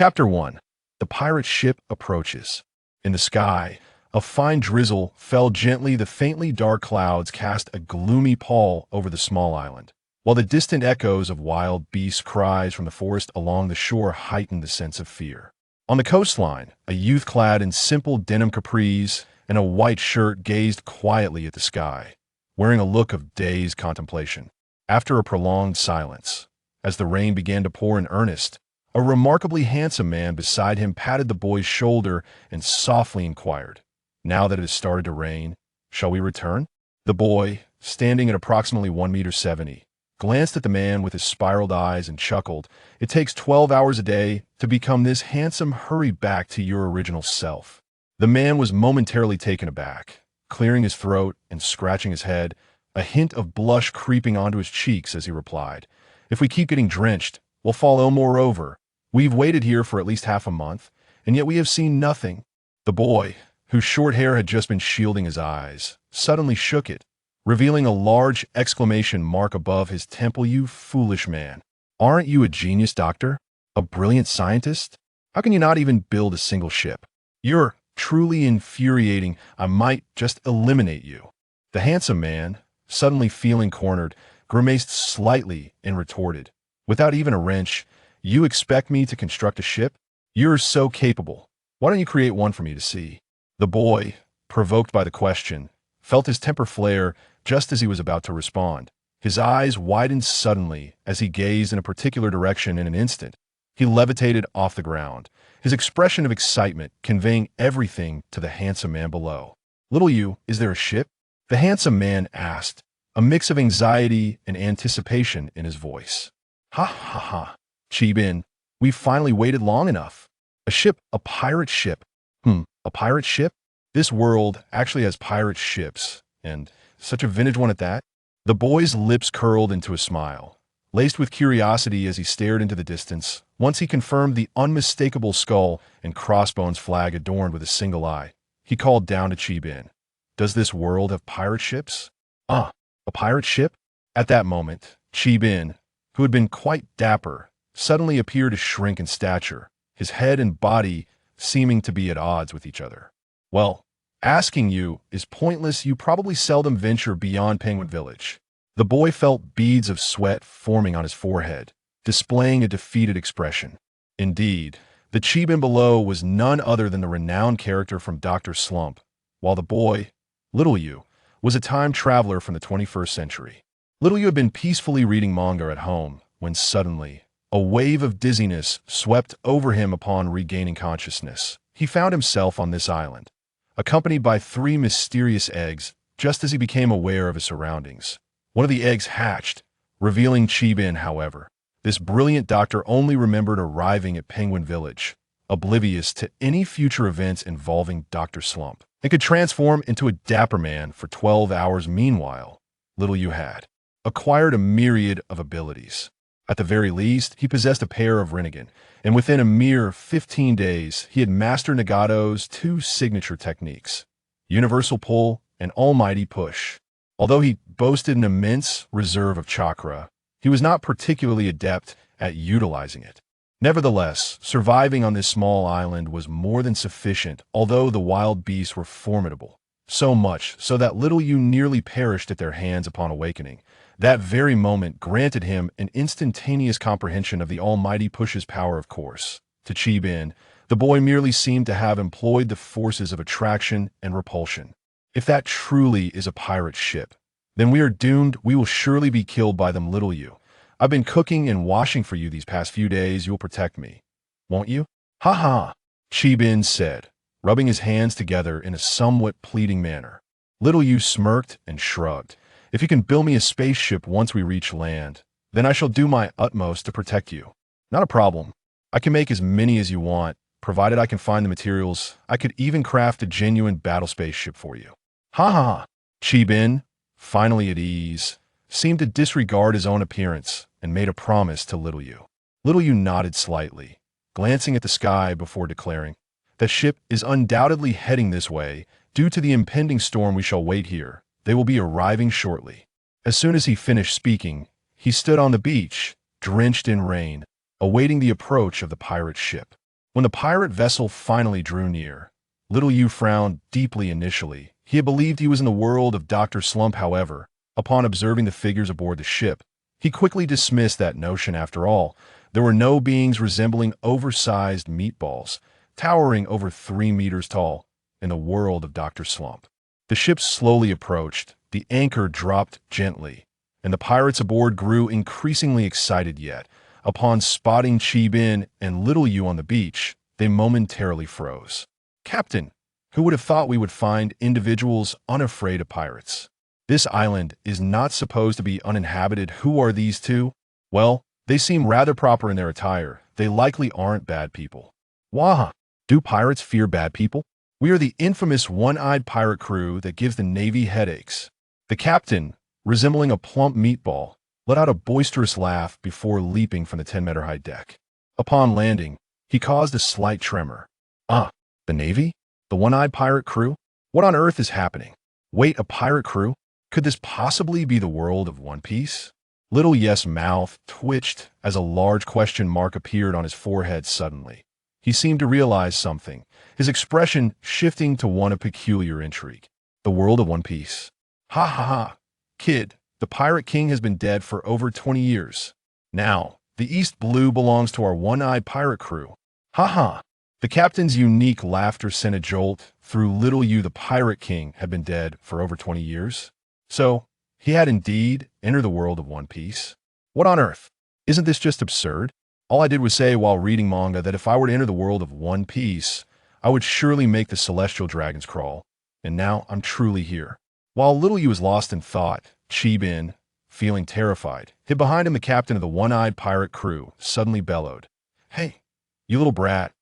Chapter 1. The pirate ship approaches. In the sky, a fine drizzle fell gently. The faintly dark clouds cast a gloomy pall over the small island, while the distant echoes of wild beast cries from the forest along the shore heightened the sense of fear. On the coastline, a youth clad in simple denim capris and a white shirt gazed quietly at the sky, wearing a look of dazed contemplation. After a prolonged silence, as the rain began to pour in earnest, a remarkably handsome man beside him patted the boy's shoulder and softly inquired, "Now that it has started to rain, shall we return?" The boy, standing at approximately 1.70 meters, glanced at the man with his spiraled eyes and chuckled. "It takes 12 hours a day to become this handsome. Hurry back to your original self." The man was momentarily taken aback, clearing his throat and scratching his head, a hint of blush creeping onto his cheeks as he replied, "If we keep getting drenched, we'll fall ill. Moreover, we've waited here for at least half a month, and yet we have seen nothing." The boy, whose short hair had just been shielding his eyes, suddenly shook it, revealing a large exclamation mark above his temple. "You foolish man. Aren't you a genius doctor? A brilliant scientist? How can you not even build a single ship? You're truly infuriating. I might just eliminate you." The handsome man, suddenly feeling cornered, grimaced slightly and retorted, "Without even a wrench, you expect me to construct a ship? You're so capable. Why don't you create one for me to see?" The boy, provoked by the question, felt his temper flare just as he was about to respond. His eyes widened suddenly as he gazed in a particular direction. In an instant, he levitated off the ground, his expression of excitement conveying everything to the handsome man below. "Little you, is there a ship?" the handsome man asked, a mix of anxiety and anticipation in his voice. "Ha ha ha, Chibin, we've finally waited long enough. A ship, a pirate ship. A pirate ship? This world actually has pirate ships, and such a vintage one at that." The boy's lips curled into a smile, laced with curiosity as he stared into the distance. Once he confirmed the unmistakable skull and crossbones flag adorned with a single eye, he called down to Chibin, "Does this world have pirate ships?" "A pirate ship?" At that moment, Chibin, who had been quite dapper, suddenly appeared to shrink in stature, his head and body seeming to be at odds with each other. "Well, asking you is pointless. You probably seldom venture beyond Penguin Village." The boy felt beads of sweat forming on his forehead, displaying a defeated expression. Indeed, the Chibin below was none other than the renowned character from Dr. Slump, while the boy, Little You, was a time traveler from the 21st century. Little You had been peacefully reading manga at home when suddenly a wave of dizziness swept over him upon regaining consciousness. He found himself on this island, accompanied by 3 mysterious eggs. Just as he became aware of his surroundings, one of the eggs hatched, revealing Chibin. However, this brilliant doctor only remembered arriving at Penguin Village, oblivious to any future events involving Dr. Slump, and could transform into a dapper man for 12 hours. Meanwhile, Little You had acquired a myriad of abilities. At the very least, he possessed a pair of Rinnegan, and within a mere 15 days, he had mastered Nagato's 2 signature techniques, Universal Pull and Almighty Push. Although he boasted an immense reserve of chakra, he was not particularly adept at utilizing it. Nevertheless, surviving on this small island was more than sufficient, although the wild beasts were formidable, so much so that Little You nearly perished at their hands upon awakening. That very moment granted him an instantaneous comprehension of the Almighty Push's power. Of course, to Chibin, the boy merely seemed to have employed the forces of attraction and repulsion. If that truly is a pirate ship, then we are doomed. We will surely be killed by them. Little You, I've been cooking and washing for you these past few days. You'll protect me, won't you?" "Ha ha," Chibin said, rubbing his hands together in a somewhat pleading manner. Little You smirked and shrugged. "If you can build me a spaceship once we reach land, then I shall do my utmost to protect you." "Not a problem. I can make as many as you want, provided I can find the materials. I could even craft a genuine battle spaceship for you." "Ha ha ha." Chibin, finally at ease, seemed to disregard his own appearance and made a promise to Little You. Little You nodded slightly, glancing at the sky before declaring, "That ship is undoubtedly heading this way. Due to the impending storm, we shall wait here. They will be arriving shortly." As soon as he finished speaking, he stood on the beach, drenched in rain, awaiting the approach of the pirate ship. When the pirate vessel finally drew near, little Yu frowned deeply initially. He had believed he was in the world of Dr. Slump, however, upon observing the figures aboard the ship, he quickly dismissed that notion. After all, there were no beings resembling oversized meatballs, towering over 3 meters tall, in the world of Dr. Slump. The ship slowly approached, the anchor dropped gently, and the pirates aboard grew increasingly excited. Yet, upon spotting Chi-Bin and little Yu on the beach, they momentarily froze. "Captain, who would have thought we would find individuals unafraid of pirates? This island is not supposed to be uninhabited. Who are these two? Well, they seem rather proper in their attire. They likely aren't bad people." "Wah! Do pirates fear bad people? We are the infamous one-eyed pirate crew that gives the Navy headaches." The captain, resembling a plump meatball, let out a boisterous laugh before leaping from the 10-meter-high deck. Upon landing, he caused a slight tremor. "Ah, the Navy? The one-eyed pirate crew? What on earth is happening? Wait, a pirate crew? Could this possibly be the world of One Piece?" Little Yes' mouth twitched as a large question mark appeared on his forehead suddenly. He seemed to realize something, his expression shifting to one of peculiar intrigue. "The world of One Piece? Ha ha ha! Kid, the Pirate King has been dead for over 20 years. Now, the East Blue belongs to our one-eyed pirate crew. Ha ha!" The captain's unique laughter sent a jolt through little Yu. The Pirate King had been dead for over 20 years. So, he had indeed entered the world of One Piece. What on earth? Isn't this just absurd? All I did was say while reading manga that if I were to enter the world of One Piece, I would surely make the celestial dragons crawl. And now I'm truly here. While little Yu was lost in thought, Chi-Bin, feeling terrified, hid behind him. The captain of the one-eyed pirate crew suddenly bellowed, "Hey, you little brat,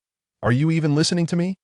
are you even listening to me?"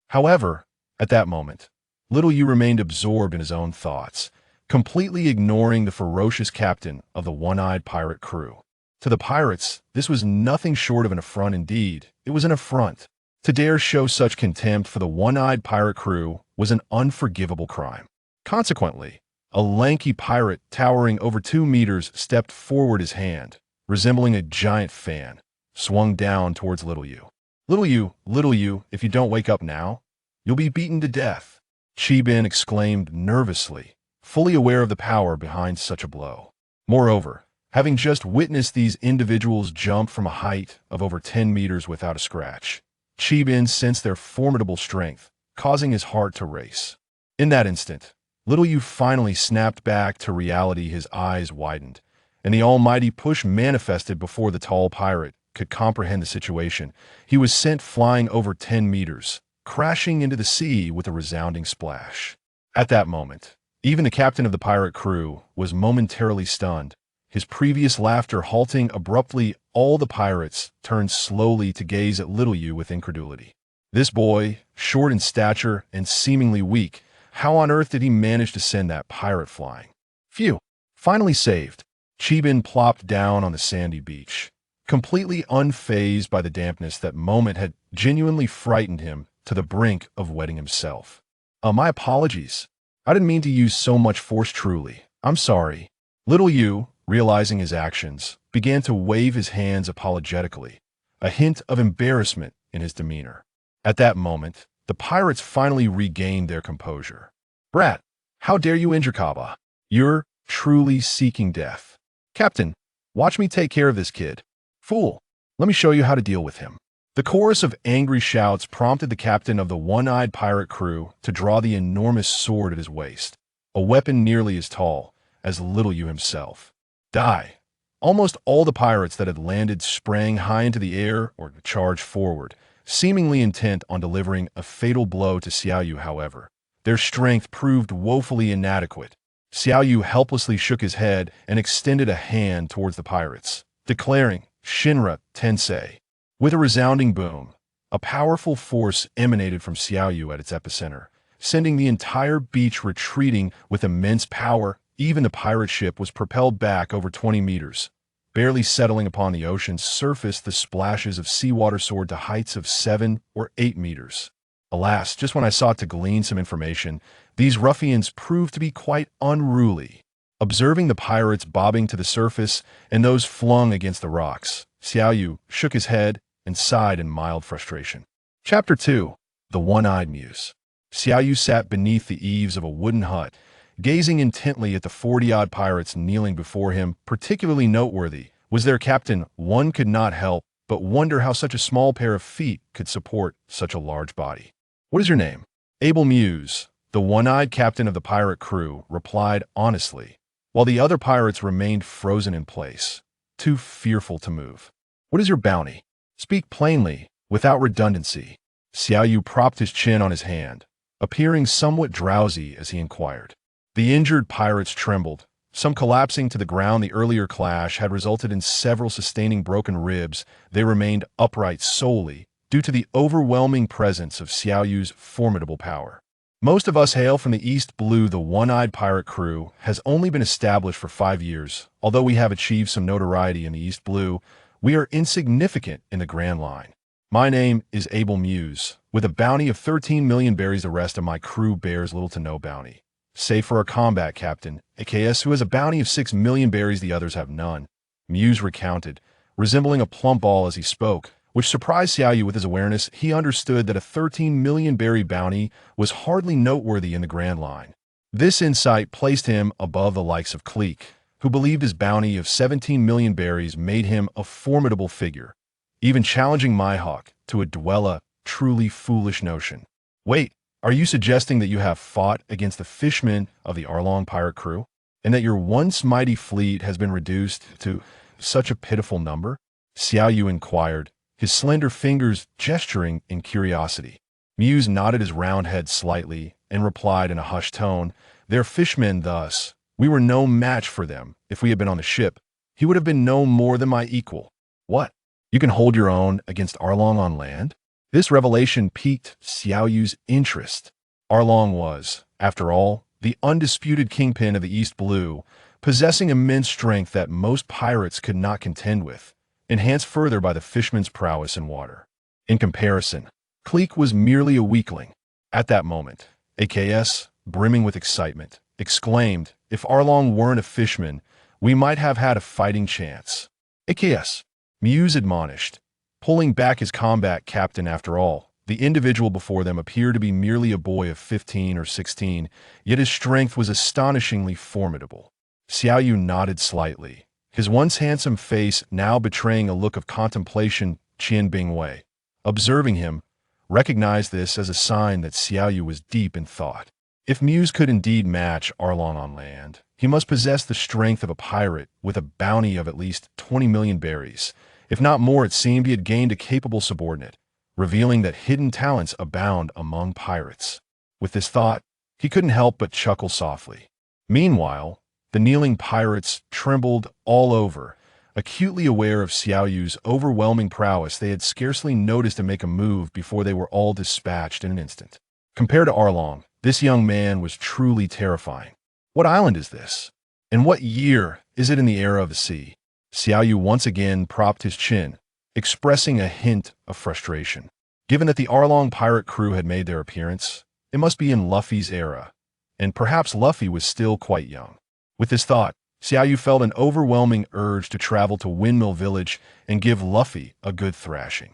However, at that moment, little Yu remained absorbed in his own thoughts, completely ignoring the ferocious captain of the one-eyed pirate crew. To the pirates, this was nothing short of an affront. Indeed, it was an affront. To dare show such contempt for the one-eyed pirate crew was an unforgivable crime. Consequently, a lanky pirate towering over 2 meters stepped forward. His hand, resembling a giant fan, swung down towards little Yu. Little Yu, if you don't wake up now, you'll be beaten to death," Chi-Bin exclaimed nervously, fully aware of the power behind such a blow. Moreover, having just witnessed these individuals jump from a height of over 10 meters without a scratch, Chi-Bin sensed their formidable strength, causing his heart to race. In that instant, little Yu finally snapped back to reality. His eyes widened, and the almighty push manifested before the tall pirate could comprehend the situation. He was sent flying over 10 meters, crashing into the sea with a resounding splash. At that moment, even the captain of the pirate crew was momentarily stunned, his previous laughter halting abruptly. All the pirates turned slowly to gaze at little Yu with incredulity. This boy, short in stature and seemingly weak, how on earth did he manage to send that pirate flying? Phew! Finally saved. Chi-Bin plopped down on the sandy beach, completely unfazed by the dampness. That moment had genuinely frightened him to the brink of wetting himself. My apologies. I didn't mean to use so much force. Truly, I'm sorry." Little Yu, realizing his actions, began to wave his hands apologetically, a hint of embarrassment in his demeanor. At that moment, the pirates finally regained their composure. "Brat, how dare you injure Kaba? You're truly seeking death. Captain, watch me take care of this kid. Fool, let me show you how to deal with him." The chorus of angry shouts prompted the captain of the one-eyed pirate crew to draw the enormous sword at his waist, a weapon nearly as tall as little Yu himself. Die! Almost all the pirates that had landed sprang high into the air or charged forward, seemingly intent on delivering a fatal blow to Xiaoyu. However, their strength proved woefully inadequate. Xiaoyu helplessly shook his head and extended a hand towards the pirates, declaring, "Shinra Tensei." With a resounding boom, a powerful force emanated from Xiaoyu at its epicenter, sending the entire beach retreating with immense power. Even the pirate ship was propelled back over 20 meters, barely settling upon the ocean's surface. The splashes of seawater soared to heights of 7 or 8 meters. Alas, just when I sought to glean some information, these ruffians proved to be quite unruly. Observing the pirates bobbing to the surface and those flung against the rocks, Xiaoyu shook his head and sighed in mild frustration. Chapter 2. The One-Eyed Muse. Suyu sat beneath the eaves of a wooden hut, gazing intently at the 40-odd pirates kneeling before him. Particularly noteworthy was their captain. One could not help but wonder how such a small pair of feet could support such a large body. "What is your name?" "Abel Muse," the one-eyed captain of the pirate crew replied honestly, while the other pirates remained frozen in place, too fearful to move. "What is your bounty? Speak plainly, without redundancy." Suyu propped his chin on his hand, appearing somewhat drowsy as he inquired. The injured pirates trembled, some collapsing to the ground. The earlier clash had resulted in several sustaining broken ribs. They remained upright solely due to the overwhelming presence of Xiaoyu's formidable power. "Most of us hail from the East Blue. The one-eyed pirate crew has only been established for 5 years. Although we have achieved some notoriety in the East Blue, we are insignificant in the Grand Line. My name is Abel Muse, with a bounty of 13 million berries. The rest of my crew bears little to no bounty, save for our combat captain, AKS, who has a bounty of 6 million berries. The others have none," Muse recounted, resembling a plump ball as he spoke, which surprised Xiaoyu with his awareness. He understood that a 13 million berry bounty was hardly noteworthy in the Grand Line. This insight placed him above the likes of Clique, who believed his bounty of 17 million berries made him a formidable figure, even challenging Mihawk to a duel. A truly foolish notion. "Wait, are you suggesting that you have fought against the fishmen of the Arlong pirate crew, and that your once mighty fleet has been reduced to such a pitiful number?" Xiaoyu inquired, his slender fingers gesturing in curiosity. Muse nodded his round head slightly and replied in a hushed tone, "They're fishmen thus. We were no match for them. If we had been on the ship, he would have been no more than my equal." "What? You can hold your own against Arlong on land?" This revelation piqued Xiaoyu's interest. Arlong was, after all, the undisputed kingpin of the East Blue, possessing immense strength that most pirates could not contend with, enhanced further by the fisherman's prowess in water. In comparison, Clique was merely a weakling. At that moment, AKS, brimming with excitement, exclaimed, "If Arlong weren't a fishman, we might have had a fighting chance." "AKS," Muse admonished, pulling back his combat captain. After all, the individual before them appeared to be merely a boy of 15 or 16, yet his strength was astonishingly formidable. Xiaoyu nodded slightly, his once handsome face now betraying a look of contemplation. Qian Bingwei, observing him, recognized this as a sign that Xiaoyu was deep in thought. If Muse could indeed match Arlong on land, he must possess the strength of a pirate with a bounty of at least 20 million berries. If not more, it seemed he had gained a capable subordinate, revealing that hidden talents abound among pirates. With this thought, he couldn't help but chuckle softly. Meanwhile, the kneeling pirates trembled all over, acutely aware of Xiaoyu's overwhelming prowess. They had scarcely noticed him make a move before they were all dispatched in an instant. Compared to Arlong, this young man was truly terrifying. What island is this? And what year is it in the era of the sea? Xiaoyu once again propped his chin, expressing a hint of frustration. Given that the Arlong pirate crew had made their appearance, it must be in Luffy's era, and perhaps Luffy was still quite young. With this thought, Xiaoyu felt an overwhelming urge to travel to Windmill Village and give Luffy a good thrashing.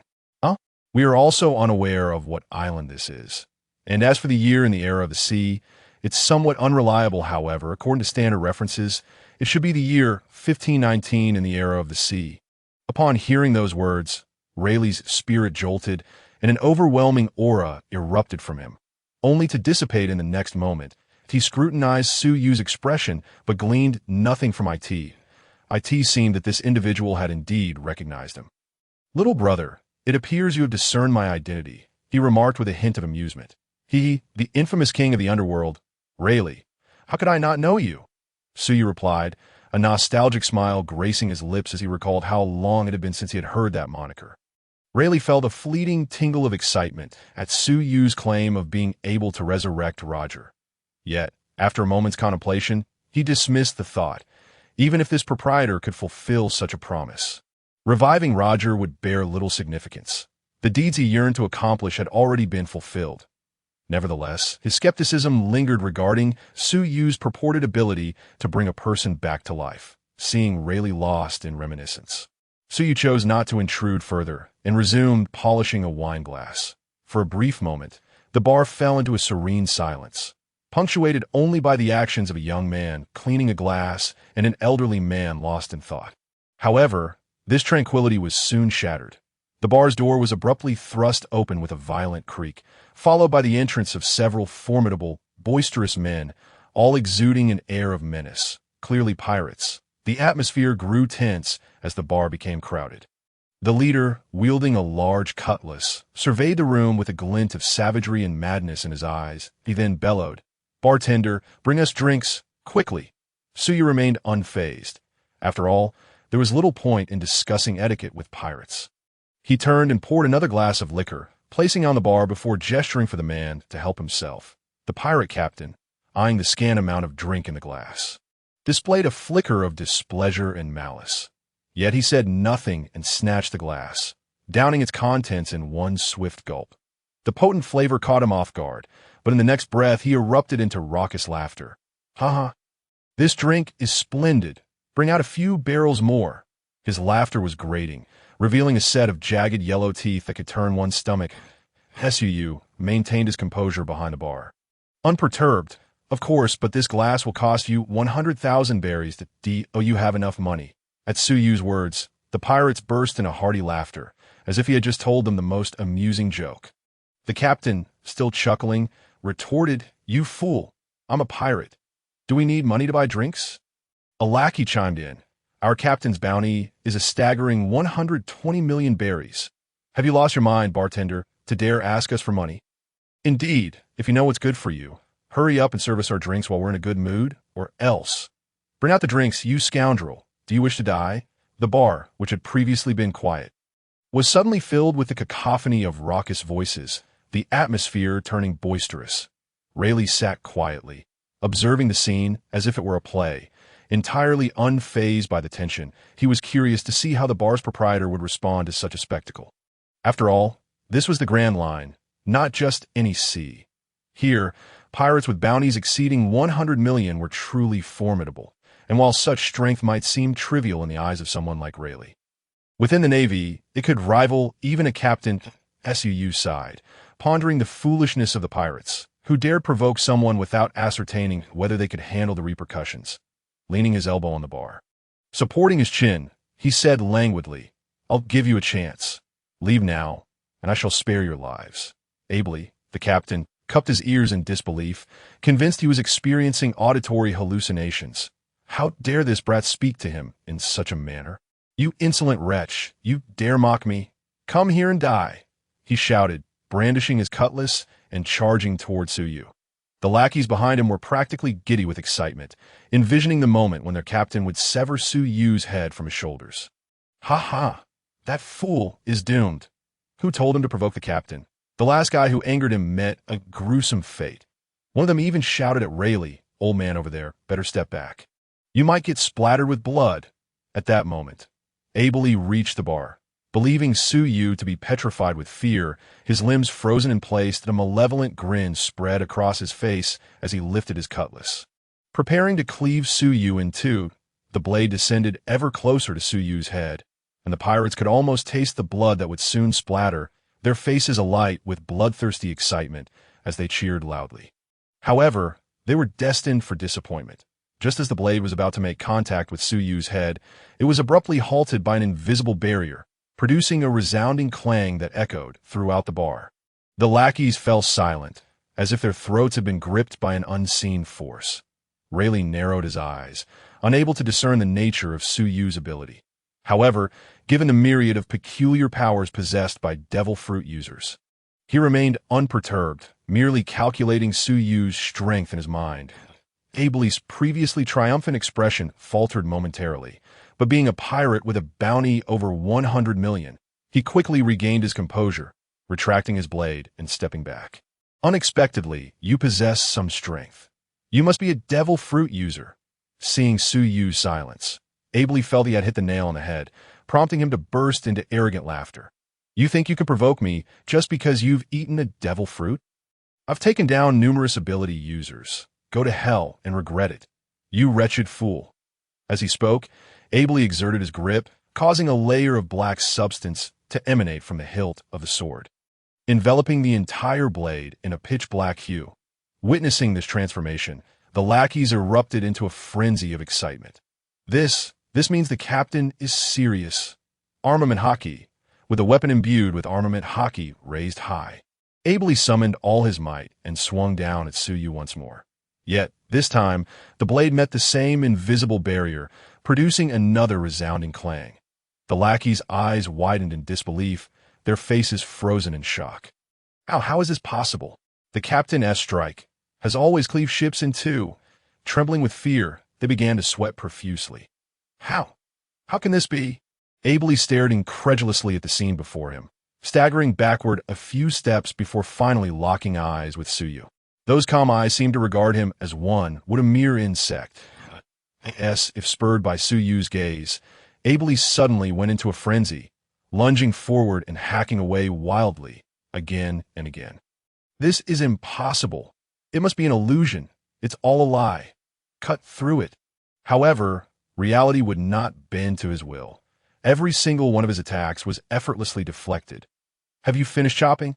We are also unaware of what island this is. And as for the year in the era of the sea, it's somewhat unreliable. However, according to standard references, it should be the year 1519 in the era of the sea. Upon hearing those words, Rayleigh's spirit jolted, and an overwhelming aura erupted from him, only to dissipate in the next moment. He scrutinized Suyu's expression, but gleaned nothing from IT. It seemed that this individual had indeed recognized him. "Little brother, it appears you have discerned my identity," he remarked with a hint of amusement. "The infamous king of the underworld, Rayleigh. How could I not know you?" Suyu replied, a nostalgic smile gracing his lips as he recalled how long it had been since he had heard that moniker. Rayleigh felt a fleeting tingle of excitement at Suyu's claim of being able to resurrect Roger. Yet, after a moment's contemplation, he dismissed the thought, even if this proprietor could fulfill such a promise. Reviving Roger would bear little significance. The deeds he yearned to accomplish had already been fulfilled. Nevertheless, his skepticism lingered regarding Suyu's purported ability to bring a person back to life, seeing Rayleigh lost in reminiscence. Suyu chose not to intrude further, and resumed polishing a wine glass. For a brief moment, the bar fell into a serene silence, punctuated only by the actions of a young man cleaning a glass and an elderly man lost in thought. However, this tranquility was soon shattered. The bar's door was abruptly thrust open with a violent creak, followed by the entrance of several formidable, boisterous men, all exuding an air of menace, clearly pirates. The atmosphere grew tense as the bar became crowded. The leader, wielding a large cutlass, surveyed the room with a glint of savagery and madness in his eyes. He then bellowed, "Bartender, bring us drinks, quickly." Suyu remained unfazed. After all, there was little point in discussing etiquette with pirates. He turned and poured another glass of liquor, placing on the bar before gesturing for the man to help himself. The pirate captain, eyeing the scant amount of drink in the glass, displayed a flicker of displeasure and malice. Yet he said nothing and snatched the glass, downing its contents in one swift gulp. The potent flavor caught him off guard, but in the next breath he erupted into raucous laughter. "Ha ha! This drink is splendid. Bring out a few barrels more." His laughter was grating, revealing a set of jagged yellow teeth that could turn one's stomach. Suyu maintained his composure behind the bar. Unperturbed, "Of course, but this glass will cost you 100,000 berries. Do you have enough money?" At Suyu's words, the pirates burst into hearty laughter, as if he had just told them the most amusing joke. The captain, still chuckling, retorted, "You fool! I'm a pirate. Do we need money to buy drinks?" A lackey chimed in, "Our captain's bounty is a staggering 120 million berries. Have you lost your mind, bartender, to dare ask us for money? Indeed, if you know what's good for you, hurry up and serve us our drinks while we're in a good mood, or else. Bring out the drinks, you scoundrel. Do you wish to die?" The bar, which had previously been quiet, was suddenly filled with a cacophony of raucous voices, the atmosphere turning boisterous. Rayleigh sat quietly, observing the scene as if it were a play. Entirely unfazed by the tension, he was curious to see how the bar's proprietor would respond to such a spectacle. After all, this was the Grand Line, not just any sea. Here, pirates with bounties exceeding 100 million were truly formidable, and while such strength might seem trivial in the eyes of someone like Rayleigh, within the Navy, it could rival even a captain. Suyu sighed, pondering the foolishness of the pirates, who dared provoke someone without ascertaining whether they could handle the repercussions. Leaning his elbow on the bar, supporting his chin, he said languidly, "I'll give you a chance. Leave now, and I shall spare your lives." Ably, the captain cupped his ears in disbelief, convinced he was experiencing auditory hallucinations. How dare this brat speak to him in such a manner? "You insolent wretch, you dare mock me? Come here and die," he shouted, brandishing his cutlass and charging toward Suyu. The lackeys behind him were practically giddy with excitement, envisioning the moment when their captain would sever Suyu's head from his shoulders. "Ha ha! That fool is doomed. Who told him to provoke the captain? The last guy who angered him met a gruesome fate." One of them even shouted at Rayleigh, "Old man over there, better step back. You might get splattered with blood." At that moment, Ably reached the bar. Believing Suyu to be petrified with fear, his limbs frozen in place, and a malevolent grin spread across his face as he lifted his cutlass. Preparing to cleave Suyu in two, the blade descended ever closer to Suyu's head, and the pirates could almost taste the blood that would soon splatter, their faces alight with bloodthirsty excitement as they cheered loudly. However, they were destined for disappointment. Just as the blade was about to make contact with Suyu's head, it was abruptly halted by an invisible barrier, producing a resounding clang that echoed throughout the bar. The lackeys fell silent, as if their throats had been gripped by an unseen force. Rayleigh narrowed his eyes, unable to discern the nature of Suyu's ability. However, given the myriad of peculiar powers possessed by devil fruit users, he remained unperturbed, merely calculating Suyu's strength in his mind. Ably's previously triumphant expression faltered momentarily, but being a pirate with a bounty over 100 million, he quickly regained his composure, retracting his blade and stepping back. "Unexpectedly, you possess some strength. You must be a devil fruit user." Seeing Suyu's silence, Ably felt he had hit the nail on the head, prompting him to burst into arrogant laughter. "You think you can provoke me just because you've eaten a devil fruit? I've taken down numerous ability users. Go to hell and regret it, you wretched fool." As he spoke, Ably exerted his grip, causing a layer of black substance to emanate from the hilt of the sword, enveloping the entire blade in a pitch-black hue. Witnessing this transformation, the lackeys erupted into a frenzy of excitement. This means the captain is serious. Armament Haki, with a weapon imbued with armament Haki raised high. Ably summoned all his might and swung down at Suyu once more. Yet, this time, the blade met the same invisible barrier, producing another resounding clang. The lackey's eyes widened in disbelief, their faces frozen in shock. How is this possible? The captain's strike has always cleaved ships in two. Trembling with fear, they began to sweat profusely. How? How can this be? Ably stared incredulously at the scene before him, staggering backward a few steps before finally locking eyes with Suyu. Those calm eyes seemed to regard him as one would a mere insect. If spurred by Suyu's gaze, Ably suddenly went into a frenzy, lunging forward and hacking away wildly, again and again. This is impossible. It must be an illusion. It's all a lie. Cut through it. However, reality would not bend to his will. Every single one of his attacks was effortlessly deflected. Have you finished chopping?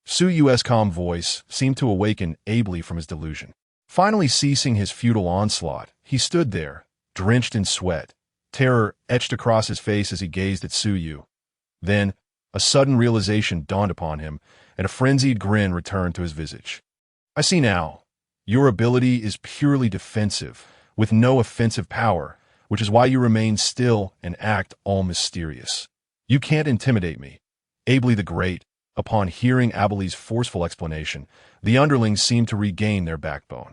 Suyu's calm voice seemed to awaken Ably from his delusion. Finally ceasing his futile onslaught, he stood there, drenched in sweat, terror etched across his face as he gazed at Suyu. Then, a sudden realization dawned upon him, and a frenzied grin returned to his visage. I see now. Your ability is purely defensive, with no offensive power, which is why you remain still and act all mysterious. You can't intimidate me. Ably the Great, upon hearing Abely's forceful explanation, the underlings seemed to regain their backbone.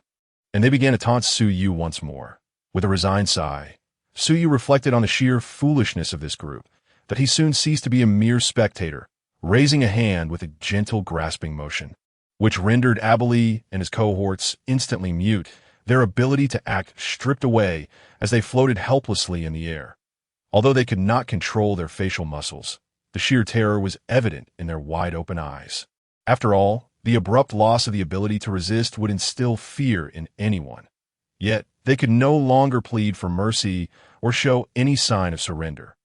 And they began to taunt Suyu once more. With a resigned sigh, Suyu reflected on the sheer foolishness of this group, that he soon ceased to be a mere spectator, raising a hand with a gentle grasping motion, which rendered Abely and his cohorts instantly mute, their ability to act stripped away as they floated helplessly in the air. Although they could not control their facial muscles, the sheer terror was evident in their wide-open eyes. After all, the abrupt loss of the ability to resist would instill fear in anyone. Yet, they could no longer plead for mercy or show any sign of surrender.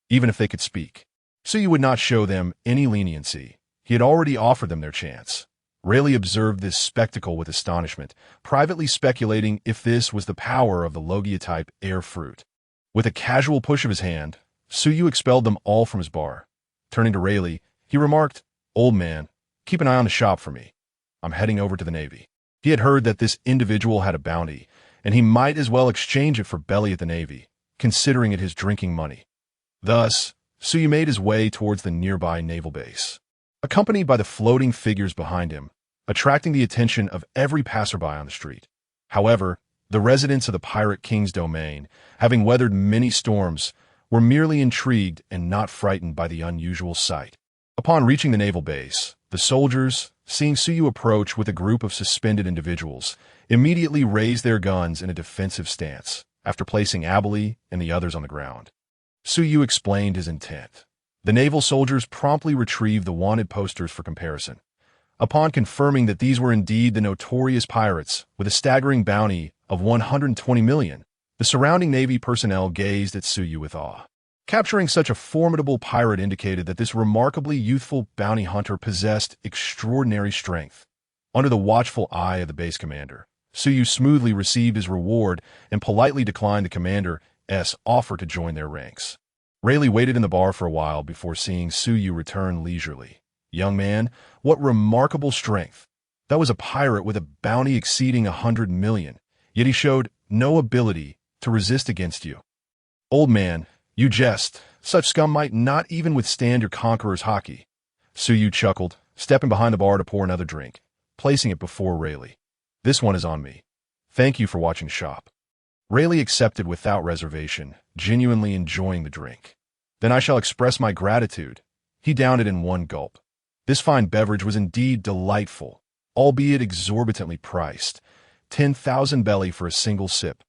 Even if they could speak, Suyu would not show them any leniency. He had already offered them their chance. Rayleigh observed this spectacle with astonishment, privately speculating if this was the power of the Logia-type air fruit. With a casual push of his hand, Suyu expelled them all from his bar. Turning to Rayleigh, he remarked, "Old man, keep an eye on the shop for me. I'm heading over to the Navy." He had heard that this individual had a bounty, and he might as well exchange it for belly at the Navy, considering it his drinking money. Thus, Suyu made his way towards the nearby naval base, accompanied by the floating figures behind him, attracting the attention of every passerby on the street. However, the residents of the Pirate King's domain, having weathered many storms, were merely intrigued and not frightened by the unusual sight. Upon reaching the naval base, the soldiers, seeing Suyu approach with a group of suspended individuals, immediately raised their guns in a defensive stance, after placing Abely and the others on the ground. Suyu explained his intent. The naval soldiers promptly retrieved the wanted posters for comparison. Upon confirming that these were indeed the notorious pirates with a staggering bounty of 120 million, the surrounding Navy personnel gazed at Suyu with awe. Capturing such a formidable pirate indicated that this remarkably youthful bounty hunter possessed extraordinary strength. Under the watchful eye of the base commander, Suyu smoothly received his reward and politely declined the commander's offer to join their ranks. Rayleigh waited in the bar for a while before seeing Suyu return leisurely. "Young man, what remarkable strength! That was a pirate with a bounty exceeding 100 million, yet he showed no ability to resist against you." "Old man, you jest. Such scum might not even withstand your conqueror's haki." Suyu chuckled, stepping behind the bar to pour another drink, placing it before Rayleigh. "This one is on me. Thank you for watching shop." Rayleigh accepted without reservation, genuinely enjoying the drink. "Then I shall express my gratitude." He downed it in one gulp. This fine beverage was indeed delightful, albeit exorbitantly priced, 10,000 belly for a single sip.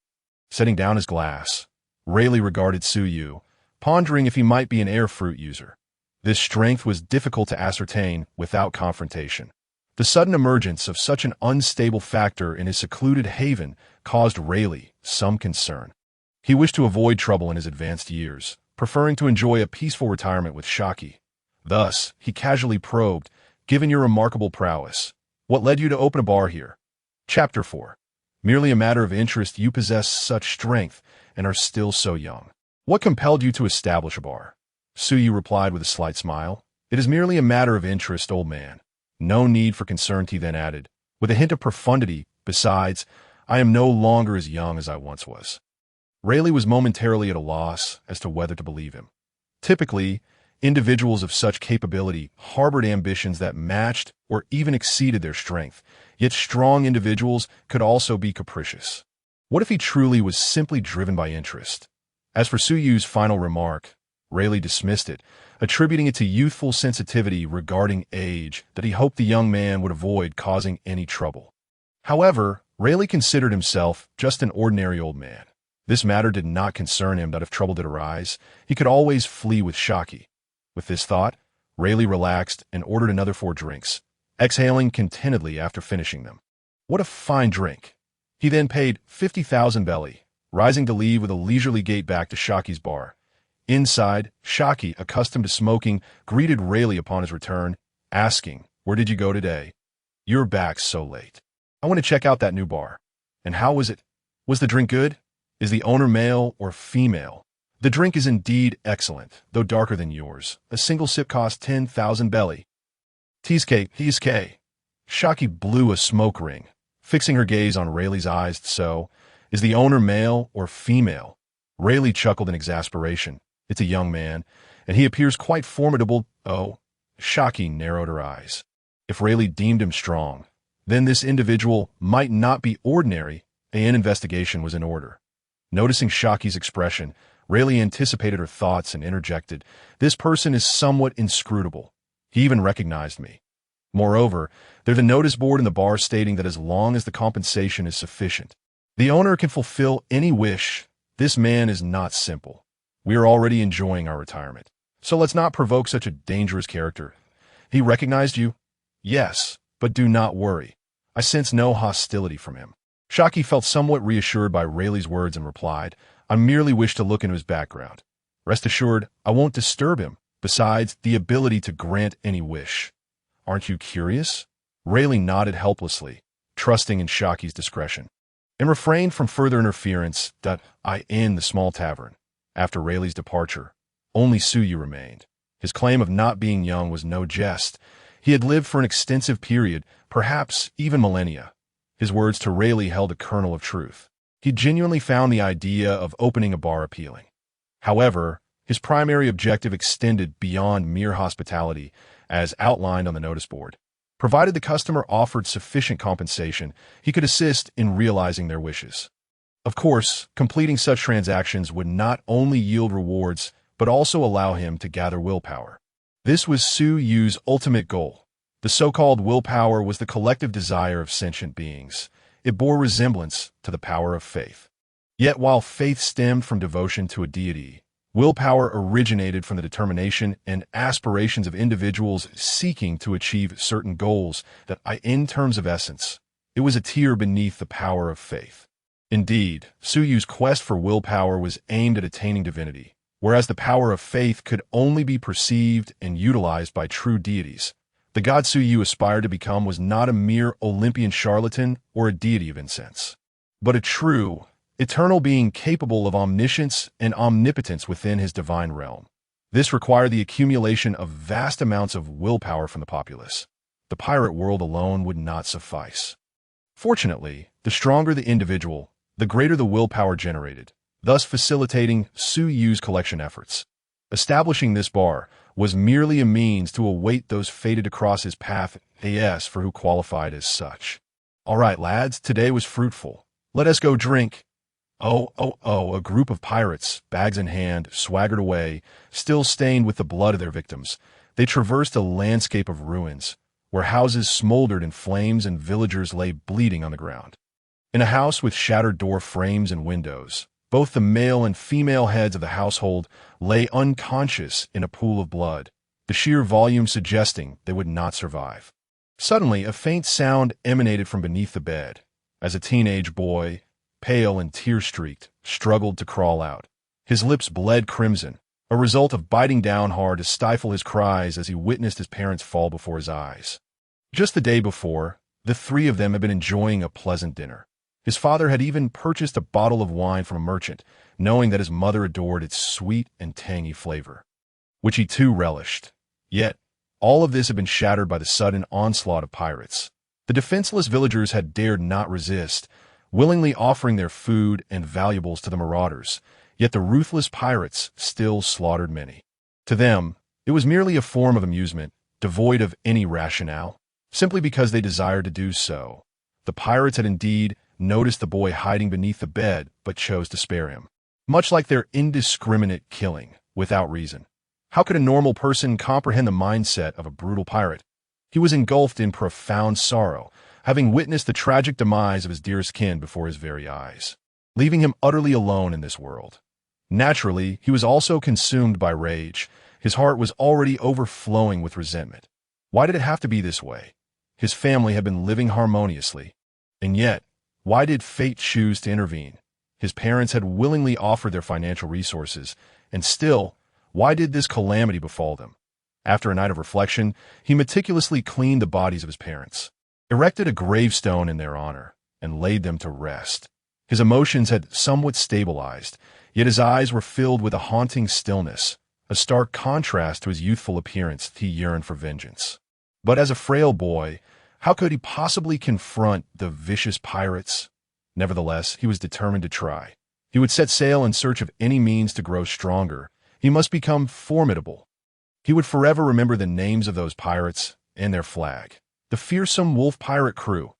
Setting down his glass, Rayleigh regarded Suyu, pondering if he might be an air fruit user. This strength was difficult to ascertain without confrontation. The sudden emergence of such an unstable factor in his secluded haven caused Rayleigh some concern. He wished to avoid trouble in his advanced years, preferring to enjoy a peaceful retirement with Shaki. Thus, he casually probed, "Given your remarkable prowess, what led you to open a bar here?" Chapter 4. Merely a matter of interest. You possess such strength and are still so young. What compelled you to establish a bar? Suyu replied with a slight smile. "It is merely a matter of interest, old man. No need for concern," he then added, with a hint of profundity. "Besides, I am no longer as young as I once was." Rayleigh was momentarily at a loss as to whether to believe him. Typically, individuals of such capability harbored ambitions that matched or even exceeded their strength, yet strong individuals could also be capricious. What if he truly was simply driven by interest? As for Suyu's final remark, Rayleigh dismissed it, attributing it to youthful sensitivity regarding age that he hoped the young man would avoid causing any trouble. However, Rayleigh considered himself just an ordinary old man. This matter did not concern him that if trouble did arise, he could always flee with Shaki. With this thought, Rayleigh relaxed and ordered another 4 drinks, exhaling contentedly after finishing them. What a fine drink! He then paid 50,000 belly, rising to leave with a leisurely gait back to Shaki's bar. Inside, Shaki, accustomed to smoking, greeted Rayleigh upon his return, asking, "Where did you go today? You're back so late. I want to check out that new bar. And how was it? Was the drink good? Is the owner male or female?" "The drink is indeed excellent, though darker than yours. A single sip costs 10,000 belly." "Teaske. Shaki blew a smoke ring, fixing her gaze on Rayleigh's eyes. "So, is the owner male or female?" Rayleigh chuckled in exasperation. "It's a young man, and he appears quite formidable." "Oh." Shaki narrowed her eyes. If Rayleigh deemed him strong, then this individual might not be ordinary. An investigation was in order. Noticing Shaki's expression, Rayleigh anticipated her thoughts and interjected, "This person is somewhat inscrutable. He even recognized me. Moreover, there's a notice board in the bar stating that as long as the compensation is sufficient, the owner can fulfill any wish. This man is not simple. We are already enjoying our retirement, so let's not provoke such a dangerous character." "He recognized you?" "Yes, but do not worry. I sense no hostility from him." Shaki felt somewhat reassured by Rayleigh's words and replied, "I merely wish to look into his background. Rest assured, I won't disturb him. Besides, the ability to grant any wish." "Aren't you curious?" Rayleigh nodded helplessly, trusting in Shaki's discretion, and refrained from further interference. In the small tavern, after Rayleigh's departure, only Suyu remained. His claim of not being young was no jest. He had lived for an extensive period, perhaps even millennia. His words to Rayleigh held a kernel of truth. He genuinely found the idea of opening a bar appealing. However, his primary objective extended beyond mere hospitality, as outlined on the notice board. Provided the customer offered sufficient compensation, he could assist in realizing their wishes. Of course, completing such transactions would not only yield rewards, but also allow him to gather willpower. This was Suyu's ultimate goal. The so-called willpower was the collective desire of sentient beings. It bore resemblance to the power of faith. Yet while faith stemmed from devotion to a deity, willpower originated from the determination and aspirations of individuals seeking to achieve certain goals that, in terms of essence, it was a tier beneath the power of faith. Indeed, Suyu's quest for willpower was aimed at attaining divinity, whereas the power of faith could only be perceived and utilized by true deities. The god Suyu aspired to become was not a mere Olympian charlatan or a deity of incense, but a true, eternal being capable of omniscience and omnipotence within his divine realm. This required the accumulation of vast amounts of willpower from the populace. The pirate world alone would not suffice. Fortunately, the stronger the individual, the greater the willpower generated, thus facilitating Suyu's collection efforts. Establishing this bar was merely a means to await those fated to cross his path, for who qualified as such. "All right, lads, today was fruitful. Let us go drink." A group of pirates, bags in hand, swaggered away, still stained with the blood of their victims. They traversed a landscape of ruins, where houses smoldered in flames and villagers lay bleeding on the ground. In a house with shattered door frames and windows, both the male and female heads of the household lay unconscious in a pool of blood, the sheer volume suggesting they would not survive. Suddenly, a faint sound emanated from beneath the bed, as a teenage boy, pale and tear-streaked, struggled to crawl out. His lips bled crimson, a result of biting down hard to stifle his cries as he witnessed his parents fall before his eyes. Just the day before, the three of them had been enjoying a pleasant dinner. His father had even purchased a bottle of wine from a merchant, knowing that his mother adored its sweet and tangy flavor, which he too relished. Yet, all of this had been shattered by the sudden onslaught of pirates. The defenseless villagers had dared not resist, willingly offering their food and valuables to the marauders, yet the ruthless pirates still slaughtered many. To them, it was merely a form of amusement, devoid of any rationale, simply because they desired to do so. The pirates had indeed noticed the boy hiding beneath the bed, but chose to spare him. Much like their indiscriminate killing, without reason. How could a normal person comprehend the mindset of a brutal pirate? He was engulfed in profound sorrow, having witnessed the tragic demise of his dearest kin before his very eyes, leaving him utterly alone in this world. Naturally, he was also consumed by rage. His heart was already overflowing with resentment. Why did it have to be this way? His family had been living harmoniously. And yet, why did fate choose to intervene? His parents had willingly offered their financial resources, and still, why did this calamity befall them? After a night of reflection, he meticulously cleaned the bodies of his parents, erected a gravestone in their honor, and laid them to rest. His emotions had somewhat stabilized, yet his eyes were filled with a haunting stillness, a stark contrast to his youthful appearance. He yearned for vengeance. But as a frail boy, how could he possibly confront the vicious pirates? Nevertheless, he was determined to try. He would set sail in search of any means to grow stronger. He must become formidable. He would forever remember the names of those pirates and their flag, the fearsome wolf pirate crew.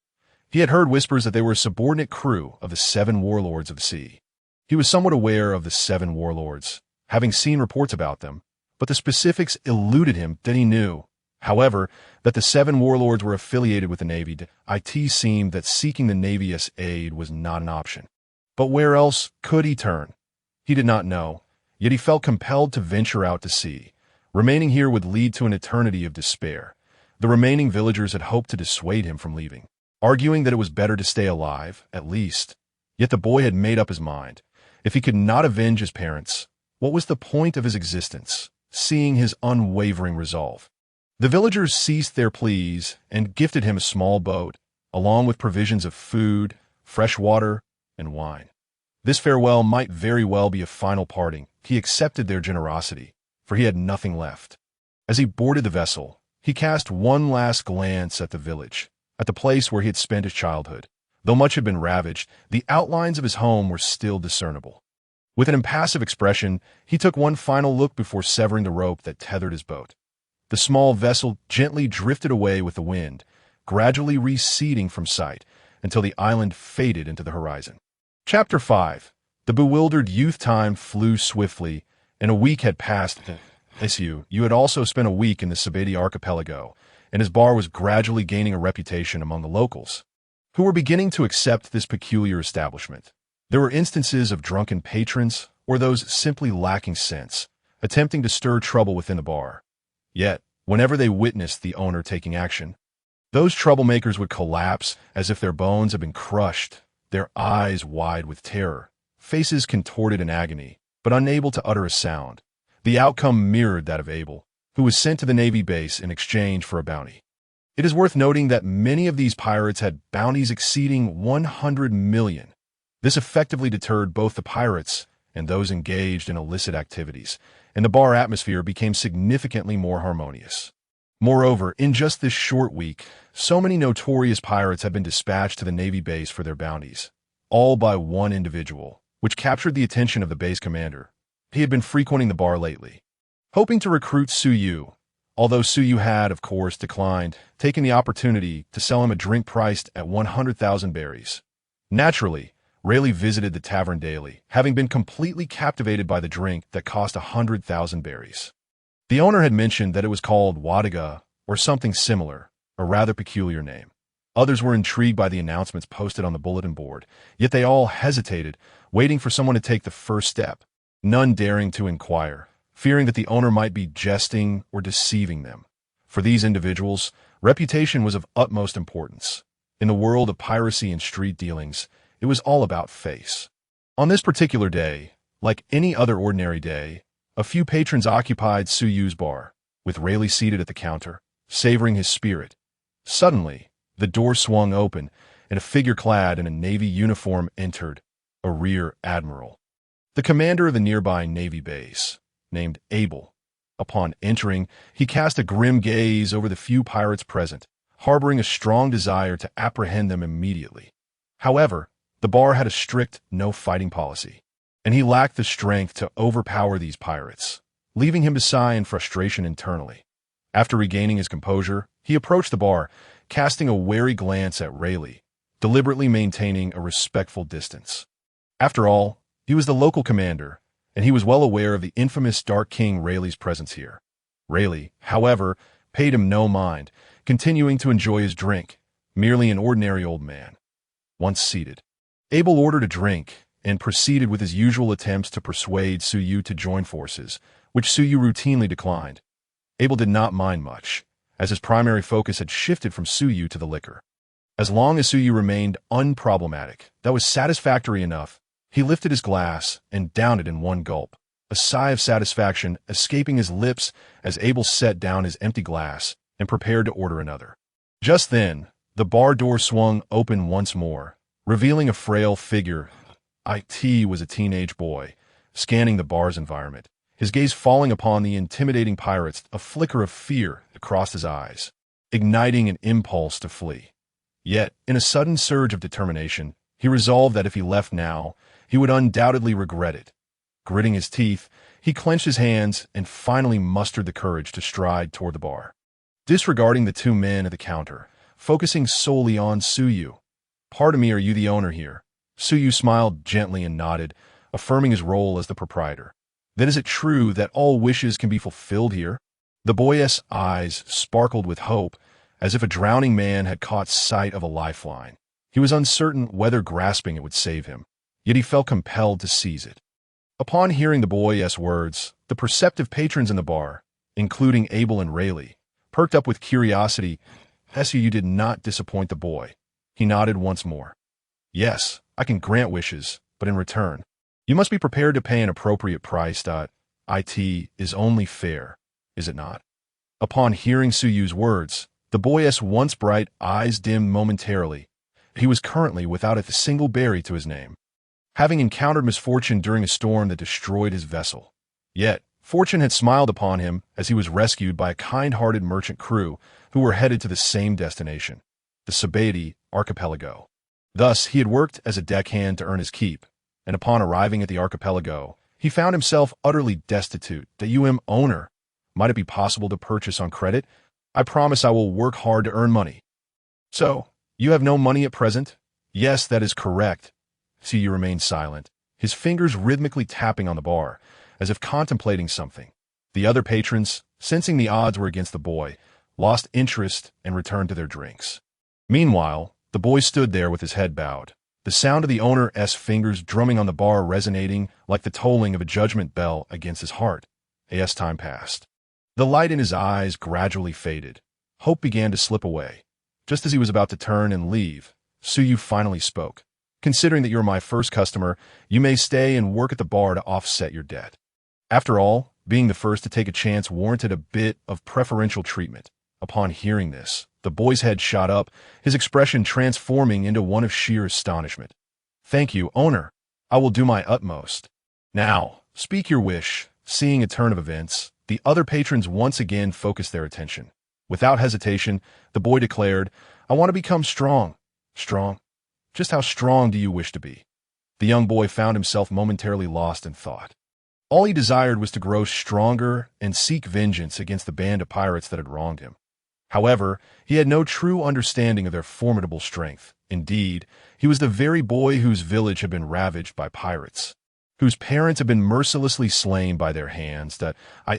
He had heard whispers that they were a subordinate crew of the 7 warlords of the sea. He was somewhat aware of the 7 warlords, having seen reports about them, but the specifics eluded him. That he knew, however, that the 7 warlords were affiliated with the Navy. It seemed that seeking the Navy's aid was not an option. But where else could he turn? He did not know, yet he felt compelled to venture out to sea. Remaining here would lead to an eternity of despair. The remaining villagers had hoped to dissuade him from leaving, arguing that it was better to stay alive, at least. Yet the boy had made up his mind. If he could not avenge his parents, what was the point of his existence? Seeing his unwavering resolve, the villagers ceased their pleas and gifted him a small boat, along with provisions of food, fresh water, and wine. This farewell might very well be a final parting. He accepted their generosity, for he had nothing left. As he boarded the vessel, he cast one last glance at the village, at the place where he had spent his childhood. Though much had been ravaged, the outlines of his home were still discernible. With an impassive expression, he took one final look before severing the rope that tethered his boat. The small vessel gently drifted away with the wind, gradually receding from sight until the island faded into the horizon. Chapter 5. The bewildered youth. Time flew swiftly, and a week had passed. Suyu had also spent a week in the Sabeti archipelago, and his bar was gradually gaining a reputation among the locals, who were beginning to accept this peculiar establishment. There were instances of drunken patrons, or those simply lacking sense, attempting to stir trouble within the bar. Yet, whenever they witnessed the owner taking action, those troublemakers would collapse as if their bones had been crushed, their eyes wide with terror, faces contorted in agony, but unable to utter a sound. The outcome mirrored that of Abel, who was sent to the Navy base in exchange for a bounty. It is worth noting that many of these pirates had bounties exceeding 100 million. This effectively deterred both the pirates and those engaged in illicit activities, and the bar atmosphere became significantly more harmonious. Moreover, in just this short week, so many notorious pirates had been dispatched to the Navy base for their bounties, all by one individual, which captured the attention of the base commander. He had been frequenting the bar lately, hoping to recruit Suyu, although Suyu had, of course, declined, taking the opportunity to sell him a drink priced at 100,000 berries. Naturally, Rayleigh visited the tavern daily, having been completely captivated by the drink that cost 100,000 berries. The owner had mentioned that it was called Wadaga, or something similar, a rather peculiar name. Others were intrigued by the announcements posted on the bulletin board, yet they all hesitated, waiting for someone to take the first step, none daring to inquire, fearing that the owner might be jesting or deceiving them. For these individuals, reputation was of utmost importance. In the world of piracy and street dealings, it was all about face. On this particular day, like any other ordinary day, A few patrons occupied Suyu's bar, with Rayleigh seated at the counter, savoring his spirit. Suddenly, the door swung open, and a figure clad in a Navy uniform entered, a rear admiral. The commander of the nearby Navy base, named Abel. Upon entering, he cast a grim gaze over the few pirates present, harboring a strong desire to apprehend them immediately. However, the bar had a strict no-fighting policy, and he lacked the strength to overpower these pirates, leaving him to sigh in frustration internally. After regaining his composure, he approached the bar, casting a wary glance at Rayleigh, deliberately maintaining a respectful distance. After all, he was the local commander, and he was well aware of the infamous Dark King Rayleigh's presence here. Rayleigh, however, paid him no mind, continuing to enjoy his drink, merely an ordinary old man. Once seated, Abel ordered a drink and proceeded with his usual attempts to persuade Suyu to join forces, which Suyu routinely declined. Abel did not mind much, as his primary focus had shifted from Suyu to the liquor. As long as Suyu remained unproblematic, that was satisfactory enough. He lifted his glass and downed it in one gulp, a sigh of satisfaction escaping his lips as Abel set down his empty glass and prepared to order another. Just then, the bar door swung open once more, revealing a frail figure. It was a teenage boy, scanning the bar's environment, his gaze falling upon the intimidating pirates, a flicker of fear across his eyes, igniting an impulse to flee. Yet, in a sudden surge of determination, he resolved that if he left now, he would undoubtedly regret it. Gritting his teeth, he clenched his hands and finally mustered the courage to stride toward the bar. Disregarding the two men at the counter, focusing solely on Suyu. "Pardon me, are you the owner here?" Suyu smiled gently and nodded, affirming his role as the proprietor. "Then is it true that all wishes can be fulfilled here?" The boy's eyes sparkled with hope, as if a drowning man had caught sight of a lifeline. He was uncertain whether grasping it would save him, yet he felt compelled to seize it. Upon hearing the boy's words, the perceptive patrons in the bar, including Abel and Rayleigh, perked up with curiosity. Suyu did not disappoint the boy. He nodded once more. "Yes, I can grant wishes, but in return, you must be prepared to pay an appropriate price. It is only fair, is it not?" Upon hearing Suyu's words, the boy's once bright eyes dimmed momentarily. He was currently without a single berry to his name, having encountered misfortune during a storm that destroyed his vessel. Yet, fortune had smiled upon him as he was rescued by a kind-hearted merchant crew who were headed to the same destination, the Sabeti archipelago. Thus, he had worked as a deckhand to earn his keep, and upon arriving at the archipelago, he found himself utterly destitute. Owner, might it be possible to purchase on credit? I promise I will work hard to earn money. So, you have no money at present? Yes, that is correct. Suyu remained silent, his fingers rhythmically tapping on the bar, as if contemplating something. The other patrons, sensing the odds were against the boy, lost interest and returned to their drinks. Meanwhile, the boy stood there with his head bowed, the sound of the owner's fingers drumming on the bar resonating like the tolling of a judgment bell against his heart. As time passed, the light in his eyes gradually faded. Hope began to slip away. Just as he was about to turn and leave, Suyu finally spoke. "Considering that you're my first customer, you may stay and work at the bar to offset your debt." After all, being the first to take a chance warranted a bit of preferential treatment. Upon hearing this, the boy's head shot up, his expression transforming into one of sheer astonishment. "Thank you, owner. I will do my utmost." "Now, speak your wish." Seeing a turn of events, the other patrons once again focused their attention. Without hesitation, the boy declared, "I want to become strong." "Strong? Just how strong do you wish to be?" The young boy found himself momentarily lost in thought. All he desired was to grow stronger and seek vengeance against the band of pirates that had wronged him. However, he had no true understanding of their formidable strength. Indeed, he was the very boy whose village had been ravaged by pirates, whose parents had been mercilessly slain by their hands, that,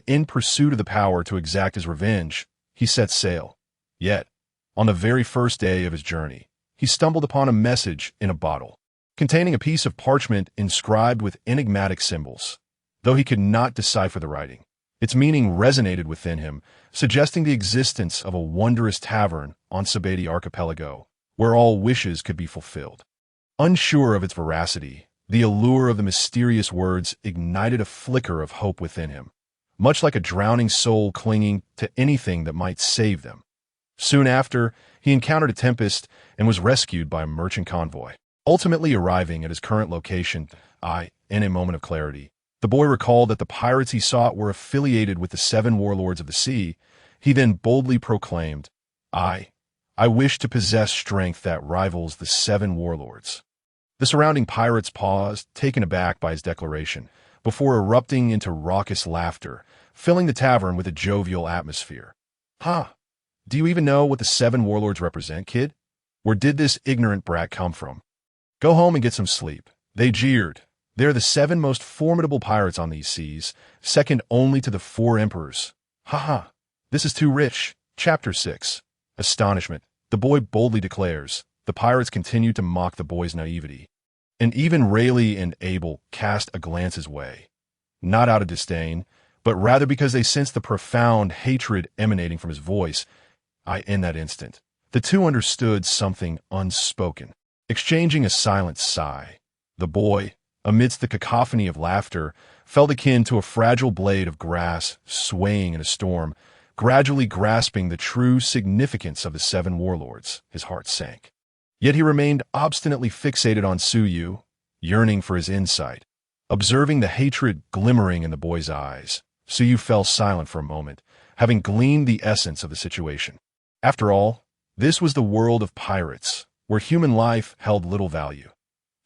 in pursuit of the power to exact his revenge, he set sail. Yet, on the very first day of his journey, he stumbled upon a message in a bottle, containing a piece of parchment inscribed with enigmatic symbols. Though he could not decipher the writing, its meaning resonated within him, suggesting the existence of a wondrous tavern on Sabeti archipelago, where all wishes could be fulfilled. Unsure of its veracity, The allure of the mysterious words ignited a flicker of hope within him, much like a drowning soul clinging to anything that might save them. Soon after, he encountered a tempest and was rescued by a merchant convoy. Ultimately arriving at his current location, in a moment of clarity, the boy recalled that the pirates he sought were affiliated with the 7 warlords of the sea. He then boldly proclaimed, I wish to possess strength that rivals the 7 warlords. The surrounding pirates paused, taken aback by his declaration, before erupting into raucous laughter, filling the tavern with a jovial atmosphere. Do you even know what the 7 warlords represent, kid? Where did this ignorant brat come from? Go home and get some sleep. They jeered. They are the 7 most formidable pirates on these seas, second only to the 4 emperors. This is too rich. Chapter 6. Astonishment. The boy boldly declares. The pirates continue to mock the boy's naivety. And even Rayleigh and Abel cast a glance his way. Not out of disdain, but rather because they sensed the profound hatred emanating from his voice. In that instant, the two understood something unspoken. Exchanging a silent sigh, the boy, amidst the cacophony of laughter, felt akin to a fragile blade of grass swaying in a storm, gradually grasping the true significance of the 7 warlords. His heart sank. Yet he remained obstinately fixated on Suyu, yearning for his insight. Observing the hatred glimmering in the boy's eyes, Suyu fell silent for a moment, having gleaned the essence of the situation. After all, this was the world of pirates, where human life held little value.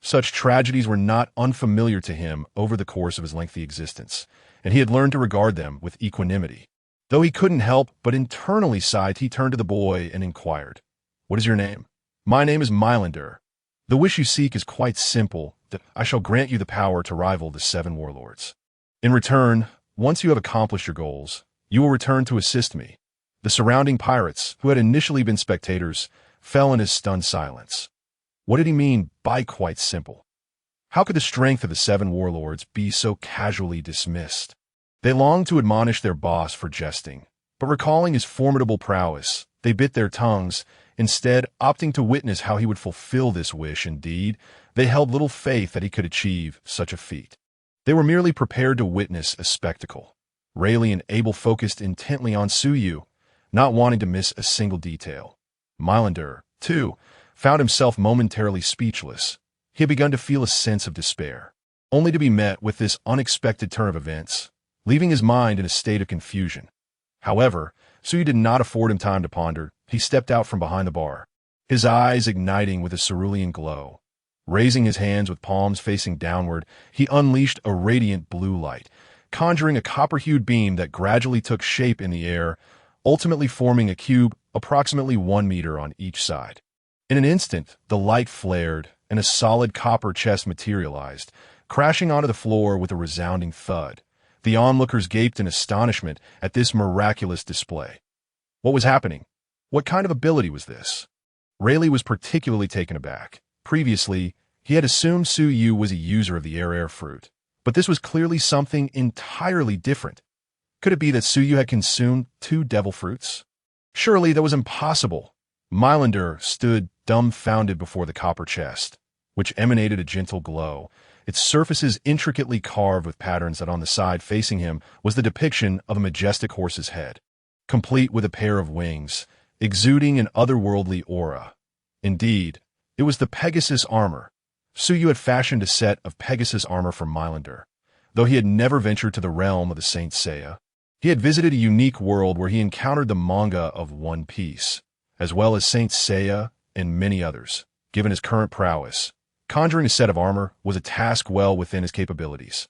Such tragedies were not unfamiliar to him over the course of his lengthy existence, and he had learned to regard them with equanimity. Though he couldn't help but internally sigh, he turned to the boy and inquired, "What is your name?" "My name is Milander. The wish you seek is quite simple, that I shall grant you the power to rival the 7 warlords. In return, once you have accomplished your goals, you will return to assist me." The surrounding pirates, who had initially been spectators, fell in his stunned silence. What did he mean by quite simple? How could the strength of the 7 warlords be so casually dismissed? They longed to admonish their boss for jesting, but recalling his formidable prowess, they bit their tongues, instead opting to witness how he would fulfill this wish. Indeed, they held little faith that he could achieve such a feat. They were merely prepared to witness a spectacle. Rayleigh and Abel focused intently on Suyu, not wanting to miss a single detail. Milander, too, found himself momentarily speechless. He had begun to feel a sense of despair, only to be met with this unexpected turn of events, leaving his mind in a state of confusion. However, Suyu did not afford him time to ponder. He stepped out from behind the bar, his eyes igniting with a cerulean glow. Raising his hands with palms facing downward, he unleashed a radiant blue light, conjuring a copper-hued beam that gradually took shape in the air, ultimately forming a cube approximately 1 meter on each side. In an instant, the light flared, and a solid copper chest materialized, crashing onto the floor with a resounding thud. The onlookers gaped in astonishment at this miraculous display. What was happening? What kind of ability was this? Rayleigh was particularly taken aback. Previously, he had assumed Suyu was a user of the air fruit, but this was clearly something entirely different. Could it be that Suyu had consumed 2 devil fruits? Surely that was impossible. Milander stood dumbfounded before the copper chest, which emanated a gentle glow, its surfaces intricately carved with patterns that on the side facing him was the depiction of a majestic horse's head, complete with a pair of wings, exuding an otherworldly aura. Indeed, it was the Pegasus armor. Suyu had fashioned a set of Pegasus armor for Milander, though he had never ventured to the realm of the Saint Seiya. He had visited a unique world where he encountered the manga of One Piece, as well as Saint Seiya and many others. Given his current prowess, conjuring a set of armor was a task well within his capabilities.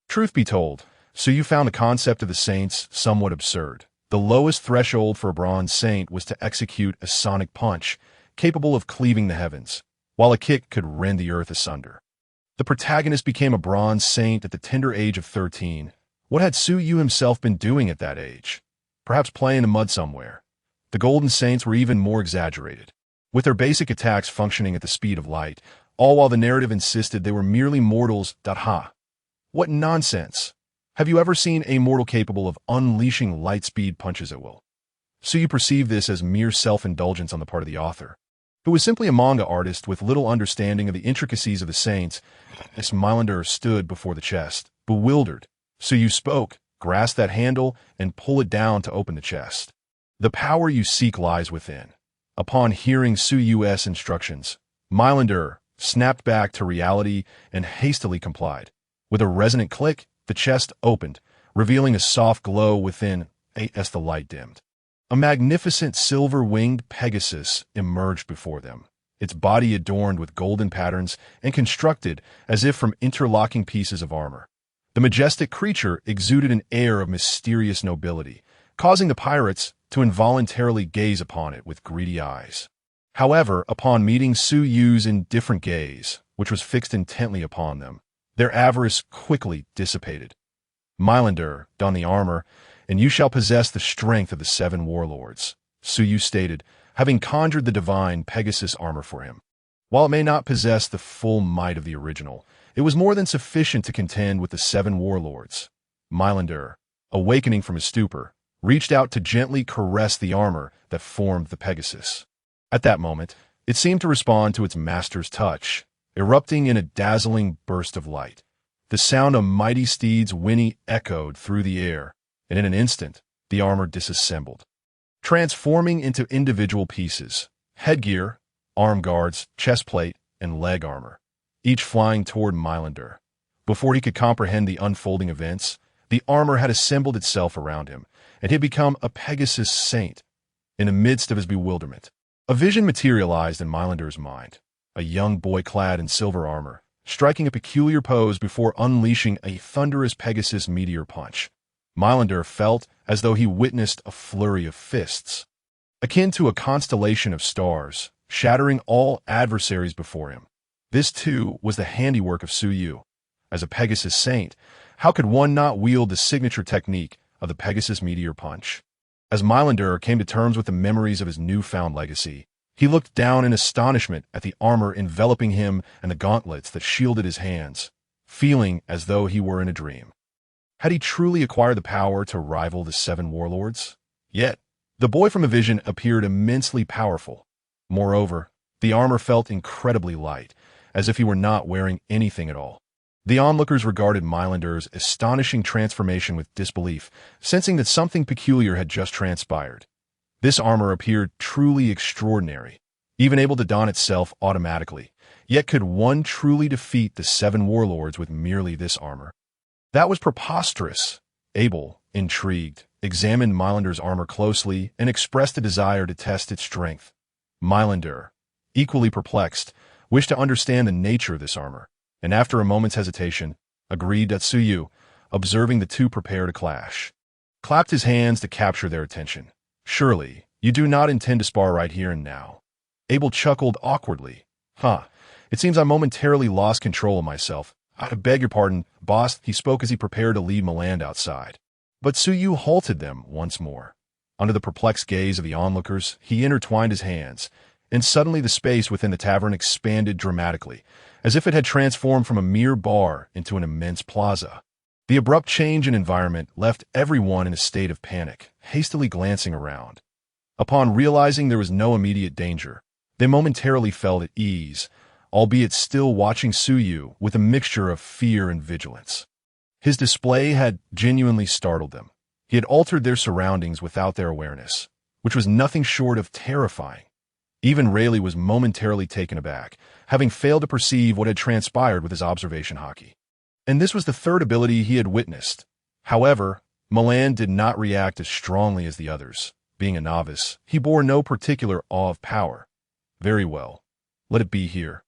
Truth be told, Suyu found the concept of the saints somewhat absurd. The lowest threshold for a bronze saint was to execute a sonic punch, capable of cleaving the heavens, while a kick could rend the earth asunder. The protagonist became a bronze saint at the tender age of 13. What had Suyu himself been doing at that age? Perhaps playing in the mud somewhere. The Golden Saints were even more exaggerated, with their basic attacks functioning at the speed of light, all while the narrative insisted they were merely mortals. What nonsense! Have you ever seen a mortal capable of unleashing light-speed punches at will? Suyu perceived this as mere self-indulgence on the part of the author. who was simply a manga artist with little understanding of the intricacies of the saints. This Milander stood before the chest, bewildered. Suyu spoke, grasp that handle, and pull it down to open the chest. The power you seek lies within. Upon hearing Suyu's instructions, Milander snapped back to reality and hastily complied. With a resonant click, the chest opened, revealing a soft glow within as the light dimmed. A magnificent silver-winged Pegasus emerged before them, its body adorned with golden patterns and constructed as if from interlocking pieces of armor. The majestic creature exuded an air of mysterious nobility, causing the pirates to involuntarily gaze upon it with greedy eyes. However, upon meeting Suyu's indifferent gaze, which was fixed intently upon them, their avarice quickly dissipated. Milander, don the armor, and you shall possess the strength of the 7 warlords, Suyu stated, having conjured the divine Pegasus armor for him. While it may not possess the full might of the original, it was more than sufficient to contend with the 7 warlords. Milander, awakening from his stupor, reached out to gently caress the armor that formed the Pegasus. At that moment, it seemed to respond to its master's touch, erupting in a dazzling burst of light. The sound of mighty steeds whinny echoed through the air, and in an instant, the armor disassembled, transforming into individual pieces: headgear, arm guards, chest plate, and leg armor, each flying toward Milander. Before he could comprehend the unfolding events, the armor had assembled itself around him, and he had become a Pegasus saint. In the midst of his bewilderment, a vision materialized in Milander's mind, a young boy clad in silver armor, striking a peculiar pose before unleashing a thunderous Pegasus meteor punch. Milander felt as though he witnessed a flurry of fists, akin to a constellation of stars, shattering all adversaries before him. This, too, was the handiwork of Suyu. As a Pegasus saint, how could one not wield the signature technique of the Pegasus meteor punch? As Milander came to terms with the memories of his newfound legacy, he looked down in astonishment at the armor enveloping him and the gauntlets that shielded his hands, feeling as though he were in a dream. Had he truly acquired the power to rival the 7 warlords? Yet, the boy from a vision appeared immensely powerful. Moreover, the armor felt incredibly light, as if he were not wearing anything at all. The onlookers regarded Milander's astonishing transformation with disbelief, sensing that something peculiar had just transpired. This armor appeared truly extraordinary, even able to don itself automatically. Yet could one truly defeat the 7 warlords with merely this armor? That was preposterous. Abel, intrigued, examined Milander's armor closely and expressed a desire to test its strength. Milander, equally perplexed, wished to understand the nature of this armor, and after a moment's hesitation, agreed that Suyu, observing the two prepare to clash, clapped his hands to capture their attention. Surely, you do not intend to spar right here and now. Abel chuckled awkwardly. It seems I momentarily lost control of myself. I beg your pardon, boss, he spoke as he prepared to lead Milander outside. But Suyu halted them once more. Under the perplexed gaze of the onlookers, he intertwined his hands, and suddenly the space within the tavern expanded dramatically, as if it had transformed from a mere bar into an immense plaza. The abrupt change in environment left everyone in a state of panic, hastily glancing around. Upon realizing there was no immediate danger, they momentarily felt at ease, albeit still watching Suyu with a mixture of fear and vigilance. His display had genuinely startled them. He had altered their surroundings without their awareness, which was nothing short of terrifying. Even Rayleigh was momentarily taken aback, having failed to perceive what had transpired with his observation haki. And this was the third ability he had witnessed. However, Milander did not react as strongly as the others. Being a novice, he bore no particular awe of power. Very well. Let it be here.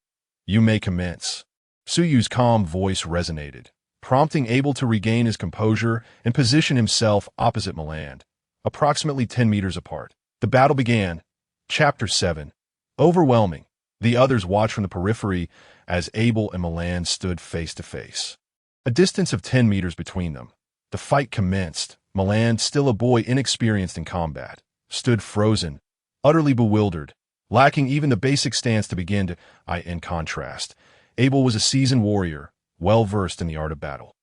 You may commence. Suyu's calm voice resonated, prompting Abel to regain his composure and position himself opposite Milander, approximately 10 meters apart. The battle began. Chapter 7. Overwhelming. The others watched from the periphery as Abel and Milander stood face to face. A distance of 10 meters between them. The fight commenced. Milander, still a boy inexperienced in combat, stood frozen, utterly bewildered, lacking even the basic stance to begin to. In contrast, Abel was a seasoned warrior, well-versed in the art of battle.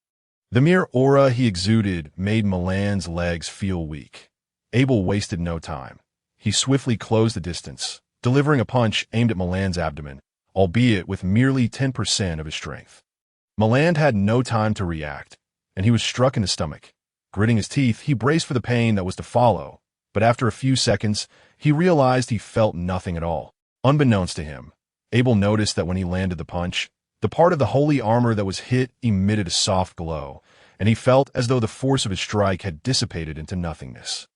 The mere aura he exuded made Milander's legs feel weak. Abel wasted no time. He swiftly closed the distance, delivering a punch aimed at Milan's abdomen, albeit with merely 10% of his strength. Milan had no time to react, and he was struck in the stomach. Gritting his teeth, he braced for the pain that was to follow, but after a few seconds, he realized he felt nothing at all. Unbeknownst to him, Abel noticed that when he landed the punch, the part of the holy armor that was hit emitted a soft glow, and he felt as though the force of his strike had dissipated into nothingness.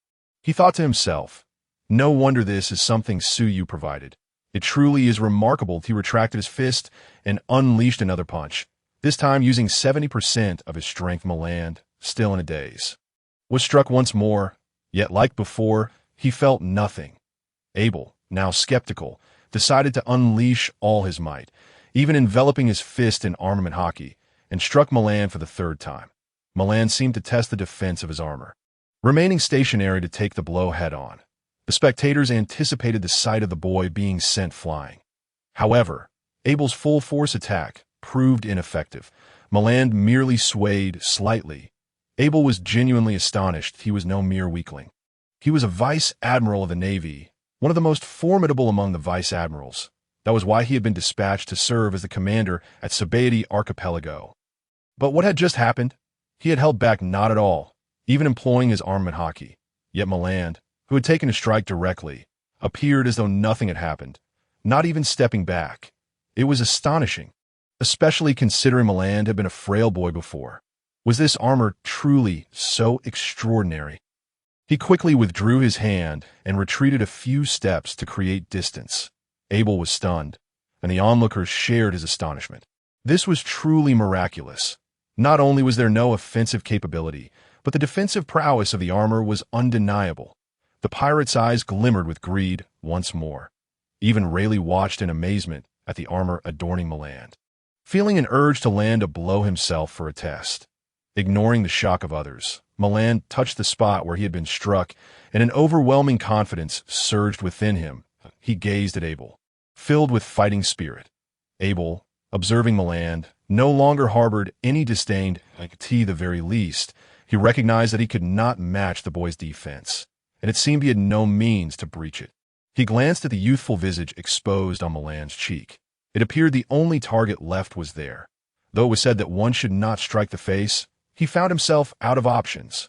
He thought to himself, no wonder this is something Suyu provided. It truly is remarkable. He retracted his fist and unleashed another punch, this time using 70% of his strength. Milan, still in a daze, was struck once more, yet like before, he felt nothing. Abel, now skeptical, decided to unleash all his might, even enveloping his fist in armament hockey, and struck Milan for the third time. Milan seemed to test the defense of his armor, remaining stationary to take the blow head-on. The spectators anticipated the sight of the boy being sent flying. However, Abel's full-force attack proved ineffective. Milan merely swayed slightly. Abel was genuinely astonished. He was no mere weakling. He was a vice admiral of the Navy, one of the most formidable among the vice admirals. That was why he had been dispatched to serve as the commander at Sabaody Archipelago. But what had just happened? He had held back not at all, even employing his armament hockey. Yet Milan, who had taken a strike directly, appeared as though nothing had happened, not even stepping back. It was astonishing, especially considering Milan had been a frail boy before. Was this armor truly so extraordinary? He quickly withdrew his hand and retreated a few steps to create distance. Abel was stunned, and the onlookers shared his astonishment. This was truly miraculous. Not only was there no offensive capability, but the defensive prowess of the armor was undeniable. The pirate's eyes glimmered with greed once more. Even Rayleigh watched in amazement at the armor adorning Milan, feeling an urge to land a blow himself for a test. Ignoring the shock of others, Milan touched the spot where he had been struck, and an overwhelming confidence surged within him. He gazed at Abel, filled with fighting spirit. Abel, observing Milan, no longer harbored any disdain, at the very least. He recognized that he could not match the boy's defense, and it seemed he had no means to breach it. He glanced at the youthful visage exposed on Milan's cheek. It appeared the only target left was there. Though it was said that one should not strike the face, he found himself out of options.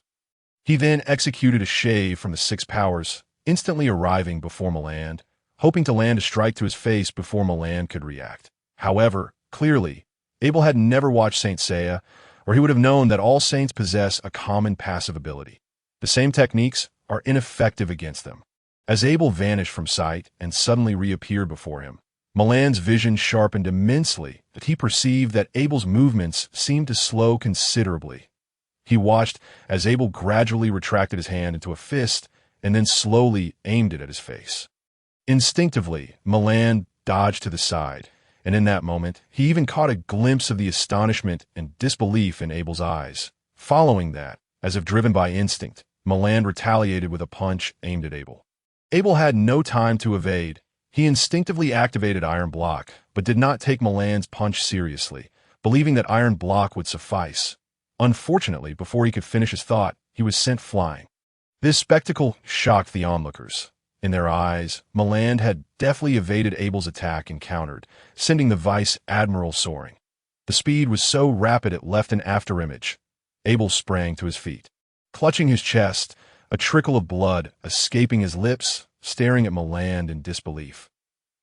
He then executed a shave from the 6 powers, instantly arriving before Milan, hoping to land a strike to his face before Milan could react. However, clearly, Abel had never watched Saint Seiya, or he would have known that all saints possess a common passive ability. The same techniques are ineffective against them. As Abel vanished from sight and suddenly reappeared before him, Milan's vision sharpened immensely that he perceived that Abel's movements seemed to slow considerably. He watched as Abel gradually retracted his hand into a fist and then slowly aimed it at his face. Instinctively, Milan dodged to the side, and in that moment, he even caught a glimpse of the astonishment and disbelief in Abel's eyes. Following that, as if driven by instinct, Milan retaliated with a punch aimed at Abel. Abel had no time to evade. He instinctively activated Iron Block, but did not take Milan's punch seriously, believing that Iron Block would suffice. Unfortunately, before he could finish his thought, he was sent flying. This spectacle shocked the onlookers. In their eyes, Milan had deftly evaded Abel's attack and countered, sending the Vice Admiral soaring. The speed was so rapid it left an afterimage. Abel sprang to his feet, clutching his chest, a trickle of blood escaping his lips, staring at Milan in disbelief.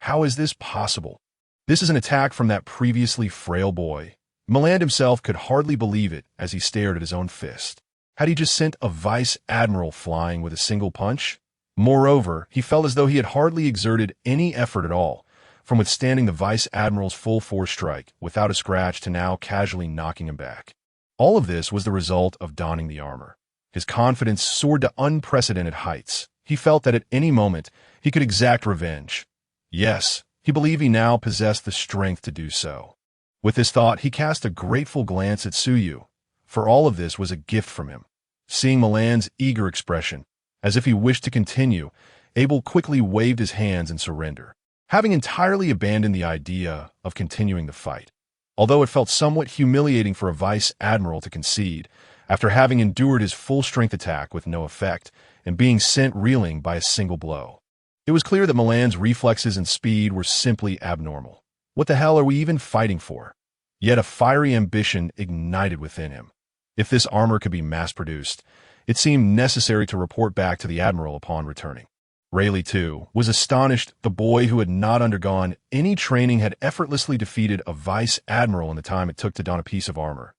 How is this possible? This is an attack from that previously frail boy. Milan himself could hardly believe it as he stared at his own fist. Had he just sent a Vice Admiral flying with a single punch? Moreover, he felt as though he had hardly exerted any effort at all, from withstanding the Vice Admiral's full-force strike without a scratch to now casually knocking him back. All of this was the result of donning the armor. His confidence soared to unprecedented heights. He felt that at any moment he could exact revenge. Yes, he believed he now possessed the strength to do so. With this thought, he cast a grateful glance at Suyu, for all of this was a gift from him. Seeing Milan's eager expression, as if he wished to continue, Abel quickly waved his hands in surrender, having entirely abandoned the idea of continuing the fight. Although it felt somewhat humiliating for a Vice Admiral to concede, after having endured his full-strength attack with no effect and being sent reeling by a single blow. It was clear that Milan's reflexes and speed were simply abnormal. What the hell are we even fighting for? Yet a fiery ambition ignited within him. If this armor could be mass-produced, it seemed necessary to report back to the Admiral upon returning. Rayleigh, too, was astonished. The boy who had not undergone any training had effortlessly defeated a vice admiral in the time it took to don a piece of armor.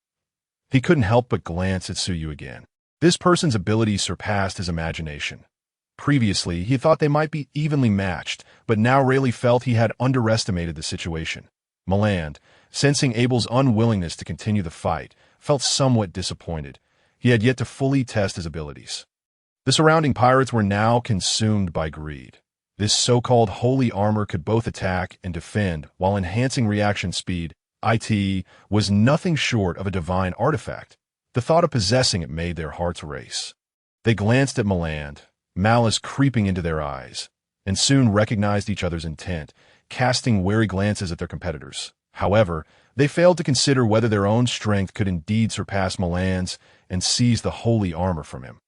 He couldn't help but glance at Suyu again. This person's ability surpassed his imagination. Previously, he thought they might be evenly matched, but now Rayleigh felt he had underestimated the situation. Milander, sensing Abel's unwillingness to continue the fight, felt somewhat disappointed. He had yet to fully test his abilities. The surrounding pirates were now consumed by greed. This so-called holy armor could both attack and defend while enhancing reaction speed. It was nothing short of a divine artifact. The thought of possessing it made their hearts race. They glanced at Milander, malice creeping into their eyes, and soon recognized each other's intent, casting wary glances at their competitors. However, they failed to consider whether their own strength could indeed surpass Milander's and seize the holy armor from him.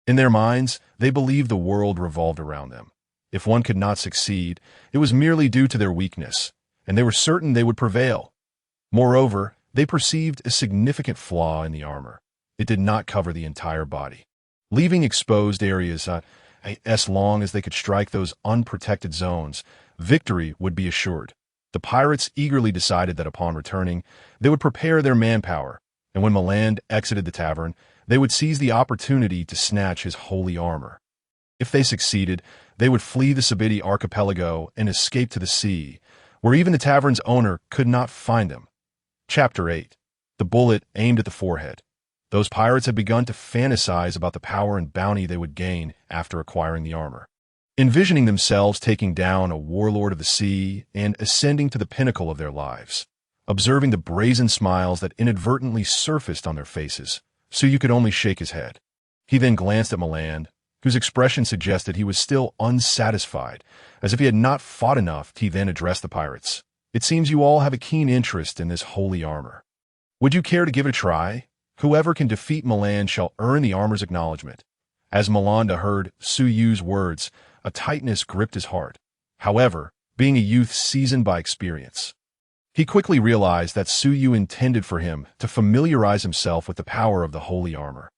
In their minds, they believed the world revolved around them. If one could not succeed, it was merely due to their weakness, and they were certain they would prevail. Moreover, they perceived a significant flaw in the armor. It did not cover the entire body, leaving exposed areas. As long as they could strike those unprotected zones, victory would be assured. The pirates eagerly decided that upon returning, they would prepare their manpower, and when Milander exited the tavern, they would seize the opportunity to snatch his holy armor. If they succeeded, they would flee the Sabiti archipelago and escape to the sea, where even the tavern's owner could not find them. Chapter 8. The bullet aimed at the forehead. Those pirates had begun to fantasize about the power and bounty they would gain after acquiring the armor. Envisioning themselves taking down a warlord of the sea and ascending to the pinnacle of their lives. Observing the brazen smiles that inadvertently surfaced on their faces, Suyu could only shake his head. He then glanced at Milander, whose expression suggested he was still unsatisfied, as if he had not fought enough. He then addressed the pirates. It seems you all have a keen interest in this holy armor. Would you care to give it a try? Whoever can defeat Milander shall earn the armor's acknowledgement. As Milander heard Suyu's words, a tightness gripped his heart. However, being a youth seasoned by experience, he quickly realized that Suyu intended for him to familiarize himself with the power of the holy armor.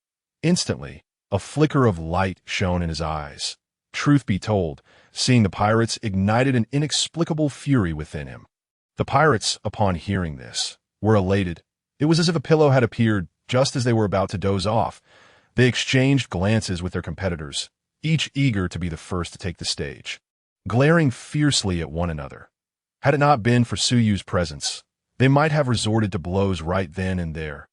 Instantly, a flicker of light shone in his eyes. Truth be told, seeing the pirates ignited an inexplicable fury within him. The pirates, upon hearing this, were elated. It was as if a pillow had appeared just as they were about to doze off. They exchanged glances with their competitors, each eager to be the first to take the stage, glaring fiercely at one another. Had it not been for Suyu's presence, they might have resorted to blows right then and there.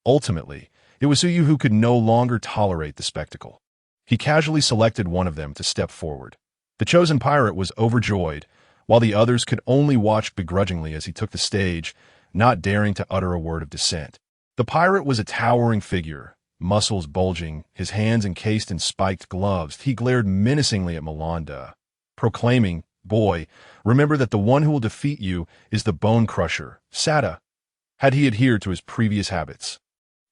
Ultimately, it was Suyu who could no longer tolerate the spectacle. He casually selected one of them to step forward. The chosen pirate was overjoyed, while the others could only watch begrudgingly as he took the stage, not daring to utter a word of dissent. The pirate was a towering figure, muscles bulging, his hands encased in spiked gloves. He glared menacingly at Milander, proclaiming, "Boy, remember that the one who will defeat you is the bone crusher, Sada." Had he adhered to his previous habits,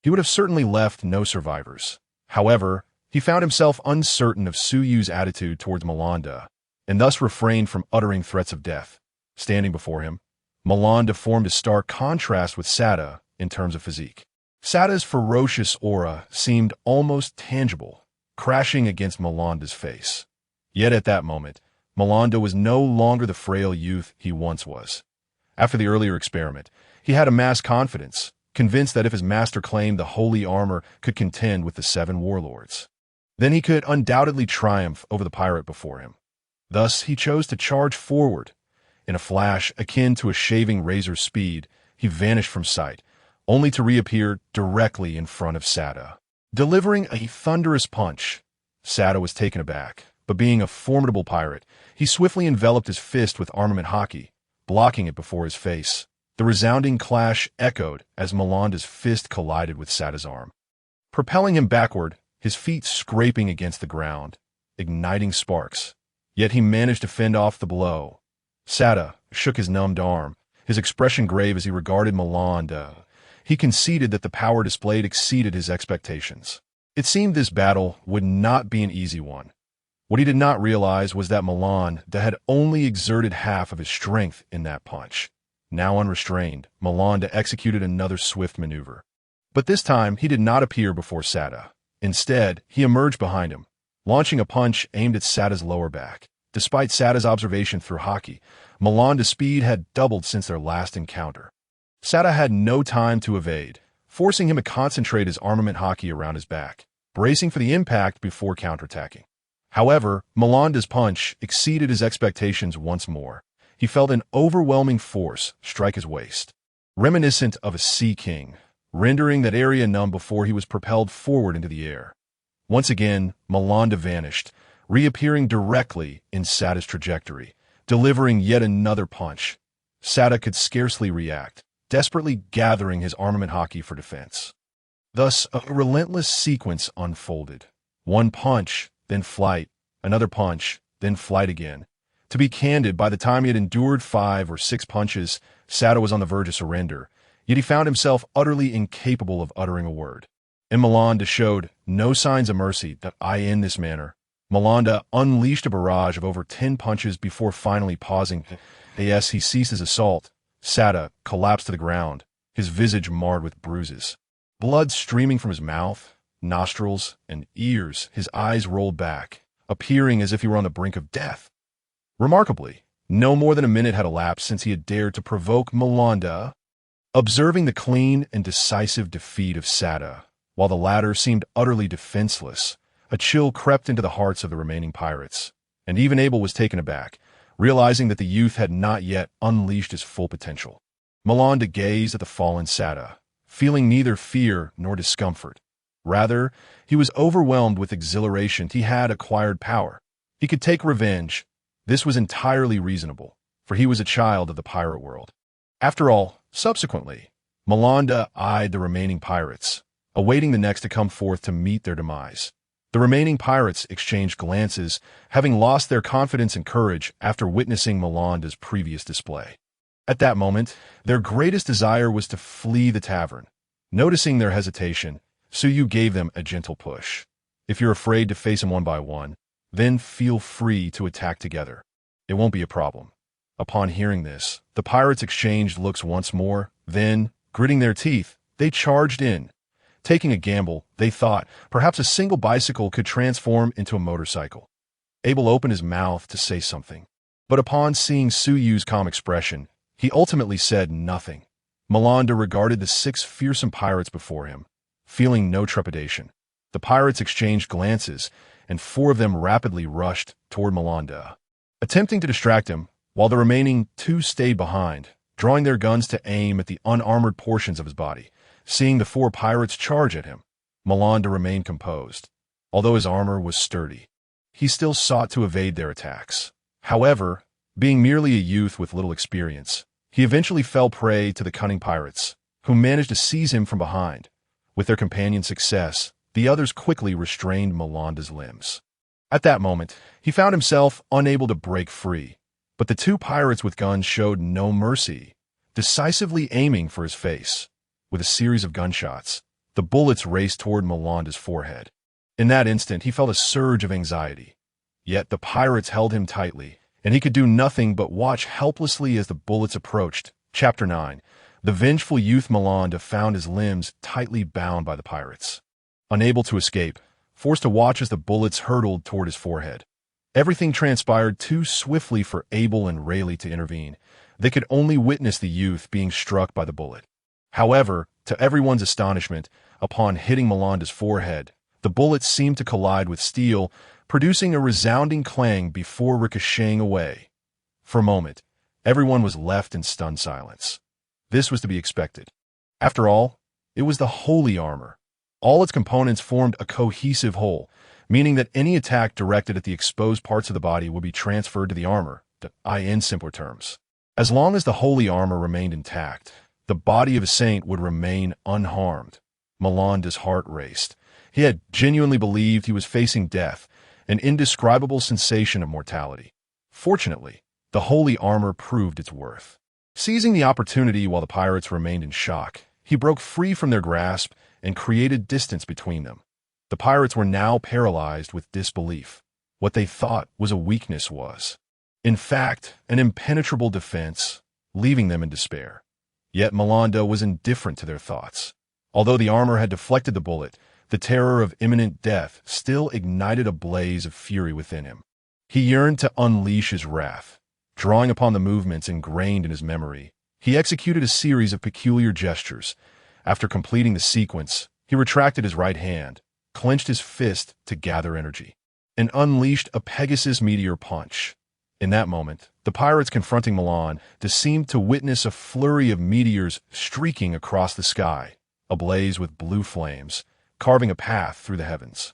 he would have certainly left no survivors. However, he found himself uncertain of Suyu's attitude towards Milander, and thus refrained from uttering threats of death. Standing before him, Milander formed a stark contrast with Sada in terms of physique. Sada's ferocious aura seemed almost tangible, crashing against Milander's face. Yet at that moment, Milander was no longer the frail youth he once was. After the earlier experiment, he had amassed confidence, convinced that if his master claimed the holy armor could contend with the 7 warlords, then he could undoubtedly triumph over the pirate before him. Thus, he chose to charge forward. In a flash akin to a shaving razor's speed, he vanished from sight, only to reappear directly in front of Sada, delivering a thunderous punch. Sada was taken aback, but being a formidable pirate, he swiftly enveloped his fist with armament hockey, blocking it before his face. The resounding clash echoed as Milander's fist collided with Sada's arm, propelling him backward, his feet scraping against the ground, igniting sparks. Yet he managed to fend off the blow. Sada shook his numbed arm, his expression grave as he regarded Milander. He conceded that the power displayed exceeded his expectations. It seemed this battle would not be an easy one. What he did not realize was that Milander had only exerted half of his strength in that punch. Now unrestrained, Milander executed another swift maneuver. But this time, he did not appear before Sada. Instead, he emerged behind him, launching a punch aimed at Sada's lower back. Despite Sada's observation through hockey, Milander's speed had doubled since their last encounter. Sada had no time to evade, forcing him to concentrate his armament hockey around his back, bracing for the impact before counterattacking. However, Milander's punch exceeded his expectations once more. He felt an overwhelming force strike his waist, reminiscent of a sea king, rendering that area numb before he was propelled forward into the air. Once again, Milander vanished, reappearing directly in Sada's trajectory, delivering yet another punch. Sada could scarcely react, desperately gathering his armament hockey for defense. Thus, a relentless sequence unfolded. One punch, then flight, another punch, then flight again. To be candid, by the time he had endured 5 or 6 punches, Sada was on the verge of surrender, yet he found himself utterly incapable of uttering a word. And Milander showed no signs of mercy. That in this manner, Milander unleashed a barrage of over 10 punches before finally pausing. As he ceased his assault, Sada collapsed to the ground, his visage marred with bruises. Blood streaming from his mouth, nostrils, and ears, his eyes rolled back, appearing as if he were on the brink of death. Remarkably, no more than a minute had elapsed since he had dared to provoke Milander. Observing the clean and decisive defeat of Sada, while the latter seemed utterly defenseless, a chill crept into the hearts of the remaining pirates, and even Abel was taken aback, realizing that the youth had not yet unleashed his full potential. Milander gazed at the fallen Sada, feeling neither fear nor discomfort. Rather, he was overwhelmed with exhilaration. He had acquired power. He could take revenge. This was entirely reasonable, for he was a child of the pirate world. After all, subsequently, Milander eyed the remaining pirates, awaiting the next to come forth to meet their demise. The remaining pirates exchanged glances, having lost their confidence and courage after witnessing Milander's previous display. At that moment, their greatest desire was to flee the tavern. Noticing their hesitation, Suyu gave them a gentle push. If you're afraid to face him one by one, then feel free to attack together. It won't be a problem. Upon hearing this, the pirates exchanged looks once more, then, gritting their teeth, they charged in. Taking a gamble, they thought perhaps a single bicycle could transform into a motorcycle. Abel opened his mouth to say something, but upon seeing Suyu's calm expression, he ultimately said nothing. Milander regarded the 6 fearsome pirates before him, feeling no trepidation. The pirates exchanged glances, and 4 of them rapidly rushed toward Milander, attempting to distract him, while the remaining 2 stayed behind, drawing their guns to aim at the unarmored portions of his body. Seeing the 4 pirates charge at him, Milander remained composed. Although his armor was sturdy, he still sought to evade their attacks. However, being merely a youth with little experience, he eventually fell prey to the cunning pirates, who managed to seize him from behind. With their companion's success, the others quickly restrained Milander's limbs. At that moment, he found himself unable to break free, but the 2 pirates with guns showed no mercy, decisively aiming for his face. With a series of gunshots, the bullets raced toward Milander's forehead. In that instant, he felt a surge of anxiety. Yet the pirates held him tightly, and he could do nothing but watch helplessly as the bullets approached. Chapter 9. The vengeful youth Milander found his limbs tightly bound by the pirates. Unable to escape, forced to watch as the bullets hurtled toward his forehead. Everything transpired too swiftly for Abel and Rayleigh to intervene. They could only witness the youth being struck by the bullet. However, to everyone's astonishment, upon hitting Milander's forehead, the bullets seemed to collide with steel, producing a resounding clang before ricocheting away. For a moment, everyone was left in stunned silence. This was to be expected. After all, it was the holy armor. All its components formed a cohesive whole, meaning that any attack directed at the exposed parts of the body would be transferred to the armor, in simpler terms. As long as the holy armor remained intact, the body of a saint would remain unharmed. Milander's heart raced. He had genuinely believed he was facing death, an indescribable sensation of mortality. Fortunately, the holy armor proved its worth. Seizing the opportunity while the pirates remained in shock, he broke free from their grasp and created distance between them. The pirates were now paralyzed with disbelief. what they thought was a weakness was, in fact, an impenetrable defense, leaving them in despair. Yet Milander was indifferent to their thoughts. Although the armor had deflected the bullet, the terror of imminent death still ignited a blaze of fury within him. He yearned to unleash his wrath. Drawing upon the movements ingrained in his memory, he executed a series of peculiar gestures. After completing the sequence, he retracted his right hand, clenched his fist to gather energy, and unleashed a Pegasus meteor punch. In that moment, the pirates confronting Milan seemed to witness a flurry of meteors streaking across the sky, ablaze with blue flames, carving a path through the heavens.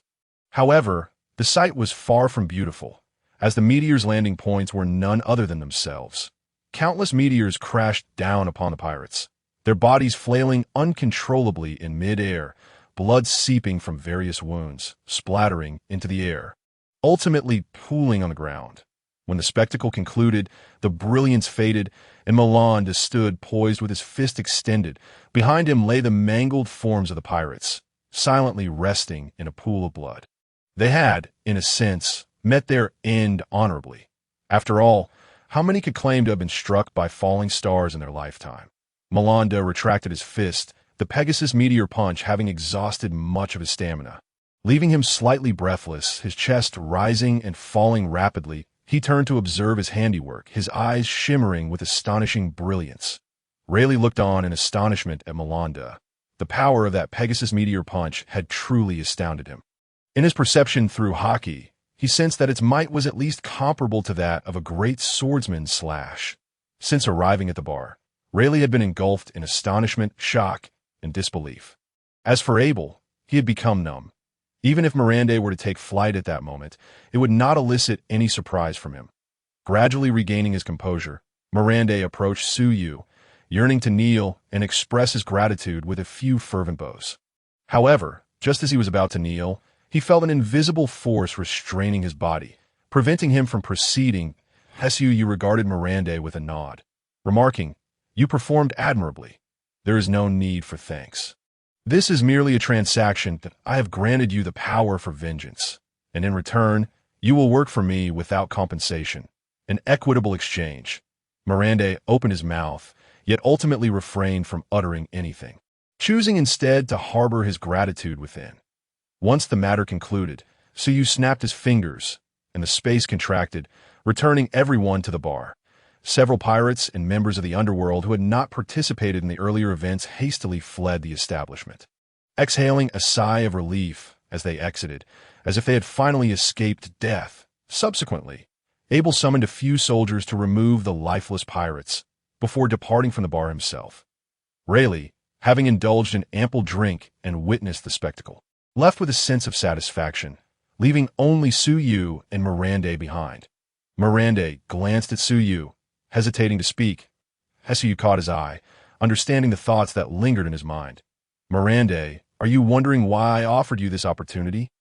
However, the sight was far from beautiful, as the meteors' landing points were none other than themselves. Countless meteors crashed down upon the pirates, their bodies flailing uncontrollably in mid-air, blood seeping from various wounds, splattering into the air, ultimately pooling on the ground. When the spectacle concluded, the brilliance faded, and Milander stood poised with his fist extended. Behind him lay the mangled forms of the pirates, silently resting in a pool of blood. They had, in a sense, met their end honorably. After all, how many could claim to have been struck by falling stars in their lifetime? Milander retracted his fist, the Pegasus meteor punch having exhausted much of his stamina. Leaving him slightly breathless, his chest rising and falling rapidly, he turned to observe his handiwork, his eyes shimmering with astonishing brilliance. Rayleigh looked on in astonishment at Milander. The power of that Pegasus meteor punch had truly astounded him. In his perception through hockey, he sensed that its might was at least comparable to that of a great swordsman's slash. Since arriving at the bar, Rayleigh had been engulfed in astonishment, shock, and disbelief. As for Abel, he had become numb. Even if Milander were to take flight at that moment, it would not elicit any surprise from him. Gradually regaining his composure, Milander approached Suyu, yearning to kneel and express his gratitude with a few fervent bows. However, just as he was about to kneel, he felt an invisible force restraining his body, preventing him from proceeding. Suyu regarded Milander with a nod, remarking, "You performed admirably. There is no need for thanks. This is merely a transaction that I have granted you the power for vengeance, and in return, you will work for me without compensation, an equitable exchange." Milander opened his mouth, yet ultimately refrained from uttering anything, choosing instead to harbor his gratitude within. Once the matter concluded, Suyu snapped his fingers, and the space contracted, returning everyone to the bar. Several pirates and members of the underworld who had not participated in the earlier events hastily fled the establishment, exhaling a sigh of relief as they exited, as if they had finally escaped death. Subsequently, Abel summoned a few soldiers to remove the lifeless pirates before departing from the bar himself. Rayleigh, having indulged in ample drink and witnessed the spectacle, left with a sense of satisfaction, leaving only Suyu and Milander behind. Milander glanced at Suyu, hesitating to speak. Suyu caught his eye, understanding the thoughts that lingered in his mind. "Milander, are you wondering why I offered you this opportunity?"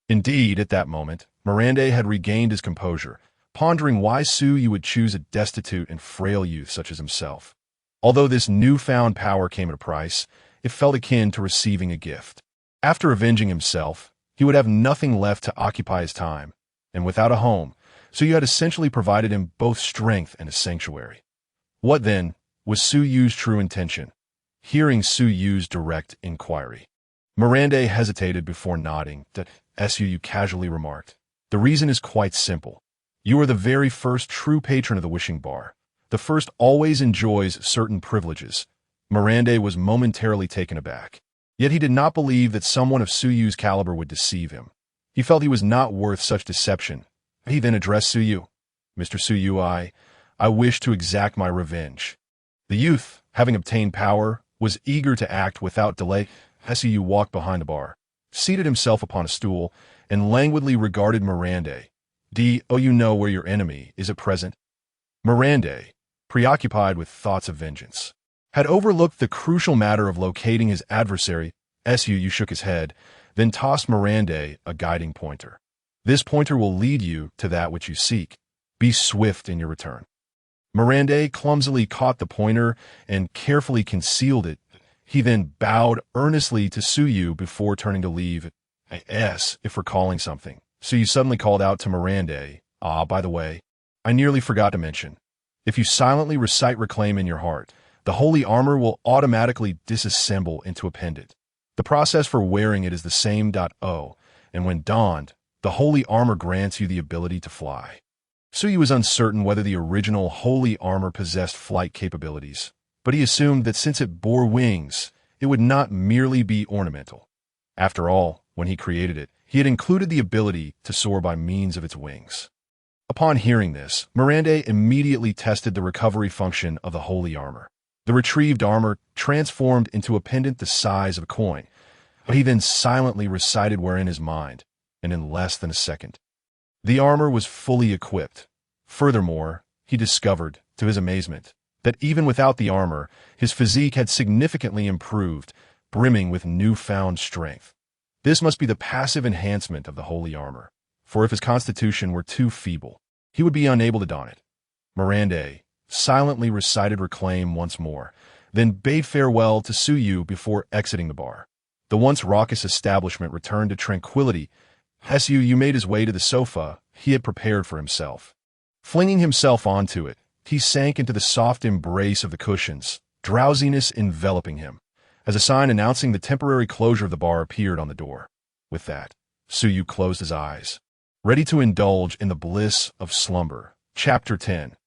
Indeed, at that moment, Milander had regained his composure, pondering why Suyu would choose a destitute and frail youth such as himself. Although this newfound power came at a price, it felt akin to receiving a gift. After avenging himself, he would have nothing left to occupy his time, and without a home, Suyu had essentially provided him both strength and a sanctuary. What, then, was Suyu's true intention? Hearing Suyu's direct inquiry, Milander hesitated before nodding. Suyu casually remarked, "The reason is quite simple. You are the very first true patron of the Wishing Bar. The first always enjoys certain privileges." Milander was momentarily taken aback. Yet he did not believe that someone of Suyu's caliber would deceive him. He felt he was not worth such deception. He then addressed Suyu. "Mr. Suyu, I wish to exact my revenge." The youth, having obtained power, was eager to act without delay. Suyu walked behind the bar, seated himself upon a stool, and languidly regarded Milander. "Do you know where your enemy is at present?" Milander, preoccupied with thoughts of vengeance, had overlooked the crucial matter of locating his adversary. Suyu shook his head, then tossed Milander a guiding pointer. "This pointer will lead you to that which you seek. Be swift in your return." Milander clumsily caught the pointer and carefully concealed it. He then bowed earnestly to Suyu before turning to leave. "If recalling something, Suyu suddenly called out to Milander. Ah, by the way, I nearly forgot to mention. If you silently recite Reclaim in your heart, the holy armor will automatically disassemble into a pendant. The process for wearing it is the same. And when donned, the holy armor grants you the ability to fly. Suyu was uncertain whether the original holy armor possessed flight capabilities, but he assumed that since it bore wings, it would not merely be ornamental. After all, when he created it, he had included the ability to soar by means of its wings. Upon hearing this, Milander immediately tested the recovery function of the holy armor. The retrieved armor transformed into a pendant the size of a coin, but he then silently recited wherein his mind, and in less than a second. The armor was fully equipped. Furthermore, he discovered, to his amazement, that even without the armor, his physique had significantly improved, brimming with newfound strength. This must be the passive enhancement of the holy armor, for if his constitution were too feeble, he would be unable to don it. Milander silently recited Reclaim once more, then bade farewell to Suyu before exiting the bar. The once raucous establishment returned to tranquility as Suyu made his way to the sofa he had prepared for himself. Flinging himself onto it, he sank into the soft embrace of the cushions, drowsiness enveloping him. As a sign announcing the temporary closure of the bar appeared on the door. With that, Suyu closed his eyes, ready to indulge in the bliss of slumber. Chapter 10.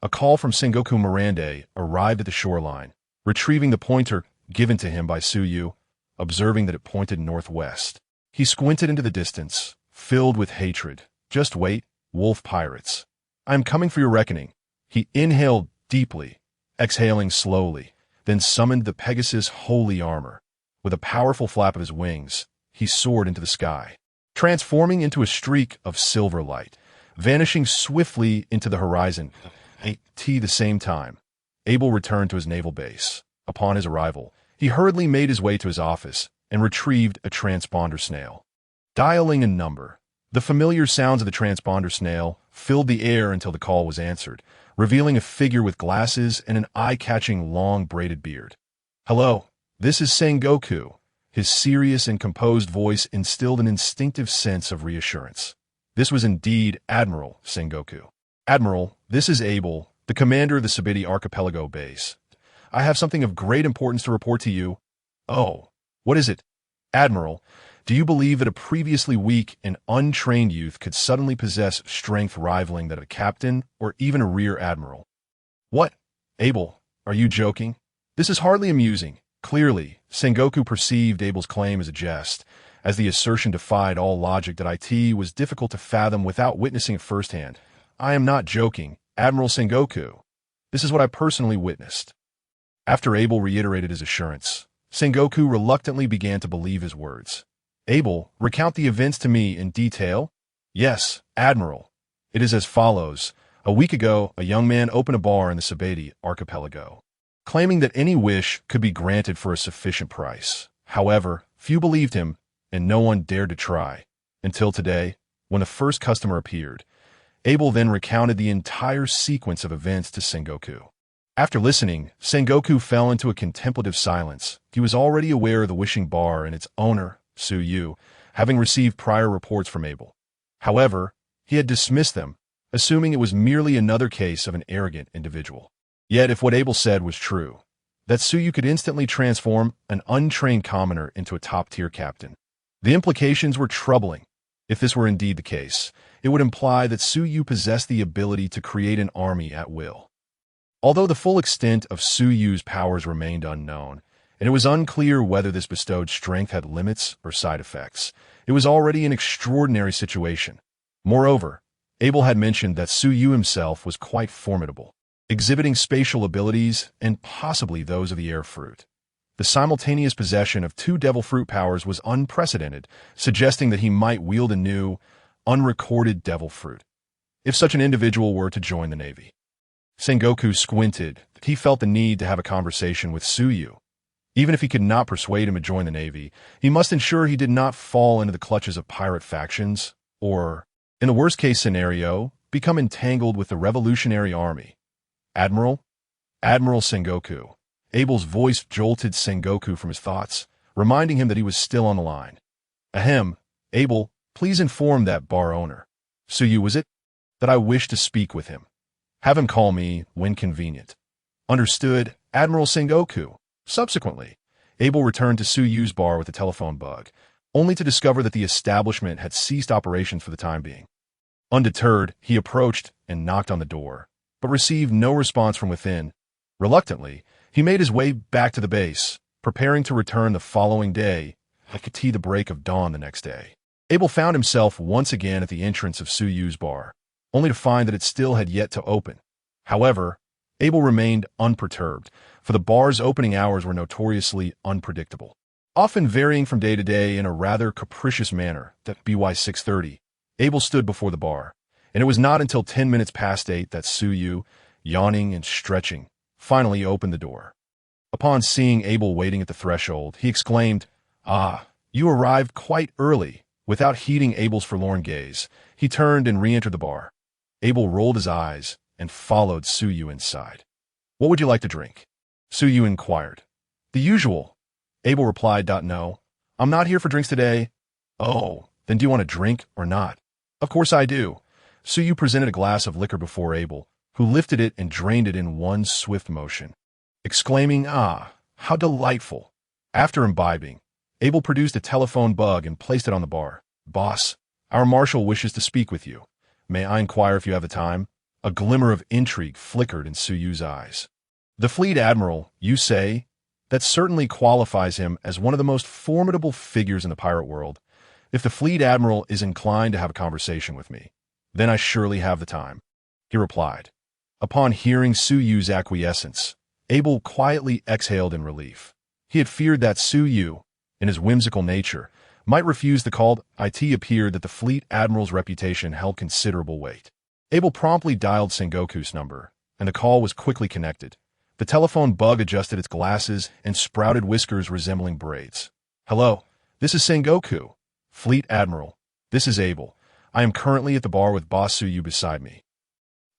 A call from Sengoku. Milander arrived at the shoreline, retrieving the pointer given to him by Suyu, observing that it pointed northwest. He squinted into the distance, filled with hatred. Just wait, wolf pirates. I am coming for your reckoning. He inhaled deeply, exhaling slowly, then summoned the Pegasus holy armor. With a powerful flap of his wings, he soared into the sky, transforming into a streak of silver light, vanishing swiftly into the horizon. At the same time, Abel returned to his naval base. Upon his arrival, he hurriedly made his way to his office and retrieved a transponder snail. Dialing a number, the familiar sounds of the transponder snail filled the air until the call was answered, revealing a figure with glasses and an eye-catching long braided beard. Hello, this is Sengoku. His serious and composed voice instilled an instinctive sense of reassurance. This was indeed Admiral Sengoku. Admiral, this is Abel, the commander of the Sabiti Archipelago base. I have something of great importance to report to you. Oh, what is it? Admiral, do you believe that a previously weak and untrained youth could suddenly possess strength rivaling that of a captain or even a rear admiral? What? Abel, are you joking? This is hardly amusing. Clearly, Sengoku perceived Abel's claim as a jest, as the assertion defied all logic that it was difficult to fathom without witnessing it firsthand. I am not joking, Admiral Sengoku. This is what I personally witnessed. After Abel reiterated his assurance, Sengoku reluctantly began to believe his words. Abel, recount the events to me in detail? Yes, Admiral. It is as follows. A week ago, a young man opened a bar in the Sabiti Archipelago, claiming that any wish could be granted for a sufficient price. However, few believed him, and no one dared to try. Until today, when the first customer appeared, Abel then recounted the entire sequence of events to Sengoku. After listening, Sengoku fell into a contemplative silence. He was already aware of the wishing bar and its owner, Suyu, having received prior reports from Abel. However, he had dismissed them, assuming it was merely another case of an arrogant individual. Yet if what Abel said was true, that Suyu could instantly transform an untrained commoner into a top-tier captain, the implications were troubling. If this were indeed the case, it would imply that Suyu possessed the ability to create an army at will. Although the full extent of Suyu's powers remained unknown, and it was unclear whether this bestowed strength had limits or side effects, it was already an extraordinary situation. Moreover, Abel had mentioned that Suyu himself was quite formidable, exhibiting spatial abilities and possibly those of the air fruit. The simultaneous possession of 2 devil fruit powers was unprecedented, suggesting that he might wield a new, unrecorded devil fruit, if such an individual were to join the Navy. Sengoku squinted. He felt the need to have a conversation with Suyu. Even if he could not persuade him to join the Navy, he must ensure he did not fall into the clutches of pirate factions, or, in the worst-case scenario, become entangled with the Revolutionary Army. Admiral Sengoku. Abel's voice jolted Sengoku from his thoughts, reminding him that he was still on the line. Ahem, Abel, Please inform that bar owner. Suyu, was it? That I wish to speak with him. Have him call me when convenient. Understood, Admiral Sengoku. Subsequently, Abel returned to Suyu's bar with a telephone bug, only to discover that the establishment had ceased operations for the time being. Undeterred, he approached and knocked on the door, but received no response from within. Reluctantly, he made his way back to the base, preparing to return the following day, like the break of dawn the next day. Abel found himself once again at the entrance of Suyu's bar, only to find that it still had yet to open. However, Abel remained unperturbed, for the bar's opening hours were notoriously unpredictable, often varying from day to day in a rather capricious manner. That by 6:30, Abel stood before the bar, and it was not until 10 minutes past 8 that Suyu, yawning and stretching, finally opened the door. Upon seeing Abel waiting at the threshold, he exclaimed, "Ah, you arrived quite early." Without heeding Abel's forlorn gaze, he turned and re-entered the bar. Abel rolled his eyes and followed Suyu inside. "What would you like to drink?" Suyu inquired. "The usual." Abel replied, "No, I'm not here for drinks today." "Oh, then do you want a drink or not?" "Of course I do." Suyu presented a glass of liquor before Abel, who lifted it and drained it in one swift motion, exclaiming, "Ah, how delightful." After imbibing, Abel produced a telephone bug and placed it on the bar. "Boss, our marshal wishes to speak with you. May I inquire if you have the time?" A glimmer of intrigue flickered in Suyu's eyes. "The fleet admiral, you say? That certainly qualifies him as one of the most formidable figures in the pirate world. If the fleet admiral is inclined to have a conversation with me, then I surely have the time," he replied. Upon hearing Suyu's acquiescence, Abel quietly exhaled in relief. He had feared that Suyu, in his whimsical nature, might refuse the call. It appeared that the fleet admiral's reputation held considerable weight. Abel promptly dialed Sengoku's number, and the call was quickly connected. The telephone bug adjusted its glasses and sprouted whiskers resembling braids. "Hello, this is Sengoku. Fleet Admiral, this is Abel. I am currently at the bar with Boss Suyu beside me."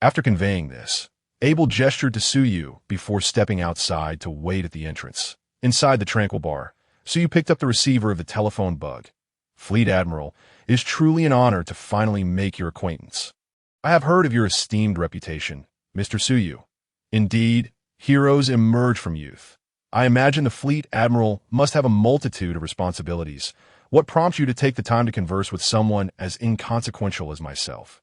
After conveying this, Abel gestured to Suyu before stepping outside to wait at the entrance. Inside the tranquil bar, Suyu picked up the receiver of the telephone bug. "Fleet Admiral, it is truly an honor to finally make your acquaintance. I have heard of your esteemed reputation, Mr. Suyu. Indeed, heroes emerge from youth. I imagine the Fleet Admiral must have a multitude of responsibilities. What prompts you to take the time to converse with someone as inconsequential as myself?"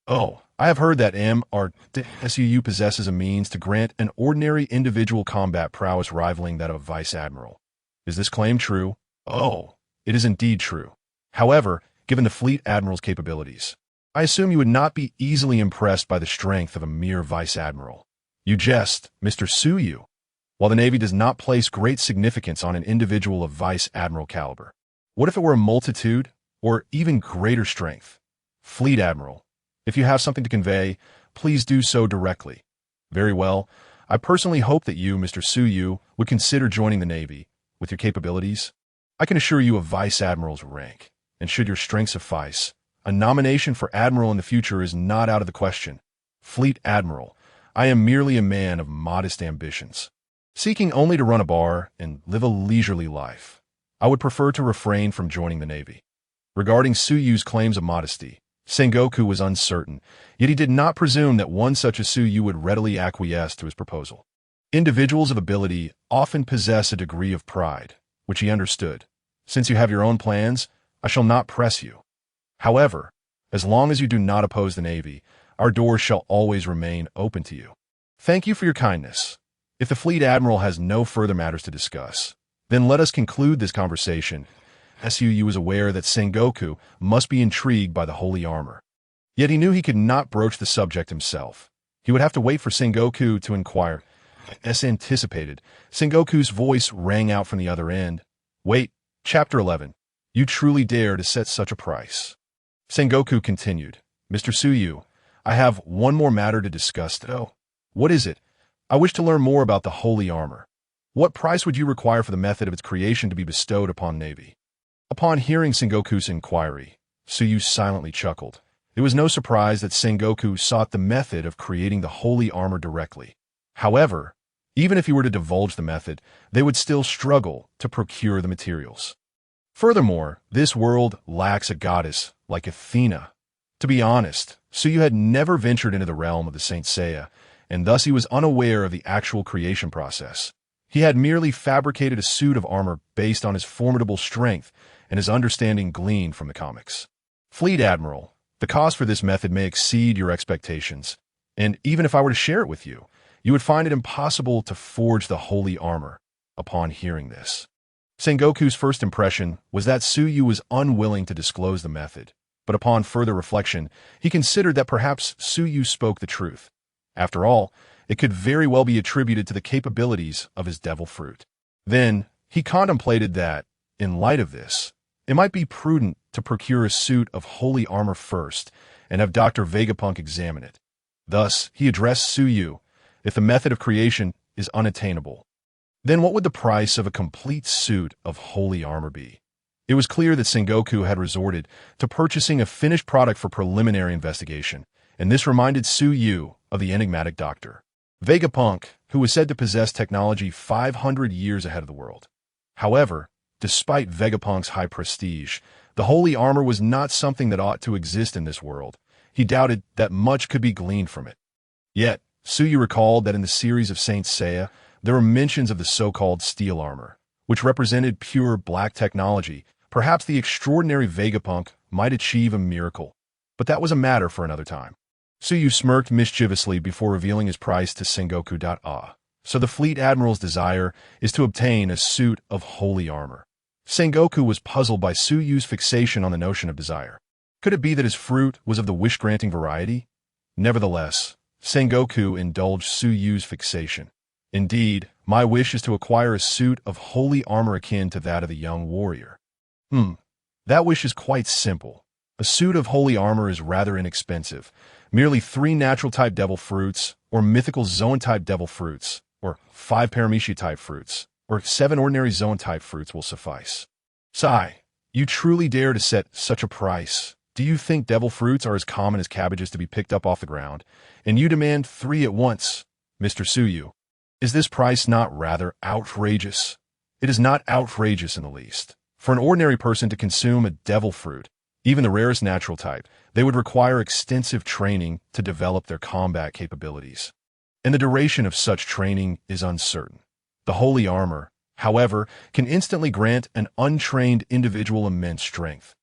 "Oh, I have heard that Mr. possesses a means to grant an ordinary individual combat prowess rivaling that of Vice Admiral. Is this claim true?" "Oh, it is indeed true. However, given the Fleet Admiral's capabilities, I assume you would not be easily impressed by the strength of a mere Vice Admiral." "You jest, Mr. Suyu. While the Navy does not place great significance on an individual of Vice Admiral caliber, what if it were a multitude, or even greater strength? Fleet Admiral, if you have something to convey, please do so directly." "Very well. I personally hope that you, Mr. Suyu, would consider joining the Navy. With your capabilities, I can assure you of Vice Admiral's rank, and should your strength suffice, a nomination for Admiral in the future is not out of the question. Fleet Admiral, I am merely a man of modest ambitions, seeking only to run a bar and live a leisurely life. I would prefer to refrain from joining the Navy." Regarding Suyu's claims of modesty, Sengoku was uncertain, yet he did not presume that one such as Suyu would readily acquiesce to his proposal. Individuals of ability often possess a degree of pride, which he understood. "Since you have your own plans, I shall not press you. However, as long as you do not oppose the Navy, our doors shall always remain open to you." "Thank you for your kindness. If the Fleet Admiral has no further matters to discuss, then let us conclude this conversation." Suyu was aware that Sengoku must be intrigued by the holy armor. Yet he knew he could not broach the subject himself. He would have to wait for Sengoku to inquire. As anticipated, Sengoku's voice rang out from the other end. "Wait, Chapter 11. You truly dare to set such a price." Sengoku continued, "Mr. Suyu, I have one more matter to discuss though." "What is it?" "I wish to learn more about the holy armor. What price would you require for the method of its creation to be bestowed upon Navy?" Upon hearing Sengoku's inquiry, Suyu silently chuckled. It was no surprise that Sengoku sought the method of creating the holy armor directly. However, even if he were to divulge the method, they would still struggle to procure the materials. Furthermore, this world lacks a goddess like Athena. To be honest, Suyu had never ventured into the realm of the Saint Seiya, and thus he was unaware of the actual creation process. He had merely fabricated a suit of armor based on his formidable strength and his understanding gleaned from the comics. Fleet Admiral, the cost for this method may exceed your expectations, and even if I were to share it with you, you would find it impossible to forge the holy armor. Upon hearing this, Sengoku's first impression was that Suyu was unwilling to disclose the method, but upon further reflection, he considered that perhaps Suyu spoke the truth. After all, it could very well be attributed to the capabilities of his devil fruit. Then, he contemplated that, in light of this, it might be prudent to procure a suit of holy armor first and have Dr. Vegapunk examine it. Thus, he addressed Suyu, if the method of creation is unattainable, then what would the price of a complete suit of holy armor be? It was clear that Sengoku had resorted to purchasing a finished product for preliminary investigation, and this reminded Suyu of the enigmatic doctor Vegapunk, who was said to possess technology 500 years ahead of the world. However, despite Vegapunk's high prestige, the holy armor was not something that ought to exist in this world. He doubted that much could be gleaned from it. Yet, Suyu recalled that in the series of Saint Seiya, there were mentions of the so-called steel armor, which represented pure black technology. Perhaps the extraordinary Vegapunk might achieve a miracle, but that was a matter for another time. Suyu smirked mischievously before revealing his price to Sengoku. So the Fleet Admiral's desire is to obtain a suit of holy armor. Sengoku was puzzled by Suyu's fixation on the notion of desire. Could it be that his fruit was of the wish-granting variety? Nevertheless, Sengoku indulged Suyu's fixation. Indeed, my wish is to acquire a suit of holy armor akin to that of the young warrior. That wish is quite simple. A suit of holy armor is rather inexpensive. Merely 3 natural-type devil fruits, or mythical zone-type devil fruits, or 5 paramecia-type fruits, or 7 ordinary zone-type fruits will suffice. Sigh, you truly dare to set such a price. Do you think devil fruits are as common as cabbages to be picked up off the ground? And you demand 3 at once, Mr. Suyu. Is this price not rather outrageous? It is not outrageous in the least. For an ordinary person to consume a devil fruit, even the rarest natural type, they would require extensive training to develop their combat capabilities. And the duration of such training is uncertain. The holy armor, however, can instantly grant an untrained individual immense strength.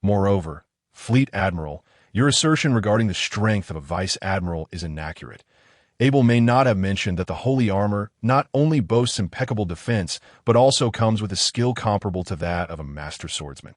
Moreover, Fleet Admiral, your assertion regarding the strength of a Vice Admiral is inaccurate. Abel may not have mentioned that the holy armor not only boasts impeccable defense, but also comes with a skill comparable to that of a master swordsman.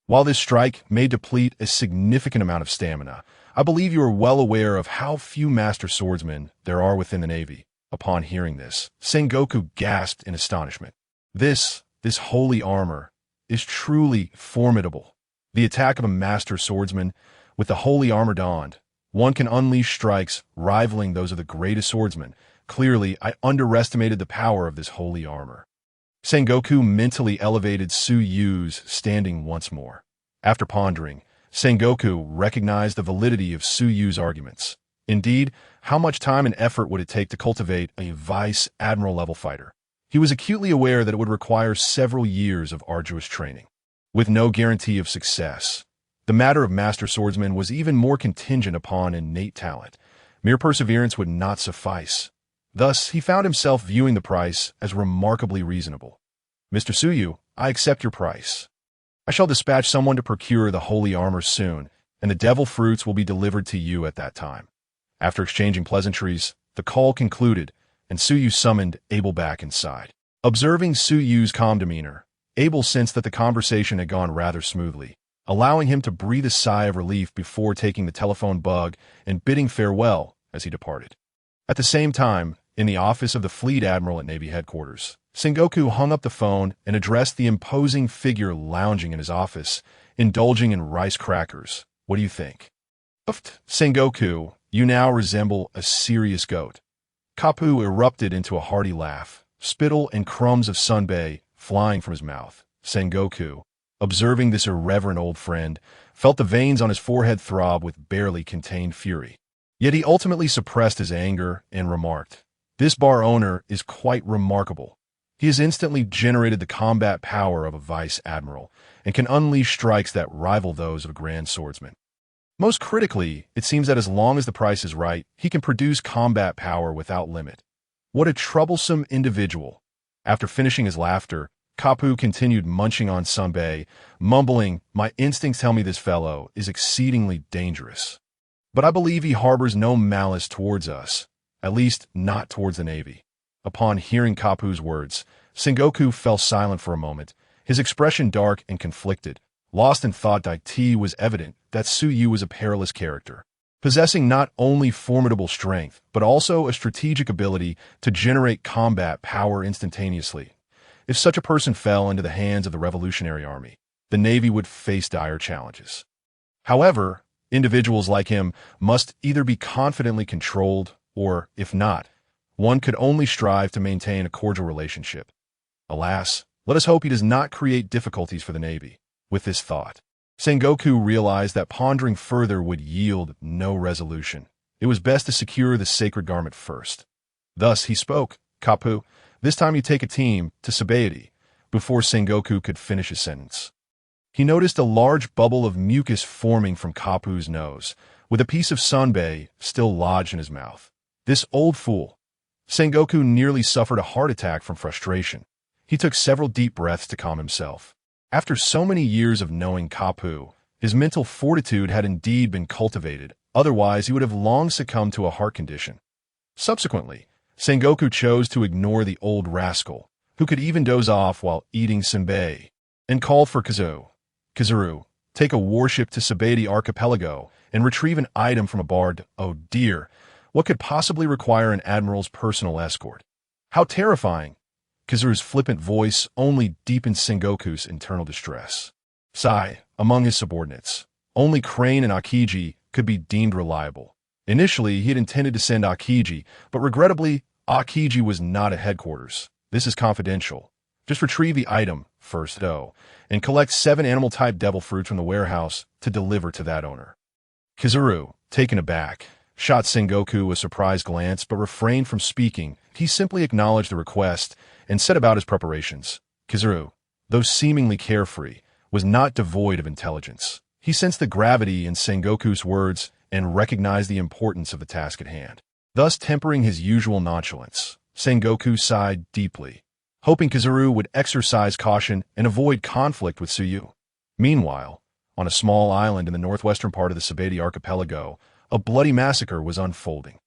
While this strike may deplete a significant amount of stamina, I believe you are well aware of how few master swordsmen there are within the Navy. Upon hearing this, Sengoku gasped in astonishment. This holy armor is truly formidable. The attack of a master swordsman, with the holy armor donned, one can unleash strikes rivaling those of the greatest swordsman. Clearly, I underestimated the power of this holy armor. Sengoku mentally elevated Suyu's standing once more. After pondering, Sengoku recognized the validity of Suyu's arguments. Indeed, how much time and effort would it take to cultivate a Vice Admiral-level fighter? He was acutely aware that it would require several years of arduous training, with no guarantee of success. The matter of master swordsman was even more contingent upon innate talent. Mere perseverance would not suffice. Thus, he found himself viewing the price as remarkably reasonable. Mr. Suyu, I accept your price. I shall dispatch someone to procure the holy armor soon, and the devil fruits will be delivered to you at that time. After exchanging pleasantries, the call concluded, and Suyu summoned Abel back inside. Observing Suyu's calm demeanor, Abel sensed that the conversation had gone rather smoothly, allowing him to breathe a sigh of relief before taking the telephone bug and bidding farewell as he departed. At the same time, in the office of the Fleet Admiral at Navy headquarters, Sengoku hung up the phone and addressed the imposing figure lounging in his office, indulging in rice crackers. What do you think? Sengoku, you now resemble a serious goat. Kapu erupted into a hearty laugh, spittle and crumbs of sunbae flying from his mouth. Sengoku, observing this irreverent old friend, felt the veins on his forehead throb with barely contained fury. Yet he ultimately suppressed his anger and remarked, "This bar owner is quite remarkable. He has instantly generated the combat power of a vice admiral and can unleash strikes that rival those of a grand swordsman. Most critically, it seems that as long as the price is right, he can produce combat power without limit. What a troublesome individual. After finishing his laughter, Kapu continued munching on sunbae, mumbling, "My instincts tell me this fellow is exceedingly dangerous. But I believe he harbors no malice towards us, at least not towards the Navy." Upon hearing Kapu's words, Sengoku fell silent for a moment, his expression dark and conflicted. Lost in thought, it was evident that Suyu was a perilous character, possessing not only formidable strength, but also a strategic ability to generate combat power instantaneously. If such a person fell into the hands of the Revolutionary Army, the Navy would face dire challenges. However, individuals like him must either be confidently controlled or, if not, one could only strive to maintain a cordial relationship. Alas, let us hope he does not create difficulties for the Navy. With this thought, Sengoku realized that pondering further would yield no resolution. It was best to secure the sacred garment first. Thus he spoke, "Kapu, this time you take a team to Sabaody," before Sengoku could finish his sentence. He noticed a large bubble of mucus forming from Kapu's nose, with a piece of sunbae still lodged in his mouth. This old fool. Sengoku nearly suffered a heart attack from frustration. He took several deep breaths to calm himself. After so many years of knowing Kapu, his mental fortitude had indeed been cultivated, otherwise he would have long succumbed to a heart condition. Subsequently, Sengoku chose to ignore the old rascal, who could even doze off while eating senbei, and called for Kizaru, take a warship to Sabaody Archipelago and retrieve an item from a bard. Oh dear, what could possibly require an admiral's personal escort? How terrifying! Kizaru's flippant voice only deepened Sengoku's internal distress. Sigh, among his subordinates, only Crane and Akiji could be deemed reliable. Initially, he had intended to send Akiji, but regrettably, Akiji was not at headquarters. This is confidential. Just retrieve the item first, though, and collect 7 animal-type devil fruits from the warehouse to deliver to that owner. Kizaru, taken aback, shot Sengoku a surprised glance but refrained from speaking. He simply acknowledged the request and set about his preparations. Kizaru, though seemingly carefree, was not devoid of intelligence. He sensed the gravity in Sengoku's words and recognized the importance of the task at hand. Thus tempering his usual nonchalance, Sengoku sighed deeply, hoping Kizaru would exercise caution and avoid conflict with Suyu. Meanwhile, on a small island in the northwestern part of the Sabaody archipelago, a bloody massacre was unfolding.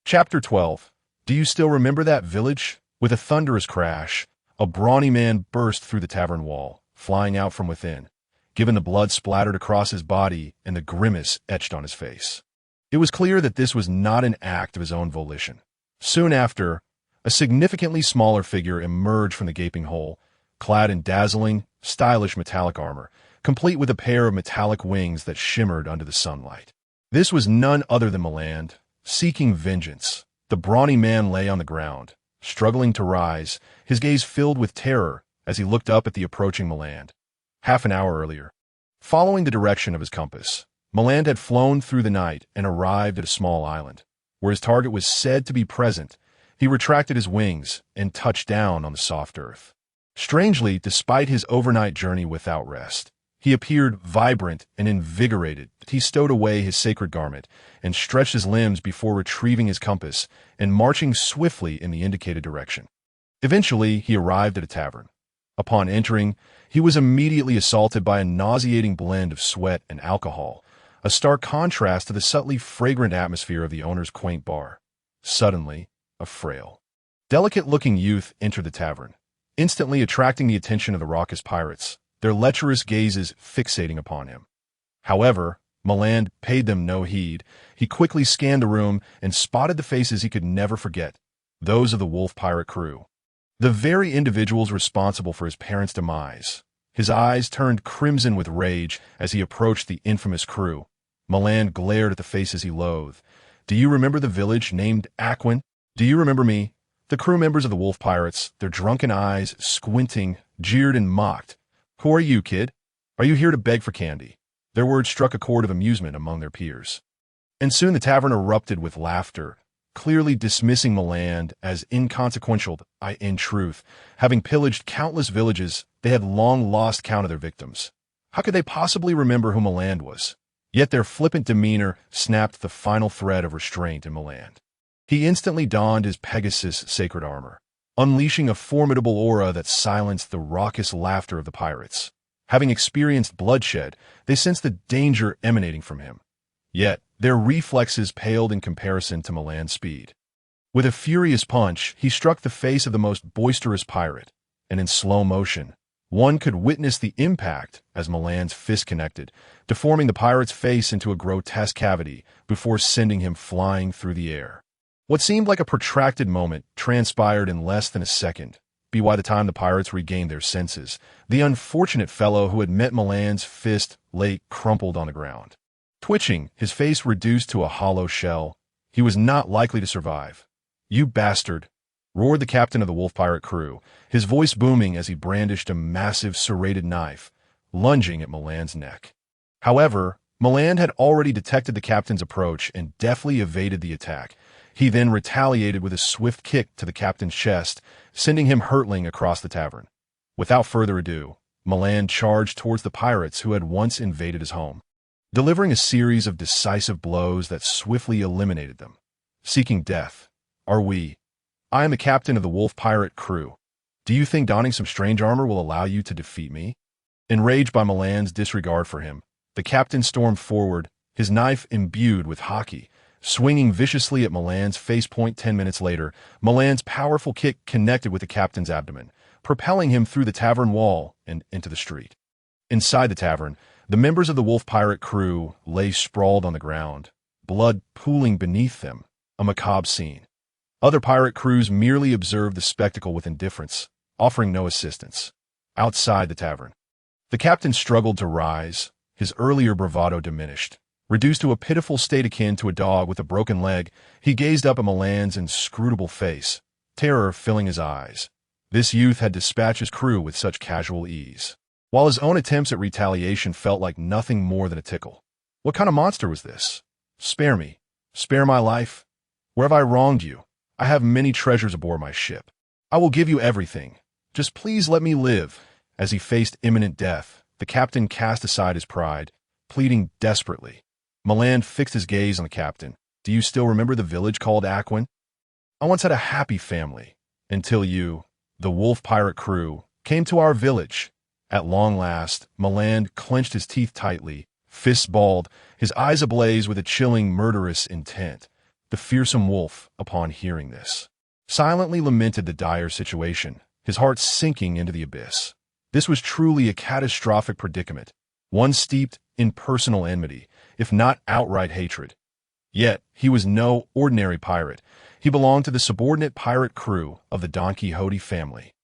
Chapter 12. Do you still remember that village? With a thunderous crash, a brawny man burst through the tavern wall, flying out from within, given the blood splattered across his body and the grimace etched on his face. It was clear that this was not an act of his own volition. Soon after, a significantly smaller figure emerged from the gaping hole, clad in dazzling, stylish metallic armor, complete with a pair of metallic wings that shimmered under the sunlight. This was none other than Milander, seeking vengeance. The brawny man lay on the ground, struggling to rise, his gaze filled with terror as he looked up at the approaching Milander. Half an hour earlier, following the direction of his compass, Milander had flown through the night and arrived at a small island. Where his target was said to be present, he retracted his wings and touched down on the soft earth. Strangely, despite his overnight journey without rest, he appeared vibrant and invigorated. He stowed away his sacred garment and stretched his limbs before retrieving his compass and marching swiftly in the indicated direction. Eventually, he arrived at a tavern. Upon entering, he was immediately assaulted by a nauseating blend of sweat and alcohol, a stark contrast to the subtly fragrant atmosphere of the owner's quaint bar. Suddenly, a frail, delicate-looking youth entered the tavern, instantly attracting the attention of the raucous pirates, their lecherous gazes fixating upon him. However, Milander paid them no heed. He quickly scanned the room and spotted the faces he could never forget, those of the wolf pirate crew. The very individuals responsible for his parents' demise. His eyes turned crimson with rage as he approached the infamous crew. Milander glared at the faces he loathed. Do you remember the village named Aquin? Do you remember me? The crew members of the wolf pirates, their drunken eyes squinting, jeered and mocked. Who are you, kid? Are you here to beg for candy? Their words struck a chord of amusement among their peers. And soon the tavern erupted with laughter. clearly dismissing Milander as inconsequential. In truth, having pillaged countless villages, they had long lost count of their victims. How could they possibly remember who Milander was? Yet their flippant demeanor snapped the final thread of restraint in Milander. He instantly donned his Pegasus sacred armor, unleashing a formidable aura that silenced the raucous laughter of the pirates. Having experienced bloodshed, they sensed the danger emanating from him. Yet, their reflexes paled in comparison to Milander's speed. With a furious punch, he struck the face of the most boisterous pirate, and in slow motion, one could witness the impact as Milander's fist connected, deforming the pirate's face into a grotesque cavity before sending him flying through the air. What seemed like a protracted moment transpired in less than a second. By the time the pirates regained their senses, the unfortunate fellow who had met Milander's fist lay crumpled on the ground. Twitching, his face reduced to a hollow shell, he was not likely to survive. "You bastard!" roared the captain of the wolf pirate crew, his voice booming as he brandished a massive serrated knife, lunging at Milander's neck. However, Milander had already detected the captain's approach and deftly evaded the attack. He then retaliated with a swift kick to the captain's chest, sending him hurtling across the tavern. Without further ado, Milander charged towards the pirates who had once invaded his home, delivering a series of decisive blows that swiftly eliminated them. Seeking death. I am the captain of the wolf pirate crew. Do you think donning some strange armor will allow you to defeat me? Enraged by Milander's disregard for him, the captain stormed forward, his knife imbued with haki, swinging viciously at Milander's face. 10 minutes later, Milander's powerful kick connected with the captain's abdomen, propelling him through the tavern wall and into the street. Inside the tavern, the members of the wolf pirate crew lay sprawled on the ground, blood pooling beneath them, a macabre scene. Other pirate crews merely observed the spectacle with indifference, offering no assistance. Outside the tavern, the captain struggled to rise, his earlier bravado diminished. Reduced to a pitiful state akin to a dog with a broken leg, he gazed up at Milander's inscrutable face, terror filling his eyes. This youth had dispatched his crew with such casual ease, while his own attempts at retaliation felt like nothing more than a tickle. What kind of monster was this? Spare me. Spare my life. Where have I wronged you? I have many treasures aboard my ship. I will give you everything. Just please let me live. As he faced imminent death, the captain cast aside his pride, pleading desperately. Milander fixed his gaze on the captain. Do you still remember the village called Aquin? I once had a happy family, until you, the wolf pirate crew, came to our village. At long last, Milander clenched his teeth tightly, fists balled, his eyes ablaze with a chilling, murderous intent. The fearsome wolf, upon hearing this, silently lamented the dire situation, his heart sinking into the abyss. This was truly a catastrophic predicament, one steeped in personal enmity, if not outright hatred. Yet, he was no ordinary pirate. He belonged to the subordinate pirate crew of the Don Quixote family.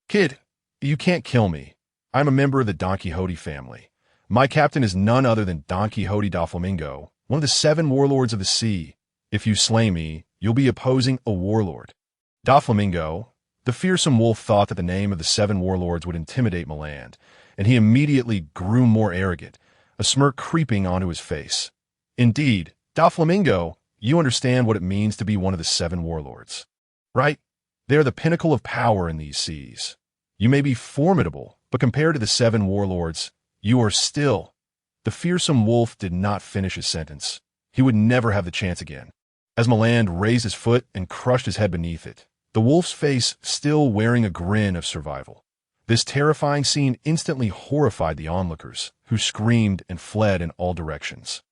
Kid, you can't kill me. I'm a member of the Don Quixote family. My captain is none other than Don Quixote da Flamingo, one of the 7 warlords of the sea. If you slay me, you'll be opposing a warlord. Da Flamingo, the fearsome wolf, thought that the name of the 7 warlords would intimidate Milander, and he immediately grew more arrogant, a smirk creeping onto his face. Indeed, Da Flamingo, you understand what it means to be one of the 7 warlords, right? They are the pinnacle of power in these seas. You may be formidable, but compared to the 7 warlords, you are still. The fearsome wolf did not finish his sentence. He would never have the chance again. As Milander raised his foot and crushed his head beneath it, the wolf's face still wearing a grin of survival. This terrifying scene instantly horrified the onlookers, who screamed and fled in all directions.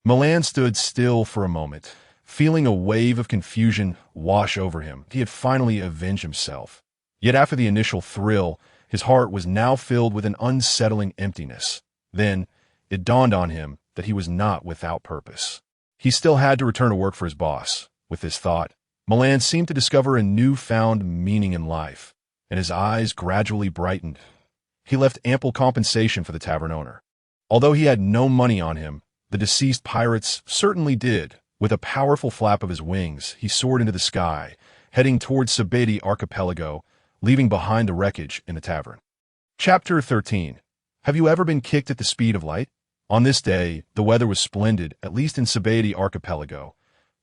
Milander stood still for a moment, feeling a wave of confusion wash over him. He had finally avenged himself. Yet after the initial thrill, his heart was now filled with an unsettling emptiness. Then, it dawned on him that he was not without purpose. He still had to return to work for his boss. With this thought, Milander seemed to discover a newfound meaning in life, and his eyes gradually brightened. He left ample compensation for the tavern owner. Although he had no money on him, the deceased pirates certainly did. With a powerful flap of his wings, he soared into the sky, heading towards Sabeti Archipelago, leaving behind the wreckage in the tavern. Chapter 13. Have you ever been kicked at the speed of light? On this day, the weather was splendid, at least in Sabeti Archipelago.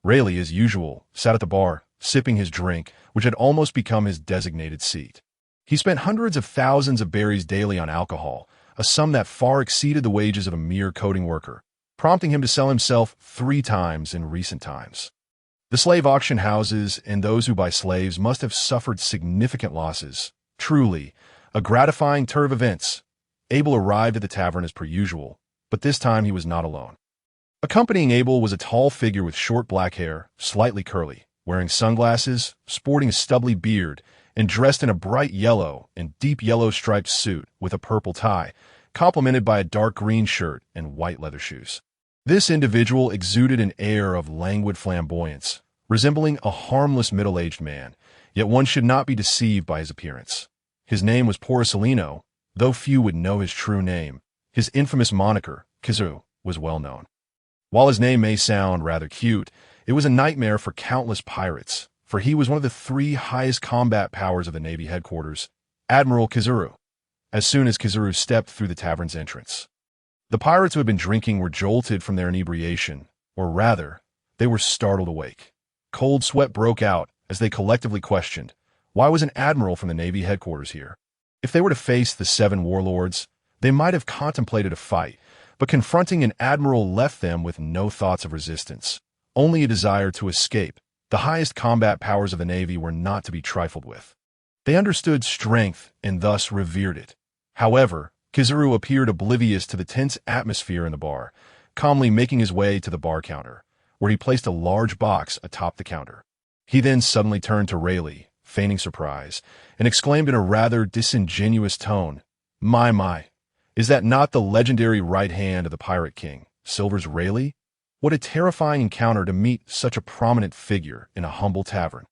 Rayleigh, as usual, sat at the bar, sipping his drink, which had almost become his designated seat. He spent hundreds of thousands of berries daily on alcohol, a sum that far exceeded the wages of a mere coding worker, prompting him to sell himself 3 times in recent times. The slave auction houses and those who buy slaves must have suffered significant losses. Truly, a gratifying turn of events. Abel arrived at the tavern as per usual, but this time he was not alone. Accompanying Abel was a tall figure with short black hair, slightly curly, wearing sunglasses, sporting a stubbly beard, and dressed in a bright yellow and deep yellow striped suit with a purple tie, complemented by a dark green shirt and white leather shoes. This individual exuded an air of languid flamboyance, resembling a harmless middle-aged man, yet one should not be deceived by his appearance. His name was Porcellino, though few would know his true name. His infamous moniker, Kizaru, was well known. While his name may sound rather cute, it was a nightmare for countless pirates, for he was one of the 3 highest combat powers of the Navy headquarters, Admiral Kizaru. As soon as Kizaru stepped through the tavern's entrance, the pirates who had been drinking were jolted from their inebriation, or rather, they were startled awake. Cold sweat broke out as they collectively questioned, why was an admiral from the Navy headquarters here? If they were to face the 7 warlords, they might have contemplated a fight, but confronting an admiral left them with no thoughts of resistance, only a desire to escape. The highest combat powers of the Navy were not to be trifled with. They understood strength and thus revered it. However, Kizaru appeared oblivious to the tense atmosphere in the bar, calmly making his way to the bar counter, where he placed a large box atop the counter. He then suddenly turned to Rayleigh, feigning surprise, and exclaimed in a rather disingenuous tone, My, is that not the legendary right hand of the Pirate King, Silver's Rayleigh? What a terrifying encounter to meet such a prominent figure in a humble tavern.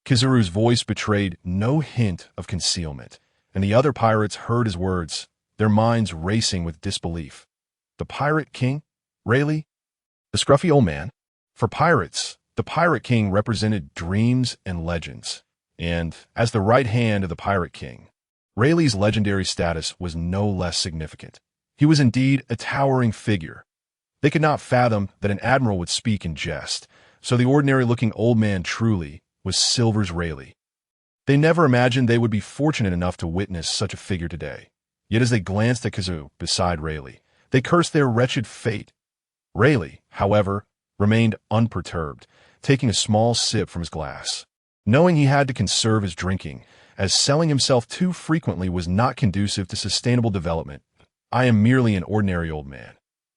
Kizaru's voice betrayed no hint of concealment, and the other pirates heard his words, their minds racing with disbelief. The Pirate King? Rayleigh? The scruffy old man? For pirates, the Pirate King represented dreams and legends, and, as the right hand of the Pirate King, Rayleigh's legendary status was no less significant. He was indeed a towering figure. They could not fathom that an admiral would speak in jest, so the ordinary-looking old man truly was Silver's Rayleigh. They never imagined they would be fortunate enough to witness such a figure today. Yet as they glanced at Kizaru beside Rayleigh, they cursed their wretched fate. Rayleigh, however, remained unperturbed, taking a small sip from his glass. Knowing he had to conserve his drinking, as selling himself too frequently was not conducive to sustainable development. I am merely an ordinary old man.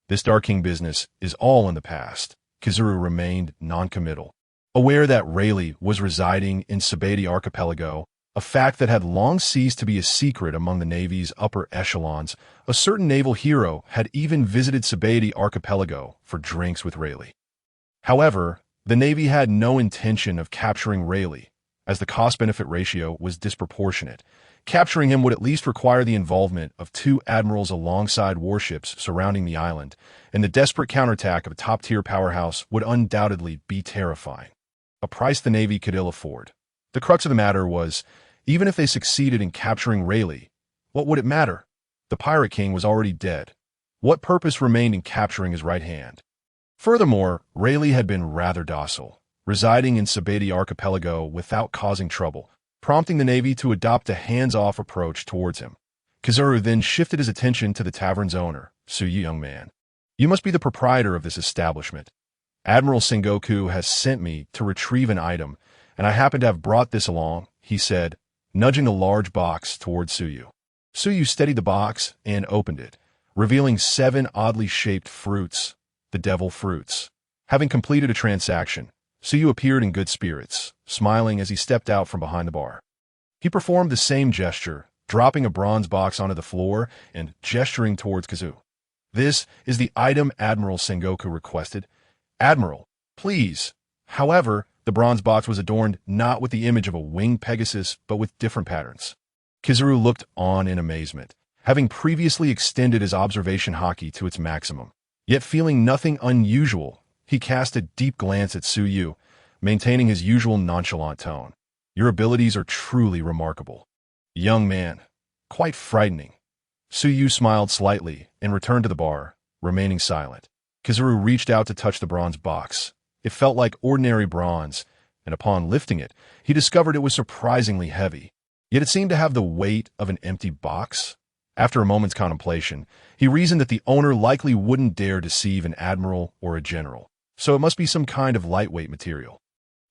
This Dark King business is all in the past. Kizaru remained noncommittal. Aware that Rayleigh was residing in Sabeti Archipelago, a fact that had long ceased to be a secret among the Navy's upper echelons, a certain naval hero had even visited Sabeti Archipelago for drinks with Rayleigh. However, the Navy had no intention of capturing Rayleigh, as the cost-benefit ratio was disproportionate. Capturing him would at least require the involvement of 2 admirals alongside warships surrounding the island, and the desperate counterattack of a top-tier powerhouse would undoubtedly be terrifying. A price the Navy could ill afford. The crux of the matter was, even if they succeeded in capturing Rayleigh, what would it matter? The Pirate King was already dead. What purpose remained in capturing his right hand? Furthermore, Rayleigh had been rather docile, residing in Sabeti Archipelago without causing trouble, prompting the Navy to adopt a hands-off approach towards him. Kizaru then shifted his attention to the tavern's owner, Suyu. Young man, you must be the proprietor of this establishment. Admiral Sengoku has sent me to retrieve an item, and I happen to have brought this along, he said, nudging a large box towards Suyu. Suyu steadied the box and opened it, revealing 7 oddly shaped fruits, the devil fruits. Having completed a transaction, Suyu appeared in good spirits, smiling as he stepped out from behind the bar. He performed the same gesture, dropping a bronze box onto the floor and gesturing towards Kizaru. This is the item Admiral Sengoku requested. Admiral, please. However, the bronze box was adorned not with the image of a winged Pegasus, but with different patterns. Kizaru looked on in amazement, having previously extended his observation haki to its maximum. Yet feeling nothing unusual, he cast a deep glance at Suyu, maintaining his usual nonchalant tone. Your abilities are truly remarkable. Young man, quite frightening. Suyu smiled slightly and returned to the bar, remaining silent. Kizaru reached out to touch the bronze box. It felt like ordinary bronze, and upon lifting it, he discovered it was surprisingly heavy. Yet it seemed to have the weight of an empty box. After a moment's contemplation, he reasoned that the owner likely wouldn't dare deceive an admiral or a general, so it must be some kind of lightweight material.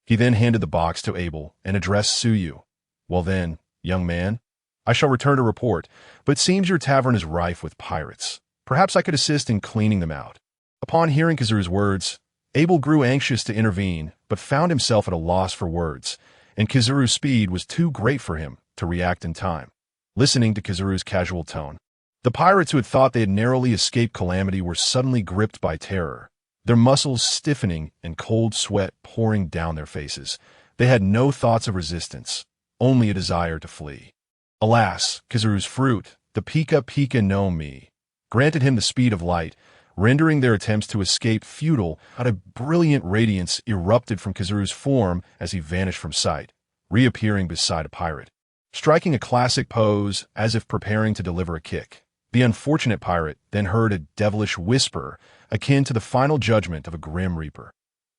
He then handed the box to Abel and addressed Suyu. "Well then, young man, I shall return to report, but it seems your tavern is rife with pirates. Perhaps I could assist in cleaning them out." Upon hearing Kizaru's words, Abel grew anxious to intervene, but found himself at a loss for words, and Kizaru's speed was too great for him to react in time. Listening to Kizaru's casual tone, the pirates who had thought they had narrowly escaped calamity were suddenly gripped by terror, their muscles stiffening and cold sweat pouring down their faces. They had no thoughts of resistance, only a desire to flee. Alas, Kizaru's fruit, the Pika Pika no Mi, granted him the speed of light, rendering their attempts to escape futile. A brilliant radiance erupted from Kizaru's form as he vanished from sight, reappearing beside a pirate, striking a classic pose as if preparing to deliver a kick. The unfortunate pirate then heard a devilish whisper akin to the final judgment of a grim reaper.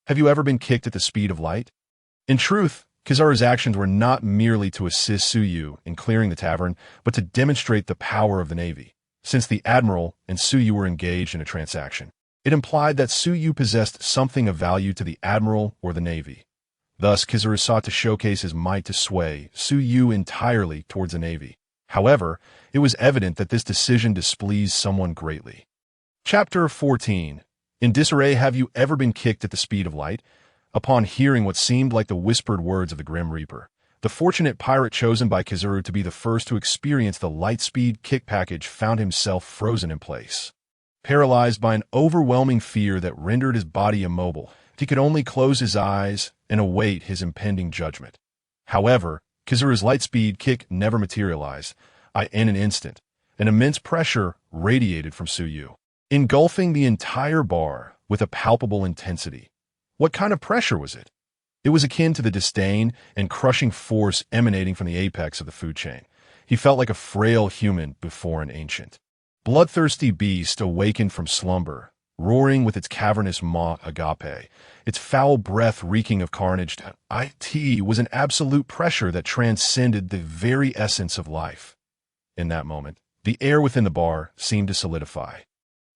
"Have you ever been kicked at the speed of light?" In truth, Kizaru's actions were not merely to assist Suyu in clearing the tavern, but to demonstrate the power of the navy. Since the admiral and Suyu were engaged in a transaction, it implied that Suyu possessed something of value to the admiral or the navy. Thus, Kizaru sought to showcase his might to sway Suyu entirely towards the navy. However, it was evident that this decision displeased someone greatly. Chapter 14. In disarray, have you ever been kicked at the speed of light? Upon hearing what seemed like the whispered words of the Grim Reaper, the fortunate pirate chosen by Kizaru to be the first to experience the light-speed kick package found himself frozen in place. Paralyzed by an overwhelming fear that rendered his body immobile, he could only close his eyes and await his impending judgment. However, Kizaru's light-speed kick never materialized. In an instant, an immense pressure radiated from Suyu, engulfing the entire bar with a palpable intensity. What kind of pressure was it? It was akin to the disdain and crushing force emanating from the apex of the food chain. He felt like a frail human before an ancient, bloodthirsty beast awakened from slumber, roaring with its cavernous maw agape, its foul breath reeking of carnage. It was an absolute pressure that transcended the very essence of life. In that moment, the air within the bar seemed to solidify,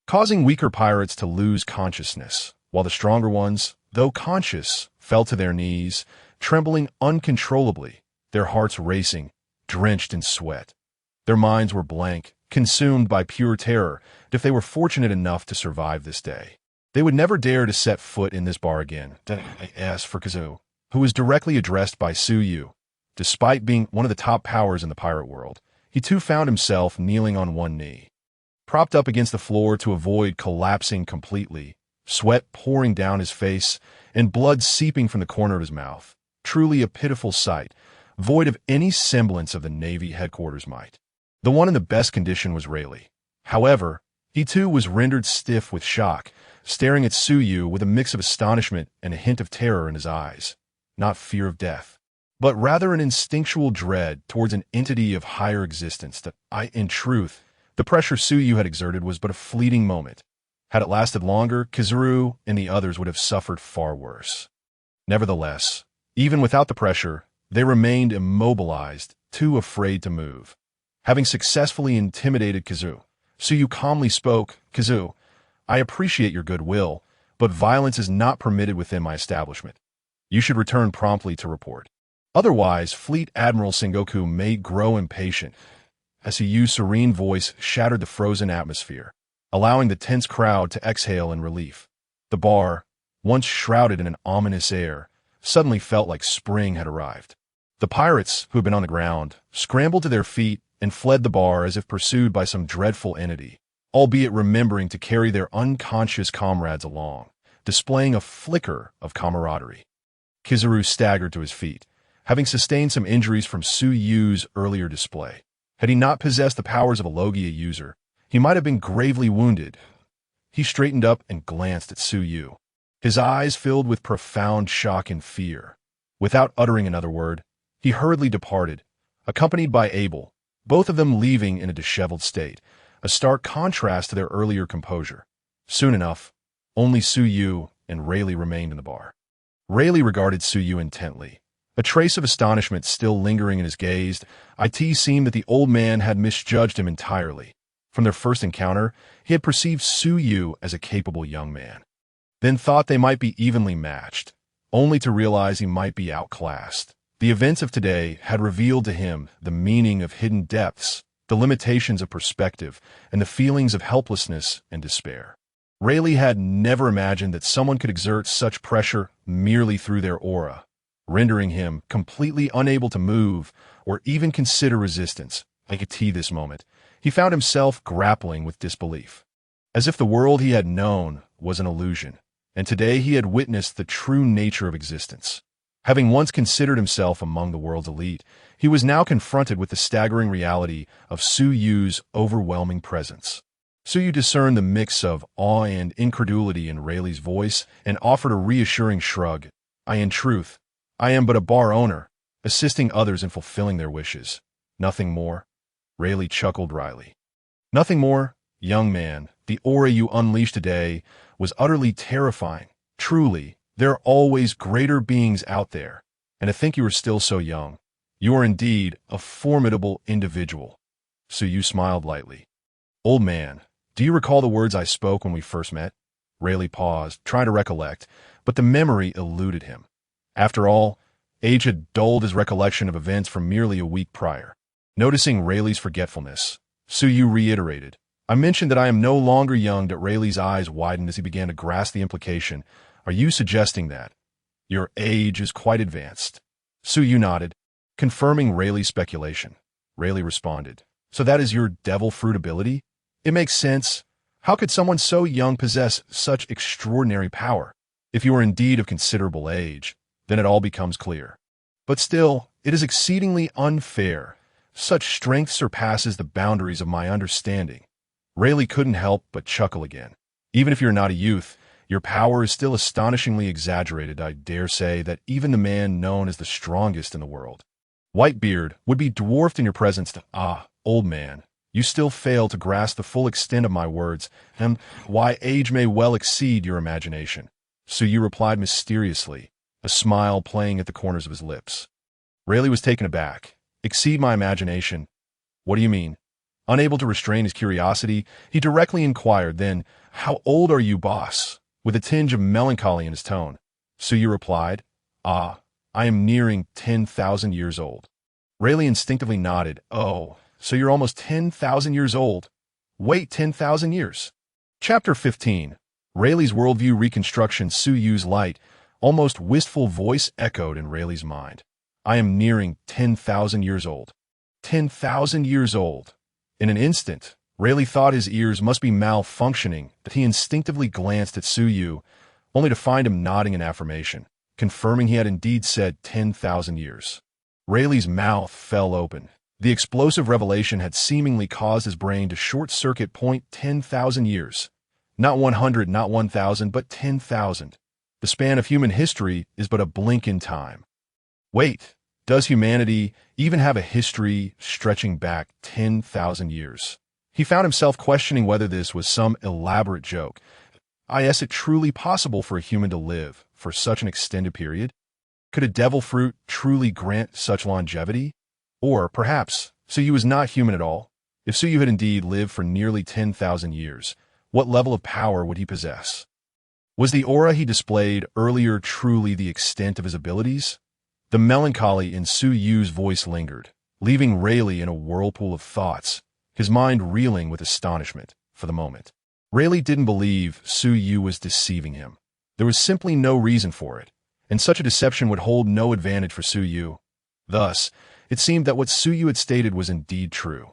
causing weaker pirates to lose consciousness, while the stronger ones, though conscious, fell to their knees, trembling uncontrollably, their hearts racing, drenched in sweat. Their minds were blank, consumed by pure terror. If they were fortunate enough to survive this day, they would never dare to set foot in this bar again. As for Kizaru, who was directly addressed by Suyu, despite being one of the top powers in the pirate world, he too found himself kneeling on one knee, propped up against the floor to avoid collapsing completely, sweat pouring down his face and blood seeping from the corner of his mouth. Truly a pitiful sight, void of any semblance of the Navy headquarters might. The one in the best condition was Rayleigh. However, he too was rendered stiff with shock, staring at Suyu with a mix of astonishment and a hint of terror in his eyes. Not fear of death, but rather an instinctual dread towards an entity of higher existence that in truth, the pressure Suyu had exerted was but a fleeting moment. Had it lasted longer, Kizaru and the others would have suffered far worse. Nevertheless, even without the pressure, they remained immobilized, too afraid to move. Having successfully intimidated Kizaru, Suyu calmly spoke. "Kizaru, I appreciate your goodwill, but violence is not permitted within my establishment. You should return promptly to report. Otherwise, Fleet Admiral Sengoku may grow impatient." As Suyu's serene voice shattered the frozen atmosphere, allowing the tense crowd to exhale in relief. The bar, once shrouded in an ominous air, suddenly felt like spring had arrived. The pirates, who had been on the ground, scrambled to their feet and fled the bar as if pursued by some dreadful entity, albeit remembering to carry their unconscious comrades along, displaying a flicker of camaraderie. Kizaru staggered to his feet, having sustained some injuries from Suyu's earlier display. Had he not possessed the powers of a Logia user, he might have been gravely wounded. He straightened up and glanced at Suyu, his eyes filled with profound shock and fear. Without uttering another word, he hurriedly departed, accompanied by Abel, both of them leaving in a disheveled state, a stark contrast to their earlier composure. Soon enough, only Suyu, and Rayleigh remained in the bar. Rayleigh regarded Suyu intently, a trace of astonishment still lingering in his gaze. It seemed that the old man had misjudged him entirely. From their first encounter, he had perceived Suyu as a capable young man, then thought they might be evenly matched, only to realize he might be outclassed. The events of today had revealed to him the meaning of hidden depths, the limitations of perspective, and the feelings of helplessness and despair. Rayleigh had never imagined that someone could exert such pressure merely through their aura, rendering him completely unable to move or even consider resistance. At this moment, he found himself grappling with disbelief, as if the world he had known was an illusion, and today he had witnessed the true nature of existence. Having once considered himself among the world's elite, he was now confronted with the staggering reality of Suyu's overwhelming presence. Suyu discerned the mix of awe and incredulity in Rayleigh's voice and offered a reassuring shrug. In truth, I am but a bar owner, assisting others in fulfilling their wishes. Nothing more. Rayleigh chuckled wryly. Nothing more, young man. The aura you unleashed today was utterly terrifying. Truly, there are always greater beings out there, and to think you are still so young. You are indeed a formidable individual. Suyu smiled lightly. Old man, do you recall the words I spoke when we first met? Rayleigh paused, trying to recollect, but the memory eluded him. After all, age had dulled his recollection of events from merely a week prior. Noticing Rayleigh's forgetfulness, Suyu reiterated, I mentioned that I am no longer young. Rayleigh's eyes widened as he began to grasp the implication. Are you suggesting that your age is quite advanced? Suyu nodded, confirming Rayleigh's speculation. Rayleigh responded, so that is your devil fruit ability? It makes sense. How could someone so young possess such extraordinary power? If you are indeed of considerable age, then it all becomes clear. But still, it is exceedingly unfair. Such strength surpasses the boundaries of my understanding. Rayleigh couldn't help but chuckle again. Even if you're not a youth, your power is still astonishingly exaggerated. I dare say that even the man known as the strongest in the world, Whitebeard, would be dwarfed in your presence. Old man, you still fail to grasp the full extent of my words, and why age may well exceed your imagination. Suyu replied mysteriously, a smile playing at the corners of his lips. Rayleigh was taken aback. Exceed my imagination? What do you mean? Unable to restrain his curiosity, he directly inquired, then, how old are you, boss? With a tinge of melancholy in his tone. Suyu replied, I am nearing 10,000 years old. Rayleigh instinctively nodded. Oh, so you're almost 10,000 years old. Wait 10,000 years. Chapter 15. Rayleigh's worldview reconstruction. Suyu's light, almost wistful voice echoed in Rayleigh's mind. I am nearing 10,000 years old. 10,000 years old. In an instant, Rayleigh thought his ears must be malfunctioning, that he instinctively glanced at Suyu, only to find him nodding in affirmation, confirming he had indeed said 10,000 years. Rayleigh's mouth fell open. The explosive revelation had seemingly caused his brain to short-circuit. 10,000 years. Not 100, not 1,000, but 10,000. The span of human history is but a blink in time. Wait, does humanity even have a history stretching back 10,000 years? He found himself questioning whether this was some elaborate joke. Is it truly possible for a human to live for such an extended period? Could a devil fruit truly grant such longevity? Or, perhaps, Suyu was not human at all? If Suyu had indeed lived for nearly 10,000 years, what level of power would he possess? Was the aura he displayed earlier truly the extent of his abilities? The melancholy in Suyu's voice lingered, leaving Rayleigh in a whirlpool of thoughts, his mind reeling with astonishment for the moment. Rayleigh didn't believe Suyu was deceiving him. There was simply no reason for it, and such a deception would hold no advantage for Suyu. Thus, it seemed that what Suyu had stated was indeed true.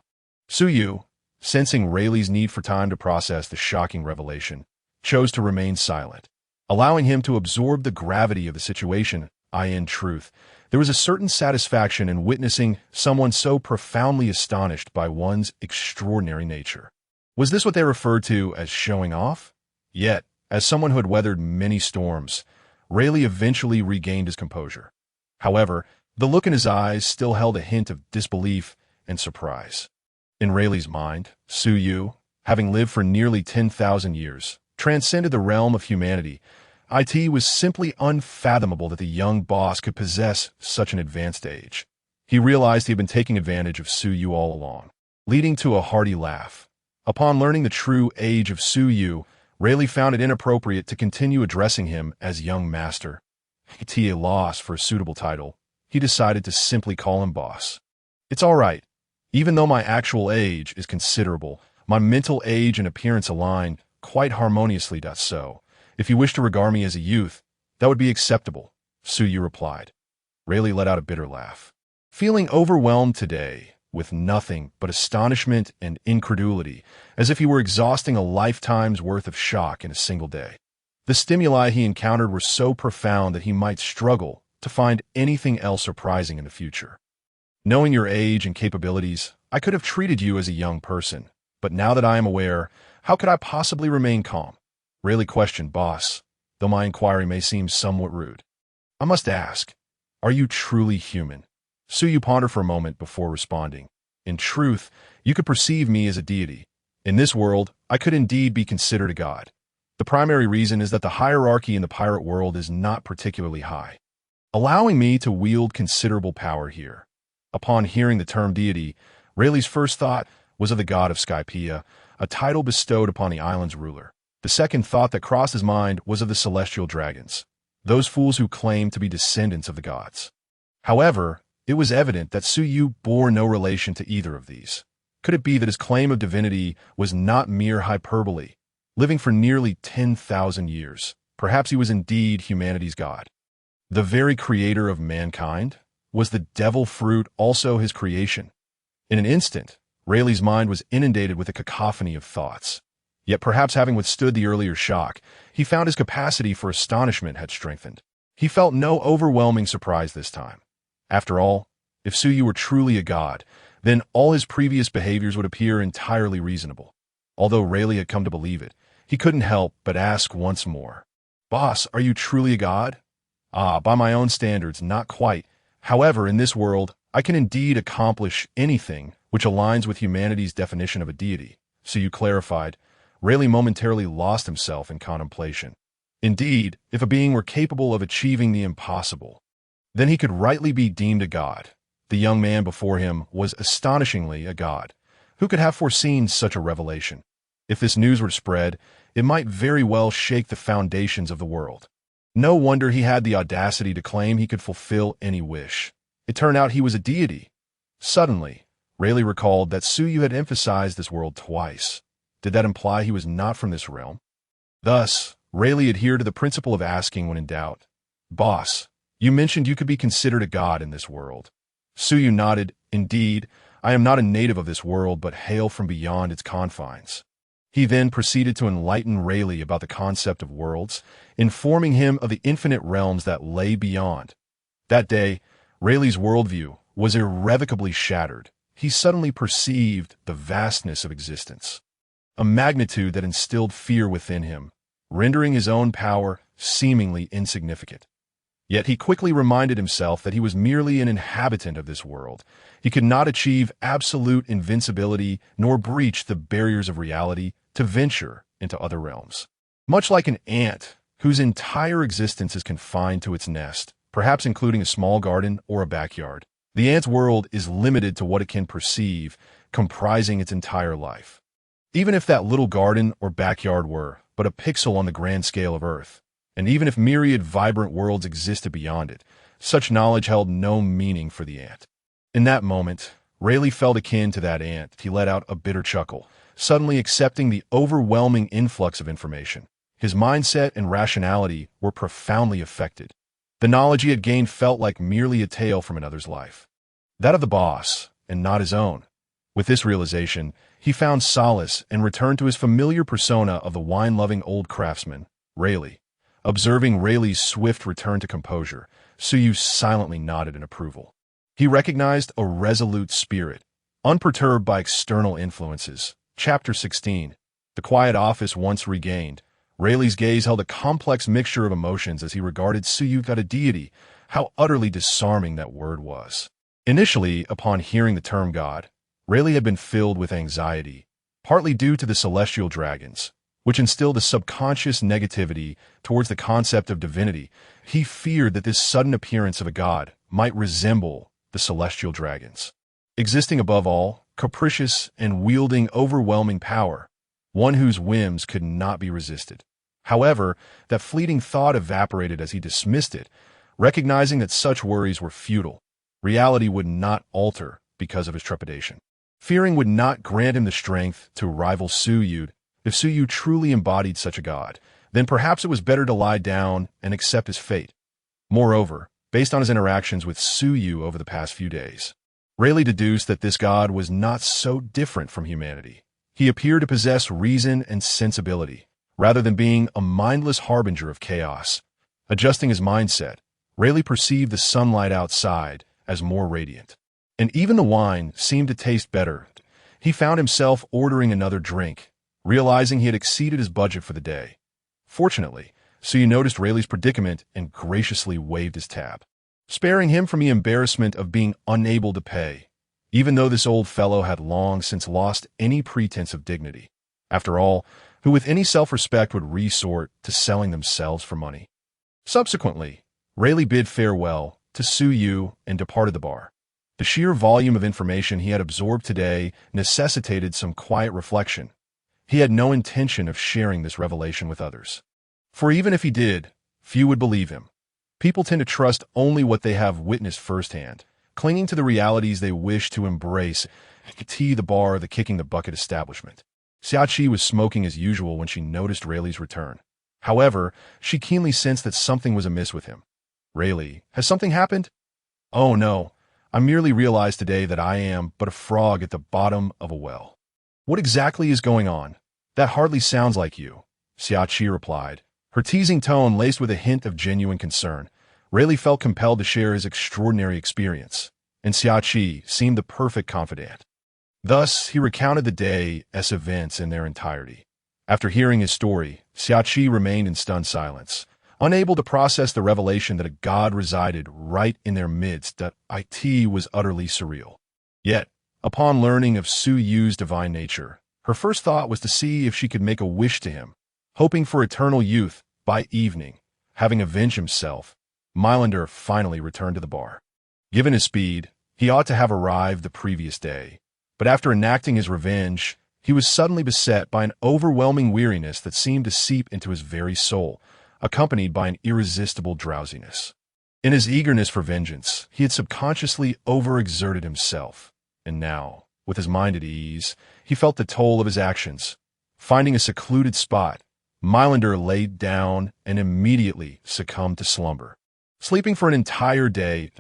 Suyu, sensing Rayleigh's need for time to process the shocking revelation, chose to remain silent, allowing him to absorb the gravity of the situation. In truth, there was a certain satisfaction in witnessing someone so profoundly astonished by one's extraordinary nature. Was this what they referred to as showing off? Yet, as someone who had weathered many storms, Rayleigh eventually regained his composure. However, the look in his eyes still held a hint of disbelief and surprise. In Rayleigh's mind, Suyu, having lived for nearly 10,000 years, transcended the realm of humanity. It was simply unfathomable that the young boss could possess such an advanced age. He realized he had been taking advantage of Suyu all along, leading to a hearty laugh. Upon learning the true age of Suyu, Rayleigh found it inappropriate to continue addressing him as young master. At a loss for a suitable title, he decided to simply call him boss. It's all right. Even though my actual age is considerable, my mental age and appearance align quite harmoniously. So, if you wish to regard me as a youth, that would be acceptable, Suyu replied. Rayleigh let out a bitter laugh. Feeling overwhelmed today, with nothing but astonishment and incredulity, as if he were exhausting a lifetime's worth of shock in a single day. The stimuli he encountered were so profound that he might struggle to find anything else surprising in the future. Knowing your age and capabilities, I could have treated you as a young person, but now that I am aware, how could I possibly remain calm? Rayleigh questioned boss, though my inquiry may seem somewhat rude. I must ask, are you truly human? Suyu pondered for a moment before responding. In truth, you could perceive me as a deity. In this world, I could indeed be considered a god. The primary reason is that the hierarchy in the pirate world is not particularly high, allowing me to wield considerable power here. Upon hearing the term deity, Rayleigh's first thought was of the god of Skypiea, a title bestowed upon the island's ruler. The second thought that crossed his mind was of the celestial dragons, those fools who claim to be descendants of the gods. However, it was evident that Suyu bore no relation to either of these. Could it be that his claim of divinity was not mere hyperbole? Living for nearly 10,000 years, perhaps he was indeed humanity's god. The very creator of mankind? Was the devil fruit also his creation? In an instant, Rayleigh's mind was inundated with a cacophony of thoughts. Yet perhaps having withstood the earlier shock, he found his capacity for astonishment had strengthened. He felt no overwhelming surprise this time. After all, if Suyu were truly a god, then all his previous behaviors would appear entirely reasonable. Although Rayleigh had come to believe it, he couldn't help but ask once more, "Boss, are you truly a god?" "Ah, by my own standards, not quite. However, in this world, I can indeed accomplish anything which aligns with humanity's definition of a deity," Suyu clarified. Rayleigh momentarily lost himself in contemplation. Indeed, if a being were capable of achieving the impossible, then he could rightly be deemed a god. The young man before him was astonishingly a god. Who could have foreseen such a revelation? If this news were spread, it might very well shake the foundations of the world. No wonder he had the audacity to claim he could fulfill any wish. It turned out he was a deity. Suddenly, Rayleigh recalled that Suyu had emphasized this world twice. Did that imply he was not from this realm? Thus, Rayleigh adhered to the principle of asking when in doubt. "Boss, you mentioned you could be considered a god in this world." Suyu nodded. "Indeed, I am not a native of this world, but hail from beyond its confines." He then proceeded to enlighten Rayleigh about the concept of worlds, informing him of the infinite realms that lay beyond. That day, Rayleigh's worldview was irrevocably shattered. He suddenly perceived the vastness of existence, a magnitude that instilled fear within him, rendering his own power seemingly insignificant. Yet he quickly reminded himself that he was merely an inhabitant of this world. He could not achieve absolute invincibility nor breach the barriers of reality to venture into other realms. Much like an ant whose entire existence is confined to its nest, perhaps including a small garden or a backyard, the ant's world is limited to what it can perceive, comprising its entire life. Even if that little garden or backyard were but a pixel on the grand scale of Earth, and even if myriad vibrant worlds existed beyond it, such knowledge held no meaning for the ant. In that moment, Rayleigh felt akin to that ant. He let out a bitter chuckle, suddenly accepting the overwhelming influx of information. His mindset and rationality were profoundly affected. The knowledge he had gained felt like merely a tale from another's life, that of the boss, and not his own. With this realization, he found solace and returned to his familiar persona of the wine-loving old craftsman, Rayleigh. Observing Rayleigh's swift return to composure, Suyu silently nodded in approval. He recognized a resolute spirit, unperturbed by external influences. Chapter 16. The quiet office once regained, Rayleigh's gaze held a complex mixture of emotions as he regarded Suyu as a deity. How utterly disarming that word was. Initially, upon hearing the term god, Rayleigh had been filled with anxiety, partly due to the celestial dragons, which instilled a subconscious negativity towards the concept of divinity. He feared that this sudden appearance of a god might resemble the celestial dragons, existing above all, capricious and wielding overwhelming power, one whose whims could not be resisted. However, that fleeting thought evaporated as he dismissed it, recognizing that such worries were futile. Reality would not alter because of his trepidation. Fearing would not grant him the strength to rival Suyu. If Suyu truly embodied such a god, then perhaps it was better to lie down and accept his fate. Moreover, based on his interactions with Suyu over the past few days, Rayleigh deduced that this god was not so different from humanity. He appeared to possess reason and sensibility, rather than being a mindless harbinger of chaos. Adjusting his mindset, Rayleigh perceived the sunlight outside as more radiant, and even the wine seemed to taste better. He found himself ordering another drink, realizing he had exceeded his budget for the day. Fortunately, Suyu noticed Rayleigh's predicament and graciously waived his tab, sparing him from the embarrassment of being unable to pay, even though this old fellow had long since lost any pretense of dignity. After all, who with any self-respect would resort to selling themselves for money? Subsequently, Rayleigh bid farewell to Suyu and departed the bar. The sheer volume of information he had absorbed today necessitated some quiet reflection. He had no intention of sharing this revelation with others. For even if he did, few would believe him. People tend to trust only what they have witnessed firsthand, clinging to the realities they wish to embrace. The bar, the kicking the bucket establishment. Xiaoqi was smoking as usual when she noticed Rayleigh's return. However, she keenly sensed that something was amiss with him. Rayleigh, has something happened? Oh no, I merely realized today that I am but a frog at the bottom of a well. What exactly is going on? That hardly sounds like you, Xiaoqi replied, her teasing tone laced with a hint of genuine concern. Rayleigh felt compelled to share his extraordinary experience, and Xiaoqi seemed the perfect confidant. Thus, he recounted the day's events in their entirety. After hearing his story, Xiaoqi remained in stunned silence, unable to process the revelation that a god resided right in their midst. That it was utterly surreal. Yet, upon learning of Suyu's divine nature, her first thought was to see if she could make a wish to him, hoping for eternal youth. By evening, having avenged himself, Milander finally returned to the bar. Given his speed, he ought to have arrived the previous day, but after enacting his revenge, he was suddenly beset by an overwhelming weariness that seemed to seep into his very soul, accompanied by an irresistible drowsiness. In his eagerness for vengeance, he had subconsciously overexerted himself, and now, with his mind at ease, he felt the toll of his actions. Finding a secluded spot, Milander laid down and immediately succumbed to slumber. Sleeping for an entire day,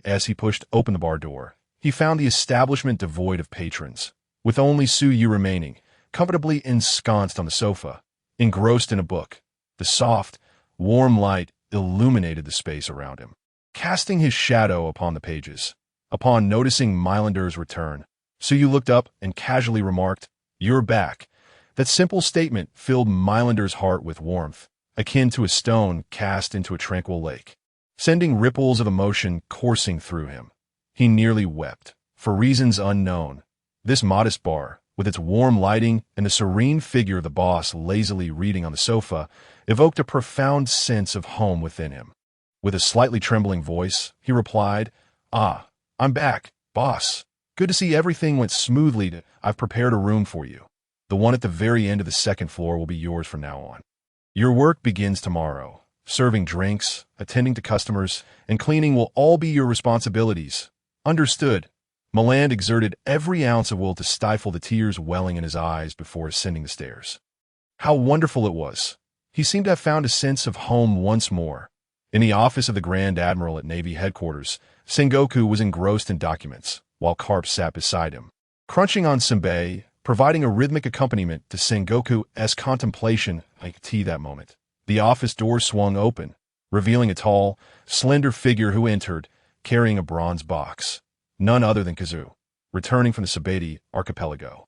as he pushed open the bar door, he found the establishment devoid of patrons, with only Suyu remaining, comfortably ensconced on the sofa, engrossed in a book. The soft, warm light illuminated the space around him, casting his shadow upon the pages. Upon noticing Milander's return, Suyu looked up and casually remarked, "You're back." That simple statement filled Milander's heart with warmth, akin to a stone cast into a tranquil lake, sending ripples of emotion coursing through him. He nearly wept, for reasons unknown. This modest bar, with its warm lighting and the serene figure of the boss lazily reading on the sofa, evoked a profound sense of home within him. With a slightly trembling voice, he replied, "Ah, I'm back, boss. Good to see everything went smoothly. I've prepared a room for you. The one at the very end of the second floor will be yours from now on. Your work begins tomorrow. Serving drinks, attending to customers, and cleaning will all be your responsibilities. Understood." Milander exerted every ounce of will to stifle the tears welling in his eyes before ascending the stairs. How wonderful it was! He seemed to have found a sense of home once more. In the office of the Grand Admiral at Navy headquarters, Sengoku was engrossed in documents, while Carp sat beside him, crunching on senbei, providing a rhythmic accompaniment to Sengoku's contemplation. That moment, the office door swung open, revealing a tall, slender figure who entered, carrying a bronze box. None other than Kizaru, returning from the Sabeti archipelago.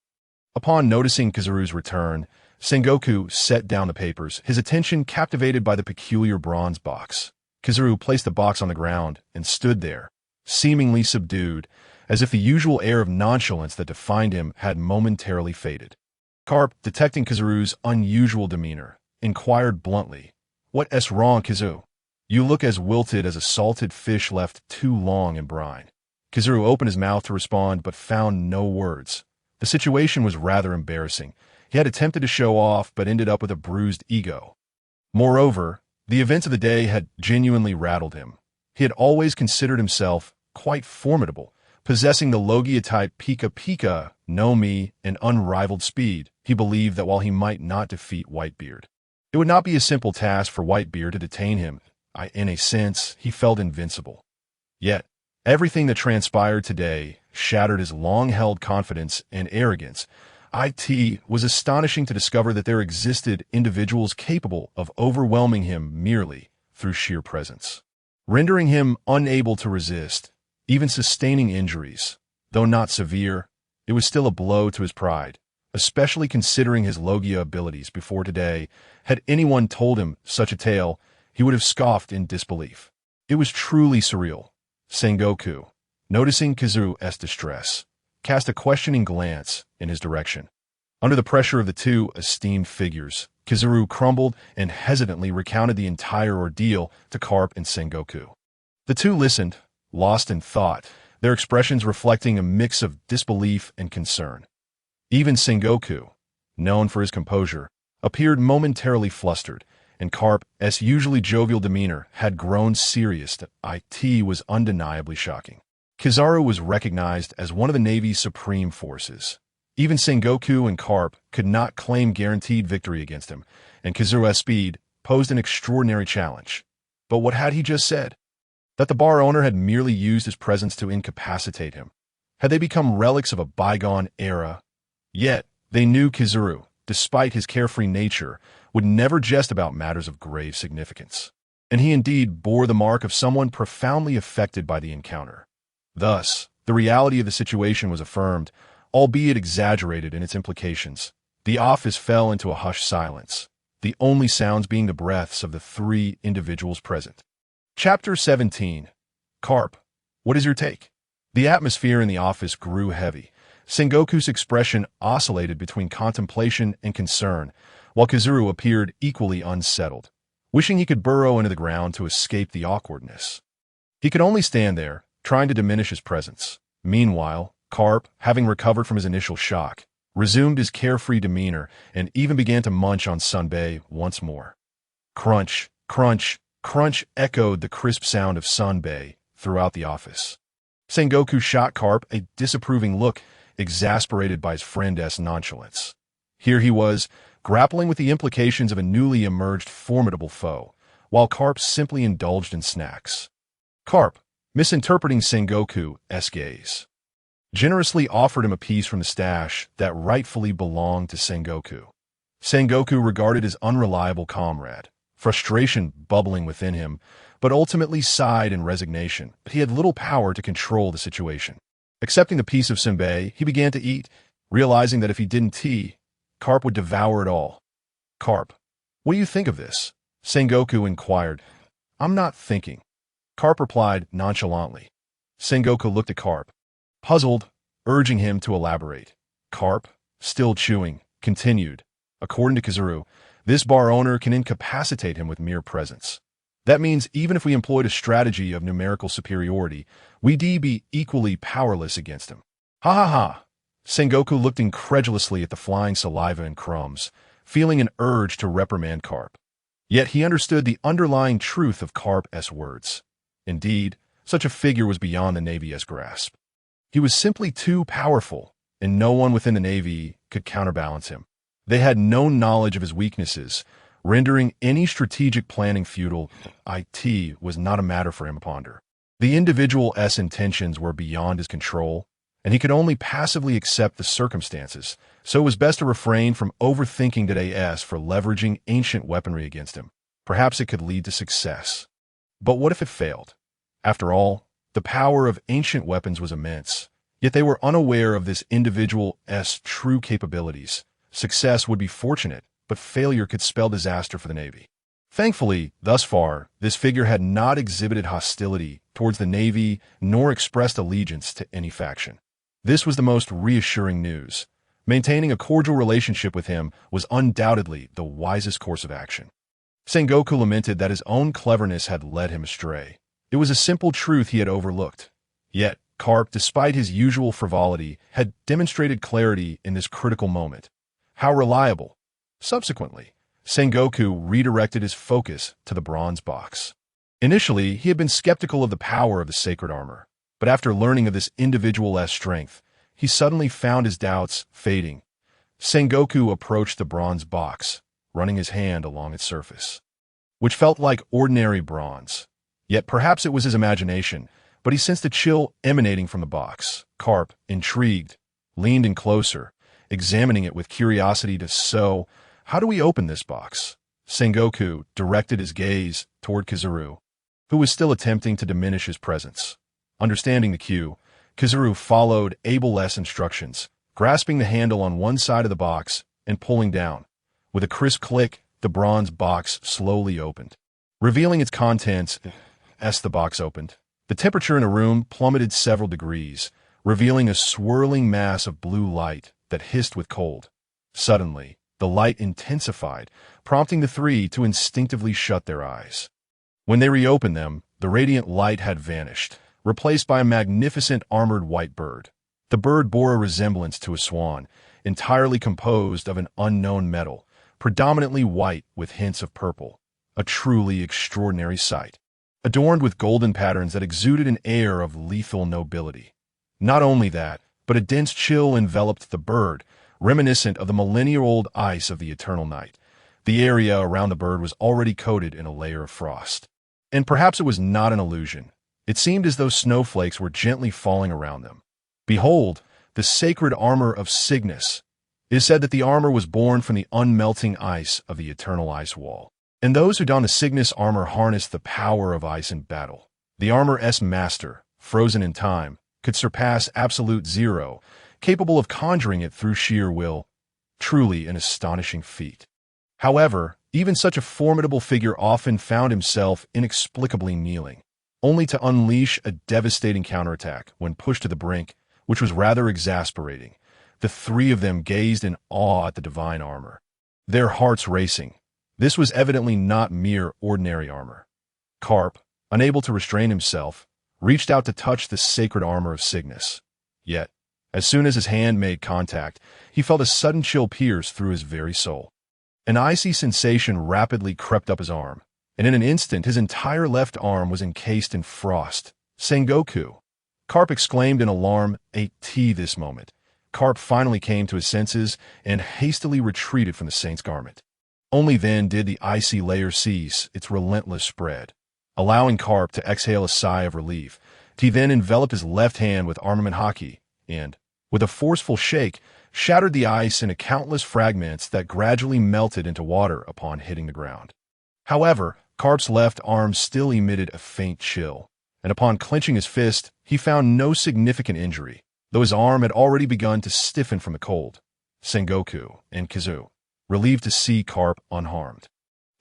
Upon noticing Kizaru's return, Sengoku set down the papers, his attention captivated by the peculiar bronze box. Kizaru placed the box on the ground and stood there, seemingly subdued, as if the usual air of nonchalance that defined him had momentarily faded. Carp, detecting Kizaru's unusual demeanor, inquired bluntly, "What's wrong, Kizu? You look as wilted as a salted fish left too long in brine." Kizaru opened his mouth to respond but found no words. The situation was rather embarrassing. He had attempted to show off but ended up with a bruised ego. Moreover, the events of the day had genuinely rattled him. He had always considered himself quite formidable, possessing the Logia-type Pika no Mi, and unrivaled speed. He believed that while he might not defeat Whitebeard, it would not be a simple task for Whitebeard to detain him. In a sense, he felt invincible. Yet, everything that transpired today shattered his long-held confidence and arrogance. It was astonishing to discover that there existed individuals capable of overwhelming him merely through sheer presence, rendering him unable to resist, even sustaining injuries. Though not severe, it was still a blow to his pride, especially considering his Logia abilities before today. Had anyone told him such a tale, he would have scoffed in disbelief. It was truly surreal. Sengoku, noticing Kizaru's distress, cast a questioning glance in his direction. Under the pressure of the two esteemed figures, Kizaru crumbled and hesitantly recounted the entire ordeal to Carp and Sengoku. The two listened, lost in thought, their expressions reflecting a mix of disbelief and concern. Even Sengoku, known for his composure, appeared momentarily flustered, and Carp's usually jovial demeanor had grown serious. It was undeniably shocking. Kizaru was recognized as one of the Navy's supreme forces. Even Sengoku and Carp could not claim guaranteed victory against him, and Kizaru's speed posed an extraordinary challenge. But what had he just said? That the bar owner had merely used his presence to incapacitate him. Had they become relics of a bygone era? Yet, they knew Kizaru, despite his carefree nature, would never jest about matters of grave significance. And he indeed bore the mark of someone profoundly affected by the encounter. Thus, the reality of the situation was affirmed, albeit exaggerated in its implications. The office fell into a hushed silence, the only sounds being the breaths of the three individuals present. Chapter 17. Carp, what is your take? The atmosphere in the office grew heavy. Sengoku's expression oscillated between contemplation and concern, while Kizaru appeared equally unsettled, wishing he could burrow into the ground to escape the awkwardness. He could only stand there, trying to diminish his presence. Meanwhile, Carp, having recovered from his initial shock, resumed his carefree demeanor and even began to munch on sunbae once more. Crunch, crunch, crunch echoed the crisp sound of sunbae throughout the office. Sengoku shot Carp a disapproving look, exasperated by his friend's nonchalance. Here he was, grappling with the implications of a newly emerged formidable foe, while Carp simply indulged in snacks. Carp, misinterpreting Sengoku's gaze, generously offered him a piece from the stash that rightfully belonged to Sengoku. Sengoku regarded his unreliable comrade, frustration bubbling within him, but ultimately sighed in resignation. He had little power to control the situation. Accepting the piece of senbei, he began to eat, realizing that if he didn't tea, Carp would devour it all. Carp, what do you think of this? Sengoku inquired. I'm not thinking. Carp replied nonchalantly. Sengoku looked at Carp, puzzled, urging him to elaborate. Carp, still chewing, continued. According to Kizaru, this bar owner can incapacitate him with mere presence. That means even if we employed a strategy of numerical superiority, we'd be equally powerless against him. Ha ha ha! Sengoku looked incredulously at the flying saliva and crumbs, feeling an urge to reprimand Carp. Yet he understood the underlying truth of Carp's words. Indeed, such a figure was beyond the Navy's grasp. He was simply too powerful, and no one within the Navy could counterbalance him. They had no knowledge of his weaknesses, rendering any strategic planning futile. It was not a matter for him to ponder. The individual's intentions were beyond his control, and he could only passively accept the circumstances, so it was best to refrain from overthinking today's for leveraging ancient weaponry against him. Perhaps it could lead to success. But what if it failed? After all, the power of ancient weapons was immense, yet they were unaware of this individual's true capabilities. Success would be fortunate, but failure could spell disaster for the Navy. Thankfully, thus far, this figure had not exhibited hostility towards the Navy nor expressed allegiance to any faction. This was the most reassuring news. Maintaining a cordial relationship with him was undoubtedly the wisest course of action. Sengoku lamented that his own cleverness had led him astray. It was a simple truth he had overlooked. Yet, Carp, despite his usual frivolity, had demonstrated clarity in this critical moment. How reliable! Subsequently, Sengoku redirected his focus to the bronze box. Initially, he had been skeptical of the power of the sacred armor, but after learning of this individual's strength, he suddenly found his doubts fading. Sengoku approached the bronze box, running his hand along its surface, which felt like ordinary bronze. Yet perhaps it was his imagination, but he sensed a chill emanating from the box. Carp, intrigued, leaned in closer, examining it with curiosity so, how do we open this box? Sengoku directed his gaze toward Kizaru, who was still attempting to diminish his presence. Understanding the cue, Kizaru followed Abel's instructions, grasping the handle on one side of the box and pulling down. With a crisp click, the bronze box slowly opened, revealing its contents. As the box opened, the temperature in the room plummeted several degrees, revealing a swirling mass of blue light that hissed with cold. Suddenly, the light intensified, prompting the three to instinctively shut their eyes. When they reopened them, the radiant light had vanished, replaced by a magnificent armored white bird. The bird bore a resemblance to a swan, entirely composed of an unknown metal, predominantly white with hints of purple. A truly extraordinary sight, adorned with golden patterns that exuded an air of lethal nobility. Not only that, but a dense chill enveloped the bird, reminiscent of the millennia-old ice of the eternal night. The area around the bird was already coated in a layer of frost. And perhaps it was not an illusion. It seemed as though snowflakes were gently falling around them. Behold, the sacred armor of Signis. It is said that the armor was born from the unmelting ice of the eternal ice wall. And those who don the Signis armor harness the power of ice in battle. The armor's master, frozen in time, could surpass absolute zero, capable of conjuring it through sheer will. Truly an astonishing feat. However, even such a formidable figure often found himself inexplicably kneeling, only to unleash a devastating counterattack when pushed to the brink, which was rather exasperating. The three of them gazed in awe at the divine armor, their hearts racing. This was evidently not mere ordinary armor. Carp, unable to restrain himself, reached out to touch the sacred armor of Signis. Yet, as soon as his hand made contact, he felt a sudden chill pierce through his very soul. An icy sensation rapidly crept up his arm, and in an instant his entire left arm was encased in frost. Sengoku! Carp exclaimed in alarm. This moment, Carp finally came to his senses and hastily retreated from the saint's garment. Only then did the icy layer cease its relentless spread, allowing Carp to exhale a sigh of relief. He then enveloped his left hand with armament haki and, with a forceful shake, shattered the ice into countless fragments that gradually melted into water upon hitting the ground. However, Carp's left arm still emitted a faint chill, and upon clenching his fist, he found no significant injury, though his arm had already begun to stiffen from the cold. Sengoku and Kizaru, relieved to see Carp unharmed,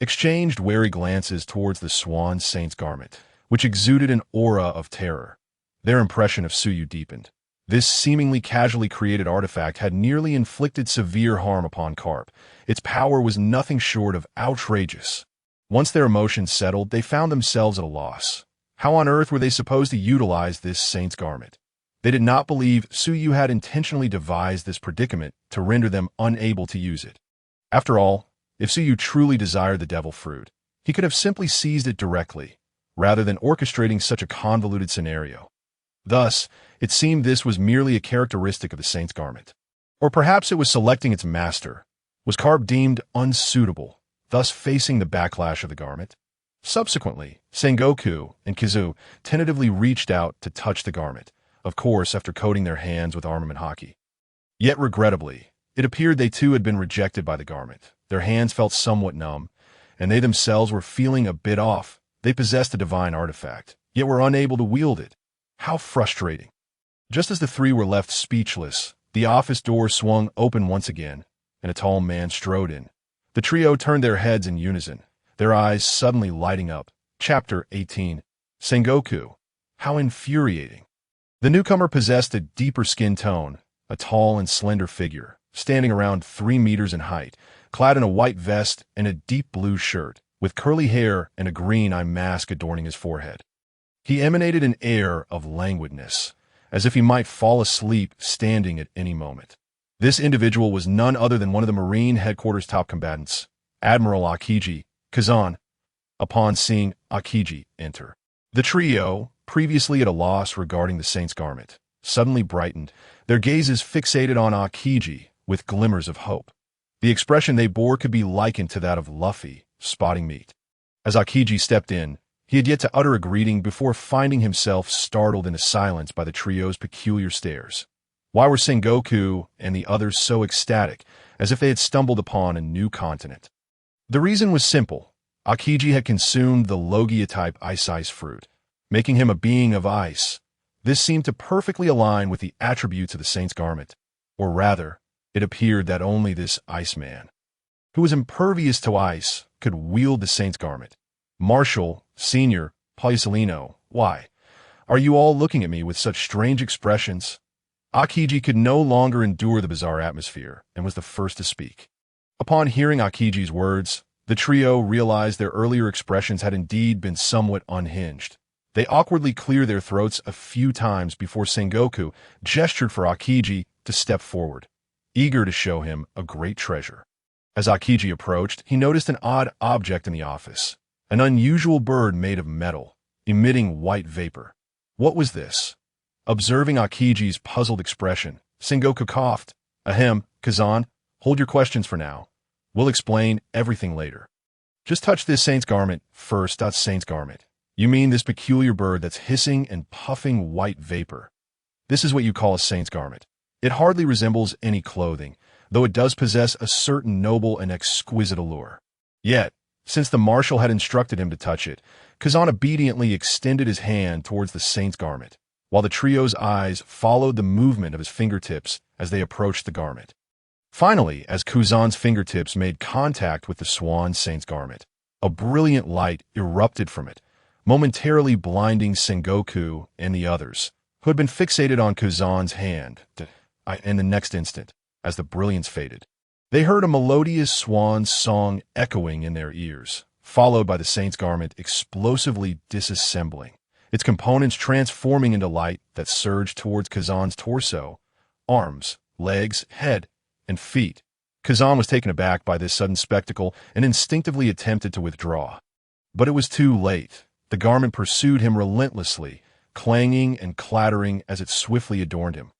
exchanged wary glances towards the swan saint's garment, which exuded an aura of terror. Their impression of Suyu deepened. This seemingly casually created artifact had nearly inflicted severe harm upon Carp. Its power was nothing short of outrageous. Once their emotions settled, they found themselves at a loss. How on earth were they supposed to utilize this saint's garment? They did not believe Suyu had intentionally devised this predicament to render them unable to use it. After all, if Suyu truly desired the devil fruit, he could have simply seized it directly, rather than orchestrating such a convoluted scenario. Thus, it seemed this was merely a characteristic of the saint's garment. Or perhaps it was selecting its master. Was Carp deemed unsuitable, thus facing the backlash of the garment? Subsequently, Sengoku and Kizaru tentatively reached out to touch the garment, of course after coating their hands with armament haki. Yet regrettably, it appeared they too had been rejected by the garment. Their hands felt somewhat numb, and they themselves were feeling a bit off. They possessed a divine artifact, yet were unable to wield it. How frustrating. Just as the three were left speechless, the office door swung open once again, and a tall man strode in. The trio turned their heads in unison, their eyes suddenly lighting up. Chapter 18. Sengoku. How infuriating. The newcomer possessed a deeper skin tone, a tall and slender figure, standing around 3 meters in height, clad in a white vest and a deep blue shirt, with curly hair and a green eye mask adorning his forehead. He emanated an air of languidness, as if he might fall asleep standing at any moment. This individual was none other than one of the Marine headquarters top combatants, Admiral Akiji Kazan. Upon seeing Akiji enter, the trio, previously at a loss regarding the saint's garment, suddenly brightened, their gazes fixated on Akiji with glimmers of hope. The expression they bore could be likened to that of Luffy spotting meat. As Akiji stepped in, he had yet to utter a greeting before finding himself startled into silence by the trio's peculiar stares. Why were Sengoku and the others so ecstatic, as if they had stumbled upon a new continent? The reason was simple. Akiji had consumed the Logia-type ice fruit, making him a being of ice. This seemed to perfectly align with the attributes of the saint's garment, or rather, it appeared that only this Iceman, who was impervious to ice, could wield the saint's garment. Marshal, Senior, Pausalino, why are you all looking at me with such strange expressions? Akiji could no longer endure the bizarre atmosphere and was the first to speak. Upon hearing Akiji's words, the trio realized their earlier expressions had indeed been somewhat unhinged. They awkwardly cleared their throats a few times before Sengoku gestured for Akiji to step forward, eager to show him a great treasure. As Akiji approached, he noticed an odd object in the office, an unusual bird made of metal, emitting white vapor. What was this? Observing Akiji's puzzled expression, Sengoku coughed. Ahem, Kazan, hold your questions for now. We'll explain everything later. Just touch this saint's garment first. Saint's garment. You mean this peculiar bird that's hissing and puffing white vapor? This is what you call a saint's garment. It hardly resembles any clothing, though it does possess a certain noble and exquisite allure. Yet, since the marshal had instructed him to touch it, Kazan obediently extended his hand towards the saint's garment, while the trio's eyes followed the movement of his fingertips as they approached the garment. Finally, as Kazan's fingertips made contact with the swan saint's garment, a brilliant light erupted from it, momentarily blinding Sengoku and the others, who had been fixated on Kazan's hand. In the next instant, as the brilliance faded, they heard a melodious swan song echoing in their ears, followed by the saint's garment explosively disassembling, its components transforming into light that surged towards Kazan's torso, arms, legs, head, and feet. Kazan was taken aback by this sudden spectacle and instinctively attempted to withdraw. But it was too late. The garment pursued him relentlessly, clanging and clattering as it swiftly adorned him.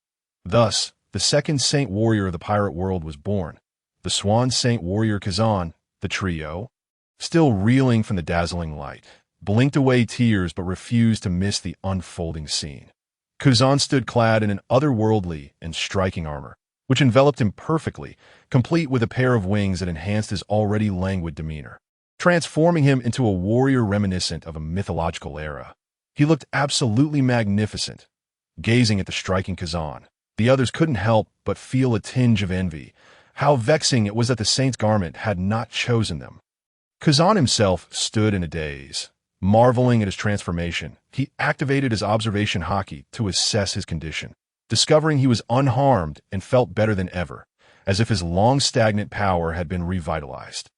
Thus, the second saint warrior of the pirate world was born. The swan saint warrior Kazan, the trio, still reeling from the dazzling light, blinked away tears but refused to miss the unfolding scene. Kazan stood clad in an otherworldly and striking armor, which enveloped him perfectly, complete with a pair of wings that enhanced his already languid demeanor, transforming him into a warrior reminiscent of a mythological era. He looked absolutely magnificent. Gazing at the striking Kazan, the others couldn't help but feel a tinge of envy. How vexing it was that the saint's garment had not chosen them. Kazan himself stood in a daze. Marveling at his transformation, he activated his observation haki to assess his condition, discovering he was unharmed and felt better than ever, as if his long-stagnant power had been revitalized.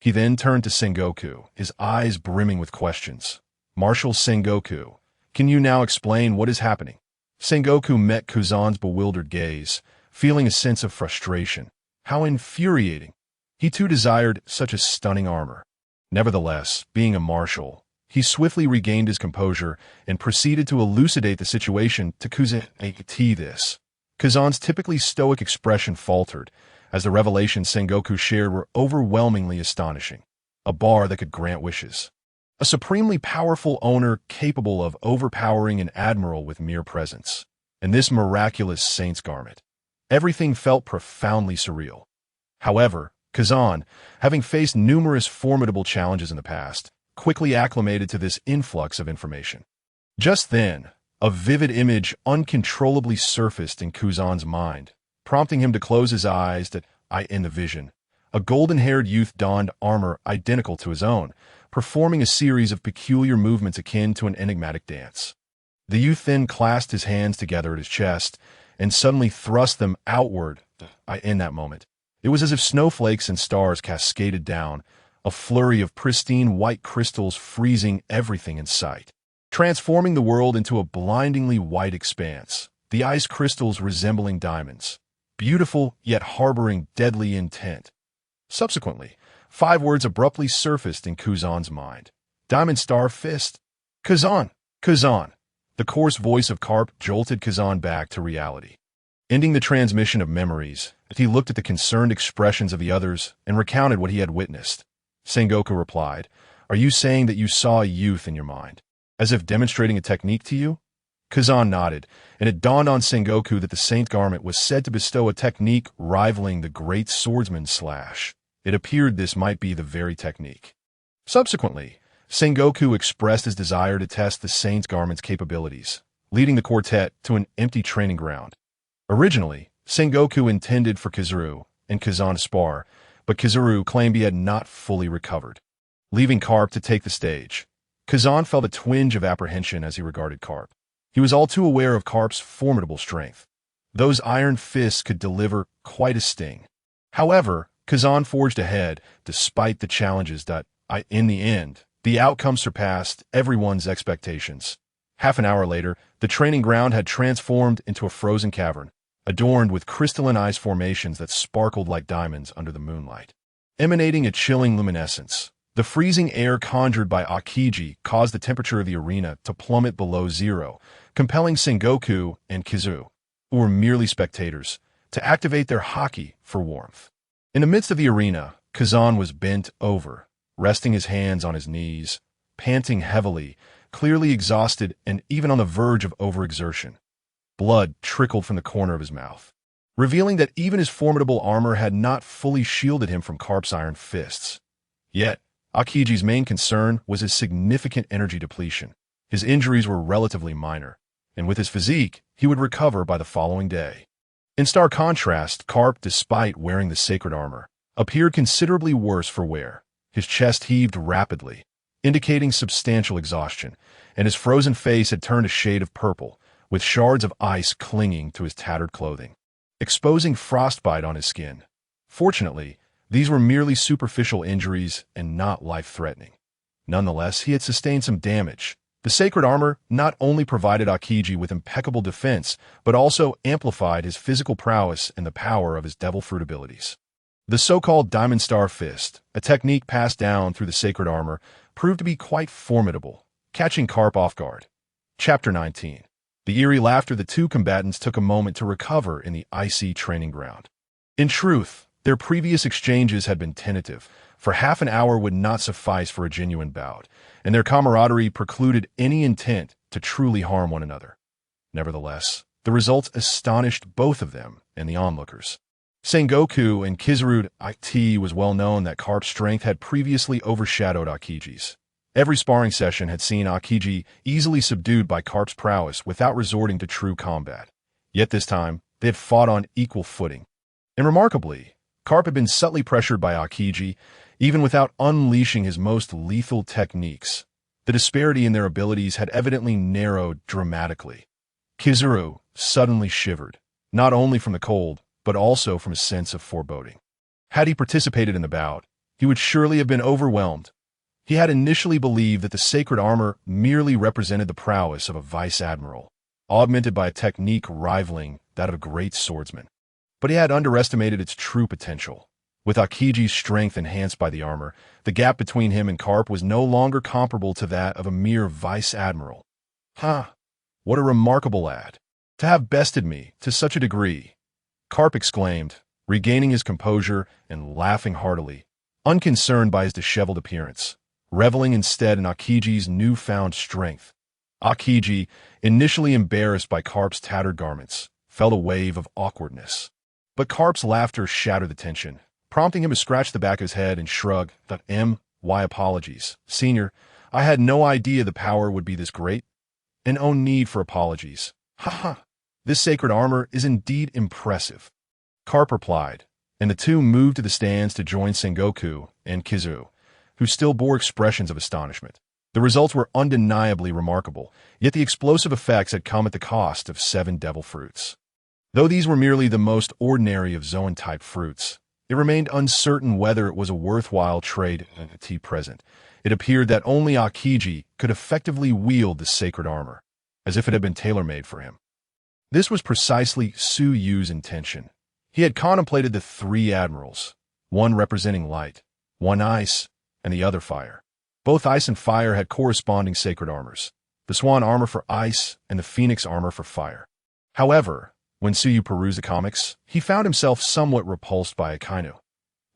He then turned to Sengoku, his eyes brimming with questions. Marshal Sengoku, can you now explain what is happening? Sengoku met Kazan's bewildered gaze, feeling a sense of frustration. How infuriating! He too desired such a stunning armor. Nevertheless, being a marshal, he swiftly regained his composure and proceeded to elucidate the situation to Kazan. This. Kazan's typically stoic expression faltered, as the revelations Sengoku shared were overwhelmingly astonishing. A bar that could grant wishes. A supremely powerful owner capable of overpowering an admiral with mere presence. And this miraculous saint's garment. Everything felt profoundly surreal. However, Kazan, having faced numerous formidable challenges in the past, quickly acclimated to this influx of information. Just then, a vivid image uncontrollably surfaced in Kazan's mind, prompting him to close his eyes. In the vision, a golden-haired youth donned armor identical to his own, performing a series of peculiar movements akin to an enigmatic dance. The youth then clasped his hands together at his chest and suddenly thrust them outward. In that moment, it was as if snowflakes and stars cascaded down, a flurry of pristine white crystals freezing everything in sight, transforming the world into a blindingly white expanse, the ice crystals resembling diamonds, beautiful yet harboring deadly intent. Subsequently, 5 words abruptly surfaced in Kuzan's mind. Diamond Star Fist. Kazan! Kazan! The coarse voice of Carp jolted Kazan back to reality. Ending the transmission of memories, he looked at the concerned expressions of the others and recounted what he had witnessed. Sengoku replied, "Are you saying that you saw a youth in your mind, as if demonstrating a technique to you?" Kazan nodded, and it dawned on Sengoku that the Saint Garment was said to bestow a technique rivaling the great swordsman's slash. It appeared this might be the very technique. Subsequently, Sengoku expressed his desire to test the Saint's Garment's capabilities, leading the quartet to an empty training ground. Originally, Sengoku intended for Kizaru and Kazan to spar, but Kizaru claimed he had not fully recovered. Leaving Carp to take the stage, Kazan felt a twinge of apprehension as he regarded Carp. He was all too aware of Carp's formidable strength. Those iron fists could deliver quite a sting. However, Kazan forged ahead, despite the challenges that, in the end, the outcome surpassed everyone's expectations. Half an hour later, the training ground had transformed into a frozen cavern, adorned with crystalline ice formations that sparkled like diamonds under the moonlight. Emanating a chilling luminescence, the freezing air conjured by Akiji caused the temperature of the arena to plummet below zero, compelling Sengoku and Kizaru, who were merely spectators, to activate their haki for warmth. In the midst of the arena, Kazan was bent over, resting his hands on his knees, panting heavily, clearly exhausted and even on the verge of overexertion. Blood trickled from the corner of his mouth, revealing that even his formidable armor had not fully shielded him from Carp's iron fists. Yet, Akiji's main concern was his significant energy depletion. His injuries were relatively minor, and with his physique, he would recover by the following day. In stark contrast, Carp, despite wearing the sacred armor, appeared considerably worse for wear. His chest heaved rapidly, indicating substantial exhaustion, and his frozen face had turned a shade of purple, with shards of ice clinging to his tattered clothing, exposing frostbite on his skin. Fortunately, these were merely superficial injuries and not life-threatening. Nonetheless, he had sustained some damage. The sacred armor not only provided Akiji with impeccable defense, but also amplified his physical prowess and the power of his devil fruit abilities. The so-called Diamond Star Fist, a technique passed down through the sacred armor, proved to be quite formidable, catching Carp off guard. Chapter 19. The eerie laughter the two combatants took a moment to recover in the icy training ground. In truth, their previous exchanges had been tentative, for half an hour would not suffice for a genuine bout, and their camaraderie precluded any intent to truly harm one another. Nevertheless, the results astonished both of them and the onlookers. Sengoku and Kizaru. It was well known that Carp's strength had previously overshadowed Akiji's. Every sparring session had seen Akiji easily subdued by Carp's prowess without resorting to true combat. Yet this time, they had fought on equal footing. And remarkably, Carp had been subtly pressured by Akiji, even without unleashing his most lethal techniques. The disparity in their abilities had evidently narrowed dramatically. Kizaru suddenly shivered, not only from the cold, but also from a sense of foreboding. Had he participated in the bout, he would surely have been overwhelmed. He had initially believed that the sacred armor merely represented the prowess of a vice-admiral, augmented by a technique rivaling that of a great swordsman. But he had underestimated its true potential. With Akiji's strength enhanced by the armor, the gap between him and Carp was no longer comparable to that of a mere vice-admiral. What a remarkable lad! To have bested me to such a degree! Carp exclaimed, regaining his composure and laughing heartily, unconcerned by his disheveled appearance, reveling instead in Akiji's newfound strength. Akiji, initially embarrassed by Carp's tattered garments, felt a wave of awkwardness. But Carp's laughter shattered the tension, prompting him to scratch the back of his head and shrug. Why apologies? Senior, I had no idea the power would be this great. And no need for apologies. This sacred armor is indeed impressive. Carp replied, and the two moved to the stands to join Sengoku and Kizaru, who still bore expressions of astonishment. The results were undeniably remarkable, yet the explosive effects had come at the cost of 7 devil fruits. Though these were merely the most ordinary of Zoan-type fruits, it remained uncertain whether it was a worthwhile trade at present. It appeared that only Akiji could effectively wield the sacred armor, as if it had been tailor-made for him. This was precisely Suyu's intention. He had contemplated the three admirals, one representing light, one ice, and the other fire. Both ice and fire had corresponding sacred armors, the swan armor for ice and the phoenix armor for fire. However, when Suyu perused the comics, he found himself somewhat repulsed by Akainu.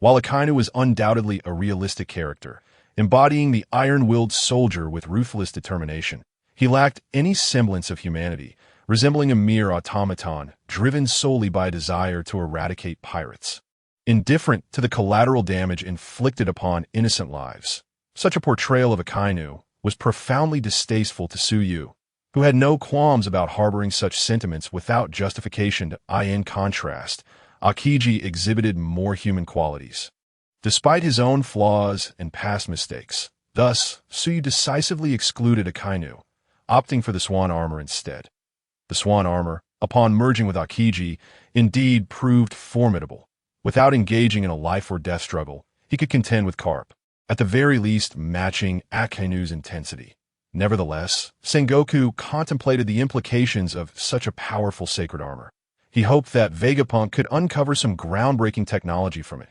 While Akainu was undoubtedly a realistic character, embodying the iron-willed soldier with ruthless determination, he lacked any semblance of humanity, resembling a mere automaton driven solely by a desire to eradicate pirates. Indifferent to the collateral damage inflicted upon innocent lives, such a portrayal of Akainu was profoundly distasteful to Suyu, who had no qualms about harboring such sentiments without justification. In contrast, Akiji exhibited more human qualities. Despite his own flaws and past mistakes, thus, Suyu decisively excluded Akainu, opting for the swan armor instead. The swan armor, upon merging with Akiji, indeed proved formidable. Without engaging in a life-or-death struggle, he could contend with Carp, at the very least matching Akainu's intensity. Nevertheless, Sengoku contemplated the implications of such a powerful sacred armor. He hoped that Vegapunk could uncover some groundbreaking technology from it.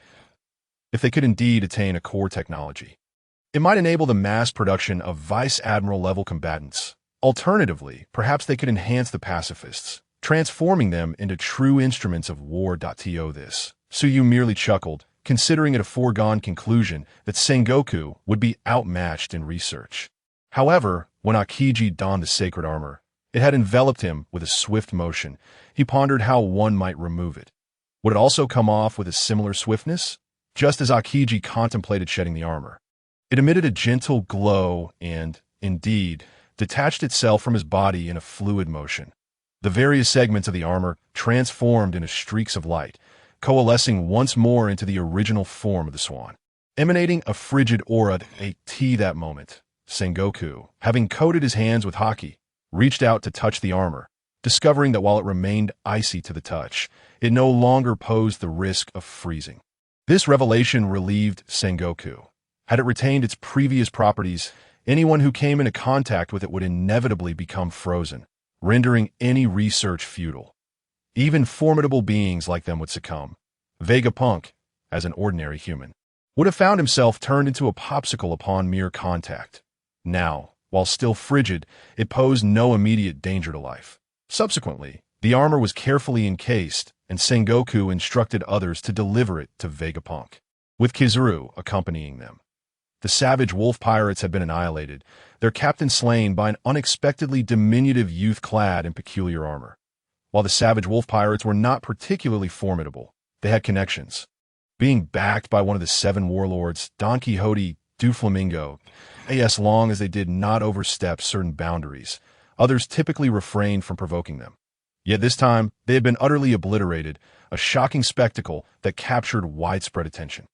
If they could indeed attain a core technology, it might enable the mass production of Vice Admiral-level combatants. Alternatively, perhaps they could enhance the pacifists, transforming them into true instruments of war. This, Suyu merely chuckled, considering it a foregone conclusion that Sengoku would be outmatched in research. However, when Akiji donned the sacred armor, it had enveloped him with a swift motion. He pondered how one might remove it. Would it also come off with a similar swiftness? Just as Akiji contemplated shedding the armor, it emitted a gentle glow and, indeed, detached itself from his body in a fluid motion. The various segments of the armor transformed into streaks of light, coalescing once more into the original form of the swan. Emanating a frigid aura that moment, Sengoku, having coated his hands with haki, reached out to touch the armor, discovering that while it remained icy to the touch, it no longer posed the risk of freezing. This revelation relieved Sengoku. Had it retained its previous properties, anyone who came into contact with it would inevitably become frozen, rendering any research futile. Even formidable beings like them would succumb. Vegapunk, as an ordinary human, would have found himself turned into a popsicle upon mere contact. Now, while still frigid, it posed no immediate danger to life. Subsequently, the armor was carefully encased, and Sengoku instructed others to deliver it to Vegapunk, with Kizaru accompanying them. The savage wolf pirates had been annihilated, their captain slain by an unexpectedly diminutive youth clad in peculiar armor. While the savage wolf pirates were not particularly formidable, they had connections. Being backed by one of the seven warlords, Don Quixote, Doflamingo, as long as they did not overstep certain boundaries, others typically refrained from provoking them. Yet this time, they had been utterly obliterated, a shocking spectacle that captured widespread attention.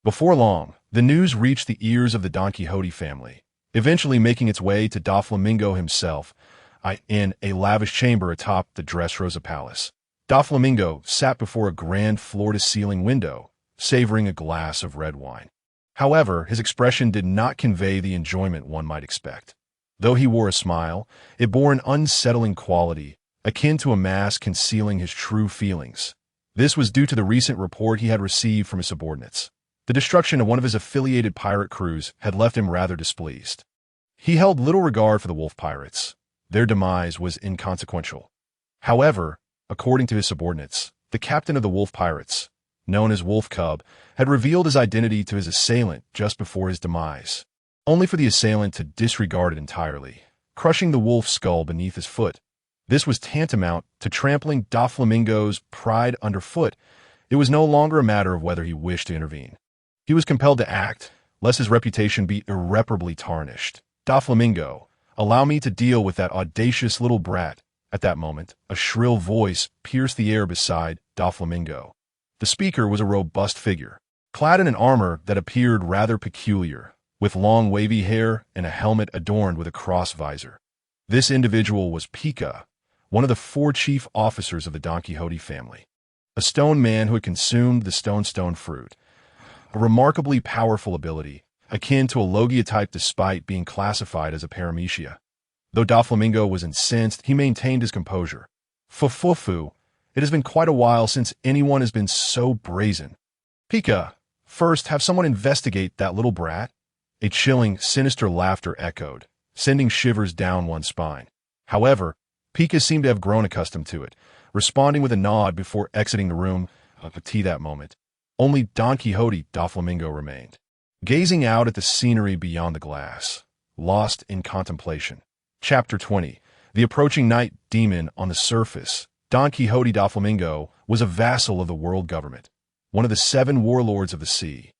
Before long, the news reached the ears of the Don Quixote family, eventually making its way to Doflamingo himself, in a lavish chamber atop the Dressrosa Palace. Doflamingo sat before a grand floor-to-ceiling window, savoring a glass of red wine. However, his expression did not convey the enjoyment one might expect. Though he wore a smile, it bore an unsettling quality, akin to a mask concealing his true feelings. This was due to the recent report he had received from his subordinates. The destruction of one of his affiliated pirate crews had left him rather displeased. He held little regard for the wolf pirates. Their demise was inconsequential. However, according to his subordinates, the captain of the wolf pirates, known as Wolf Cub, had revealed his identity to his assailant just before his demise, only for the assailant to disregard it entirely, crushing the wolf's skull beneath his foot. This was tantamount to trampling Doflamingo's pride underfoot. It was no longer a matter of whether he wished to intervene. He was compelled to act, lest his reputation be irreparably tarnished. Doflamingo, allow me to deal with that audacious little brat. At that moment, a shrill voice pierced the air beside Doflamingo. The speaker was a robust figure, clad in an armor that appeared rather peculiar, with long wavy hair and a helmet adorned with a cross visor. This individual was Pika, one of the 4 chief officers of the Don Quixote family. A stone man who had consumed the stone fruit. A remarkably powerful ability, akin to a Logia type despite being classified as a paramecia. Though Doflamingo was incensed, he maintained his composure. Fufufu, it has been quite a while since anyone has been so brazen. Pika, first have someone investigate that little brat. A chilling, sinister laughter echoed, sending shivers down one's spine. However, Pika seemed to have grown accustomed to it, responding with a nod before exiting the room. Petit that moment. Only Don Quixote Doflamingo remained, gazing out at the scenery beyond the glass, lost in contemplation. Chapter 20. The approaching night demon. On the surface, Don Quixote Doflamingo was a vassal of the world government, one of the 7 warlords of the sea.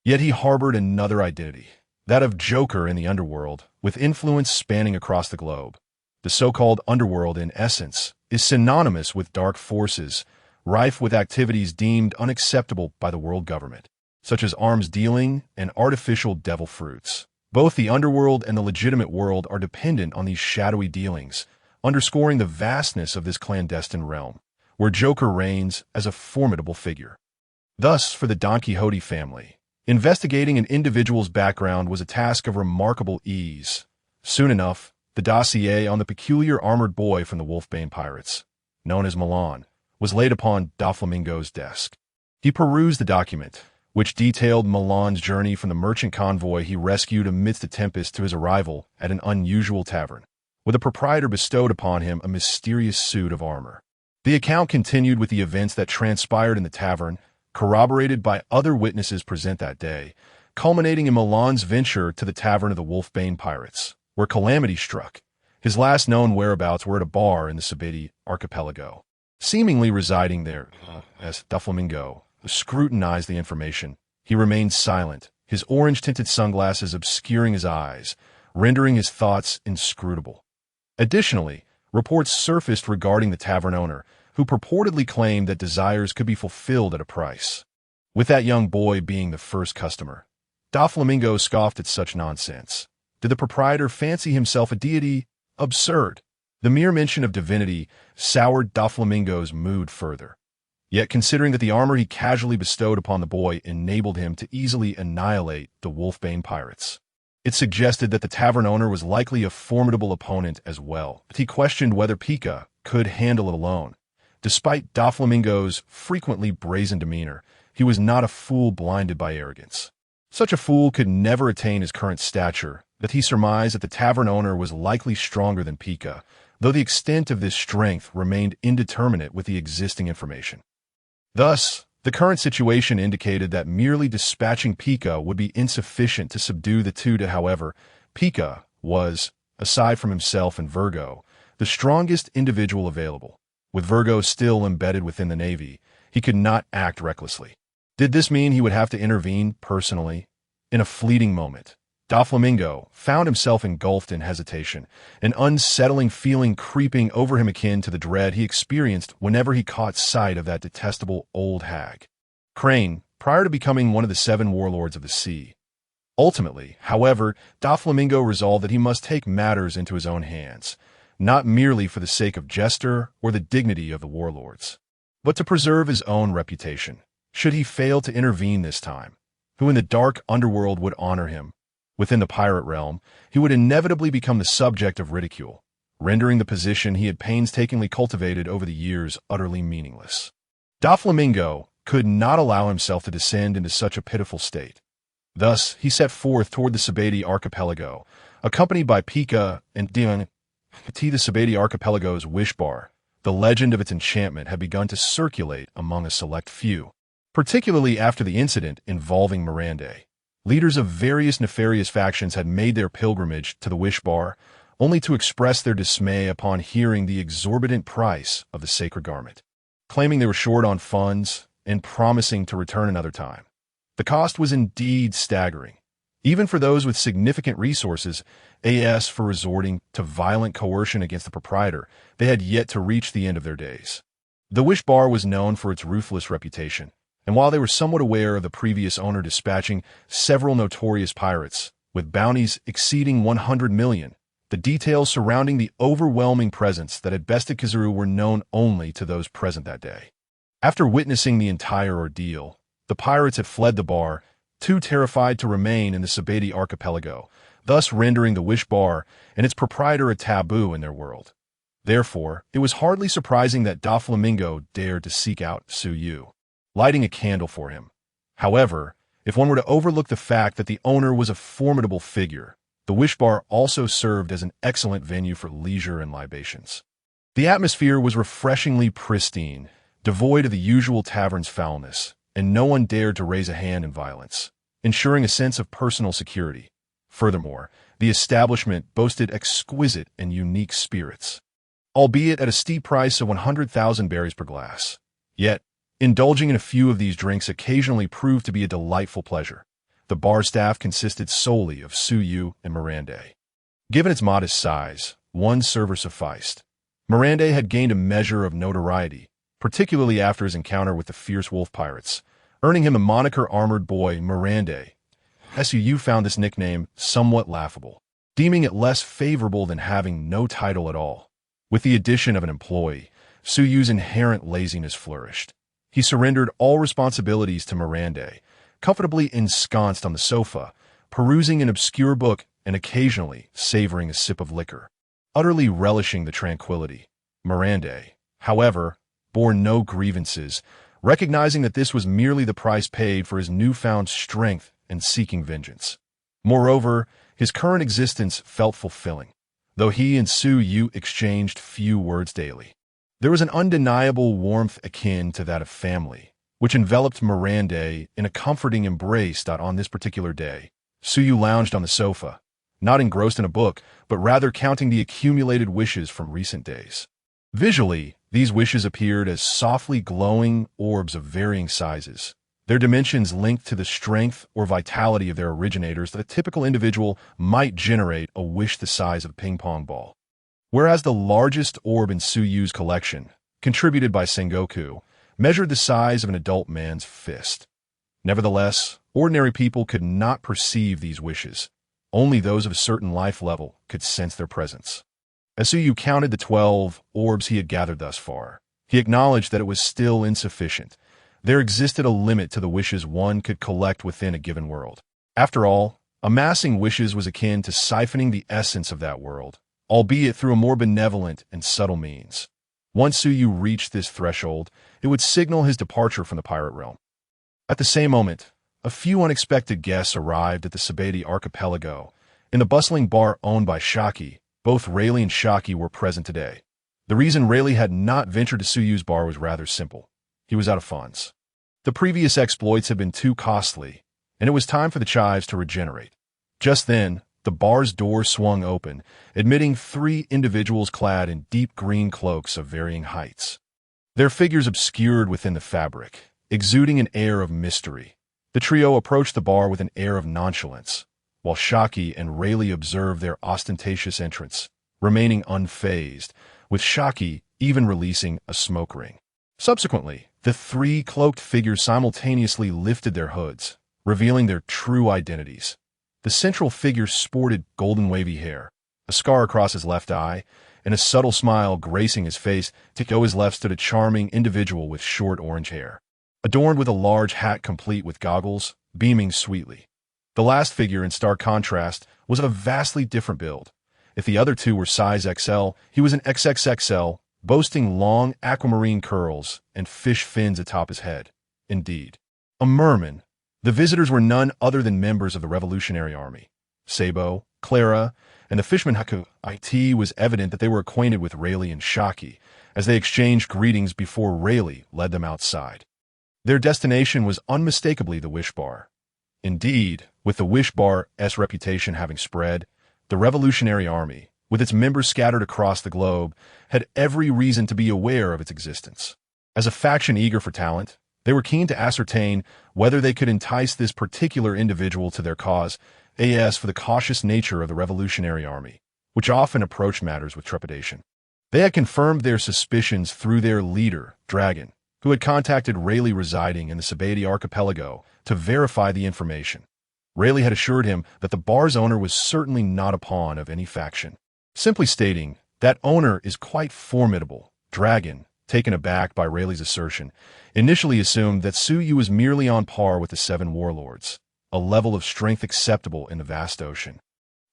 Yet he harbored another identity, that of Joker in the underworld, with influence spanning across the globe. The so-called underworld, in essence, is synonymous with dark forces, rife with activities deemed unacceptable by the world government, such as arms dealing and artificial devil fruits. Both the underworld and the legitimate world are dependent on these shadowy dealings, underscoring the vastness of this clandestine realm, where Joker reigns as a formidable figure. Thus, for the Don Quixote family, investigating an individual's background was a task of remarkable ease. Soon enough, the dossier on the peculiar armored boy from the Wolfbane pirates, known as Milan, was laid upon Doflamingo's desk. He perused the document, which detailed Milan's journey from the merchant convoy he rescued amidst a tempest to his arrival at an unusual tavern, where the proprietor bestowed upon him a mysterious suit of armor. The account continued with the events that transpired in the tavern, corroborated by other witnesses present that day, culminating in Milan's venture to the tavern of the Wolfbane pirates, where calamity struck. His last known whereabouts were at a bar in the Sabeti archipelago. Seemingly residing there, as Doflamingo scrutinized the information, he remained silent, his orange-tinted sunglasses obscuring his eyes, rendering his thoughts inscrutable. Additionally, reports surfaced regarding the tavern owner, who purportedly claimed that desires could be fulfilled at a price, with that young boy being the first customer. Doflamingo scoffed at such nonsense. Did the proprietor fancy himself a deity? Absurd. The mere mention of divinity soured Doflamingo's mood further. Yet considering that the armor he casually bestowed upon the boy enabled him to easily annihilate the Wolfbane pirates, it suggested that the tavern owner was likely a formidable opponent as well. But he questioned whether Pika could handle it alone. Despite Doflamingo's frequently brazen demeanor, he was not a fool blinded by arrogance. Such a fool could never attain his current stature, that he surmised that the tavern owner was likely stronger than Pika, though the extent of this strength remained indeterminate with the existing information. Thus, the current situation indicated that merely dispatching Pika would be insufficient to subdue the two. However, Pika was, aside from himself and Virgo, the strongest individual available. With Virgo still embedded within the Navy, he could not act recklessly. Did this mean he would have to intervene personally? In a fleeting moment, Doflamingo found himself engulfed in hesitation, an unsettling feeling creeping over him akin to the dread he experienced whenever he caught sight of that detestable old hag, Crane, prior to becoming one of the 7 warlords of the sea. Ultimately, however, Doflamingo resolved that he must take matters into his own hands, not merely for the sake of Jester or the dignity of the warlords, but to preserve his own reputation. Should he fail to intervene this time, who in the dark underworld would honor him? Within the pirate realm, he would inevitably become the subject of ridicule, rendering the position he had painstakingly cultivated over the years utterly meaningless. Doflamingo could not allow himself to descend into such a pitiful state. Thus, he set forth toward the Sabeti archipelago, accompanied by Pika and Dion. The Sabeti archipelago's wish bar, the legend of its enchantment had begun to circulate among a select few, particularly after the incident involving Milander. Leaders of various nefarious factions had made their pilgrimage to the wish bar, only to express their dismay upon hearing the exorbitant price of the sacred garment, claiming they were short on funds and promising to return another time. The cost was indeed staggering, even for those with significant resources. As for resorting to violent coercion against the proprietor, they had yet to reach the end of their days. The wish bar was known for its ruthless reputation, and while they were somewhat aware of the previous owner dispatching several notorious pirates, with bounties exceeding 100 million, The details surrounding the overwhelming presence that had bested Kizaru were known only to those present that day. After witnessing the entire ordeal, the pirates had fled the bar, too terrified to remain in the Sabeti archipelago, thus rendering the Wish Bar and its proprietor a taboo in their world. Therefore, it was hardly surprising that Doflamingo dared to seek out Suyu, lighting a candle for him. However, if one were to overlook the fact that the owner was a formidable figure, the Wish Bar also served as an excellent venue for leisure and libations. The atmosphere was refreshingly pristine, devoid of the usual tavern's foulness, and no one dared to raise a hand in violence, ensuring a sense of personal security. Furthermore, the establishment boasted exquisite and unique spirits, albeit at a steep price of 100,000 berries per glass. Yet, indulging in a few of these drinks occasionally proved to be a delightful pleasure. The bar staff consisted solely of Suyu and Milander. Given its modest size, one server sufficed. Milander had gained a measure of notoriety, particularly after his encounter with the fierce wolf pirates, earning him the moniker Armored Boy Milander. Suyu found this nickname somewhat laughable, deeming it less favorable than having no title at all. With the addition of an employee, Suyu's inherent laziness flourished. He surrendered all responsibilities to Milander, comfortably ensconced on the sofa, perusing an obscure book and occasionally savoring a sip of liquor, utterly relishing the tranquility. Milander, however, bore no grievances, recognizing that this was merely the price paid for his newfound strength and seeking vengeance. Moreover, his current existence felt fulfilling, though he and Suyu exchanged few words daily. There was an undeniable warmth akin to that of family, which enveloped Milander in a comforting embrace. On this particular day, Suyu lounged on the sofa, not engrossed in a book, but rather counting the accumulated wishes from recent days. Visually, these wishes appeared as softly glowing orbs of varying sizes, their dimensions linked to the strength or vitality of their originators. That a typical individual might generate a wish the size of a ping-pong ball. Whereas the largest orb in Suyu's collection, contributed by Sengoku, measured the size of an adult man's fist. Nevertheless, ordinary people could not perceive these wishes. Only those of a certain life level could sense their presence. As Suyu counted the 12 orbs he had gathered thus far, he acknowledged that it was still insufficient. There existed a limit to the wishes one could collect within a given world. After all, amassing wishes was akin to siphoning the essence of that world, albeit through a more benevolent and subtle means. Once Suyu reached this threshold, it would signal his departure from the pirate realm. At the same moment, a few unexpected guests arrived at the Sabeti archipelago. In the bustling bar owned by Shaki, both Rayleigh and Shaki were present today. The reason Rayleigh had not ventured to Suyu's bar was rather simple. He was out of funds. The previous exploits had been too costly, and it was time for the chives to regenerate. Just then, the bar's door swung open, admitting 3 individuals clad in deep green cloaks of varying heights. Their figures obscured within the fabric, exuding an air of mystery. The trio approached the bar with an air of nonchalance, while Shaki and Rayleigh observed their ostentatious entrance, remaining unfazed, with Shaki even releasing a smoke ring. Subsequently, the 3 cloaked figures simultaneously lifted their hoods, revealing their true identities. The central figure sported golden wavy hair, a scar across his left eye, and a subtle smile gracing his face. To his left stood a charming individual with short orange hair, adorned with a large hat complete with goggles, beaming sweetly. The last figure, in stark contrast, was of a vastly different build. If the other 2 were size XL, he was an XXXL, boasting long aquamarine curls and fish fins atop his head. Indeed, a merman. The visitors were none other than members of the Revolutionary Army. Sabo, Clara, and the fishman Haku. It was evident that they were acquainted with Rayleigh and Shaki, as they exchanged greetings before Rayleigh led them outside. Their destination was unmistakably the Wish Bar. Indeed, with the Wish Bar's reputation having spread, the Revolutionary Army, with its members scattered across the globe, had every reason to be aware of its existence. As a faction eager for talent, they were keen to ascertain whether they could entice this particular individual to their cause. As for the cautious nature of the Revolutionary Army, which often approached matters with trepidation, they had confirmed their suspicions through their leader, Dragon, who had contacted Rayleigh residing in the Sabeti archipelago to verify the information. Rayleigh had assured him that the bar's owner was certainly not a pawn of any faction. Simply stating, that owner is quite formidable. Dragon, taken aback by Rayleigh's assertion, initially assumed that Suyu was merely on par with the seven warlords, a level of strength acceptable in the vast ocean,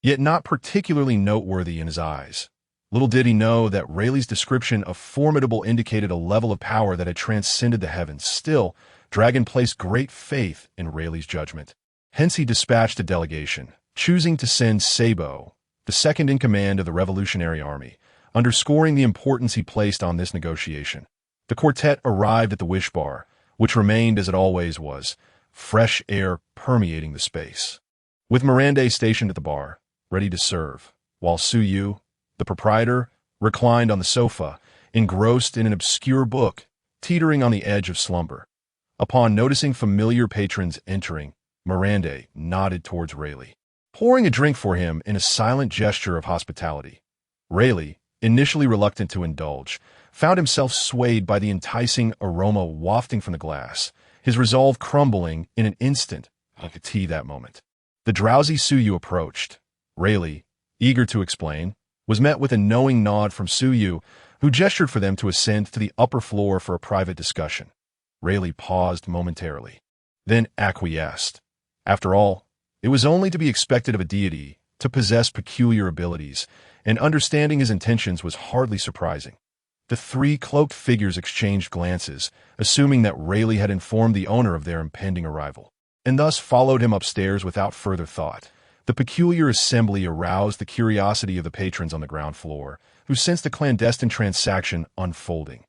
yet not particularly noteworthy in his eyes. Little did he know that Rayleigh's description of formidable indicated a level of power that had transcended the heavens. Still, Dragon placed great faith in Rayleigh's judgment. Hence he dispatched a delegation, choosing to send Sabo, the second in command of the Revolutionary Army, underscoring the importance he placed on this negotiation. The quartet arrived at the Wish Bar, which remained as it always was, fresh air permeating the space. With Milander stationed at the bar, ready to serve, while Suyu, the proprietor, reclined on the sofa, engrossed in an obscure book, teetering on the edge of slumber. Upon noticing familiar patrons entering, Milander nodded towards Rayleigh, pouring a drink for him in a silent gesture of hospitality. Rayleigh, initially reluctant to indulge, found himself swayed by the enticing aroma wafting from the glass, his resolve crumbling in an instant like a tea that moment. The drowsy Suyu approached. Rayleigh, eager to explain, was met with a knowing nod from Suyu, who gestured for them to ascend to the upper floor for a private discussion. Rayleigh paused momentarily, then acquiesced. After all, it was only to be expected of a deity to possess peculiar abilities, and understanding his intentions was hardly surprising. The three cloaked figures exchanged glances, assuming that Rayleigh had informed the owner of their impending arrival, and thus followed him upstairs without further thought. The peculiar assembly aroused the curiosity of the patrons on the ground floor, who sensed the clandestine transaction unfolding.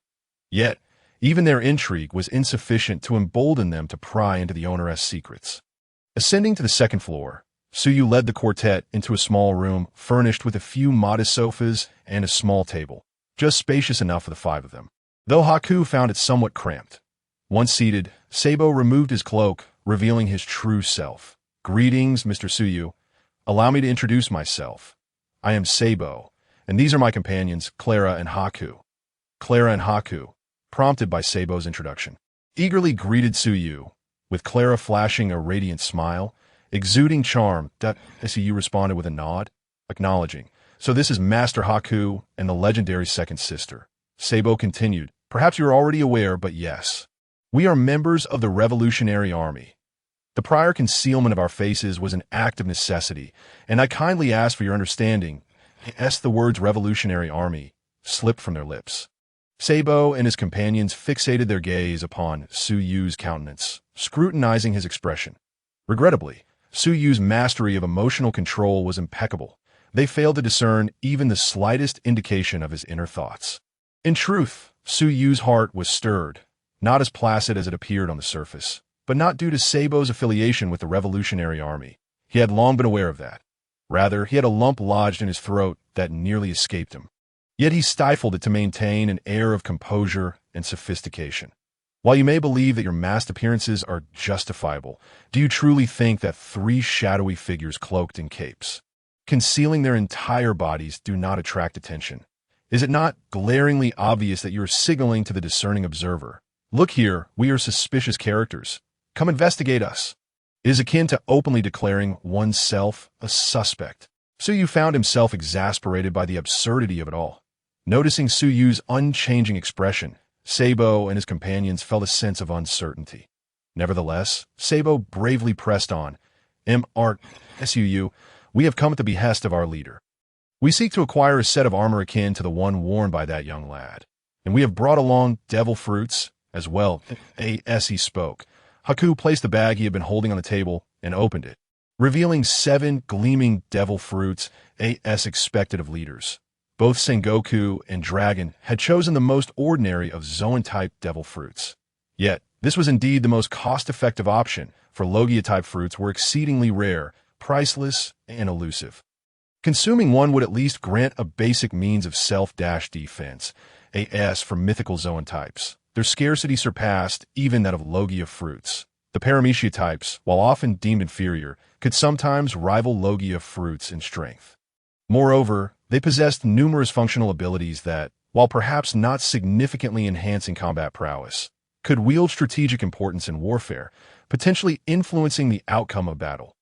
Yet, even their intrigue was insufficient to embolden them to pry into the owner's secrets. Ascending to the second floor, Suyu led the quartet into a small room furnished with a few modest sofas and a small table, just spacious enough for the five of them, though Haku found it somewhat cramped. Once seated, Sabo removed his cloak, revealing his true self. "Greetings, Mr. Suyu. Allow me to introduce myself. I am Sabo, and these are my companions, Clara and Haku." Clara and Haku, prompted by Sabo's introduction, eagerly greeted Suyu, with Clara flashing a radiant smile, exuding charm. Suyu responded with a nod, acknowledging. "So this is Master Haku and the legendary second sister." Sabo continued, "Perhaps you're already aware, but yes. We are members of the Revolutionary Army. The prior concealment of our faces was an act of necessity, and I kindly ask for your understanding." As the words Revolutionary Army slipped from their lips, Sabo and his companions fixated their gaze upon Suyu's countenance, scrutinizing his expression. Regrettably, Suyu's mastery of emotional control was impeccable. They failed to discern even the slightest indication of his inner thoughts. In truth, Suyu's heart was stirred, not as placid as it appeared on the surface, but not due to Sabo's affiliation with the Revolutionary Army. He had long been aware of that. Rather, he had a lump lodged in his throat that nearly escaped him. Yet he stifled it to maintain an air of composure and sophistication. While you may believe that your masked appearances are justifiable, do you truly think that three shadowy figures cloaked in capes, concealing their entire bodies, do not attract attention? Is it not glaringly obvious that you are signaling to the discerning observer, "Look here, we are suspicious characters. Come investigate us"? It is akin to openly declaring oneself a suspect. Suyu found himself exasperated by the absurdity of it all. Noticing Suyu's unchanging expression, Sabo and his companions felt a sense of uncertainty. Nevertheless, Sabo bravely pressed on. "Suyu, we have come at the behest of our leader. We seek to acquire a set of armor akin to the one worn by that young lad, and we have brought along devil fruits as well." As he spoke, Haku placed the bag he had been holding on the table and opened it, revealing 7 gleaming devil fruits as expected of leaders. Both Sengoku and Dragon had chosen the most ordinary of Zoan-type devil fruits. Yet, this was indeed the most cost-effective option, for Logia-type fruits were exceedingly rare, priceless, and elusive. Consuming one would at least grant a basic means of self-defense, as for mythical Zoan types. Their scarcity surpassed even that of Logia fruits. The Paramecia types, while often deemed inferior, could sometimes rival Logia fruits in strength. Moreover, they possessed numerous functional abilities that, while perhaps not significantly enhancing combat prowess, could wield strategic importance in warfare, potentially influencing the outcome of battle.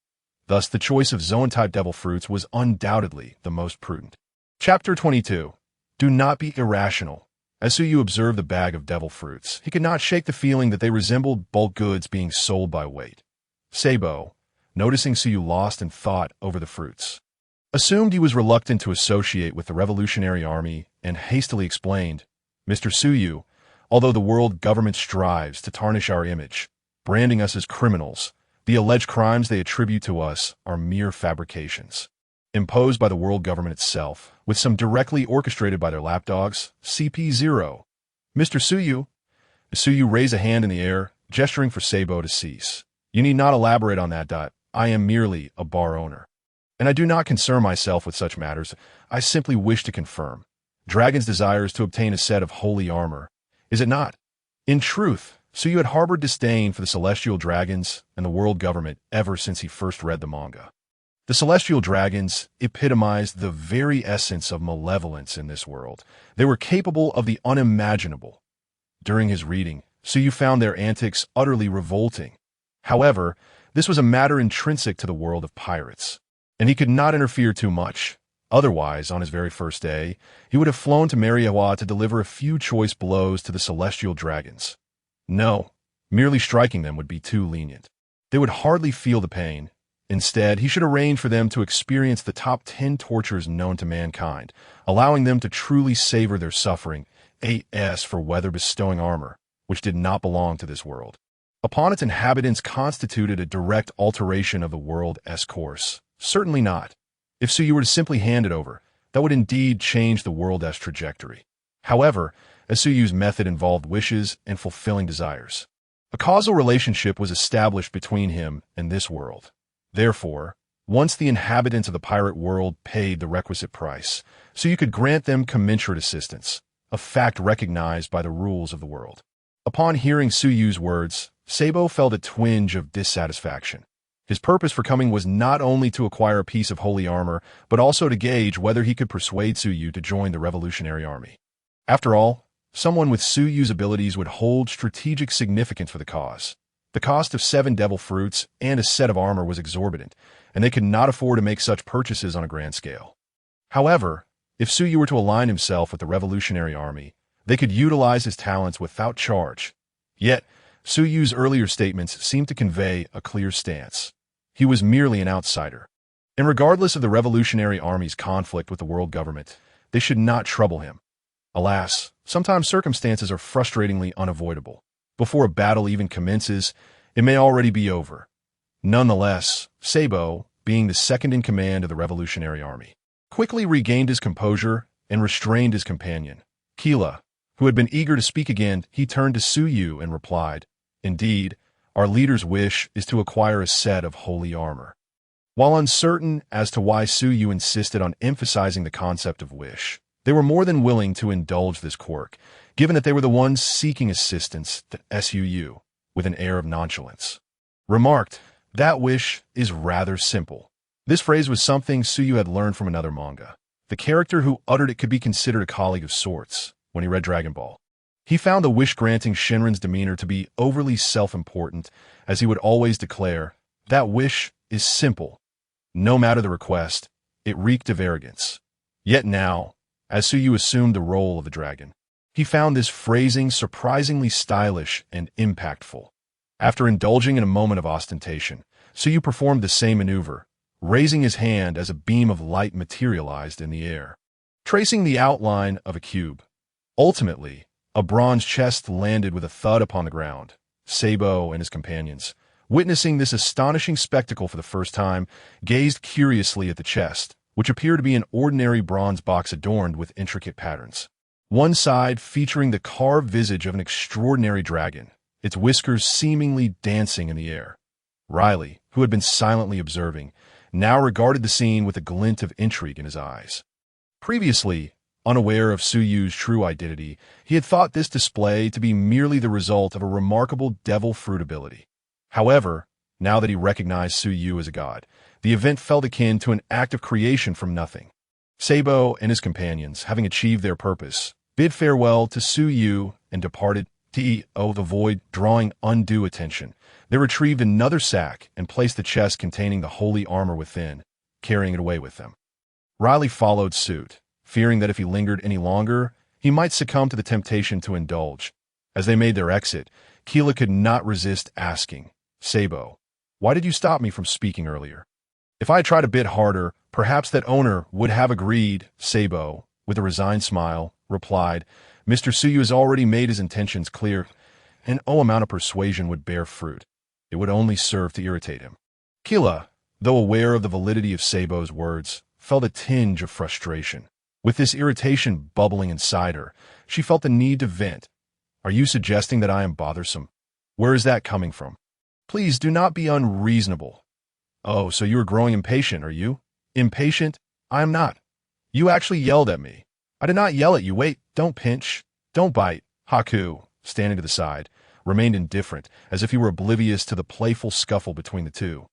Thus, the choice of Zoan-type devil fruits was undoubtedly the most prudent. Chapter 22. Do not be irrational. As Suyu observed the bag of devil fruits, he could not shake the feeling that they resembled bulk goods being sold by weight. Sabo, noticing Suyu lost in thought over the fruits, assumed he was reluctant to associate with the Revolutionary Army and hastily explained, Mr. Suyu, although the world government strives to tarnish our image, branding us as criminals, the alleged crimes they attribute to us are mere fabrications, imposed by the world government itself, with some directly orchestrated by their lapdogs, CP0. Mr. Suyu. Suyu raised a hand in the air, gesturing for Sabo to cease. You need not elaborate on that. I am merely a bar owner. And I do not concern myself with such matters. I simply wish to confirm. Dragon's desire is to obtain a set of holy armor, is it not? In truth, Suyu had harbored disdain for the celestial dragons and the world government ever since he first read the manga. The celestial dragons epitomized the very essence of malevolence in this world. They were capable of the unimaginable. During his reading, Suyu found their antics utterly revolting. However, this was a matter intrinsic to the world of pirates, and he could not interfere too much. Otherwise, on his very first day, he would have flown to Mariawa to deliver a few choice blows to the celestial dragons. No, merely striking them would be too lenient. They would hardly feel the pain. Instead, he should arrange for them to experience the top 10 tortures known to mankind, allowing them to truly savor their suffering, AS for weather-bestowing armor, which did not belong to this world. Upon its inhabitants constituted a direct alteration of the world's course. Certainly not. If Suyu were to simply hand it over, that would indeed change the world's trajectory. However, as Suyu's method involved wishes and fulfilling desires, a causal relationship was established between him and this world. Therefore, once the inhabitants of the pirate world paid the requisite price, Suyu could grant them commensurate assistance, a fact recognized by the rules of the world. Upon hearing Suyu's words, Sabo felt a twinge of dissatisfaction. His purpose for coming was not only to acquire a piece of holy armor, but also to gauge whether he could persuade Suyu to join the Revolutionary Army. After all, someone with Suyu's abilities would hold strategic significance for the cause. The cost of 7 devil fruits and a set of armor was exorbitant, and they could not afford to make such purchases on a grand scale. However, if Suyu were to align himself with the Revolutionary Army, they could utilize his talents without charge. Yet, Suyu's earlier statements seemed to convey a clear stance. He was merely an outsider. And regardless of the Revolutionary Army's conflict with the world government, they should not trouble him. Alas, sometimes circumstances are frustratingly unavoidable. Before a battle even commences, it may already be over. Nonetheless, Sabo, being the second in command of the Revolutionary Army, quickly regained his composure and restrained his companion. Kila, who had been eager to speak again, he turned to Suyu and replied, Indeed, our leader's wish is to acquire a set of holy armor. While uncertain as to why Suyu insisted on emphasizing the concept of wish, they were more than willing to indulge this quirk, given that they were the ones seeking assistance to Suyu, with an air of nonchalance. Remarked, that wish is rather simple. This phrase was something Suyu had learned from another manga. The character who uttered it could be considered a colleague of sorts when he read Dragon Ball. He found the wish-granting Shinran's demeanor to be overly self-important, as he would always declare, that wish is simple. No matter the request, it reeked of arrogance. Yet now, as Suyu assumed the role of the dragon, he found this phrasing surprisingly stylish and impactful. After indulging in a moment of ostentation, Suyu performed the same maneuver, raising his hand as a beam of light materialized in the air, tracing the outline of a cube. Ultimately, a bronze chest landed with a thud upon the ground. Sabo and his companions, witnessing this astonishing spectacle for the first time, gazed curiously at the chest, which appeared to be an ordinary bronze box adorned with intricate patterns. One side featuring the carved visage of an extraordinary dragon, its whiskers seemingly dancing in the air. Rayleigh, who had been silently observing, now regarded the scene with a glint of intrigue in his eyes. Previously, unaware of Suyu's true identity, he had thought this display to be merely the result of a remarkable devil fruit ability. However, now that he recognized Suyu as a god, the event felt akin to an act of creation from nothing. Sabo and his companions, having achieved their purpose, bid farewell to Suyu and departed to avoid drawing undue attention. They retrieved another sack and placed the chest containing the holy armor within, carrying it away with them. Rayleigh followed suit, fearing that if he lingered any longer, he might succumb to the temptation to indulge. As they made their exit, Keela could not resist asking, "Sabo, why did you stop me from speaking earlier?" "If I had tried a bit harder, perhaps that owner would have agreed," Sabo, with a resigned smile, replied. "Mr. Suyu has already made his intentions clear, and no amount of persuasion would bear fruit. It would only serve to irritate him." Keela, though aware of the validity of Sabo's words, felt a tinge of frustration. With this irritation bubbling inside her, she felt the need to vent. "Are you suggesting that I am bothersome? Where is that coming from? Please do not be unreasonable." "Oh, so you are growing impatient, are you?" "Impatient? I am not. You actually yelled at me." "I did not yell at you. Wait, don't pinch. Don't bite." Haku, standing to the side, remained indifferent, as if he were oblivious to the playful scuffle between the two.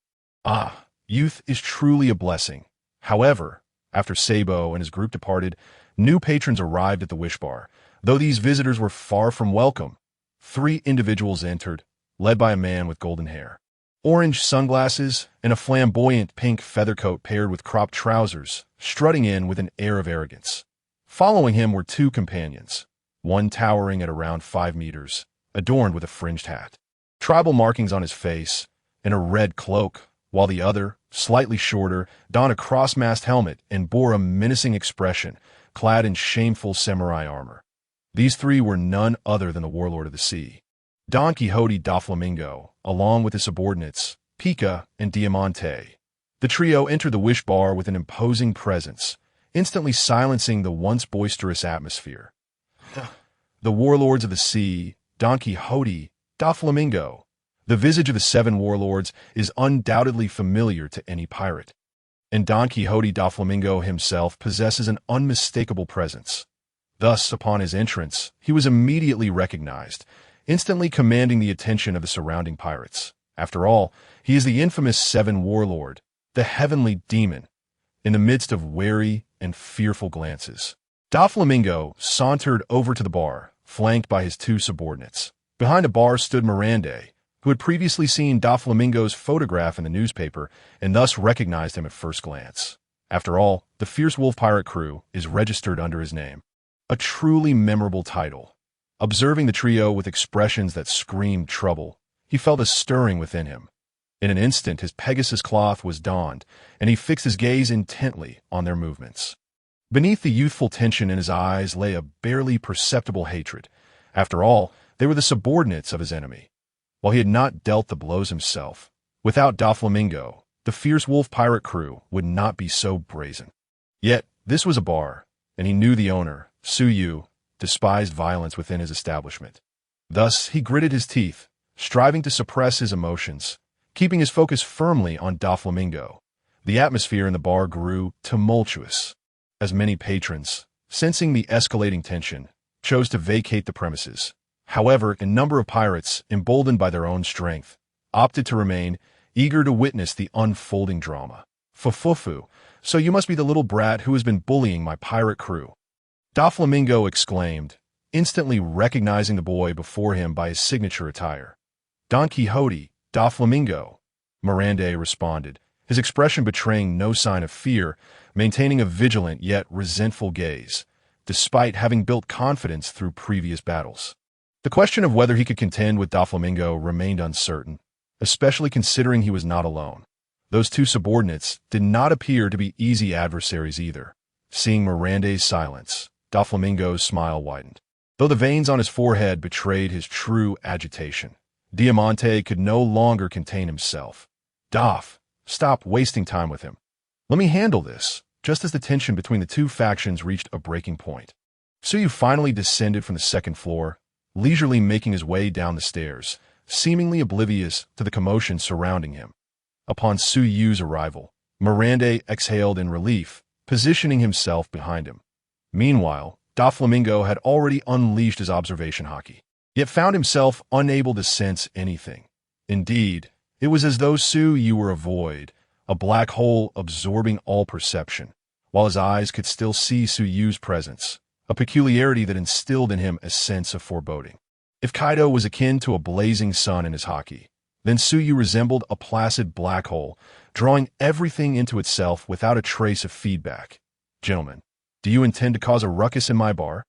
Ah, youth is truly a blessing. However, after Sabo and his group departed, new patrons arrived at the Wish Bar, though these visitors were far from welcome. 3 individuals entered, led by a man with golden hair, orange sunglasses, and a flamboyant pink feather coat paired with cropped trousers, strutting in with an air of arrogance. Following him were 2 companions, one towering at around 5 meters, adorned with a fringed hat, tribal markings on his face, and a red cloak, while the other, slightly shorter, donned a cross-mast helmet and bore a menacing expression, clad in shameful samurai armor. These 3 were none other than the warlord of the sea, Don Quixote da Flamingo, along with his subordinates, Pika and Diamante. The trio entered the Wish Bar with an imposing presence, instantly silencing the once boisterous atmosphere. The warlords of the sea, Don Quixote da Flamingo. The visage of the 7 warlords is undoubtedly familiar to any pirate, and Don Quixote da Flamingo himself possesses an unmistakable presence. Thus, upon his entrance, he was immediately recognized, instantly commanding the attention of the surrounding pirates. After all, he is the infamous 7 warlord, the heavenly demon, in the midst of wary and fearful glances. Da Flamingo sauntered over to the bar, flanked by his 2 subordinates. Behind a bar stood Milander, who had previously seen Da Flamingo's photograph in the newspaper and thus recognized him at first glance. After all, the Fierce Wolf Pirate Crew is registered under his name. A truly memorable title. Observing the trio with expressions that screamed trouble, he felt a stirring within him. In an instant, his Pegasus cloth was donned, and he fixed his gaze intently on their movements. Beneath the youthful tension in his eyes lay a barely perceptible hatred. After all, they were the subordinates of his enemy. While he had not dealt the blows himself, without Da Flamingo, the Fierce Wolf Pirate Crew would not be so brazen. Yet, this was a bar, and he knew the owner, Suyu, despised violence within his establishment. Thus, he gritted his teeth, striving to suppress his emotions, keeping his focus firmly on Da Flamingo. The atmosphere in the bar grew tumultuous, as many patrons, sensing the escalating tension, chose to vacate the premises. However, a number of pirates, emboldened by their own strength, opted to remain, eager to witness the unfolding drama. "Fufufu, so you must be the little brat who has been bullying my pirate crew," Da Flamingo exclaimed, instantly recognizing the boy before him by his signature attire. "Don Quixote da Flamingo," Milander responded, his expression betraying no sign of fear, maintaining a vigilant yet resentful gaze, despite having built confidence through previous battles. The question of whether he could contend with Da Flamingo remained uncertain, especially considering he was not alone. Those 2 subordinates did not appear to be easy adversaries either. Seeing Miranda's silence, Da Flamingo's smile widened, though the veins on his forehead betrayed his true agitation. Diamante could no longer contain himself. "Doff, stop wasting time with him. Let me handle this," just as the tension between the 2 factions reached a breaking point. Suyu finally descended from the 2nd floor, leisurely making his way down the stairs, seemingly oblivious to the commotion surrounding him. Upon Suyu's arrival, Milander exhaled in relief, positioning himself behind him. Meanwhile, Da Flamingo had already unleashed his observation haki, yet found himself unable to sense anything. Indeed, it was as though Suyu were a void, a black hole absorbing all perception, while his eyes could still see Suyu's presence, a peculiarity that instilled in him a sense of foreboding. If Kaido was akin to a blazing sun in his haki, then Suyu resembled a placid black hole, drawing everything into itself without a trace of feedback. "Gentlemen, Do you intend to cause a ruckus in my bar?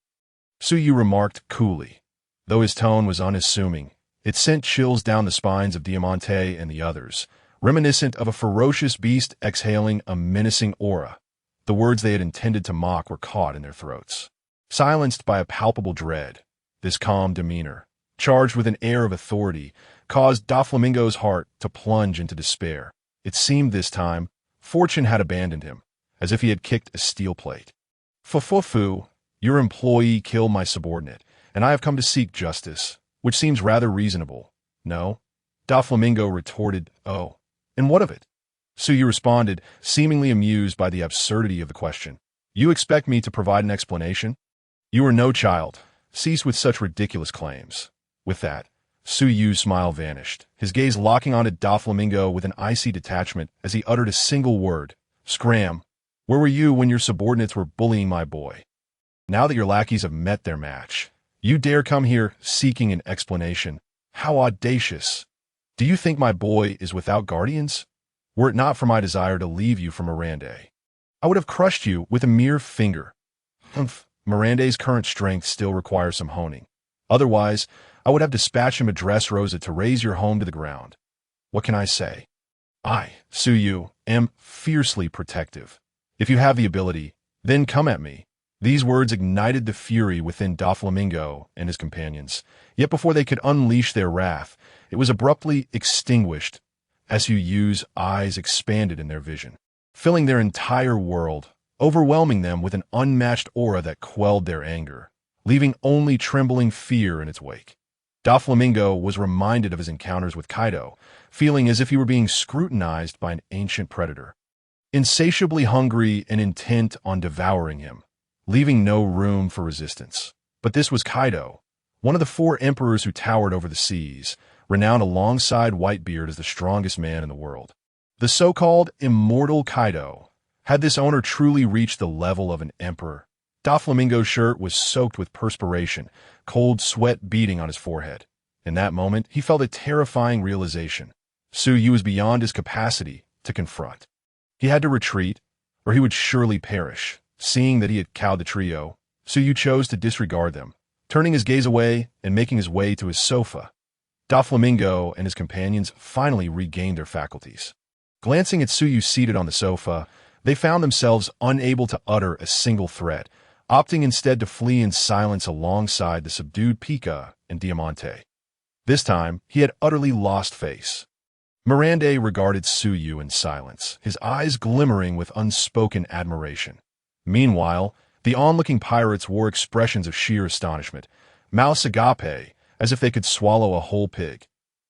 Suyu remarked coolly. Though his tone was unassuming, it sent chills down the spines of Diamante and the others, reminiscent of a ferocious beast exhaling a menacing aura. The words they had intended to mock were caught in their throats. Silenced by a palpable dread, this calm demeanor, charged with an air of authority, caused Doflamingo's heart to plunge into despair. It seemed this time, fortune had abandoned him, as if he had kicked a steel plate. Fufufu, your employee killed my subordinate, and I have come to seek justice, which seems rather reasonable. No? Doflamingo retorted, oh, and what of it? Suyu responded, seemingly amused by the absurdity of the question. You expect me to provide an explanation? You are no child. Cease with such ridiculous claims. With that, Suyu's smile vanished, his gaze locking onto Doflamingo with an icy detachment as he uttered a single word. Scram. Where were you when your subordinates were bullying my boy? Now that your lackeys have met their match, you dare come here seeking an explanation. How audacious. Do you think my boy is without guardians? Were it not for my desire to leave you for Mirande, I would have crushed you with a mere finger. Humph, Mirande's current strength still requires some honing. Otherwise, I would have dispatched him a Dressrosa to raze your home to the ground. What can I say? I, Suyu, am fiercely protective. If you have the ability, then come at me. These words ignited the fury within Doflamingo and his companions, yet before they could unleash their wrath, it was abruptly extinguished as Suyu's eyes expanded in their vision, filling their entire world, overwhelming them with an unmatched aura that quelled their anger, leaving only trembling fear in its wake. Doflamingo was reminded of his encounters with Kaido, feeling as if he were being scrutinized by an ancient predator, insatiably hungry and intent on devouring him, leaving no room for resistance. But this was Kaido, one of the 4 emperors who towered over the seas, renowned alongside Whitebeard as the strongest man in the world. The so-called immortal Kaido. Had this owner truly reached the level of an emperor? Doflamingo's shirt was soaked with perspiration, cold sweat beading on his forehead. In that moment, he felt a terrifying realization. Suyu was beyond his capacity to confront. He had to retreat, or he would surely perish. Seeing that he had cowed the trio, Suyu chose to disregard them, turning his gaze away and making his way to his sofa. Doflamingo and his companions finally regained their faculties. Glancing at Suyu seated on the sofa, they found themselves unable to utter a single threat, opting instead to flee in silence alongside the subdued Pika and Diamante. This time, he had utterly lost face. Mirande regarded Suyu in silence, his eyes glimmering with unspoken admiration. Meanwhile, the onlooking pirates wore expressions of sheer astonishment, mouths agape, as if they could swallow a whole pig.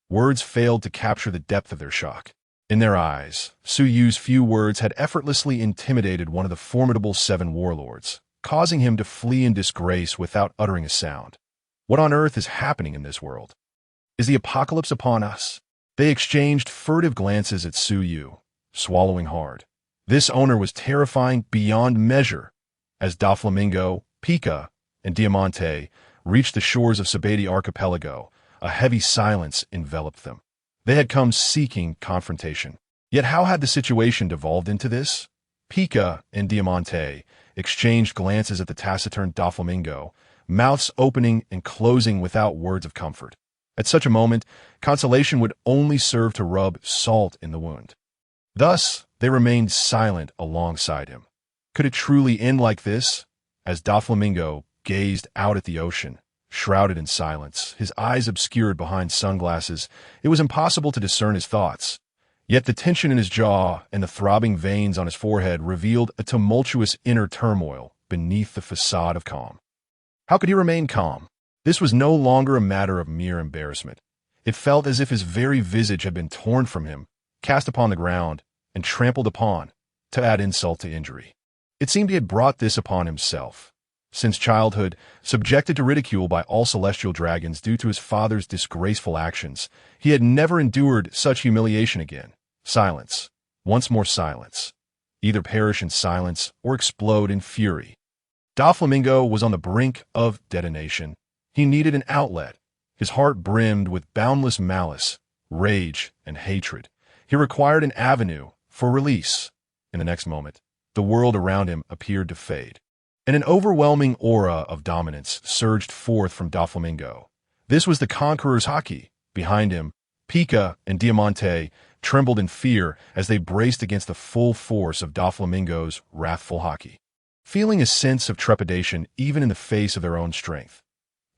Words failed to capture the depth of their shock. In their eyes, Suyu's few words had effortlessly intimidated one of the formidable 7 warlords, causing him to flee in disgrace without uttering a sound. What on earth is happening in this world? Is the apocalypse upon us? They exchanged furtive glances at Suyu, swallowing hard. This owner was terrifying beyond measure. As Doflamingo, Pika, and Diamante reached the shores of Sabeti Archipelago, a heavy silence enveloped them. They had come seeking confrontation. Yet how had the situation devolved into this? Pika and Diamante exchanged glances at the taciturn Doflamingo, mouths opening and closing without words of comfort. At such a moment, consolation would only serve to rub salt in the wound. Thus, they remained silent alongside him. Could it truly end like this? As Doflamingo gazed out at the ocean, shrouded in silence, his eyes obscured behind sunglasses, it was impossible to discern his thoughts. Yet the tension in his jaw and the throbbing veins on his forehead revealed a tumultuous inner turmoil beneath the facade of calm. How could he remain calm? This was no longer a matter of mere embarrassment. It felt as if his very visage had been torn from him, cast upon the ground, and trampled upon, to add insult to injury. It seemed he had brought this upon himself. Since childhood, subjected to ridicule by all celestial dragons due to his father's disgraceful actions, he had never endured such humiliation again. Silence. Once more silence. Either perish in silence or explode in fury. Doflamingo was on the brink of detonation. He needed an outlet. His heart brimmed with boundless malice, rage, and hatred. He required an avenue for release. In the next moment, the world around him appeared to fade. and an overwhelming aura of dominance surged forth from Doflamingo. This was the Conqueror's Haki. Behind him, Pika and Diamante trembled in fear as they braced against the full force of Doflamingo's wrathful Haki, feeling a sense of trepidation even in the face of their own strength.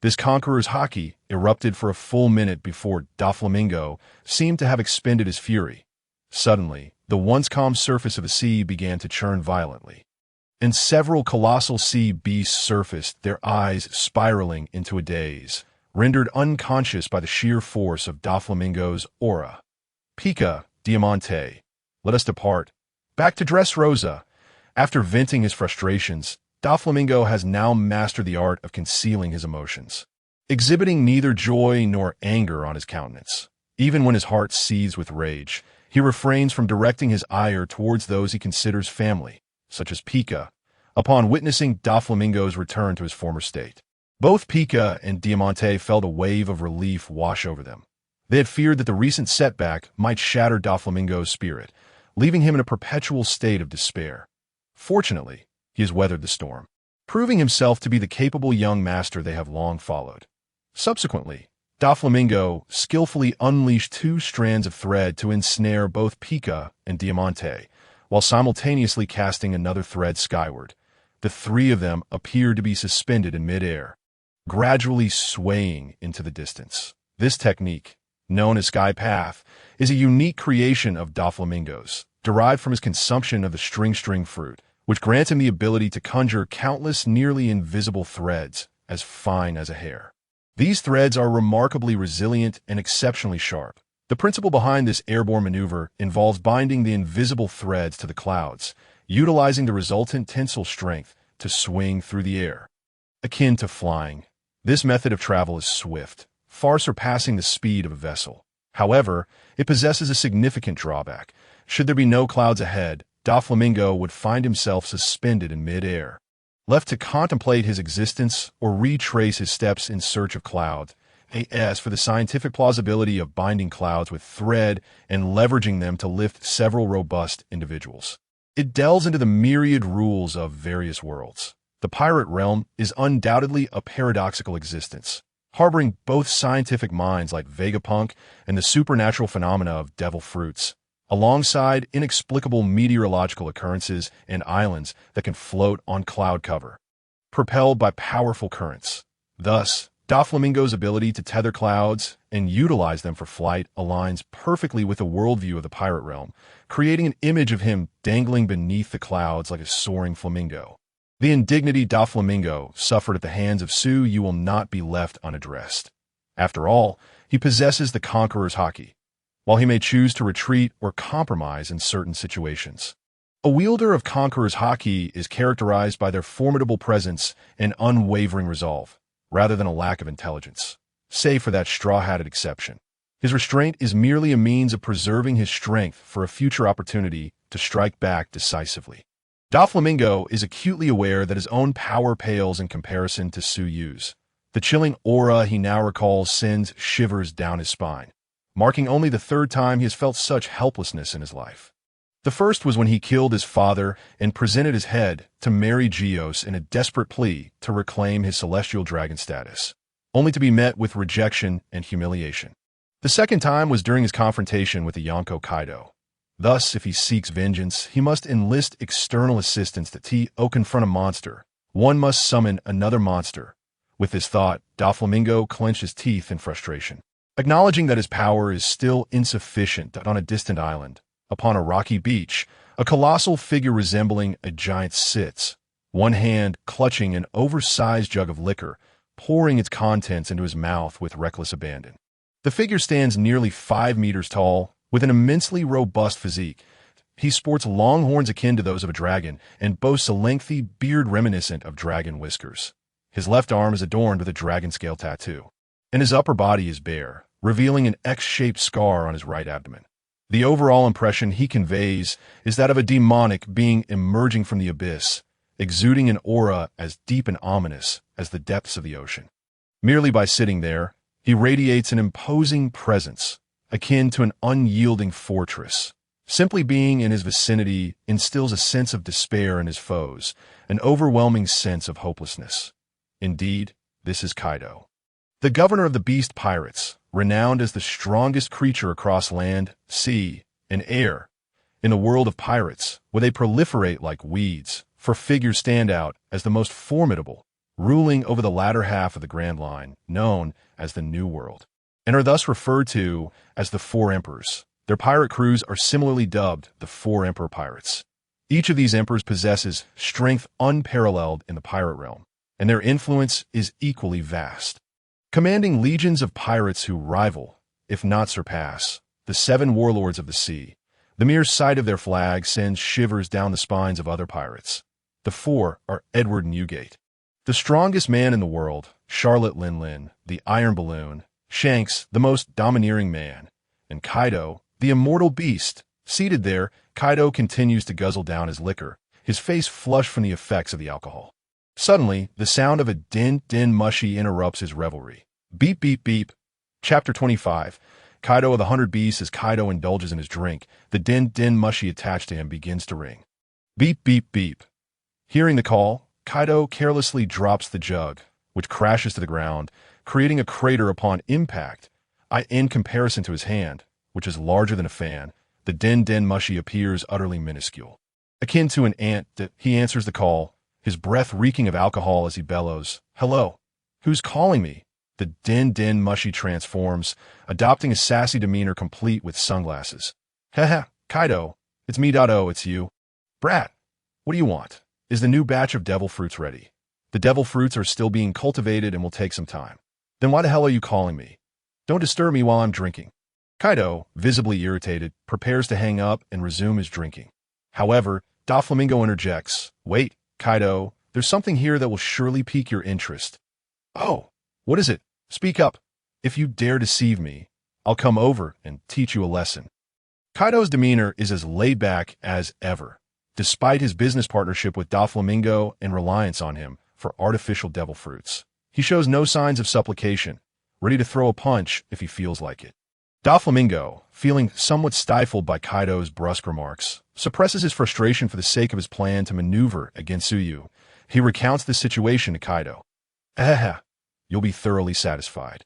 This Conqueror's Haki erupted for a full minute before Doflamingo seemed to have expended his fury. Suddenly, the once calm surface of the sea began to churn violently, and several colossal sea beasts surfaced, their eyes spiraling into a daze, rendered unconscious by the sheer force of Doflamingo's aura. Pika, Diamante, let us depart. Back to Dressrosa. After venting his frustrations, Doflamingo has now mastered the art of concealing his emotions, exhibiting neither joy nor anger on his countenance. Even when his heart seethes with rage, he refrains from directing his ire towards those he considers family, such as Pika, upon witnessing Doflamingo's return to his former state. Both Pika and Diamante felt a wave of relief wash over them. They had feared that the recent setback might shatter Doflamingo's spirit, leaving him in a perpetual state of despair. Fortunately, he has weathered the storm, proving himself to be the capable young master they have long followed. Subsequently, Doflamingo skillfully unleashed 2 strands of thread to ensnare both Pika and Diamante, while simultaneously casting another thread skyward. The 3 of them appeared to be suspended in midair, gradually swaying into the distance. This technique, known as Sky Path, is a unique creation of Doflamingo's, derived from his consumption of the string fruit, which grants him the ability to conjure countless nearly invisible threads as fine as a hair. These threads are remarkably resilient and exceptionally sharp. The principle behind this airborne maneuver involves binding the invisible threads to the clouds, utilizing the resultant tensile strength to swing through the air. Akin to flying, this method of travel is swift, far surpassing the speed of a vessel. However, it possesses a significant drawback. Should there be no clouds ahead, Doflamingo would find himself suspended in mid-air, left to contemplate his existence or retrace his steps in search of clouds. As for the scientific plausibility of binding clouds with thread and leveraging them to lift several robust individuals, it delves into the myriad rules of various worlds. The pirate realm is undoubtedly a paradoxical existence, harboring both scientific minds like Vegapunk and the supernatural phenomena of devil fruits, alongside inexplicable meteorological occurrences and islands that can float on cloud cover, propelled by powerful currents. Thus, Doflamingo's ability to tether clouds and utilize them for flight aligns perfectly with the worldview of the pirate realm, creating an image of him dangling beneath the clouds like a soaring flamingo. The indignity Doflamingo suffered at the hands of Suyu will not be left unaddressed. After all, he possesses the Conqueror's Haki, while he may choose to retreat or compromise in certain situations. A wielder of Conqueror's Haki is characterized by their formidable presence and unwavering resolve, rather than a lack of intelligence, save for that straw-hatted exception. His restraint is merely a means of preserving his strength for a future opportunity to strike back decisively. Doflamingo is acutely aware that his own power pales in comparison to Suyu's. The chilling aura he now recalls sends shivers down his spine, marking only the 3rd time he has felt such helplessness in his life. The first was when he killed his father and presented his head to Mary Geos in a desperate plea to reclaim his celestial dragon status, only to be met with rejection and humiliation. The second time was during his confrontation with the Yonko Kaido. Thus, if he seeks vengeance, he must enlist external assistance to confront a monster. One must summon another monster. With this thought, Doflamingo clenched his teeth in frustration, acknowledging that his power is still insufficient on a distant island. Upon a rocky beach, a colossal figure resembling a giant sits, one hand clutching an oversized jug of liquor, pouring its contents into his mouth with reckless abandon. The figure stands nearly 5 meters tall, with an immensely robust physique. He sports long horns akin to those of a dragon and boasts a lengthy beard reminiscent of dragon whiskers. His left arm is adorned with a dragon scale tattoo, and his upper body is bare, revealing an X-shaped scar on his right abdomen. The overall impression he conveys is that of a demonic being emerging from the abyss, exuding an aura as deep and ominous as the depths of the ocean. Merely by sitting there, he radiates an imposing presence, akin to an unyielding fortress, Simply being in his vicinity instills a sense of despair in his foes, an overwhelming sense of hopelessness. Indeed, this is Kaido, the governor of the beast pirates, renowned as the strongest creature across land, sea, and air. In a world of pirates, where they proliferate like weeds, four figures stand out as the most formidable, ruling over the latter half of the Grand Line, known as the New World, and are thus referred to as the Four Emperors. Their pirate crews are similarly dubbed the Four Emperor Pirates. Each of these emperors possesses strength unparalleled in the pirate realm, and their influence is equally vast, commanding legions of pirates who rival, if not surpass, the seven warlords of the sea. The mere sight of their flag sends shivers down the spines of other pirates. The four are Edward Newgate, the strongest man in the world, Charlotte Linlin, the Iron Balloon, Shanks, the most domineering man, and Kaido, the immortal beast. Seated there, Kaido continues to guzzle down his liquor, his face flushed from the effects of the alcohol. Suddenly, the sound of a din mushy interrupts his revelry. Beep, beep, beep. Chapter 25. Kaido of the 100 Beasts. As Kaido indulges in his drink, the din mushy attached to him begins to ring. Beep, beep, beep. Hearing the call, Kaido carelessly drops the jug, which crashes to the ground, creating a crater upon impact. In comparison to his hand, which is larger than a fan, the din mushy appears utterly minuscule. Akin to an ant, he answers the call, his breath reeking of alcohol as he bellows, "Hello? Who's calling me?" The din mushy transforms, adopting a sassy demeanor complete with sunglasses. "Haha, Kaido, it's me. It's you. Brat, what do you want? Is the new batch of devil fruits ready?" "The devil fruits are still being cultivated and will take some time." "Then why the hell are you calling me? Don't disturb me while I'm drinking." Kaido, visibly irritated, prepares to hang up and resume his drinking. However, Doflamingo interjects, "Wait, Kaido, there's something here that will surely pique your interest." "Oh, what is it? Speak up. If you dare deceive me, I'll come over and teach you a lesson." Kaido's demeanor is as laid back as ever, despite his business partnership with Doflamingo and reliance on him for artificial devil fruits. He shows no signs of supplication, ready to throw a punch if he feels like it. Doflamingo, feeling somewhat stifled by Kaido's brusque remarks, suppresses his frustration for the sake of his plan to maneuver against Suyu. He recounts the situation to Kaido. You'll be thoroughly satisfied.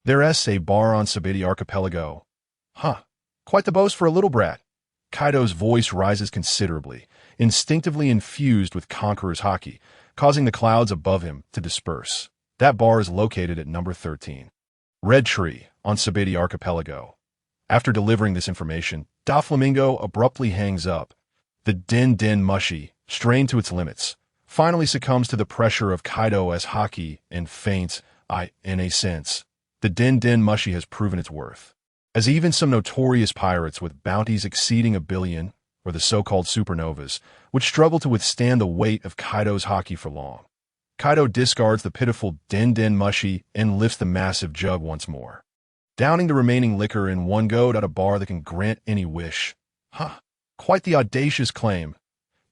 There's a bar on Sabiti Archipelago." "Huh, quite the boast for a little brat." Kaido's voice rises considerably, instinctively infused with conqueror's haki, causing the clouds above him to disperse. "That bar is located at number 13. Red Tree, on Sabiti Archipelago." After delivering this information, Doflamingo abruptly hangs up. The din mushy, strained to its limits, finally succumbs to the pressure of Kaido as haki and faints. In a sense, the din mushy has proven its worth, as even some notorious pirates with bounties exceeding 1 billion, or the so-called supernovas, would struggle to withstand the weight of Kaido's haki for long. Kaido discards the pitiful din mushy and lifts the massive jug once more, downing the remaining liquor in one go at a bar that can grant any wish. Quite the audacious claim.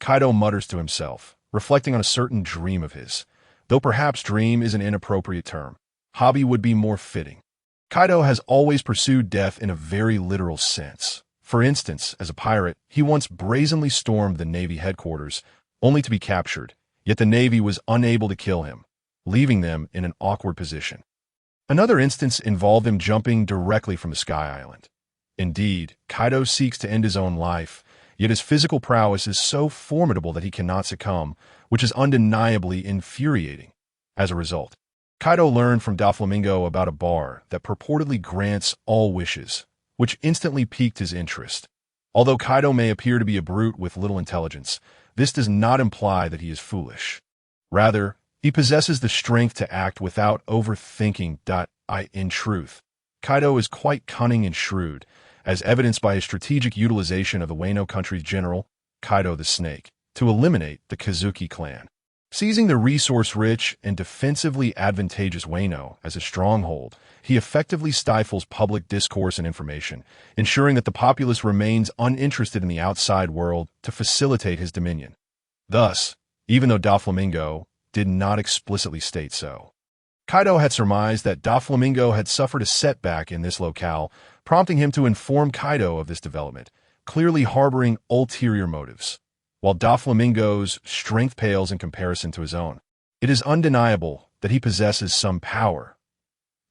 Kaido mutters to himself, reflecting on a certain dream of his, though perhaps dream is an inappropriate term. Hobby would be more fitting. Kaido has always pursued death in a very literal sense. For instance, as a pirate, he once brazenly stormed the Navy headquarters, only to be captured, yet the Navy was unable to kill him, leaving them in an awkward position. Another instance involved him jumping directly from the Sky Island. Indeed, Kaido seeks to end his own life, yet his physical prowess is so formidable that he cannot succumb, which is undeniably infuriating. As a result, Kaido learned from Doflamingo about a bar that purportedly grants all wishes, which instantly piqued his interest. Although Kaido may appear to be a brute with little intelligence, this does not imply that he is foolish. Rather, he possesses the strength to act without overthinking. In truth, Kaido is quite cunning and shrewd, as evidenced by his strategic utilization of the Wano country's general, Kaido the Snake, to eliminate the Kazuki clan. Seizing the resource-rich and defensively advantageous Wano as a stronghold, he effectively stifles public discourse and information, ensuring that the populace remains uninterested in the outside world to facilitate his dominion. Thus, even though Doflamingo did not explicitly state so, Kaido had surmised that Doflamingo had suffered a setback in this locale, prompting him to inform Kaido of this development, clearly harboring ulterior motives, while Doflamingo's strength pales in comparison to his own. It is undeniable that he possesses some power.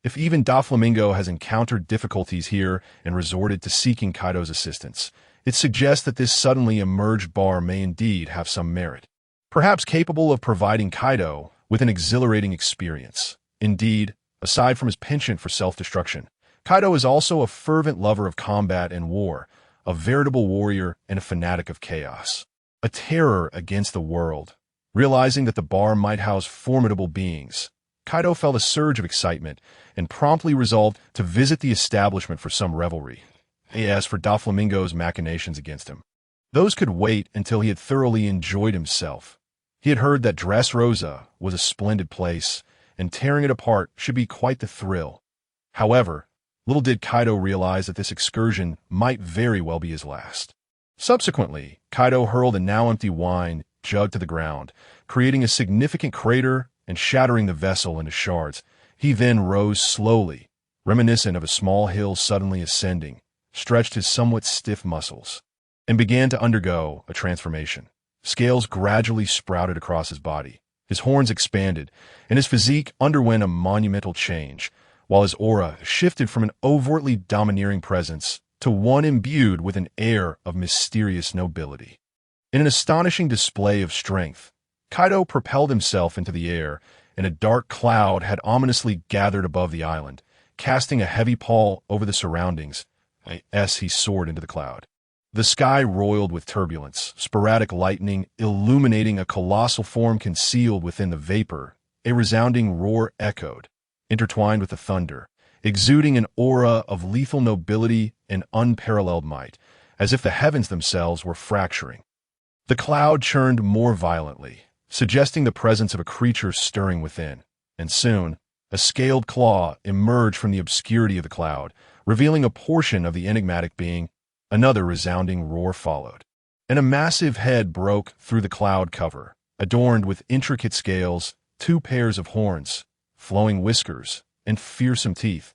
If even Doflamingo has encountered difficulties here and resorted to seeking Kaido's assistance, it suggests that this suddenly emerged bar may indeed have some merit, perhaps capable of providing Kaido with an exhilarating experience. Indeed, aside from his penchant for self-destruction, Kaido is also a fervent lover of combat and war, a veritable warrior and a fanatic of chaos, a terror against the world. Realizing that the bar might house formidable beings, Kaido felt a surge of excitement and promptly resolved to visit the establishment for some revelry. As for Doflamingo's machinations against him, those could wait until he had thoroughly enjoyed himself. He had heard that Dressrosa was a splendid place, and tearing it apart should be quite the thrill. However, little did Kaido realize that this excursion might very well be his last. Subsequently, Kaido hurled a now-empty wine jug to the ground, creating a significant crater and shattering the vessel into shards. He then rose slowly, reminiscent of a small hill suddenly ascending, stretched his somewhat stiff muscles, and began to undergo a transformation. Scales gradually sprouted across his body, his horns expanded, and his physique underwent a monumental change, while his aura shifted from an overtly domineering presence to one imbued with an air of mysterious nobility. In an astonishing display of strength, Kaido propelled himself into the air, and a dark cloud had ominously gathered above the island, casting a heavy pall over the surroundings as he soared into the cloud. The sky roiled with turbulence, sporadic lightning illuminating a colossal form concealed within the vapor. A resounding roar echoed, intertwined with the thunder, exuding an aura of lethal nobility and unparalleled might, as if the heavens themselves were fracturing. The cloud churned more violently, suggesting the presence of a creature stirring within, and soon, a scaled claw emerged from the obscurity of the cloud, revealing a portion of the enigmatic being. Another resounding roar followed, and a massive head broke through the cloud cover, adorned with intricate scales, 2 pairs of horns, flowing whiskers, and fearsome teeth.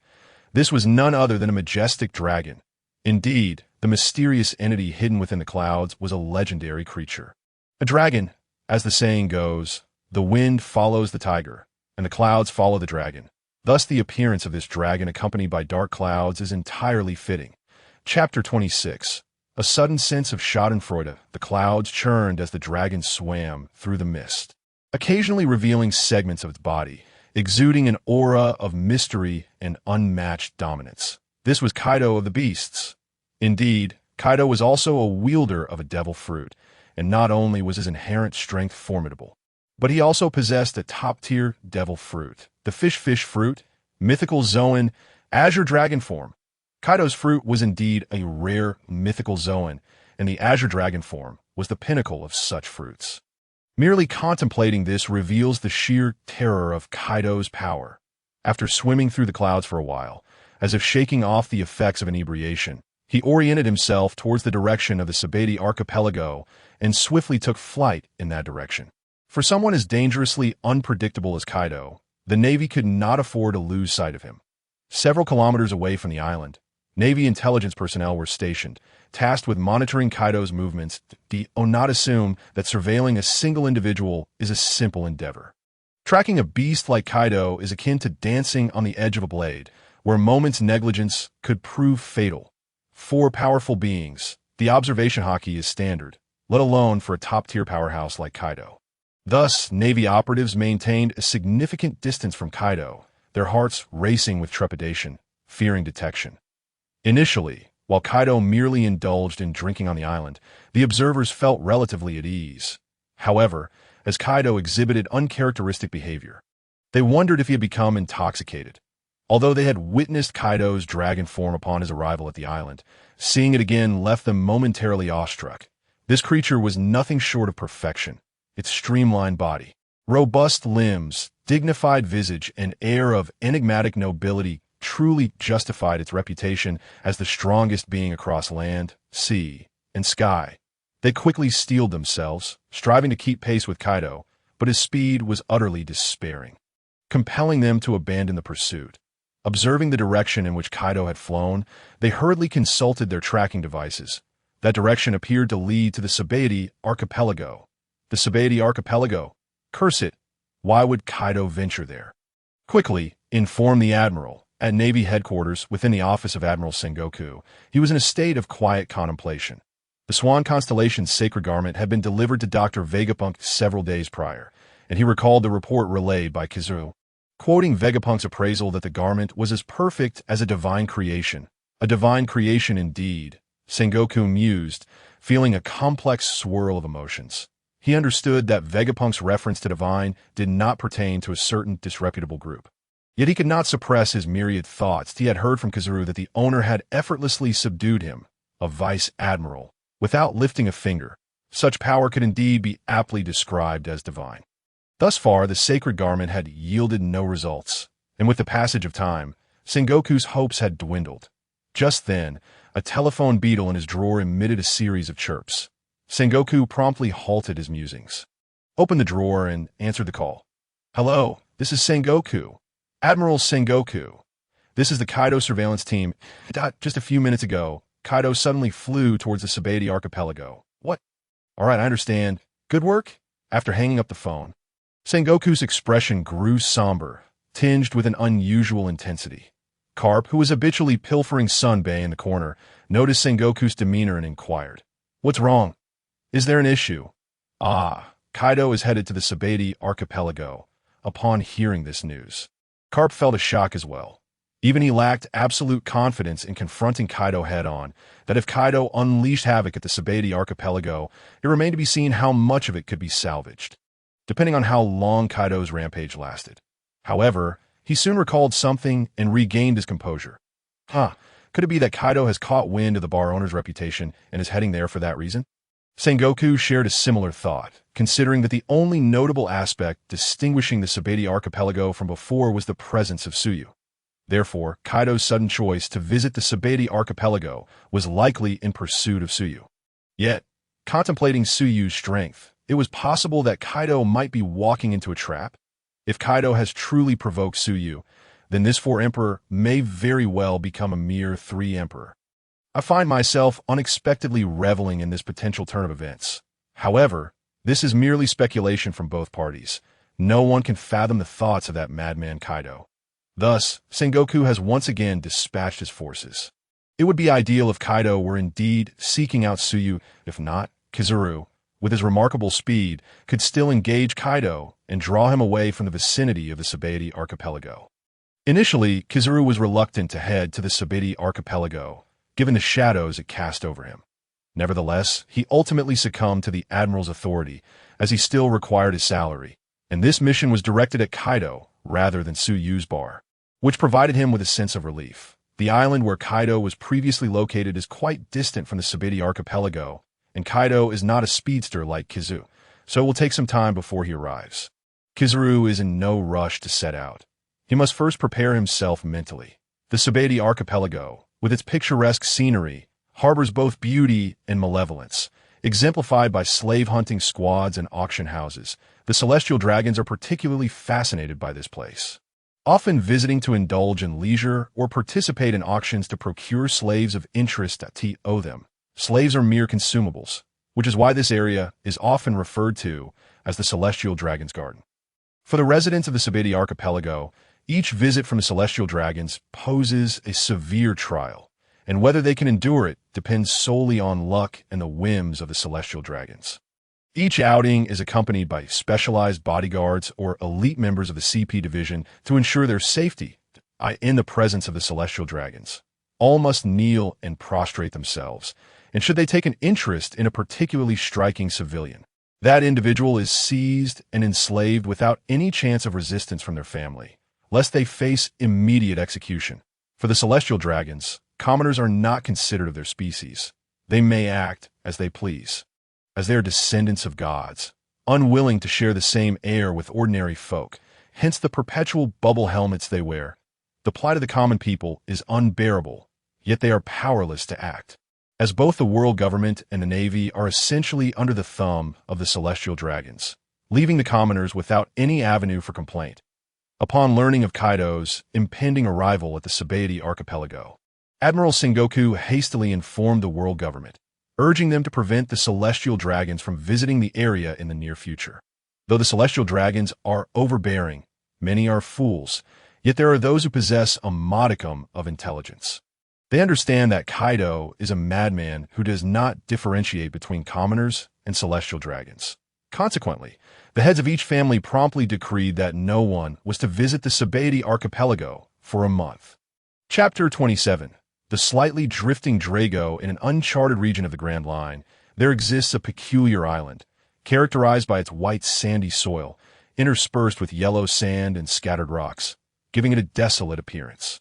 This was none other than a majestic dragon. Indeed, the mysterious entity hidden within the clouds was a legendary creature. A dragon, as the saying goes, the wind follows the tiger, and the clouds follow the dragon. Thus the appearance of this dragon accompanied by dark clouds is entirely fitting. Chapter 26. A sudden sense of schadenfreude. The clouds churned as the dragon swam through the mist, occasionally revealing segments of its body, exuding an aura of mystery and unmatched dominance. This was Kaido of the beasts. Indeed, Kaido was also a wielder of a devil fruit, and not only was his inherent strength formidable, but he also possessed a top-tier devil fruit, the fish fruit, mythical Zoan, azure dragon form. Kaido's fruit was indeed a rare mythical Zoan, and the azure dragon form was the pinnacle of such fruits. Merely contemplating this reveals the sheer terror of Kaido's power. After swimming through the clouds for a while, as if shaking off the effects of inebriation, he oriented himself towards the direction of the Sabeti archipelago and swiftly took flight in that direction. For someone as dangerously unpredictable as Kaido, the Navy could not afford to lose sight of him. Several kilometers away from the island, Navy intelligence personnel were stationed, tasked with monitoring Kaido's movements. Do not assume that surveilling a single individual is a simple endeavor. Tracking a beast like Kaido is akin to dancing on the edge of a blade, where a moment's negligence could prove fatal. For powerful beings, the observation hockey is standard, let alone for a top-tier powerhouse like Kaido. Thus, Navy operatives maintained a significant distance from Kaido, their hearts racing with trepidation, fearing detection. Initially, while Kaido merely indulged in drinking on the island, the observers felt relatively at ease. However, as Kaido exhibited uncharacteristic behavior, they wondered if he had become intoxicated. Although they had witnessed Kaido's dragon form upon his arrival at the island, seeing it again left them momentarily awestruck. This creature was nothing short of perfection. Its streamlined body, robust limbs, dignified visage, and air of enigmatic nobility truly justified its reputation as the strongest being across land, sea, and sky. They quickly steeled themselves, striving to keep pace with Kaido, but his speed was utterly despairing, compelling them to abandon the pursuit. Observing the direction in which Kaido had flown, they hurriedly consulted their tracking devices. That direction appeared to lead to the Sabaody archipelago. The Sabaody archipelago? Curse it! Why would Kaido venture there? Quickly, inform the Admiral. At Navy headquarters, within the office of Admiral Sengoku, he was in a state of quiet contemplation. The Swan Constellation's sacred garment had been delivered to Dr. Vegapunk several days prior, and he recalled the report relayed by Kizaru. Quoting Vegapunk's appraisal that the garment was as perfect as a divine creation. A divine creation indeed, Sengoku mused, feeling a complex swirl of emotions. He understood that Vegapunk's reference to divine did not pertain to a certain disreputable group. Yet he could not suppress his myriad thoughts. He had heard from Kizaru that the owner had effortlessly subdued him, a vice admiral, without lifting a finger. Such power could indeed be aptly described as divine. Thus far, the sacred garment had yielded no results, and with the passage of time, Sengoku's hopes had dwindled. Just then, a telephone beetle in his drawer emitted a series of chirps. Sengoku promptly halted his musings, opened the drawer, and answered the call. "Hello, this is Sengoku. Admiral Sengoku. This is the Kaido surveillance team. Just a few minutes ago, Kaido suddenly flew towards the Sabaody archipelago." "What? All right, I understand. Good work?" After hanging up the phone, Sengoku's expression grew somber, tinged with an unusual intensity. Carp, who was habitually pilfering Sunbei in the corner, noticed Sengoku's demeanor and inquired, "What's wrong? Is there an issue?" Kaido is headed to the Sabaody archipelago." Upon hearing this news, Carp felt a shock as well. Even he lacked absolute confidence in confronting Kaido head-on, that if Kaido unleashed havoc at the Sabaody archipelago, it remained to be seen how much of it could be salvaged, depending on how long Kaido's rampage lasted. However, he soon recalled something and regained his composure. Could it be that Kaido has caught wind of the bar owner's reputation and is heading there for that reason? Sengoku shared a similar thought, considering that the only notable aspect distinguishing the Sabaody archipelago from before was the presence of Suyu. Therefore, Kaido's sudden choice to visit the Sabaody archipelago was likely in pursuit of Suyu. Yet, contemplating Suyu's strength, it was possible that Kaido might be walking into a trap. If Kaido has truly provoked Suyu, then this 4-emperor may very well become a mere 3-emperor. I find myself unexpectedly reveling in this potential turn of events. However, this is merely speculation from both parties. No one can fathom the thoughts of that madman Kaido. Thus, Sengoku has once again dispatched his forces. It would be ideal if Kaido were indeed seeking out Suyu. If not, Kizaru, with his remarkable speed, could still engage Kaido and draw him away from the vicinity of the Sabaody archipelago. Initially, Kizaru was reluctant to head to the Sabaody archipelago, given the shadows it cast over him. Nevertheless, he ultimately succumbed to the Admiral's authority, as he still required his salary, and this mission was directed at Kaido rather than Suyu's bar, which provided him with a sense of relief. The island where Kaido was previously located is quite distant from the Sabaody archipelago, and Kaido is not a speedster like Kizaru, so it will take some time before he arrives. Kizaru is in no rush to set out. He must first prepare himself mentally. The Sabaody archipelago, with its picturesque scenery, harbors both beauty and malevolence, exemplified by slave-hunting squads and auction houses. The celestial dragons are particularly fascinated by this place, often visiting to indulge in leisure or participate in auctions to procure slaves of interest to owe them. Slaves are mere consumables, which is why this area is often referred to as the Celestial Dragon's Garden. For the residents of the Sabaody archipelago, each visit from the Celestial Dragons poses a severe trial, and whether they can endure it depends solely on luck and the whims of the Celestial Dragons. Each outing is accompanied by specialized bodyguards or elite members of the CP division to ensure their safety in the presence of the Celestial Dragons. All must kneel and prostrate themselves, and should they take an interest in a particularly striking civilian, that individual is seized and enslaved without any chance of resistance from their family, lest they face immediate execution. For the Celestial Dragons, commoners are not considered of their species. They may act as they please, as they are descendants of gods, unwilling to share the same air with ordinary folk, hence the perpetual bubble helmets they wear. The plight of the common people is unbearable, yet they are powerless to act, as both the world government and the navy are essentially under the thumb of the Celestial Dragons, leaving the commoners without any avenue for complaint. Upon learning of Kaido's impending arrival at the Sabaody archipelago, Admiral Sengoku hastily informed the world government. urging them to prevent the celestial dragons from visiting the area in the near future. Though the celestial dragons are overbearing, many are fools, yet there are those who possess a modicum of intelligence. They understand that Kaido is a madman who does not differentiate between commoners and celestial dragons. Consequently, the heads of each family promptly decreed that no one was to visit the Sabaody archipelago for a month. Chapter 27. The slightly drifting Drago. In an uncharted region of the Grand Line, there exists a peculiar island, characterized by its white sandy soil, interspersed with yellow sand and scattered rocks, giving it a desolate appearance.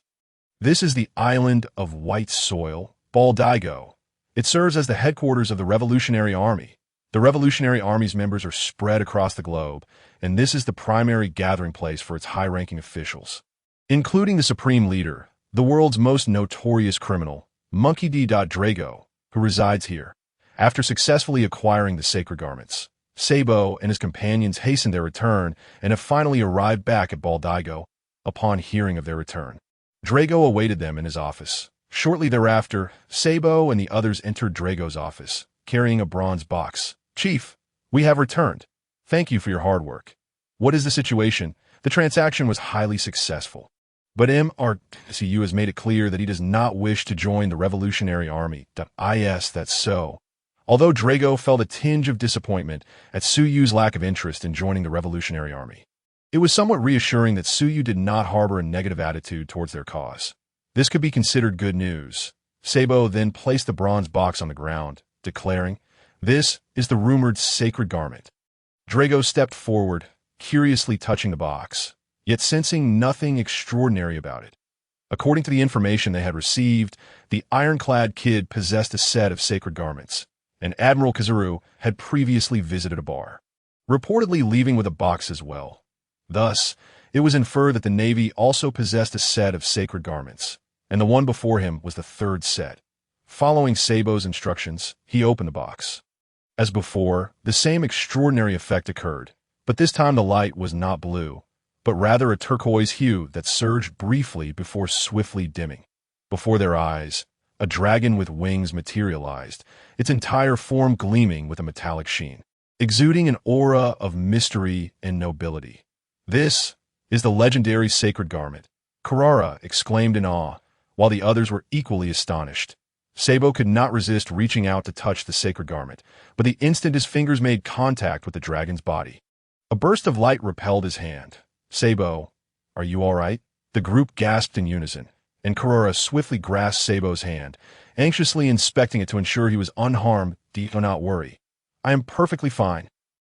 This is the island of white soil, Baldigo. It serves as the headquarters of the Revolutionary Army. The Revolutionary Army's members are spread across the globe, and this is the primary gathering place for its high-ranking officials, including the supreme leader, the world's most notorious criminal, Monkey D. Drago, who resides here. After successfully acquiring the sacred garments, Sabo and his companions hastened their return and have finally arrived back at Baldigo. Upon hearing of their return, Drago awaited them in his office. Shortly thereafter, Sabo and the others entered Drago's office, carrying a bronze box. "Chief, we have returned. Thank you for your hard work. What is the situation?" The transaction was highly successful, but Suyu has made it clear that he does not wish to join the Revolutionary Army. That's so. Although Drago felt a tinge of disappointment at Suyu's lack of interest in joining the Revolutionary Army, it was somewhat reassuring that Suyu did not harbor a negative attitude towards their cause. This could be considered good news. Sabo then placed the bronze box on the ground, declaring, "This is the rumored sacred garment." Drago stepped forward, curiously touching the box, yet sensing nothing extraordinary about it. According to the information they had received, the ironclad kid possessed a set of sacred garments, and Admiral Kizaru had previously visited a bar, reportedly leaving with a box as well. Thus, it was inferred that the Navy also possessed a set of sacred garments, and the one before him was the third set. Following Sabo's instructions, he opened the box. As before, the same extraordinary effect occurred, but this time the light was not blue, but rather a turquoise hue that surged briefly before swiftly dimming. Before their eyes, a dragon with wings materialized, its entire form gleaming with a metallic sheen, exuding an aura of mystery and nobility. "This is the legendary sacred garment," Kurara exclaimed in awe, while the others were equally astonished. Sabo could not resist reaching out to touch the sacred garment, but the instant his fingers made contact with the dragon's body, a burst of light repelled his hand. "Sabo, are you all right?" The group gasped in unison, and Kurara swiftly grasped Sabo's hand, anxiously inspecting it to ensure he was unharmed. "Do not worry. I am perfectly fine."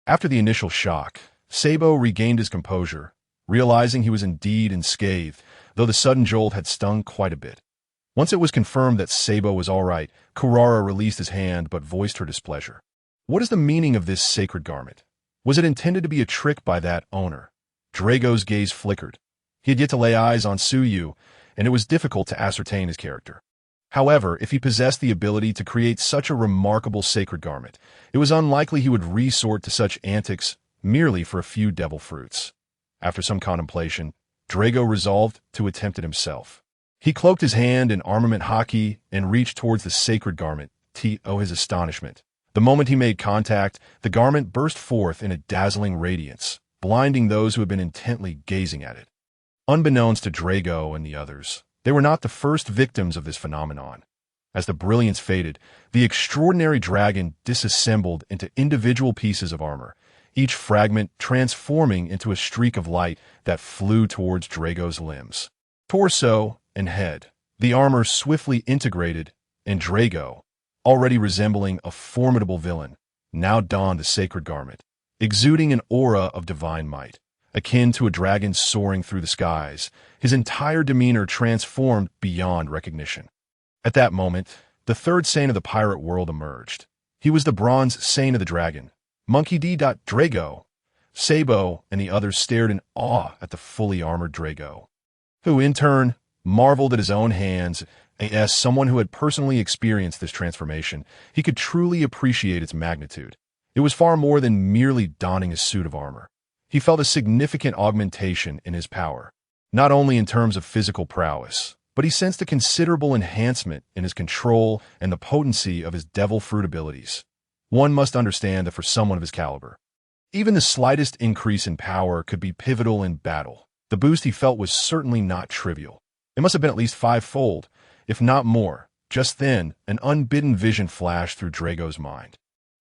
After the initial shock, Sabo regained his composure, realizing he was indeed unscathed, though the sudden jolt had stung quite a bit. Once it was confirmed that Sabo was all right, Kurara released his hand but voiced her displeasure. "What is the meaning of this sacred garment? Was it intended to be a trick by that owner?" Drago's gaze flickered. He had yet to lay eyes on Suyu, and it was difficult to ascertain his character. However, if he possessed the ability to create such a remarkable sacred garment, it was unlikely he would resort to such antics merely for a few devil fruits. After some contemplation, Drago resolved to attempt it himself. He cloaked his hand in armament haki and reached towards the sacred garment. His astonishment. The moment he made contact, the garment burst forth in a dazzling radiance, blinding those who had been intently gazing at it. Unbeknownst to Drago and the others, they were not the first victims of this phenomenon. As the brilliance faded, the extraordinary dragon disassembled into individual pieces of armor, each fragment transforming into a streak of light that flew towards Drago's limbs, torso, and head. The armor swiftly integrated, and Drago, already resembling a formidable villain, now donned the sacred garment, exuding an aura of divine might, akin to a dragon soaring through the skies. His entire demeanor transformed beyond recognition. At that moment, the third saint of the pirate world emerged. He was the bronze saint of the dragon, Monkey D. Drago. Sabo and the others stared in awe at the fully armored Drago, who in turn marveled at his own hands. As someone who had personally experienced this transformation, he could truly appreciate its magnitude. It was far more than merely donning a suit of armor. He felt a significant augmentation in his power, not only in terms of physical prowess, but he sensed a considerable enhancement in his control and the potency of his devil fruit abilities. One must understand that for someone of his caliber, even the slightest increase in power could be pivotal in battle. The boost he felt was certainly not trivial. It must have been at least fivefold, if not more. Just then, an unbidden vision flashed through Drago's mind.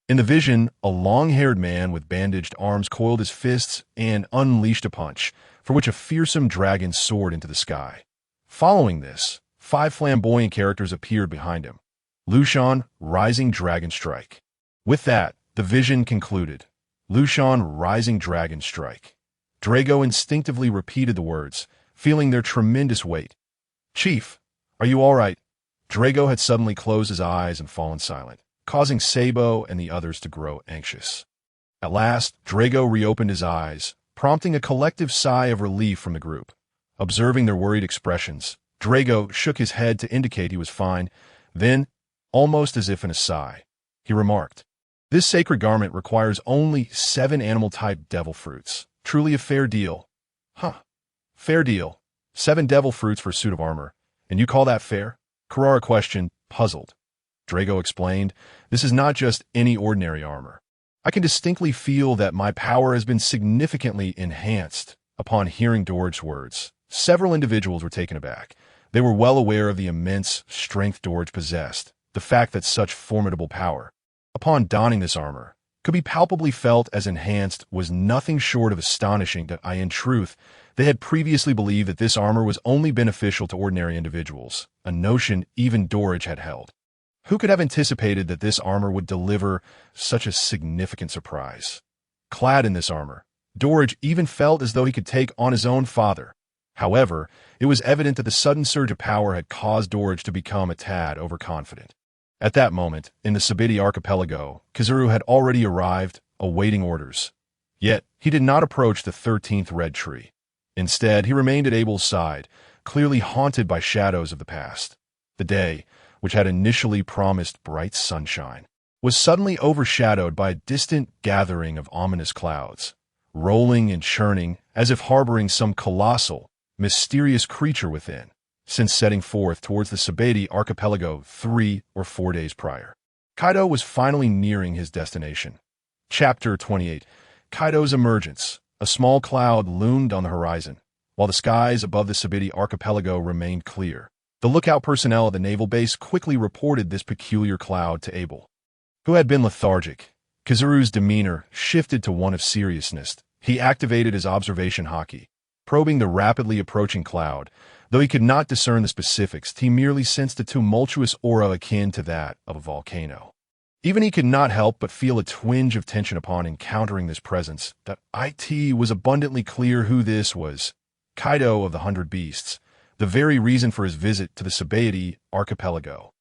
In the vision, a long-haired man with bandaged arms coiled his fists and unleashed a punch, for which a fearsome dragon soared into the sky. Following this, 5 flamboyant characters appeared behind him. Lushan, Rising Dragon Strike. With that, the vision concluded. Lushan, Rising Dragon Strike. Drago instinctively repeated the words, feeling their tremendous weight. "Chief, are you all right?" Drago had suddenly closed his eyes and fallen silent, causing Sabo and the others to grow anxious. At last, Drago reopened his eyes, prompting a collective sigh of relief from the group. Observing their worried expressions, Drago shook his head to indicate he was fine. Then, almost as if in a sigh, he remarked, "This sacred garment requires only 7 animal-type devil fruits. Truly a fair deal." "Huh. Fair deal. 7 devil fruits for a suit of armor. And you call that fair?" Kurara questioned, puzzled. Drago explained, "This is not just any ordinary armor. I can distinctly feel that my power has been significantly enhanced." Upon hearing Dorj's words, several individuals were taken aback. They were well aware of the immense strength Dorj possessed, the fact that such formidable power, upon donning this armor, could be palpably felt as enhanced was nothing short of astonishing. In truth, they had previously believed that this armor was only beneficial to ordinary individuals, a notion even Dorj had held. Who could have anticipated that this armor would deliver such a significant surprise? Clad in this armor, Dorj even felt as though he could take on his own father. However, it was evident that the sudden surge of power had caused Dorj to become a tad overconfident. At that moment, in the Sabiti archipelago, Kizaru had already arrived, awaiting orders. Yet, he did not approach the 13th red tree. Instead, he remained at Abel's side, clearly haunted by shadows of the past. The day, which had initially promised bright sunshine, was suddenly overshadowed by a distant gathering of ominous clouds, rolling and churning as if harboring some colossal, mysterious creature within, since setting forth towards the Sabeti archipelago 3 or 4 days prior. Kaido was finally nearing his destination. Chapter 28. Kaido's Emergence. A small cloud loomed on the horizon, while the skies above the Sabiti archipelago remained clear. The lookout personnel at the naval base quickly reported this peculiar cloud to Abel, who had been lethargic. Kizaru's demeanor shifted to one of seriousness. He activated his observation haki, probing the rapidly approaching cloud. Though he could not discern the specifics, he merely sensed a tumultuous aura akin to that of a volcano. Even he could not help but feel a twinge of tension upon encountering this presence. That it was abundantly clear who this was. Kaido of the 100 Beasts, the very reason for his visit to the Sabeti archipelago.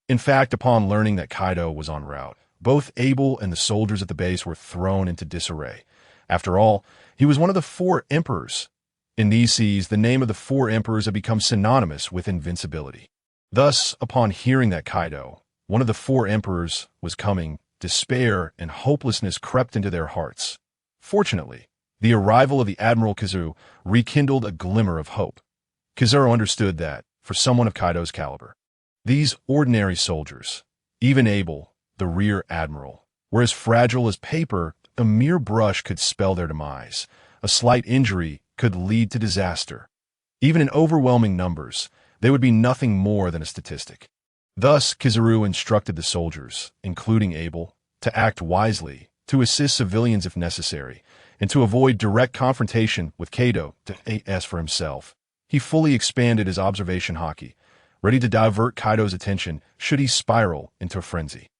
In fact, upon learning that Kaido was en route, both Abel and the soldiers at the base were thrown into disarray. After all, he was one of the 4 emperors. In these seas, the name of the 4 emperors had become synonymous with invincibility. Thus, upon hearing that Kaido, one of the 4 emperors, was coming, despair and hopelessness crept into their hearts. Fortunately, the arrival of the Admiral Kizaru rekindled a glimmer of hope. Kizaru understood that, for someone of Kaido's caliber, these ordinary soldiers, even Abel, the rear admiral, were as fragile as paper. A mere brush could spell their demise. A slight injury could lead to disaster. Even in overwhelming numbers, they would be nothing more than a statistic. Thus, Kizaru instructed the soldiers, including Abel, to act wisely, to assist civilians if necessary, and to avoid direct confrontation with Kaido as for himself. He fully expanded his observation haki, ready to divert Kaido's attention should he spiral into a frenzy.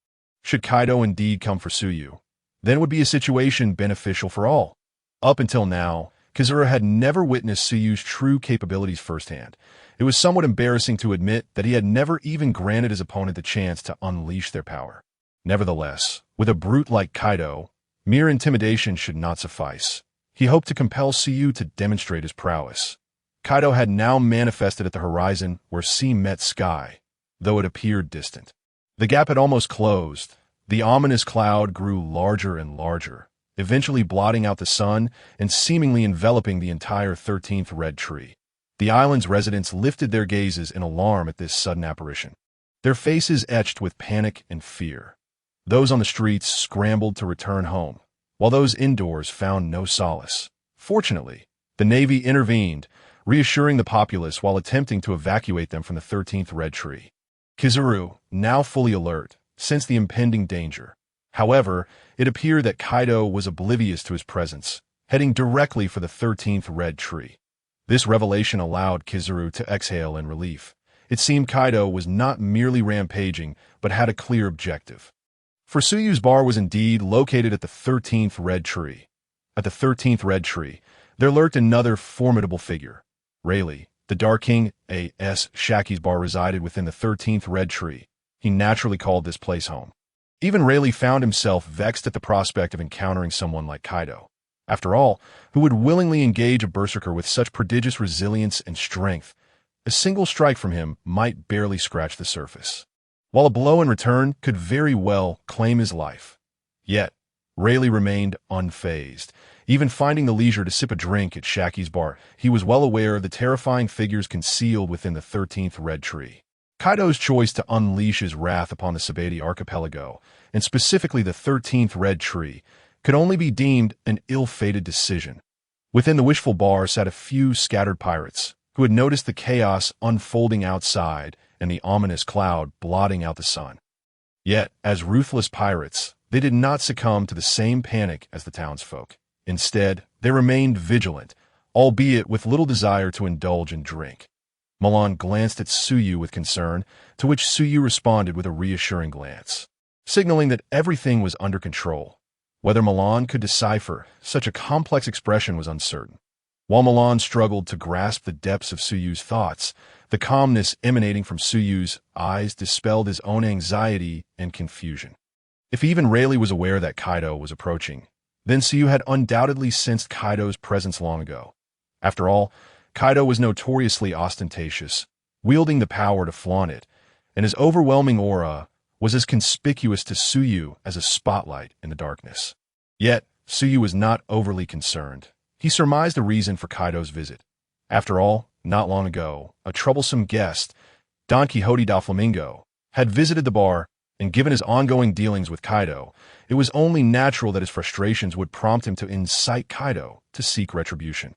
Should Kaido indeed come for Suyu, then it would be a situation beneficial for all. Up until now, Kizaru had never witnessed Suyu's true capabilities firsthand. It was somewhat embarrassing to admit that he had never even granted his opponent the chance to unleash their power. Nevertheless, with a brute like Kaido, mere intimidation should not suffice. He hoped to compel Suyu to demonstrate his prowess. Kaido had now manifested at the horizon where sea met sky, though it appeared distant. The gap had almost closed. The ominous cloud grew larger and larger, eventually blotting out the sun and seemingly enveloping the entire 13th red tree. The island's residents lifted their gazes in alarm at this sudden apparition, their faces etched with panic and fear. Those on the streets scrambled to return home, while those indoors found no solace. Fortunately, the Navy intervened, reassuring the populace while attempting to evacuate them from the 13th Red Tree. Kizaru, now fully alert, sensed the impending danger. However, it appeared that Kaido was oblivious to his presence, heading directly for the 13th Red Tree. This revelation allowed Kizaru to exhale in relief. It seemed Kaido was not merely rampaging, but had a clear objective. For Suyu's bar was indeed located at the 13th Red Tree. At the 13th Red Tree, there lurked another formidable figure. Rayleigh, the Dark King, A.S. Shaki's bar resided within the 13th Red Tree. He naturally called this place home. Even Rayleigh found himself vexed at the prospect of encountering someone like Kaido. After all, who would willingly engage a berserker with such prodigious resilience and strength? A single strike from him might barely scratch the surface, while a blow in return could very well claim his life. Yet, Rayleigh remained unfazed. Even finding the leisure to sip a drink at Shaki's bar, he was well aware of the terrifying figures concealed within the 13th Red Tree. Kaido's choice to unleash his wrath upon the Sabati archipelago, and specifically the 13th Red Tree, could only be deemed an ill-fated decision. Within the wishful bar sat a few scattered pirates, who had noticed the chaos unfolding outside and the ominous cloud blotting out the sun. Yet, as ruthless pirates, they did not succumb to the same panic as the townsfolk. Instead, they remained vigilant, albeit with little desire to indulge in drink. Milander glanced at Suyu with concern, to which Suyu responded with a reassuring glance, signaling that everything was under control. Whether Milander could decipher such a complex expression was uncertain. While Milander struggled to grasp the depths of Suyu's thoughts, the calmness emanating from Suyu's eyes dispelled his own anxiety and confusion. If even Rayleigh was aware that Kaido was approaching, then Suyu had undoubtedly sensed Kaido's presence long ago. After all, Kaido was notoriously ostentatious, wielding the power to flaunt it, and his overwhelming aura was as conspicuous to Suyu as a spotlight in the darkness. Yet, Suyu was not overly concerned. He surmised the reason for Kaido's visit. After all, not long ago, a troublesome guest, Don Quixote da Flamingo, had visited the bar, and given his ongoing dealings with Kaido, it was only natural that his frustrations would prompt him to incite Kaido to seek retribution.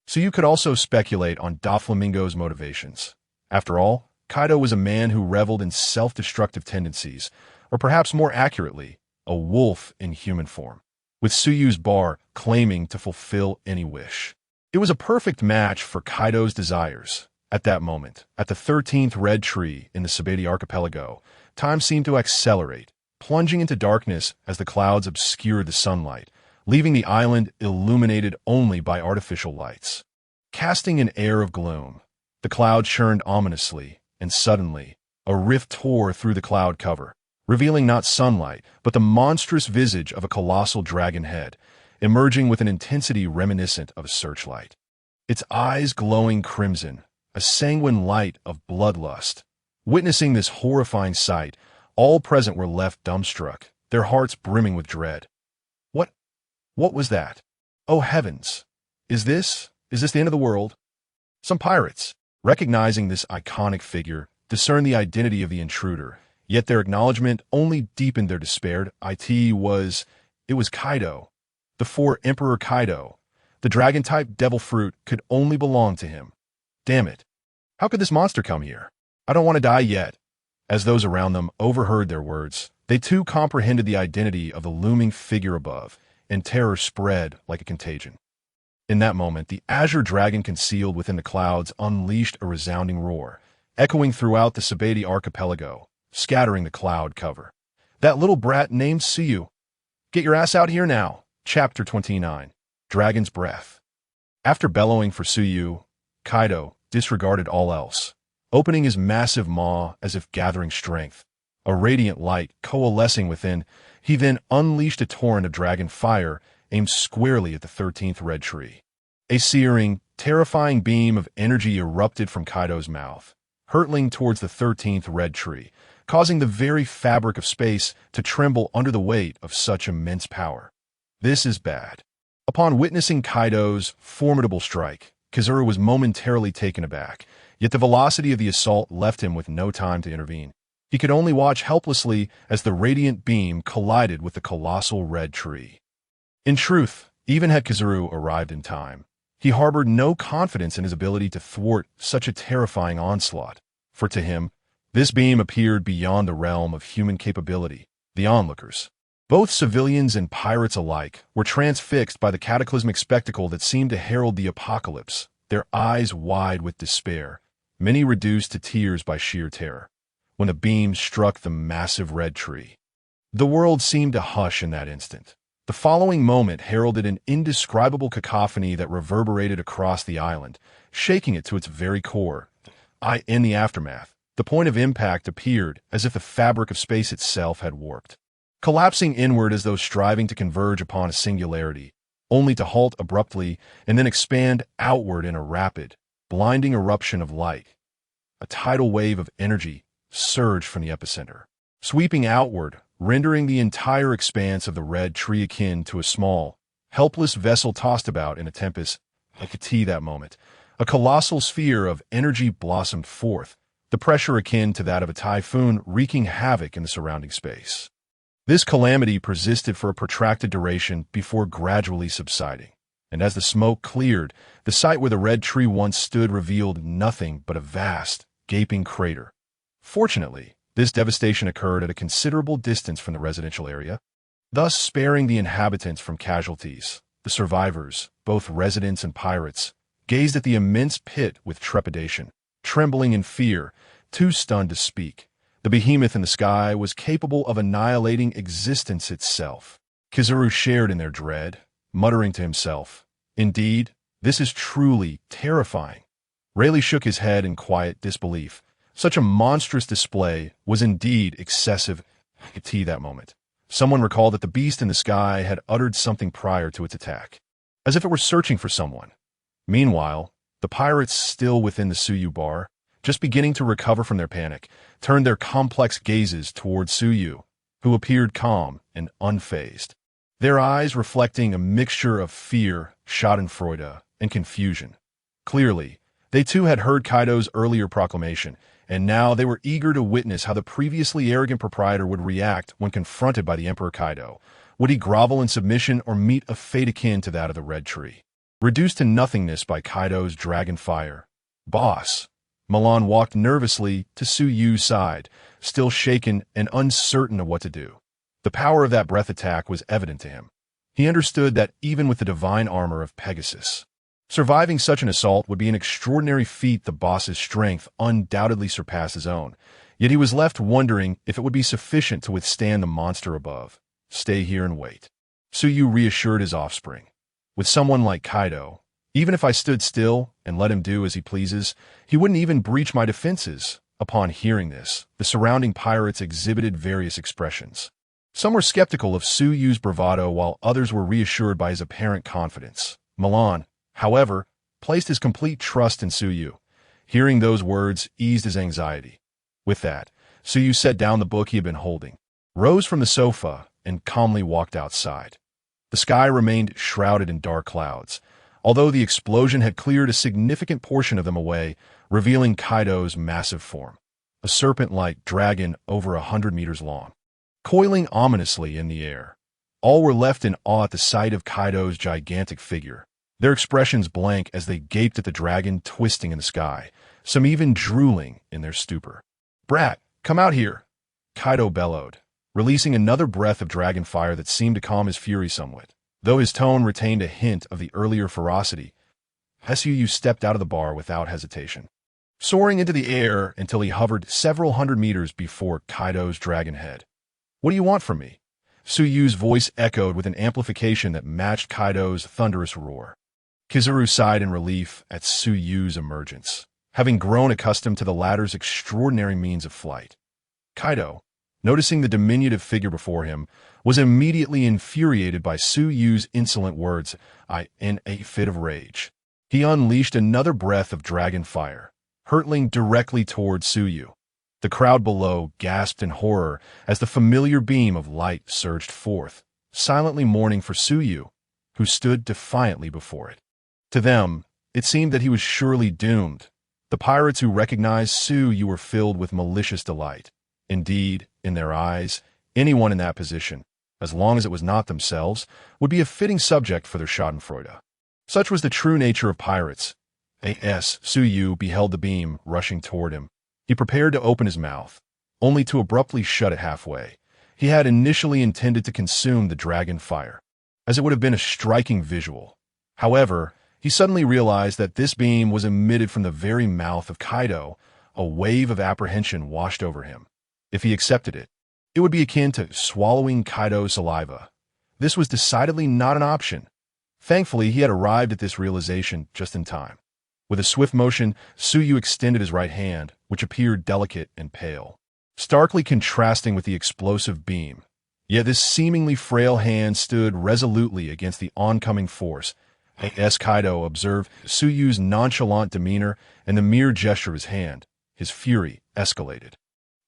Suyu could also speculate on da Flamingo's motivations. After all, Kaido was a man who reveled in self-destructive tendencies, or perhaps more accurately, a wolf in human form, with Suyu's bar claiming to fulfill any wish. It was a perfect match for Kaido's desires. At that moment, at the 13th Red Tree in the Sabati archipelago, time seemed to accelerate, plunging into darkness as the clouds obscured the sunlight, leaving the island illuminated only by artificial lights. Casting an air of gloom, the cloud churned ominously, and suddenly, a rift tore through the cloud cover, revealing not sunlight, but the monstrous visage of a colossal dragon head, emerging with an intensity reminiscent of a searchlight. Its eyes glowing crimson, a sanguine light of bloodlust. Witnessing this horrifying sight, all present were left dumbstruck, their hearts brimming with dread. What was that? Oh heavens! Is this the end of the world? Some pirates, recognizing this iconic figure, discerned the identity of the intruder, yet their acknowledgement only deepened their despair. It was Kaido. The Emperor Kaido. The dragon-type devil fruit could only belong to him. Damn it. How could this monster come here? I don't want to die yet. As those around them overheard their words, they too comprehended the identity of the looming figure above, and terror spread like a contagion. In that moment, the azure dragon concealed within the clouds unleashed a resounding roar, echoing throughout the Sabati archipelago, scattering the cloud cover. That little brat named Suyu. Get your ass out here now. Chapter 29. Dragon's Breath. After bellowing for Suyu, Kaido disregarded all else, opening his massive maw as if gathering strength. A radiant light coalescing within, he then unleashed a torrent of dragon fire aimed squarely at the 13th Red Tree. A searing, terrifying beam of energy erupted from Kaido's mouth, hurtling towards the 13th Red Tree, causing the very fabric of space to tremble under the weight of such immense power. This is bad. Upon witnessing Kaido's formidable strike, Kizaru was momentarily taken aback, yet the velocity of the assault left him with no time to intervene. He could only watch helplessly as the radiant beam collided with the colossal red tree. In truth, even had Kizaru arrived in time, he harbored no confidence in his ability to thwart such a terrifying onslaught, for to him, this beam appeared beyond the realm of human capability. The onlookers, both civilians and pirates alike, were transfixed by the cataclysmic spectacle that seemed to herald the apocalypse, their eyes wide with despair, many reduced to tears by sheer terror, when the beam struck the massive red tree. The world seemed to hush in that instant. The following moment heralded an indescribable cacophony that reverberated across the island, shaking it to its very core. In the aftermath, the point of impact appeared as if the fabric of space itself had warped, collapsing inward as though striving to converge upon a singularity, only to halt abruptly and then expand outward in a rapid, blinding eruption of light. A tidal wave of energy surged from the epicenter, sweeping outward, rendering the entire expanse of the red tree akin to a small, helpless vessel tossed about in a tempest. Like a tea that moment, a colossal sphere of energy blossomed forth, the pressure akin to that of a typhoon wreaking havoc in the surrounding space. This calamity persisted for a protracted duration before gradually subsiding, and as the smoke cleared, the site where the red tree once stood revealed nothing but a vast, gaping crater. Fortunately, this devastation occurred at a considerable distance from the residential area, thus sparing the inhabitants from casualties. The survivors, both residents and pirates, gazed at the immense pit with trepidation, trembling in fear, too stunned to speak. The behemoth in the sky was capable of annihilating existence itself. Kizaru shared in their dread, muttering to himself, "Indeed, this is truly terrifying." Rayleigh shook his head in quiet disbelief. Such a monstrous display was indeed excessive. I could see that moment. Someone recalled that the beast in the sky had uttered something prior to its attack, as if it were searching for someone. Meanwhile, the pirates, still within the Suyu bar, just beginning to recover from their panic, turned their complex gazes toward Suyu, who appeared calm and unfazed, their eyes reflecting a mixture of fear, schadenfreude, and confusion. Clearly, they too had heard Kaido's earlier proclamation, and now they were eager to witness how the previously arrogant proprietor would react when confronted by the Emperor Kaido. Would he grovel in submission or meet a fate akin to that of the Red Tree? Reduced to nothingness by Kaido's dragon fire. "Boss." Milan walked nervously to Suyu's side, still shaken and uncertain of what to do. The power of that breath attack was evident to him. He understood that even with the divine armor of Pegasus, surviving such an assault would be an extraordinary feat. The boss's strength undoubtedly surpassed his own, yet he was left wondering if it would be sufficient to withstand the monster above. "Stay here and wait." Suyu reassured his offspring. "With someone like Kaido, even if I stood still and let him do as he pleases, he wouldn't even breach my defenses." Upon hearing this, the surrounding pirates exhibited various expressions. Some were skeptical of Suyu's bravado, while others were reassured by his apparent confidence. Milan, however, placed his complete trust in Suyu. Hearing those words eased his anxiety. With that, Suyu set down the book he had been holding, rose from the sofa, and calmly walked outside. The sky remained shrouded in dark clouds, although the explosion had cleared a significant portion of them away, revealing Kaido's massive form, a serpent-like dragon over 100 meters long, coiling ominously in the air. All were left in awe at the sight of Kaido's gigantic figure, their expressions blank as they gaped at the dragon twisting in the sky, some even drooling in their stupor. "Brat, come out here!" Kaido bellowed, releasing another breath of dragon fire that seemed to calm his fury somewhat, though his tone retained a hint of the earlier ferocity. Suyu stepped out of the bar without hesitation, soaring into the air until he hovered several hundred meters before Kaido's dragon head. "What do you want from me?" Suyu's voice echoed with an amplification that matched Kaido's thunderous roar. Kizaru sighed in relief at Suyu's emergence, having grown accustomed to the latter's extraordinary means of flight. Kaido, noticing the diminutive figure before him, was immediately infuriated by Suyu's insolent words. In a fit of rage, he unleashed another breath of dragon fire, hurtling directly toward Suyu. The crowd below gasped in horror as the familiar beam of light surged forth, silently mourning for Suyu, who stood defiantly before it. To them, It seemed that he was surely doomed. The pirates who recognized Suyu were filled with malicious delight. Indeed, in their eyes, anyone in that position, as long as it was not themselves, would be a fitting subject for their schadenfreude. Such was the true nature of pirates. As Suyu beheld the beam rushing toward him, he prepared to open his mouth, only to abruptly shut it halfway. He had initially intended to consume the dragon fire, as it would have been a striking visual. However, he suddenly realized that this beam was emitted from the very mouth of Kaido. A wave of apprehension washed over him. If he accepted it, it would be akin to swallowing Kaido's saliva. This was decidedly not an option. Thankfully, he had arrived at this realization just in time. With a swift motion, Suyu extended his right hand, which appeared delicate and pale, starkly contrasting with the explosive beam. Yet this seemingly frail hand stood resolutely against the oncoming force. As Kaido observed Suyu's nonchalant demeanor and the mere gesture of his hand, his fury escalated.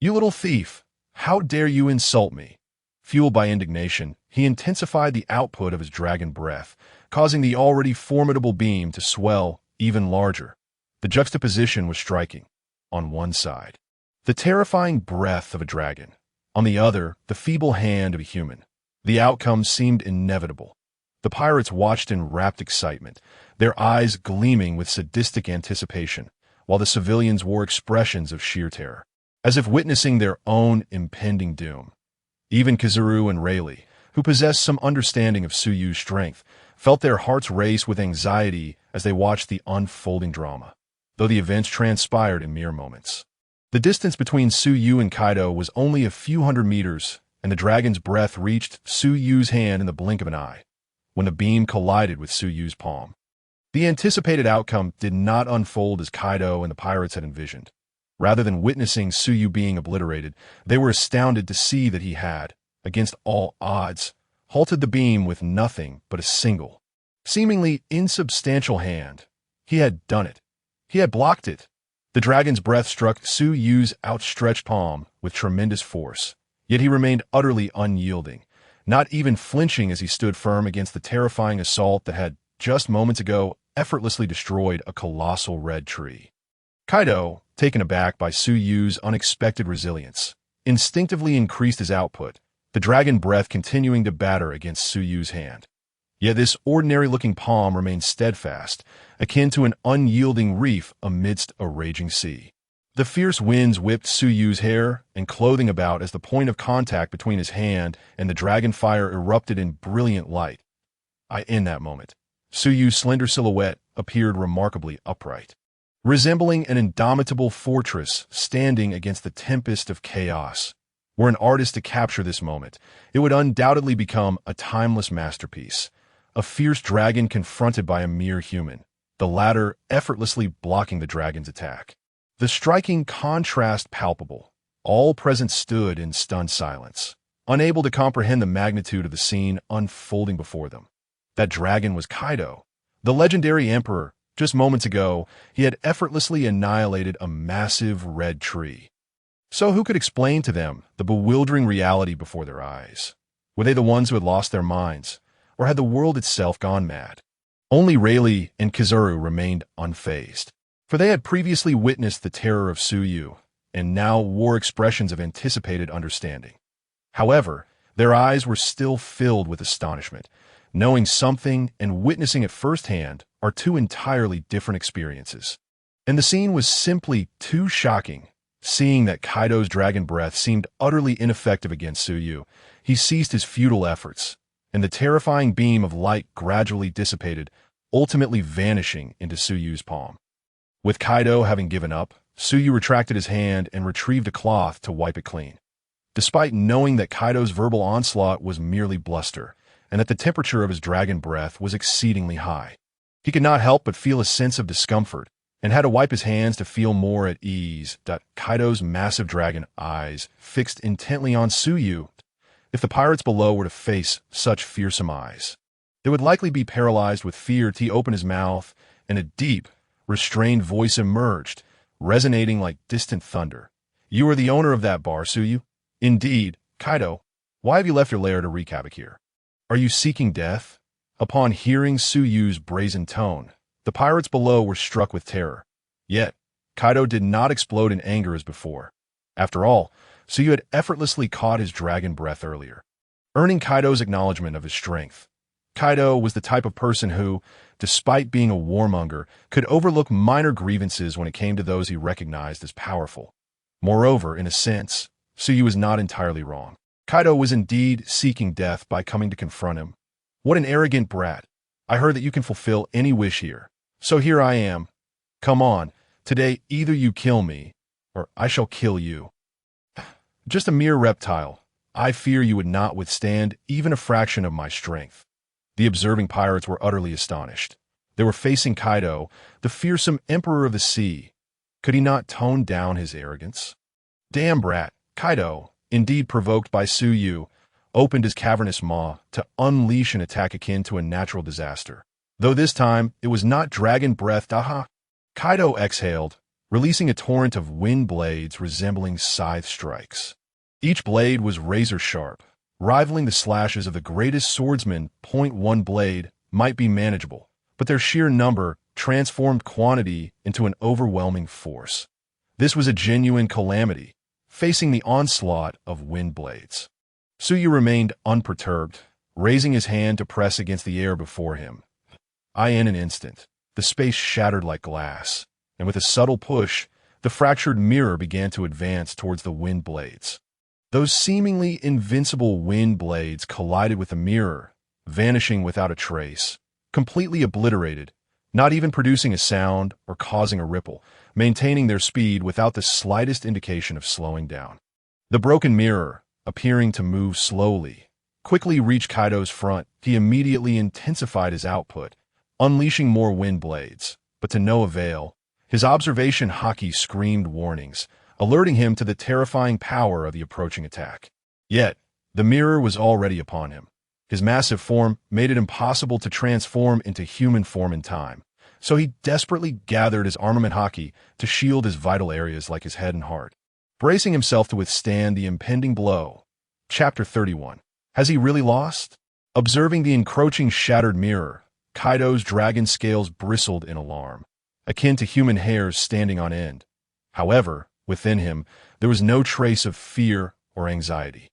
"You little thief! How dare you insult me?" Fueled by indignation, he intensified the output of his dragon breath, causing the already formidable beam to swell even larger. The juxtaposition was striking. On one side, the terrifying breath of a dragon. On the other, the feeble hand of a human. The outcome seemed inevitable. The pirates watched in rapt excitement, their eyes gleaming with sadistic anticipation, while the civilians wore expressions of sheer terror, as if witnessing their own impending doom. Even Kizaru and Rayleigh, who possessed some understanding of Suyu's strength, felt their hearts race with anxiety as they watched the unfolding drama, though the events transpired in mere moments. The distance between Suyu and Kaido was only a few hundred meters, and the dragon's breath reached Suyu's hand in the blink of an eye, when the beam collided with Suyu's palm. The anticipated outcome did not unfold as Kaido and the pirates had envisioned. Rather than witnessing Suyu being obliterated, they were astounded to see that he had, against all odds, halted the beam with nothing but a single, seemingly insubstantial hand. He had done it. He had blocked it. The dragon's breath struck Suyu's outstretched palm with tremendous force, yet he remained utterly unyielding, not even flinching as he stood firm against the terrifying assault that had, just moments ago, effortlessly destroyed a colossal red tree. Kaido, taken aback by Suyu's unexpected resilience, instinctively increased his output, the dragon breath continuing to batter against Suyu's hand. Yet this ordinary-looking palm remained steadfast, akin to an unyielding reef amidst a raging sea. The fierce winds whipped Suyu's hair and clothing about as the point of contact between his hand and the dragon fire erupted in brilliant light. In that moment, Suyu's slender silhouette appeared remarkably upright, resembling an indomitable fortress standing against the tempest of chaos. Were an artist to capture this moment, it would undoubtedly become a timeless masterpiece. A fierce dragon confronted by a mere human, the latter effortlessly blocking the dragon's attack. The striking contrast palpable. All present stood in stunned silence, unable to comprehend the magnitude of the scene unfolding before them. That dragon was Kaido, the legendary emperor. Just moments ago, he had effortlessly annihilated a massive red tree. So who could explain to them the bewildering reality before their eyes? Were they the ones who had lost their minds, or had the world itself gone mad? Only Rayleigh and Kizaru remained unfazed, for they had previously witnessed the terror of Suyu, and now wore expressions of anticipated understanding. However, their eyes were still filled with astonishment. Knowing something and witnessing it firsthand are two entirely different experiences. And the scene was simply too shocking. Seeing that Kaido's dragon breath seemed utterly ineffective against Suyu, he ceased his futile efforts, and the terrifying beam of light gradually dissipated, ultimately vanishing into Suyu's palm. With Kaido having given up, Suyu retracted his hand and retrieved a cloth to wipe it clean. Despite knowing that Kaido's verbal onslaught was merely bluster, and that the temperature of his dragon breath was exceedingly high, he could not help but feel a sense of discomfort, and had to wipe his hands to feel more at ease. Kaido's massive dragon eyes fixed intently on Suyu. If the pirates below were to face such fearsome eyes, they would likely be paralyzed with fear. He opened his mouth, and a deep, restrained voice emerged, resonating like distant thunder. "You are the owner of that bar, Suyu?" "Indeed. Kaido, why have you left your lair to wreak havoc here? Are you seeking death?" Upon hearing Suyu's brazen tone, The pirates below were struck with terror. Yet, Kaido did not explode in anger as before. After all, Suyu had effortlessly caught his dragon breath earlier, earning Kaido's acknowledgement of his strength. Kaido was the type of person who, despite being a warmonger, could overlook minor grievances when it came to those he recognized as powerful. Moreover, in a sense, Suyu was not entirely wrong. Kaido was indeed seeking death by coming to confront him. What an arrogant brat. I heard that you can fulfill any wish here. So here I am. Come on, today either you kill me, or I shall kill you. Just a mere reptile. I fear you would not withstand even a fraction of my strength. The observing pirates were utterly astonished. They were facing Kaido, the fearsome emperor of the sea. Could he not tone down his arrogance? Damn brat, Kaido, indeed provoked by Suyu, opened his cavernous maw to unleash an attack akin to a natural disaster. Though this time, it was not dragon-breathed, Kaido exhaled, releasing a torrent of wind blades resembling scythe strikes. Each blade was razor-sharp, rivaling the slashes of the greatest swordsman. One blade might be manageable, but their sheer number transformed quantity into an overwhelming force. This was a genuine calamity, facing the onslaught of wind blades. Suyu remained unperturbed, raising his hand to press against the air before him. In an instant, the space shattered like glass, and with a subtle push, the fractured mirror began to advance towards the wind blades. Those seemingly invincible wind blades collided with the mirror, vanishing without a trace, completely obliterated, not even producing a sound or causing a ripple, maintaining their speed without the slightest indication of slowing down. The broken mirror, appearing to move slowly, quickly reached Kaido's front. He immediately intensified his output, unleashing more wind blades, but to no avail. His observation haki screamed warnings, alerting him to the terrifying power of the approaching attack. Yet, the mirror was already upon him. His massive form made it impossible to transform into human form in time, so he desperately gathered his armament haki to shield his vital areas like his head and heart, bracing himself to withstand the impending blow. Chapter 31. Has he really lost? Observing the encroaching shattered mirror, Kaido's dragon scales bristled in alarm, akin to human hairs standing on end. However, within him, there was no trace of fear or anxiety.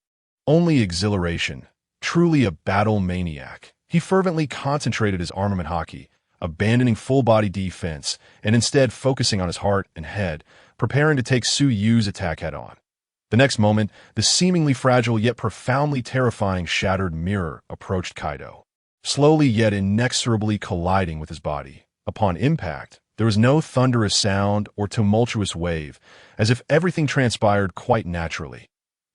Only exhilaration, truly a battle maniac. He fervently concentrated his armament haki, abandoning full-body defense and instead focusing on his heart and head, preparing to take Suyu's attack head-on. The next moment, the seemingly fragile yet profoundly terrifying shattered mirror approached Kaido, slowly yet inexorably colliding with his body. Upon impact, there was no thunderous sound or tumultuous wave, as if everything transpired quite naturally.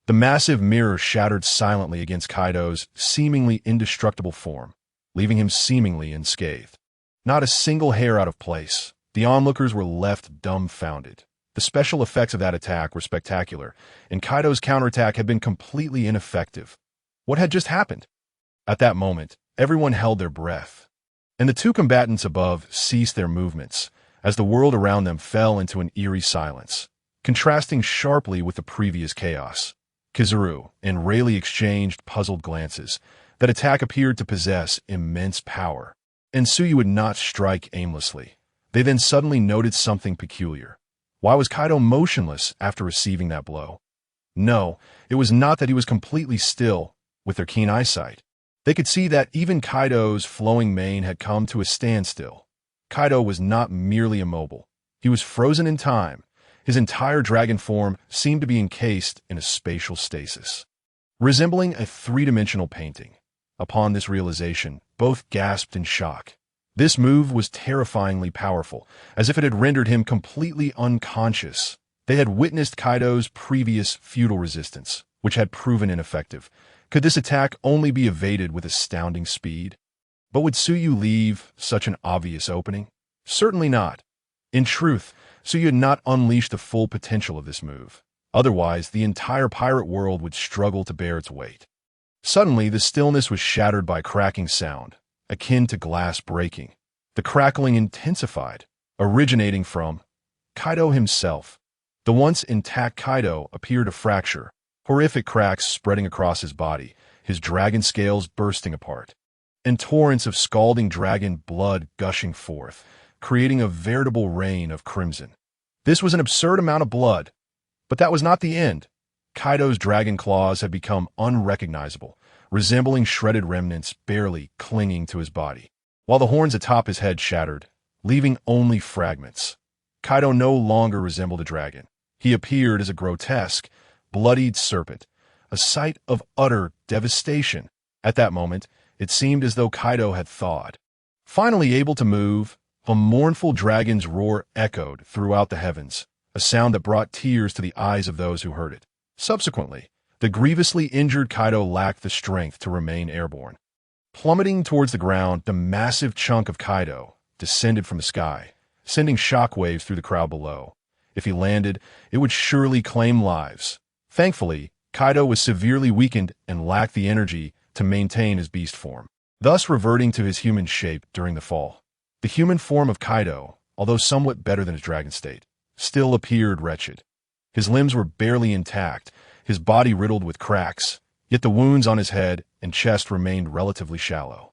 The massive mirror shattered silently against Kaido's seemingly indestructible form, leaving him seemingly unscathed. Not a single hair out of place. The onlookers were left dumbfounded. The special effects of that attack were spectacular, and Kaido's counterattack had been completely ineffective. What had just happened? At that moment, everyone held their breath, and the two combatants above ceased their movements as the world around them fell into an eerie silence, contrasting sharply with the previous chaos. Kizaru and Rayleigh exchanged puzzled glances. That attack appeared to possess immense power, and Suyu would not strike aimlessly. They then suddenly noted something peculiar. Why was Kaido motionless after receiving that blow? No, it was not that he was completely still. With their keen eyesight, they could see that even Kaido's flowing mane had come to a standstill. Kaido was not merely immobile. He was frozen in time. His entire dragon form seemed to be encased in a spatial stasis, resembling a three-dimensional painting. Upon this realization, both gasped in shock. This move was terrifyingly powerful, as if it had rendered him completely unconscious. They had witnessed Kaido's previous futile resistance, which had proven ineffective. Could this attack only be evaded with astounding speed? But would Suyu leave such an obvious opening? Certainly not. In truth, Suyu had not unleashed the full potential of this move. Otherwise, the entire pirate world would struggle to bear its weight. Suddenly, the stillness was shattered by a cracking sound, akin to glass breaking. The crackling intensified, originating from Kaido himself. The once intact Kaido appeared to fracture, horrific cracks spreading across his body, his dragon scales bursting apart, and torrents of scalding dragon blood gushing forth. creating a veritable rain of crimson. This was an absurd amount of blood, but that was not the end. Kaido's dragon claws had become unrecognizable, resembling shredded remnants barely clinging to his body, while the horns atop his head shattered, leaving only fragments. Kaido no longer resembled a dragon. He appeared as a grotesque, bloodied serpent, a sight of utter devastation. At that moment, it seemed as though Kaido had thawed. Finally able to move, a mournful dragon's roar echoed throughout the heavens, a sound that brought tears to the eyes of those who heard it. Subsequently, the grievously injured Kaido lacked the strength to remain airborne. Plummeting towards the ground, the massive chunk of Kaido descended from the sky, sending shockwaves through the crowd below. If he landed, it would surely claim lives. Thankfully, Kaido was severely weakened and lacked the energy to maintain his beast form, thus reverting to his human shape during the fall. The human form of Kaido, although somewhat better than his dragon state, still appeared wretched. His limbs were barely intact, his body riddled with cracks, yet the wounds on his head and chest remained relatively shallow.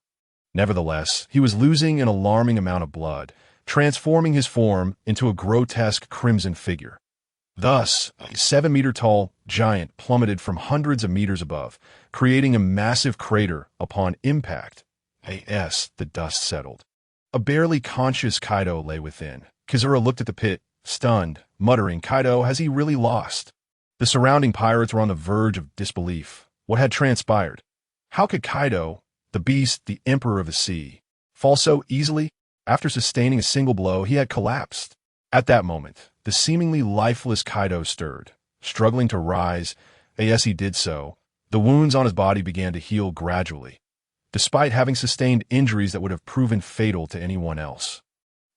Nevertheless, he was losing an alarming amount of blood, transforming his form into a grotesque crimson figure. Thus, a 7-meter-tall giant plummeted from hundreds of meters above, creating a massive crater upon impact. The dust settled. A barely conscious Kaido lay within. Kizaru looked at the pit, stunned, muttering, "Kaido, has he really lost?" The surrounding pirates were on the verge of disbelief. What had transpired? How could Kaido, the beast, the emperor of the sea, fall so easily? After sustaining a single blow, he had collapsed. At that moment, the seemingly lifeless Kaido stirred, struggling to rise. As he did so, the wounds on his body began to heal gradually, despite having sustained injuries that would have proven fatal to anyone else.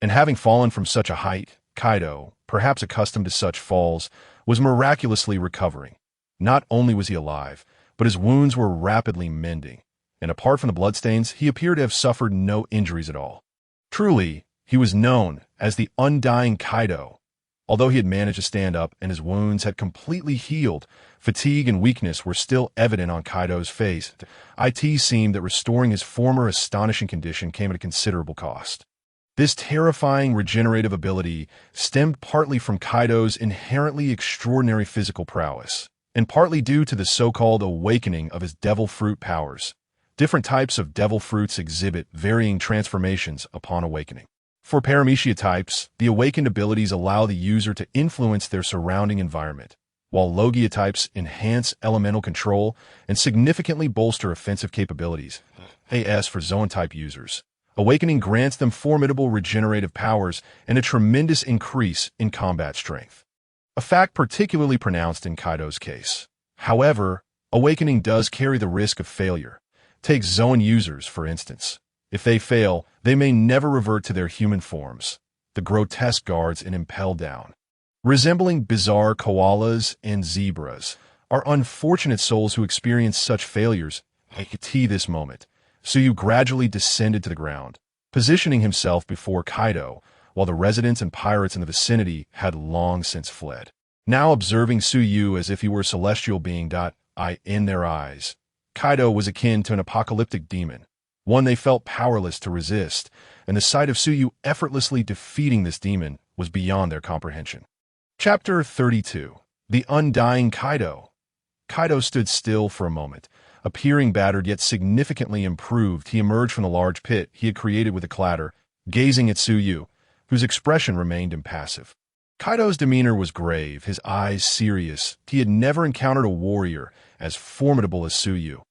And having fallen from such a height, Kaido, perhaps accustomed to such falls, was miraculously recovering. Not only was he alive, but his wounds were rapidly mending, and apart from the bloodstains, he appeared to have suffered no injuries at all. Truly, he was known as the undying Kaido. Although he had managed to stand up and his wounds had completely healed, fatigue and weakness were still evident on Kaido's face. It seemed that restoring his former astonishing condition came at a considerable cost. This terrifying regenerative ability stemmed partly from Kaido's inherently extraordinary physical prowess, and partly due to the so-called awakening of his devil fruit powers. Different types of devil fruits exhibit varying transformations upon awakening. For paramecia types, the awakened abilities allow the user to influence their surrounding environment, while logia types enhance elemental control and significantly bolster offensive capabilities. As for Zoan-type users, awakening grants them formidable regenerative powers and a tremendous increase in combat strength, a fact particularly pronounced in Kaido's case. However, awakening does carry the risk of failure. Take Zoan users, for instance. If they fail, they may never revert to their human forms, the grotesque guards and impel down. Resembling bizarre koalas and zebras are unfortunate souls who experience such failures. At this moment, Suyu gradually descended to the ground, positioning himself before Kaido, while the residents and pirates in the vicinity had long since fled. Now observing Suyu as if he were a celestial being, in their eyes, Kaido was akin to an apocalyptic demon, one they felt powerless to resist, and the sight of Suyu effortlessly defeating this demon was beyond their comprehension. Chapter 32. The Undying Kaido. Kaido stood still for a moment. Appearing battered yet significantly improved, he emerged from the large pit he had created with a clatter, gazing at Suyu, whose expression remained impassive. Kaido's demeanor was grave, his eyes serious. He had never encountered a warrior as formidable as Suyu.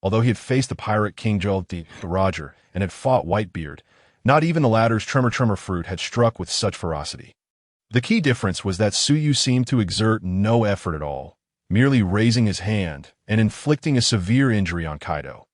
Although he had faced the pirate King Roger and had fought Whitebeard, not even the latter's tremor fruit had struck with such ferocity. The key difference was that Suyu seemed to exert no effort at all, merely raising his hand and inflicting a severe injury on Kaido.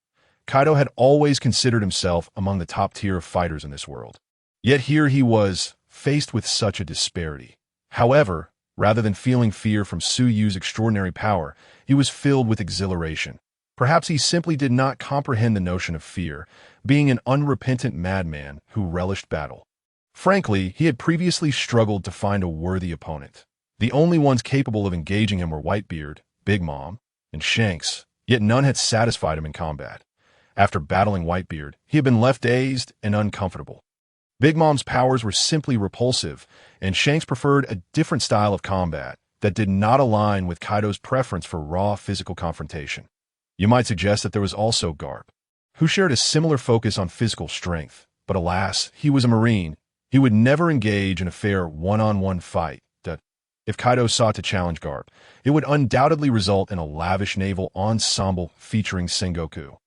Kaido had always considered himself among the top tier of fighters in this world. Yet here he was, faced with such a disparity. However, rather than feeling fear from Suyu's extraordinary power, he was filled with exhilaration. Perhaps he simply did not comprehend the notion of fear, being an unrepentant madman who relished battle. Frankly, he had previously struggled to find a worthy opponent. The only ones capable of engaging him were Whitebeard, Big Mom, and Shanks, yet none had satisfied him in combat. After battling Whitebeard, he had been left dazed and uncomfortable. Big Mom's powers were simply repulsive, and Shanks preferred a different style of combat that did not align with Kaido's preference for raw physical confrontation. You might suggest that there was also Garp, who shared a similar focus on physical strength, but alas, he was a Marine. He would never engage in a fair one-on-one fight. If Kaido sought to challenge Garp, it would undoubtedly result in a lavish naval ensemble featuring Sengoku.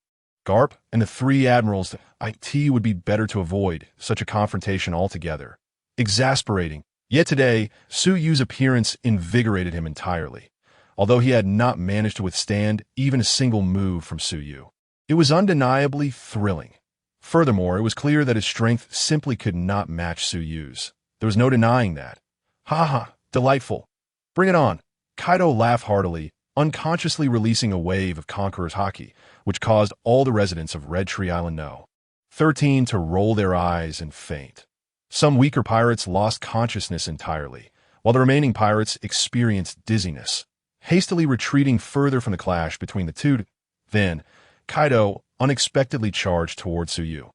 Garp and the three admirals, it would be better to avoid such a confrontation altogether. Exasperating. Yet today, Suyu's appearance invigorated him entirely, although he had not managed to withstand even a single move from Suyu. It was undeniably thrilling. Furthermore, it was clear that his strength simply could not match Suyu's. There was no denying that. Haha, delightful. Bring it on. Kaido laughed heartily, unconsciously releasing a wave of Conqueror's Haki, which caused all the residents of Red Tree Island No. 13 to roll their eyes and faint. Some weaker pirates lost consciousness entirely, while the remaining pirates experienced dizziness, hastily retreating further from the clash between the two. Then, Kaido unexpectedly charged toward Suyu,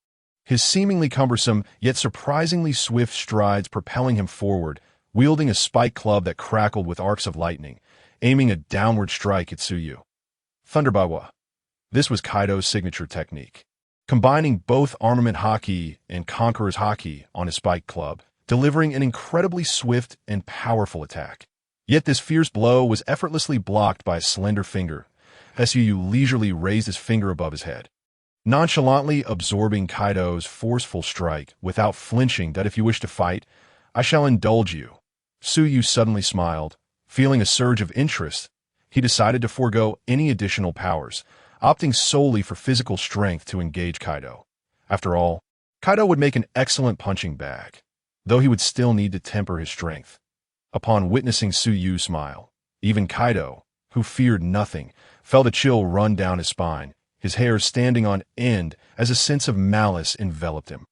his seemingly cumbersome yet surprisingly swift strides propelling him forward, wielding a spike club that crackled with arcs of lightning, aiming a downward strike at Suyu. Thunderbawa. This was Kaido's signature technique, combining both armament haki and conqueror's haki on his spike club, delivering an incredibly swift and powerful attack. Yet this fierce blow was effortlessly blocked by a slender finger. Suyu leisurely raised his finger above his head, nonchalantly absorbing Kaido's forceful strike without flinching. That if you wish to fight, I shall indulge you. Suyu suddenly smiled. Feeling a surge of interest, he decided to forego any additional powers, opting solely for physical strength to engage Kaido. After all, Kaido would make an excellent punching bag, though he would still need to temper his strength. Upon witnessing Suyu smile, even Kaido, who feared nothing, felt a chill run down his spine, his hair standing on end as a sense of malice enveloped him.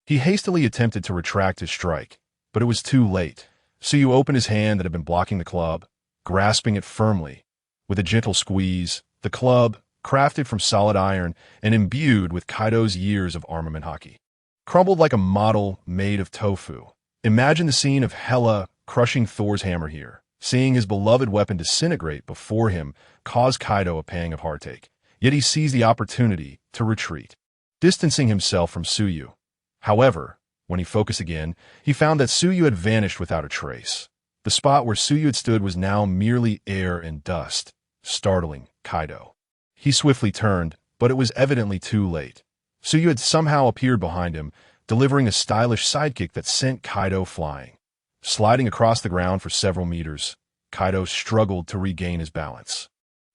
He hastily attempted to retract his strike, but it was too late. Suyu opened his hand that had been blocking the club, grasping it firmly. With a gentle squeeze, the club, crafted from solid iron and imbued with Kaido's years of armament haki, crumbled like a model made of tofu. Imagine the scene of Hela crushing Thor's hammer here. Seeing his beloved weapon disintegrate before him caused Kaido a pang of heartache, yet he seized the opportunity to retreat, distancing himself from Suyu. However, when he focused again, he found that Suyu had vanished without a trace. The spot where Suyu had stood was now merely air and dust, startling Kaido. He swiftly turned, but it was evidently too late. Suyu had somehow appeared behind him, delivering a stylish sidekick that sent Kaido flying. Sliding across the ground for several meters, Kaido struggled to regain his balance,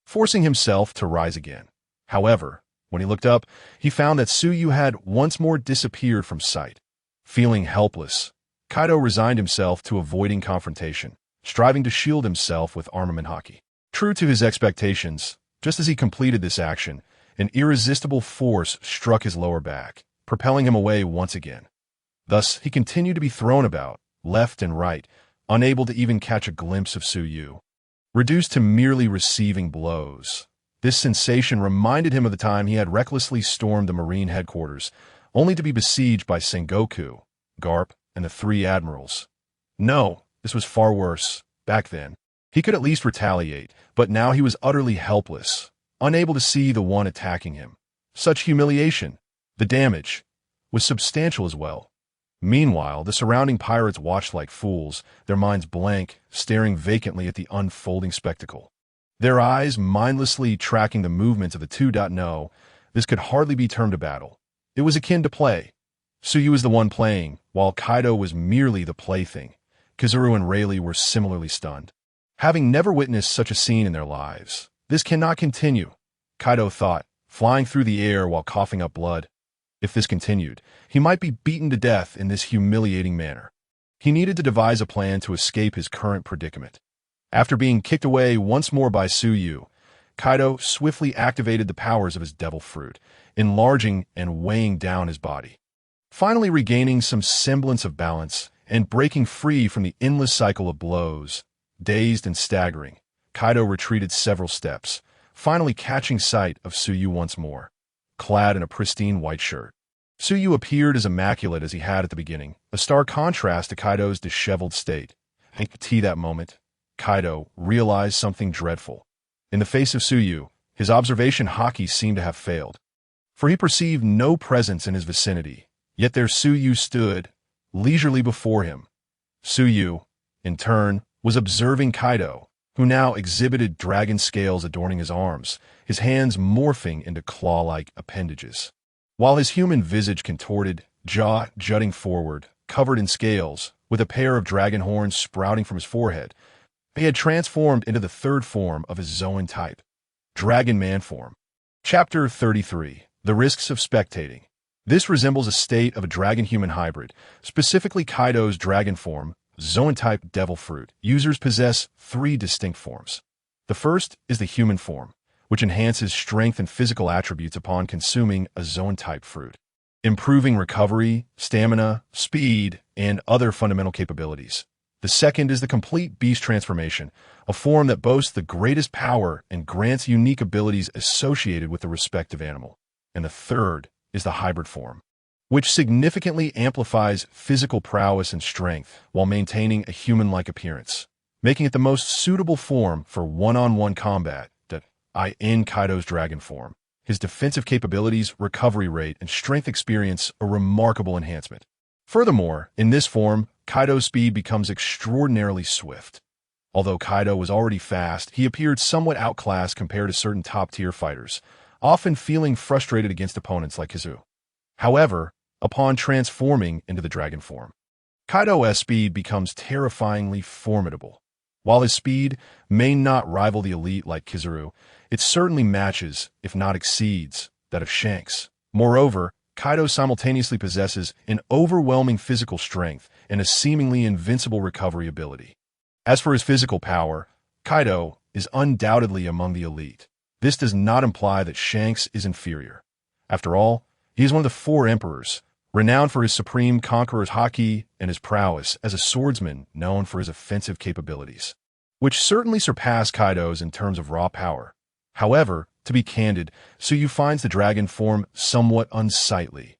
forcing himself to rise again. However, when he looked up, he found that Suyu had once more disappeared from sight. Feeling helpless, Kaido resigned himself to avoiding confrontation, striving to shield himself with armament haki. True to his expectations, just as he completed this action, an irresistible force struck his lower back, propelling him away once again. Thus, he continued to be thrown about, left and right, unable to even catch a glimpse of Suyu. Reduced to merely receiving blows, this sensation reminded him of the time he had recklessly stormed the Marine headquarters, only to be besieged by Sengoku, Garp, and the three admirals. No, this was far worse. Back then, he could at least retaliate, but now he was utterly helpless, unable to see the one attacking him. Such humiliation. The damage was substantial as well. Meanwhile, the surrounding pirates watched like fools, their minds blank, staring vacantly at the unfolding spectacle. Their eyes mindlessly tracking the movements of the 2.0. This could hardly be termed a battle. It was akin to play. Suyu was the one playing, while Kaido was merely the plaything. Kizaru and Rayleigh were similarly stunned, having never witnessed such a scene in their lives. This cannot continue, Kaido thought, flying through the air while coughing up blood. If this continued, he might be beaten to death in this humiliating manner. He needed to devise a plan to escape his current predicament. After being kicked away once more by Suyu, Kaido swiftly activated the powers of his devil fruit, enlarging and weighing down his body. Finally regaining some semblance of balance and breaking free from the endless cycle of blows, dazed and staggering, Kaido retreated several steps, finally catching sight of Suyu once more, clad in a pristine white shirt. Suyu appeared as immaculate as he had at the beginning, a stark contrast to Kaido's disheveled state. At that moment, Kaido realized something dreadful. In the face of Suyu, his observation haki seemed to have failed. For he perceived no presence in his vicinity, yet there Suyu stood, leisurely before him. Suyu, in turn, was observing Kaido, who now exhibited dragon scales adorning his arms, his hands morphing into claw-like appendages. While his human visage contorted, jaw jutting forward, covered in scales, with a pair of dragon horns sprouting from his forehead, he had transformed into the third form of his Zoan type, Dragon Man form. Chapter 33. The Risks of Spectating. This resembles a state of a dragon-human hybrid, specifically Kaido's dragon form, Zoan-type devil fruit. Users possess three distinct forms. The first is the human form, which enhances strength and physical attributes upon consuming a Zoan-type fruit, improving recovery, stamina, speed, and other fundamental capabilities. The second is the complete beast transformation, a form that boasts the greatest power and grants unique abilities associated with the respective animal. And the third is the hybrid form, which significantly amplifies physical prowess and strength while maintaining a human-like appearance, making it the most suitable form for one-on-one combat. In Kaido's dragon form, his defensive capabilities, recovery rate, and strength experience a remarkable enhancement. Furthermore, in this form, Kaido's speed becomes extraordinarily swift. Although Kaido was already fast, he appeared somewhat outclassed compared to certain top-tier fighters, often feeling frustrated against opponents like Kizaru. However, upon transforming into the dragon form, Kaido's speed becomes terrifyingly formidable. While his speed may not rival the elite like Kizaru, it certainly matches, if not exceeds, that of Shanks. Moreover, Kaido simultaneously possesses an overwhelming physical strength and a seemingly invincible recovery ability. As for his physical power, Kaido is undoubtedly among the elite. This does not imply that Shanks is inferior. After all, he is one of the four emperors, renowned for his supreme conqueror's haki and his prowess as a swordsman known for his offensive capabilities, which certainly surpass Kaido's in terms of raw power. However, to be candid, Suyu finds the dragon form somewhat unsightly,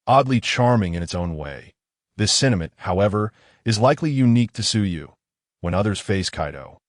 oddly charming in its own way. This sentiment, however, is likely unique to Suyu. When others face Kaido,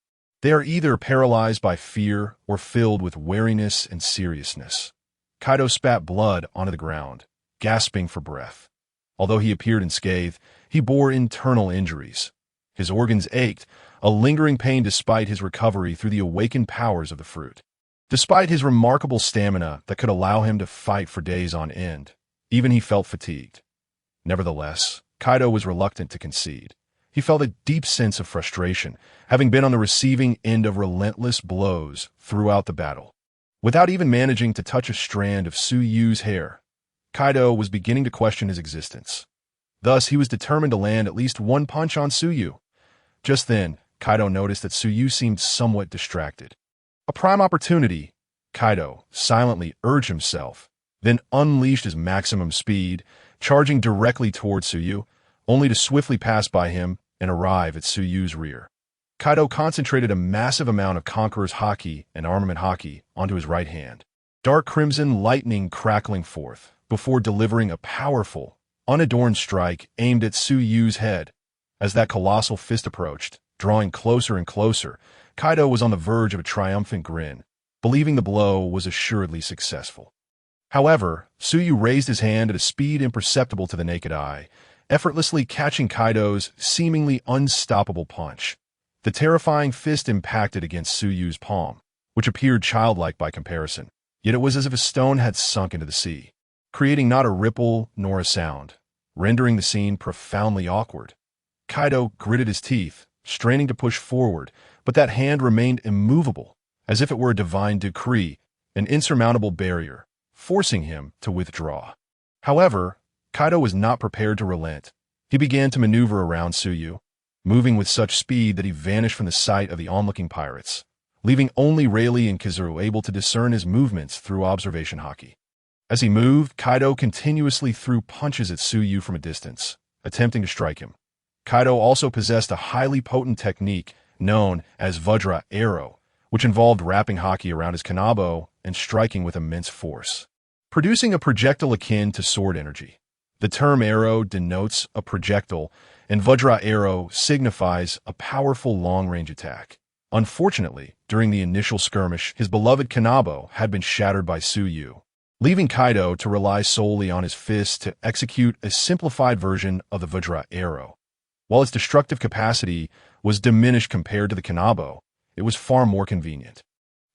they are either paralyzed by fear or filled with wariness and seriousness. Kaido spat blood onto the ground, gasping for breath. Although he appeared unscathed, he bore internal injuries. His organs ached, a lingering pain despite his recovery through the awakened powers of the fruit. Despite his remarkable stamina that could allow him to fight for days on end, even he felt fatigued. Nevertheless, Kaido was reluctant to concede. He felt a deep sense of frustration, having been on the receiving end of relentless blows throughout the battle. Without even managing to touch a strand of Suyu's hair, Kaido was beginning to question his existence. Thus, he was determined to land at least one punch on Suyu. Just then, Kaido noticed that Suyu seemed somewhat distracted. A prime opportunity, Kaido silently urged himself, then unleashed his maximum speed, charging directly towards Suyu, only to swiftly pass by him and arrive at Suyu's rear. Kaido concentrated a massive amount of Conqueror's haki and armament haki onto his right hand, dark crimson lightning crackling forth, before delivering a powerful, unadorned strike aimed at Suyu's head. As that colossal fist approached, drawing closer and closer, Kaido was on the verge of a triumphant grin, believing the blow was assuredly successful. However, Suyu raised his hand at a speed imperceptible to the naked eye, effortlessly catching Kaido's seemingly unstoppable punch. The terrifying fist impacted against Suyu's palm, which appeared childlike by comparison, yet it was as if a stone had sunk into the sea, creating not a ripple nor a sound, rendering the scene profoundly awkward. Kaido gritted his teeth, straining to push forward, but that hand remained immovable, as if it were a divine decree, an insurmountable barrier, forcing him to withdraw. However, Kaido was not prepared to relent. He began to maneuver around Suyu, moving with such speed that he vanished from the sight of the onlooking pirates, leaving only Rayleigh and Kizaru able to discern his movements through observation haki. As he moved, Kaido continuously threw punches at Suyu from a distance, attempting to strike him. Kaido also possessed a highly potent technique known as Vajra Arrow, which involved wrapping haki around his kanabo and striking with immense force, producing a projectile akin to sword energy. The term arrow denotes a projectile, and Vajra arrow signifies a powerful long-range attack. Unfortunately, during the initial skirmish, his beloved Kanabo had been shattered by Suyu, leaving Kaido to rely solely on his fists to execute a simplified version of the Vajra arrow. While its destructive capacity was diminished compared to the Kanabo, it was far more convenient.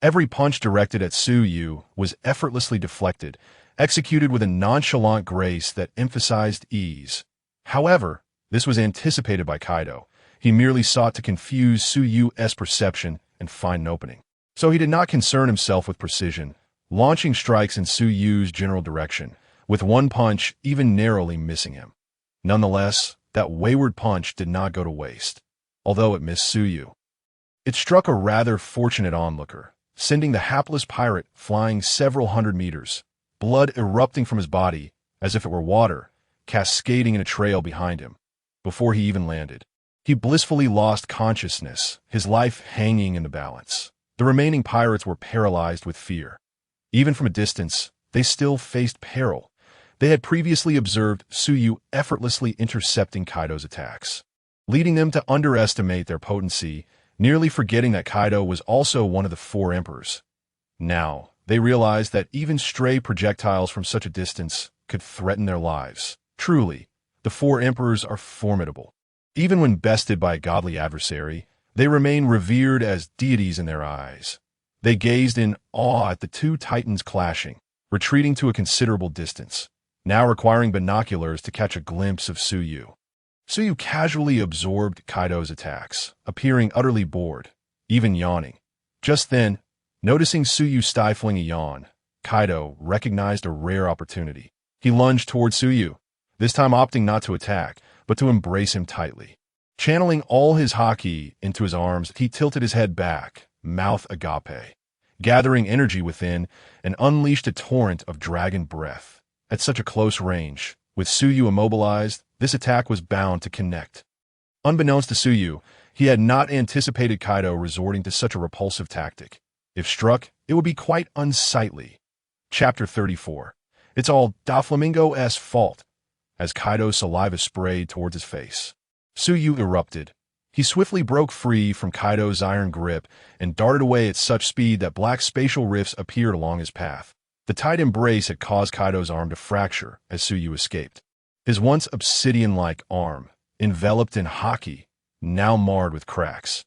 Every punch directed at Suyu was effortlessly deflected, executed with a nonchalant grace that emphasized ease. However, this was anticipated by Kaido. He merely sought to confuse Suyu's perception and find an opening. So he did not concern himself with precision, launching strikes in Suyu's general direction, with one punch even narrowly missing him. Nonetheless, that wayward punch did not go to waste, although it missed Suyu. It struck a rather fortunate onlooker, sending the hapless pirate flying several hundred meters, blood erupting from his body as if it were water, cascading in a trail behind him. Before he even landed, he blissfully lost consciousness, his life hanging in the balance. The remaining pirates were paralyzed with fear. Even from a distance, they still faced peril. They had previously observed Suyu effortlessly intercepting Kaido's attacks, leading them to underestimate their potency, nearly forgetting that Kaido was also one of the four emperors. Now, they realized that even stray projectiles from such a distance could threaten their lives. Truly, the four emperors are formidable. Even when bested by a godly adversary, they remain revered as deities in their eyes. They gazed in awe at the two titans clashing, retreating to a considerable distance, now requiring binoculars to catch a glimpse of Suyu. Suyu casually absorbed Kaido's attacks, appearing utterly bored, even yawning. Just then, noticing Suyu stifling a yawn, Kaido recognized a rare opportunity. He lunged toward Suyu, this time opting not to attack, but to embrace him tightly. Channeling all his haki into his arms, he tilted his head back, mouth agape, gathering energy within, and unleashed a torrent of dragon breath. At such a close range, with Suyu immobilized, this attack was bound to connect. Unbeknownst to Suyu, he had not anticipated Kaido resorting to such a repulsive tactic. If struck, it would be quite unsightly. Chapter 34. It's all Doflamingo's fault. As Kaido's saliva sprayed towards his face, Suyu erupted. He swiftly broke free from Kaido's iron grip and darted away at such speed that black spatial rifts appeared along his path. The tight embrace had caused Kaido's arm to fracture as Suyu escaped. His once obsidian-like arm, enveloped in haki, now marred with cracks.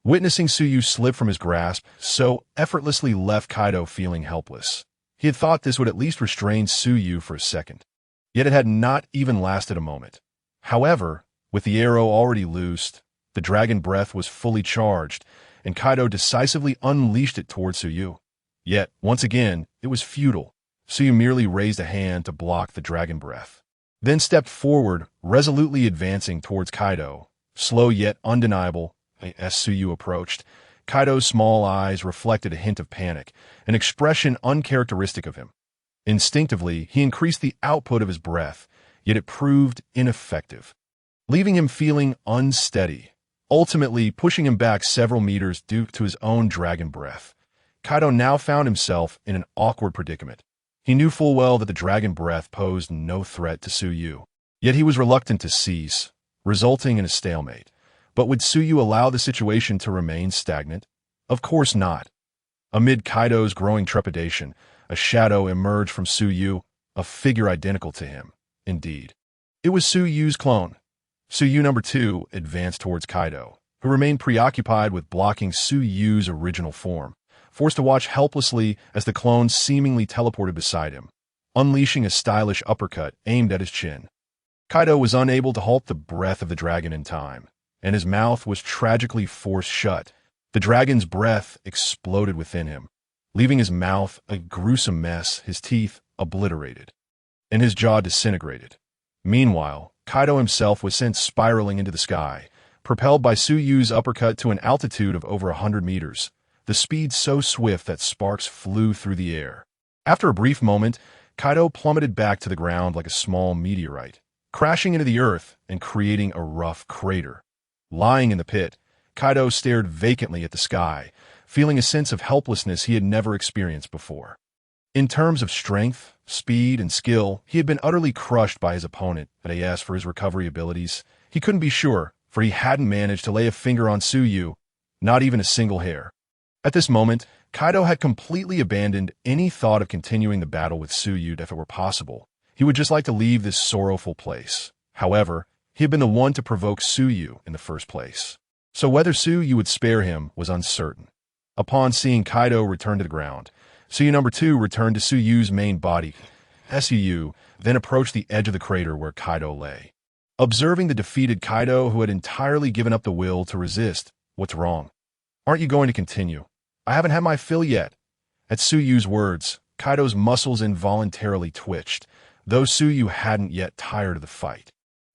Witnessing Suyu slip from his grasp so effortlessly left Kaido feeling helpless. He had thought this would at least restrain Suyu for a second. Yet it had not even lasted a moment. However, with the arrow already loosed, the dragon breath was fully charged, and Kaido decisively unleashed it toward Suyu. Yet, once again, it was futile. Suyu merely raised a hand to block the dragon breath, then stepped forward, resolutely advancing towards Kaido, slow yet undeniable. As Suyu approached, Kaido's small eyes reflected a hint of panic, an expression uncharacteristic of him. Instinctively, he increased the output of his breath, yet it proved ineffective, leaving him feeling unsteady, ultimately pushing him back several meters due to his own dragon breath. Kaido now found himself in an awkward predicament. He knew full well that the dragon breath posed no threat to Suyu, yet he was reluctant to cease, resulting in a stalemate. But would Suyu allow the situation to remain stagnant? Of course not. Amid Kaido's growing trepidation, a shadow emerged from Suyu, a figure identical to him. Indeed, it was Suyu's clone. Suyu number 2 advanced towards Kaido, who remained preoccupied with blocking Suyu's original form, forced to watch helplessly as the clone seemingly teleported beside him, unleashing a stylish uppercut aimed at his chin. Kaido was unable to halt the breath of the dragon in time, and his mouth was tragically forced shut. The dragon's breath exploded within him, leaving his mouth a gruesome mess, his teeth obliterated, and his jaw disintegrated. Meanwhile, Kaido himself was sent spiraling into the sky, propelled by Suyu's uppercut to an altitude of over 100 meters, the speed so swift that sparks flew through the air. After a brief moment, Kaido plummeted back to the ground like a small meteorite, crashing into the earth and creating a rough crater. Lying in the pit, Kaido stared vacantly at the sky, feeling a sense of helplessness he had never experienced before. In terms of strength, speed, and skill, he had been utterly crushed by his opponent. As for his recovery abilities, he couldn't be sure, for he hadn't managed to lay a finger on Suyu, not even a single hair. At this moment, Kaido had completely abandoned any thought of continuing the battle with Suyu if it were possible. He would just like to leave this sorrowful place. However, he had been the one to provoke Suyu in the first place. So whether Suyu would spare him was uncertain. Upon seeing Kaido return to the ground, Suyu number 2 returned to Suyu's main body. Suyu then approached the edge of the crater where Kaido lay. Observing the defeated Kaido, who had entirely given up the will to resist, "What's wrong? Aren't you going to continue? I haven't had my fill yet." At Suyu's words, Kaido's muscles involuntarily twitched, though Suyu hadn't yet tired of the fight.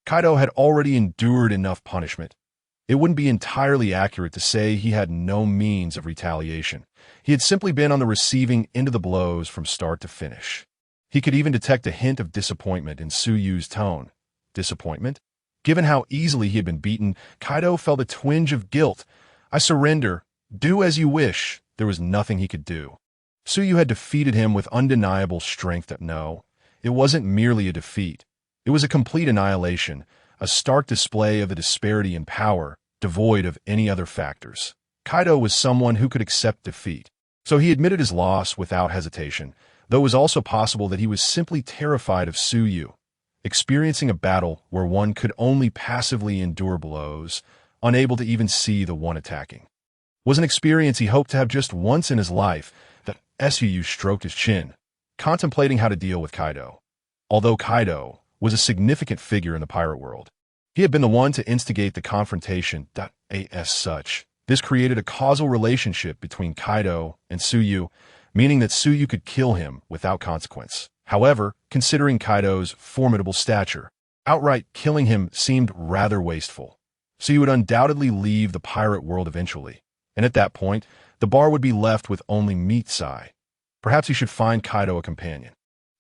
Kaido had already endured enough punishment. It wouldn't be entirely accurate to say he had no means of retaliation. He had simply been on the receiving end of the blows from start to finish. He could even detect a hint of disappointment in Suyu's tone. Disappointment? Given how easily he had been beaten, Kaido felt a twinge of guilt. "I surrender. Do as you wish." There was nothing he could do. Suyu had defeated him with undeniable strength. No, it wasn't merely a defeat. It was a complete annihilation, a stark display of the disparity in power, devoid of any other factors. Kaido was someone who could accept defeat, so he admitted his loss without hesitation, though it was also possible that he was simply terrified of Suyu. Experiencing a battle where one could only passively endure blows, unable to even see the one attacking, was an experience he hoped to have just once in his life. That Suyu stroked his chin, contemplating how to deal with Kaido. Although Kaido was a significant figure in the pirate world, he had been the one to instigate the confrontation. As such, this created a causal relationship between Kaido and Suyu, meaning that Suyu could kill him without consequence. However, considering Kaido's formidable stature, outright killing him seemed rather wasteful. Suyu would undoubtedly leave the pirate world eventually, and at that point, the bar would be left with only meat Sai. Perhaps he should find Kaido a companion.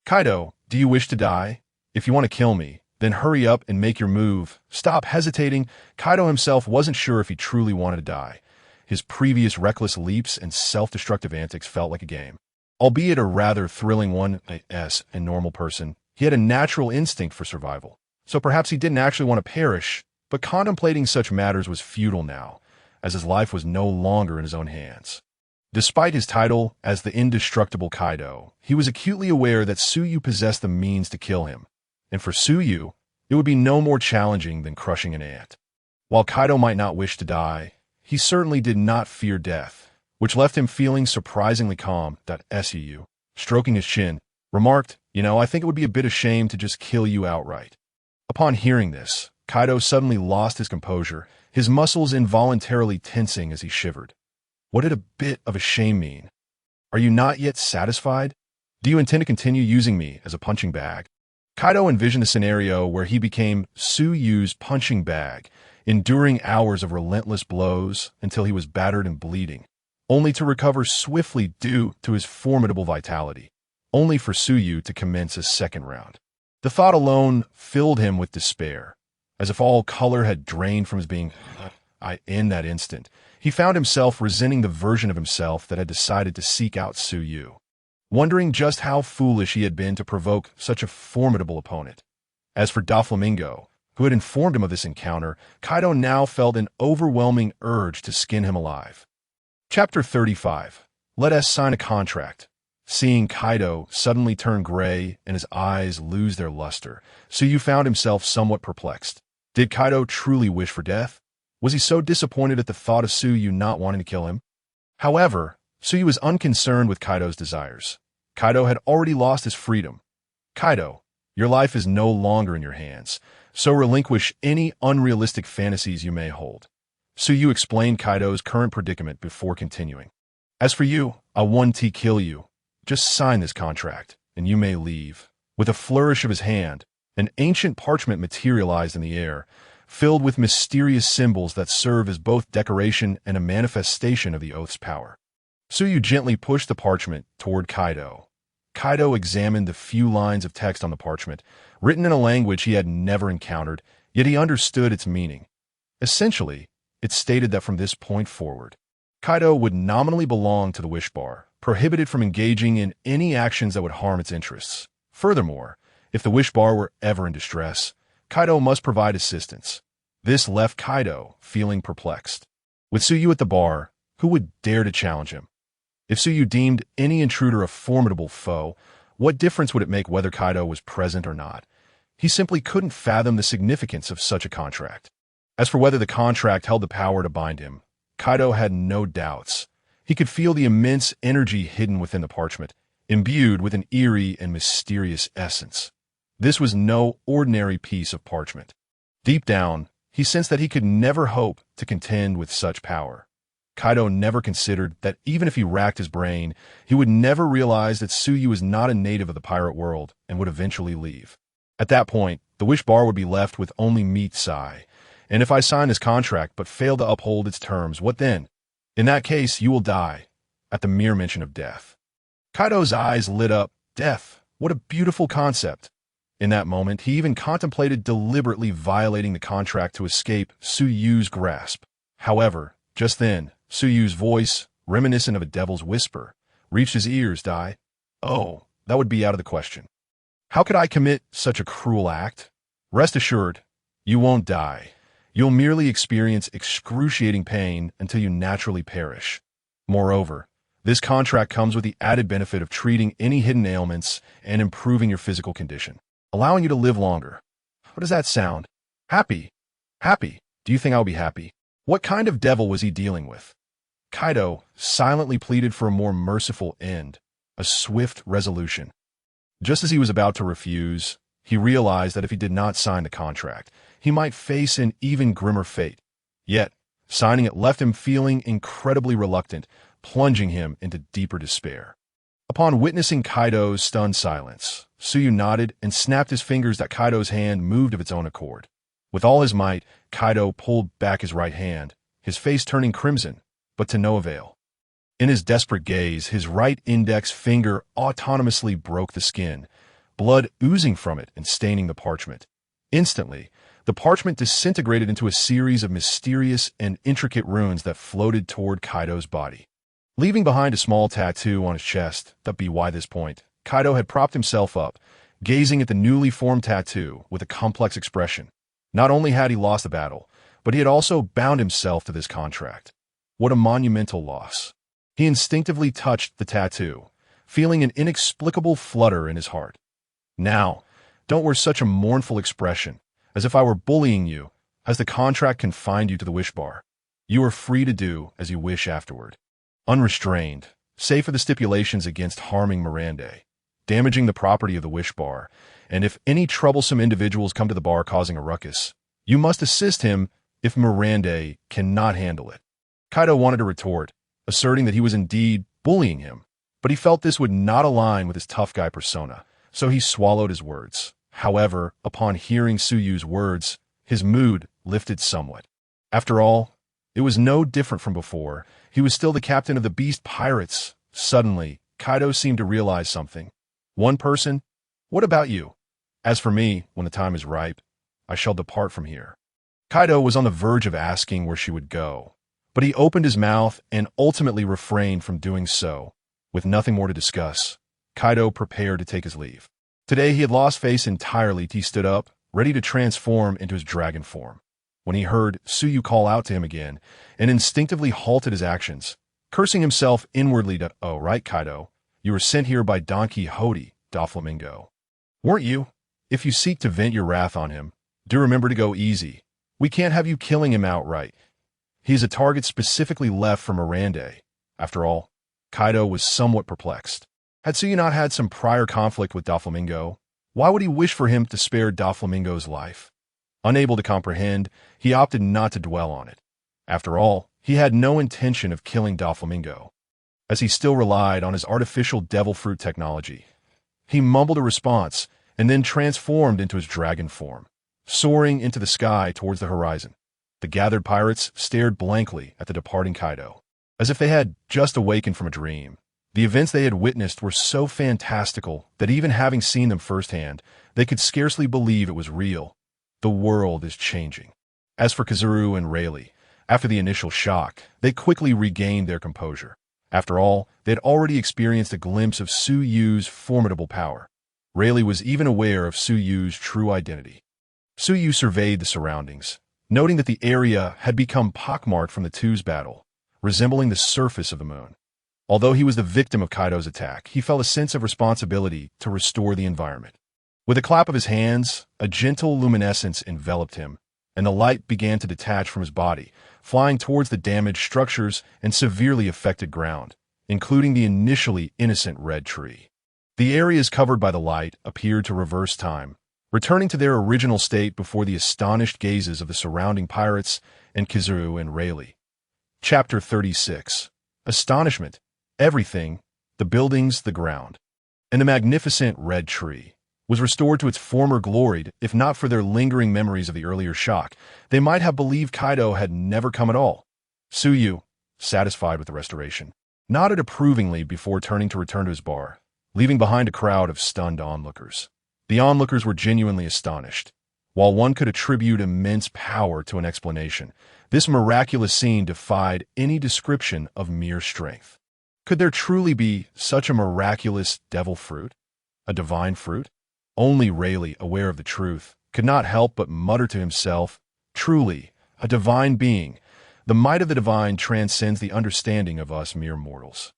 "Kaido, do you wish to die? If you want to kill me, then hurry up and make your move. Stop hesitating." Kaido himself wasn't sure if he truly wanted to die. His previous reckless leaps and self-destructive antics felt like a game. Albeit a rather thrilling one. As a normal person, he had a natural instinct for survival. So perhaps he didn't actually want to perish, but contemplating such matters was futile now, as his life was no longer in his own hands. Despite his title as the indestructible Kaido, he was acutely aware that Suyu possessed the means to kill him. And for Suyu, it would be no more challenging than crushing an ant. While Kaido might not wish to die, he certainly did not fear death, which left him feeling surprisingly calm. Suyu, stroking his chin, remarked, "I think it would be a bit of shame to just kill you outright." Upon hearing this, Kaido suddenly lost his composure, his muscles involuntarily tensing as he shivered. What did a bit of a shame mean? "Are you not yet satisfied? Do you intend to continue using me as a punching bag?" Kaido envisioned a scenario where he became Suyu's punching bag, enduring hours of relentless blows until he was battered and bleeding, only to recover swiftly due to his formidable vitality, only for Suyu to commence a second round. The thought alone filled him with despair, as if all color had drained from his being. In that instant, he found himself resenting the version of himself that had decided to seek out Suyu, wondering just how foolish he had been to provoke such a formidable opponent. As for Doflamingo, who had informed him of this encounter, Kaido now felt an overwhelming urge to skin him alive. Chapter 35. Let us sign a contract. Seeing Kaido suddenly turn gray and his eyes lose their luster, Suyu found himself somewhat perplexed. Did Kaido truly wish for death? Was he so disappointed at the thought of Suyu not wanting to kill him? However, Suyu was unconcerned with Kaido's desires. Kaido had already lost his freedom. "Kaido, your life is no longer in your hands, so relinquish any unrealistic fantasies you may hold." Suyu explained Kaido's current predicament before continuing. "As for you, I won't kill you. Just sign this contract, and you may leave." With a flourish of his hand, an ancient parchment materialized in the air, filled with mysterious symbols that serve as both decoration and a manifestation of the oath's power. Suyu gently pushed the parchment toward Kaido. Kaido examined the few lines of text on the parchment, written in a language he had never encountered, yet he understood its meaning. Essentially, it stated that from this point forward, Kaido would nominally belong to the Wish Bar, prohibited from engaging in any actions that would harm its interests. Furthermore, if the wish bar were ever in distress, Kaido must provide assistance. This left Kaido feeling perplexed. With Suyu at the bar, who would dare to challenge him? If Suyu deemed any intruder a formidable foe, what difference would it make whether Kaido was present or not? He simply couldn't fathom the significance of such a contract. As for whether the contract held the power to bind him, Kaido had no doubts. He could feel the immense energy hidden within the parchment, imbued with an eerie and mysterious essence. This was no ordinary piece of parchment. Deep down, he sensed that he could never hope to contend with such power. Kaido never considered that even if he racked his brain, he would never realize that Suyu was not a native of the pirate world and would eventually leave. At that point, the wish bar would be left with only meat sigh. And if I sign this contract but fail to uphold its terms, what then? In that case, you will die, at the mere mention of death. Kaido's eyes lit up. Death. What a beautiful concept. In that moment, he even contemplated deliberately violating the contract to escape Suyu's grasp. However, just then, Suyu's voice, reminiscent of a devil's whisper, reached his ears. Die? Oh, that would be out of the question. How could I commit such a cruel act? Rest assured, you won't die. You'll merely experience excruciating pain until you naturally perish. Moreover, this contract comes with the added benefit of treating any hidden ailments and improving your physical condition, allowing you to live longer. How does that sound? Happy. Happy. Do you think I'll be happy? What kind of devil was he dealing with? Kaido silently pleaded for a more merciful end, a swift resolution. Just as he was about to refuse, he realized that if he did not sign the contract, he might face an even grimmer fate. Yet, signing it left him feeling incredibly reluctant, plunging him into deeper despair. Upon witnessing Kaido's stunned silence, Suyu nodded and snapped his fingers that Kaido's hand moved of its own accord. With all his might, Kaido pulled back his right hand, his face turning crimson, but to no avail. In his desperate gaze, his right index finger autonomously broke the skin, blood oozing from it and staining the parchment. Instantly, the parchment disintegrated into a series of mysterious and intricate runes that floated toward Kaido's body. Leaving behind a small tattoo on his chest that by this point, Kaido had propped himself up, gazing at the newly formed tattoo with a complex expression. Not only had he lost the battle, but he had also bound himself to this contract. What a monumental loss. He instinctively touched the tattoo, feeling an inexplicable flutter in his heart. Now, don't wear such a mournful expression, as if I were bullying you. Has the contract confined you to the wish bar? You are free to do as you wish afterward. Unrestrained, save for the stipulations against harming Milander, damaging the property of the wish bar, and if any troublesome individuals come to the bar causing a ruckus, you must assist him if Milander cannot handle it. Kaido wanted to retort, asserting that he was indeed bullying him, but he felt this would not align with his tough guy persona, so he swallowed his words. However, upon hearing Suyu's words, his mood lifted somewhat. After all, it was no different from before. He was still the captain of the Beast Pirates. Suddenly, Kaido seemed to realize something. One person? What about you? As for me, when the time is ripe, I shall depart from here. Kaido was on the verge of asking where she would go, but he opened his mouth and ultimately refrained from doing so. With nothing more to discuss, Kaido prepared to take his leave. Today he had lost face entirely. He stood up, ready to transform into his dragon form, when he heard Suyu call out to him again and instinctively halted his actions, cursing himself inwardly that, "Oh, right, Kaido, you were sent here by Don Quixote, Doflamingo. Weren't you? If you seek to vent your wrath on him, do remember to go easy. We can't have you killing him outright. He is a target specifically left for Milander." After all, Kaido was somewhat perplexed. Had Suyu not had some prior conflict with Doflamingo? Why would he wish for him to spare Doflamingo's life? Unable to comprehend, he opted not to dwell on it. After all, he had no intention of killing Doflamingo, as he still relied on his artificial devil fruit technology. He mumbled a response and then transformed into his dragon form, soaring into the sky towards the horizon. The gathered pirates stared blankly at the departing Kaido, as if they had just awakened from a dream. The events they had witnessed were so fantastical that even having seen them firsthand, they could scarcely believe it was real. The world is changing. As for Kizaru and Rayleigh, after the initial shock, they quickly regained their composure. After all, they had already experienced a glimpse of Suyu's formidable power. Rayleigh was even aware of Suyu's true identity. Suyu surveyed the surroundings, noting that the area had become pockmarked from the two's battle, resembling the surface of the moon. Although he was the victim of Kaido's attack, he felt a sense of responsibility to restore the environment. With a clap of his hands, a gentle luminescence enveloped him, and the light began to detach from his body, flying towards the damaged structures and severely affected ground, including the initially innocent red tree. The areas covered by the light appeared to reverse time, returning to their original state before the astonished gazes of the surrounding pirates and Kizaru and Rayleigh. Chapter 36. Astonishment. Everything, the buildings, the ground, and the magnificent red tree, was restored to its former glory. If not for their lingering memories of the earlier shock, they might have believed Kaido had never come at all. Suyu, satisfied with the restoration, nodded approvingly before turning to return to his bar, leaving behind a crowd of stunned onlookers. The onlookers were genuinely astonished. While one could attribute immense power to an explanation, this miraculous scene defied any description of mere strength. Could there truly be such a miraculous devil fruit? A divine fruit? Only Rayleigh, aware of the truth, could not help but mutter to himself, truly, a divine being. The might of the divine transcends the understanding of us mere mortals.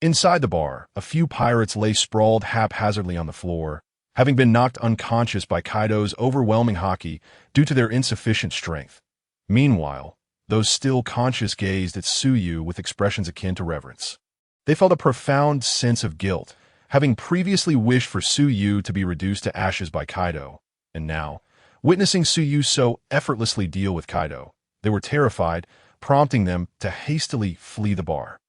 Inside the bar, a few pirates lay sprawled haphazardly on the floor, having been knocked unconscious by Kaido's overwhelming haki due to their insufficient strength. Meanwhile, those still conscious gazed at Suyu with expressions akin to reverence. They felt a profound sense of guilt, having previously wished for Suyu to be reduced to ashes by Kaido, and now, witnessing Suyu so effortlessly deal with Kaido, they were terrified, prompting them to hastily flee the bar.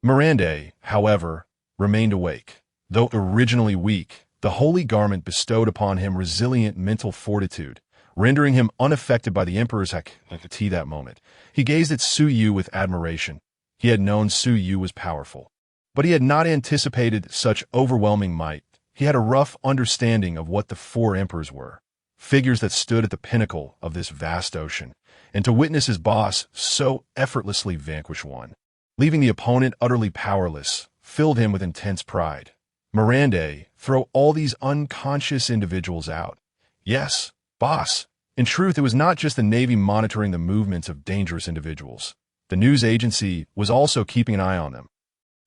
Milander, however, remained awake. Though originally weak, the holy garment bestowed upon him resilient mental fortitude, rendering him unaffected by the Emperor's haki that moment. He gazed at Suyu with admiration. He had known Suyu was powerful, but he had not anticipated such overwhelming might. He had a rough understanding of what the four emperors were, figures that stood at the pinnacle of this vast ocean, and to witness his boss so effortlessly vanquish one, leaving the opponent utterly powerless, filled him with intense pride. Milander, throw all these unconscious individuals out. Yes, boss. In truth, it was not just the Navy monitoring the movements of dangerous individuals. The news agency was also keeping an eye on them.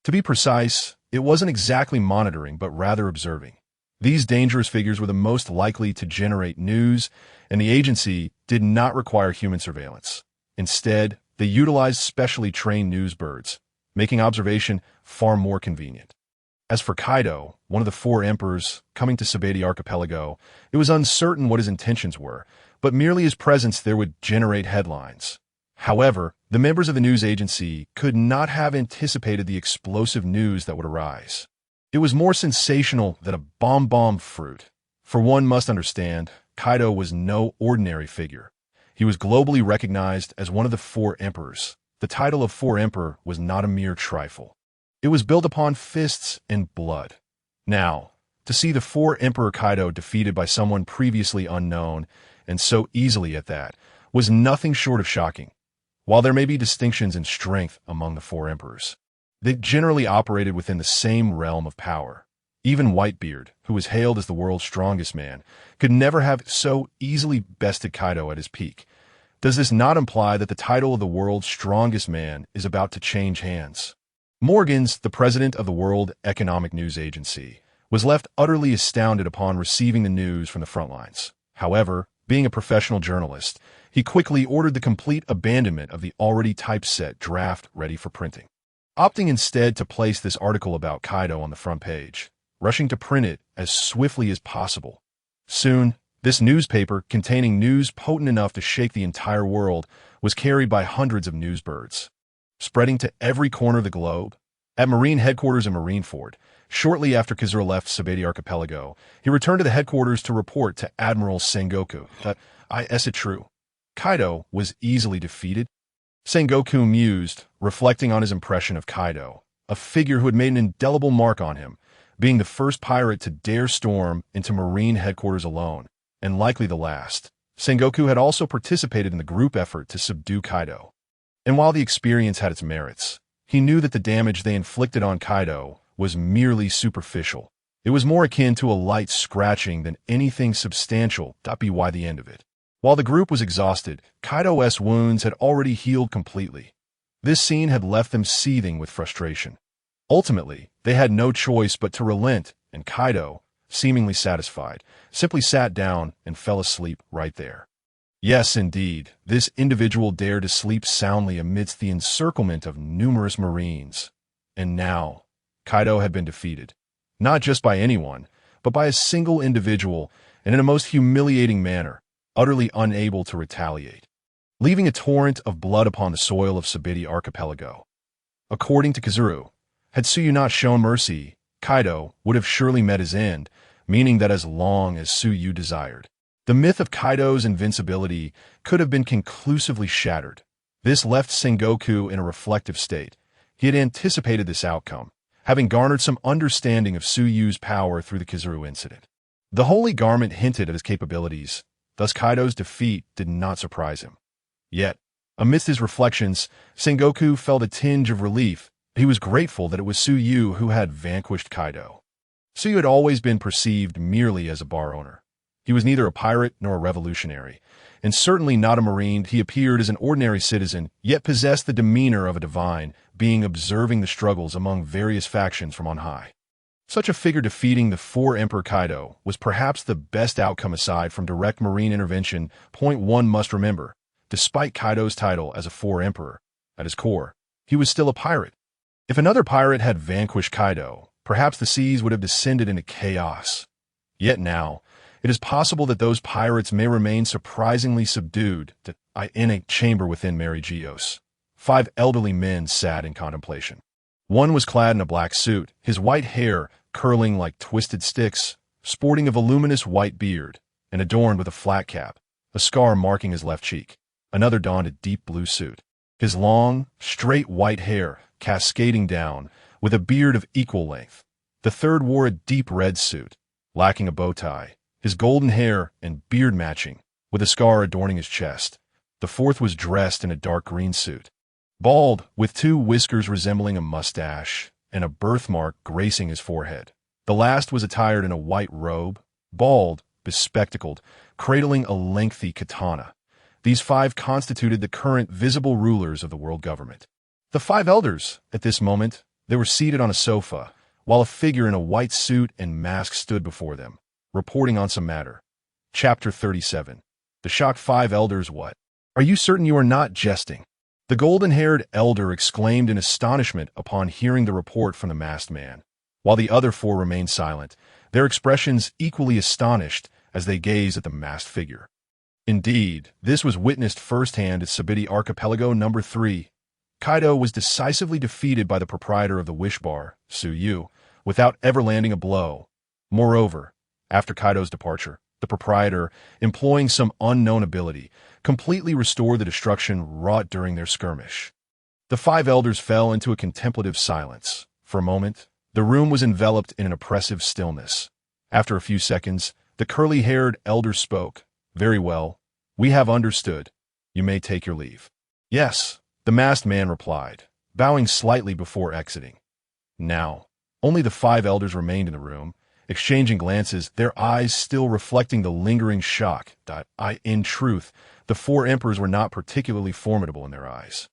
To be precise, it wasn't exactly monitoring, but rather observing. These dangerous figures were the most likely to generate news, and the agency did not require human surveillance. Instead, they utilized specially trained news birds, making observation far more convenient. As for Kaido, one of the four emperors coming to Sabeti Archipelago, it was uncertain what his intentions were, but merely his presence there would generate headlines. However, the members of the news agency could not have anticipated the explosive news that would arise. It was more sensational than a bomb fruit. For one must understand, Kaido was no ordinary figure. He was globally recognized as one of the four emperors. The title of four emperor was not a mere trifle. It was built upon fists and blood. Now, to see the four Emperor Kaido defeated by someone previously unknown, and so easily at that, was nothing short of shocking. While there may be distinctions in strength among the four emperors, they generally operated within the same realm of power. Even Whitebeard, who was hailed as the world's strongest man, could never have so easily bested Kaido at his peak. Does this not imply that the title of the world's strongest man is about to change hands? Morgans, the president of the World Economic News Agency, was left utterly astounded upon receiving the news from the front lines. However, being a professional journalist, he quickly ordered the complete abandonment of the already typeset draft ready for printing, opting instead to place this article about Kaido on the front page, rushing to print it as swiftly as possible. Soon, this newspaper, containing news potent enough to shake the entire world, was carried by hundreds of newsbirds, spreading to every corner of the globe. At Marine headquarters in Marineford, shortly after Kizaru left Sabeti Archipelago, he returned to the headquarters to report to Admiral Sengoku that, is it true? Kaido was easily defeated. Sengoku mused, reflecting on his impression of Kaido, a figure who had made an indelible mark on him, being the first pirate to dare storm into Marine headquarters alone, and likely the last. Sengoku had also participated in the group effort to subdue Kaido. And while the experience had its merits, he knew that the damage they inflicted on Kaido was merely superficial. It was more akin to a light scratching than anything substantial. By the end of it, while the group was exhausted, Kaido's wounds had already healed completely. This scene had left them seething with frustration. Ultimately, they had no choice but to relent, and Kaido, seemingly satisfied, simply sat down and fell asleep right there. Yes, indeed, this individual dared to sleep soundly amidst the encirclement of numerous marines. And now, Kaido had been defeated, not just by anyone, but by a single individual, and in a most humiliating manner, utterly unable to retaliate, leaving a torrent of blood upon the soil of Sabiti Archipelago. According to Kizaru, had Suyu not shown mercy, Kaido would have surely met his end, meaning that as long as Suyu desired, the myth of Kaido's invincibility could have been conclusively shattered. This left Sengoku in a reflective state. He had anticipated this outcome, having garnered some understanding of Suyu's power through the Kizaru incident. The Holy Garment hinted at his capabilities, thus Kaido's defeat did not surprise him. Yet, amidst his reflections, Sengoku felt a tinge of relief. He was grateful that it was Suyu who had vanquished Kaido. Suyu had always been perceived merely as a bar owner. He was neither a pirate nor a revolutionary, and certainly not a marine. He appeared as an ordinary citizen, yet possessed the demeanor of a divine being, observing the struggles among various factions from on high. Such a figure defeating the Four Emperor Kaido was perhaps the best outcome aside from direct marine intervention. Point one must remember, despite Kaido's title as a Four Emperor, at his core, he was still a pirate. If another pirate had vanquished Kaido, perhaps the seas would have descended into chaos. Yet now, it is possible that those pirates may remain surprisingly subdued. In a chamber within Mary Geos, 5 elderly men sat in contemplation. One was clad in a black suit, his white hair curling like twisted sticks, sporting a voluminous white beard, and adorned with a flat cap, a scar marking his left cheek. Another donned a deep blue suit, his long, straight white hair cascading down, with a beard of equal length. The third wore a deep red suit, lacking a bow tie, his golden hair and beard matching, with a scar adorning his chest. The fourth was dressed in a dark green suit, bald, with 2 whiskers resembling a mustache, and a birthmark gracing his forehead. The last was attired in a white robe, bald, bespectacled, cradling a lengthy katana. These 5 constituted the current visible rulers of the world government. The 5 elders, at this moment, they were seated on a sofa, while a figure in a white suit and mask stood before them, reporting on some matter. Chapter 37. The shocked 5 elders. What? Are you certain you are not jesting? The golden-haired elder exclaimed in astonishment upon hearing the report from the masked man, while the other 4 remained silent, their expressions equally astonished as they gazed at the masked figure. Indeed, this was witnessed firsthand at Sabiti Archipelago No. 3. Kaido was decisively defeated by the proprietor of the Wish Bar, Suyu, without ever landing a blow. Moreover, after Kaido's departure, the proprietor, employing some unknown ability, completely restored the destruction wrought during their skirmish. The 5 elders fell into a contemplative silence. For a moment, the room was enveloped in an oppressive stillness. After a few seconds, the curly-haired elder spoke. Very well, we have understood. You may take your leave. Yes, the masked man replied, bowing slightly before exiting. Now, only the 5 elders remained in the room, exchanging glances, their eyes still reflecting the lingering shock. In truth, the 4 emperors were not particularly formidable in their eyes.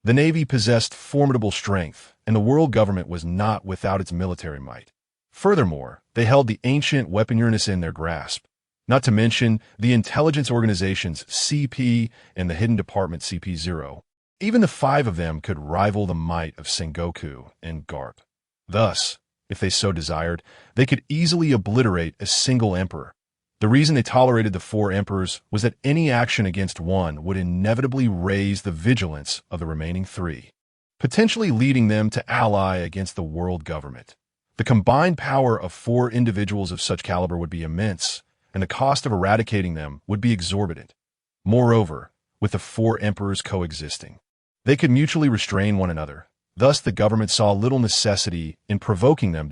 The navy possessed formidable strength, and the world government was not without its military might. Furthermore, they held the ancient weapon Uranus in their grasp, not to mention the intelligence organizations CP and the hidden department CP0. Even the 5 of them could rival the might of Sengoku and Garp. Thus, if they so desired, they could easily obliterate a single emperor. The reason they tolerated the 4 emperors was that any action against one would inevitably raise the vigilance of the remaining 3, potentially leading them to ally against the world government. The combined power of 4 individuals of such caliber would be immense, and the cost of eradicating them would be exorbitant. Moreover, with the 4 emperors coexisting, they could mutually restrain one another. Thus, the government saw little necessity in provoking them.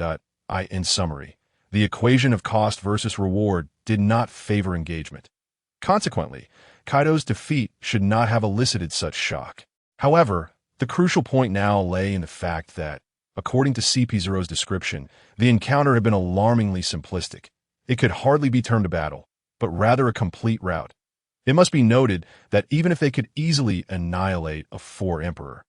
In summary, the equation of cost versus reward did not favor engagement. Consequently, Kaido's defeat should not have elicited such shock. However, the crucial point now lay in the fact that, According to CP0's description, the encounter had been alarmingly simplistic. It could hardly be termed a battle, but rather a complete rout. It must be noted that even if they could easily annihilate a four-emperor,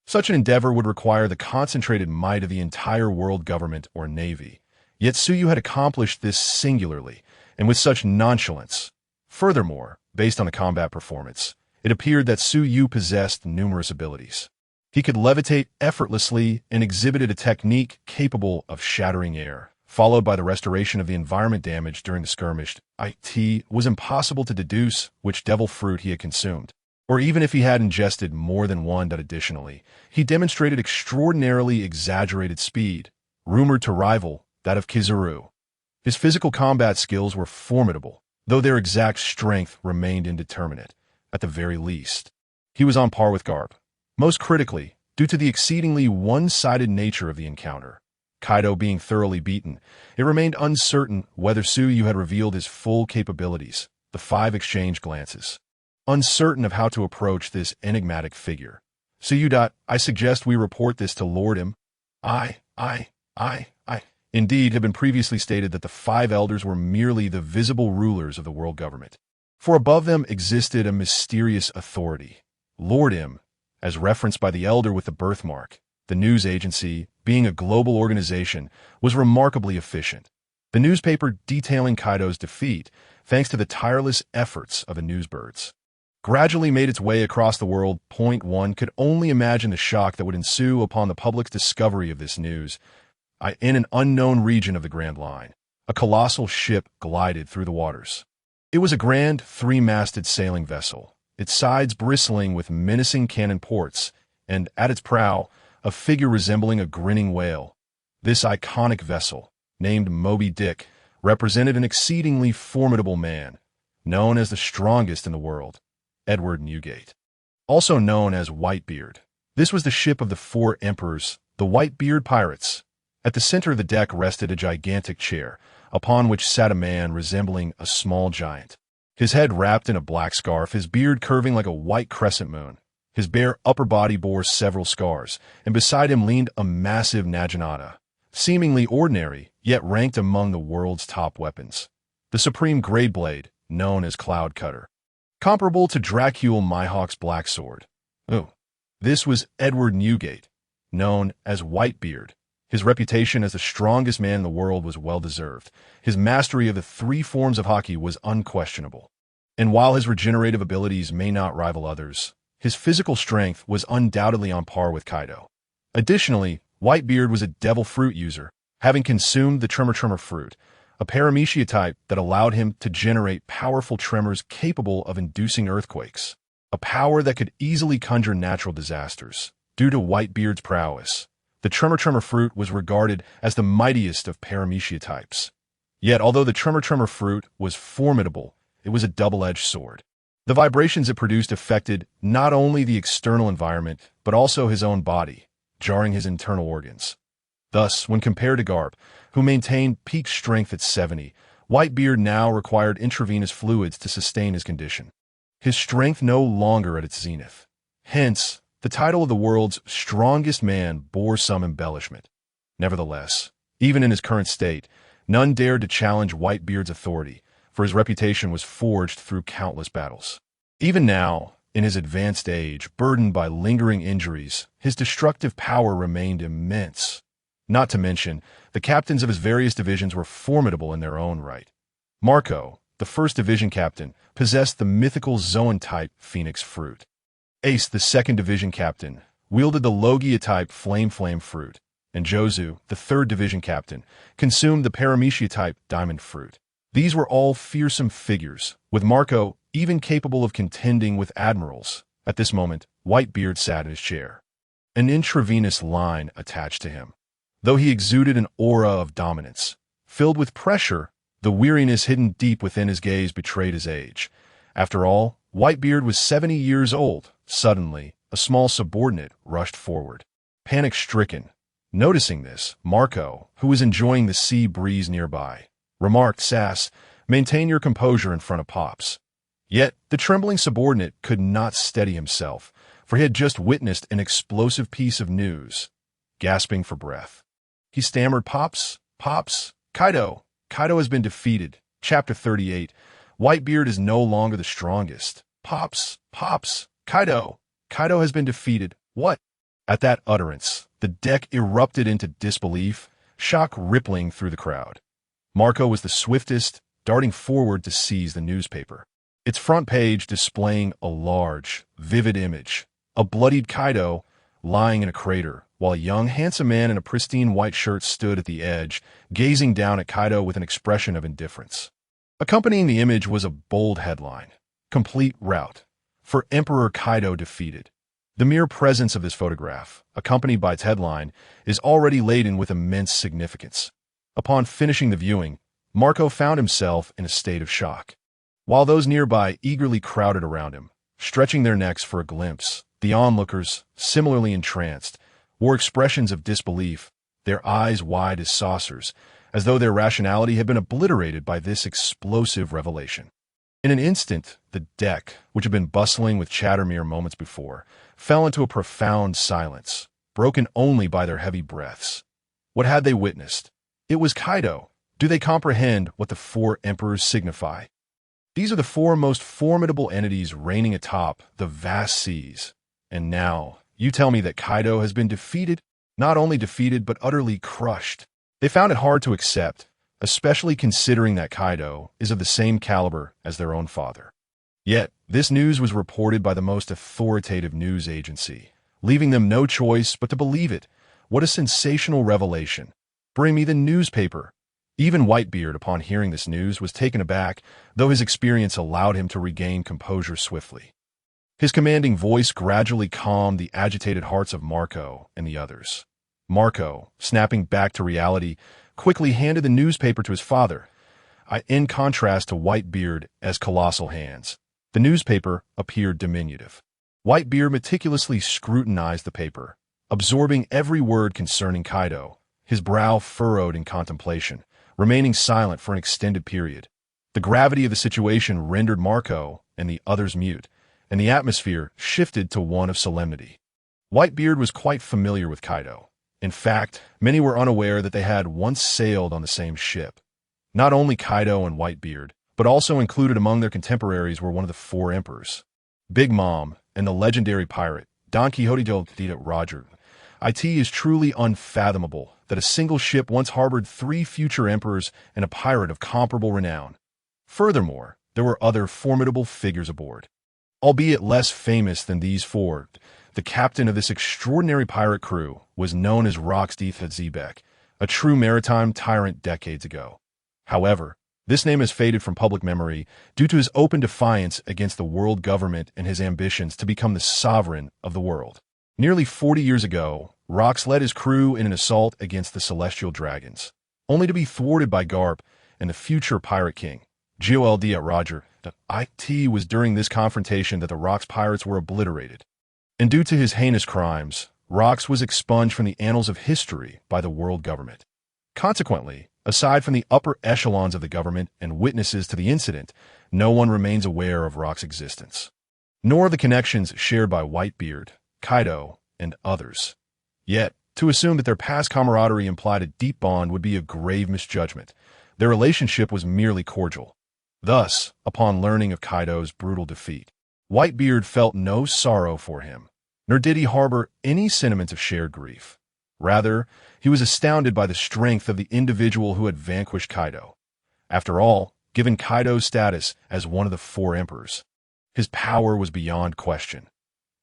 such an endeavor would require the concentrated might of the entire world government or navy. Yet Suyu had accomplished this singularly, and with such nonchalance. Furthermore, based on the combat performance, it appeared that Suyu possessed numerous abilities. He could levitate effortlessly and exhibited a technique capable of shattering air, followed by the restoration of the environment damage during the skirmish. It was impossible to deduce which devil fruit he had consumed, or even if he had ingested more than one. Additionally, he demonstrated extraordinarily exaggerated speed, rumored to rival that of Kizaru. His physical combat skills were formidable, though their exact strength remained indeterminate. At the very least, he was on par with Garp. Most critically, due to the exceedingly one-sided nature of the encounter, Kaido being thoroughly beaten, it remained uncertain whether Suyu had revealed his full capabilities. The five exchanged glances. Uncertain of how to approach this enigmatic figure. Suyu. I suggest we report this to Lord M. I. Indeed, had been previously stated that the five elders were merely the visible rulers of the world government. For above them existed a mysterious authority. Lord M, as referenced by the elder with the birthmark. The news agency, being a global organization, was remarkably efficient. The newspaper detailing Kaido's defeat, thanks to the tireless efforts of the newsbirds, gradually made its way across the world. One could only imagine the shock that would ensue upon the public's discovery of this news. In an unknown region of the Grand Line, a colossal ship glided through the waters. It was a grand, three-masted sailing vessel, its sides bristling with menacing cannon ports, and at its prow, a figure resembling a grinning whale. This iconic vessel, named Moby Dick, represented an exceedingly formidable man, known as the strongest in the world, Edward Newgate. Also known as Whitebeard. This was the ship of the four emperors, the Whitebeard pirates. At the center of the deck rested a gigantic chair, upon which sat a man resembling a small giant. His head wrapped in a black scarf, his beard curving like a white crescent moon. His bare upper body bore several scars, and beside him leaned a massive naginata, seemingly ordinary, yet ranked among the world's top weapons. The supreme grade blade, known as Cloud Cutter. Comparable to Dracul Mihawk's black sword. This was Edward Newgate, known as Whitebeard. His reputation as the strongest man in the world was well-deserved. His mastery of the three forms of Haki was unquestionable. And while his regenerative abilities may not rival others, his physical strength was undoubtedly on par with Kaido. Additionally, Whitebeard was a devil fruit user, having consumed the tremor fruit, a paramecia type that allowed him to generate powerful tremors capable of inducing earthquakes, a power that could easily conjure natural disasters. Due to Whitebeard's prowess, the tremor fruit was regarded as the mightiest of paramecia types. Yet, although the tremor fruit was formidable, it was a double-edged sword. The vibrations it produced affected not only the external environment, but also his own body, jarring his internal organs. Thus, when compared to Garp, who maintained peak strength at 70, Whitebeard now required intravenous fluids to sustain his condition. His strength no longer at its zenith. Hence, the title of the world's strongest man bore some embellishment. Nevertheless, even in his current state, none dared to challenge Whitebeard's authority, for his reputation was forged through countless battles. Even now, in his advanced age, burdened by lingering injuries, his destructive power remained immense. Not to mention, the captains of his various divisions were formidable in their own right. Marco, the first division captain, possessed the mythical Zoan-type Phoenix fruit. Ace, the second division captain, wielded the Logia-type Flame fruit, and Jozu, the third division captain, consumed the Paramecia-type Diamond fruit. These were all fearsome figures, with Marco even capable of contending with admirals. At this moment, Whitebeard sat in his chair. An intravenous line attached to him. Though he exuded an aura of dominance, filled with pressure, the weariness hidden deep within his gaze betrayed his age. After all, Whitebeard was 70 years old. Suddenly, a small subordinate rushed forward. Panic-stricken. Noticing this, Marco, who was enjoying the sea breeze nearby, remarked, "Sass, maintain your composure in front of Pops." Yet, the trembling subordinate could not steady himself, for he had just witnessed an explosive piece of news. gasping for breath. He stammered, "Pops, Pops, Kaido. Kaido has been defeated." Chapter 38. Whitebeard is no longer the strongest. "Pops, Pops, Kaido. Kaido has been defeated." What? At that utterance, the deck erupted into disbelief, shock rippling through the crowd. Marco was the swiftest, darting forward to seize the newspaper. Its front page displaying a large, vivid image, a bloodied Kaido lying in a crater, while a young, handsome man in a pristine white shirt stood at the edge, gazing down at Kaido with an expression of indifference. Accompanying the image was a bold headline, "Complete Rout. For Emperor Kaido Defeated." The mere presence of this photograph, accompanied by its headline, is already laden with immense significance. Upon finishing the viewing, Marco found himself in a state of shock. While those nearby eagerly crowded around him, stretching their necks for a glimpse, the onlookers, similarly entranced, wore expressions of disbelief, their eyes wide as saucers, as though their rationality had been obliterated by this explosive revelation. In an instant, the deck, which had been bustling with chatter mere moments before, fell into a profound silence, broken only by their heavy breaths. What had they witnessed? It was Kaido. Do they comprehend what the four emperors signify? These are the four most formidable entities reigning atop the vast seas. And now, you tell me that Kaido has been defeated? Not only defeated, but utterly crushed. They found it hard to accept, especially considering that Kaido is of the same caliber as their own father. Yet, this news was reported by the most authoritative news agency, leaving them no choice but to believe it. What a sensational revelation. Bring me the newspaper. Even Whitebeard, upon hearing this news, was taken aback, though his experience allowed him to regain composure swiftly. His commanding voice gradually calmed the agitated hearts of Marco and the others. Marco, snapping back to reality, quickly handed the newspaper to his father, in contrast to Whitebeard as colossal hands. The newspaper appeared diminutive. Whitebeard meticulously scrutinized the paper, absorbing every word concerning Kaido, his brow furrowed in contemplation, remaining silent for an extended period. The gravity of the situation rendered Marco and the others mute, and the atmosphere shifted to one of solemnity. Whitebeard was quite familiar with Kaido. In fact, many were unaware that they had once sailed on the same ship. Not only Kaido and Whitebeard, but also included among their contemporaries were one of the four emperors, Big Mom, and the legendary pirate, Don Quixote de Roger. It is truly unfathomable that a single ship once harbored three future emperors and a pirate of comparable renown. Furthermore, there were other formidable figures aboard. Albeit less famous than these four, the captain of this extraordinary pirate crew was known as Roxdeath Zebek, a true maritime tyrant decades ago. However, this name has faded from public memory due to his open defiance against the world government and his ambitions to become the sovereign of the world. Nearly 40 years ago, Rox led his crew in an assault against the Celestial Dragons, only to be thwarted by Garp and the future Pirate King, Gold Roger. It was during this confrontation that the Rox pirates were obliterated. And due to his heinous crimes, Rox was expunged from the annals of history by the world government. Consequently, aside from the upper echelons of the government and witnesses to the incident, no one remains aware of Rox's existence, nor the connections shared by Whitebeard, Kaido, and others. Yet, to assume that their past camaraderie implied a deep bond would be a grave misjudgment. Their relationship was merely cordial. Thus, upon learning of Kaido's brutal defeat, Whitebeard felt no sorrow for him, nor did he harbor any sentiments of shared grief. Rather, he was astounded by the strength of the individual who had vanquished Kaido. After all, given Kaido's status as one of the four emperors, his power was beyond question.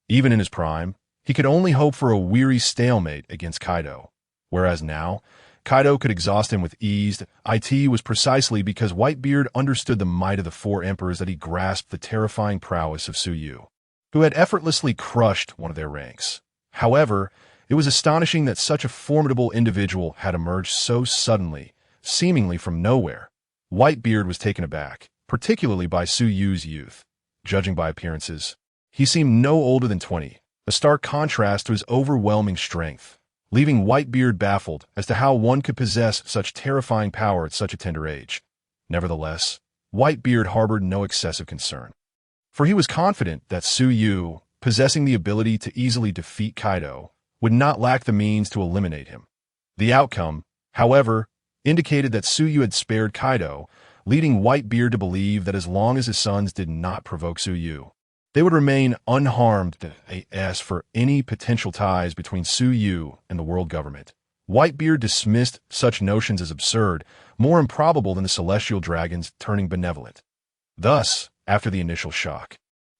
Even in his prime, he could only hope for a weary stalemate against Kaido, whereas now, Kaido could exhaust him with ease. It was precisely because Whitebeard understood the might of the four emperors that he grasped the terrifying prowess of Suyu, who had effortlessly crushed one of their ranks. However, it was astonishing that such a formidable individual had emerged so suddenly, seemingly from nowhere. Whitebeard was taken aback, particularly by Suyu's youth. Judging by appearances, he seemed no older than 20, a stark contrast to his overwhelming strength, leaving Whitebeard baffled as to how one could possess such terrifying power at such a tender age. Nevertheless, Whitebeard harbored no excessive concern, for he was confident that Suyu, possessing the ability to easily defeat Kaido, would not lack the means to eliminate him. The outcome, however, indicated that Suyu had spared Kaido, leading Whitebeard to believe that as long as his sons did not provoke Suyu, they would remain unharmed as for any potential ties between Suyu and the world government. Whitebeard dismissed such notions as absurd, more improbable than the celestial dragons turning benevolent. Thus, after the initial shock,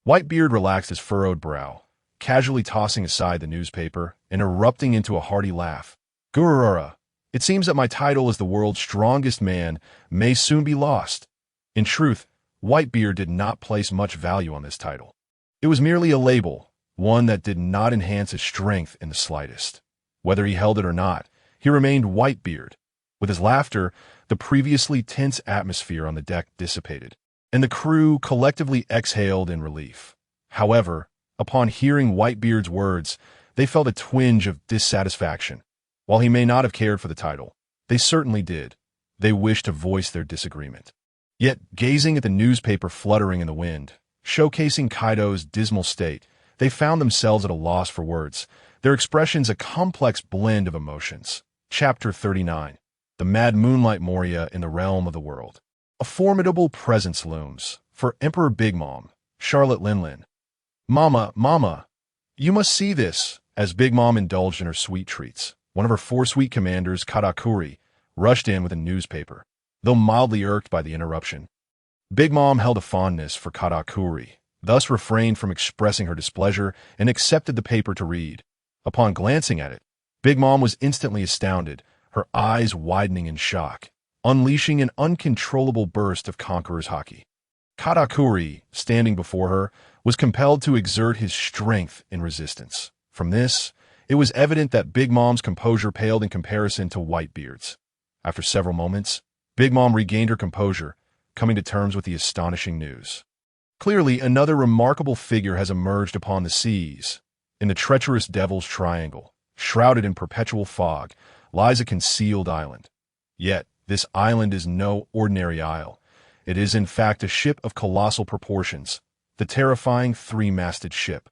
Whitebeard relaxed his furrowed brow, casually tossing aside the newspaper and erupting into a hearty laugh. Gururara, it seems that my title as the world's strongest man may soon be lost. In truth, Whitebeard did not place much value on this title. It was merely a label, one that did not enhance his strength in the slightest. Whether he held it or not, he remained Whitebeard. With his laughter, the previously tense atmosphere on the deck dissipated, and the crew collectively exhaled in relief. However, upon hearing Whitebeard's words, they felt a twinge of dissatisfaction. While he may not have cared for the title, they certainly did. They wished to voice their disagreement. Yet, gazing at the newspaper fluttering in the wind, showcasing Kaido's dismal state, they found themselves at a loss for words, their expressions a complex blend of emotions. Chapter 39. The Mad Moonlight Moria in the Realm of the World. A formidable presence looms for Emperor Big Mom, Charlotte Linlin. Mama, you must see this, as Big Mom indulged in her sweet treats. One of her 4 sweet commanders, Katakuri, rushed in with a newspaper, though mildly irked by the interruption. Big Mom held a fondness for Katakuri, thus refrained from expressing her displeasure and accepted the paper to read. Upon glancing at it, Big Mom was instantly astounded, her eyes widening in shock, unleashing an uncontrollable burst of conqueror's haki. Katakuri, standing before her, was compelled to exert his strength in resistance. From this, it was evident that Big Mom's composure paled in comparison to Whitebeard's. After several moments, Big Mom regained her composure, coming to terms with the astonishing news. Clearly, another remarkable figure has emerged upon the seas. In the treacherous Devil's Triangle, shrouded in perpetual fog, lies a concealed island. Yet, this island is no ordinary isle. It is in fact a ship of colossal proportions, the terrifying 3-masted ship.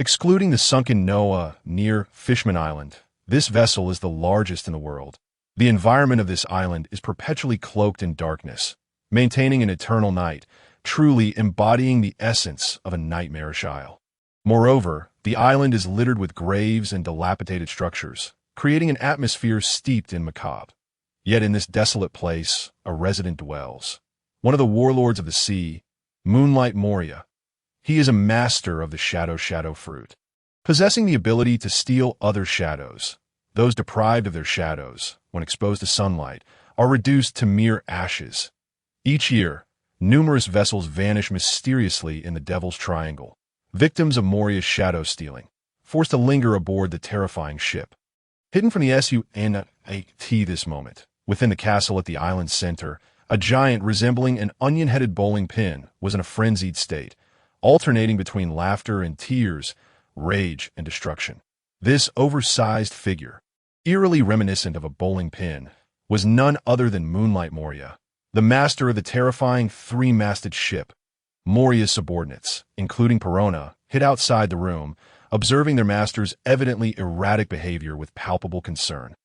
Excluding the sunken Noah near Fishman Island, this vessel is the largest in the world. The environment of this island is perpetually cloaked in darkness, maintaining an eternal night, truly embodying the essence of a nightmarish isle. Moreover, the island is littered with graves and dilapidated structures, creating an atmosphere steeped in macabre. Yet in this desolate place, a resident dwells. One of the warlords of the sea, Moonlight Moria. He is a master of the shadow fruit, possessing the ability to steal other shadows. Those deprived of their shadows, when exposed to sunlight, are reduced to mere ashes. Each year, numerous vessels vanish mysteriously in the Devil's Triangle, victims of Moria's shadow stealing, forced to linger aboard the terrifying ship. Hidden from the Sunat this moment, within the castle at the island's center, a giant resembling an onion-headed bowling pin was in a frenzied state, alternating between laughter and tears, rage and destruction. This oversized figure, eerily reminiscent of a bowling pin, was none other than Moonlight Moria, the master of the terrifying 3-masted ship. Moria's subordinates, including Perona, hid outside the room, observing their master's evidently erratic behavior with palpable concern.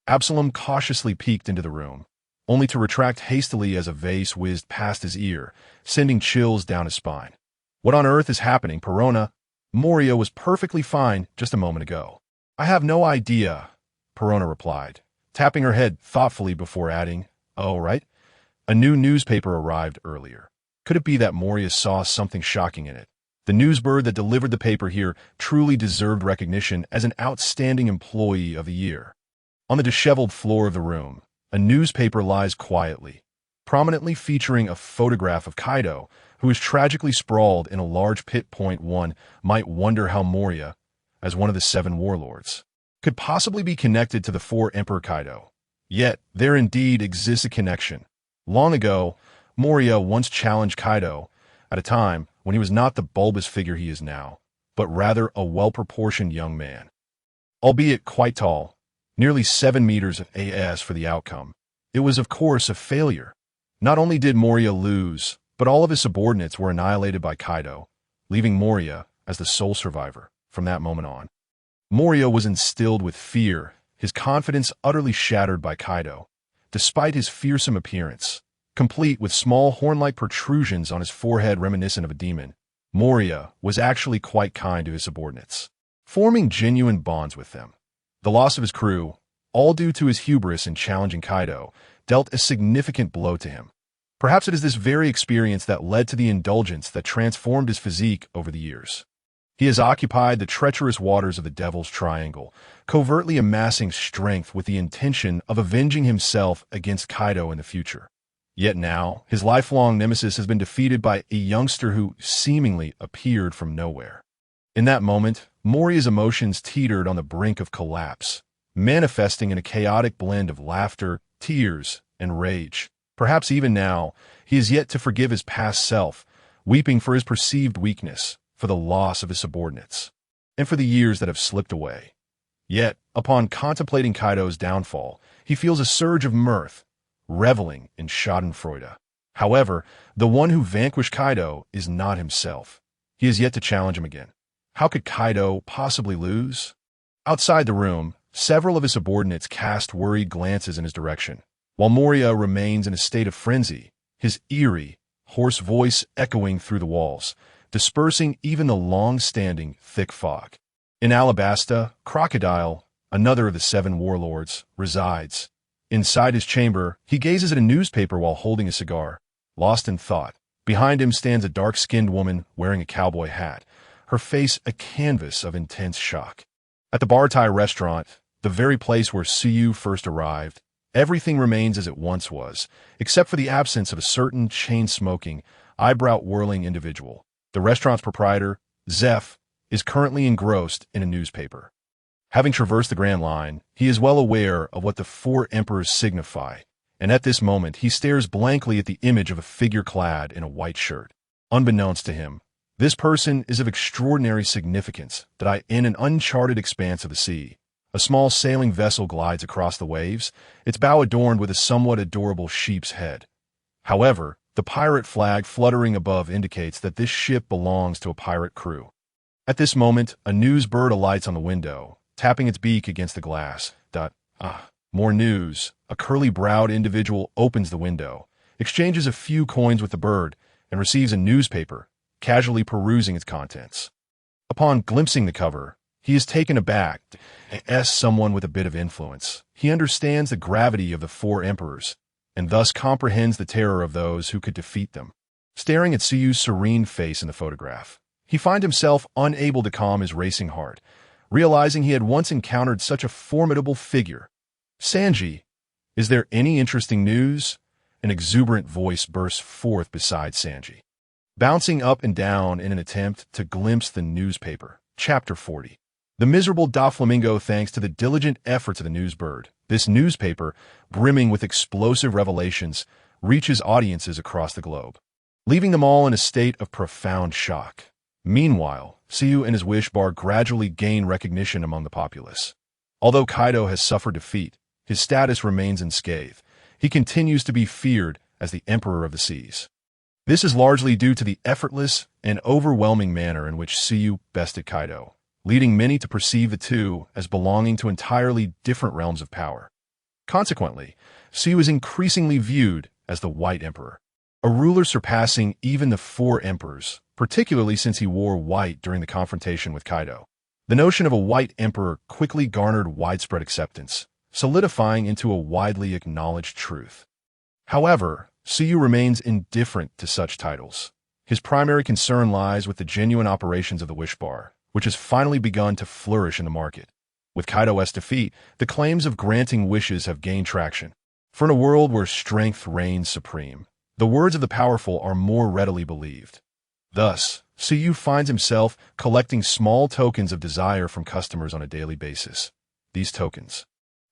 Absalom cautiously peeked into the room, only to retract hastily as a vase whizzed past his ear, sending chills down his spine. What on earth is happening, Perona? Moria was perfectly fine just a moment ago. I have no idea, Perona replied, tapping her head thoughtfully before adding, "Oh, right. A new newspaper arrived earlier. Could it be that Moria saw something shocking in it? The newsbird that delivered the paper here truly deserved recognition as an outstanding employee of the year." On the disheveled floor of the room, a newspaper lies quietly, prominently featuring a photograph of Kaido, who is tragically sprawled in a large pit. One might wonder how Moria, as one of the 7 warlords, could possibly be connected to the 4 Emperor Kaido. Yet, there indeed exists a connection. Long ago, Moria once challenged Kaido, at a time when he was not the bulbous figure he is now, but rather a well-proportioned young man. Albeit quite tall, nearly 7 meters as for the outcome, it was of course a failure. Not only did Moria lose, but all of his subordinates were annihilated by Kaido, leaving Moria as the sole survivor from that moment on. Moria was instilled with fear, his confidence utterly shattered by Kaido. Despite his fearsome appearance, complete with small horn-like protrusions on his forehead reminiscent of a demon, Moria was actually quite kind to his subordinates, forming genuine bonds with them. The loss of his crew, all due to his hubris in challenging Kaido, dealt a significant blow to him. Perhaps it is this very experience that led to the indulgence that transformed his physique over the years. He has occupied the treacherous waters of the Devil's Triangle, covertly amassing strength with the intention of avenging himself against Kaido in the future. Yet now, his lifelong nemesis has been defeated by a youngster who seemingly appeared from nowhere. In that moment, Moria's emotions teetered on the brink of collapse, manifesting in a chaotic blend of laughter, tears, and rage. Perhaps even now, he is yet to forgive his past self, weeping for his perceived weakness, for the loss of his subordinates, and for the years that have slipped away. Yet, upon contemplating Kaido's downfall, he feels a surge of mirth, reveling in schadenfreude. However, the one who vanquished Kaido is not himself. He is yet to challenge him again. How could Kaido possibly lose? Outside the room, several of his subordinates cast worried glances in his direction, while Moria remains in a state of frenzy, his eerie, hoarse voice echoing through the walls, dispersing even the long-standing thick fog. In Alabasta, Crocodile, another of the 7 warlords, resides. Inside his chamber, he gazes at a newspaper while holding a cigar, lost in thought. Behind him stands a dark-skinned woman wearing a cowboy hat, her face a canvas of intense shock. At the Bartai restaurant, the very place where Suyu first arrived, everything remains as it once was, except for the absence of a certain chain-smoking, eyebrow-whirling individual. The restaurant's proprietor, Zeph, is currently engrossed in a newspaper. Having traversed the Grand Line, he is well aware of what the 4 emperors signify, and at this moment he stares blankly at the image of a figure clad in a white shirt. Unbeknownst to him, this person is of extraordinary significance that in an uncharted expanse of the sea, a small sailing vessel glides across the waves, its bow adorned with a somewhat adorable sheep's head. However, the pirate flag fluttering above indicates that this ship belongs to a pirate crew. At this moment, a news bird alights on the window, tapping its beak against the glass. More news. A curly-browed individual opens the window, exchanges a few coins with the bird, and receives a newspaper, casually perusing its contents. Upon glimpsing the cover, he is taken aback. As someone with a bit of influence, he understands the gravity of the 4 emperors, and thus comprehends the terror of those who could defeat them. Staring at Suyu's serene face in the photograph, he finds himself unable to calm his racing heart, realizing he had once encountered such a formidable figure. Sanji, is there any interesting news? An exuberant voice bursts forth beside Sanji. Bouncing up and down in an attempt to glimpse the newspaper. Chapter 40. The miserable Doflamingo thanks to the diligent efforts of the newsbird. This newspaper, brimming with explosive revelations, reaches audiences across the globe, leaving them all in a state of profound shock. Meanwhile, Suyu and his wish bar gradually gain recognition among the populace. Although Kaido has suffered defeat, his status remains unscathed. He continues to be feared as the Emperor of the Seas. This is largely due to the effortless and overwhelming manner in which Suyu bested Kaido, leading many to perceive the two as belonging to entirely different realms of power. Consequently, Suyu is increasingly viewed as the White Emperor, a ruler surpassing even the 4 emperors, particularly since he wore white during the confrontation with Kaido. The notion of a White Emperor quickly garnered widespread acceptance, solidifying into a widely acknowledged truth. However, Suyu remains indifferent to such titles. His primary concern lies with the genuine operations of the Wish Bar, which has finally begun to flourish in the market. With Kaido's defeat, the claims of granting wishes have gained traction. For in a world where strength reigns supreme, the words of the powerful are more readily believed. Thus, Suyu finds himself collecting small tokens of desire from customers on a daily basis. These tokens,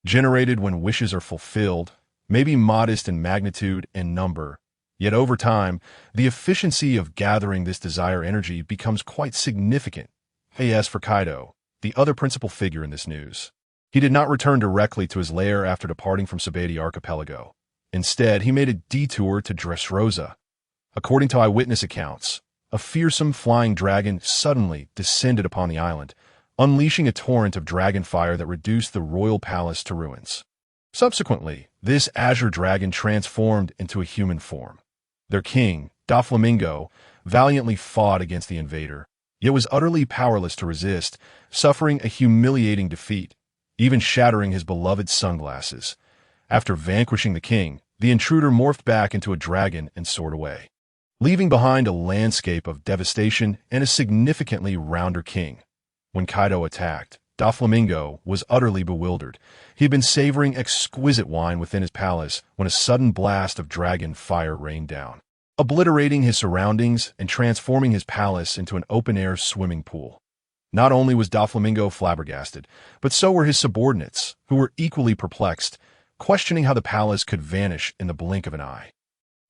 generated when wishes are fulfilled, may be modest in magnitude and number, yet over time, the efficiency of gathering this desire energy becomes quite significant. As for Kaido, the other principal figure in this news, he did not return directly to his lair after departing from Sabaody Archipelago. Instead, he made a detour to Dressrosa. According to eyewitness accounts, a fearsome flying dragon suddenly descended upon the island, unleashing a torrent of dragon fire that reduced the royal palace to ruins. Subsequently, this azure dragon transformed into a human form. Their king, Doflamingo, valiantly fought against the invader, yet was utterly powerless to resist, suffering a humiliating defeat, even shattering his beloved sunglasses. After vanquishing the king, the intruder morphed back into a dragon and soared away, leaving behind a landscape of devastation and a significantly rounder king. When Kaido attacked, Doflamingo was utterly bewildered. He had been savoring exquisite wine within his palace when a sudden blast of dragon fire rained down, obliterating his surroundings and transforming his palace into an open-air swimming pool. Not only was Doflamingo flabbergasted, but so were his subordinates, who were equally perplexed, questioning how the palace could vanish in the blink of an eye.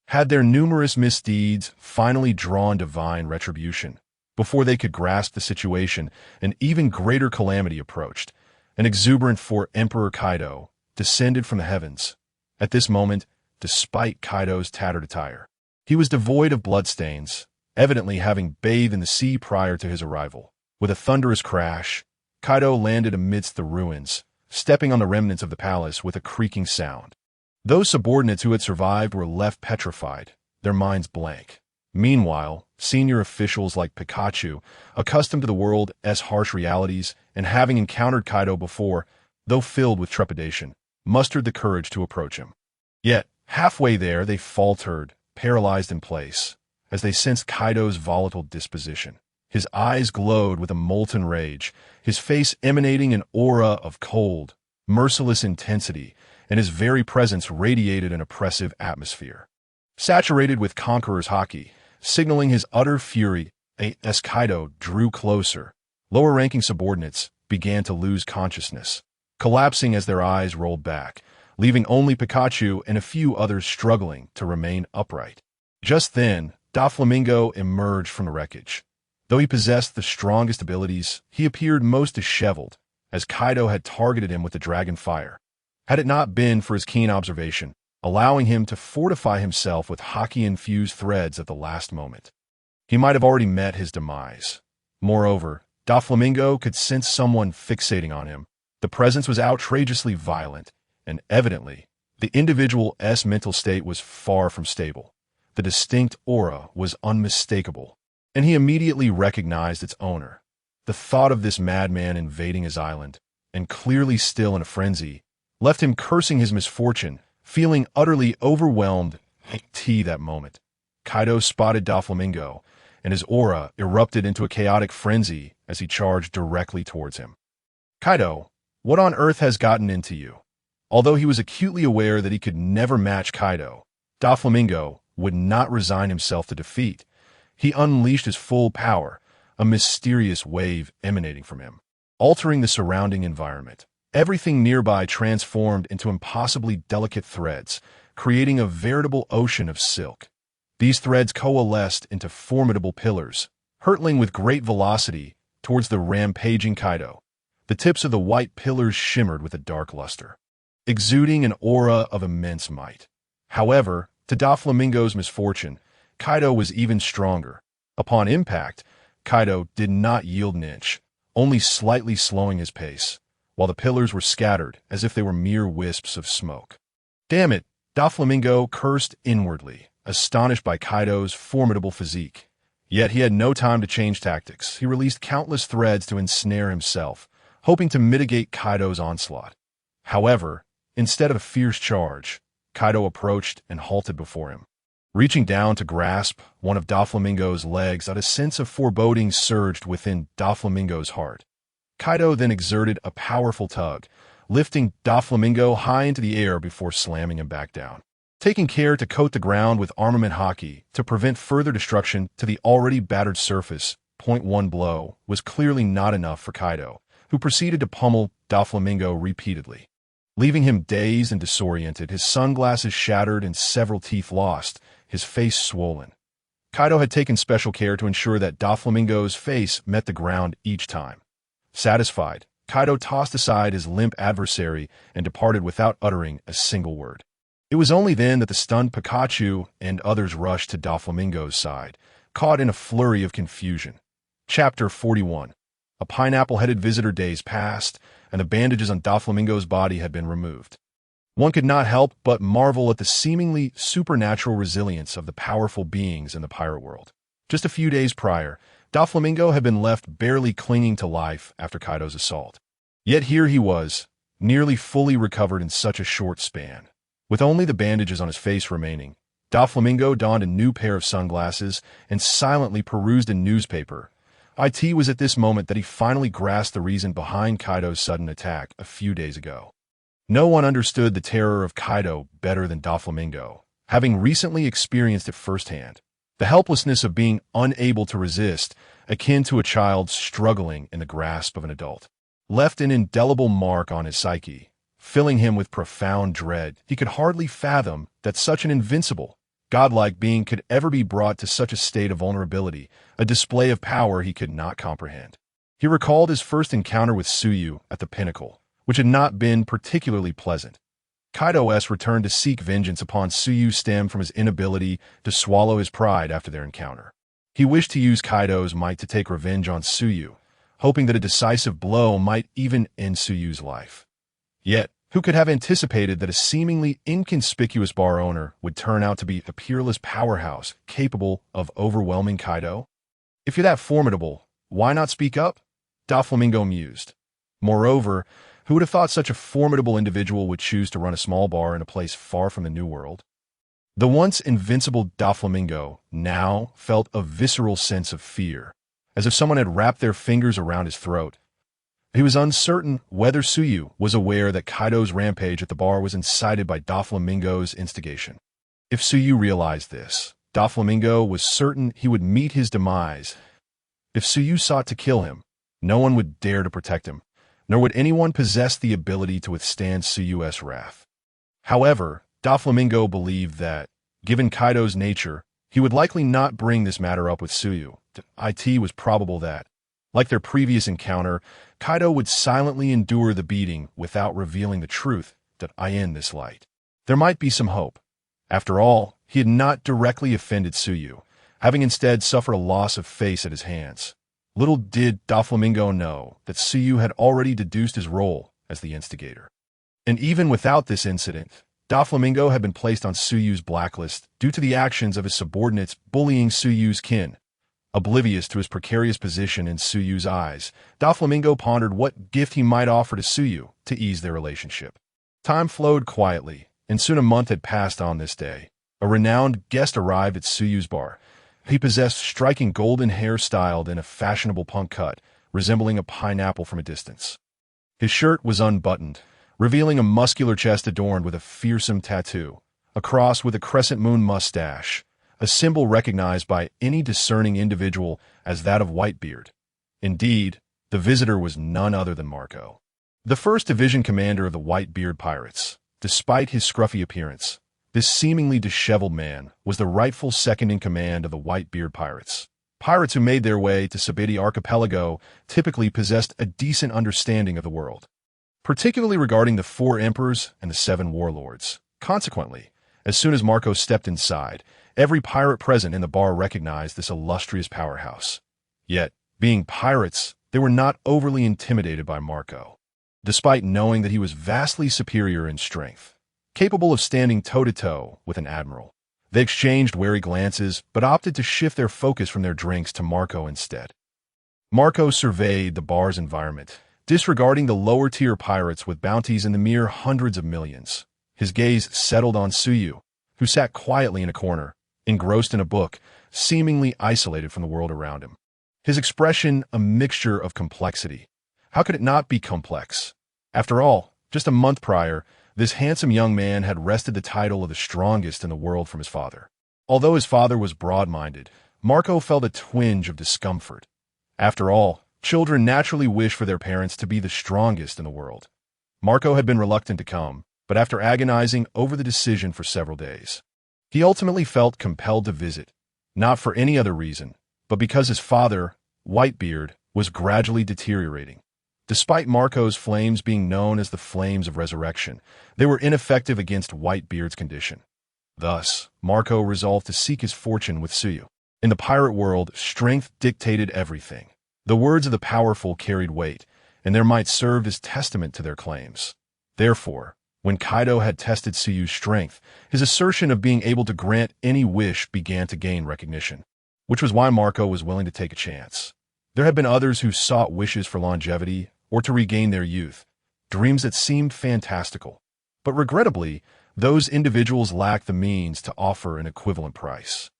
Had their numerous misdeeds finally drawn divine retribution? Before they could grasp the situation, an even greater calamity approached. An exuberant Emperor Kaido descended from the heavens. At this moment, despite Kaido's tattered attire, he was devoid of bloodstains, evidently having bathed in the sea prior to his arrival. With a thunderous crash, Kaido landed amidst the ruins, stepping on the remnants of the palace with a creaking sound. Those subordinates who had survived were left petrified, their minds blank. Meanwhile, senior officials like Pikachu, accustomed to the world's harsh realities and having encountered Kaido before, though filled with trepidation, mustered the courage to approach him. Yet, halfway there they faltered, paralyzed in place, as they sensed Kaido's volatile disposition. His eyes glowed with a molten rage, his face emanating an aura of cold, merciless intensity, and his very presence radiated an oppressive atmosphere. Saturated with conqueror's haki, signaling his utter fury, as Kaido drew closer, lower-ranking subordinates began to lose consciousness, collapsing as their eyes rolled back, leaving only Pikachu and a few others struggling to remain upright. Just then, Doflamingo emerged from the wreckage. Though he possessed the strongest abilities, he appeared most disheveled, as Kaido had targeted him with the dragon fire. Had it not been for his keen observation, allowing him to fortify himself with haki-infused threads at the last moment, he might have already met his demise. Moreover, Doflamingo could sense someone fixating on him. The presence was outrageously violent, and evidently, the individual's mental state was far from stable. The distinct aura was unmistakable, and he immediately recognized its owner. The thought of this madman invading his island, and clearly still in a frenzy, left him cursing his misfortune, feeling utterly overwhelmed that moment. Kaido spotted Doflamingo, and his aura erupted into a chaotic frenzy as he charged directly towards him. Kaido, what on earth has gotten into you? Although he was acutely aware that he could never match Kaido, Doflamingo would not resign himself to defeat. He unleashed his full power, a mysterious wave emanating from him, altering the surrounding environment. Everything nearby transformed into impossibly delicate threads, creating a veritable ocean of silk. These threads coalesced into formidable pillars, hurtling with great velocity towards the rampaging Kaido. The tips of the white pillars shimmered with a dark luster, exuding an aura of immense might. However, to Doflamingo's misfortune, Kaido was even stronger. Upon impact, Kaido did not yield an inch, only slightly slowing his pace, while the pillars were scattered as if they were mere wisps of smoke. Damn it, Doflamingo cursed inwardly, astonished by Kaido's formidable physique. Yet he had no time to change tactics. He released countless threads to ensnare himself, hoping to mitigate Kaido's onslaught. However, instead of a fierce charge, Kaido approached and halted before him. Reaching down to grasp one of Doflamingo's legs, a sense of foreboding surged within Doflamingo's heart. Kaido then exerted a powerful tug, lifting Doflamingo high into the air before slamming him back down. Taking care to coat the ground with armament haki to prevent further destruction to the already battered surface, one blow was clearly not enough for Kaido, who proceeded to pummel Doflamingo repeatedly. Leaving him dazed and disoriented, his sunglasses shattered and several teeth lost, his face swollen. Kaido had taken special care to ensure that Doflamingo's face met the ground each time. Satisfied, Kaido tossed aside his limp adversary and departed without uttering a single word. It was only then that the stunned Pikachu and others rushed to Doflamingo's side, caught in a flurry of confusion. Chapter 41. A pineapple-headed visitor days passed, and the bandages on Doflamingo's body had been removed. One could not help but marvel at the seemingly supernatural resilience of the powerful beings in the pirate world. Just a few days prior, Doflamingo had been left barely clinging to life after Kaido's assault. Yet here he was, nearly fully recovered in such a short span. With only the bandages on his face remaining, Doflamingo donned a new pair of sunglasses and silently perused a newspaper. It was at this moment that he finally grasped the reason behind Kaido's sudden attack a few days ago. No one understood the terror of Kaido better than Doflamingo, having recently experienced it firsthand. The helplessness of being unable to resist, akin to a child struggling in the grasp of an adult, left an indelible mark on his psyche, filling him with profound dread. He could hardly fathom that such an invincible, godlike being could ever be brought to such a state of vulnerability, a display of power he could not comprehend. He recalled his first encounter with Suyu at the pinnacle, which had not been particularly pleasant. Kaido's return to seek vengeance upon Suyu stemmed from his inability to swallow his pride after their encounter. He wished to use Kaido's might to take revenge on Suyu, hoping that a decisive blow might even end Suyu's life. Yet, who could have anticipated that a seemingly inconspicuous bar owner would turn out to be a peerless powerhouse capable of overwhelming Kaido? If you're that formidable, why not speak up? Doflamingo mused. Moreover, who would have thought such a formidable individual would choose to run a small bar in a place far from the New World? The once invincible Doflamingo now felt a visceral sense of fear, as if someone had wrapped their fingers around his throat. He was uncertain whether Suyu was aware that Kaido's rampage at the bar was incited by Doflamingo's instigation. If Suyu realized this, Doflamingo was certain he would meet his demise. If Suyu sought to kill him, no one would dare to protect him, nor would anyone possess the ability to withstand Suyu's wrath. However, Doflamingo believed that, given Kaido's nature, he would likely not bring this matter up with Suyu. It was probable that, like their previous encounter, Kaido would silently endure the beating without revealing the truth in this light. There might be some hope. After all, he had not directly offended Suyu, having instead suffered a loss of face at his hands. Little did Doflamingo know that Suyu had already deduced his role as the instigator. And even without this incident, Doflamingo had been placed on Suyu's blacklist due to the actions of his subordinates bullying Suyu's kin. Oblivious to his precarious position in Suyu's eyes, Doflamingo pondered what gift he might offer to Suyu to ease their relationship. Time flowed quietly, and soon a month had passed on this day. A renowned guest arrived at Suyu's bar. He possessed striking golden hair styled in a fashionable punk cut, resembling a pineapple from a distance. His shirt was unbuttoned, revealing a muscular chest adorned with a fearsome tattoo, a cross with a crescent moon mustache, a symbol recognized by any discerning individual as that of Whitebeard. Indeed, the visitor was none other than Marco, the first division commander of the Whitebeard pirates. Despite his scruffy appearance, this seemingly disheveled man was the rightful second-in-command of the Whitebeard pirates. Pirates who made their way to Sabiti Archipelago typically possessed a decent understanding of the world, particularly regarding the 4 emperors and the 7 warlords. Consequently, as soon as Marco stepped inside, every pirate present in the bar recognized this illustrious powerhouse. Yet, being pirates, they were not overly intimidated by Marco, despite knowing that he was vastly superior in strength, capable of standing toe-to-toe with an admiral. They exchanged wary glances, but opted to shift their focus from their drinks to Marco instead. Marco surveyed the bar's environment, disregarding the lower-tier pirates with bounties in the mere hundreds of millions. His gaze settled on Suyu, who sat quietly in a corner, engrossed in a book, seemingly isolated from the world around him. His expression a mixture of complexity. How could it not be complex? After all, just a month prior, this handsome young man had wrested the title of the strongest in the world from his father. Although his father was broad-minded, Marco felt a twinge of discomfort. After all, children naturally wish for their parents to be the strongest in the world. Marco had been reluctant to come, but after agonizing over the decision for several days, he ultimately felt compelled to visit, not for any other reason, but because his father, Whitebeard, was gradually deteriorating. Despite Marco's flames being known as the flames of resurrection, they were ineffective against Whitebeard's condition. Thus, Marco resolved to seek his fortune with Suyu. In the pirate world, strength dictated everything. The words of the powerful carried weight, and there might serve as testament to their claims. Therefore, when Kaido had tested Suyu's strength, his assertion of being able to grant any wish began to gain recognition, which was why Marco was willing to take a chance. There had been others who sought wishes for longevity or to regain their youth, dreams that seemed fantastical. But regrettably, those individuals lacked the means to offer an equivalent price.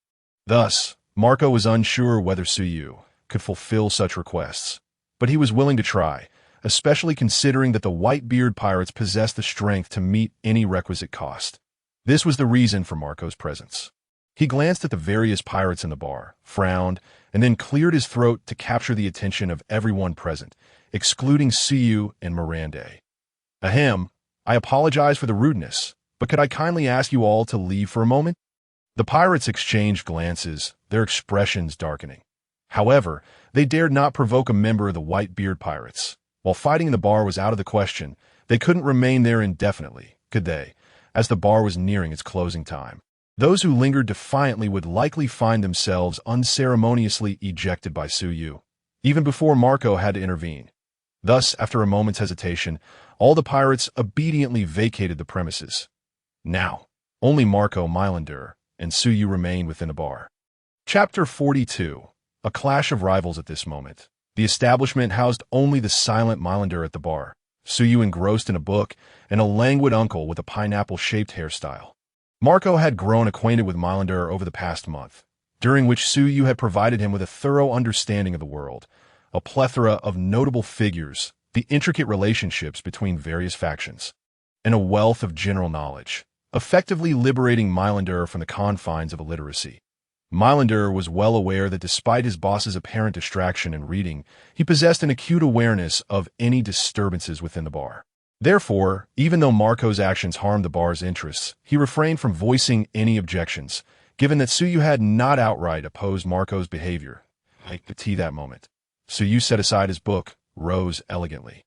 Thus, Marco was unsure whether Suyu could fulfill such requests, but he was willing to try, especially considering that the Whitebeard pirates possessed the strength to meet any requisite cost. This was the reason for Marco's presence. He glanced at the various pirates in the bar, frowned, and then cleared his throat to capture the attention of everyone present, excluding Suyu and Mirande. Ahem, I apologize for the rudeness, but could I kindly ask you all to leave for a moment? The pirates exchanged glances, their expressions darkening. However, they dared not provoke a member of the Whitebeard pirates. While fighting in the bar was out of the question, they couldn't remain there indefinitely, could they, as the bar was nearing its closing time. Those who lingered defiantly would likely find themselves unceremoniously ejected by Suyu, even before Marco had to intervene. Thus, after a moment's hesitation, all the pirates obediently vacated the premises. Now, only Marco, Milander, and Suyu remained within the bar. Chapter 42. A clash of rivals at this moment. The establishment housed only the silent Milander at the bar, Suyu engrossed in a book, and a languid uncle with a pineapple-shaped hairstyle. Marco had grown acquainted with Milander over the past month, during which Suyu had provided him with a thorough understanding of the world, a plethora of notable figures, the intricate relationships between various factions, and a wealth of general knowledge, effectively liberating Milander from the confines of illiteracy. Milander was well aware that despite his boss's apparent distraction in reading, he possessed an acute awareness of any disturbances within the bar. Therefore, even though Marco's actions harmed the bar's interests, he refrained from voicing any objections, given that Suyu had not outright opposed Marco's behavior. Like the tea that moment. Suyu set aside his book, rose elegantly,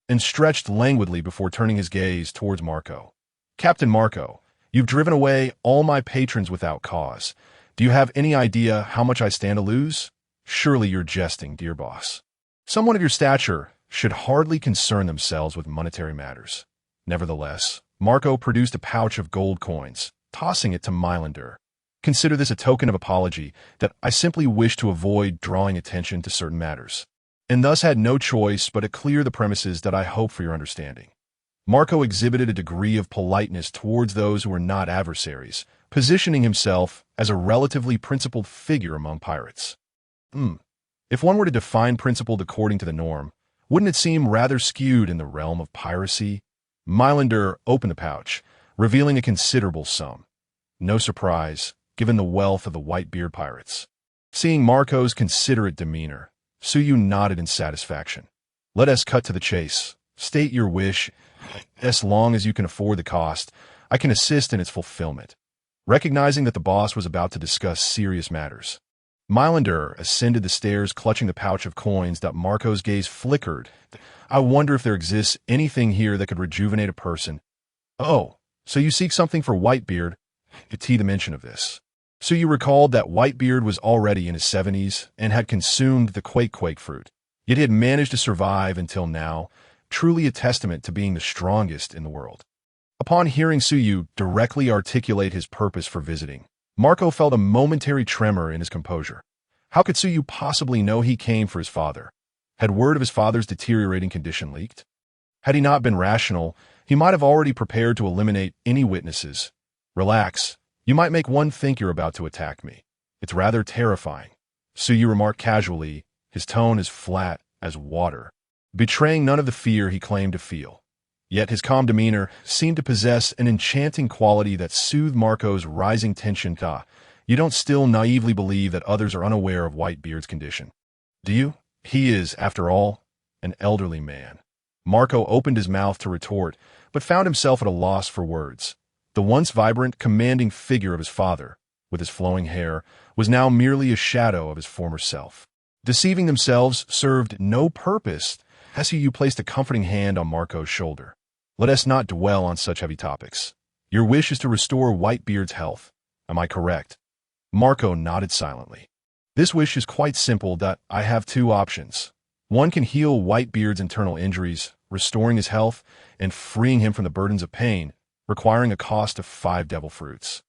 and stretched languidly before turning his gaze towards Marco. Captain Marco, you've driven away all my patrons without cause. Do you have any idea how much I stand to lose? Surely you're jesting, dear boss. Someone of your stature should hardly concern themselves with monetary matters. Nevertheless, Marco produced a pouch of gold coins, tossing it to Milander. Consider this a token of apology that I simply wish to avoid drawing attention to certain matters, and thus had no choice but to clear the premises that I hope for your understanding. Marco exhibited a degree of politeness towards those who were not adversaries, positioning himself as a relatively principled figure among pirates. If one were to define principled according to the norm, wouldn't it seem rather skewed in the realm of piracy? Milander opened the pouch, revealing a considerable sum. No surprise, given the wealth of the Whitebeard pirates. Seeing Marco's considerate demeanor, Suyu nodded in satisfaction. Let us cut to the chase. State your wish. As long as you can afford the cost, I can assist in its fulfillment. Recognizing that the boss was about to discuss serious matters, Milander ascended the stairs clutching the pouch of coins that Marco's gaze flickered. I wonder if there exists anything here that could rejuvenate a person. Oh, so you seek something for Whitebeard? To the mention of this. So you recalled that Whitebeard was already in his 70s and had consumed the quake fruit, yet he had managed to survive until now, truly a testament to being the strongest in the world. Upon hearing Suyu directly articulate his purpose for visiting, Marco felt a momentary tremor in his composure. How could Suyu possibly know he came for his father? Had word of his father's deteriorating condition leaked? Had he not been rational, he might have already prepared to eliminate any witnesses. Relax. You might make one think you're about to attack me. It's rather terrifying. Suyu remarked casually, his tone as flat as water, betraying none of the fear he claimed to feel. Yet his calm demeanor seemed to possess an enchanting quality that soothed Marco's rising tension. You don't still naively believe that others are unaware of Whitebeard's condition, do you? He is, after all, an elderly man. Marco opened his mouth to retort, but found himself at a loss for words. The once vibrant, commanding figure of his father, with his flowing hair, was now merely a shadow of his former self. Deceiving themselves served no purpose. Suyu placed a comforting hand on Marco's shoulder. Let us not dwell on such heavy topics. Your wish is to restore Whitebeard's health. Am I correct? Marco nodded silently. This wish is quite simple that I have two options. One can heal Whitebeard's internal injuries, restoring his health and freeing him from the burdens of pain, requiring a cost of 5 devil fruits.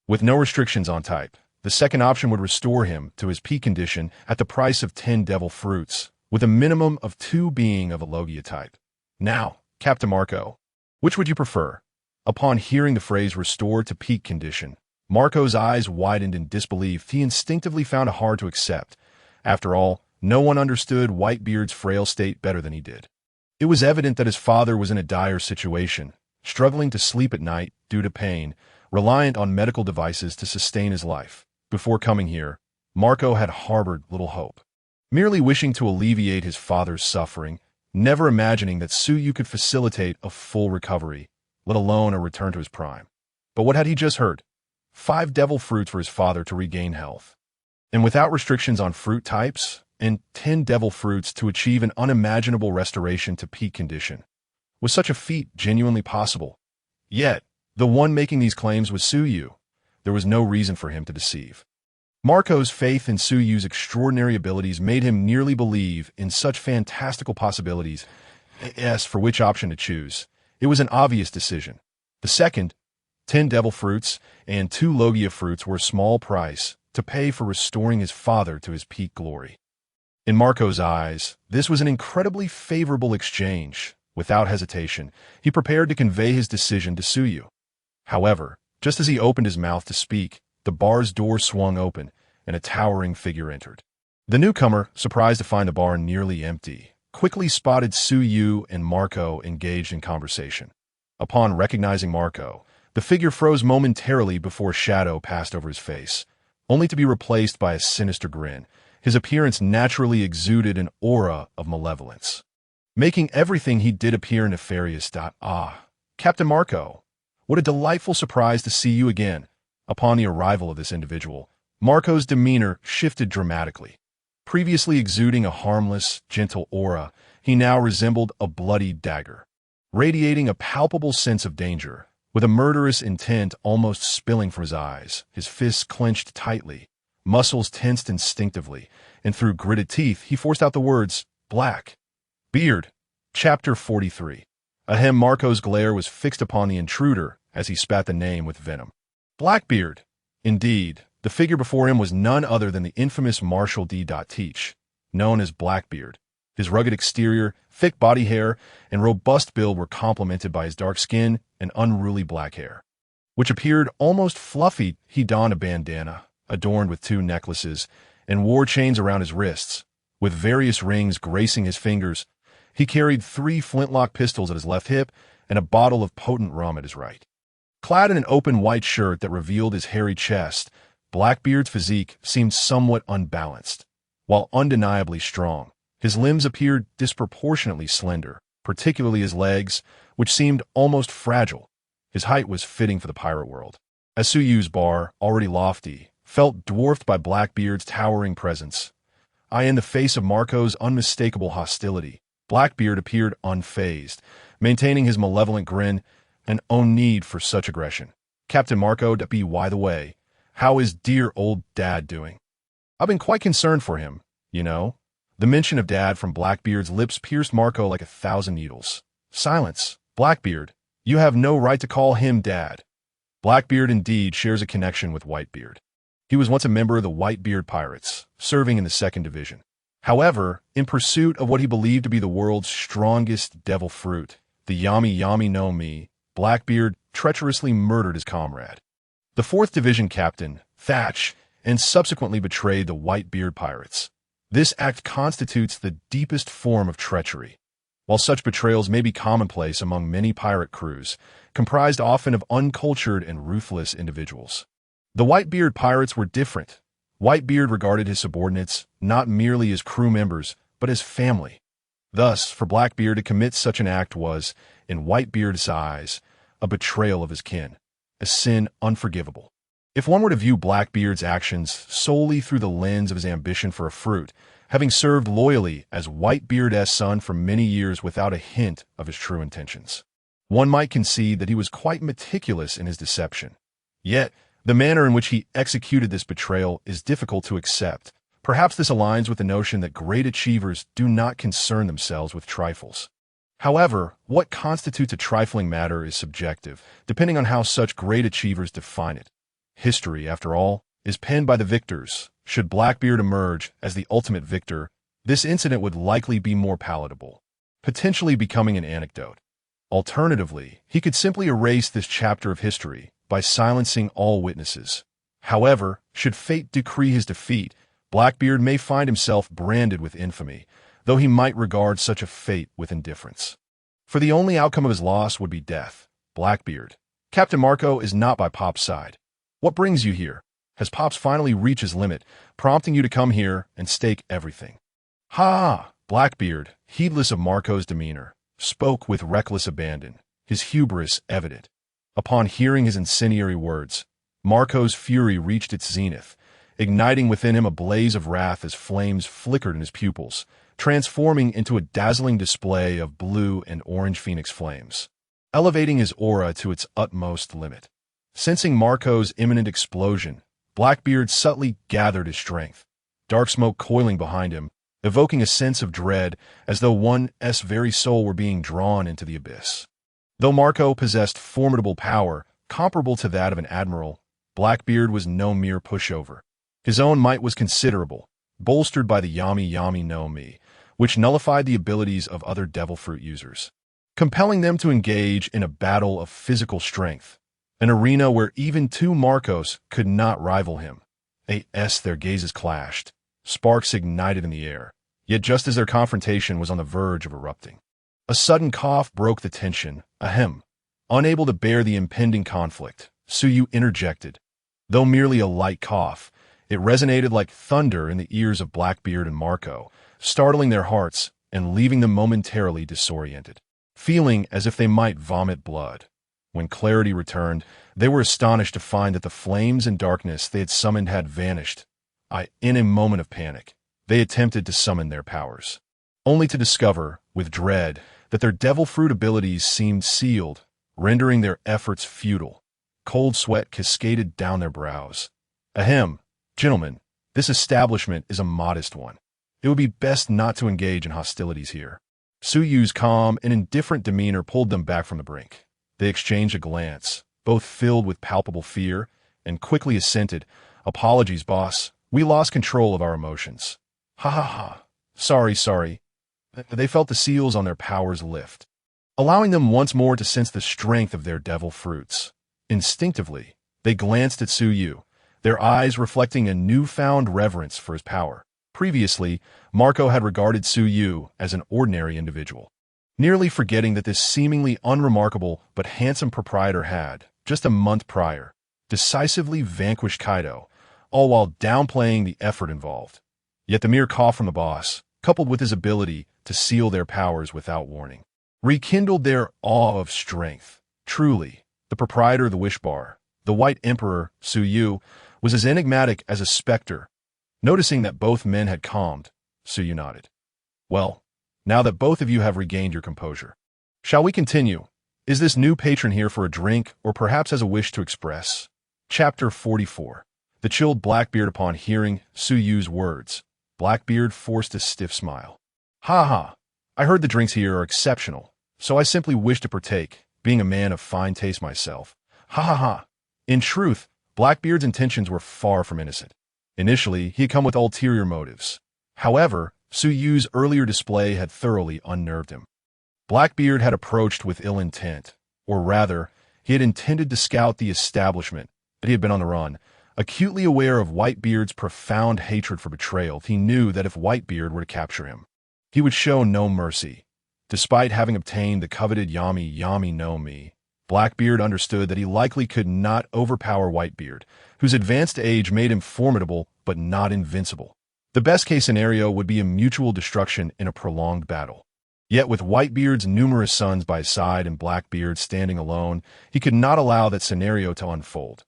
With no restrictions on type, the second option would restore him to his peak condition at the price of 10 devil fruits, with a minimum of 2 being of a Logia type. Now, Captain Marco, which would you prefer? Upon hearing the phrase restored to peak condition, Marco's eyes widened in disbelief. He instinctively found it hard to accept. After all, no one understood Whitebeard's frail state better than he did. It was evident that his father was in a dire situation, struggling to sleep at night due to pain, reliant on medical devices to sustain his life. Before coming here, Marco had harbored little hope, merely wishing to alleviate his father's suffering, never imagining that Suyu could facilitate a full recovery, let alone a return to his prime. But what had he just heard? 5 devil fruits for his father to regain health. And without restrictions on fruit types, and 10 devil fruits to achieve an unimaginable restoration to peak condition. Was such a feat genuinely possible? Yet, the one making these claims was Suyu. There was no reason for him to deceive. Marco's faith in Suyu's extraordinary abilities made him nearly believe in such fantastical possibilities. As for which option to choose, it was an obvious decision. The second, 10 devil fruits and 2 Logia fruits were a small price to pay for restoring his father to his peak glory. In Marco's eyes, this was an incredibly favorable exchange. Without hesitation, he prepared to convey his decision to Suyu. However, just as he opened his mouth to speak, the bar's door swung open, and a towering figure entered. The newcomer, surprised to find the bar nearly empty, quickly spotted Suyu and Marco engaged in conversation. Upon recognizing Marco, the figure froze momentarily before a shadow passed over his face, only to be replaced by a sinister grin. His appearance naturally exuded an aura of malevolence, making everything he did appear nefarious. Captain Marco, what a delightful surprise to see you again. Upon the arrival of this individual, Marco's demeanor shifted dramatically. Previously exuding a harmless, gentle aura, he now resembled a bloody dagger, radiating a palpable sense of danger, with a murderous intent almost spilling from his eyes, his fists clenched tightly, muscles tensed instinctively, and through gritted teeth he forced out the words, "Black Beard." Chapter 43. Ahem. Marco's glare was fixed upon the intruder as he spat the name with venom. Blackbeard. Indeed, the figure before him was none other than the infamous Marshal D. Teach, known as Blackbeard. His rugged exterior, thick body hair, and robust build were complemented by his dark skin and unruly black hair, which appeared almost fluffy. He donned a bandana, adorned with 2 necklaces, and wore chains around his wrists, with various rings gracing his fingers. He carried 3 flintlock pistols at his left hip and a bottle of potent rum at his right. Clad in an open white shirt that revealed his hairy chest, Blackbeard's physique seemed somewhat unbalanced. While undeniably strong, his limbs appeared disproportionately slender, particularly his legs, which seemed almost fragile. His height was fitting for the pirate world, as Suyu's bar, already lofty, felt dwarfed by Blackbeard's towering presence. In the face of Marco's unmistakable hostility, Blackbeard appeared unfazed, maintaining his malevolent grin and own need for such aggression. Captain Marco, by the way, how is dear old Dad doing? I've been quite concerned for him, you know. The mention of Dad from Blackbeard's lips pierced Marco like 1,000 needles. Silence, Blackbeard. You have no right to call him Dad. Blackbeard indeed shares a connection with Whitebeard. He was once a member of the Whitebeard Pirates, serving in the 2nd Division. However, in pursuit of what he believed to be the world's strongest devil fruit, the Yami no Mi, Blackbeard treacherously murdered his comrade, the 4th Division Captain, Thatch, and subsequently betrayed the Whitebeard Pirates. This act constitutes the deepest form of treachery. While such betrayals may be commonplace among many pirate crews, comprised often of uncultured and ruthless individuals, the Whitebeard Pirates were different. Whitebeard regarded his subordinates not merely as crew members, but as family. Thus, for Blackbeard to commit such an act was, in Whitebeard's eyes, a betrayal of his kin, a sin unforgivable. If one were to view Blackbeard's actions solely through the lens of his ambition for a fruit, having served loyally as Whitebeard's son for many years without a hint of his true intentions, one might concede that he was quite meticulous in his deception. Yet, the manner in which he executed this betrayal is difficult to accept, Perhaps this aligns with the notion that great achievers do not concern themselves with trifles. However, what constitutes a trifling matter is subjective, depending on how such great achievers define it. History, after all, is penned by the victors. Should Blackbeard emerge as the ultimate victor, this incident would likely be more palatable, potentially becoming an anecdote. Alternatively, he could simply erase this chapter of history by silencing all witnesses. However, should fate decree his defeat, Blackbeard may find himself branded with infamy, though he might regard such a fate with indifference. For the only outcome of his loss would be death. Blackbeard. Captain Marco is not by Pop's side. What brings you here? Has Pops finally reached his limit, prompting you to come here and stake everything? Ha! Blackbeard, heedless of Marco's demeanor, spoke with reckless abandon, his hubris evident. Upon hearing his incendiary words, Marco's fury reached its zenith, igniting within him a blaze of wrath as flames flickered in his pupils, transforming into a dazzling display of blue and orange phoenix flames, elevating his aura to its utmost limit. Sensing Marco's imminent explosion, Blackbeard subtly gathered his strength, dark smoke coiling behind him, evoking a sense of dread as though one's very soul were being drawn into the abyss. Though Marco possessed formidable power, comparable to that of an admiral, Blackbeard was no mere pushover. His own might was considerable, bolstered by the Yami Yami no Mi, which nullified the abilities of other devil fruit users, compelling them to engage in a battle of physical strength, an arena where even two Marcos could not rival him. Their gazes clashed, sparks ignited in the air, yet just as their confrontation was on the verge of erupting, a sudden cough broke the tension. Ahem. Unable to bear the impending conflict, Suyu interjected. Though merely a light cough, it resonated like thunder in the ears of Blackbeard and Marco, startling their hearts and leaving them momentarily disoriented, feeling as if they might vomit blood. When clarity returned, they were astonished to find that the flames and darkness they had summoned had vanished. In a moment of panic, they attempted to summon their powers, only to discover, with dread, that their devil fruit abilities seemed sealed, rendering their efforts futile. Cold sweat cascaded down their brows. Ahem, gentlemen, this establishment is a modest one. It would be best not to engage in hostilities here. Suyu's calm and indifferent demeanor pulled them back from the brink. They exchanged a glance, both filled with palpable fear, and quickly assented. Apologies, boss. We lost control of our emotions. Ha ha ha. Sorry. They felt the seals on their powers lift, allowing them once more to sense the strength of their devil fruits. Instinctively, they glanced at Suyu, their eyes reflecting a newfound reverence for his power. Previously, Marco had regarded Suyu as an ordinary individual, nearly forgetting that this seemingly unremarkable but handsome proprietor had, just a month prior, decisively vanquished Kaido, all while downplaying the effort involved. Yet the mere cough from the boss, coupled with his ability to seal their powers without warning, rekindled their awe of strength. Truly, the proprietor of the Wish Bar, the White Emperor, Suyu, was as enigmatic as a specter. Noticing that both men had calmed, Suyu nodded. Well, now that both of you have regained your composure, shall we continue? Is this new patron here for a drink or perhaps has a wish to express? Chapter 44. The chilled Blackbeard upon hearing Suyu's words. Blackbeard forced a stiff smile. Ha ha, I heard the drinks here are exceptional, so I simply wish to partake, being a man of fine taste myself. Ha ha ha. In truth, Blackbeard's intentions were far from innocent. Initially, he had come with ulterior motives. However, Suyu's earlier display had thoroughly unnerved him. Blackbeard had approached with ill intent, or rather, he had intended to scout the establishment, but he had been on the run. Acutely aware of Whitebeard's profound hatred for betrayal, he knew that if Whitebeard were to capture him, he would show no mercy. Despite having obtained the coveted Yami Yami no Mi, Blackbeard understood that he likely could not overpower Whitebeard, whose advanced age made him formidable but not invincible. The best-case scenario would be a mutual destruction in a prolonged battle. Yet with Whitebeard's numerous sons by his side and Blackbeard standing alone, he could not allow that scenario to unfold.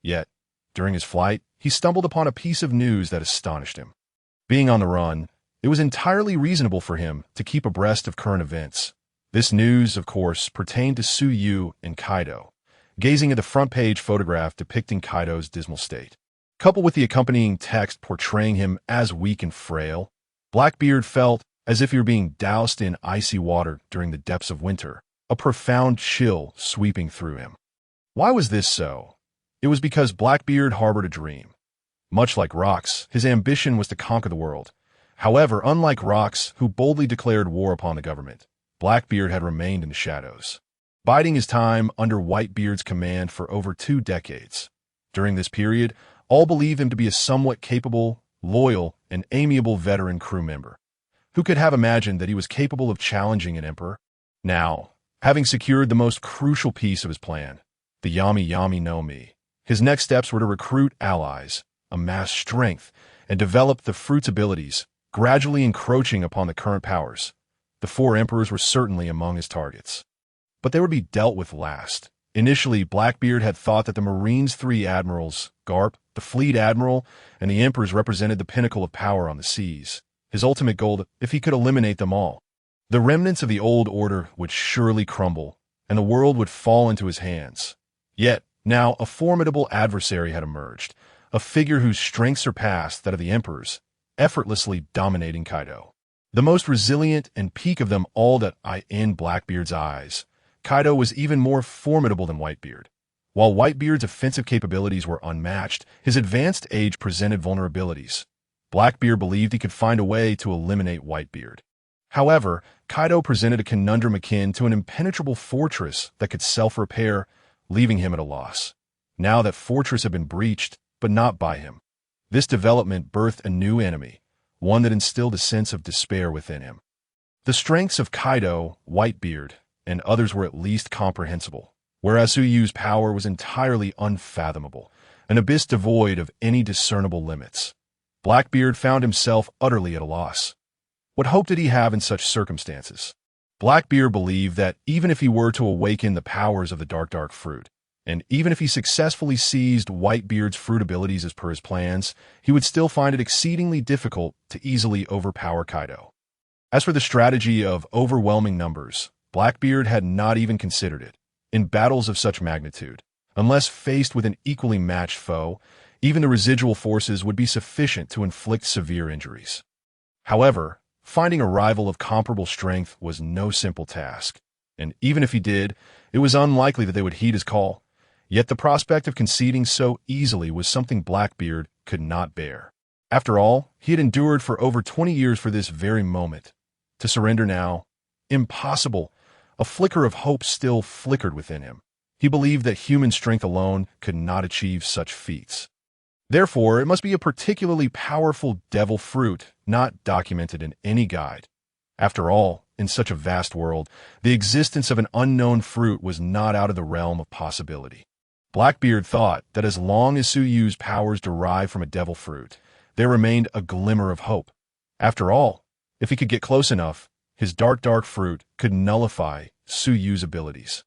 Yet, during his flight, he stumbled upon a piece of news that astonished him. Being on the run, it was entirely reasonable for him to keep abreast of current events. This news, of course, pertained to Suyu and Kaido, gazing at the front-page photograph depicting Kaido's dismal state. Coupled with the accompanying text portraying him as weak and frail, Blackbeard felt as if he were being doused in icy water during the depths of winter, a profound chill sweeping through him. Why was this so? It was because Blackbeard harbored a dream. Much like Rox, his ambition was to conquer the world. However, unlike Rox, who boldly declared war upon the government, Blackbeard had remained in the shadows, biding his time under Whitebeard's command for over 2 decades. During this period, all believed him to be a somewhat capable, loyal, and amiable veteran crew member. Who could have imagined that he was capable of challenging an emperor? Now, having secured the most crucial piece of his plan, the Yami Yami no Mi, his next steps were to recruit allies, amass strength, and develop the fruit's abilities, gradually encroaching upon the current powers. The 4 emperors were certainly among his targets. But they would be dealt with last. Initially, Blackbeard had thought that the Marine's 3 admirals, Garp, the fleet admiral, and the emperors represented the pinnacle of power on the seas. His ultimate goal, if he could eliminate them all. The remnants of the old order would surely crumble, and the world would fall into his hands. Yet, now a formidable adversary had emerged, a figure whose strength surpassed that of the emperors, effortlessly dominating Kaido. The most resilient and peak of them all that in Blackbeard's eyes, Kaido was even more formidable than Whitebeard. While Whitebeard's offensive capabilities were unmatched, his advanced age presented vulnerabilities. Blackbeard believed he could find a way to eliminate Whitebeard. However, Kaido presented a conundrum akin to an impenetrable fortress that could self-repair, leaving him at a loss. Now that fortress had been breached, but not by him. This development birthed a new enemy, one that instilled a sense of despair within him. The strengths of Kaido, Whitebeard, and others were at least comprehensible, whereas Suyu's power was entirely unfathomable, an abyss devoid of any discernible limits. Blackbeard found himself utterly at a loss. What hope did he have in such circumstances? Blackbeard believed that even if he were to awaken the powers of the dark fruit, and even if he successfully seized Whitebeard's fruit abilities as per his plans, he would still find it exceedingly difficult to easily overpower Kaido. As for the strategy of overwhelming numbers, Blackbeard had not even considered it. In battles of such magnitude, unless faced with an equally matched foe, even the residual forces would be sufficient to inflict severe injuries. However, finding a rival of comparable strength was no simple task, and even if he did, it was unlikely that they would heed his call. Yet the prospect of conceding so easily was something Blackbeard could not bear. After all, he had endured for over 20 years for this very moment. To surrender now? Impossible. A flicker of hope still flickered within him. He believed that human strength alone could not achieve such feats. Therefore, it must be a particularly powerful devil fruit, not documented in any guide. After all, in such a vast world, the existence of an unknown fruit was not out of the realm of possibility. Blackbeard thought that as long as Suyu's powers derived from a devil fruit, there remained a glimmer of hope. After all, if he could get close enough, his dark fruit could nullify Suyu's abilities,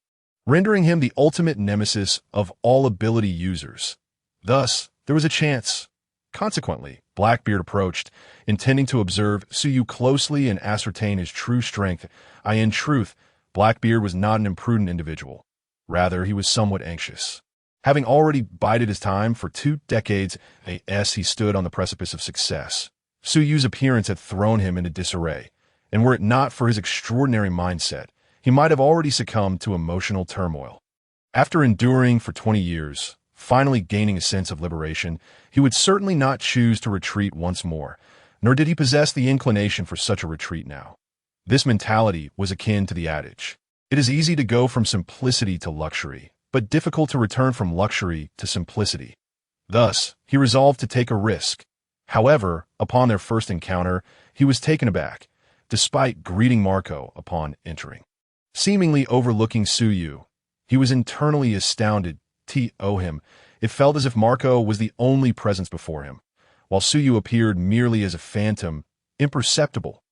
rendering him the ultimate nemesis of all ability users. Thus, there was a chance. Consequently, Blackbeard approached, intending to observe Suyu closely and ascertain his true strength. In truth, Blackbeard was not an imprudent individual. Rather, he was somewhat anxious. Having already bided his time for 2 decades, he stood on the precipice of success. Suyu's appearance had thrown him into disarray, and were it not for his extraordinary mindset, he might have already succumbed to emotional turmoil. After enduring for 20 years, finally gaining a sense of liberation, he would certainly not choose to retreat once more, nor did he possess the inclination for such a retreat now. This mentality was akin to the adage, "It is easy to go from simplicity to luxury, but difficult to return from luxury to simplicity." Thus, he resolved to take a risk. However, upon their first encounter, he was taken aback, despite greeting Marco upon entering. Seemingly overlooking Suyu, he was internally astounded to him. It felt as if Marco was the only presence before him, while Suyu appeared merely as a phantom, imperceptible.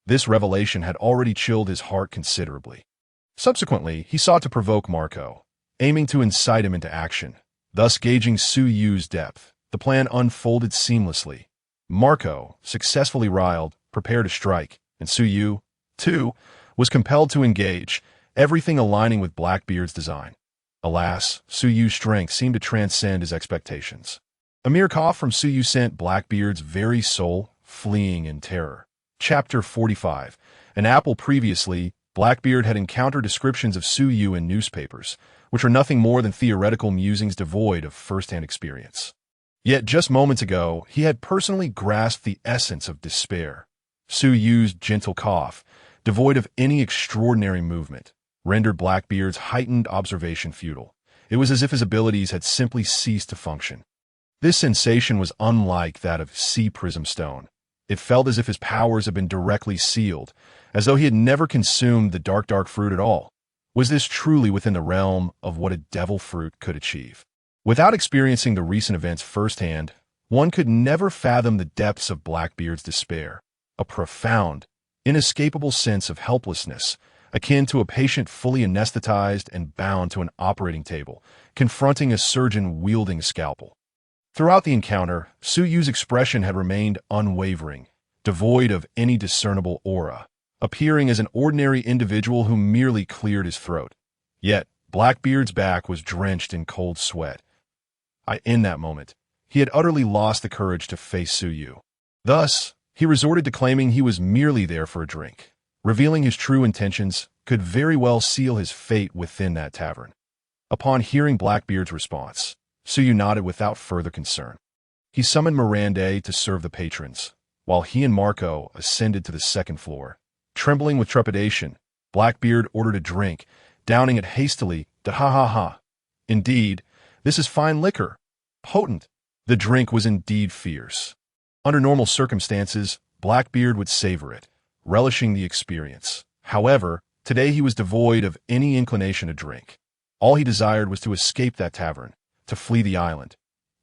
This revelation had already chilled his heart considerably. Subsequently, he sought to provoke Marco, aiming to incite him into action, thus gauging Suyu's depth. The plan unfolded seamlessly. Marco, successfully riled, prepared to strike, and Suyu, too, was compelled to engage, everything aligning with Blackbeard's design. Alas, Suyu's strength seemed to transcend his expectations. A mere cough from Suyu sent Blackbeard's very soul fleeing in terror. Chapter 45. An apple. Previously, Blackbeard had encountered descriptions of Suyu in newspapers, which are nothing more than theoretical musings devoid of first-hand experience. Yet just moments ago, he had personally grasped the essence of despair. Suyu's gentle cough, devoid of any extraordinary movement, rendered Blackbeard's heightened observation futile. It was as if his abilities had simply ceased to function. This sensation was unlike that of sea prism stone. It felt as if his powers had been directly sealed, as though he had never consumed the dark fruit at all. Was this truly within the realm of what a devil fruit could achieve? Without experiencing the recent events firsthand, one could never fathom the depths of Blackbeard's despair, a profound, inescapable sense of helplessness, akin to a patient fully anesthetized and bound to an operating table, confronting a surgeon wielding a scalpel. Throughout the encounter, Suyu's expression had remained unwavering, devoid of any discernible aura, appearing as an ordinary individual who merely cleared his throat. Yet, Blackbeard's back was drenched in cold sweat. In that moment, he had utterly lost the courage to face Suyu. Thus, he resorted to claiming he was merely there for a drink. Revealing his true intentions could very well seal his fate within that tavern. Upon hearing Blackbeard's response, Suyu nodded without further concern. He summoned Milander to serve the patrons, while he and Marco ascended to the second floor. Trembling with trepidation, Blackbeard ordered a drink, downing it hastily to ha. Indeed, this is fine liquor. Potent. The drink was indeed fierce. Under normal circumstances, Blackbeard would savor it, relishing the experience. However, today he was devoid of any inclination to drink. All he desired was to escape that tavern, to flee the island.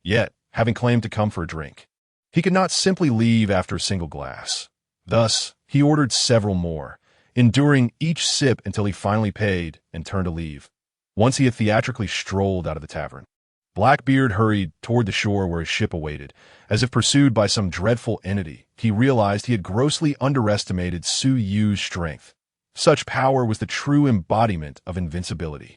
Yet, having claimed to come for a drink, he could not simply leave after a single glass. Thus, he ordered several more, enduring each sip until he finally paid and turned to leave. Once he had theatrically strolled out of the tavern, Blackbeard hurried toward the shore where his ship awaited. As if pursued by some dreadful entity, he realized he had grossly underestimated Suyu's strength. Such power was the true embodiment of invincibility.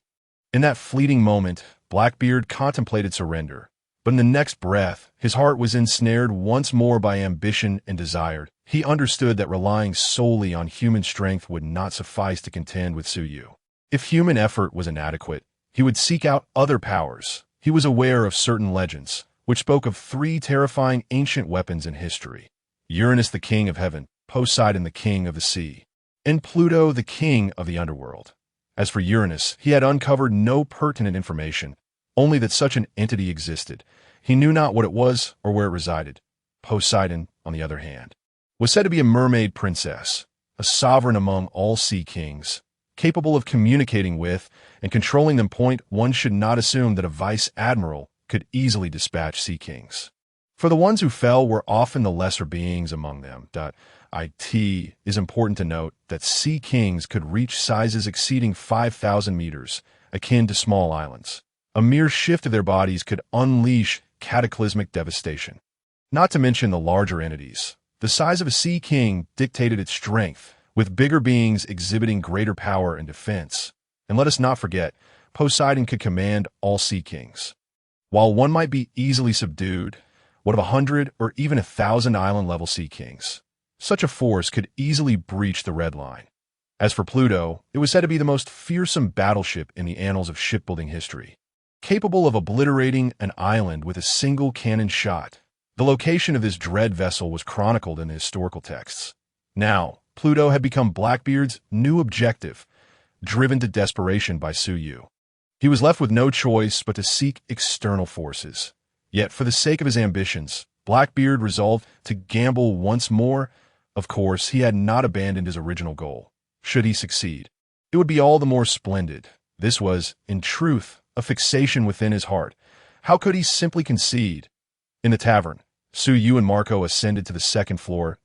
In that fleeting moment, Blackbeard contemplated surrender, but in the next breath, his heart was ensnared once more by ambition and desire. He understood that relying solely on human strength would not suffice to contend with Suyu. If human effort was inadequate, he would seek out other powers. He was aware of certain legends, which spoke of 3 terrifying ancient weapons in history: Uranus, the king of heaven; Poseidon, the king of the sea; and Pluto, the king of the underworld. As for Uranus, he had uncovered no pertinent information, only that such an entity existed. He knew not what it was or where it resided. Poseidon, on the other hand, was said to be a mermaid princess, a sovereign among all sea kings, capable of communicating with and controlling them. One should not assume that a vice-admiral could easily dispatch sea kings, for the ones who fell were often the lesser beings among them. It is important to note that sea kings could reach sizes exceeding 5,000 meters, akin to small islands. A mere shift of their bodies could unleash cataclysmic devastation. Not to mention the larger entities. The size of a sea king dictated its strength, with bigger beings exhibiting greater power and defense. And let us not forget, Poseidon could command all sea kings. While one might be easily subdued, what of 100 or even 1,000 island-level sea kings? Such a force could easily breach the red line. As for Pluto, it was said to be the most fearsome battleship in the annals of shipbuilding history, capable of obliterating an island with a single cannon shot. The location of this dread vessel was chronicled in the historical texts. Now, Pluto had become Blackbeard's new objective, driven to desperation by Suyu. He was left with no choice but to seek external forces. Yet, for the sake of his ambitions, Blackbeard resolved to gamble once more. Of course, he had not abandoned his original goal. Should he succeed, it would be all the more splendid. This was, in truth, a fixation within his heart. How could he simply concede? In the tavern, Suyu and Marco ascended to the second floor.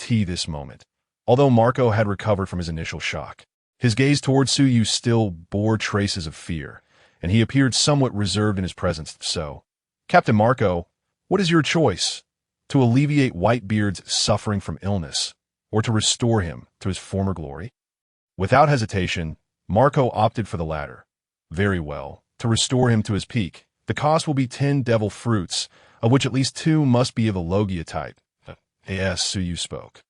This moment. Although Marco had recovered from his initial shock, his gaze toward Suyu still bore traces of fear, and he appeared somewhat reserved in his presence. So, Captain Marco, what is your choice? To alleviate Whitebeard's suffering from illness, or to restore him to his former glory? Without hesitation, Marco opted for the latter. Very well, to restore him to his peak. The cost will be 10 devil fruits, of which at least two must be of the Logia type. As Suyu spoke.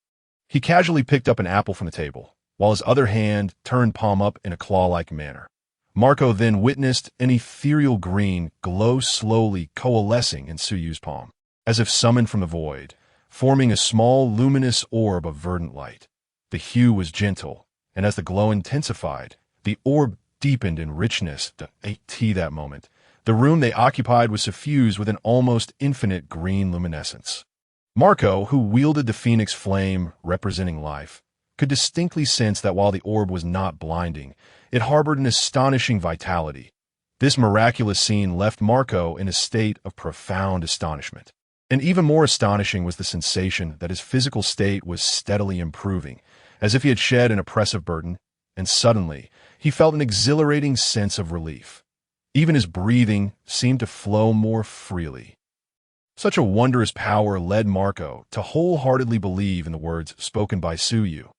He casually picked up an apple from the table, while his other hand turned palm up in a claw-like manner. Marco then witnessed an ethereal green glow slowly coalescing in Suyu's palm, as if summoned from the void, forming a small luminous orb of verdant light. The hue was gentle, and as the glow intensified, the orb deepened in richness. That moment, the room they occupied was suffused with an almost infinite green luminescence. Marco, who wielded the phoenix flame representing life, could distinctly sense that while the orb was not blinding, it harbored an astonishing vitality. This miraculous scene left Marco in a state of profound astonishment. And even more astonishing was the sensation that his physical state was steadily improving, as if he had shed an oppressive burden, and suddenly he felt an exhilarating sense of relief. Even his breathing seemed to flow more freely. Such a wondrous power led Marco to wholeheartedly believe in the words spoken by Suyu.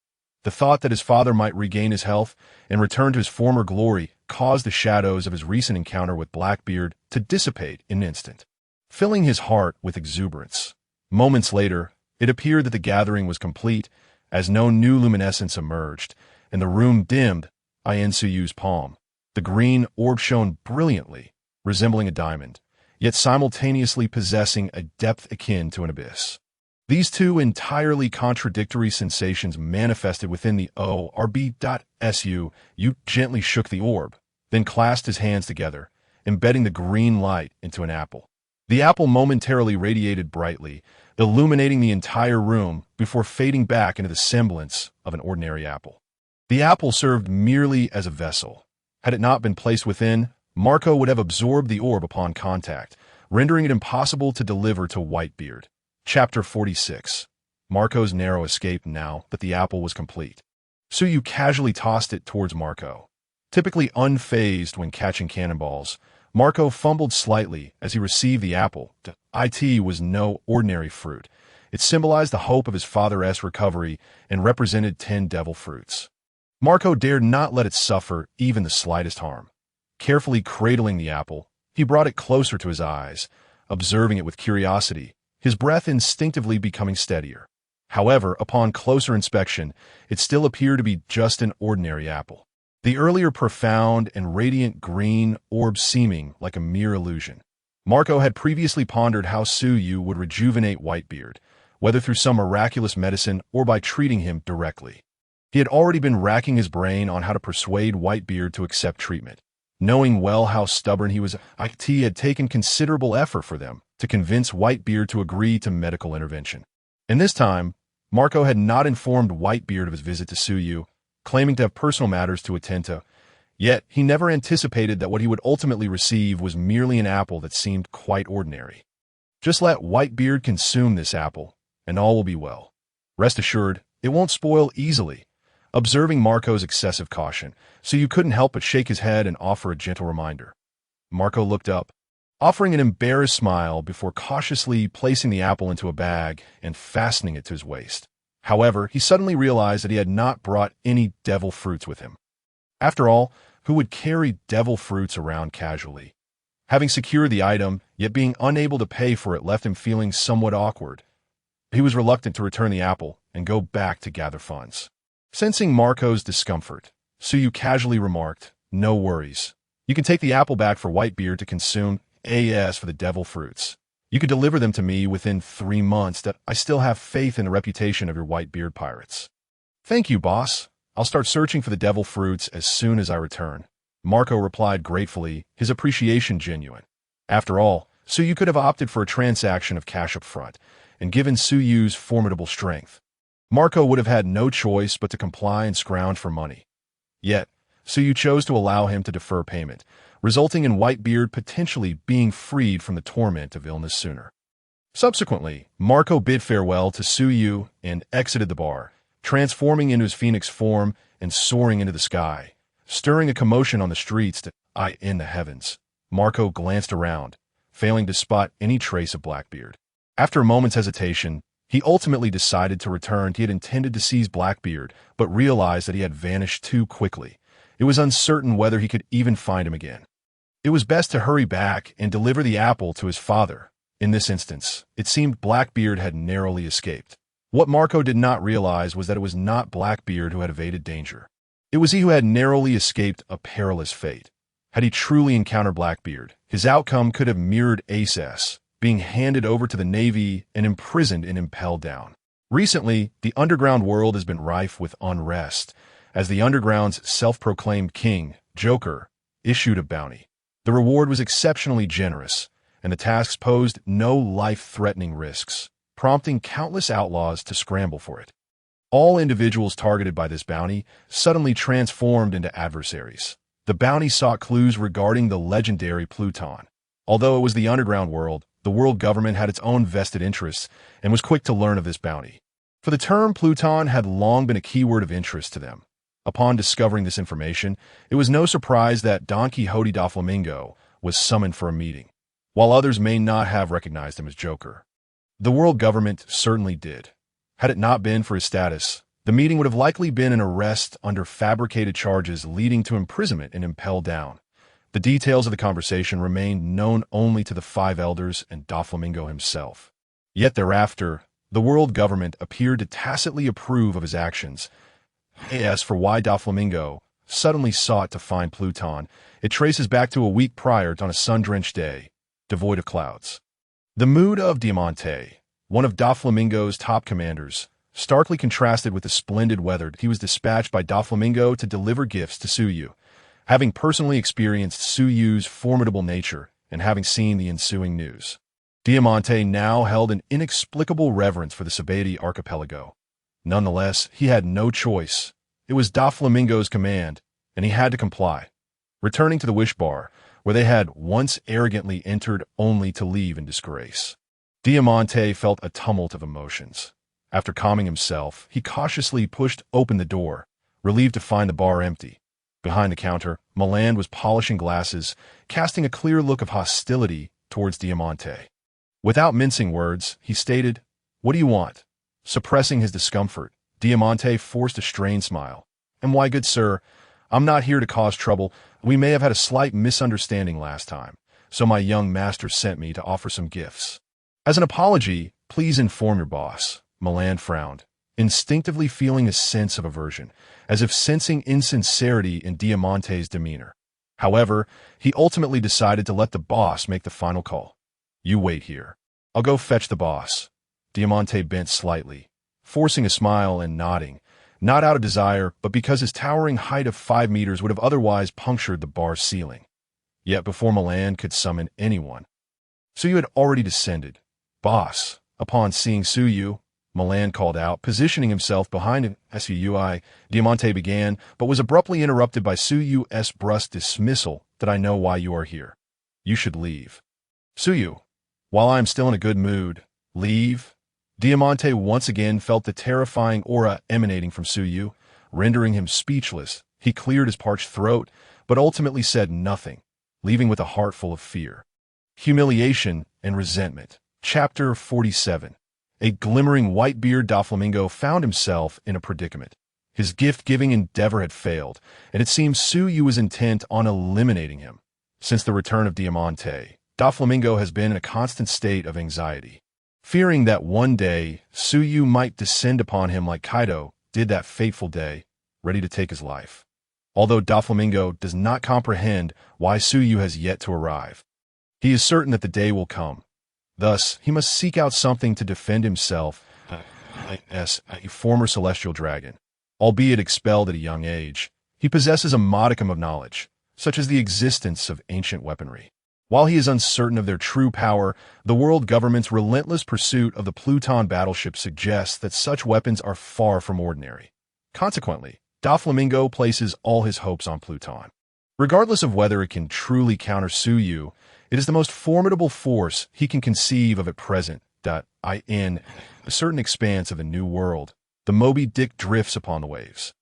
The thought that his father might regain his health and return to his former glory caused the shadows of his recent encounter with Blackbeard to dissipate in an instant, filling his heart with exuberance. Moments later, it appeared that the gathering was complete, as no new luminescence emerged, and the room dimmed in Suyu's palm. The green orb shone brilliantly, resembling a diamond, yet simultaneously possessing a depth akin to an abyss. These two entirely contradictory sensations manifested within the orb.su. You gently shook the orb, then clasped his hands together, embedding the green light into an apple. The apple momentarily radiated brightly, illuminating the entire room before fading back into the semblance of an ordinary apple. The apple served merely as a vessel. Had it not been placed within, Marco would have absorbed the orb upon contact, rendering it impossible to deliver to Whitebeard. Chapter 46. Marco's narrow escape now that the apple was complete. Suyu casually tossed it towards Marco. Typically unfazed when catching cannonballs, Marco fumbled slightly as he received the apple. It was no ordinary fruit. It symbolized the hope of his father's recovery and represented 10 devil fruits. Marco dared not let it suffer even the slightest harm. Carefully cradling the apple, he brought it closer to his eyes, observing it with curiosity, his breath instinctively becoming steadier. However, upon closer inspection, it still appeared to be just an ordinary apple. The earlier profound and radiant green orb seeming like a mere illusion. Marco had previously pondered how Suyu would rejuvenate Whitebeard, whether through some miraculous medicine or by treating him directly. He had already been racking his brain on how to persuade Whitebeard to accept treatment. Knowing well how stubborn he was, it had taken considerable effort for them to convince Whitebeard to agree to medical intervention. And this time, Marco had not informed Whitebeard of his visit to Suyu, claiming to have personal matters to attend to. Yet, he never anticipated that what he would ultimately receive was merely an apple that seemed quite ordinary. Just let Whitebeard consume this apple, and all will be well. Rest assured, it won't spoil easily. Observing Marco's excessive caution, Suyu couldn't help but shake his head and offer a gentle reminder. Marco looked up, offering an embarrassed smile before cautiously placing the apple into a bag and fastening it to his waist. However, he suddenly realized that he had not brought any devil fruits with him. After all, who would carry devil fruits around casually? Having secured the item, yet being unable to pay for it left him feeling somewhat awkward. He was reluctant to return the apple and go back to gather funds. Sensing Marco's discomfort, Suyu casually remarked, "No worries. You can take the apple back for Whitebeard to consume. As for the devil fruits, you could deliver them to me within 3 months. That I still have faith in the reputation of your Whitebeard pirates." "Thank you, boss. I'll start searching for the devil fruits as soon as I return," Marco replied gratefully, his appreciation genuine. After all, Suyu could have opted for a transaction of cash up front, and given Suyu's formidable strength, Marco would have had no choice but to comply and scrounge for money. Yet, Suyu chose to allow him to defer payment, resulting in Whitebeard potentially being freed from the torment of illness sooner. Subsequently, Marco bid farewell to Suyu and exited the bar, transforming into his phoenix form and soaring into the sky, stirring a commotion on the streets in the heavens. Marco glanced around, failing to spot any trace of Blackbeard. After a moment's hesitation, he ultimately decided to return. He had intended to seize Blackbeard, but realized that he had vanished too quickly. It was uncertain whether he could even find him again. It was best to hurry back and deliver the apple to his father, In this instance, it seemed Blackbeard had narrowly escaped. What Marco did not realize was that it was not Blackbeard who had evaded danger. It was he who had narrowly escaped a perilous fate. Had he truly encountered Blackbeard, his outcome could have mirrored Aces, being handed over to the Navy and imprisoned and impelled down. Recently, the underground world has been rife with unrest, as the underground's self-proclaimed king, Joker, issued a bounty. The reward was exceptionally generous, and the tasks posed no life-threatening risks, prompting countless outlaws to scramble for it. All individuals targeted by this bounty suddenly transformed into adversaries. The bounty sought clues regarding the legendary Pluton. Although it was the underground world, the world government had its own vested interests and was quick to learn of this bounty. For the term Pluton had long been a keyword of interest to them. Upon discovering this information, it was no surprise that Don Quixote da Flamingo was summoned for a meeting, while others may not have recognized him as Joker. The world government certainly did. Had it not been for his status, the meeting would have likely been an arrest under fabricated charges leading to imprisonment and impelled down. The details of the conversation remained known only to the five elders and Doflamingo himself. Yet thereafter, the world government appeared to tacitly approve of his actions. As for why Doflamingo suddenly sought to find Pluton, it traces back to a week prior on a sun-drenched day, devoid of clouds. The mood of Diamante, one of Doflamingo's top commanders, starkly contrasted with the splendid weather. He was dispatched by Doflamingo to deliver gifts to Suyu. Having personally experienced Suyu's formidable nature and having seen the ensuing news, Diamante now held an inexplicable reverence for the Sabaody archipelago. Nonetheless, he had no choice. It was Doflamingo's command, and he had to comply. Returning to the Wish Bar, where they had once arrogantly entered only to leave in disgrace, Diamante felt a tumult of emotions. After calming himself, he cautiously pushed open the door, relieved to find the bar empty. Behind the counter, Milander was polishing glasses, casting a clear look of hostility towards Diamante. Without mincing words, he stated, "What do you want?" Suppressing his discomfort, Diamante forced a strained smile. "And why, good sir, I'm not here to cause trouble. We may have had a slight misunderstanding last time, so my young master sent me to offer some gifts. As an apology, please inform your boss." Milander frowned, instinctively feeling a sense of aversion, as if sensing insincerity in Diamante's demeanor. However, he ultimately decided to let the boss make the final call. "You wait here. I'll go fetch the boss." Diamante bent slightly, forcing a smile and nodding, not out of desire, but because his towering height of 5 meters would have otherwise punctured the bar's ceiling. Yet before Milander could summon anyone, Suyu had already descended. "Boss." Upon seeing Suyu, Milander called out, positioning himself behind him. "Sui," Diamante began, but was abruptly interrupted by Suyu's brusque dismissal. "That I know why you are here. You should leave." "Suyu, while I am still in a good mood, leave?" Diamante once again felt the terrifying aura emanating from Suyu, rendering him speechless. He cleared his parched throat, but ultimately said nothing, leaving with a heart full of fear, humiliation, and resentment. Chapter 47. A glimmering white-beard Doflamingo found himself in a predicament. His gift-giving endeavor had failed, and it seemed Suyu was intent on eliminating him. Since the return of Diamante, Doflamingo has been in a constant state of anxiety, fearing that one day Suyu might descend upon him like Kaido did that fateful day, ready to take his life. Although Doflamingo does not comprehend why Suyu has yet to arrive, he is certain that the day will come. Thus, he must seek out something to defend himself as a former celestial dragon. Albeit expelled at a young age, he possesses a modicum of knowledge, such as the existence of ancient weaponry. While he is uncertain of their true power, the world government's relentless pursuit of the Pluton battleship suggests that such weapons are far from ordinary. Consequently, Doflamingo places all his hopes on Pluton. Regardless of whether it can truly counter Suyu, it is the most formidable force he can conceive of at present. In a certain expanse of a new world, the Moby Dick drifts upon the waves.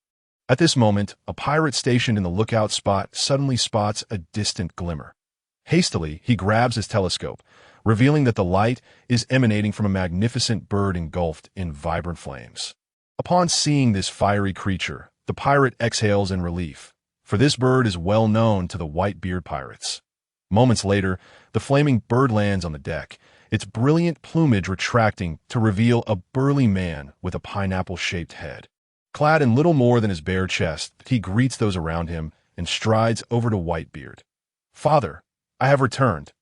At this moment, a pirate stationed in the lookout spot suddenly spots a distant glimmer. Hastily, he grabs his telescope, revealing that the light is emanating from a magnificent bird engulfed in vibrant flames. Upon seeing this fiery creature, the pirate exhales in relief, for this bird is well known to the White-Beard pirates. Moments later, the flaming bird lands on the deck, its brilliant plumage retracting to reveal a burly man with a pineapple-shaped head. Clad in little more than his bare chest, he greets those around him and strides over to Whitebeard. "Father, I have returned."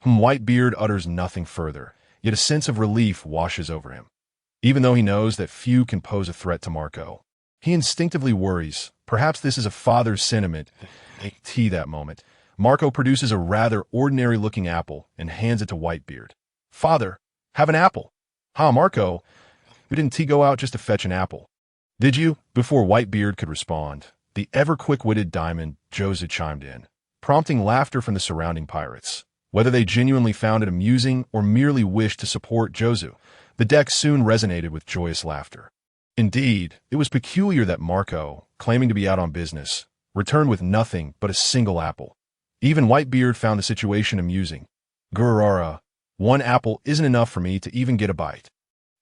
Whitebeard utters nothing further, yet a sense of relief washes over him. Even though he knows that few can pose a threat to Marco, he instinctively worries. Perhaps this is a father's sentiment. That moment, Marco produces a rather ordinary-looking apple and hands it to Whitebeard. "Father, have an apple." Marco, you didn't go out just to fetch an apple, did you?" Before Whitebeard could respond, the ever-quick-witted diamond Jozu chimed in, prompting laughter from the surrounding pirates. Whether they genuinely found it amusing or merely wished to support Jozu, the deck soon resonated with joyous laughter. Indeed, it was peculiar that Marco, claiming to be out on business, returned with nothing but a single apple. Even Whitebeard found the situation amusing. "Gurara, one apple isn't enough for me to even get a bite."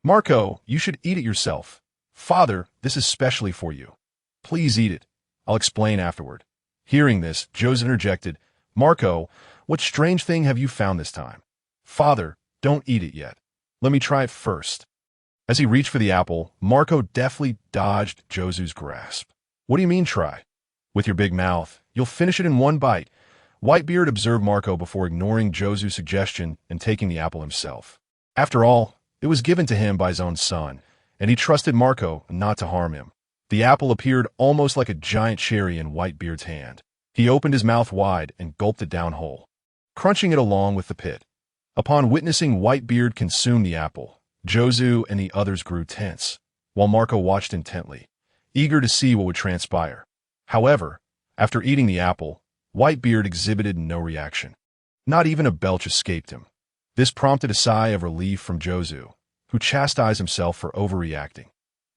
"Marco, you should eat it yourself." "Father, this is specially for you." "Please eat it. I'll explain afterward." Hearing this, Jozu interjected, "Marco, what strange thing have you found this time?" "Father, don't eat it yet. Let me try it first." As he reached for the apple, Marco deftly dodged Jozu's grasp. "What do you mean try? With your big mouth, you'll finish it in one bite." Whitebeard observed Marco before ignoring Jozu's suggestion and taking the apple himself. After all, it was given to him by his own son, and he trusted Marco not to harm him. The apple appeared almost like a giant cherry in Whitebeard's hand. He opened his mouth wide and gulped it down whole, crunching it along with the pit. Upon witnessing Whitebeard consume the apple, Jozu and the others grew tense, while Marco watched intently, eager to see what would transpire. However, after eating the apple, Whitebeard exhibited no reaction. Not even a belch escaped him. This prompted a sigh of relief from Jozu, who chastised himself for overreacting.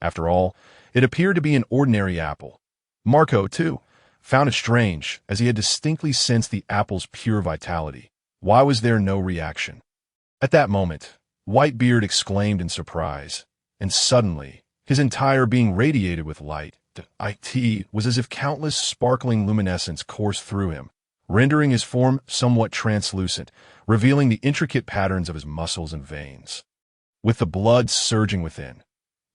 After all, it appeared to be an ordinary apple. Marco, too, found it strange, as he had distinctly sensed the apple's pure vitality. Why was there no reaction? At that moment, Whitebeard exclaimed in surprise, and suddenly, his entire being radiated with light. It was as if countless sparkling luminescence coursed through him, rendering his form somewhat translucent, revealing the intricate patterns of his muscles and veins, with the blood surging within.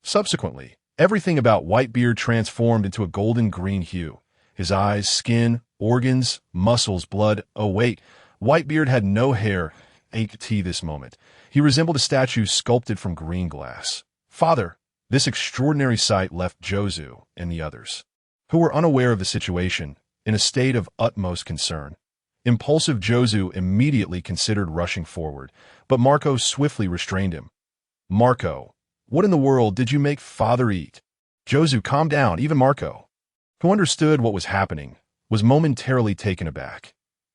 Subsequently, everything about Whitebeard transformed into a golden-green hue. His eyes, skin, organs, muscles, blood. Oh wait, Whitebeard had no hair. This moment, he resembled a statue sculpted from green glass. "Father," this extraordinary sight left Jozu and the others, who were unaware of the situation, in a state of utmost concern. Impulsive Jozu immediately considered rushing forward, but Marco swiftly restrained him. "Marco, what in the world did you make father eat?" "Jozu, calm down." Even Marco, who understood what was happening, was momentarily taken aback.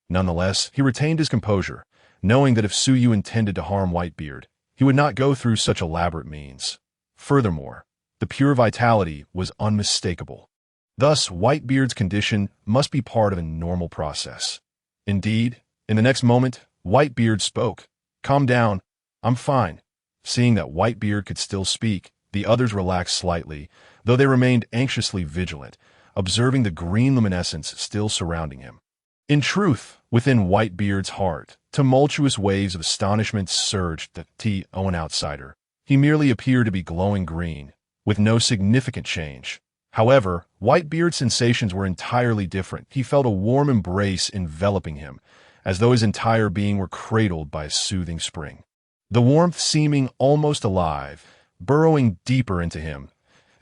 Nonetheless, he retained his composure, knowing that if Suyu intended to harm Whitebeard, he would not go through such elaborate means. Furthermore, the pure vitality was unmistakable. Thus, Whitebeard's condition must be part of a normal process. Indeed, in the next moment, Whitebeard spoke. "Calm down. I'm fine." Seeing that Whitebeard could still speak, the others relaxed slightly, though they remained anxiously vigilant, observing the green luminescence still surrounding him. In truth, within Whitebeard's heart, tumultuous waves of astonishment surged. An outsider, he merely appeared to be glowing green, with no significant change. However, Whitebeard's sensations were entirely different. He felt a warm embrace enveloping him, as though his entire being were cradled by a soothing spring. The warmth seeming almost alive, burrowing deeper into him.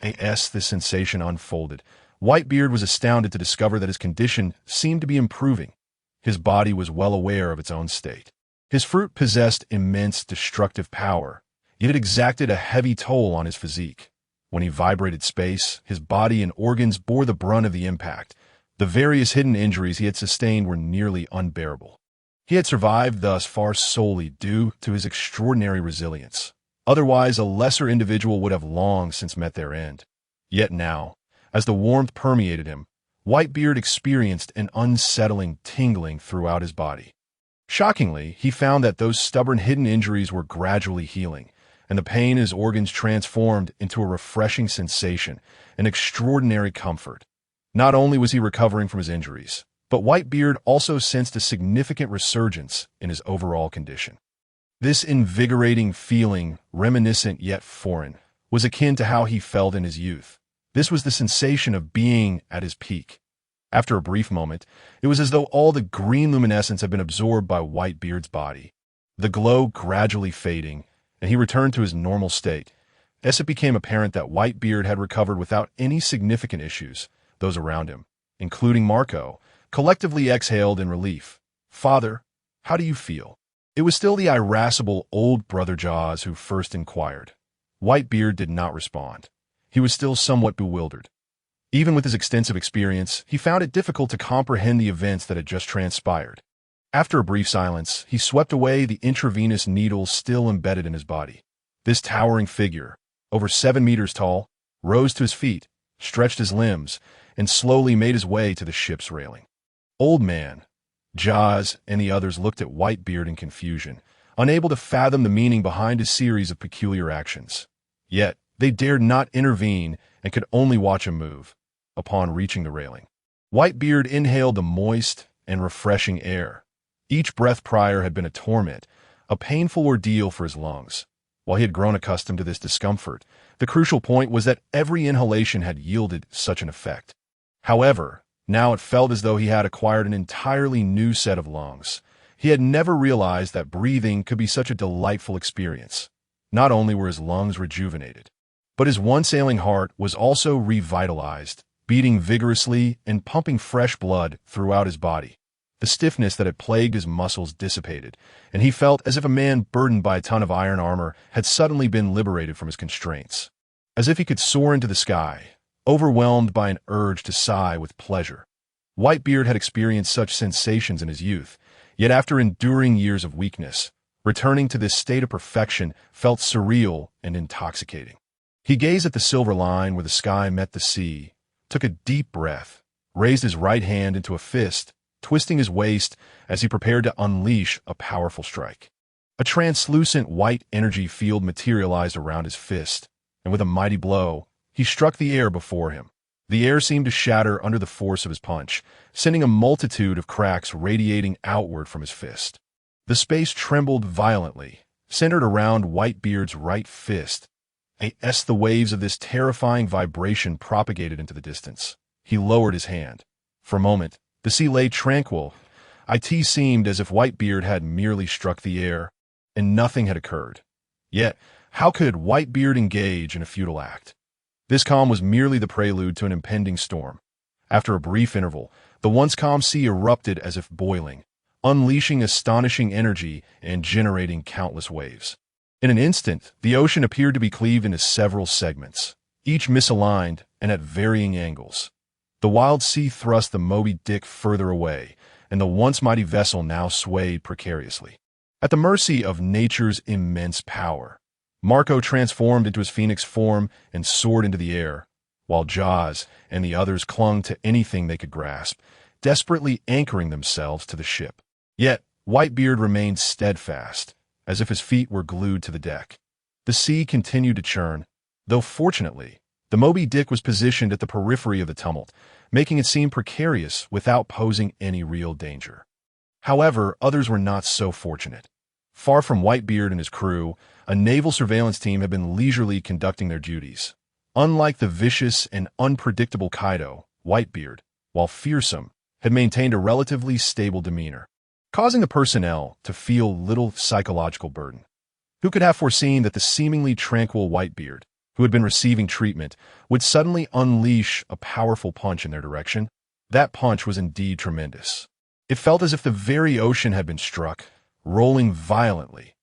As this sensation unfolded, Whitebeard was astounded to discover that his condition seemed to be improving. His body was well aware of its own state. His fruit possessed immense destructive power, yet it exacted a heavy toll on his physique. When he vibrated space, his body and organs bore the brunt of the impact. The various hidden injuries he had sustained were nearly unbearable. He had survived thus far solely due to his extraordinary resilience. Otherwise, a lesser individual would have long since met their end. Yet now, as the warmth permeated him, Whitebeard experienced an unsettling tingling throughout his body. Shockingly, he found that those stubborn hidden injuries were gradually healing, and the pain in his organs transformed into a refreshing sensation, an extraordinary comfort. Not only was he recovering from his injuries, but Whitebeard also sensed a significant resurgence in his overall condition. This invigorating feeling, reminiscent yet foreign, was akin to how he felt in his youth. This was the sensation of being at his peak. After a brief moment, it was as though all the green luminescence had been absorbed by Whitebeard's body, the glow gradually fading, and he returned to his normal state. As it became apparent that Whitebeard had recovered without any significant issues, those around him, including Marco, collectively exhaled in relief. "Father, how do you feel?" It was still the irascible old brother Jaws who first inquired. Whitebeard did not respond. He was still somewhat bewildered. Even with his extensive experience, he found it difficult to comprehend the events that had just transpired. After a brief silence, he swept away the intravenous needles still embedded in his body. This towering figure, over 7 meters tall, rose to his feet, stretched his limbs, and slowly made his way to the ship's railing. Old man, Jaws, and the others looked at Whitebeard in confusion, unable to fathom the meaning behind his series of peculiar actions. Yet, they dared not intervene and could only watch him move. Upon reaching the railing, Whitebeard inhaled the moist and refreshing air. Each breath prior had been a torment, a painful ordeal for his lungs. While he had grown accustomed to this discomfort, the crucial point was that every inhalation had yielded such an effect. However, now it felt as though he had acquired an entirely new set of lungs. He had never realized that breathing could be such a delightful experience. Not only were his lungs rejuvenated, but his once ailing heart was also revitalized, beating vigorously and pumping fresh blood throughout his body. The stiffness that had plagued his muscles dissipated, and he felt as if a man burdened by a ton of iron armor had suddenly been liberated from his constraints. As if he could soar into the sky, overwhelmed by an urge to sigh with pleasure. Whitebeard had experienced such sensations in his youth, yet after enduring years of weakness, returning to this state of perfection felt surreal and intoxicating. He gazed at the silver line where the sky met the sea, took a deep breath, raised his right hand into a fist, twisting his waist as he prepared to unleash a powerful strike. A translucent white energy field materialized around his fist, and with a mighty blow, he struck the air before him. The air seemed to shatter under the force of his punch, sending a multitude of cracks radiating outward from his fist. The space trembled violently, centered around Whitebeard's right fist. As the waves of this terrifying vibration propagated into the distance, he lowered his hand. For a moment, the sea lay tranquil. It seemed as if Whitebeard had merely struck the air, and nothing had occurred. Yet, how could Whitebeard engage in a futile act? This calm was merely the prelude to an impending storm. After a brief interval, the once calm sea erupted as if boiling, unleashing astonishing energy and generating countless waves. In an instant, the ocean appeared to be cleaved into several segments, each misaligned and at varying angles. The wild sea thrust the Moby Dick further away, and the once mighty vessel now swayed precariously. At the mercy of nature's immense power, Marco transformed into his phoenix form and soared into the air, while Jaws and the others clung to anything they could grasp, desperately anchoring themselves to the ship. Yet, Whitebeard remained steadfast, as if his feet were glued to the deck. The sea continued to churn, though fortunately, the Moby Dick was positioned at the periphery of the tumult, making it seem precarious without posing any real danger. However, others were not so fortunate. Far from Whitebeard and his crew, a naval surveillance team had been leisurely conducting their duties. Unlike the vicious and unpredictable Kaido, Whitebeard, while fearsome, had maintained a relatively stable demeanor, causing the personnel to feel little psychological burden. Who could have foreseen that the seemingly tranquil Whitebeard, who had been receiving treatment, would suddenly unleash a powerful punch in their direction? That punch was indeed tremendous. It felt as if the very ocean had been struck, rolling violently.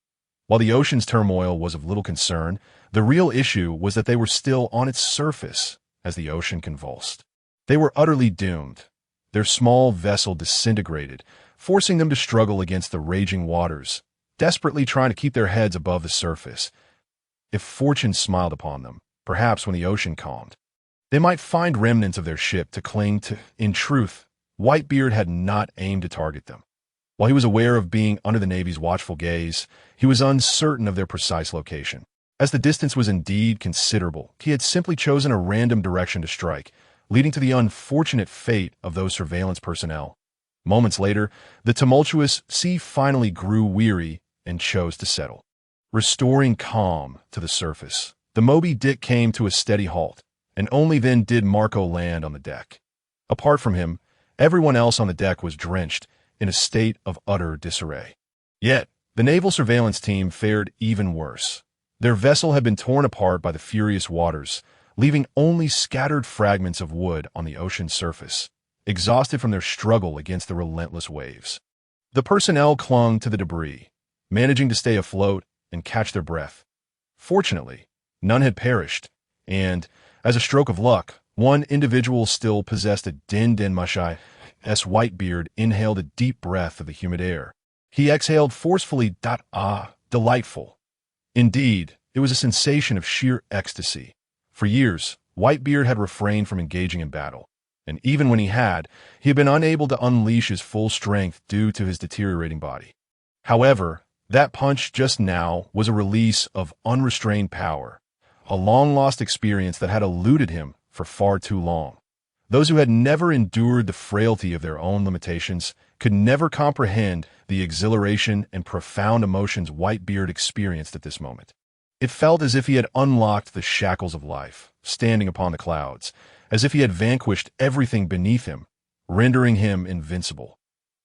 While the ocean's turmoil was of little concern, the real issue was that they were still on its surface as the ocean convulsed. They were utterly doomed. Their small vessel disintegrated, forcing them to struggle against the raging waters, desperately trying to keep their heads above the surface. If fortune smiled upon them, perhaps when the ocean calmed, they might find remnants of their ship to cling to. In truth, Whitebeard had not aimed to target them. While he was aware of being under the Navy's watchful gaze, he was uncertain of their precise location. As the distance was indeed considerable, he had simply chosen a random direction to strike, leading to the unfortunate fate of those surveillance personnel. Moments later, the tumultuous sea finally grew weary and chose to settle. Restoring calm to the surface, the Moby Dick came to a steady halt, and only then did Marco land on the deck. Apart from him, everyone else on the deck was drenched in a state of utter disarray. Yet, the naval surveillance team fared even worse. Their vessel had been torn apart by the furious waters, leaving only scattered fragments of wood on the ocean's surface, exhausted from their struggle against the relentless waves. The personnel clung to the debris, managing to stay afloat and catch their breath. Fortunately, none had perished, and, as a stroke of luck, one individual still possessed a Din Mashai. Whitebeard inhaled a deep breath of the humid air. He exhaled forcefully. Delightful. Indeed, it was a sensation of sheer ecstasy. For years, Whitebeard had refrained from engaging in battle, and even when he had been unable to unleash his full strength due to his deteriorating body. However, that punch just now was a release of unrestrained power, a long-lost experience that had eluded him for far too long. Those who had never endured the frailty of their own limitations could never comprehend the exhilaration and profound emotions Whitebeard experienced at this moment. It felt as if he had unlocked the shackles of life, standing upon the clouds, as if he had vanquished everything beneath him, rendering him invincible.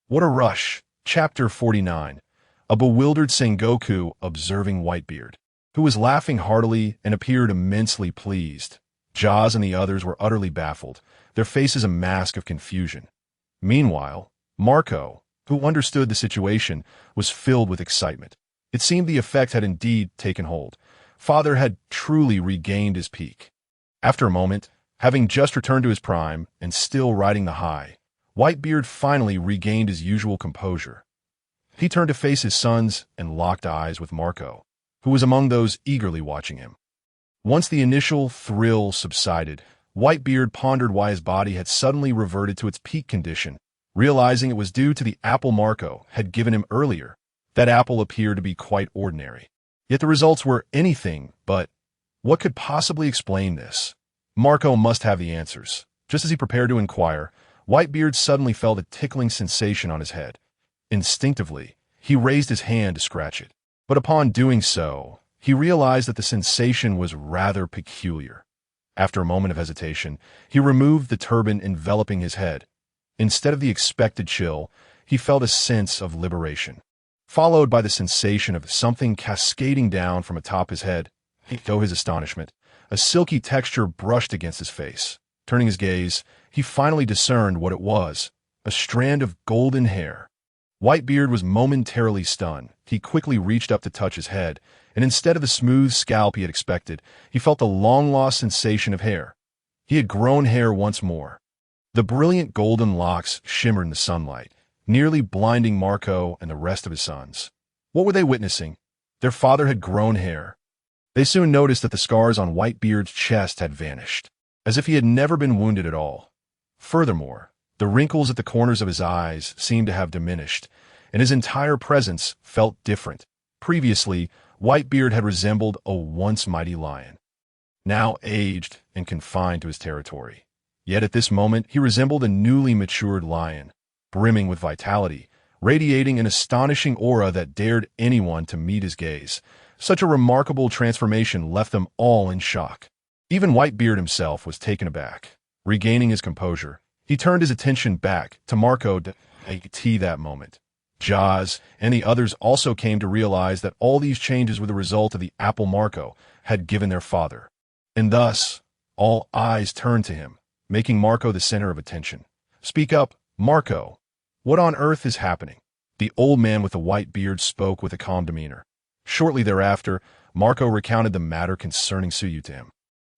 What a rush! Chapter 49. A bewildered Sengoku observing Whitebeard, who was laughing heartily and appeared immensely pleased. Jaws and the others were utterly baffled, their faces a mask of confusion. Meanwhile, Marco, who understood the situation, was filled with excitement. It seemed the effect had indeed taken hold. Father had truly regained his peak. After a moment, having just returned to his prime and still riding the high, Whitebeard finally regained his usual composure. He turned to face his sons and locked eyes with Marco, who was among those eagerly watching him. Once the initial thrill subsided, Whitebeard pondered why his body had suddenly reverted to its peak condition, realizing it was due to the apple Marco had given him earlier. That apple appeared to be quite ordinary. Yet the results were anything but. What could possibly explain this? Marco must have the answers. Just as he prepared to inquire, Whitebeard suddenly felt a tickling sensation on his head. Instinctively, he raised his hand to scratch it. But upon doing so, he realized that the sensation was rather peculiar. After a moment of hesitation, he removed the turban enveloping his head. Instead of the expected chill, he felt a sense of liberation, followed by the sensation of something cascading down from atop his head. To his astonishment, a silky texture brushed against his face. Turning his gaze, he finally discerned what it was, a strand of golden hair. Whitebeard was momentarily stunned. He quickly reached up to touch his head, and instead of the smooth scalp he had expected, he felt the long-lost sensation of hair. He had grown hair once more. The brilliant golden locks shimmered in the sunlight, nearly blinding Marco and the rest of his sons. What were they witnessing? Their father had grown hair. They soon noticed that the scars on Whitebeard's chest had vanished, as if he had never been wounded at all. Furthermore, the wrinkles at the corners of his eyes seemed to have diminished, and his entire presence felt different. Previously, Whitebeard had resembled a once mighty lion, now aged and confined to his territory. Yet at this moment, he resembled a newly matured lion, brimming with vitality, radiating an astonishing aura that dared anyone to meet his gaze. Such a remarkable transformation left them all in shock. Even Whitebeard himself was taken aback. Regaining his composure, he turned his attention back to Marco that moment. Jaws and the others also came to realize that all these changes were the result of the apple Marco had given their father. And thus, all eyes turned to him, making Marco the center of attention. "Speak up, Marco. What on earth is happening?" The old man with the white beard spoke with a calm demeanor. Shortly thereafter, Marco recounted the matter concerning Suyu to him.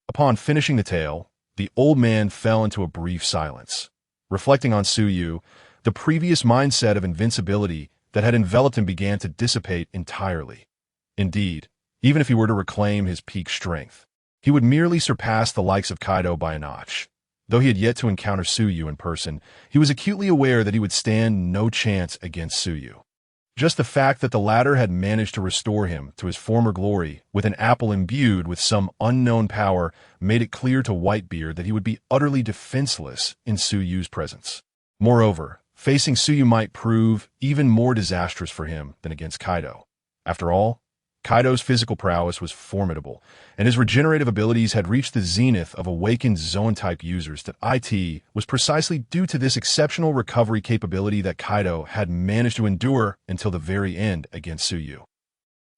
Upon finishing the tale, the old man fell into a brief silence. Reflecting on Suyu, the previous mindset of invincibility that had enveloped him began to dissipate entirely. Indeed, even if he were to reclaim his peak strength, he would merely surpass the likes of Kaido by a notch. Though he had yet to encounter Suyu in person, he was acutely aware that he would stand no chance against Suyu. Just the fact that the latter had managed to restore him to his former glory with an apple imbued with some unknown power made it clear to Whitebeard that he would be utterly defenseless in Suyu's presence. Moreover, facing Suyu might prove even more disastrous for him than against Kaido. After all, Kaido's physical prowess was formidable, and his regenerative abilities had reached the zenith of awakened Zoan-type users. That it was precisely due to this exceptional recovery capability that Kaido had managed to endure until the very end against Suyu.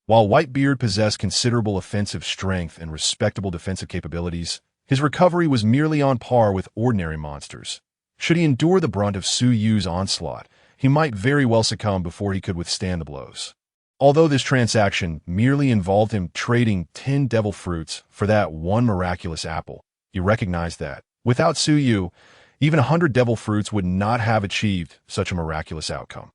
While Whitebeard possessed considerable offensive strength and respectable defensive capabilities, his recovery was merely on par with ordinary monsters. Should he endure the brunt of Suyu's onslaught, he might very well succumb before he could withstand the blows. Although this transaction merely involved him trading 10 devil fruits for that one miraculous apple, he recognized that, without Suyu, even 100 devil fruits would not have achieved such a miraculous outcome.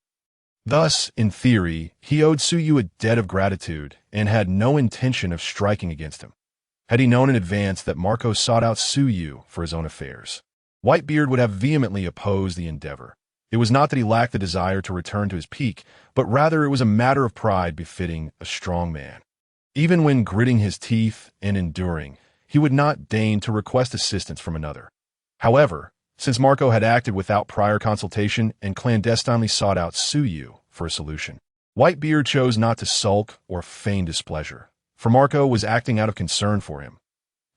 Thus, in theory, he owed Suyu a debt of gratitude and had no intention of striking against him. Had he known in advance that Marco sought out Suyu for his own affairs, Whitebeard would have vehemently opposed the endeavor. It was not that he lacked the desire to return to his peak, but rather it was a matter of pride befitting a strong man. Even when gritting his teeth and enduring, he would not deign to request assistance from another. However, since Marco had acted without prior consultation and clandestinely sought out Suyu for a solution, Whitebeard chose not to sulk or feign displeasure, for Marco was acting out of concern for him.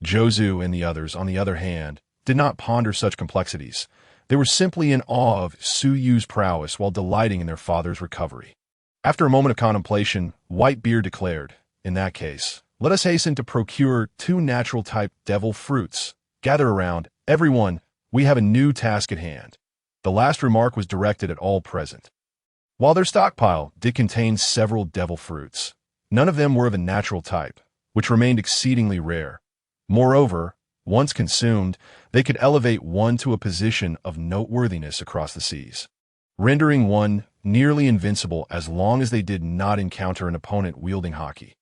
Jozu and the others, on the other hand, did not ponder such complexities. They were simply in awe of Suyu's prowess while delighting in their father's recovery. After a moment of contemplation, Whitebeard declared, "In that case, let us hasten to procure 2 natural-type devil fruits. Gather around, everyone. We have a new task at hand." The last remark was directed at all present. While their stockpile did contain several devil fruits, none of them were of a natural type, which remained exceedingly rare. Moreover, once consumed, they could elevate one to a position of noteworthiness across the seas, rendering one nearly invincible as long as they did not encounter an opponent wielding haki.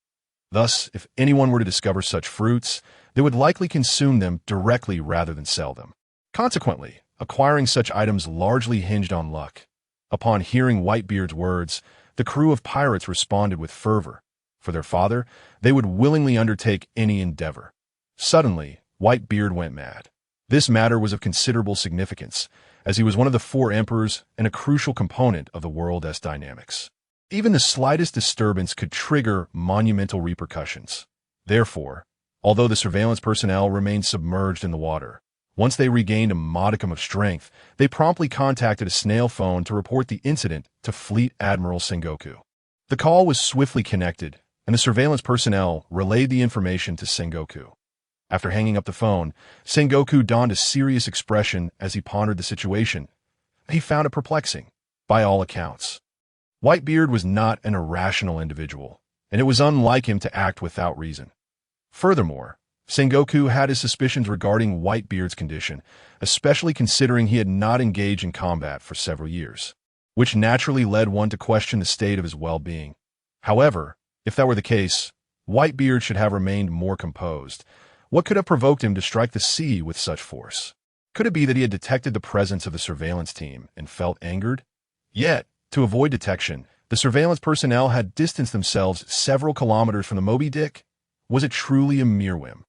Thus, if anyone were to discover such fruits, they would likely consume them directly rather than sell them. Consequently, acquiring such items largely hinged on luck. Upon hearing Whitebeard's words, the crew of pirates responded with fervor. For their father, they would willingly undertake any endeavor. Suddenly, Whitebeard went mad. This matter was of considerable significance, as he was one of the 4 emperors and a crucial component of the world's dynamics. Even the slightest disturbance could trigger monumental repercussions. Therefore, although the surveillance personnel remained submerged in the water, once they regained a modicum of strength, they promptly contacted a snail phone to report the incident to Fleet Admiral Sengoku. The call was swiftly connected, and the surveillance personnel relayed the information to Sengoku. After hanging up the phone, Sengoku donned a serious expression as he pondered the situation. He found it perplexing, by all accounts. Whitebeard was not an irrational individual, and it was unlike him to act without reason. Furthermore, Sengoku had his suspicions regarding Whitebeard's condition, especially considering he had not engaged in combat for several years, which naturally led one to question the state of his well-being. However, if that were the case, Whitebeard should have remained more composed. What could have provoked him to strike the sea with such force? Could it be that he had detected the presence of the surveillance team and felt angered? Yet, to avoid detection, the surveillance personnel had distanced themselves several kilometers from the Moby Dick. Was it truly a mere whim?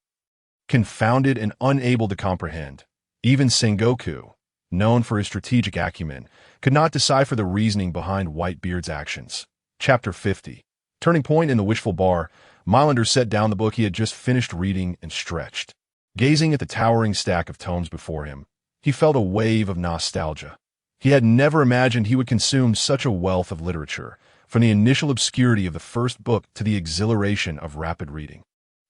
Confounded and unable to comprehend, even Sengoku, known for his strategic acumen, could not decipher the reasoning behind Whitebeard's actions. Chapter 50. Turning point in the Wishful Bar, Milander set down the book he had just finished reading and stretched. Gazing at the towering stack of tomes before him, he felt a wave of nostalgia. He had never imagined he would consume such a wealth of literature, from the initial obscurity of the first book to the exhilaration of rapid reading.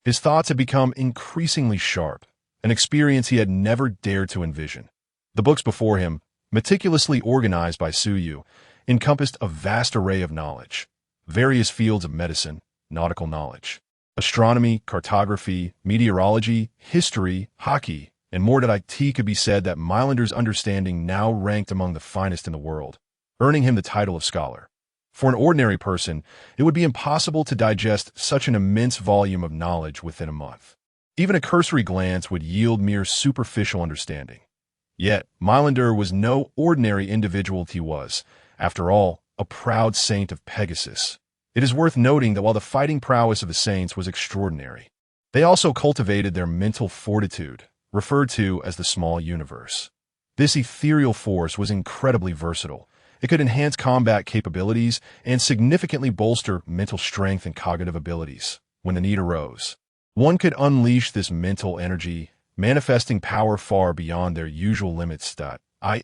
His thoughts had become increasingly sharp, an experience he had never dared to envision. The books before him, meticulously organized by Suyu, encompassed a vast array of knowledge, various fields of medicine, nautical knowledge, astronomy, cartography, meteorology, history, haki, and more. That it could be said that Milander's understanding now ranked among the finest in the world, earning him the title of scholar. For an ordinary person, it would be impossible to digest such an immense volume of knowledge within a month. Even a cursory glance would yield mere superficial understanding. Yet, Milander was no ordinary individual. He was, after all, a proud saint of Pegasus. It is worth noting that while the fighting prowess of the saints was extraordinary, they also cultivated their mental fortitude, referred to as the small universe. This ethereal force was incredibly versatile, It could enhance combat capabilities and significantly bolster mental strength and cognitive abilities when the need arose. One could unleash this mental energy, manifesting power far beyond their usual limits.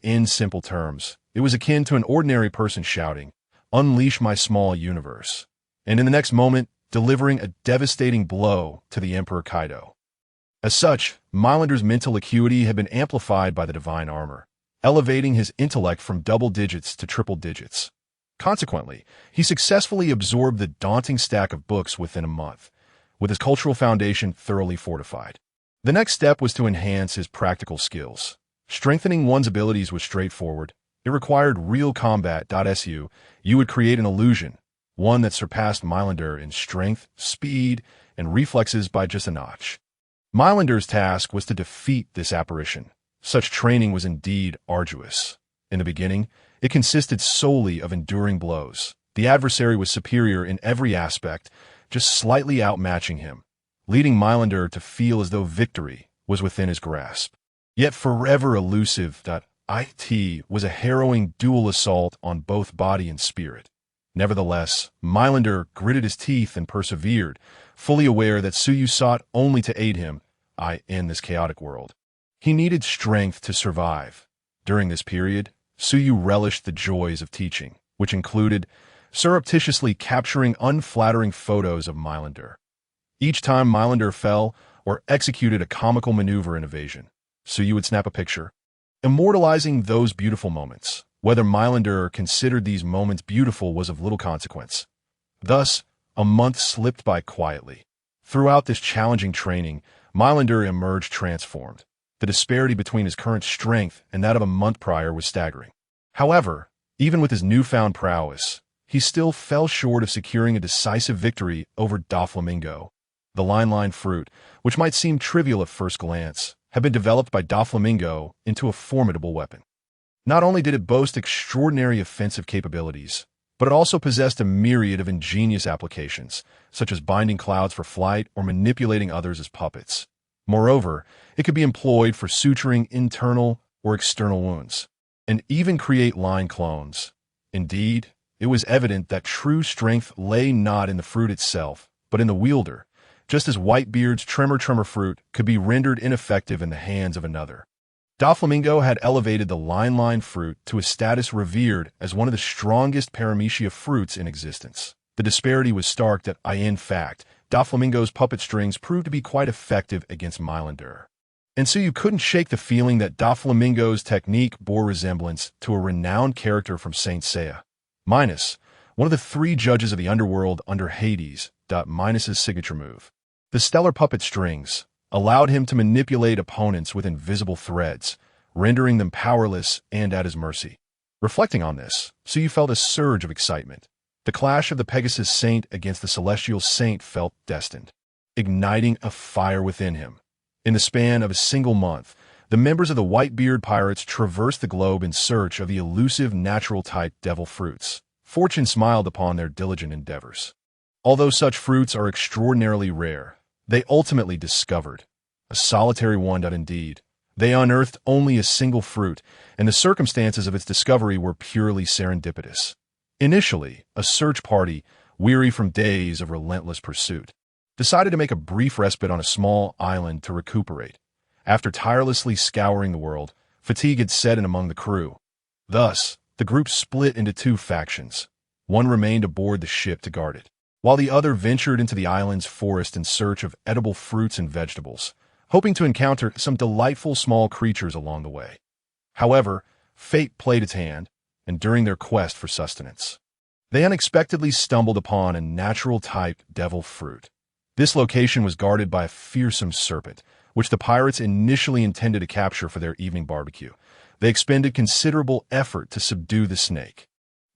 In simple terms, it was akin to an ordinary person shouting, "Unleash my small universe," and in the next moment, delivering a devastating blow to the Emperor Kaido. As such, Milander's mental acuity had been amplified by the divine armor, elevating his intellect from double digits to triple digits. Consequently, he successfully absorbed the daunting stack of books within a month, with his cultural foundation thoroughly fortified. The next step was to enhance his practical skills. Strengthening one's abilities was straightforward. It required real combat. You would create an illusion, one that surpassed Milander in strength, speed, and reflexes by just a notch. Milander's task was to defeat this apparition. Such training was indeed arduous. In the beginning, it consisted solely of enduring blows. The adversary was superior in every aspect, just slightly outmatching him, leading Milander to feel as though victory was within his grasp. Yet forever elusive. It was a harrowing dual assault on both body and spirit. Nevertheless, Milander gritted his teeth and persevered, fully aware that Suyu sought only to aid him in this chaotic world. He needed strength to survive. During this period, Suyu relished the joys of teaching, which included surreptitiously capturing unflattering photos of Milander. Each time Milander fell or executed a comical maneuver in evasion, Suyu would snap a picture, immortalizing those beautiful moments. Whether Milander considered these moments beautiful was of little consequence. Thus, a month slipped by quietly. Throughout this challenging training, Milander emerged transformed. The disparity between his current strength and that of a month prior was staggering. However, even with his newfound prowess, he still fell short of securing a decisive victory over Doflamingo. The line fruit, which might seem trivial at first glance, had been developed by Doflamingo into a formidable weapon. Not only did it boast extraordinary offensive capabilities, but it also possessed a myriad of ingenious applications, such as binding clouds for flight or manipulating others as puppets. Moreover, it could be employed for suturing internal or external wounds, and even create line clones. Indeed, it was evident that true strength lay not in the fruit itself, but in the wielder, just as Whitebeard's tremor fruit could be rendered ineffective in the hands of another. Doflamingo had elevated the line fruit to a status revered as one of the strongest paramecia fruits in existence. The disparity was stark that in fact, Doflamingo's puppet strings proved to be quite effective against Milander. And so you couldn't shake the feeling that Doflamingo's technique bore resemblance to a renowned character from Saint Seiya. Minus, one of the three judges of the underworld under Hades, Minus's signature move. The stellar puppet strings allowed him to manipulate opponents with invisible threads, rendering them powerless and at his mercy. Reflecting on this, Suyu felt a surge of excitement. The clash of the Pegasus Saint against the Celestial Saint felt destined, igniting a fire within him. In the span of a single month, the members of the Whitebeard Pirates traversed the globe in search of the elusive natural-type devil fruits. Fortune smiled upon their diligent endeavors. Although such fruits are extraordinarily rare, they ultimately discovered a solitary one. Indeed, they unearthed only a single fruit, and the circumstances of its discovery were purely serendipitous. Initially, a search party, weary from days of relentless pursuit, decided to make a brief respite on a small island to recuperate. After tirelessly scouring the world, fatigue had set in among the crew. Thus, the group split into two factions. One remained aboard the ship to guard it, while the other ventured into the island's forest in search of edible fruits and vegetables, hoping to encounter some delightful small creatures along the way. However, fate played its hand, and during their quest for sustenance, they unexpectedly stumbled upon a natural-type devil fruit. This location was guarded by a fearsome serpent, which the pirates initially intended to capture for their evening barbecue. They expended considerable effort to subdue the snake,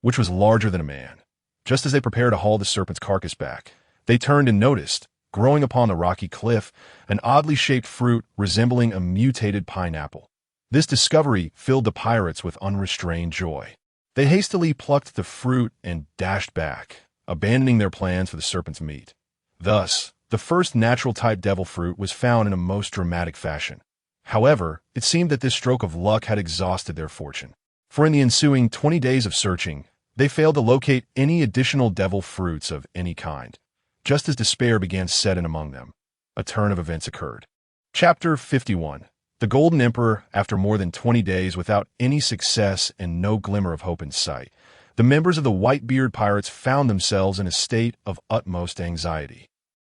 which was larger than a man. Just as they prepared to haul the serpent's carcass back, they turned and noticed, growing upon the rocky cliff, an oddly shaped fruit resembling a mutated pineapple. This discovery filled the pirates with unrestrained joy. They hastily plucked the fruit and dashed back, abandoning their plans for the serpent's meat. Thus, the first natural-type devil fruit was found in a most dramatic fashion. However, it seemed that this stroke of luck had exhausted their fortune. For in the ensuing 20 days of searching, they failed to locate any additional devil fruits of any kind. Just as despair began to set in among them, a turn of events occurred. Chapter 51. The Golden Emperor. After more than 20 days without any success and no glimmer of hope in sight, the members of the Whitebeard pirates found themselves in a state of utmost anxiety.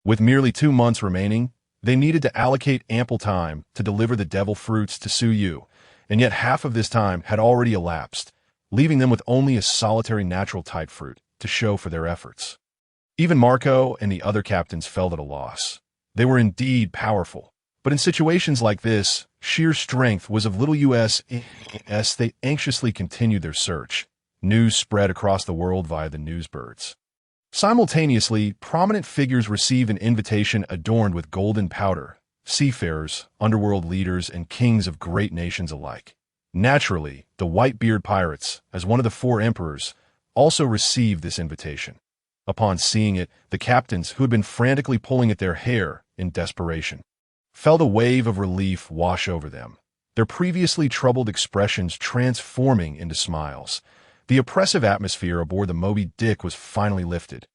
With merely 2 months remaining, they needed to allocate ample time to deliver the devil fruits to Suyu, and yet half of this time had already elapsed, leaving them with only a solitary natural type fruit to show for their efforts. Even Marco and the other captains felt at a loss. They were indeed powerful, but in situations like this, sheer strength was of little use. As they anxiously continued their search, news spread across the world via the newsbirds. Simultaneously, prominent figures received an invitation adorned with golden powder, seafarers, underworld leaders, and kings of great nations alike. Naturally, the Whitebeard pirates, as one of the 4 emperors, also received this invitation. Upon seeing it, the captains, who had been frantically pulling at their hair in desperation, felt a wave of relief wash over them, their previously troubled expressions transforming into smiles. The oppressive atmosphere aboard the Moby Dick was finally lifted.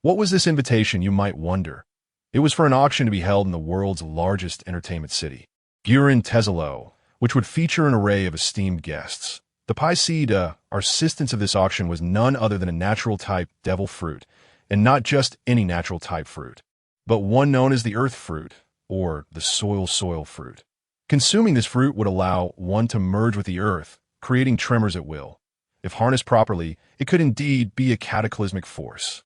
What was this invitation, you might wonder? It was for an auction to be held in the world's largest entertainment city, Tazoro, which would feature an array of esteemed guests. The paicida, assistance of this auction was none other than a natural type devil fruit, and not just any natural type fruit, but one known as the earth fruit, or the soil fruit. Consuming this fruit would allow one to merge with the earth, creating tremors at will. If harnessed properly, it could indeed be a cataclysmic force.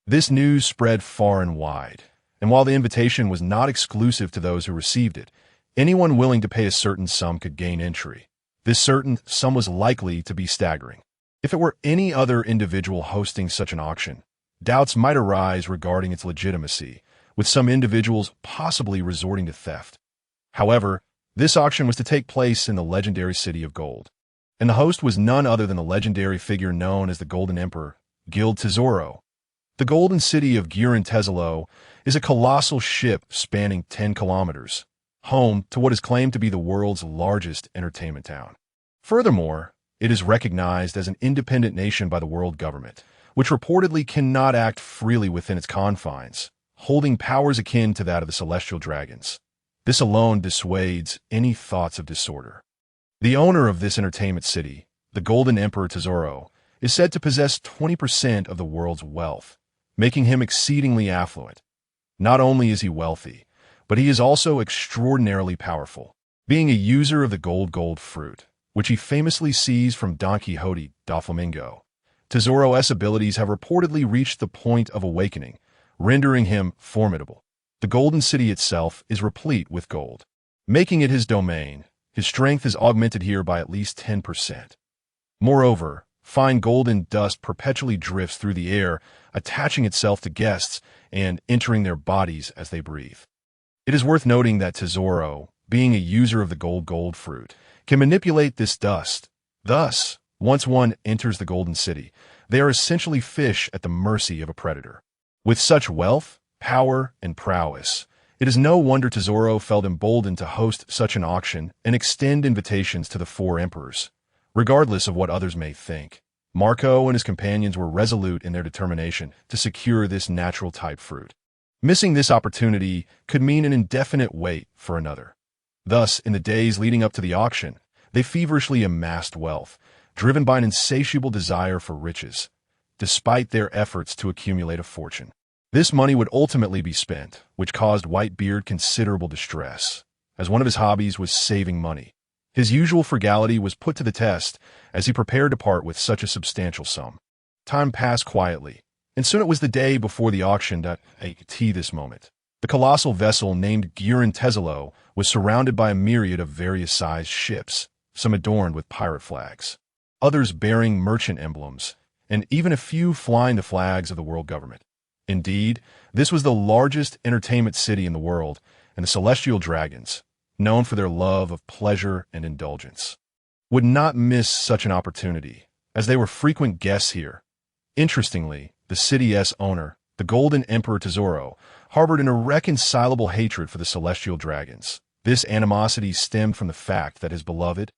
This news spread far and wide, and while the invitation was not exclusive to those who received it, anyone willing to pay a certain sum could gain entry. This certain sum was likely to be staggering. If it were any other individual hosting such an auction, doubts might arise regarding its legitimacy, with some individuals possibly resorting to theft. However, this auction was to take place in the legendary city of gold, and the host was none other than the legendary figure known as the Golden Emperor, Tazoro. The Golden City of Tazoro is a colossal ship spanning 10 kilometers, home to what is claimed to be the world's largest entertainment town. Furthermore, it is recognized as an independent nation by the world government, which reportedly cannot act freely within its confines, holding powers akin to that of the celestial dragons. This alone dissuades any thoughts of disorder. The owner of this entertainment city, the Golden Emperor Tazoro, is said to possess 20% of the world's wealth, making him exceedingly affluent. Not only is he wealthy, but he is also extraordinarily powerful, being a user of the gold fruit, which he famously seized from Don Quixote da Flamingo. Tazoro's abilities have reportedly reached the point of awakening, rendering him formidable. The Golden City itself is replete with gold, making it his domain. His strength is augmented here by at least 10%. Moreover, fine golden dust perpetually drifts through the air, attaching itself to guests and entering their bodies as they breathe. It is worth noting that Tazoro, being a user of the gold fruit, can manipulate this dust. Thus, once one enters the Golden City, they are essentially fish at the mercy of a predator. With such wealth, power, and prowess, it is no wonder Tazoro felt emboldened to host such an auction and extend invitations to the 4 emperors. Regardless of what others may think, Marco and his companions were resolute in their determination to secure this natural type fruit. Missing this opportunity could mean an indefinite wait for another. Thus, in the days leading up to the auction, they feverishly amassed wealth, driven by an insatiable desire for riches, despite their efforts to accumulate a fortune. This money would ultimately be spent, which caused Whitebeard considerable distress, as one of his hobbies was saving money. His usual frugality was put to the test as he prepared to part with such a substantial sum. Time passed quietly, and soon it was the day before the auction that this moment. The colossal vessel named Tazoro was surrounded by a myriad of various sized ships, some adorned with pirate flags, others bearing merchant emblems, and even a few flying the flags of the world government. Indeed, this was the largest entertainment city in the world, and the celestial dragons, known for their love of pleasure and indulgence, would not miss such an opportunity, as they were frequent guests here. Interestingly, the city's owner, the Golden Emperor Tazoro, harbored an irreconcilable hatred for the celestial dragons. This animosity stemmed from the fact that his beloved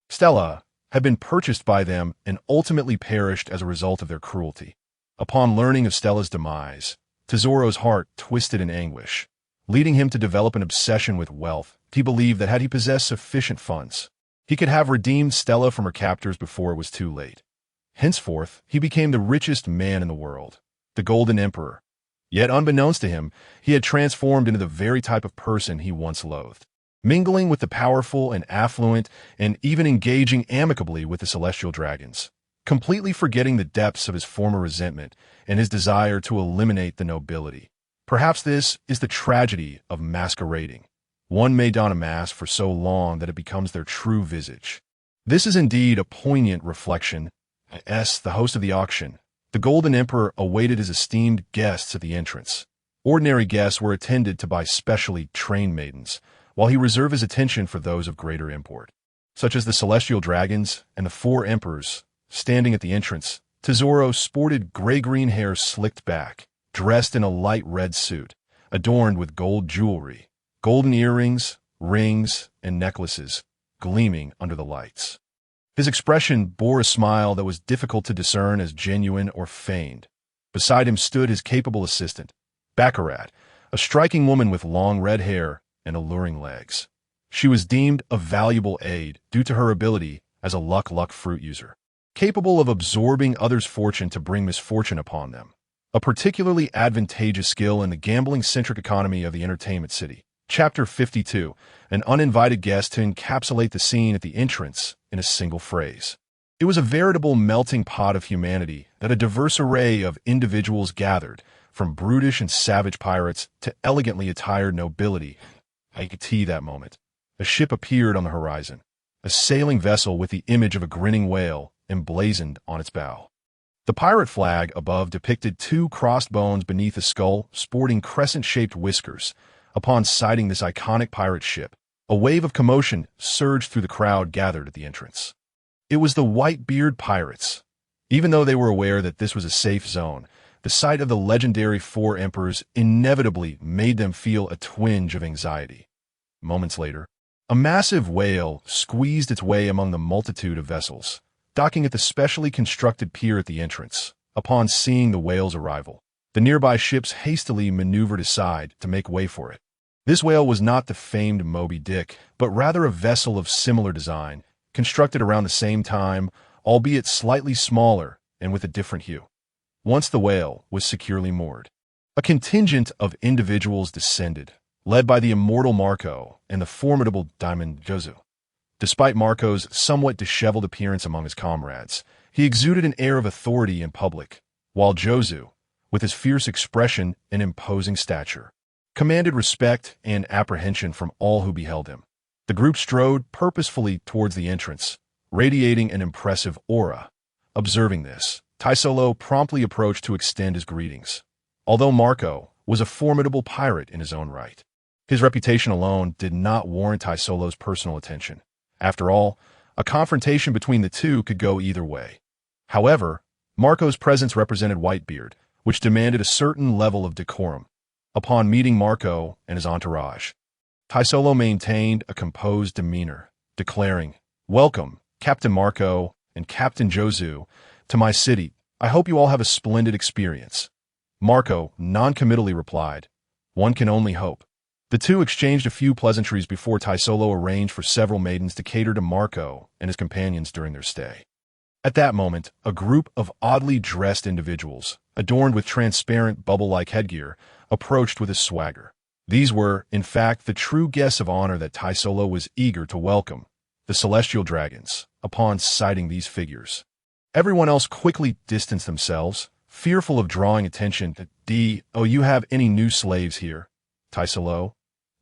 Stella, had been purchased by them and ultimately perished as a result of their cruelty. Upon learning of Stella's demise, Tazoro's heart twisted in anguish, leading him to develop an obsession with wealth. He believed that had he possessed sufficient funds, he could have redeemed Stella from her captors before it was too late. Henceforth, he became the richest man in the world, the Golden Emperor. Yet unbeknownst to him, he had transformed into the very type of person he once loathed. Mingling with the powerful and affluent, and even engaging amicably with the celestial dragons, completely forgetting the depths of his former resentment and his desire to eliminate the nobility. Perhaps this is the tragedy of masquerading. One may don a mask for so long that it becomes their true visage. This is indeed a poignant reflection. The host of the auction, the Golden Emperor, awaited his esteemed guests at the entrance. Ordinary guests were attended to by specially trained maidens, while he reserved his attention for those of greater import, such as the celestial dragons and the four emperors. Standing at the entrance, Tazoro sported gray-green hair slicked back, dressed in a light red suit, adorned with gold jewelry, golden earrings, rings, and necklaces, gleaming under the lights. His expression bore a smile that was difficult to discern as genuine or feigned. Beside him stood his capable assistant, Baccarat, a striking woman with long red hair and alluring legs. She was deemed a valuable aid due to her ability as a luck fruit user, capable of absorbing others' fortune to bring misfortune upon them, a particularly advantageous skill in the gambling-centric economy of the entertainment city. Chapter 52, an uninvited guest to encapsulate the scene at the entrance in a single phrase. It was a veritable melting pot of humanity that a diverse array of individuals gathered, from brutish and savage pirates to elegantly attired nobility. I could see that moment. A ship appeared on the horizon, a sailing vessel with the image of a grinning whale emblazoned on its bow. The pirate flag above depicted two crossed bones beneath a skull sporting crescent-shaped whiskers. Upon sighting this iconic pirate ship, a wave of commotion surged through the crowd gathered at the entrance. It was the Whitebeard pirates. Even though they were aware that this was a safe zone, the sight of the legendary four emperors inevitably made them feel a twinge of anxiety. Moments later, a massive whale squeezed its way among the multitude of vessels, docking at the specially constructed pier at the entrance. Upon seeing the whale's arrival, the nearby ships hastily maneuvered aside to make way for it. This whale was not the famed Moby Dick, but rather a vessel of similar design, constructed around the same time, albeit slightly smaller and with a different hue. Once the whale was securely moored, a contingent of individuals descended, led by the immortal Marco and the formidable Diamond Jozu. Despite Marco's somewhat disheveled appearance among his comrades, he exuded an air of authority in public, while Jozu, with his fierce expression and imposing stature, commanded respect and apprehension from all who beheld him. The group strode purposefully towards the entrance, radiating an impressive aura. Observing this, Tazoro promptly approached to extend his greetings. Although Marco was a formidable pirate in his own right, his reputation alone did not warrant Tazoro's personal attention. After all, a confrontation between the two could go either way. However, Marco's presence represented Whitebeard, which demanded a certain level of decorum. Upon meeting Marco and his entourage, Tazoro maintained a composed demeanor, declaring, "Welcome, Captain Marco and Captain Jozu, to my city. I hope you all have a splendid experience." Marco non-committally replied, "One can only hope." The two exchanged a few pleasantries before Tazoro arranged for several maidens to cater to Marco and his companions during their stay. At that moment, a group of oddly dressed individuals, adorned with transparent bubble-like headgear, approached with a swagger. These were, in fact, the true guests of honor that Tazoro was eager to welcome, the celestial dragons. Upon sighting these figures, everyone else quickly distanced themselves, fearful of drawing attention to "Oh, you have any new slaves here, Tazoro?"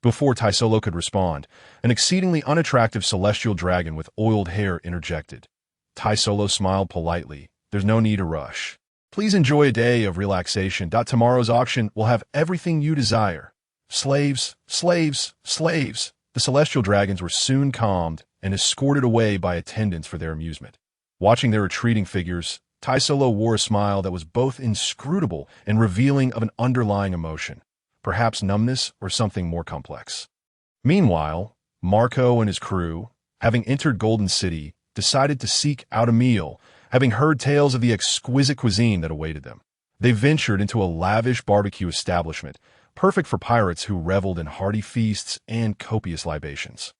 Before Tazoro could respond, an exceedingly unattractive celestial dragon with oiled hair interjected. Tazoro smiled politely. "There's no need to rush. Please enjoy a day of relaxation. Tomorrow's auction will have everything you desire." Slaves, slaves, slaves. The celestial dragons were soon calmed and escorted away by attendants for their amusement. Watching their retreating figures, Tazoro wore a smile that was both inscrutable and revealing of an underlying emotion, perhaps numbness or something more complex. Meanwhile, Marco and his crew, having entered Golden City, decided to seek out a meal, having heard tales of the exquisite cuisine that awaited them. They ventured into a lavish barbecue establishment, perfect for pirates who reveled in hearty feasts and copious libations.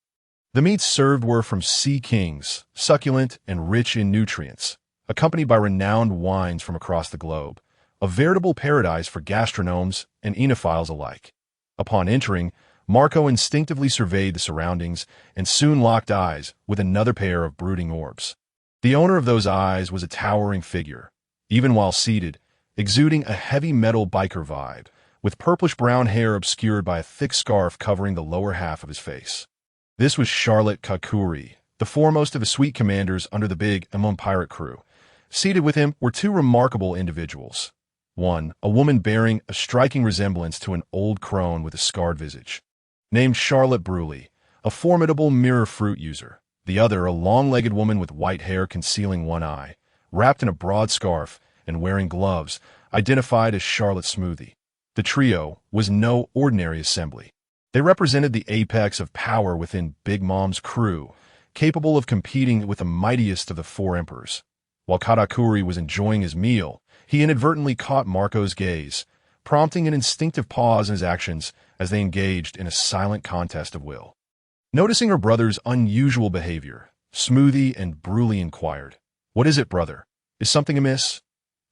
The meats served were from sea kings, succulent and rich in nutrients, accompanied by renowned wines from across the globe, a veritable paradise for gastronomes and enophiles alike. Upon entering, Marco instinctively surveyed the surroundings and soon locked eyes with another pair of brooding orbs. The owner of those eyes was a towering figure, even while seated, exuding a heavy metal biker vibe, with purplish-brown hair obscured by a thick scarf covering the lower half of his face. This was Charlotte Kakuri, the foremost of the suite commanders under the big Amon pirate crew. Seated with him were two remarkable individuals. One, a woman bearing a striking resemblance to an old crone with a scarred visage, named Charlotte Bruley, a formidable mirror fruit user. The other, a long-legged woman with white hair concealing one eye, wrapped in a broad scarf and wearing gloves, identified as Charlotte Smoothie. The trio was no ordinary assembly. They represented the apex of power within Big Mom's crew, capable of competing with the mightiest of the four emperors. While Katakuri was enjoying his meal, he inadvertently caught Marco's gaze, prompting an instinctive pause in his actions as they engaged in a silent contest of will. Noticing her brother's unusual behavior, Smoothie and Bruley inquired, "What is it, brother? Is something amiss?"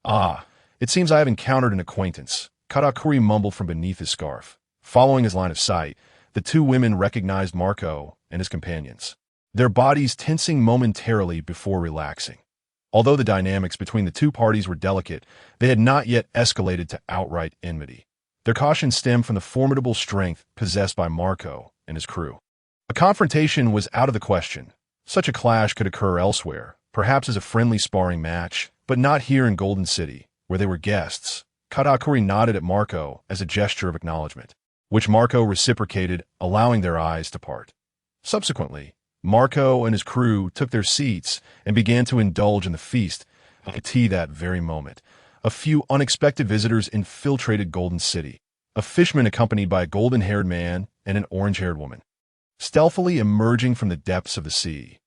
"Ah, it seems I have encountered an acquaintance," Katakuri mumbled from beneath his scarf. Following his line of sight, the two women recognized Marco and his companions, their bodies tensing momentarily before relaxing. Although the dynamics between the two parties were delicate, they had not yet escalated to outright enmity. Their caution stemmed from the formidable strength possessed by Marco and his crew. A confrontation was out of the question. Such a clash could occur elsewhere, perhaps as a friendly sparring match, but not here in Golden City, where they were guests. Katakuri nodded at Marco as a gesture of acknowledgement, which Marco reciprocated, allowing their eyes to part. Subsequently, Marco and his crew took their seats and began to indulge in the feast. That very moment, a few unexpected visitors infiltrated Golden City, a fisherman accompanied by a golden-haired man and an orange-haired woman, stealthily emerging from the depths of the sea.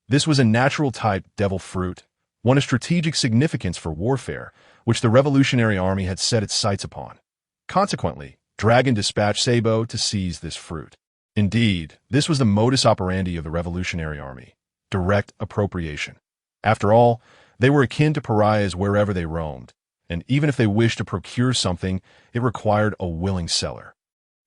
This was a natural-type devil fruit, one of strategic significance for warfare, which the Revolutionary Army had set its sights upon. Consequently, Dragon dispatched Sabo to seize this fruit. Indeed, this was the modus operandi of the Revolutionary Army: direct appropriation. After all, they were akin to pariahs wherever they roamed, and even if they wished to procure something, it required a willing seller.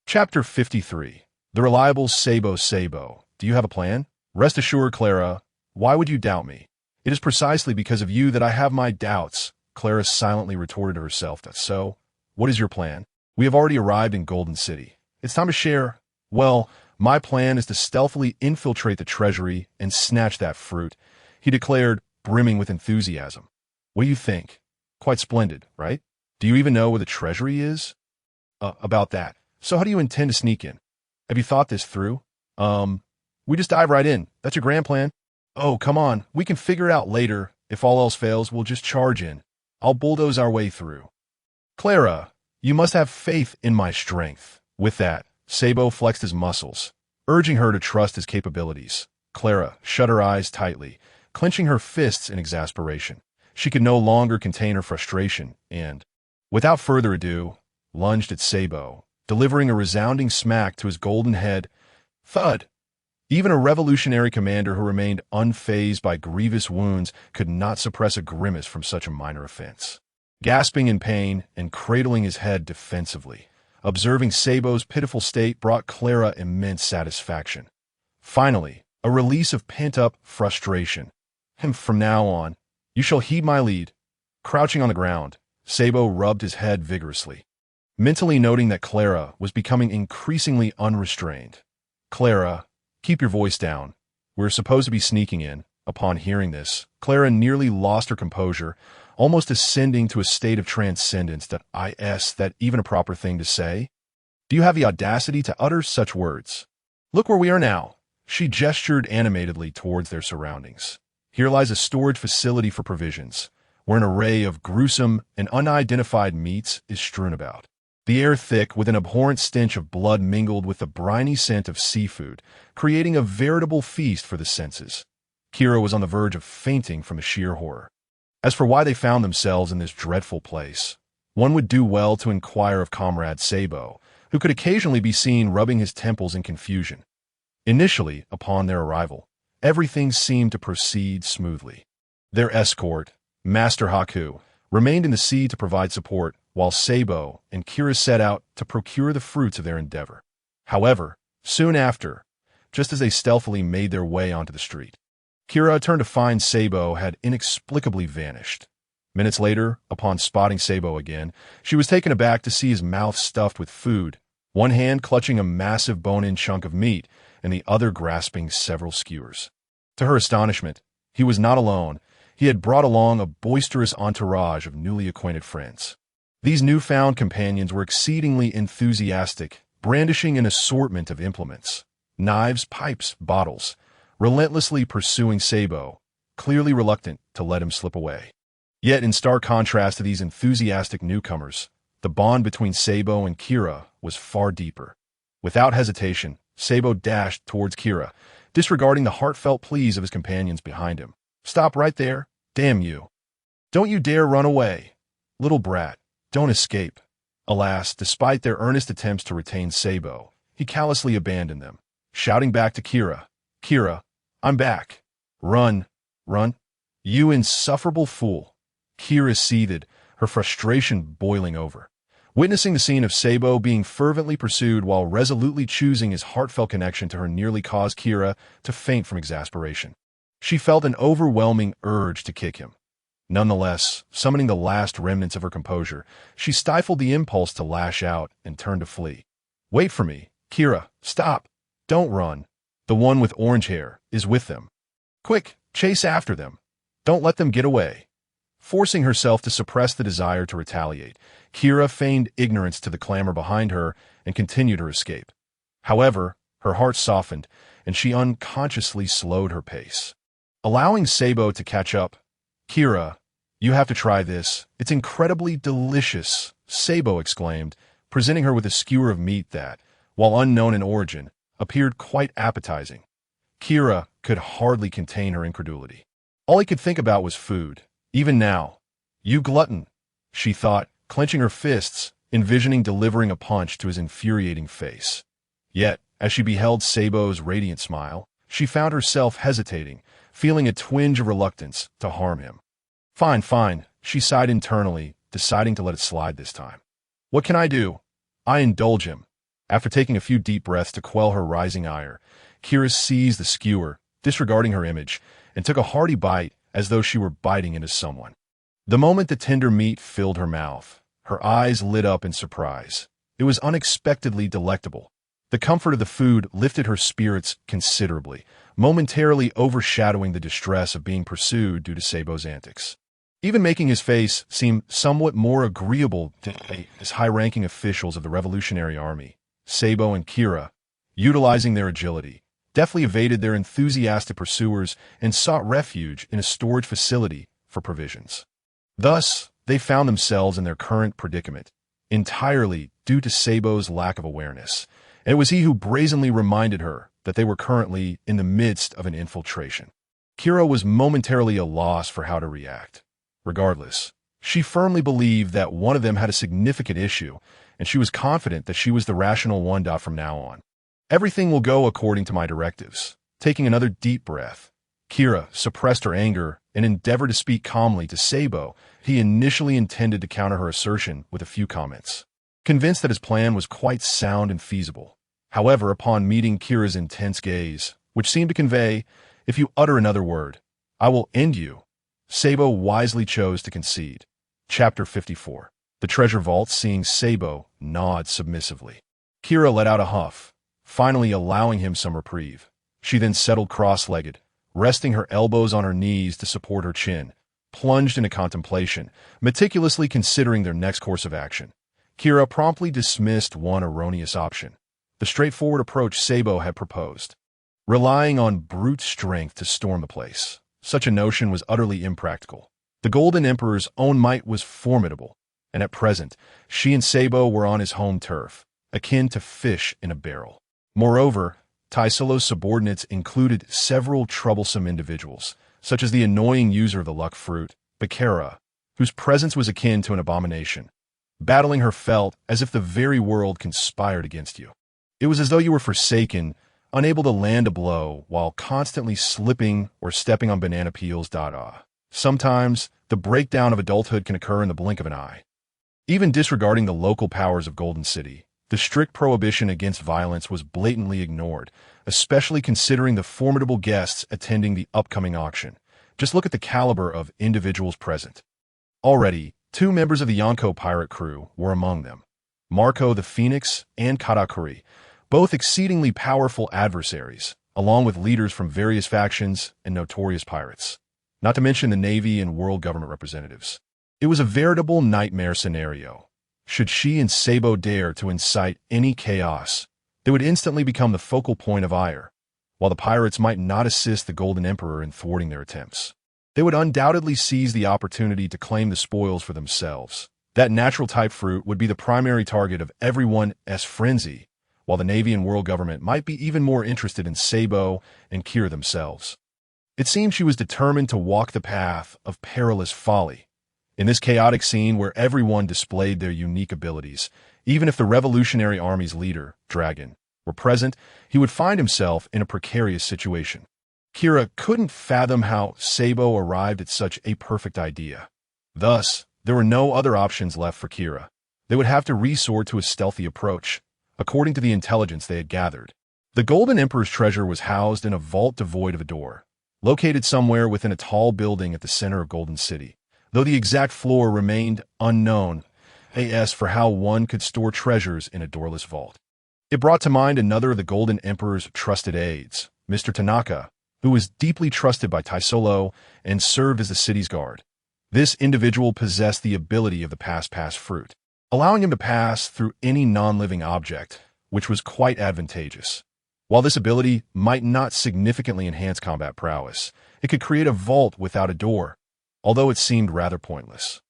Chapter 53. The reliable Sabo. Do you have a plan? Rest assured, Clara. Why would you doubt me? It is precisely because of you that I have my doubts, Clara silently retorted to herself. That's so. What is your plan? We have already arrived in Golden City. It's time to share. Well, my plan is to stealthily infiltrate the treasury and snatch that fruit, he declared, brimming with enthusiasm. What do you think? Quite splendid, right? Do you even know where the treasury is? About that. So how do you intend to sneak in? Have you thought this through? We just dive right in. That's your grand plan? Oh, come on. We can figure it out later. If all else fails, we'll just charge in. I'll bulldoze our way through. Clara, you must have faith in my strength. With that, Sabo flexed his muscles, urging her to trust his capabilities. Clara shut her eyes tightly, clenching her fists in exasperation. She could no longer contain her frustration and, without further ado, lunged at Sabo, delivering a resounding smack to his golden head. Thud! Even a revolutionary commander who remained unfazed by grievous wounds could not suppress a grimace from such a minor offense. Gasping in pain and cradling his head defensively, observing Sabo's pitiful state brought Clara immense satisfaction. Finally, a release of pent-up frustration. And from now on, you shall heed my lead. Crouching on the ground, Sabo rubbed his head vigorously, mentally noting that Clara was becoming increasingly unrestrained. Clara, keep your voice down. We're supposed to be sneaking in. Upon hearing this, Clara nearly lost her composure, almost ascending to a state of transcendence. That even a proper thing to say? Do you have the audacity to utter such words? Look where we are now. She gestured animatedly towards their surroundings. Here lies a storage facility for provisions, where an array of gruesome and unidentified meats is strewn about. The air thick with an abhorrent stench of blood mingled with the briny scent of seafood, creating a veritable feast for the senses. Kira was on the verge of fainting from the sheer horror. As for why they found themselves in this dreadful place, one would do well to inquire of Comrade Sabo, who could occasionally be seen rubbing his temples in confusion. Initially, upon their arrival, everything seemed to proceed smoothly. Their escort, Master Haku, remained in the sea to provide support, while Sabo and Kira set out to procure the fruits of their endeavor. However, soon after, just as they stealthily made their way onto the street, Kira turned to find Sabo had inexplicably vanished. Minutes later, upon spotting Sabo again, she was taken aback to see his mouth stuffed with food, one hand clutching a massive bone-in chunk of meat and the other grasping several skewers. To her astonishment, he was not alone. He had brought along a boisterous entourage of newly acquainted friends. These newfound companions were exceedingly enthusiastic, brandishing an assortment of implements, knives, pipes, bottles, relentlessly pursuing Sabo, clearly reluctant to let him slip away. Yet in stark contrast to these enthusiastic newcomers, the bond between Sabo and Kira was far deeper. Without hesitation, Sabo dashed towards Kira, disregarding the heartfelt pleas of his companions behind him. "Stop right there, damn you. Don't you dare run away. Little brat, don't escape." Alas, despite their earnest attempts to retain Sabo, he callously abandoned them, shouting back to Kira, "Kira, I'm back. Run, run. You insufferable fool." Kira seethed, her frustration boiling over. Witnessing the scene of Sabo being fervently pursued while resolutely choosing his heartfelt connection to her nearly caused Kira to faint from exasperation. She felt an overwhelming urge to kick him. Nonetheless, summoning the last remnants of her composure, she stifled the impulse to lash out and turned to flee. "Wait for me, Kira, stop. Don't run. The one with orange hair is with them. Quick, chase after them. Don't let them get away." Forcing herself to suppress the desire to retaliate, Kira feigned ignorance to the clamor behind her and continued her escape. However, her heart softened, and she unconsciously slowed her pace. Allowing Sabo to catch up, "Kira, you have to try this. It's incredibly delicious," Sabo exclaimed, presenting her with a skewer of meat that, while unknown in origin, appeared quite appetizing. Kira could hardly contain her incredulity. All he could think about was food. Even now. "You glutton," she thought, clenching her fists, envisioning delivering a punch to his infuriating face. Yet, as she beheld Sabo's radiant smile, she found herself hesitating, feeling a twinge of reluctance to harm him. Fine, fine, she sighed internally, deciding to let it slide this time. "What can I do? I indulge him." After taking a few deep breaths to quell her rising ire, Kira seized the skewer, disregarding her image, and took a hearty bite as though she were biting into someone. The moment the tender meat filled her mouth, her eyes lit up in surprise. It was unexpectedly delectable. The comfort of the food lifted her spirits considerably, momentarily overshadowing the distress of being pursued due to Sabo's antics. Even making his face seem somewhat more agreeable to his high-ranking officials of the Revolutionary Army, Sabo and Kira, utilizing their agility, deftly evaded their enthusiastic pursuers and sought refuge in a storage facility for provisions. Thus, they found themselves in their current predicament, entirely due to Sabo's lack of awareness, and it was he who brazenly reminded her that they were currently in the midst of an infiltration. Kira was momentarily at a loss for how to react. Regardless, she firmly believed that one of them had a significant issue, and she was confident that she was the rational one from now on. "Everything will go according to my directives." Taking another deep breath, Kira suppressed her anger and endeavored to speak calmly to Sabo. He initially intended to counter her assertion with a few comments, convinced that his plan was quite sound and feasible. However, upon meeting Kira's intense gaze, which seemed to convey, "If you utter another word, I will end you," Sabo wisely chose to concede. Chapter 54. The Treasure Vault. Seeing Sabo nod submissively, Kira let out a huff, finally allowing him some reprieve. She then settled cross-legged, resting her elbows on her knees to support her chin, plunged into contemplation, meticulously considering their next course of action. Kira promptly dismissed one erroneous option, the straightforward approach Sabo had proposed. Relying on brute strength to storm the place, such a notion was utterly impractical. The Golden Emperor's own might was formidable, and at present, she and Sabo were on his home turf, akin to fish in a barrel. Moreover, Taisolo's subordinates included several troublesome individuals, such as the annoying user of the luck fruit, Bakara, whose presence was akin to an abomination. Battling her felt as if the very world conspired against you. It was as though you were forsaken, unable to land a blow, while constantly slipping or stepping on banana peels. Sometimes, the breakdown of adulthood can occur in the blink of an eye. Even disregarding the local powers of Golden City, the strict prohibition against violence was blatantly ignored, especially considering the formidable guests attending the upcoming auction. Just look at the caliber of individuals present. Already, 2 members of the Yonko pirate crew were among them. Marco the Phoenix and Katakuri, both exceedingly powerful adversaries, along with leaders from various factions and notorious pirates. Not to mention the Navy and world government representatives. It was a veritable nightmare scenario. Should she and Sabo dare to incite any chaos, they would instantly become the focal point of ire, while the pirates might not assist the Golden Emperor in thwarting their attempts. They would undoubtedly seize the opportunity to claim the spoils for themselves. That natural-type fruit would be the primary target of everyone's frenzy, while the Navy and world government might be even more interested in Sabo and Kira themselves. It seemed she was determined to walk the path of perilous folly. In this chaotic scene where everyone displayed their unique abilities, even if the Revolutionary Army's leader, Dragon, were present, he would find himself in a precarious situation. Kira couldn't fathom how Sabo arrived at such a perfect idea. Thus, there were no other options left for Kira. They would have to resort to a stealthy approach, according to the intelligence they had gathered. The Golden Emperor's treasure was housed in a vault devoid of a door, located somewhere within a tall building at the center of Golden City, though the exact floor remained unknown as for how one could store treasures in a doorless vault. It brought to mind another of the Golden Emperor's trusted aides, Mr. Tanaka, who was deeply trusted by Taisolo and served as the city's guard. This individual possessed the ability of the pass fruit, allowing him to pass through any non-living object, which was quite advantageous. While this ability might not significantly enhance combat prowess, it could create a vault without a door, although it seemed rather pointless.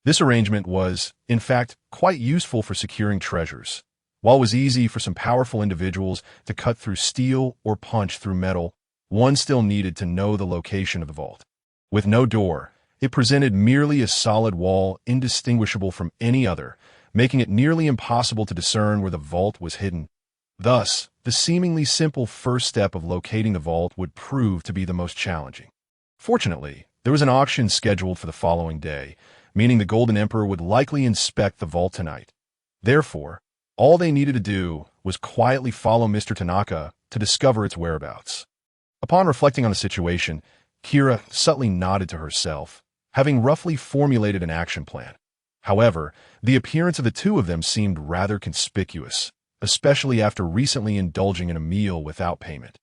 This arrangement was, in fact, quite useful for securing treasures. While it was easy for some powerful individuals to cut through steel or punch through metal, one still needed to know the location of the vault. With no door, it presented merely a solid wall indistinguishable from any other, making it nearly impossible to discern where the vault was hidden. Thus, the seemingly simple first step of locating the vault would prove to be the most challenging. Fortunately, there was an auction scheduled for the following day, meaning the Golden Emperor would likely inspect the vault tonight. Therefore, all they needed to do was quietly follow Mr. Tanaka to discover its whereabouts. Upon reflecting on the situation, Kira subtly nodded to herself, having roughly formulated an action plan. However, the appearance of the 2 of them seemed rather conspicuous, especially after recently indulging in a meal without payment.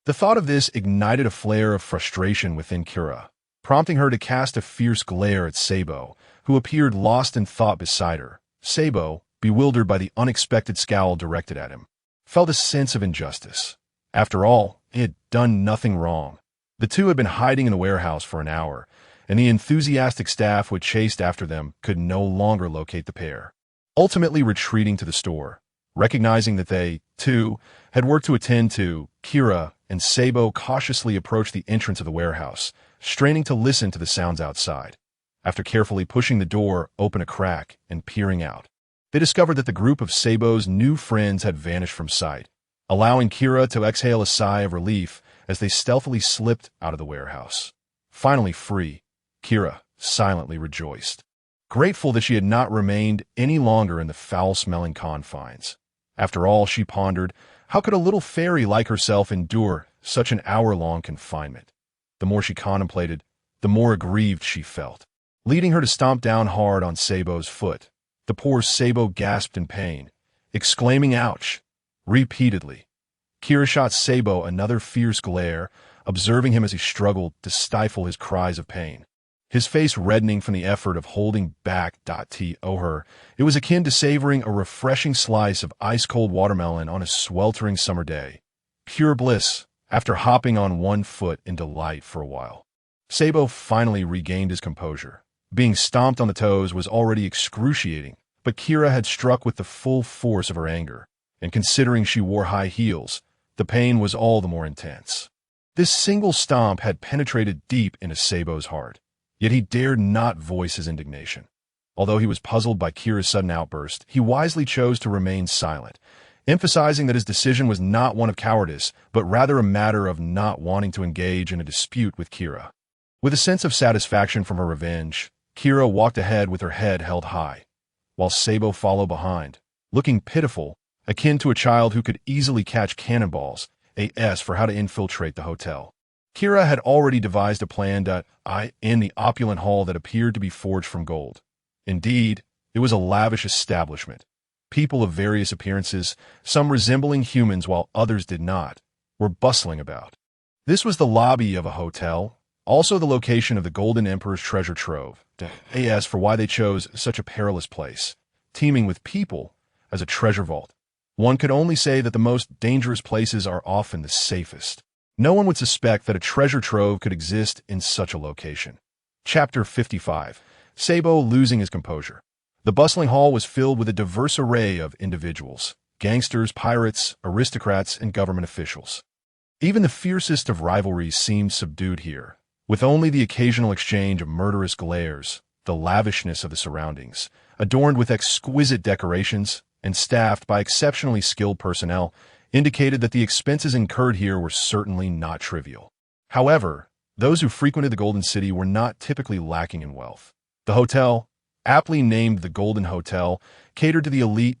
The thought of this ignited a flare of frustration within Kira, prompting her to cast a fierce glare at Sabo, who appeared lost in thought beside her. Sabo, bewildered by the unexpected scowl directed at him, felt a sense of injustice. After all, he had done nothing wrong. The 2 had been hiding in the warehouse for an hour, and the enthusiastic staff who had chased after them could no longer locate the pair. Ultimately retreating to the store, recognizing that they, too, had work to attend to, Kira and Sabo cautiously approached the entrance of the warehouse, straining to listen to the sounds outside. After carefully pushing the door open a crack and peering out, they discovered that the group of Sabo's new friends had vanished from sight, allowing Kira to exhale a sigh of relief as they stealthily slipped out of the warehouse. Finally free, Kira silently rejoiced, grateful that she had not remained any longer in the foul-smelling confines. After all, she pondered, how could a little fairy like herself endure such an hour-long confinement? The more she contemplated, the more aggrieved she felt, leading her to stomp down hard on Sabo's foot. The poor Sabo gasped in pain, exclaiming ouch, repeatedly. Kira shot Sabo another fierce glare, observing him as he struggled to stifle his cries of pain. His face reddening from the effort of holding back. To her, it was akin to savoring a refreshing slice of ice-cold watermelon on a sweltering summer day. Pure bliss, after hopping on one foot in delight for a while. Sabo finally regained his composure. Being stomped on the toes was already excruciating, but Kira had struck with the full force of her anger, and considering she wore high heels, the pain was all the more intense. This single stomp had penetrated deep into Seibo's heart, yet he dared not voice his indignation. Although he was puzzled by Kira's sudden outburst, he wisely chose to remain silent, emphasizing that his decision was not one of cowardice, but rather a matter of not wanting to engage in a dispute with Kira. With a sense of satisfaction from her revenge, Kira walked ahead with her head held high, while Seibo followed behind, looking pitiful, akin to a child who could easily catch cannonballs, as for how to infiltrate the hotel. Kira had already devised a plan in the opulent hall that appeared to be forged from gold. Indeed, it was a lavish establishment. People of various appearances, some resembling humans while others did not, were bustling about. This was the lobby of a hotel, also the location of the Golden Emperor's treasure trove, as for why they chose such a perilous place, teeming with people, as a treasure vault. One could only say that the most dangerous places are often the safest. No one would suspect that a treasure trove could exist in such a location. Chapter 55. Seibo losing his composure. The bustling hall was filled with a diverse array of individuals: gangsters, pirates, aristocrats, and government officials. Even the fiercest of rivalries seemed subdued here, with only the occasional exchange of murderous glares. The lavishness of the surroundings, adorned with exquisite decorations and staffed by exceptionally skilled personnel, indicated that the expenses incurred here were certainly not trivial. However, those who frequented the Golden City were not typically lacking in wealth. The hotel, aptly named the Golden Hotel, catered to the elite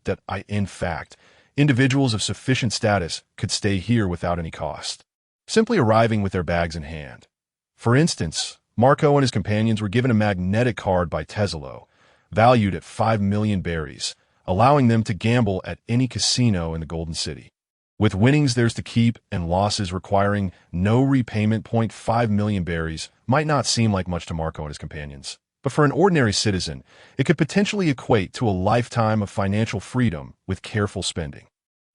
in fact, individuals of sufficient status could stay here without any cost, simply arriving with their bags in hand. For instance, Marco and his companions were given a magnetic card by Tazoro, valued at 5 million berries, allowing them to gamble at any casino in the Golden City. With winnings theirs to keep and losses requiring no repayment. 5 million berries might not seem like much to Marco and his companions, but for an ordinary citizen, it could potentially equate to a lifetime of financial freedom with careful spending.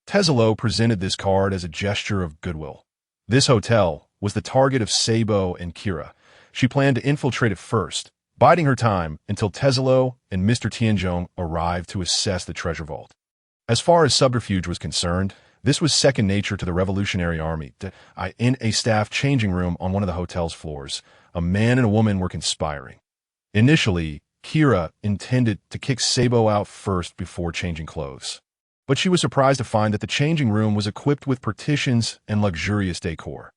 Tazoro presented this card as a gesture of goodwill. This hotel was the target of Seibo and Kira. She planned to infiltrate it first, biding her time until Tazoro and Mr. Tianzhong arrived to assess the treasure vault. As far as subterfuge was concerned, this was second nature to the Revolutionary Army. In a staff changing room on one of the hotel's floors, a man and a woman were conspiring. Initially, Kira intended to kick Seibo out first before changing clothes, but she was surprised to find that the changing room was equipped with partitions and luxurious decor.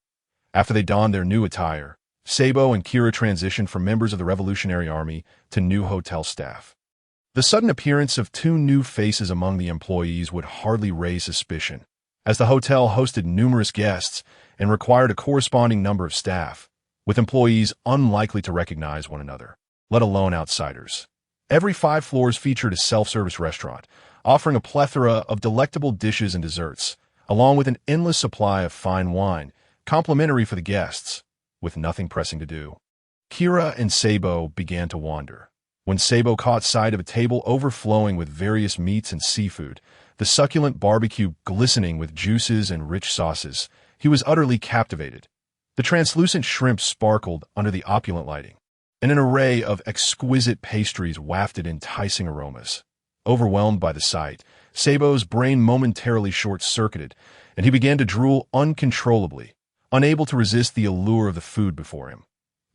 After they donned their new attire, Seibo and Kira transitioned from members of the Revolutionary Army to new hotel staff. The sudden appearance of two new faces among the employees would hardly raise suspicion, as the hotel hosted numerous guests and required a corresponding number of staff, with employees unlikely to recognize one another, let alone outsiders. Every 5 floors featured a self-service restaurant, offering a plethora of delectable dishes and desserts, along with an endless supply of fine wine, complimentary for the guests, with nothing pressing to do. Kira and Seibo began to wander. When Seibo caught sight of a table overflowing with various meats and seafood, the succulent barbecue glistening with juices and rich sauces, he was utterly captivated. The translucent shrimp sparkled under the opulent lighting, and an array of exquisite pastries wafted enticing aromas. Overwhelmed by the sight, Seibo's brain momentarily short-circuited, and he began to drool uncontrollably, unable to resist the allure of the food before him.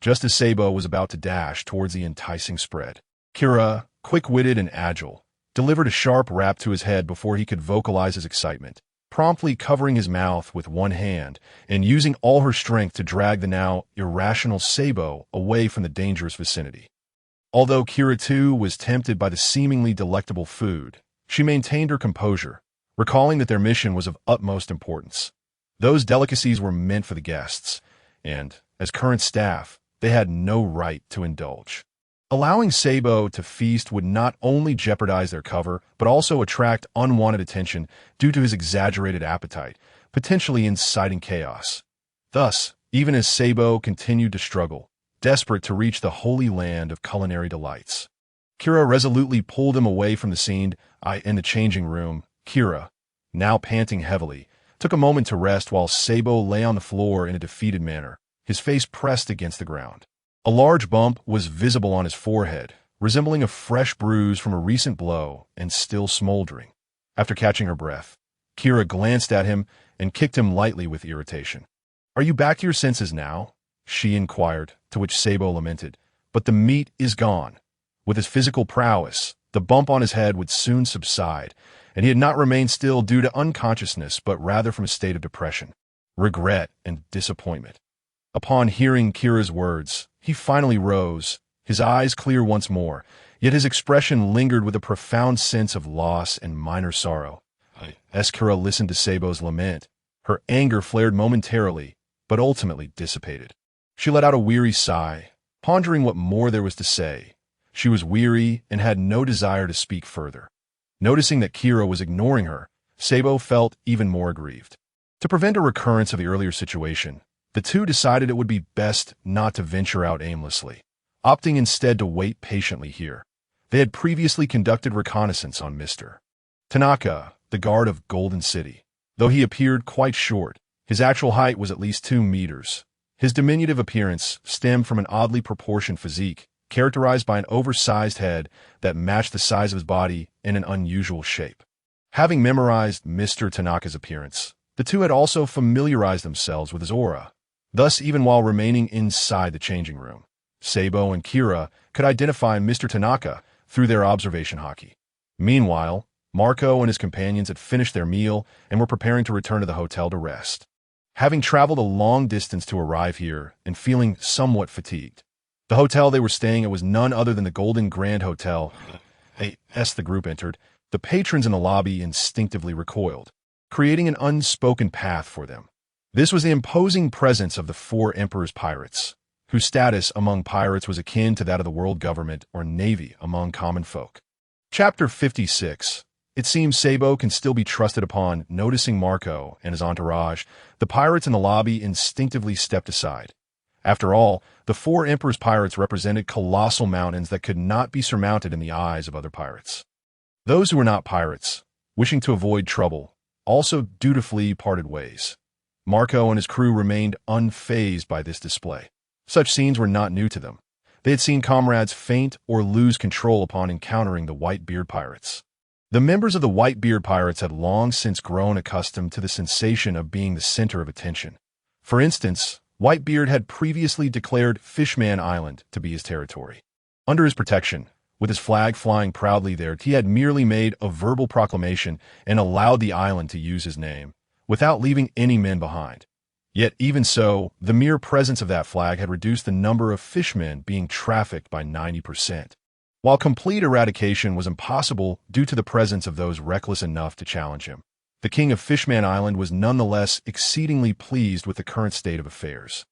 Just as Seibo was about to dash towards the enticing spread, Kira, quick-witted and agile, delivered a sharp rap to his head before he could vocalize his excitement, promptly covering his mouth with one hand and using all her strength to drag the now irrational Seibo away from the dangerous vicinity. Although Kira too was tempted by the seemingly delectable food, she maintained her composure, recalling that their mission was of utmost importance. Those delicacies were meant for the guests, and, as current staff, they had no right to indulge. Allowing Seibo to feast would not only jeopardize their cover, but also attract unwanted attention due to his exaggerated appetite, potentially inciting chaos. Thus, even as Seibo continued to struggle, desperate to reach the holy land of culinary delights, Kira resolutely pulled him away from the scene. In the changing room, Kira, now panting heavily, took a moment to rest while Seibo lay on the floor in a defeated manner, his face pressed against the ground. A large bump was visible on his forehead, resembling a fresh bruise from a recent blow and still smoldering. After catching her breath, Kira glanced at him and kicked him lightly with irritation. "Are you back to your senses now?" she inquired, to which Sabo lamented. "But the meat is gone." With his physical prowess, the bump on his head would soon subside, and he had not remained still due to unconsciousness but rather from a state of depression, regret, and disappointment. Upon hearing Kira's words, he finally rose, his eyes clear once more, yet his expression lingered with a profound sense of loss and minor sorrow. As Kira listened to Sabo's lament, her anger flared momentarily, but ultimately dissipated. She let out a weary sigh, pondering what more there was to say. She was weary and had no desire to speak further. Noticing that Kira was ignoring her, Sabo felt even more aggrieved. To prevent a recurrence of the earlier situation, the two decided it would be best not to venture out aimlessly, opting instead to wait patiently here. They had previously conducted reconnaissance on Mr. Tanaka, the guard of Golden City. Though he appeared quite short, his actual height was at least 2 meters. His diminutive appearance stemmed from an oddly proportioned physique, characterized by an oversized head that matched the size of his body in an unusual shape. Having memorized Mr. Tanaka's appearance, the two had also familiarized themselves with his aura. Thus, even while remaining inside the changing room, Sabo and Kira could identify Mr. Tanaka through their observation haki. Meanwhile, Marco and his companions had finished their meal and were preparing to return to the hotel to rest. Having traveled a long distance to arrive here and feeling somewhat fatigued, the hotel they were staying at was none other than the Golden Grand Hotel. As the group entered, the patrons in the lobby instinctively recoiled, creating an unspoken path for them. This was the imposing presence of the 4 Emperor's pirates, whose status among pirates was akin to that of the world government or navy among common folk. Chapter 56. It seems Sabo can still be trusted upon noticing Marco and his entourage. The pirates in the lobby instinctively stepped aside. After all, the 4 Emperor's pirates represented colossal mountains that could not be surmounted in the eyes of other pirates. Those who were not pirates, wishing to avoid trouble, also dutifully parted ways. Marco and his crew remained unfazed by this display. Such scenes were not new to them. They had seen comrades faint or lose control upon encountering the Whitebeard pirates. The members of the Whitebeard pirates had long since grown accustomed to the sensation of being the center of attention. For instance, Whitebeard had previously declared Fishman Island to be his territory. Under his protection, with his flag flying proudly there, he had merely made a verbal proclamation and allowed the island to use his name, without leaving any men behind. Yet even so, the mere presence of that flag had reduced the number of fishmen being trafficked by 90%. While complete eradication was impossible due to the presence of those reckless enough to challenge him, the king of Fishman Island was nonetheless exceedingly pleased with the current state of affairs.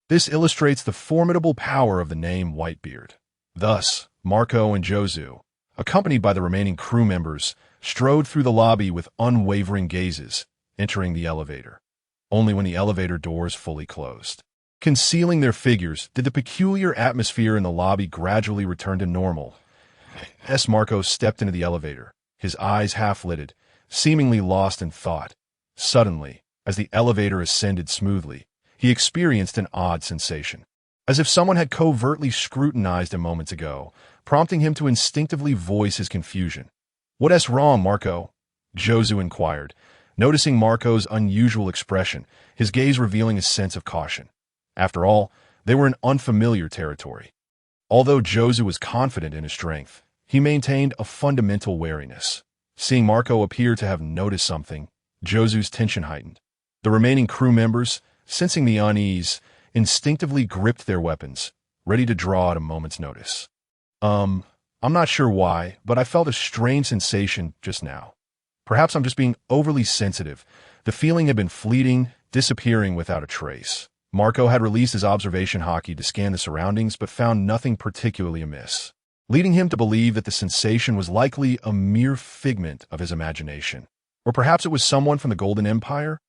This illustrates the formidable power of the name Whitebeard. Thus, Marco and Jozu, accompanied by the remaining crew members, strode through the lobby with unwavering gazes, entering the elevator. Only when the elevator doors fully closed, concealing their figures, did the peculiar atmosphere in the lobby gradually return to normal. As Marco stepped into the elevator, his eyes half-lidded, seemingly lost in thought. Suddenly, as the elevator ascended smoothly, he experienced an odd sensation, as if someone had covertly scrutinized him moments ago, prompting him to instinctively voice his confusion. "What's wrong, Marco?" Jozu inquired, noticing Marco's unusual expression, his gaze revealing a sense of caution. After all, they were in unfamiliar territory. Although Jozu was confident in his strength, he maintained a fundamental wariness. Seeing Marco appear to have noticed something, Jozu's tension heightened. The remaining crew members, sensing the unease, instinctively gripped their weapons, ready to draw at a moment's notice. I'm not sure why, but I felt a strange sensation just now. Perhaps I'm just being overly sensitive. The feeling had been fleeting, disappearing without a trace. Marco had released his observation haki to scan the surroundings but found nothing particularly amiss, leading him to believe that the sensation was likely a mere figment of his imagination. Or perhaps it was someone from the Golden Empire?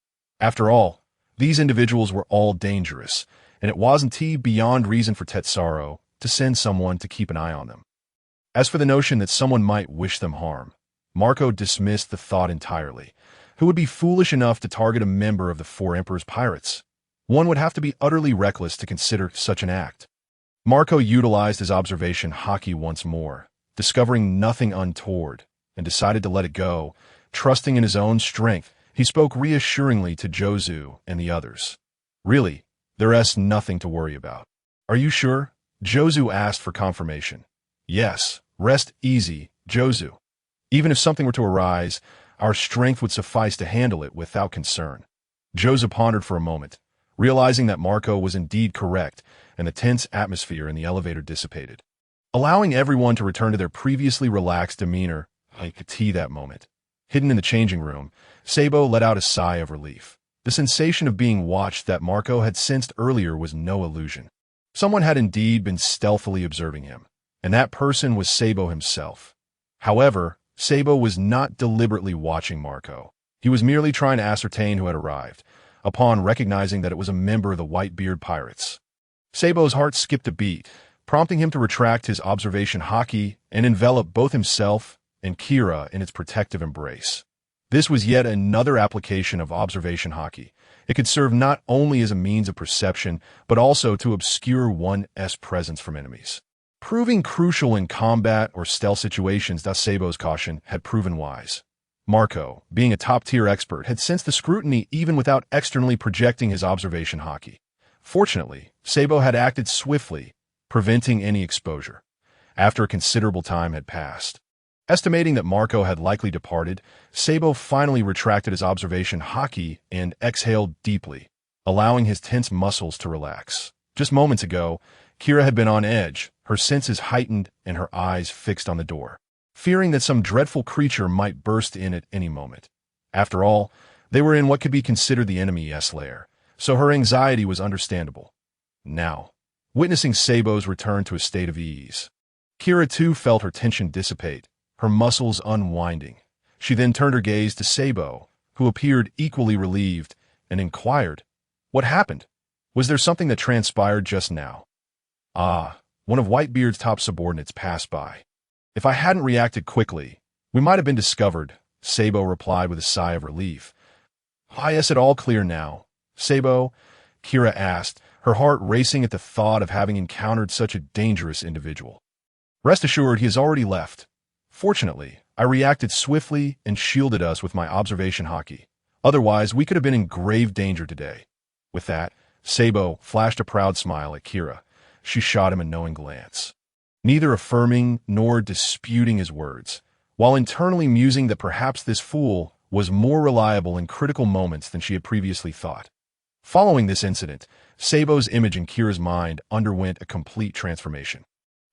After all, these individuals were all dangerous, and it wasn't beyond reason for Tazoro to send someone to keep an eye on them. As for the notion that someone might wish them harm, Marco dismissed the thought entirely. Who would be foolish enough to target a member of the 4 Emperor's pirates? One would have to be utterly reckless to consider such an act. Marco utilized his observation haki once more, discovering nothing untoward, and decided to let it go, trusting in his own strength. He spoke reassuringly to Jozu and the others. Really, there's nothing to worry about. Are you sure? Jozu asked for confirmation. Yes, rest easy, Jozu. Even if something were to arise, our strength would suffice to handle it without concern. Jozu pondered for a moment, realizing that Marco was indeed correct, and the tense atmosphere in the elevator dissipated. Allowing everyone to return to their previously relaxed demeanor, I could see that moment. Hidden in the changing room, Sabo let out a sigh of relief. The sensation of being watched that Marco had sensed earlier was no illusion. Someone had indeed been stealthily observing him, and that person was Sabo himself. However, Sabo was not deliberately watching Marco. He was merely trying to ascertain who had arrived, upon recognizing that it was a member of the Whitebeard Pirates. Sabo's heart skipped a beat, prompting him to retract his observation haki and envelop both himself and Kira in its protective embrace. This was yet another application of observation haki. It could serve not only as a means of perception, but also to obscure one's presence from enemies. Proving crucial in combat or stealth situations, thus Sabo's caution had proven wise. Marco, being a top-tier expert, had sensed the scrutiny even without externally projecting his observation haki. Fortunately, Sabo had acted swiftly, preventing any exposure. After a considerable time had passed, estimating that Marco had likely departed, Sabo finally retracted his observation haki and exhaled deeply, allowing his tense muscles to relax. Just moments ago, Kira had been on edge, her senses heightened and her eyes fixed on the door, fearing that some dreadful creature might burst in at any moment. After all, they were in what could be considered the enemy's lair, so her anxiety was understandable. Now, witnessing Sabo's return to a state of ease, Kira too felt her tension dissipate, her muscles unwinding. She then turned her gaze to Sabo, who appeared equally relieved, and inquired, "What happened? Was there something that transpired just now?" "Ah," one of Whitebeard's top subordinates passed by. "If I hadn't reacted quickly, we might have been discovered," Sabo replied with a sigh of relief. "Is it all clear now, Sabo?" Kira asked, her heart racing at the thought of having encountered such a dangerous individual. "Rest assured, he has already left. Fortunately, I reacted swiftly and shielded us with my observation haki. Otherwise, we could have been in grave danger today." With that, Sabo flashed a proud smile at Kira. She shot him a knowing glance, neither affirming nor disputing his words, while internally musing that perhaps this fool was more reliable in critical moments than she had previously thought. Following this incident, Sabo's image in Kira's mind underwent a complete transformation.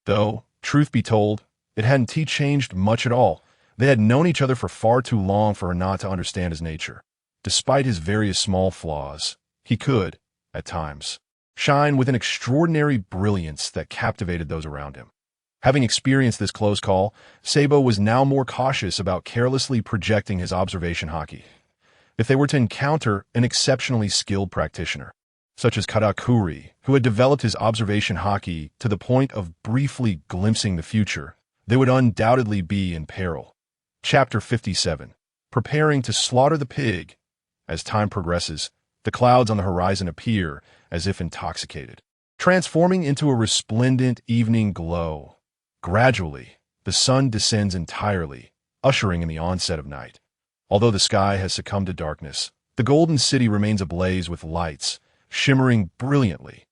Though, truth be told, it hadn't changed much at all. They had known each other for far too long for her not to understand his nature. Despite his various small flaws, he could, at times, shine with an extraordinary brilliance that captivated those around him. Having experienced this close call, Sabo was now more cautious about carelessly projecting his observation haki. If they were to encounter an exceptionally skilled practitioner, such as Katakuri, who had developed his observation haki to the point of briefly glimpsing the future, they would undoubtedly be in peril. Chapter 57. Preparing to slaughter the pig. As time progresses, the clouds on the horizon appear as if intoxicated, transforming into a resplendent evening glow. Gradually, the sun descends entirely, ushering in the onset of night. Although the sky has succumbed to darkness, the Golden City remains ablaze with lights, shimmering brilliantly.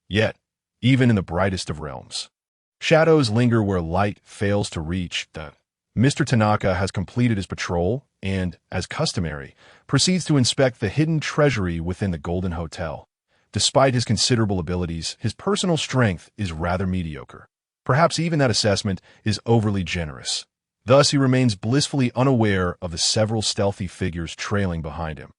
Yet, even in the brightest of realms, shadows linger where light fails to reach. Mr. Tanaka has completed his patrol and, as customary, proceeds to inspect the hidden treasury within the Golden Hotel. Despite his considerable abilities, his personal strength is rather mediocre. Perhaps even that assessment is overly generous. Thus, he remains blissfully unaware of the several stealthy figures trailing behind him.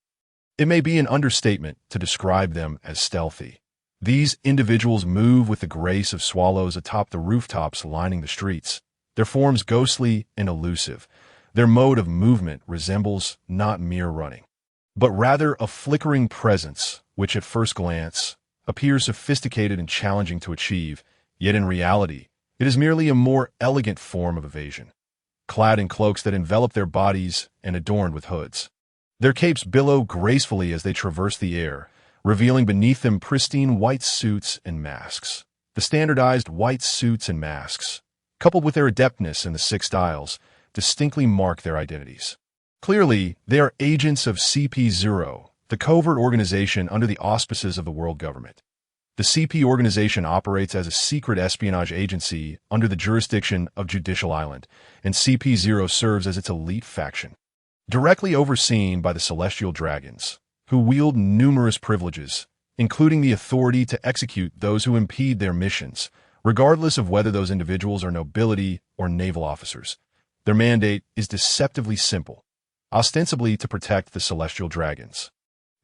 It may be an understatement to describe them as stealthy. These individuals move with the grace of swallows atop the rooftops lining the streets, their forms ghostly and elusive. Their mode of movement resembles not mere running, but rather a flickering presence which at first glance appears sophisticated and challenging to achieve, yet in reality, it is merely a more elegant form of evasion. Clad in cloaks that envelop their bodies and adorned with hoods, their capes billow gracefully as they traverse the air, revealing beneath them pristine white suits and masks. The standardized white suits and masks, coupled with their adeptness in the 6 styles, distinctly mark their identities. Clearly, they are agents of CP0, the covert organization under the auspices of the world government. The CP organization operates as a secret espionage agency under the jurisdiction of Judicial Island, and CP0 serves as its elite faction. Directly overseen by the Celestial Dragons, who wield numerous privileges, including the authority to execute those who impede their missions, regardless of whether those individuals are nobility or naval officers. Their mandate is deceptively simple, ostensibly to protect the Celestial Dragons.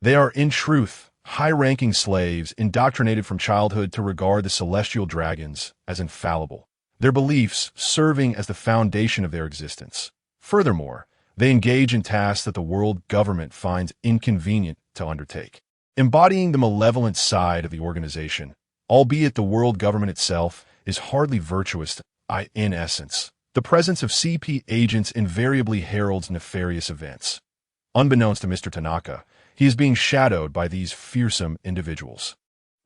They are, in truth, high-ranking slaves indoctrinated from childhood to regard the Celestial Dragons as infallible, their beliefs serving as the foundation of their existence. Furthermore, they engage in tasks that the world government finds inconvenient to undertake, embodying the malevolent side of the organization, albeit the world government itself is hardly virtuous. In essence, the presence of CP agents invariably heralds nefarious events. Unbeknownst to Mr. Tanaka, he is being shadowed by these fearsome individuals.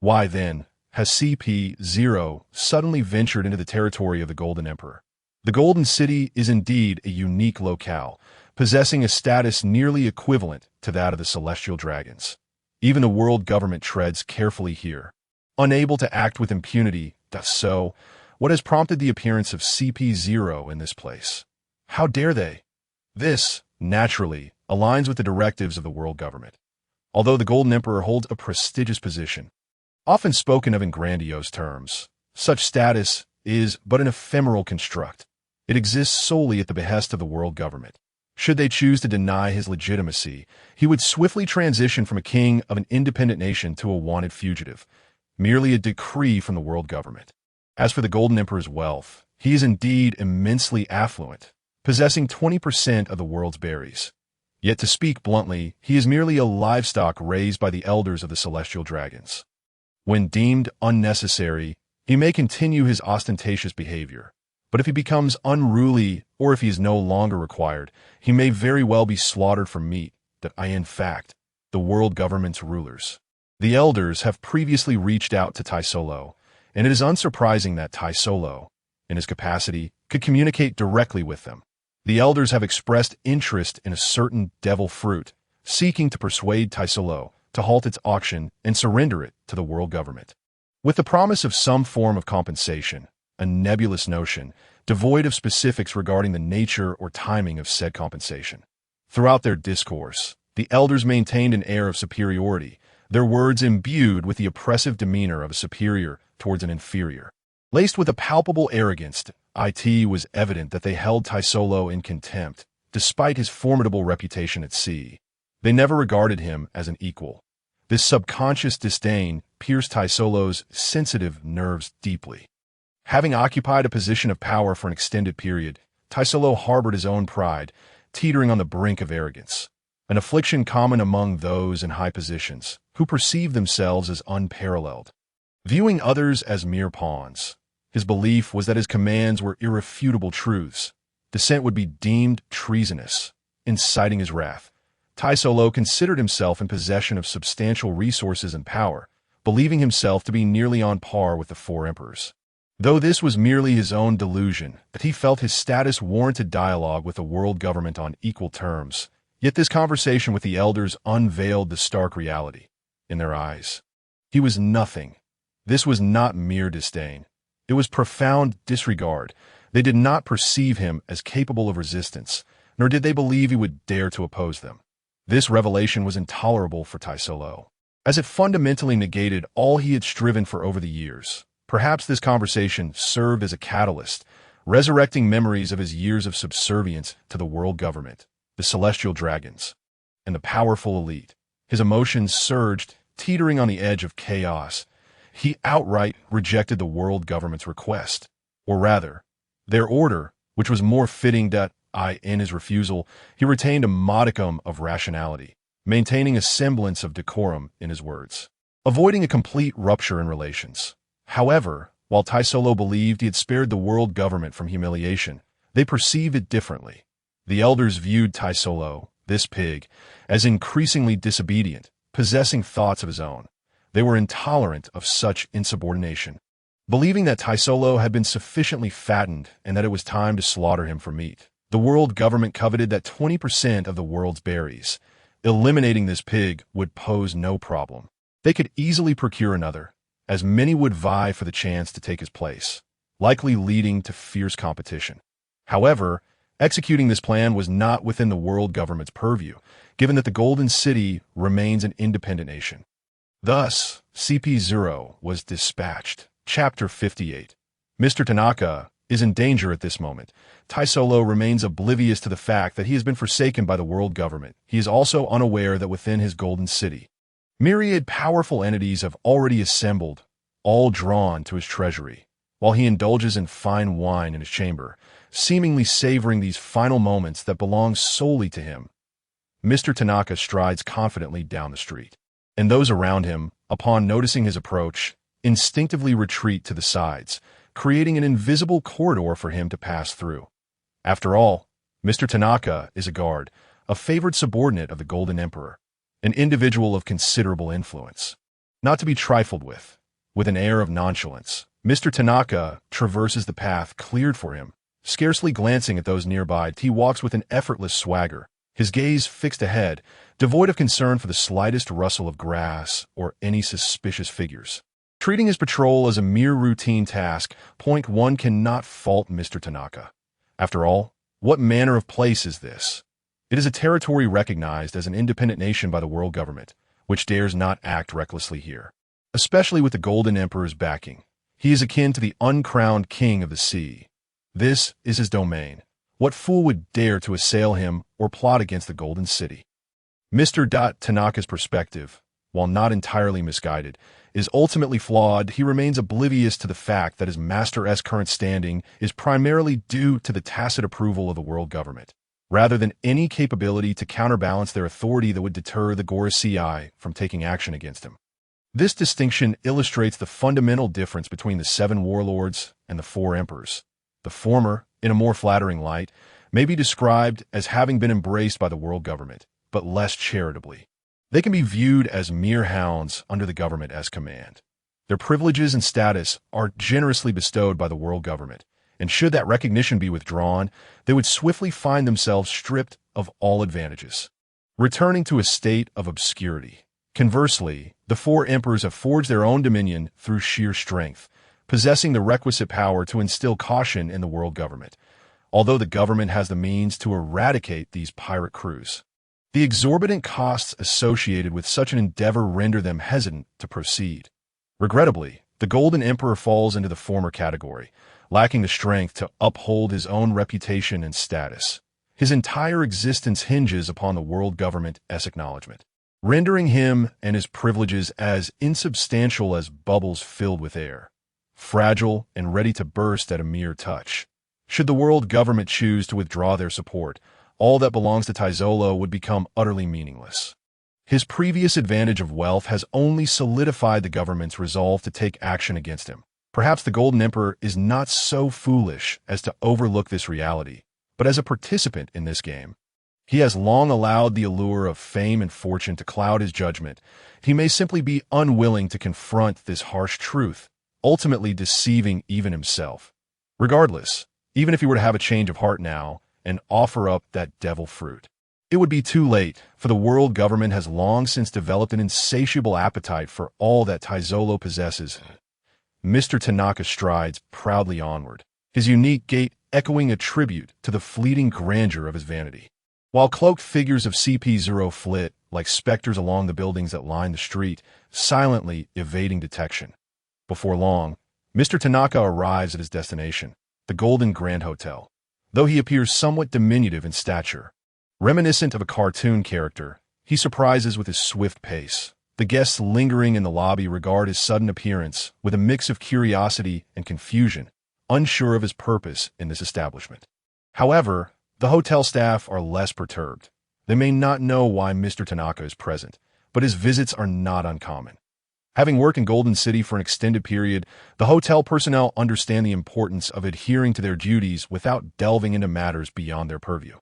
Why, then, has CP0 suddenly ventured into the territory of the Golden Emperor? The Golden City is indeed a unique locale, possessing a status nearly equivalent to that of the Celestial Dragons. Even the world government treads carefully here, unable to act with impunity. So, what has prompted the appearance of CP0 in this place? How dare they? This, naturally, aligns with the directives of the world government. Although the Golden Emperor holds a prestigious position, often spoken of in grandiose terms, such status is but an ephemeral construct. It exists solely at the behest of the world government. Should they choose to deny his legitimacy, he would swiftly transition from a king of an independent nation to a wanted fugitive, merely a decree from the world government. As for the Golden Emperor's wealth, he is indeed immensely affluent, possessing 20% of the world's berries. Yet to speak bluntly, he is merely a livestock raised by the elders of the Celestial Dragons. When deemed unnecessary, he may continue his ostentatious behavior, but if he becomes unruly or if he is no longer required, he may very well be slaughtered for meat. In fact, the world government's rulers. The elders have previously reached out to Tazoro, and it is unsurprising that Tazoro, in his capacity, could communicate directly with them. The elders have expressed interest in a certain devil fruit, seeking to persuade Tazoro to halt its auction and surrender it to the world government. With the promise of some form of compensation, a nebulous notion, devoid of specifics regarding the nature or timing of said compensation. Throughout their discourse, the elders maintained an air of superiority, their words imbued with the oppressive demeanor of a superior towards an inferior. Laced with a palpable arrogance, it was evident that they held Tazoro in contempt, despite his formidable reputation at sea. They never regarded him as an equal. This subconscious disdain pierced Tazoro's sensitive nerves deeply. Having occupied a position of power for an extended period, Tazoro harbored his own pride, teetering on the brink of arrogance, an affliction common among those in high positions, who perceive themselves as unparalleled. Viewing others as mere pawns, his belief was that his commands were irrefutable truths. Dissent would be deemed treasonous, inciting his wrath. Tazoro considered himself in possession of substantial resources and power, believing himself to be nearly on par with the four emperors. Though this was merely his own delusion, that he felt his status warranted dialogue with the world government on equal terms, yet this conversation with the elders unveiled the stark reality. In their eyes, he was nothing. This was not mere disdain. It was profound disregard. They did not perceive him as capable of resistance, nor did they believe he would dare to oppose them. This revelation was intolerable for Tazoro, as it fundamentally negated all he had striven for over the years. Perhaps this conversation served as a catalyst, resurrecting memories of his years of subservience to the world government, the Celestial Dragons, and the powerful elite. His emotions surged, teetering on the edge of chaos. He outright rejected the world government's request, or rather, their order, which was more fitting that, in his refusal, he retained a modicum of rationality, maintaining a semblance of decorum in his words, avoiding a complete rupture in relations. However, while Tazoro believed he had spared the world government from humiliation, they perceived it differently. The elders viewed Tazoro, this pig, as increasingly disobedient, possessing thoughts of his own. They were intolerant of such insubordination, believing that Tazoro had been sufficiently fattened and that it was time to slaughter him for meat. The world government coveted that 20% of the world's berries. Eliminating this pig would pose no problem. They could easily procure another, as many would vie for the chance to take his place, likely leading to fierce competition. However, executing this plan was not within the world government's purview, given that the Golden City remains an independent nation. Thus, CP0 was dispatched. Chapter 58. Mr. Tanaka is in danger at this moment. Tazoro remains oblivious to the fact that he has been forsaken by the world government. He is also unaware that within his Golden City, myriad powerful entities have already assembled, all drawn to his treasury, while he indulges in fine wine in his chamber, seemingly savoring these final moments that belong solely to him. Mr. Tanaka strides confidently down the street, and those around him, upon noticing his approach, instinctively retreat to the sides, creating an invisible corridor for him to pass through. After all, Mr. Tanaka is a guard, a favored subordinate of the Golden Emperor, an individual of considerable influence. Not to be trifled with an air of nonchalance, Mr. Tanaka traverses the path cleared for him. Scarcely glancing at those nearby, he walks with an effortless swagger, his gaze fixed ahead, devoid of concern for the slightest rustle of grass or any suspicious figures. Treating his patrol as a mere routine task, one cannot fault Mr. Tanaka. After all, what manner of place is this? It is a territory recognized as an independent nation by the world government, which dares not act recklessly here. Especially with the Golden Emperor's backing. He is akin to the uncrowned king of the sea. This is his domain. What fool would dare to assail him or plot against the Golden City? Mr. Tanaka's perspective, while not entirely misguided, is ultimately flawed. He remains oblivious to the fact that his master's current standing is primarily due to the tacit approval of the world government, rather than any capability to counterbalance their authority that would deter the Gorosei from taking action against him. This distinction illustrates the fundamental difference between the 7 warlords and the 4 emperors. The former, in a more flattering light, may be described as having been embraced by the world government, but less charitably. They can be viewed as mere hounds under the government's command. Their privileges and status are generously bestowed by the world government, and should that recognition be withdrawn, they would swiftly find themselves stripped of all advantages, returning to a state of obscurity. Conversely, the 4 emperors have forged their own dominion through sheer strength, possessing the requisite power to instill caution in the world government, although the government has the means to eradicate these pirate crews. The exorbitant costs associated with such an endeavor render them hesitant to proceed. Regrettably, the Golden Emperor falls into the former category, lacking the strength to uphold his own reputation and status. His entire existence hinges upon the world government's acknowledgement, rendering him and his privileges as insubstantial as bubbles filled with air, fragile and ready to burst at a mere touch. Should the world government choose to withdraw their support, all that belongs to Tazoro would become utterly meaningless. His previous advantage of wealth has only solidified the government's resolve to take action against him. Perhaps the Golden Emperor is not so foolish as to overlook this reality, but as a participant in this game, he has long allowed the allure of fame and fortune to cloud his judgment. He may simply be unwilling to confront this harsh truth, ultimately deceiving even himself. Regardless, even if he were to have a change of heart now and offer up that devil fruit, it would be too late, for the world government has long since developed an insatiable appetite for all that Tazoro possesses. Mr. Tanaka strides proudly onward, his unique gait echoing a tribute to the fleeting grandeur of his vanity. While cloaked figures of CP0 flit like specters along the buildings that line the street, silently evading detection. Before long, Mr. Tanaka arrives at his destination, the Golden Grand Hotel. Though he appears somewhat diminutive in stature, reminiscent of a cartoon character, he surprises with his swift pace. The guests lingering in the lobby regard his sudden appearance with a mix of curiosity and confusion, unsure of his purpose in this establishment. However, the hotel staff are less perturbed. They may not know why Mr. Tanaka is present, but his visits are not uncommon. Having worked in Golden City for an extended period, the hotel personnel understand the importance of adhering to their duties without delving into matters beyond their purview.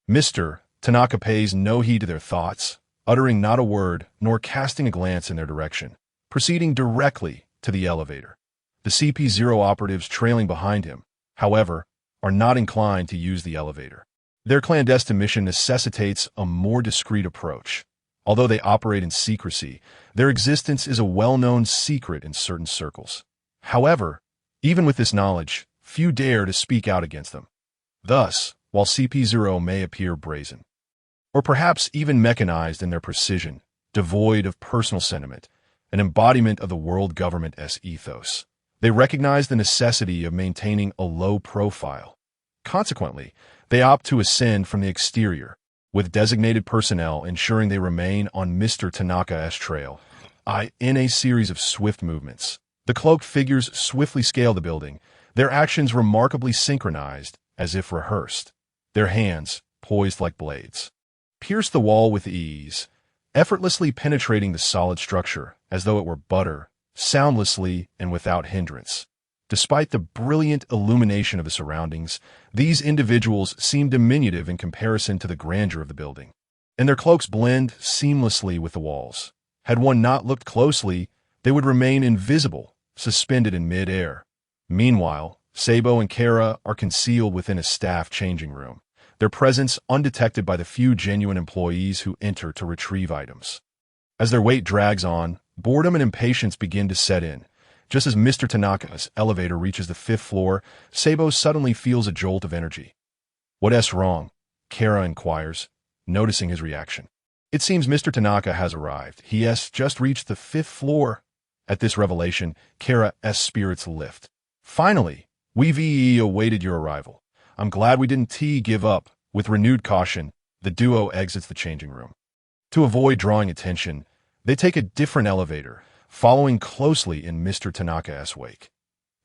Mr. Tanaka pays no heed to their thoughts, uttering not a word nor casting a glance in their direction, proceeding directly to the elevator. The CP0 operatives trailing behind him, however, are not inclined to use the elevator. Their clandestine mission necessitates a more discreet approach. Although they operate in secrecy, their existence is a well-known secret in certain circles. However, even with this knowledge, few dare to speak out against them. Thus, while CP0 may appear brazen, or perhaps even mechanized in their precision, devoid of personal sentiment, an embodiment of the world government's ethos, they recognize the necessity of maintaining a low profile. Consequently, they opt to ascend from the exterior, with designated personnel ensuring they remain on Mr. Tanaka's trail. In a series of swift movements, the cloaked figures swiftly scale the building, their actions remarkably synchronized, as if rehearsed. Their hands, poised like blades, pierce the wall with ease, effortlessly penetrating the solid structure as though it were butter, soundlessly and without hindrance. Despite the brilliant illumination of the surroundings, these individuals seem diminutive in comparison to the grandeur of the building, and their cloaks blend seamlessly with the walls. Had one not looked closely, they would remain invisible, suspended in mid-air. Meanwhile, Sabo and Kara are concealed within a staff changing room, their presence undetected by the few genuine employees who enter to retrieve items. As their wait drags on, boredom and impatience begin to set in. Just as Mr. Tanaka's elevator reaches the 5th floor, Sabo suddenly feels a jolt of energy. "What's wrong?" Kara inquires, noticing his reaction. It seems Mr. Tanaka has arrived. He has just reached the 5th floor. At this revelation, Kara's spirits lift. "Finally, we've awaited your arrival. I'm glad we didn't give up." With renewed caution, the duo exits the changing room. To avoid drawing attention, they take a different elevator, following closely in Mr. Tanaka's wake.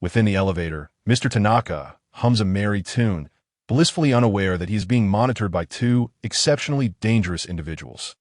Within the elevator, Mr. Tanaka hums a merry tune, blissfully unaware that he is being monitored by two exceptionally dangerous individuals.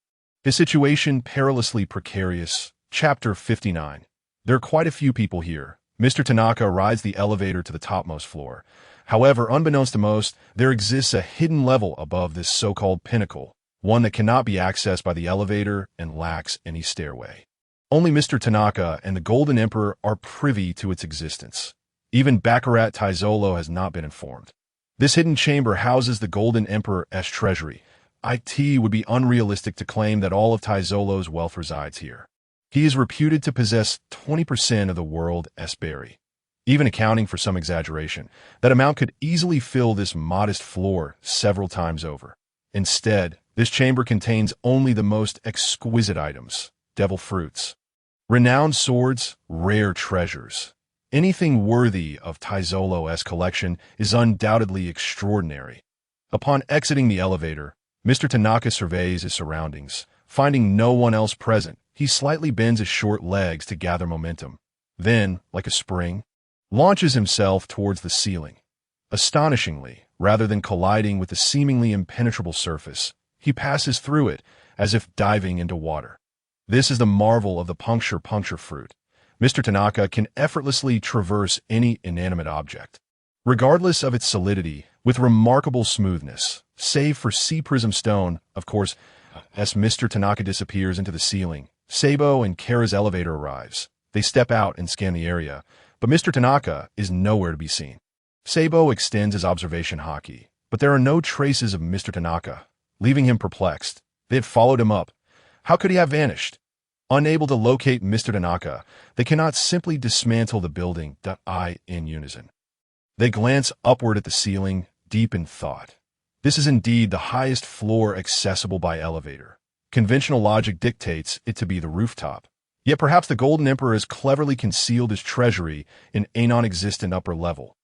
His situation perilously precarious. Chapter 59. There are quite a few people here. Mr. Tanaka rides the elevator to the topmost floor. However, unbeknownst to most, there exists a hidden level above this so-called pinnacle, one that cannot be accessed by the elevator and lacks any stairway. Only Mr. Tanaka and the Golden Emperor are privy to its existence. Even Baccarat Tazoro has not been informed. This hidden chamber houses the Golden Emperor's treasury. It would be unrealistic to claim that all of Tazoro's wealth resides here. He is reputed to possess 20% of the world's berry. Even accounting for some exaggeration, that amount could easily fill this modest floor several times over. Instead, this chamber contains only the most exquisite items, devil fruits, renowned swords, rare treasures. Anything worthy of Tazoro's collection is undoubtedly extraordinary. Upon exiting the elevator, Mr. Tanaka surveys his surroundings. Finding no one else present, he slightly bends his short legs to gather momentum. Then, like a spring, launches himself towards the ceiling. Astonishingly, rather than colliding with the seemingly impenetrable surface, he passes through it as if diving into water. This is the marvel of the puncture fruit. Mr. Tanaka can effortlessly traverse any inanimate object, regardless of its solidity, with remarkable smoothness, save for sea prism stone, of course. As Mr. Tanaka disappears into the ceiling, Sabo and Kara's elevator arrives. They step out and scan the area, but Mr. Tanaka is nowhere to be seen. Sabo extends his observation haki, but there are no traces of Mr. Tanaka, leaving him perplexed. They had followed him up. How could he have vanished? Unable to locate Mr. Tanaka, they cannot simply dismantle the building. In unison, they glance upward at the ceiling, deep in thought. This is indeed the highest floor accessible by elevator. Conventional logic dictates it to be the rooftop. Yet perhaps the Golden Emperor has cleverly concealed his treasury in a non-existent upper level.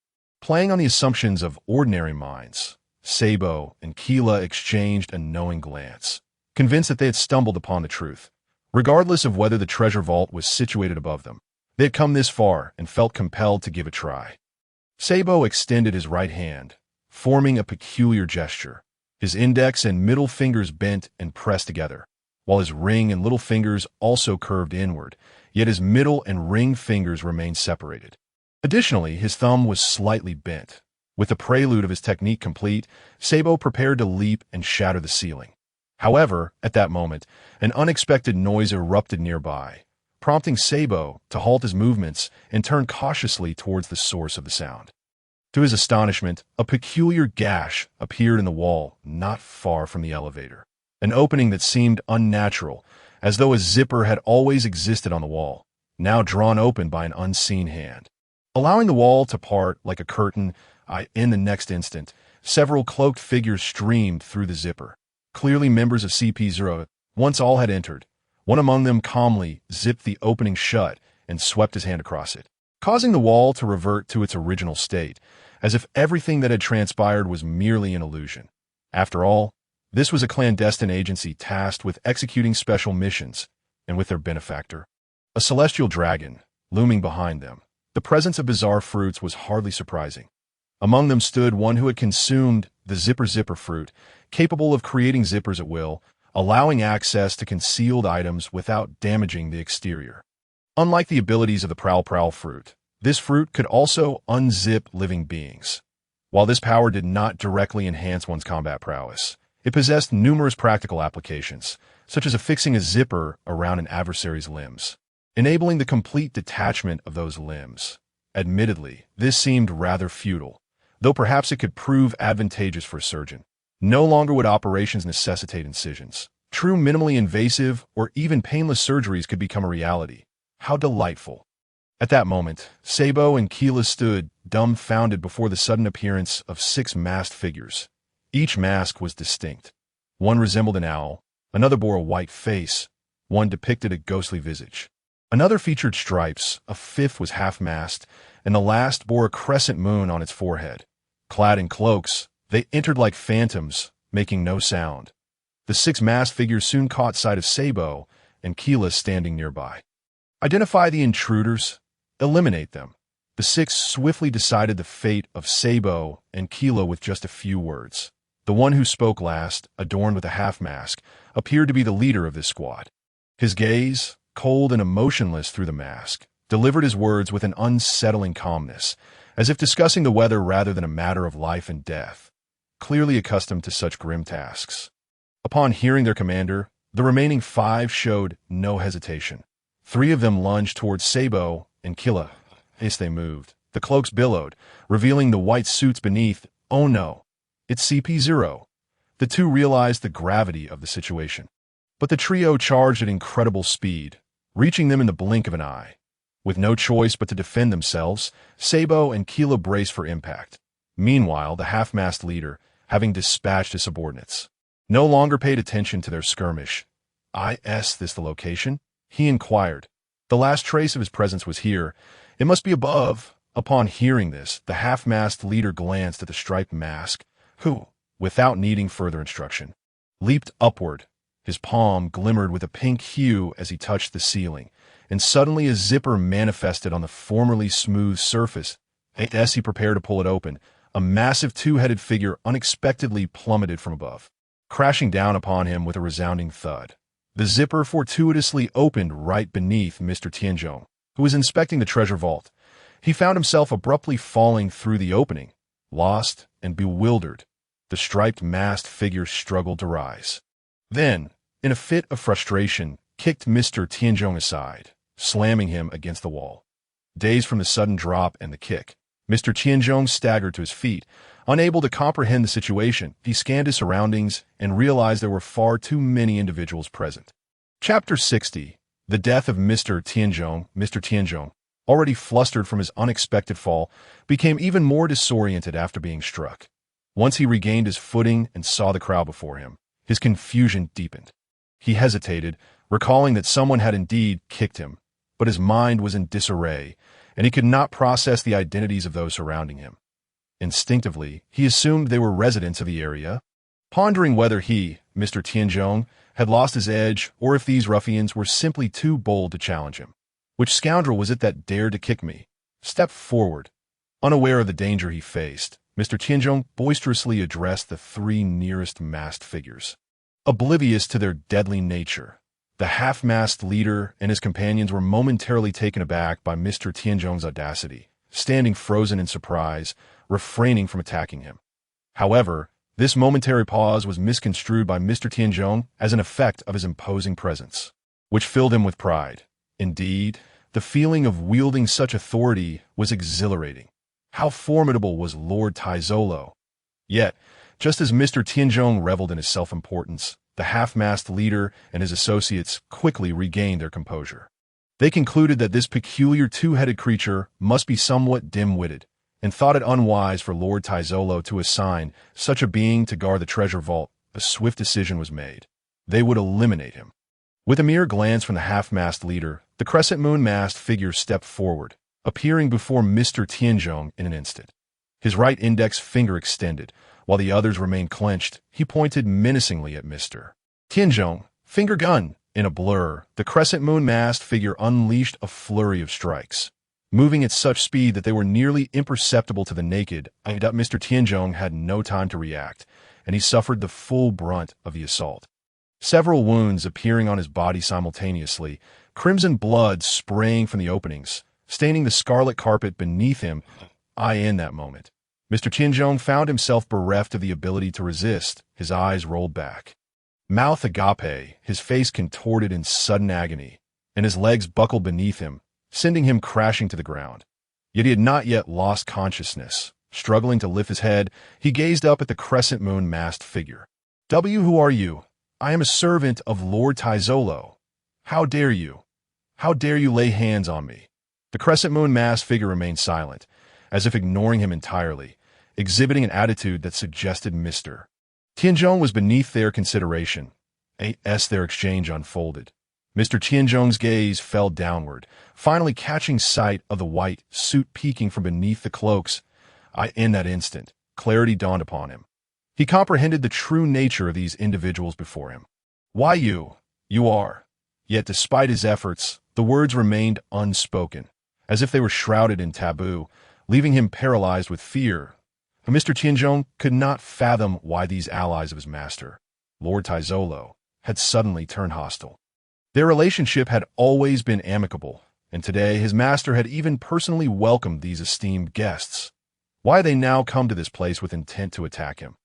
Playing on the assumptions of ordinary minds, Sabo and Keela exchanged a knowing glance, convinced that they had stumbled upon the truth. Regardless of whether the treasure vault was situated above them, they had come this far and felt compelled to give it a try. Sabo extended his right hand, forming a peculiar gesture, his index and middle fingers bent and pressed together, while his ring and little fingers also curved inward, yet his middle and ring fingers remained separated. Additionally, his thumb was slightly bent. With the prelude of his technique complete, Sabo prepared to leap and shatter the ceiling. However, at that moment, an unexpected noise erupted nearby, prompting Sabo to halt his movements and turn cautiously towards the source of the sound. To his astonishment, a peculiar gash appeared in the wall not far from the elevator. An opening that seemed unnatural, as though a zipper had always existed on the wall, now drawn open by an unseen hand. Allowing the wall to part like a curtain, in the next instant, several cloaked figures streamed through the zipper. Clearly members of CP0, once all had entered. One among them calmly zipped the opening shut and swept his hand across it, causing the wall to revert to its original state, as if everything that had transpired was merely an illusion. After all, this was a clandestine agency tasked with executing special missions, and with their benefactor, a celestial dragon, looming behind them. The presence of bizarre fruits was hardly surprising. Among them stood one who had consumed the zipper fruit, capable of creating zippers at will, allowing access to concealed items without damaging the exterior. Unlike the abilities of the prowl fruit, this fruit could also unzip living beings. While this power did not directly enhance one's combat prowess, it possessed numerous practical applications, such as affixing a zipper around an adversary's limbs, enabling the complete detachment of those limbs. Admittedly, this seemed rather futile, though perhaps it could prove advantageous for a surgeon. No longer would operations necessitate incisions. True minimally invasive or even painless surgeries could become a reality. How delightful. At that moment, Sabo and Keela stood, dumbfounded before the sudden appearance of 6 masked figures. Each mask was distinct. One resembled an owl, another bore a white face, one depicted a ghostly visage. Another featured stripes, a fifth was half-masked, and the last bore a crescent moon on its forehead. Clad in cloaks, they entered like phantoms, making no sound. The 6 masked figures soon caught sight of Sabo and Keela standing nearby. Identify the intruders, eliminate them. The 6 swiftly decided the fate of Sabo and Keela with just a few words. The one who spoke last, adorned with a half-mask, appeared to be the leader of this squad. His gaze, cold and emotionless through the mask, delivered his words with an unsettling calmness, as if discussing the weather rather than a matter of life and death, clearly accustomed to such grim tasks. Upon hearing their commander, the remaining 5 showed no hesitation. 3 of them lunged towards Sabo and Keela. As they moved, the cloaks billowed, revealing the white suits beneath. Oh no, it's CP0. The 2 realized the gravity of the situation. But the trio charged at incredible speed, reaching them in the blink of an eye. With no choice but to defend themselves, Sabo and Keela braced for impact. Meanwhile, the half-masked leader, having dispatched his subordinates, no longer paid attention to their skirmish. Is this the location? He inquired. The last trace of his presence was here. It must be above. Upon hearing this, the half-masked leader glanced at the striped mask, who, without needing further instruction, leaped upward. His palm glimmered with a pink hue as he touched the ceiling, and suddenly a zipper manifested on the formerly smooth surface. As he prepared to pull it open, a massive 2-headed figure unexpectedly plummeted from above, crashing down upon him with a resounding thud. The zipper fortuitously opened right beneath Mr. Tianzhong, who was inspecting the treasure vault. He found himself abruptly falling through the opening, lost and bewildered. The striped masked figure struggled to rise. Then, in a fit of frustration, kicked Mr. Tianzhong aside, slamming him against the wall. Dazed from the sudden drop and the kick, Mr. Tianzhong staggered to his feet. Unable to comprehend the situation, he scanned his surroundings and realized there were far too many individuals present. Chapter 60. The death of Mr. Tianzhong. Mr. Tianzhong, already flustered from his unexpected fall, became even more disoriented after being struck. Once he regained his footing and saw the crowd before him, his confusion deepened. He hesitated, recalling that someone had indeed kicked him, but his mind was in disarray, and he could not process the identities of those surrounding him. Instinctively, he assumed they were residents of the area, pondering whether he, Mr. Tianzhong, had lost his edge or if these ruffians were simply too bold to challenge him. Which scoundrel was it that dared to kick me? Step forward. Unaware of the danger he faced, Mr. Tianzhong boisterously addressed the 3 nearest masked figures. Oblivious to their deadly nature, the half-masked leader and his companions were momentarily taken aback by Mr. Tianzhong's audacity, standing frozen in surprise, refraining from attacking him. However, this momentary pause was misconstrued by Mr. Tianzhong as an effect of his imposing presence, which filled him with pride. Indeed, the feeling of wielding such authority was exhilarating. How formidable was Lord Tazoro? Yet, just as Mr. Tianzhong reveled in his self-importance, the half-mast leader and his associates quickly regained their composure. They concluded that this peculiar two-headed creature must be somewhat dim-witted, and thought it unwise for Lord Tazolo to assign such a being to guard the treasure vault. A swift decision was made. They would eliminate him. With a mere glance from the half-mast leader, the crescent moon-mast figure stepped forward, appearing before Mr. Tianzhong in an instant. His right index finger extended, while the others remained clenched. He pointed menacingly at Mr. Tianzhong. Finger gun! In a blur, the crescent moon-mast figure unleashed a flurry of strikes, moving at such speed that they were nearly imperceptible to the naked eye. Mr. Tianzhong had no time to react, and he suffered the full brunt of the assault. Several wounds appearing on his body simultaneously, crimson blood spraying from the openings, staining the scarlet carpet beneath him. In that moment, Mr. Tianzhong found himself bereft of the ability to resist. His eyes rolled back. Mouth agape, his face contorted in sudden agony, and his legs buckled beneath him, sending him crashing to the ground. Yet he had not yet lost consciousness. Struggling to lift his head, he gazed up at the crescent moon-masked figure. Who are you? I am a servant of Lord Tazolo. How dare you? How dare you lay hands on me? The crescent moon-masked figure remained silent, as if ignoring him entirely, exhibiting an attitude that suggested Mr. Tianzhong was beneath their consideration. As their exchange unfolded, Mr. Tianzhong's gaze fell downward, finally catching sight of the white suit peeking from beneath the cloaks. In that instant, clarity dawned upon him. He comprehended the true nature of these individuals before him. Why you? You are. Yet despite his efforts, the words remained unspoken, as if they were shrouded in taboo, leaving him paralyzed with fear. Mr. Tianzhong could not fathom why these allies of his master, Lord Tazolo, had suddenly turned hostile. Their relationship had always been amicable, and today his master had even personally welcomed these esteemed guests. Why had they now come to this place with intent to attack him?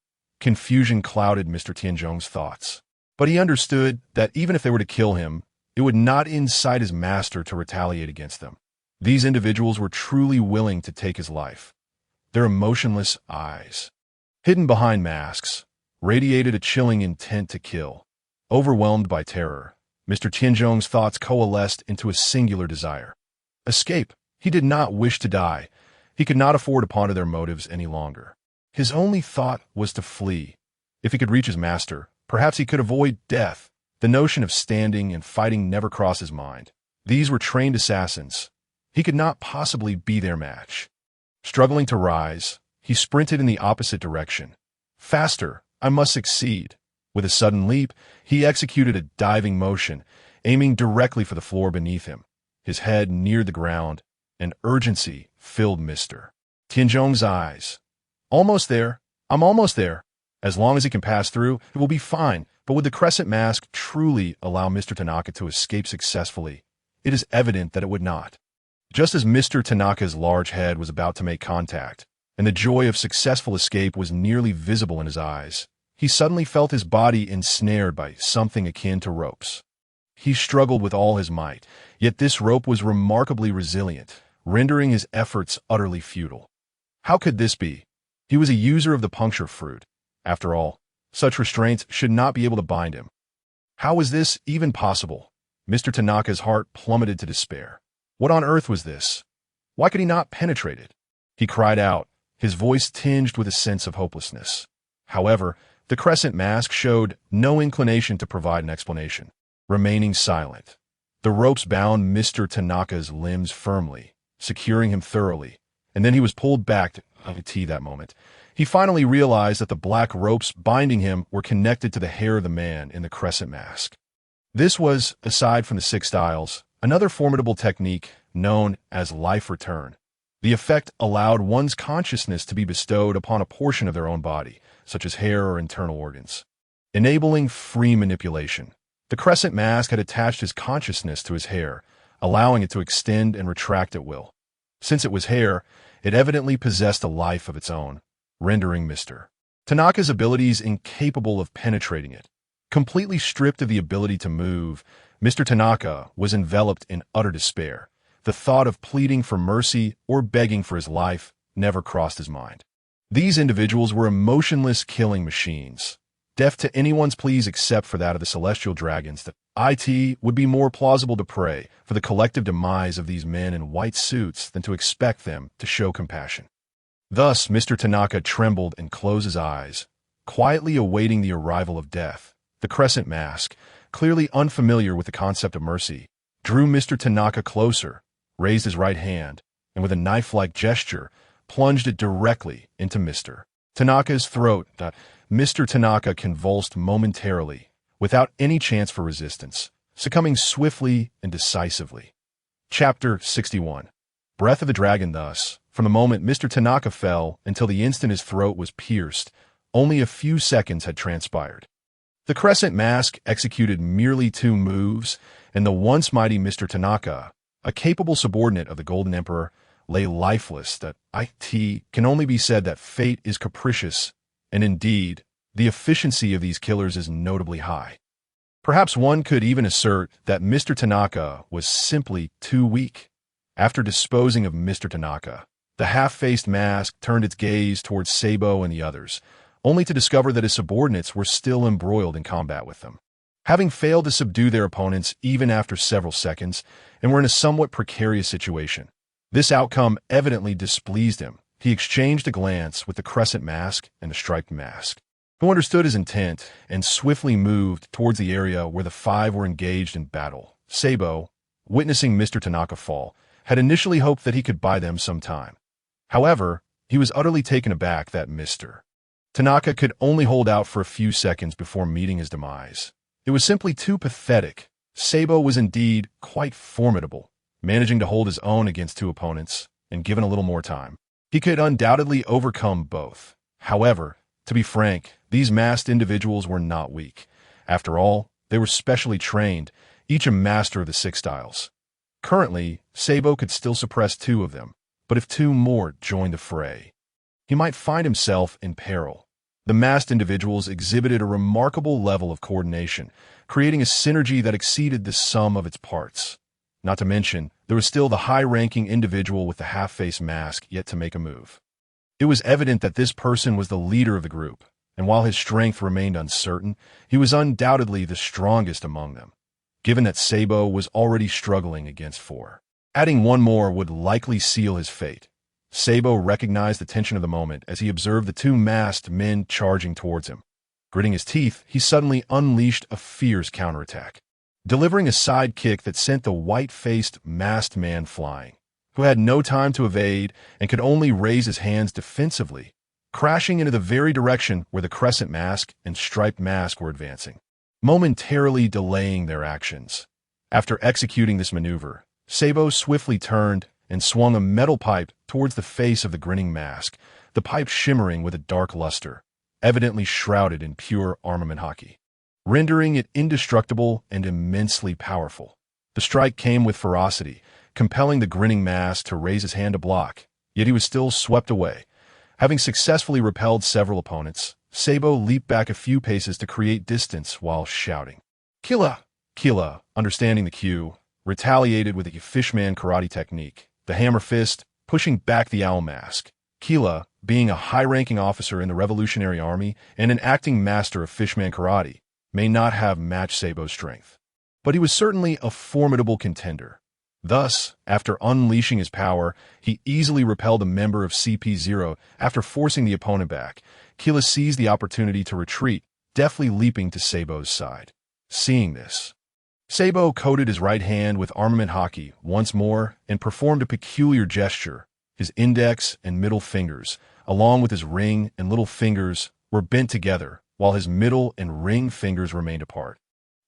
Confusion clouded Mr. Tianzhong's thoughts. But he understood that even if they were to kill him, it would not incite his master to retaliate against them. These individuals were truly willing to take his life. Their emotionless eyes, hidden behind masks, radiated a chilling intent to kill. Overwhelmed by terror, Mr. Tianzhong's thoughts coalesced into a singular desire. Escape. He did not wish to die. He could not afford to ponder their motives any longer. His only thought was to flee. If he could reach his master, perhaps he could avoid death. The notion of standing and fighting never crossed his mind. These were trained assassins. He could not possibly be their match. Struggling to rise, he sprinted in the opposite direction. Faster! I must succeed. With a sudden leap, he executed a diving motion, aiming directly for the floor beneath him. His head neared the ground, and urgency filled Mr. Tianzhong's eyes. Almost there. I'm almost there. As long as he can pass through, it will be fine. But would the crescent mask truly allow Mr. Tanaka to escape successfully? It is evident that it would not. Just as Mr. Tanaka's large head was about to make contact, and the joy of successful escape was nearly visible in his eyes, he suddenly felt his body ensnared by something akin to ropes. He struggled with all his might, yet this rope was remarkably resilient, rendering his efforts utterly futile. How could this be? He was a user of the puncture fruit. After all, such restraints should not be able to bind him. How was this even possible? Mr. Tanaka's heart plummeted to despair. What on earth was this? Why could he not penetrate it? He cried out, his voice tinged with a sense of hopelessness. However, the crescent mask showed no inclination to provide an explanation. Remaining silent, the ropes bound Mr. Tanaka's limbs firmly, securing him thoroughly, and then he was pulled back to that moment. He finally realized that the black ropes binding him were connected to the hair of the man in the crescent mask. This was, aside from the 6 styles, another formidable technique known as life return. The effect allowed one's consciousness to be bestowed upon a portion of their own body, such as hair or internal organs, enabling free manipulation. The crescent mask had attached his consciousness to his hair, allowing it to extend and retract at will. Since it was hair, it evidently possessed a life of its own, rendering Mr. Tanaka's abilities incapable of penetrating it. Completely stripped of the ability to move, Mr. Tanaka was enveloped in utter despair. The thought of pleading for mercy or begging for his life never crossed his mind. These individuals were emotionless killing machines, deaf to anyone's pleas except for that of the celestial dragons. That it would be more plausible to pray for the collective demise of these men in white suits than to expect them to show compassion. Thus, Mr. Tanaka trembled and closed his eyes, quietly awaiting the arrival of death. The crescent mask, clearly unfamiliar with the concept of mercy, drew Mr. Tanaka closer, raised his right hand, and with a knife-like gesture, plunged it directly into Mr. Tanaka's throat. Mr. Tanaka convulsed momentarily, without any chance for resistance, succumbing swiftly and decisively. Chapter 61. Breath of the Dragon. Thus, from the moment Mr. Tanaka fell until the instant his throat was pierced, only a few seconds had transpired. The crescent mask executed merely 2 moves, and the once mighty Mr. Tanaka, a capable subordinate of the Golden Emperor, lay lifeless. That it can only be said that fate is capricious, and indeed, the efficiency of these killers is notably high. Perhaps one could even assert that Mr. Tanaka was simply too weak. After disposing of Mr. Tanaka, the half-faced mask turned its gaze towards Sabo and the others, only to discover that his subordinates were still embroiled in combat with them. Having failed to subdue their opponents even after several seconds, and were in a somewhat precarious situation. This outcome evidently displeased him. He exchanged a glance with the crescent mask and the striped mask, who understood his intent and swiftly moved towards the area where the 5 were engaged in battle. Sabo, witnessing Mr. Tanaka fall, had initially hoped that he could buy them some time. However, he was utterly taken aback that Mr. Tanaka could only hold out for a few seconds before meeting his demise. It was simply too pathetic. Sabo was indeed quite formidable, managing to hold his own against 2 opponents, and given a little more time, he could undoubtedly overcome both. However, to be frank, these masked individuals were not weak. After all, they were specially trained, each a master of the 6 styles. Currently, Sabo could still suppress 2 of them, but if 2 more joined the fray, he might find himself in peril. The masked individuals exhibited a remarkable level of coordination, creating a synergy that exceeded the sum of its parts. Not to mention, there was still the high-ranking individual with the half-face mask yet to make a move. It was evident that this person was the leader of the group, and while his strength remained uncertain, he was undoubtedly the strongest among them, given that Sabo was already struggling against 4. Adding 1 more would likely seal his fate. Sabo recognized the tension of the moment as he observed the 2 masked men charging towards him. Gritting his teeth, he suddenly unleashed a fierce counterattack, delivering a side kick that sent the white-faced masked man flying, who had no time to evade and could only raise his hands defensively, crashing into the very direction where the crescent mask and striped mask were advancing, momentarily delaying their actions. After executing this maneuver, Sabo swiftly turned and swung a metal pipe towards the face of the grinning mask, the pipe shimmering with a dark luster, evidently shrouded in pure armament hockey, rendering it indestructible and immensely powerful. The strike came with ferocity, compelling the grinning mask to raise his hand to block, yet he was still swept away. Having successfully repelled several opponents, Sabo leaped back a few paces to create distance while shouting, "Killa!" Killa, understanding the cue, retaliated with a fishman karate technique, the hammer fist, pushing back the owl mask. Killa, being a high-ranking officer in the Revolutionary Army and an acting master of fishman karate, may not have matched Sabo's strength, but he was certainly a formidable contender. Thus, after unleashing his power, he easily repelled a member of CP0 after forcing the opponent back. Killa seized the opportunity to retreat, deftly leaping to Sabo's side. Seeing this, Sabo coated his right hand with armament hockey once more and performed a peculiar gesture. His index and middle fingers, along with his ring and little fingers, were bent together, while his middle and ring fingers remained apart,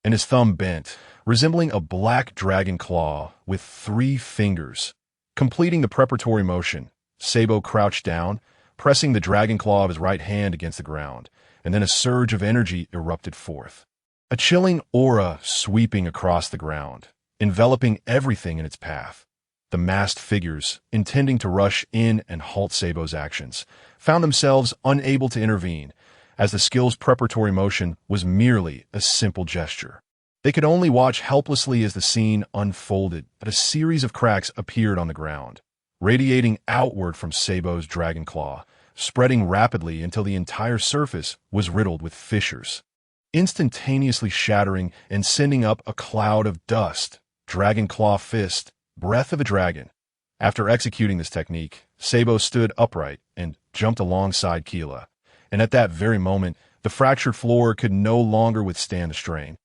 and his thumb bent, resembling a black dragon claw with 3 fingers. Completing the preparatory motion, Sabo crouched down, pressing the dragon claw of his right hand against the ground, and then a surge of energy erupted forth. A chilling aura sweeping across the ground, enveloping everything in its path. The masked figures, intending to rush in and halt Sabo's actions, found themselves unable to intervene, as the skill's preparatory motion was merely a simple gesture. They could only watch helplessly as the scene unfolded, but a series of cracks appeared on the ground. radiating outward from Sabo's dragon claw, spreading rapidly until the entire surface was riddled with fissures, instantaneously shattering and sending up a cloud of dust. Dragon claw fist, breath of a dragon. After executing this technique, Sabo stood upright and jumped alongside Keela, and at that very moment, the fractured floor could no longer withstand the strain,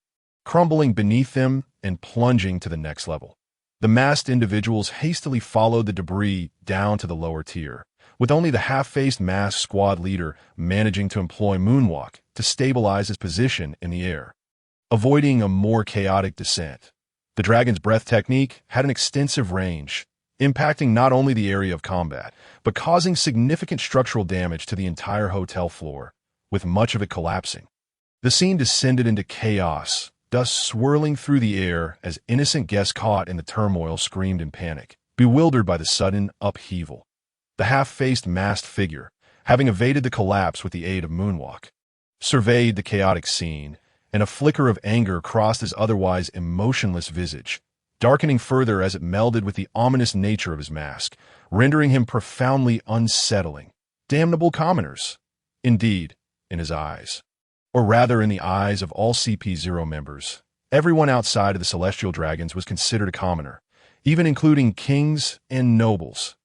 crumbling beneath them and plunging to the next level. The masked individuals hastily followed the debris down to the lower tier, with only the half-faced masked squad leader managing to employ moonwalk to stabilize his position in the air, avoiding a more chaotic descent. The dragon's breath technique had an extensive range, impacting not only the area of combat, but causing significant structural damage to the entire hotel floor, with much of it collapsing. The scene descended into chaos, dust swirling through the air as innocent guests caught in the turmoil screamed in panic, bewildered by the sudden upheaval. The half-faced masked figure, having evaded the collapse with the aid of moonwalk, surveyed the chaotic scene, and a flicker of anger crossed his otherwise emotionless visage, darkening further as it melded with the ominous nature of his mask, rendering him profoundly unsettling. Damnable commoners, indeed, in his eyes. Or rather in the eyes of all CP0 members. Everyone outside of the Celestial Dragons was considered a commoner, even including kings and nobles.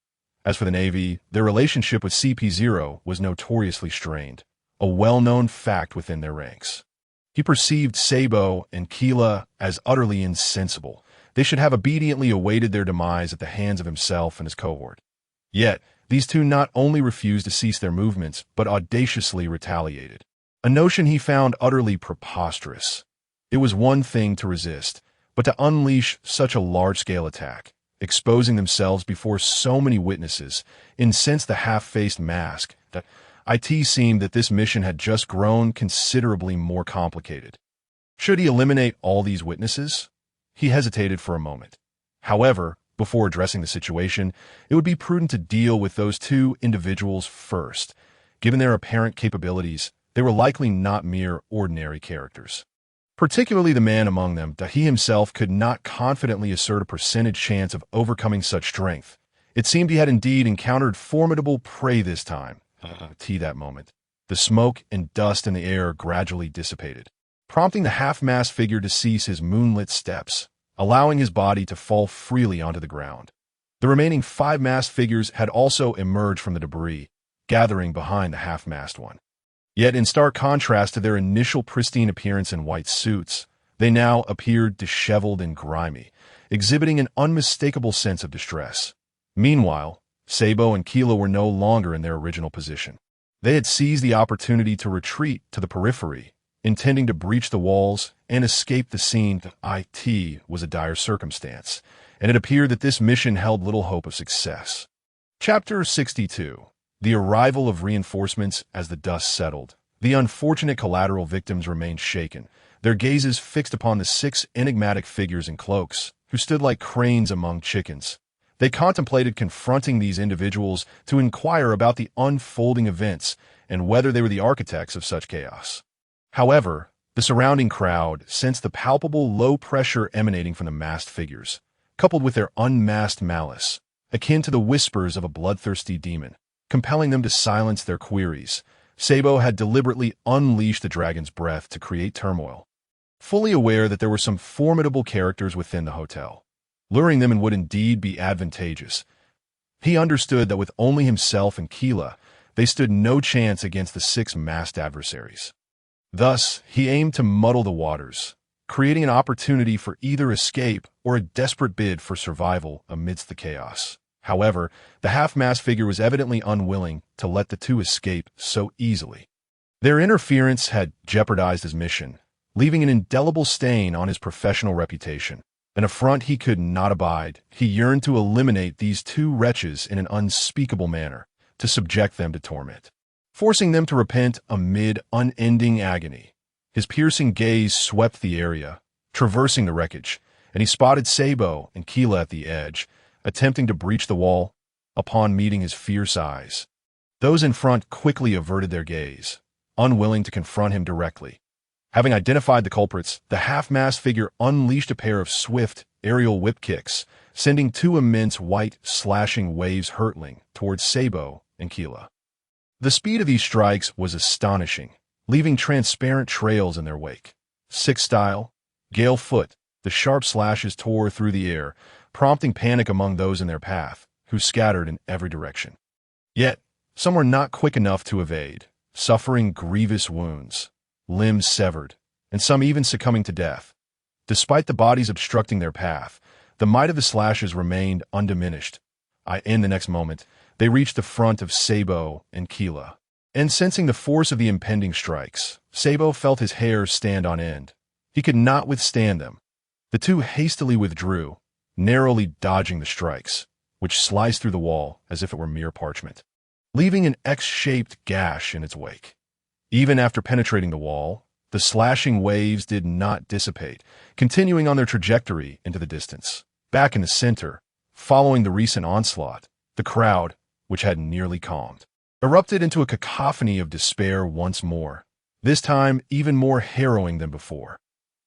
As for the Navy, their relationship with CP0 was notoriously strained, a well-known fact within their ranks. He perceived Sabo and Keela as utterly insensible. They should have obediently awaited their demise at the hands of himself and his cohort. Yet, these two not only refused to cease their movements, but audaciously retaliated. A notion he found utterly preposterous. It was one thing to resist, but to unleash such a large-scale attack, exposing themselves before so many witnesses, incensed the half-faced mask that it seemed that this mission had just grown considerably more complicated. Should he eliminate all these witnesses? He hesitated for a moment. However, before addressing the situation, it would be prudent to deal with those two individuals first. Given their apparent capabilities, they were likely not mere ordinary characters. Particularly the man among them that he himself could not confidently assert a percentage chance of overcoming such strength. It seemed he had indeed encountered formidable prey this time. That moment, the smoke and dust in the air gradually dissipated, prompting the half-masked figure to cease his moonlit steps, allowing his body to fall freely onto the ground. The remaining 5 masked figures had also emerged from the debris, gathering behind the half-masked one. Yet in stark contrast to their initial pristine appearance in white suits, they now appeared disheveled and grimy, exhibiting an unmistakable sense of distress. Meanwhile, Sabo and Keela were no longer in their original position. They had seized the opportunity to retreat to the periphery, intending to breach the walls and escape the scene. It was a dire circumstance, and it appeared that this mission held little hope of success. Chapter 62. The arrival of reinforcements. As the dust settled, the unfortunate collateral victims remained shaken, their gazes fixed upon the 6 enigmatic figures in cloaks, who stood like cranes among chickens. They contemplated confronting these individuals to inquire about the unfolding events and whether they were the architects of such chaos. However, the surrounding crowd sensed the palpable low pressure emanating from the masked figures, coupled with their unmasked malice, akin to the whispers of a bloodthirsty demon, compelling them to silence their queries. Sabo had deliberately unleashed the dragon's breath to create turmoil, fully aware that there were some formidable characters within the hotel. Luring them in would indeed be advantageous. He understood that with only himself and Keela, they stood no chance against the 6 masked adversaries. Thus, he aimed to muddle the waters, creating an opportunity for either escape or a desperate bid for survival amidst the chaos. However, the half-masked figure was evidently unwilling to let the two escape so easily. Their interference had jeopardized his mission, leaving an indelible stain on his professional reputation. An affront he could not abide. He yearned to eliminate these 2 wretches in an unspeakable manner, to subject them to torment, forcing them to repent amid unending agony. His piercing gaze swept the area, traversing the wreckage, and he spotted Sabo and Keela at the edge, attempting to breach the wall. Upon meeting his fierce eyes, those in front quickly averted their gaze, unwilling to confront him directly. Having identified the culprits, the half-masked figure unleashed a pair of swift, aerial whip kicks, sending two immense white, slashing waves hurtling towards Sabo and Kila. The speed of these strikes was astonishing, leaving transparent trails in their wake. Six style, gale foot, the sharp slashes tore through the air, prompting panic among those in their path, who scattered in every direction. Yet, some were not quick enough to evade, suffering grievous wounds, limbs severed, and some even succumbing to death. Despite the bodies obstructing their path, the might of the slashes remained undiminished. In the next moment, they reached the front of Sabo and Kila. And sensing the force of the impending strikes, Sabo felt his hair stand on end. He could not withstand them. The two hastily withdrew, narrowly dodging the strikes, which sliced through the wall as if it were mere parchment, leaving an X-shaped gash in its wake. Even after penetrating the wall, the slashing waves did not dissipate, continuing on their trajectory into the distance. Back in the center, following the recent onslaught, the crowd, which had nearly calmed, erupted into a cacophony of despair once more, this time even more harrowing than before.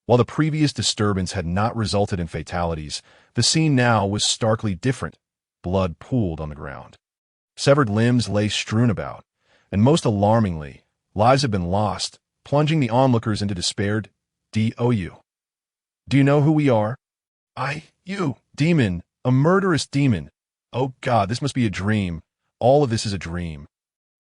While the previous disturbance had not resulted in fatalities, the scene now was starkly different. Blood pooled on the ground. Severed limbs lay strewn about, and most alarmingly, lives had been lost, plunging the onlookers into despair. D.O.U. Do you know who we are? You, demon, a murderous demon. Oh God, this must be a dream. All of this is a dream.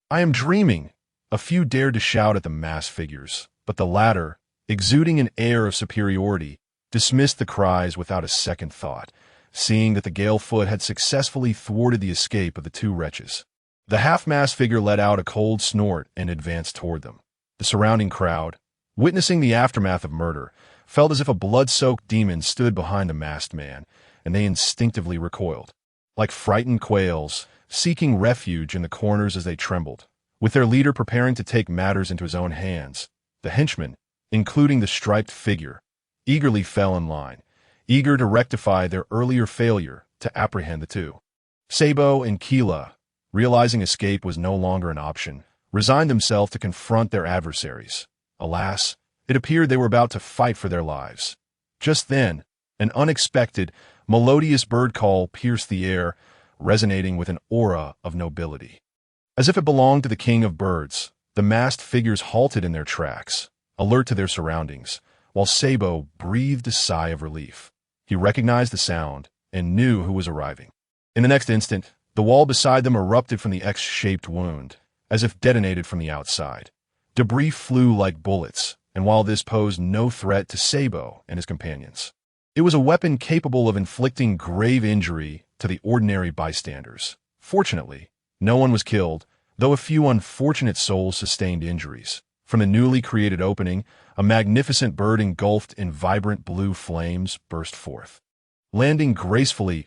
I am dreaming. A few dared to shout at the masked figures, but the latter, exuding an air of superiority, dismissed the cries without a second thought, seeing that the gale foot had successfully thwarted the escape of the two wretches. The half-masked figure let out a cold snort and advanced toward them. The surrounding crowd, witnessing the aftermath of murder, felt as if a blood-soaked demon stood behind the masked man, and they instinctively recoiled, like frightened quails, seeking refuge in the corners as they trembled. With their leader preparing to take matters into his own hands, the henchmen, including the striped figure, eagerly fell in line, eager to rectify their earlier failure to apprehend the two. Sabo and Kila, realizing escape was no longer an option, resigned themselves to confront their adversaries. Alas, it appeared they were about to fight for their lives. Just then, an unexpected, melodious bird call pierced the air, resonating with an aura of nobility. As if it belonged to the king of birds, the masked figures halted in their tracks, alert to their surroundings, while Sabo breathed a sigh of relief. He recognized the sound and knew who was arriving. In the next instant, the wall beside them erupted from the X-shaped wound, as if detonated from the outside. Debris flew like bullets, and while this posed no threat to Sabo and his companions, it was a weapon capable of inflicting grave injury to the ordinary bystanders. Fortunately, no one was killed, though a few unfortunate souls sustained injuries. From the newly created opening, a magnificent bird engulfed in vibrant blue flames burst forth. Landing gracefully,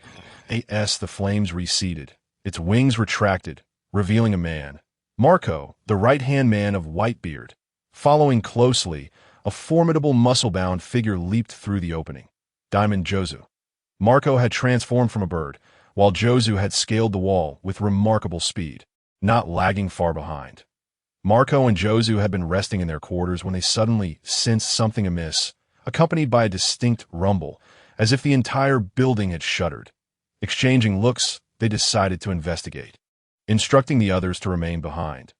the flames receded, its wings retracted, revealing a man. Marco, the right-hand man of Whitebeard. Following closely, a formidable muscle-bound figure leaped through the opening. Diamond Jozu. Marco had transformed from a bird, while Jozu had scaled the wall with remarkable speed, not lagging far behind. Marco and Jozu had been resting in their quarters when they suddenly sensed something amiss, accompanied by a distinct rumble, as if the entire building had shuddered. Exchanging looks, they decided to investigate, instructing the others to remain behind.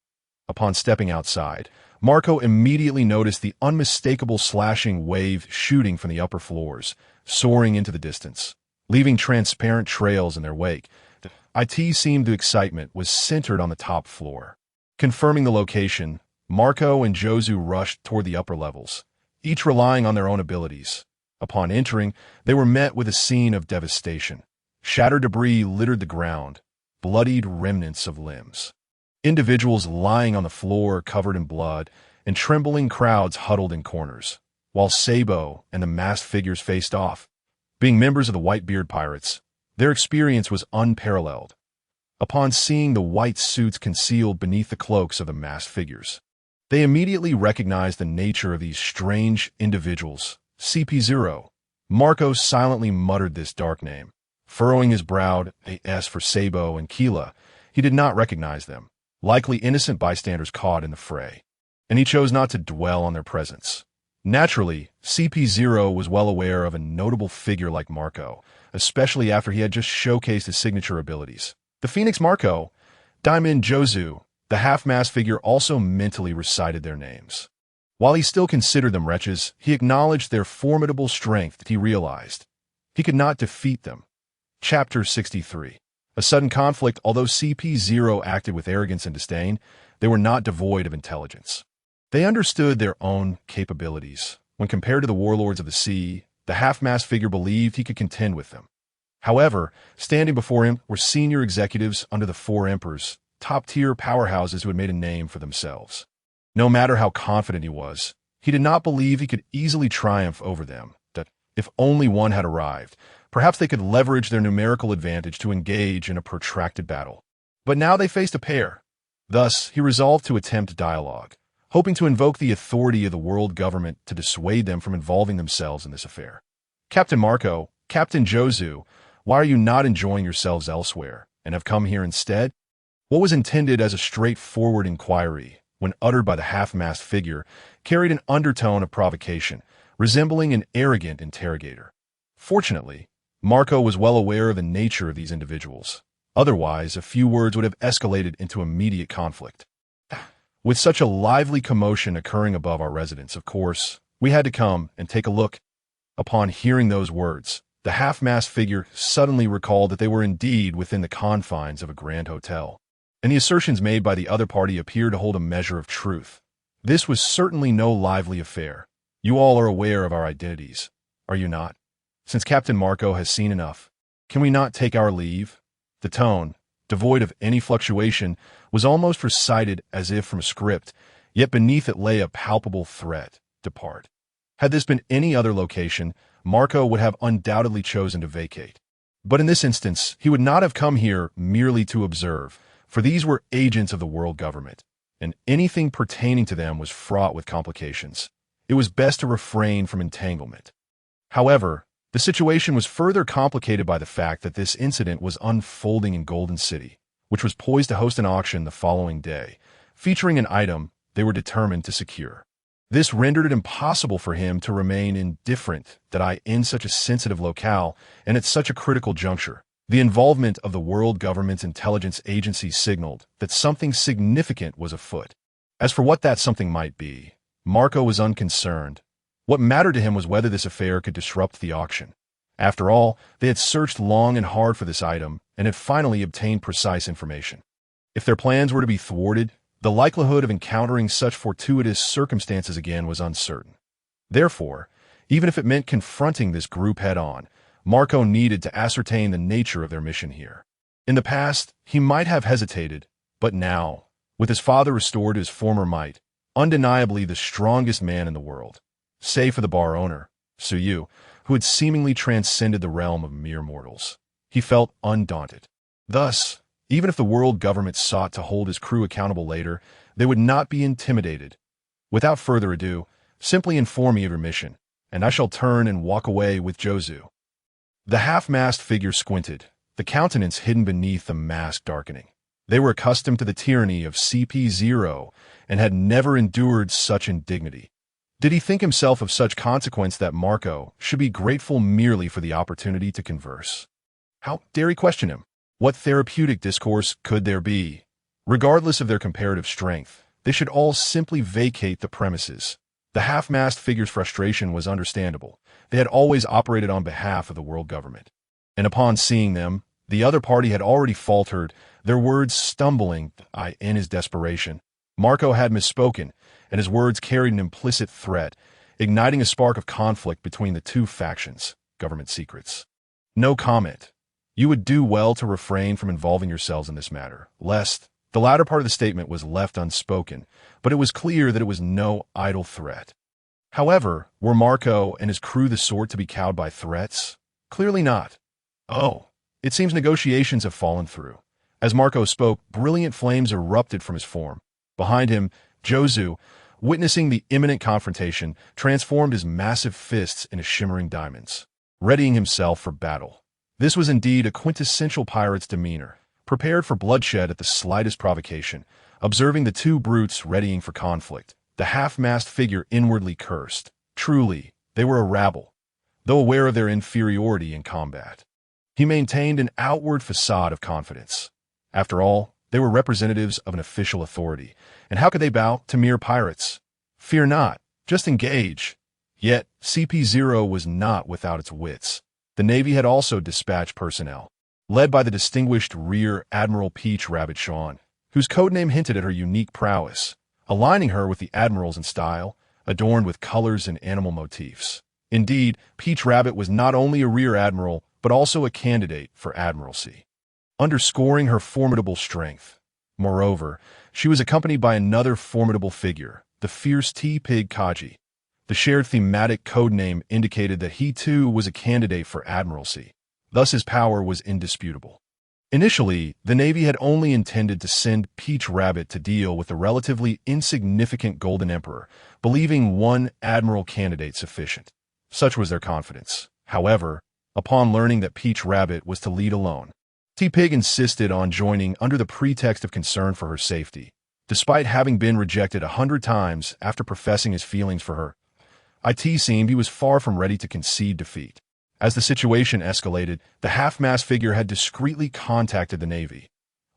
Upon stepping outside, Marco immediately noticed the unmistakable slashing wave shooting from the upper floors, soaring into the distance, leaving transparent trails in their wake. It seemed the excitement was centered on the top floor. Confirming the location, Marco and Jozu rushed toward the upper levels, each relying on their own abilities. Upon entering, they were met with a scene of devastation. Shattered debris littered the ground, bloodied remnants of limbs. Individuals lying on the floor covered in blood, and trembling crowds huddled in corners, while Sabo and the masked figures faced off. Being members of the Whitebeard Pirates, their experience was unparalleled. Upon seeing the white suits concealed beneath the cloaks of the masked figures, they immediately recognized the nature of these strange individuals. CP0. Marco silently muttered this dark name. Furrowing his brow, as for Sabo and Kila, he did not recognize them, likely innocent bystanders caught in the fray, and he chose not to dwell on their presence. Naturally, CP0 was well aware of a notable figure like Marco, especially after he had just showcased his signature abilities. The Phoenix Marco, Diamond Jozu, the half-mast figure also mentally recited their names. While he still considered them wretches, he acknowledged their formidable strength that he realized. He could not defeat them. Chapter 63. A sudden conflict. Although CP0 acted with arrogance and disdain, they were not devoid of intelligence. They understood their own capabilities. When compared to the warlords of the sea, the half-mast figure believed he could contend with them. However, standing before him were senior executives under the four emperors, top-tier powerhouses who had made a name for themselves. No matter how confident he was, he did not believe he could easily triumph over them, that if only one had arrived, perhaps they could leverage their numerical advantage to engage in a protracted battle. But now they faced a pair. Thus, he resolved to attempt dialogue, hoping to invoke the authority of the world government to dissuade them from involving themselves in this affair. Captain Marco, Captain Jozu, why are you not enjoying yourselves elsewhere, and have come here instead? What was intended as a straightforward inquiry, when uttered by the half-mast figure, carried an undertone of provocation, resembling an arrogant interrogator. Fortunately, Marco was well aware of the nature of these individuals. Otherwise, a few words would have escalated into immediate conflict. With such a lively commotion occurring above our residence, of course, we had to come and take a look. Upon hearing those words, the half-mast figure suddenly recalled that they were indeed within the confines of a grand hotel, and the assertions made by the other party appeared to hold a measure of truth. This was certainly no lively affair. You all are aware of our identities, are you not? Since Captain Marco has seen enough, can we not take our leave? The tone, devoid of any fluctuation, was almost recited as if from a script, yet beneath it lay a palpable threat: depart. Had this been any other location, Marco would have undoubtedly chosen to vacate. But in this instance, he would not have come here merely to observe, for these were agents of the world government, and anything pertaining to them was fraught with complications. It was best to refrain from entanglement. However, the situation was further complicated by the fact that this incident was unfolding in Golden City, which was poised to host an auction the following day, featuring an item they were determined to secure. This rendered it impossible for him to remain indifferent in such a sensitive locale and at such a critical juncture. The involvement of the world government's intelligence agency signaled that something significant was afoot. As for what that something might be, Marco was unconcerned. What mattered to him was whether this affair could disrupt the auction. After all, they had searched long and hard for this item and had finally obtained precise information. If their plans were to be thwarted, the likelihood of encountering such fortuitous circumstances again was uncertain. Therefore, even if it meant confronting this group head-on, Marco needed to ascertain the nature of their mission here. In the past, he might have hesitated, but now, with his father restored to his former might, undeniably the strongest man in the world, save for the bar owner, Suyu, who had seemingly transcended the realm of mere mortals, he felt undaunted. Thus, even if the world government sought to hold his crew accountable later, they would not be intimidated. Without further ado, simply inform me of your mission, and I shall turn and walk away with Jozu. The half-mast figure squinted, the countenance hidden beneath the mask darkening. They were accustomed to the tyranny of CP0 and had never endured such indignity. Did he think himself of such consequence that Marco should be grateful merely for the opportunity to converse? How dare he question him? What therapeutic discourse could there be? Regardless of their comparative strength, they should all simply vacate the premises. The half-mast figure's frustration was understandable. They had always operated on behalf of the world government. And upon seeing them, the other party had already faltered, their words stumbling in his desperation. Marco had misspoken, and his words carried an implicit threat, igniting a spark of conflict between the two factions. Government secrets. No comment. You would do well to refrain from involving yourselves in this matter, lest the latter part of the statement was left unspoken, but it was clear that it was no idle threat. However, were Marco and his crew the sort to be cowed by threats? Clearly not. Oh, it seems negotiations have fallen through. As Marco spoke, brilliant flames erupted from his form. Behind him, Jozu, witnessing the imminent confrontation, transformed his massive fists into shimmering diamonds, readying himself for battle. This was indeed a quintessential pirate's demeanor, prepared for bloodshed at the slightest provocation. Observing the two brutes readying for conflict, the half-mast figure inwardly cursed. Truly, they were a rabble, though aware of their inferiority in combat. He maintained an outward facade of confidence. After all, they were representatives of an official authority, and how could they bow to mere pirates? Fear not, just engage. Yet, CP0 was not without its wits. The Navy had also dispatched personnel, led by the distinguished Rear Admiral Peach Rabbit Shawn, whose codename hinted at her unique prowess, aligning her with the admirals in style, adorned with colors and animal motifs. Indeed, Peach Rabbit was not only a Rear Admiral, but also a candidate for admiralty, underscoring her formidable strength. Moreover, she was accompanied by another formidable figure, the fierce T-Pig Kaji. The shared thematic codename indicated that he too was a candidate for admiralty. Thus his power was indisputable. Initially, the Navy had only intended to send Peach Rabbit to deal with the relatively insignificant Golden Emperor, believing one admiral candidate sufficient. Such was their confidence. However, upon learning that Peach Rabbit was to lead alone, T-Pig insisted on joining under the pretext of concern for her safety. Despite having been rejected 100 times after professing his feelings for her, it seemed he was far from ready to concede defeat. As the situation escalated, the half-mast figure had discreetly contacted the Navy.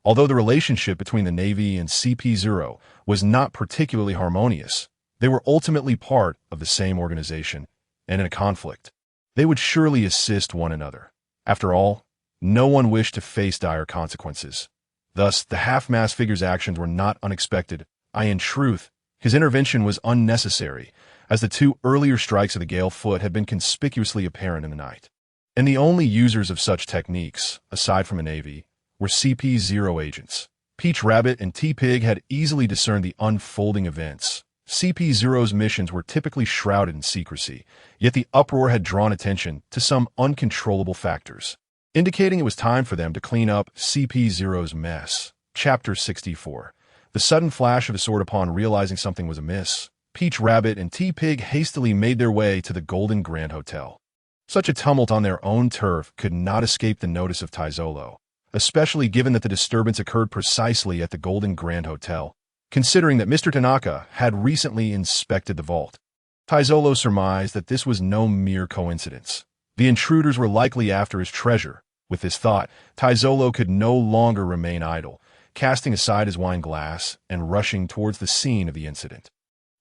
Although the relationship between the Navy and CP0 was not particularly harmonious, they were ultimately part of the same organization, and in a conflict, they would surely assist one another. After all, no one wished to face dire consequences. Thus, the half-mast figure's actions were not unexpected. In truth, his intervention was unnecessary, as the two earlier strikes of the gale foot had been conspicuously apparent in the night. And the only users of such techniques, aside from the Navy, were CP0 agents. Peach Rabbit and T-Pig had easily discerned the unfolding events. CP0's missions were typically shrouded in secrecy, yet the uproar had drawn attention to some uncontrollable factors, indicating it was time for them to clean up CP0's mess. Chapter 64. The sudden flash of a sword upon realizing something was amiss. Peach Rabbit and T-Pig hastily made their way to the Golden Grand Hotel. Such a tumult on their own turf could not escape the notice of Tazoro, especially given that the disturbance occurred precisely at the Golden Grand Hotel, considering that Mr. Tanaka had recently inspected the vault. Tazoro surmised that this was no mere coincidence. The intruders were likely after his treasure. With this thought, Tazoro could no longer remain idle, casting aside his wine glass and rushing towards the scene of the incident.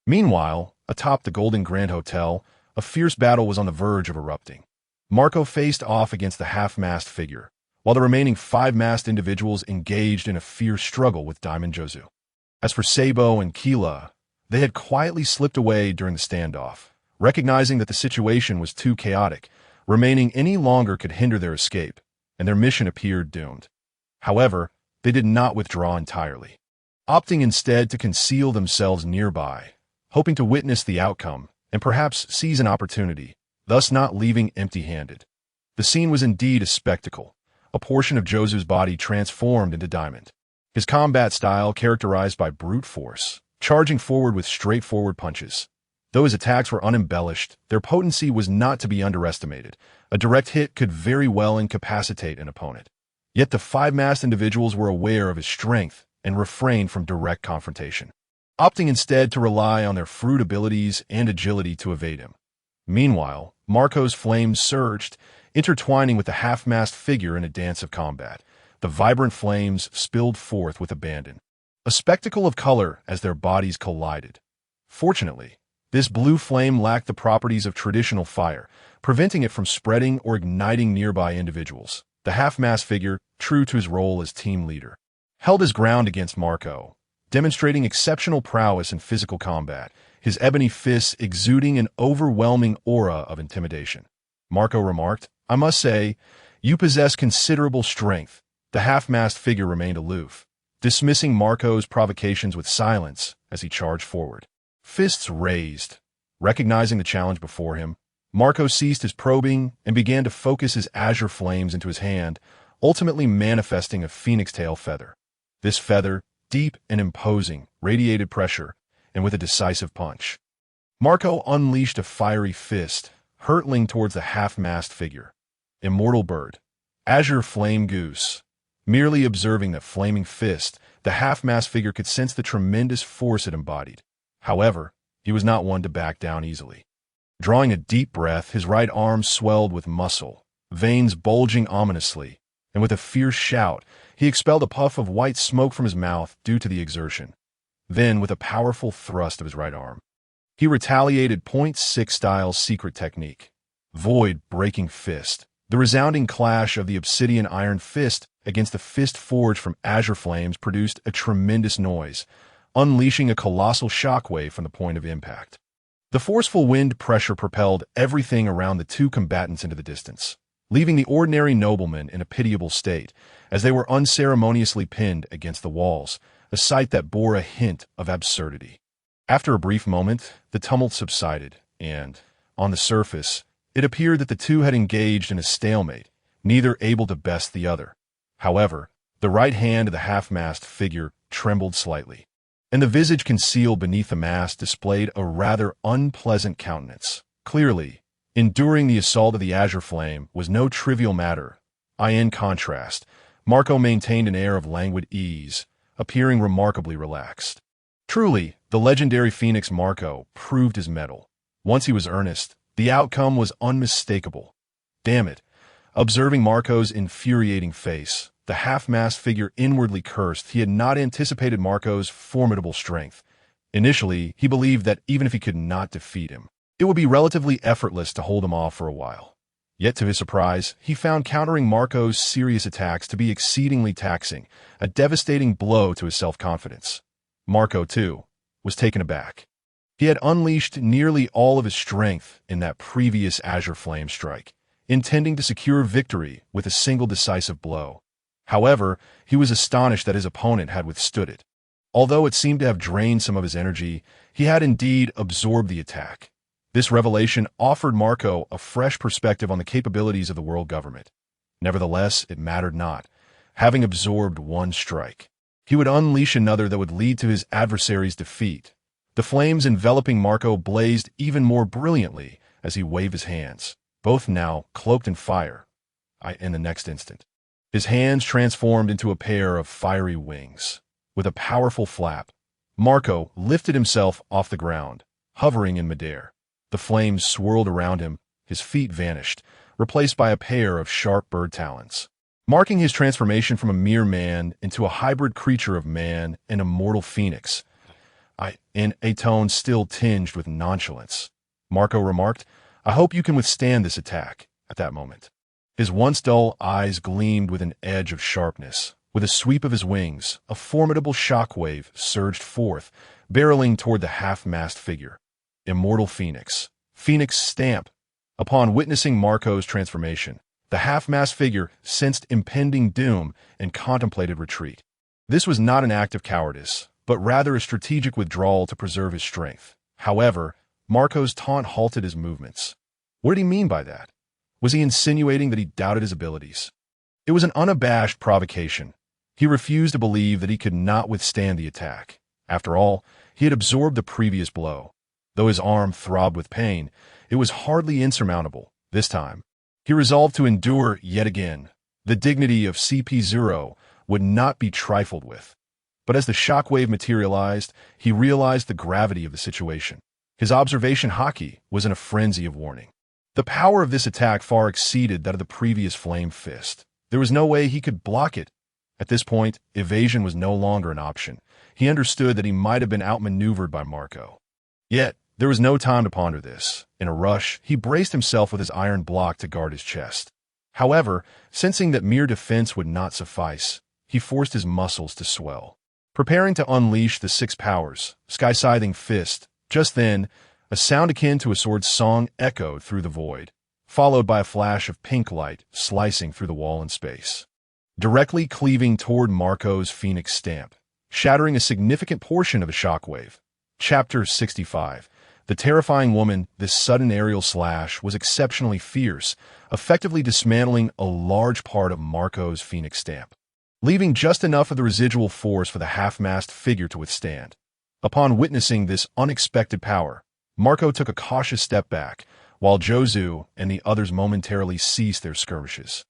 Meanwhile, atop the Golden Grand Hotel, a fierce battle was on the verge of erupting. Marco faced off against the half-mast figure, while the remaining 5-mast individuals engaged in a fierce struggle with Diamond Jozu. As for Sabo and Keela, they had quietly slipped away during the standoff, recognizing that the situation was too chaotic. Remaining any longer could hinder their escape, and their mission appeared doomed. However, they did not withdraw entirely, opting instead to conceal themselves nearby, hoping to witness the outcome and perhaps seize an opportunity, thus not leaving empty-handed. The scene was indeed a spectacle, a portion of Jozu's body transformed into diamond, his combat style characterized by brute force, charging forward with straightforward punches. Though his attacks were unembellished, their potency was not to be underestimated. A direct hit could very well incapacitate an opponent. Yet the 5-mast individuals were aware of his strength and refrained from direct confrontation, opting instead to rely on their fruit abilities and agility to evade him. Meanwhile, Marco's flames surged, intertwining with the half-mast figure in a dance of combat. The vibrant flames spilled forth with abandon, a spectacle of color as their bodies collided. Fortunately, this blue flame lacked the properties of traditional fire, preventing it from spreading or igniting nearby individuals. The half-mast figure, true to his role as team leader, held his ground against Marco, demonstrating exceptional prowess in physical combat, his ebony fists exuding an overwhelming aura of intimidation. Marco remarked, "I must say, you possess considerable strength." The half-mast figure remained aloof, dismissing Marco's provocations with silence as he charged forward, fists raised. Recognizing the challenge before him, Marco ceased his probing and began to focus his azure flames into his hand, ultimately manifesting a phoenix tail feather. This feather, deep and imposing, radiated pressure, and with a decisive punch, Marco unleashed a fiery fist, hurtling towards the half-mast figure. Immortal bird, azure flame goose. Merely observing that flaming fist, the half-mast figure could sense the tremendous force it embodied. However, he was not one to back down easily. Drawing a deep breath, his right arm swelled with muscle, veins bulging ominously, and with a fierce shout, he expelled a puff of white smoke from his mouth due to the exertion. Then, with a powerful thrust of his right arm, he retaliated point 6 style's secret technique. Void Breaking Fist. The resounding clash of the obsidian iron fist against the fist forged from azure flames produced a tremendous noise, unleashing a colossal shockwave from the point of impact. The forceful wind pressure propelled everything around the two combatants into the distance, leaving the ordinary noblemen in a pitiable state as they were unceremoniously pinned against the walls, a sight that bore a hint of absurdity. After a brief moment, the tumult subsided, and, on the surface, it appeared that the two had engaged in a stalemate, neither able to best the other. However, the right hand of the half-masked figure trembled slightly, and the visage concealed beneath the mask displayed a rather unpleasant countenance. Clearly, enduring the assault of the azure flame was no trivial matter. In contrast, Marco maintained an air of languid ease, appearing remarkably relaxed. Truly, the legendary Phoenix Marco proved his mettle. Once he was earnest, the outcome was unmistakable. Damn it. Observing Marco's infuriating face, the half-masked figure inwardly cursed. He had not anticipated Marco's formidable strength. Initially, he believed that even if he could not defeat him, it would be relatively effortless to hold him off for a while. Yet to his surprise, he found countering Marco's serious attacks to be exceedingly taxing, a devastating blow to his self-confidence. Marco, too, was taken aback. He had unleashed nearly all of his strength in that previous azure flame strike, intending to secure victory with a single decisive blow. However, he was astonished that his opponent had withstood it. Although it seemed to have drained some of his energy, he had indeed absorbed the attack. This revelation offered Marco a fresh perspective on the capabilities of the world government. Nevertheless, it mattered not. Having absorbed one strike, he would unleash another that would lead to his adversary's defeat. The flames enveloping Marco blazed even more brilliantly as he waved his hands, both now cloaked in fire. In the next instant, his hands transformed into a pair of fiery wings. With a powerful flap, Marco lifted himself off the ground, hovering in midair. The flames swirled around him, his feet vanished, replaced by a pair of sharp bird talons, marking his transformation from a mere man into a hybrid creature of man and immortal phoenix. In a tone still tinged with nonchalance, Marco remarked, "I hope you can withstand this attack." At that moment, his once dull eyes gleamed with an edge of sharpness. With a sweep of his wings, a formidable shockwave surged forth, barreling toward the half-masked figure. Immortal Phoenix. Phoenix stamp. Upon witnessing Marco's transformation, the half-masked figure sensed impending doom and contemplated retreat. This was not an act of cowardice, but rather a strategic withdrawal to preserve his strength. However, Marco's taunt halted his movements. What did he mean by that? Was he insinuating that he doubted his abilities? It was an unabashed provocation. He refused to believe that he could not withstand the attack. After all, he had absorbed the previous blow. Though his arm throbbed with pain, it was hardly insurmountable. This time, he resolved to endure yet again. The dignity of CP0 would not be trifled with. But as the shockwave materialized, he realized the gravity of the situation. His observation haki was in a frenzy of warning. The power of this attack far exceeded that of the previous flame fist. There was no way he could block it. At this point, evasion was no longer an option. He understood that he might have been outmaneuvered by Marco. Yet, there was no time to ponder this. In a rush, he braced himself with his iron block to guard his chest. However, sensing that mere defense would not suffice, he forced his muscles to swell, preparing to unleash the 6 powers, sky-scything fist. Just then, a sound akin to a sword's song echoed through the void, followed by a flash of pink light slicing through the wall in space, directly cleaving toward Marco's Phoenix stamp, shattering a significant portion of a shockwave. Chapter 65. The terrifying woman. This sudden aerial slash was exceptionally fierce, effectively dismantling a large part of Marco's Phoenix stamp, leaving just enough of the residual force for the half-masked figure to withstand. Upon witnessing this unexpected power, Marco took a cautious step back, while Jozu and the others momentarily ceased their skirmishes,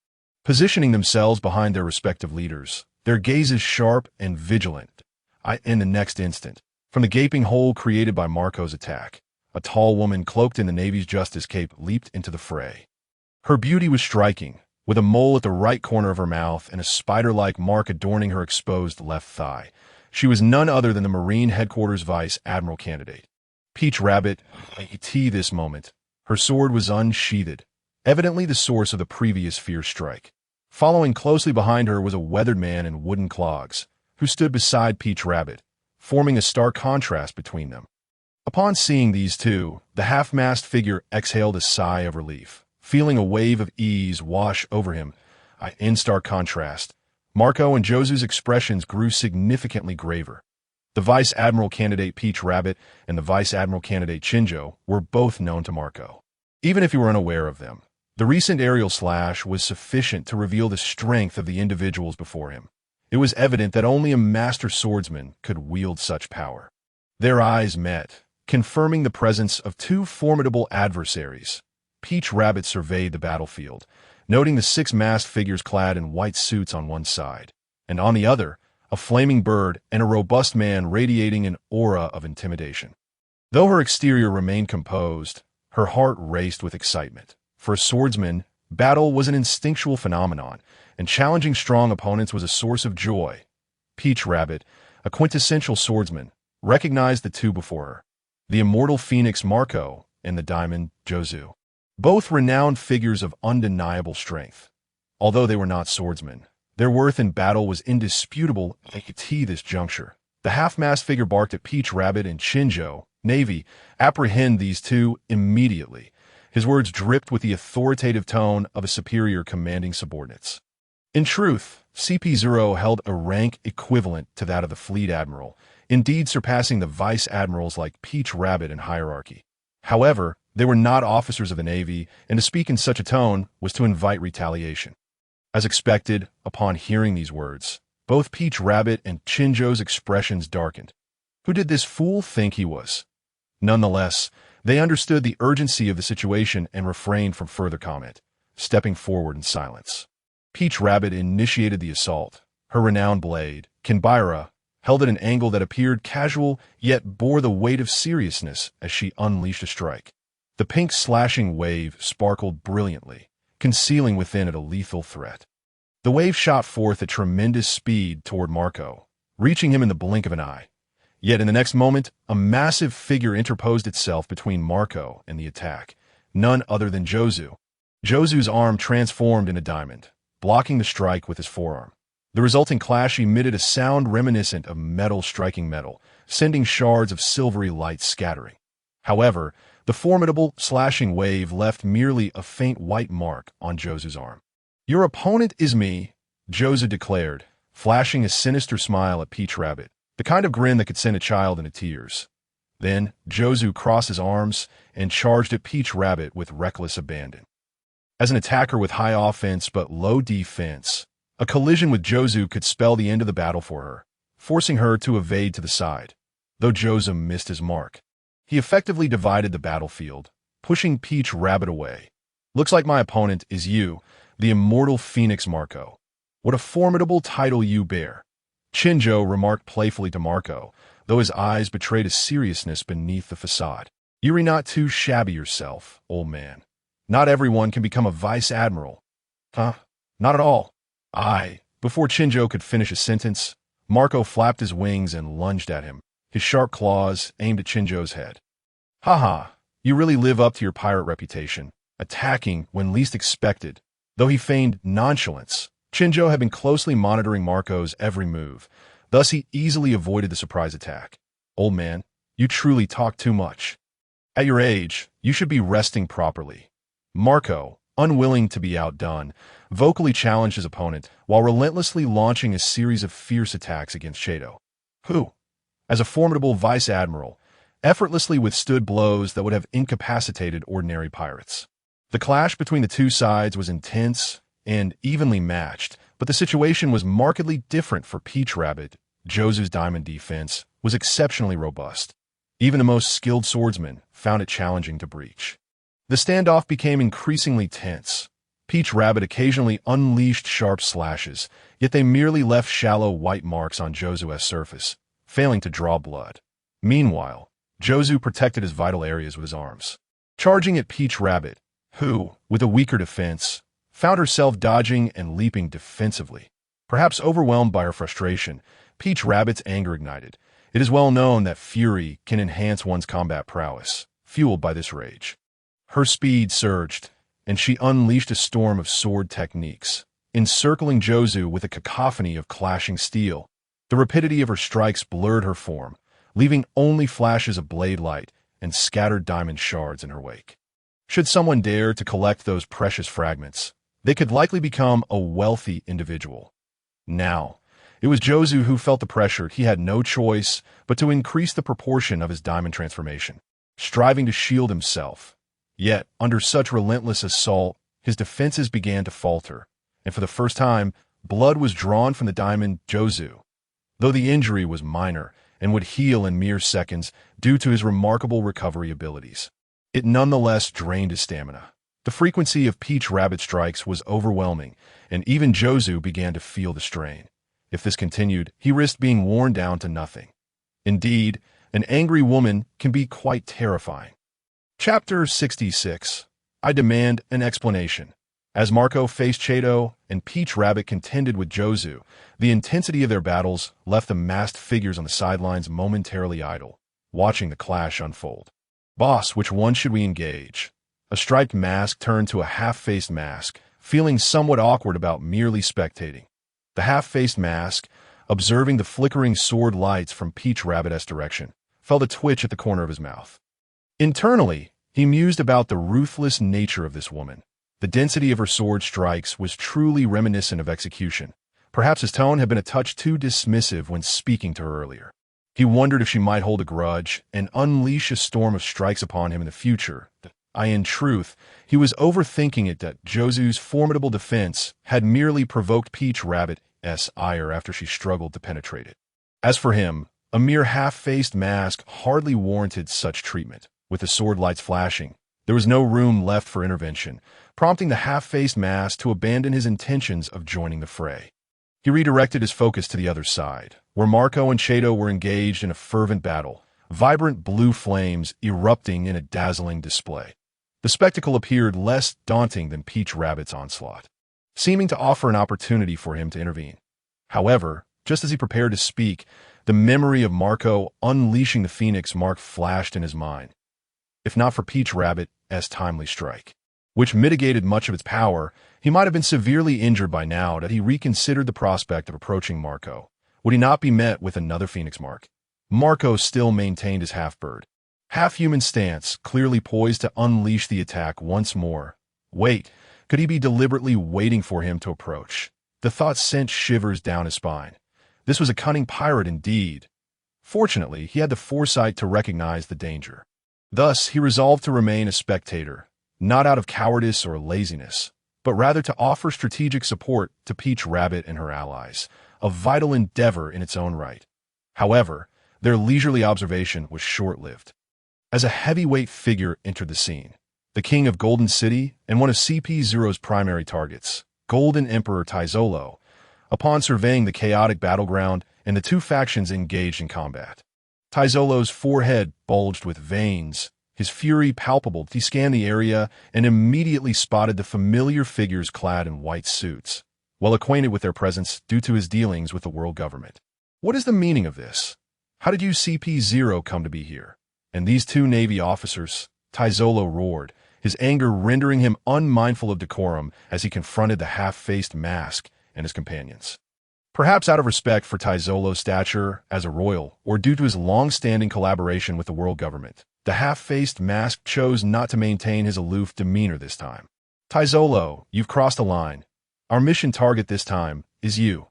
positioning themselves behind their respective leaders, their gazes sharp and vigilant. In the next instant, from the gaping hole created by Marco's attack, a tall woman cloaked in the Navy's justice cape leaped into the fray. Her beauty was striking, with a mole at the right corner of her mouth and a spider-like mark adorning her exposed left thigh. She was none other than the Marine Headquarters Vice Admiral candidate. Peach Rabbit, at this moment, her sword was unsheathed, evidently the source of the previous fierce strike. Following closely behind her was a weathered man in wooden clogs, who stood beside Peach Rabbit, forming a stark contrast between them. Upon seeing these two, the half-mast figure exhaled a sigh of relief, feeling a wave of ease wash over him. In stark contrast, Marco and Josu's expressions grew significantly graver. The Vice Admiral candidate Peach Rabbit and the Vice Admiral candidate Shinjo were both known to Marco. Even if he were unaware of them, the recent aerial slash was sufficient to reveal the strength of the individuals before him. It was evident that only a master swordsman could wield such power. Their eyes met, confirming the presence of two formidable adversaries. Peach Rabbit surveyed the battlefield, noting the six masked figures clad in white suits on one side, and on the other, a flaming bird and a robust man radiating an aura of intimidation. Though her exterior remained composed, her heart raced with excitement. For a swordsman, battle was an instinctual phenomenon, and challenging strong opponents was a source of joy. Peach Rabbit, a quintessential swordsman, recognized the two before her, the immortal phoenix Marco and the diamond Josu, both renowned figures of undeniable strength. Although they were not swordsmen, their worth in battle was indisputable at this juncture. The half-mast figure barked at Peach Rabbit and Shinjo, Navy, apprehend these two immediately. His words dripped with the authoritative tone of a superior commanding subordinates. In truth, CP0 held a rank equivalent to that of the Fleet Admiral, indeed surpassing the Vice Admirals like Peach Rabbit in hierarchy. However, they were not officers of the Navy, and to speak in such a tone was to invite retaliation. As expected, upon hearing these words, both Peach Rabbit and Shinjo's expressions darkened. Who did this fool think he was? Nonetheless, they understood the urgency of the situation and refrained from further comment, stepping forward in silence. Peach Rabbit initiated the assault. Her renowned blade, Kinbaira, held at an angle that appeared casual yet bore the weight of seriousness as she unleashed a strike. The pink slashing wave sparkled brilliantly, concealing within it a lethal threat. The wave shot forth at tremendous speed toward Marco, reaching him in the blink of an eye. Yet in the next moment, a massive figure interposed itself between Marco and the attack, none other than Josu. Josu's arm transformed into diamond, blocking the strike with his forearm. The resulting clash emitted a sound reminiscent of metal striking metal, sending shards of silvery light scattering. However, the formidable slashing wave left merely a faint white mark on Josu's arm. "Your opponent is me," Josu declared, flashing a sinister smile at Peach Rabbit, the kind of grin that could send a child into tears. Then, Josu crossed his arms and charged at Peach Rabbit with reckless abandon. As an attacker with high offense but low defense, a collision with Josu could spell the end of the battle for her, forcing her to evade to the side. Though Josu missed his mark, he effectively divided the battlefield, pushing Peach Rabbit away. "Looks like my opponent is you, the immortal Phoenix Marco. What a formidable title you bear," Shinjo remarked playfully to Marco, though his eyes betrayed a seriousness beneath the facade. "You're not too shabby yourself, old man. Not everyone can become a vice admiral." "Huh? Not at all." Before Shinjo could finish a sentence, Marco flapped his wings and lunged at him, his sharp claws aimed at Shinjo's head. "Haha, you really live up to your pirate reputation, attacking when least expected." Though he feigned nonchalance, Shinjo had been closely monitoring Marco's every move, thus he easily avoided the surprise attack. "Old man, you truly talk too much. At your age, you should be resting properly." Marco, unwilling to be outdone, vocally challenged his opponent while relentlessly launching a series of fierce attacks against Shado, who, as a formidable vice admiral, effortlessly withstood blows that would have incapacitated ordinary pirates. The clash between the two sides was intense and evenly matched, but the situation was markedly different for Peach Rabbit. Josu's diamond defense was exceptionally robust. Even the most skilled swordsman found it challenging to breach. The standoff became increasingly tense. Peach Rabbit occasionally unleashed sharp slashes, yet they merely left shallow white marks on Josu's surface, failing to draw blood. Meanwhile, Jozu protected his vital areas with his arms. Charging at Peach Rabbit, who, with a weaker defense, found herself dodging and leaping defensively. Perhaps overwhelmed by her frustration, Peach Rabbit's anger ignited. It is well known that fury can enhance one's combat prowess, fueled by this rage. Her speed surged, and she unleashed a storm of sword techniques, encircling Jozu with a cacophony of clashing steel. The rapidity of her strikes blurred her form, leaving only flashes of blade light and scattered diamond shards in her wake. Should someone dare to collect those precious fragments, they could likely become a wealthy individual. Now, it was Jozu who felt the pressure. He had no choice but to increase the proportion of his diamond transformation, striving to shield himself. Yet, under such relentless assault, his defenses began to falter, and for the first time, blood was drawn from the diamond Jozu. Though the injury was minor and would heal in mere seconds due to his remarkable recovery abilities, it nonetheless drained his stamina. The frequency of Peach Rabbit strikes was overwhelming, and even Jozu began to feel the strain. If this continued, he risked being worn down to nothing. Indeed, an angry woman can be quite terrifying. Chapter 66. I Demand an Explanation. As Marco faced Kaido and Peach Rabbit contended with Jozu, the intensity of their battles left the masked figures on the sidelines momentarily idle, watching the clash unfold. Boss, which one should we engage? A striped mask turned to a half-faced mask, feeling somewhat awkward about merely spectating. The half-faced mask, observing the flickering sword lights from Peach Rabbit's direction, felt a twitch at the corner of his mouth. Internally, he mused about the ruthless nature of this woman. The density of her sword strikes was truly reminiscent of execution. Perhaps his tone had been a touch too dismissive when speaking to her earlier. He wondered if she might hold a grudge and unleash a storm of strikes upon him in the future. In truth, he was overthinking it that Jozu's formidable defense had merely provoked Peach Rabbit's ire after she struggled to penetrate it. As for him, a mere half-faced mask hardly warranted such treatment. With the sword lights flashing, there was no room left for intervention, prompting the half-faced mask to abandon his intentions of joining the fray. He redirected his focus to the other side, where Marco and Kaido were engaged in a fervent battle, vibrant blue flames erupting in a dazzling display. The spectacle appeared less daunting than Peach Rabbit's onslaught, seeming to offer an opportunity for him to intervene. However, just as he prepared to speak, the memory of Marco unleashing the Phoenix Mark flashed in his mind. If not for Peach Rabbit's timely strike, which mitigated much of its power, he might have been severely injured by now that he reconsidered the prospect of approaching Marco. Would he not be met with another Phoenix Mark? Marco still maintained his half-bird, half-human stance, clearly poised to unleash the attack once more. Wait, could he be deliberately waiting for him to approach? The thought sent shivers down his spine. This was a cunning pirate indeed. Fortunately, he had the foresight to recognize the danger. Thus, he resolved to remain a spectator, not out of cowardice or laziness, but rather to offer strategic support to Peach Rabbit and her allies, a vital endeavor in its own right. However, their leisurely observation was short-lived. As a heavyweight figure entered the scene, the king of Golden City and one of CP0's primary targets, Golden Emperor Tazoro, upon surveying the chaotic battleground and the two factions engaged in combat. Tazolo's forehead bulged with veins, his fury palpable. He scanned the area and immediately spotted the familiar figures clad in white suits, well acquainted with their presence due to his dealings with the world government. What is the meaning of this? How did you CP0 come to be here? And these two Navy officers? Tazolo roared, his anger rendering him unmindful of decorum as he confronted the half-faced mask and his companions. Perhaps out of respect for Tazolo's stature as a royal, or due to his long-standing collaboration with the world government, the half-faced mask chose not to maintain his aloof demeanor this time. Tazolo, you've crossed a line. Our mission target this time is you,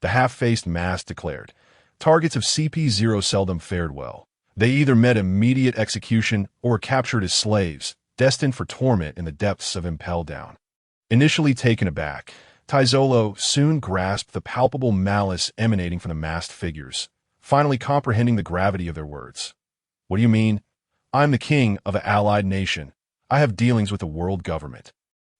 the half-faced mask declared. Targets of CP0 seldom fared well. They either met immediate execution or were captured as slaves, destined for torment in the depths of Impel Down. Initially taken aback, Tazolo soon grasped the palpable malice emanating from the masked figures, finally comprehending the gravity of their words. What do you mean? I'm the king of an allied nation. I have dealings with the world government.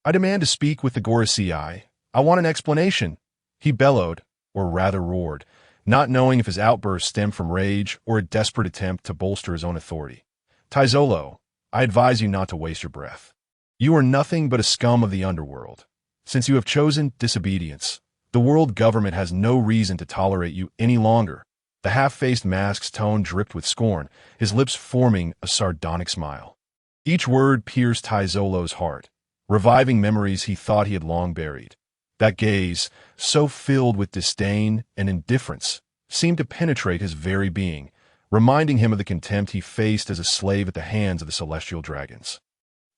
I demand to speak with the Gorosei. I want an explanation. He bellowed, or rather roared, not knowing if his outburst stemmed from rage or a desperate attempt to bolster his own authority. Tazoro, I advise you not to waste your breath. You are nothing but a scum of the underworld. Since you have chosen disobedience, the world government has no reason to tolerate you any longer. The half-faced mask's tone dripped with scorn, his lips forming a sardonic smile. Each word pierced Tazolo's heart, reviving memories he thought he had long buried. That gaze, so filled with disdain and indifference, seemed to penetrate his very being, reminding him of the contempt he faced as a slave at the hands of the celestial dragons.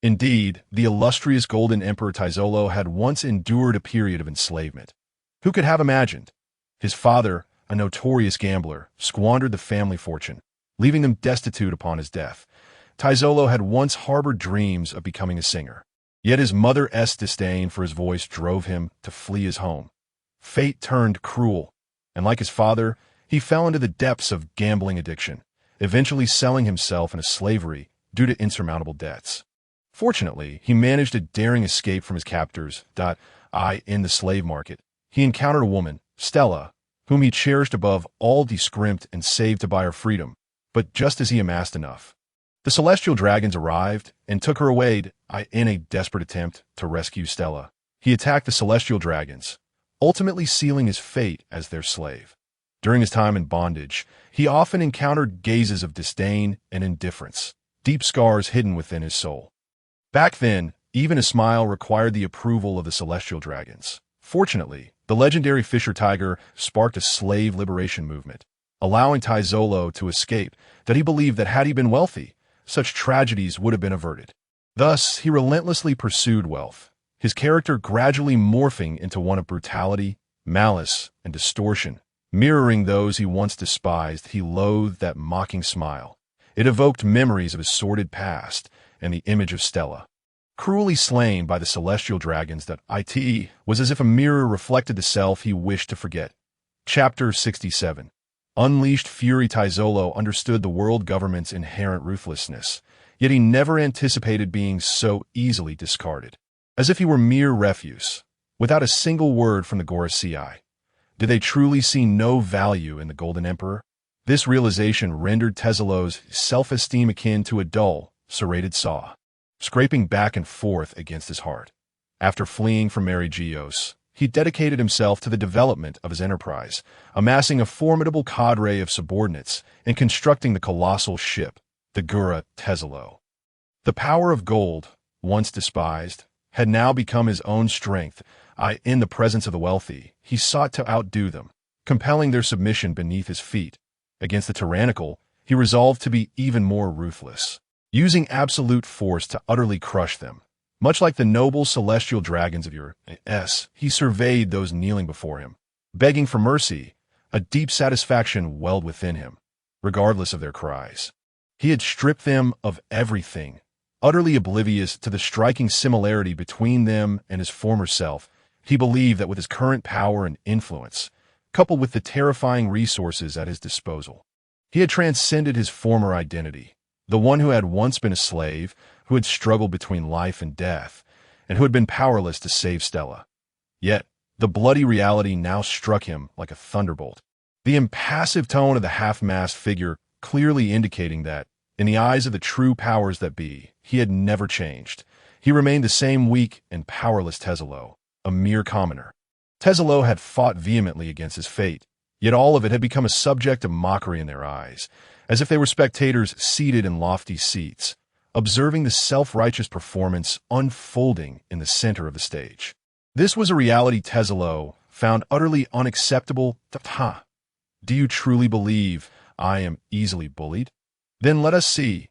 Indeed, the illustrious Golden Emperor Tazolo had once endured a period of enslavement. Who could have imagined? His father, a notorious gambler, squandered the family fortune, leaving them destitute upon his death. Tazolo had once harbored dreams of becoming a singer. Yet his mother's disdain for his voice drove him to flee his home. Fate turned cruel, and like his father, he fell into the depths of gambling addiction, eventually selling himself into slavery due to insurmountable debts. Fortunately, he managed a daring escape from his captors. In the slave market, he encountered a woman, Stella, whom he cherished above all, descrimped and saved to buy her freedom. But just as he amassed enough, the celestial dragons arrived and took her away. In a desperate attempt to rescue Stella, he attacked the celestial dragons, ultimately sealing his fate as their slave. During his time in bondage, he often encountered gazes of disdain and indifference, deep scars hidden within his soul. Back then, even a smile required the approval of the celestial dragons. Fortunately, the legendary Fisher Tiger sparked a slave liberation movement, allowing Tazolo to escape. That he believed that had he been wealthy, such tragedies would have been averted. Thus, he relentlessly pursued wealth, his character gradually morphing into one of brutality, malice, and distortion. Mirroring those he once despised, he loathed that mocking smile. It evoked memories of his sordid past and the image of Stella, cruelly slain by the celestial dragons. That it was as if a mirror reflected the self he wished to forget. Chapter 67. Unleashed fury. Tazolo understood the world government's inherent ruthlessness, yet he never anticipated being so easily discarded. As if he were mere refuse, without a single word from the Gorosei. Did they truly see no value in the Golden Emperor? This realization rendered Tazolo's self-esteem akin to a dull, serrated saw, scraping back and forth against his heart. After fleeing from Merigios, he dedicated himself to the development of his enterprise, amassing a formidable cadre of subordinates and constructing the colossal ship, the Gura Tezolo. The power of gold, once despised, had now become his own strength. In the presence of the wealthy, he sought to outdo them, compelling their submission beneath his feet. Against the tyrannical, he resolved to be even more ruthless, using absolute force to utterly crush them. Much like the noble celestial dragons of he surveyed those kneeling before him, begging for mercy. A deep satisfaction welled within him, regardless of their cries. He had stripped them of everything, utterly oblivious to the striking similarity between them and his former self. He believed that with his current power and influence, coupled with the terrifying resources at his disposal, he had transcended his former identity, the one who had once been a slave, who had struggled between life and death, and who had been powerless to save Stella. Yet, the bloody reality now struck him like a thunderbolt. The impassive tone of the half-masked figure clearly indicating that, in the eyes of the true powers that be, he had never changed. He remained the same weak and powerless Tazolo, a mere commoner. Tazolo had fought vehemently against his fate, yet all of it had become a subject of mockery in their eyes, as if they were spectators seated in lofty seats, observing the self-righteous performance unfolding in the center of the stage. This was a reality Tazolo found utterly unacceptable. Do you truly believe I am easily bullied? Then let us see.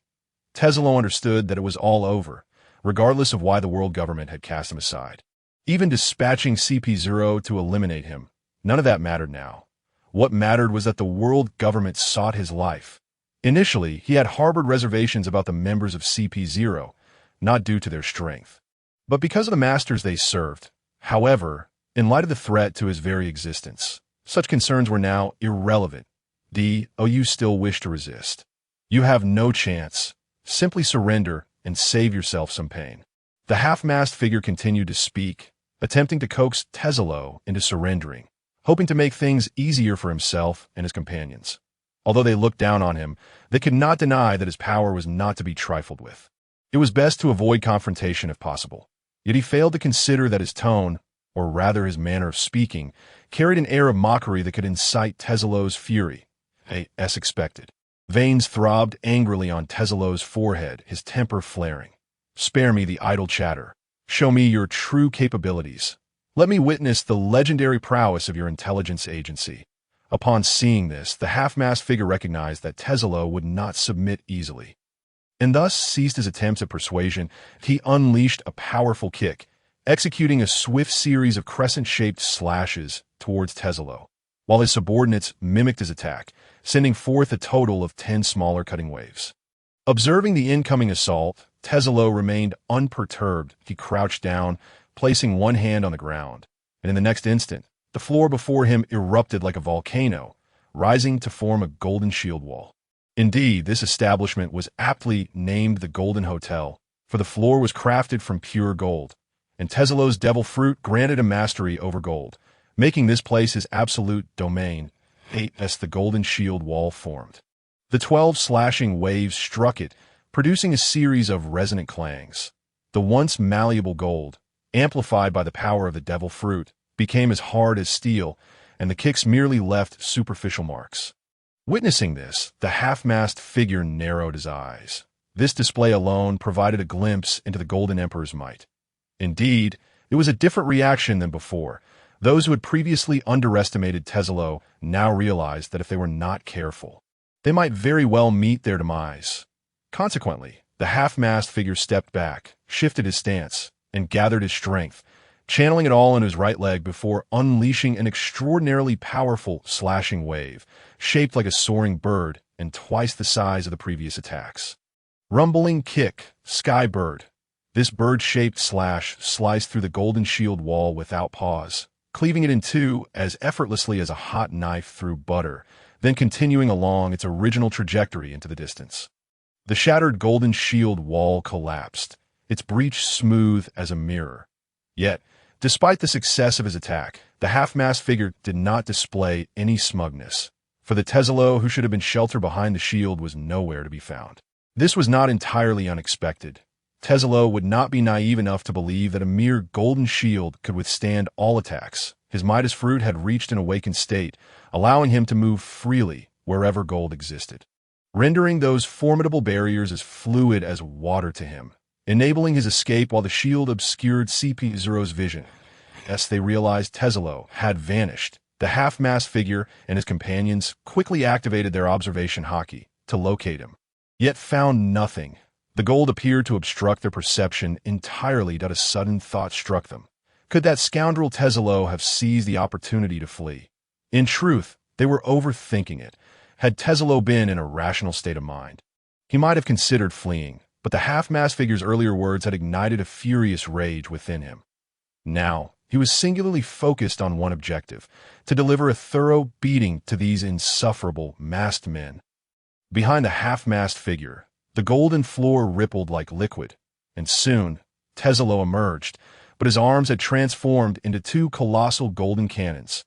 Tazolo understood that it was all over, regardless of why the world government had cast him aside. Even dispatching CP0 to eliminate him, none of that mattered now. What mattered was that the world government sought his life. Initially, he had harbored reservations about the members of CP0, not due to their strength, but because of the masters they served. However, in light of the threat to his very existence, such concerns were now irrelevant. You still wish to resist. You have no chance. Simply surrender and save yourself some pain. The half-masked figure continued to speak, attempting to coax Tazolo into surrendering. hoping to make things easier for himself and his companions. Although they looked down on him, they could not deny that his power was not to be trifled with. It was best to avoid confrontation if possible. Yet he failed to consider that his tone, or rather his manner of speaking, carried an air of mockery that could incite Tazoro's fury, as expected. Veins throbbed angrily on Tazoro's forehead, his temper flaring. "Spare me the idle chatter. Show me your true capabilities. Let me witness the legendary prowess of your intelligence agency." Upon seeing this, the half-mast figure recognized that Tazoro would not submit easily. And thus ceased his attempts at persuasion. He unleashed a powerful kick, executing a swift series of crescent-shaped slashes towards Tazoro, while his subordinates mimicked his attack, sending forth a total of 10 smaller cutting waves. Observing the incoming assault, Tazoro remained unperturbed. He crouched down, placing one hand on the ground, and in the next instant, the floor before him erupted like a volcano, rising to form a golden shield wall. Indeed, this establishment was aptly named the Golden Hotel, for the floor was crafted from pure gold, and Tazoro's devil fruit granted him mastery over gold, making this place his absolute domain, as the golden shield wall formed. The 12 slashing waves struck it, producing a series of resonant clangs. The once malleable gold, amplified by the power of the devil fruit, became as hard as steel, and the kicks merely left superficial marks. Witnessing this, the half-mast figure narrowed his eyes. This display alone provided a glimpse into the Golden Emperor's might. Indeed, it was a different reaction than before. Those who had previously underestimated Tazoro now realized that if they were not careful, they might very well meet their demise. Consequently, the half-mast figure stepped back, shifted his stance, and gathered his strength, channeling it all into his right leg before unleashing an extraordinarily powerful slashing wave, shaped like a soaring bird and twice the size of the previous attacks. Rumbling kick, sky bird. This bird-shaped slash sliced through the golden shield wall without pause, cleaving it in two as effortlessly as a hot knife through butter, then continuing along its original trajectory into the distance. The shattered golden shield wall collapsed, its breach smooth as a mirror. Yet, despite the success of his attack, the half-mast figure did not display any smugness, for the Tazoro who should have been sheltered behind the shield was nowhere to be found. This was not entirely unexpected. Tazoro would not be naive enough to believe that a mere golden shield could withstand all attacks. His Midas fruit had reached an awakened state, allowing him to move freely wherever gold existed, rendering those formidable barriers as fluid as water to him, enabling his escape while the shield obscured CP0's vision. As they realized Tazoro had vanished, the half-mast figure and his companions quickly activated their observation haki to locate him, yet found nothing. The gold appeared to obstruct their perception entirely. A sudden thought struck them. Could that scoundrel Tazoro have seized the opportunity to flee? In truth, they were overthinking it. Had Tazoro been in a rational state of mind, he might have considered fleeing, but the half-mast figure's earlier words had ignited a furious rage within him. Now, he was singularly focused on one objective, to deliver a thorough beating to these insufferable masked men. Behind the half-mast figure, the golden floor rippled like liquid, and soon, Tazoro emerged, but his arms had transformed into 2 colossal golden cannons.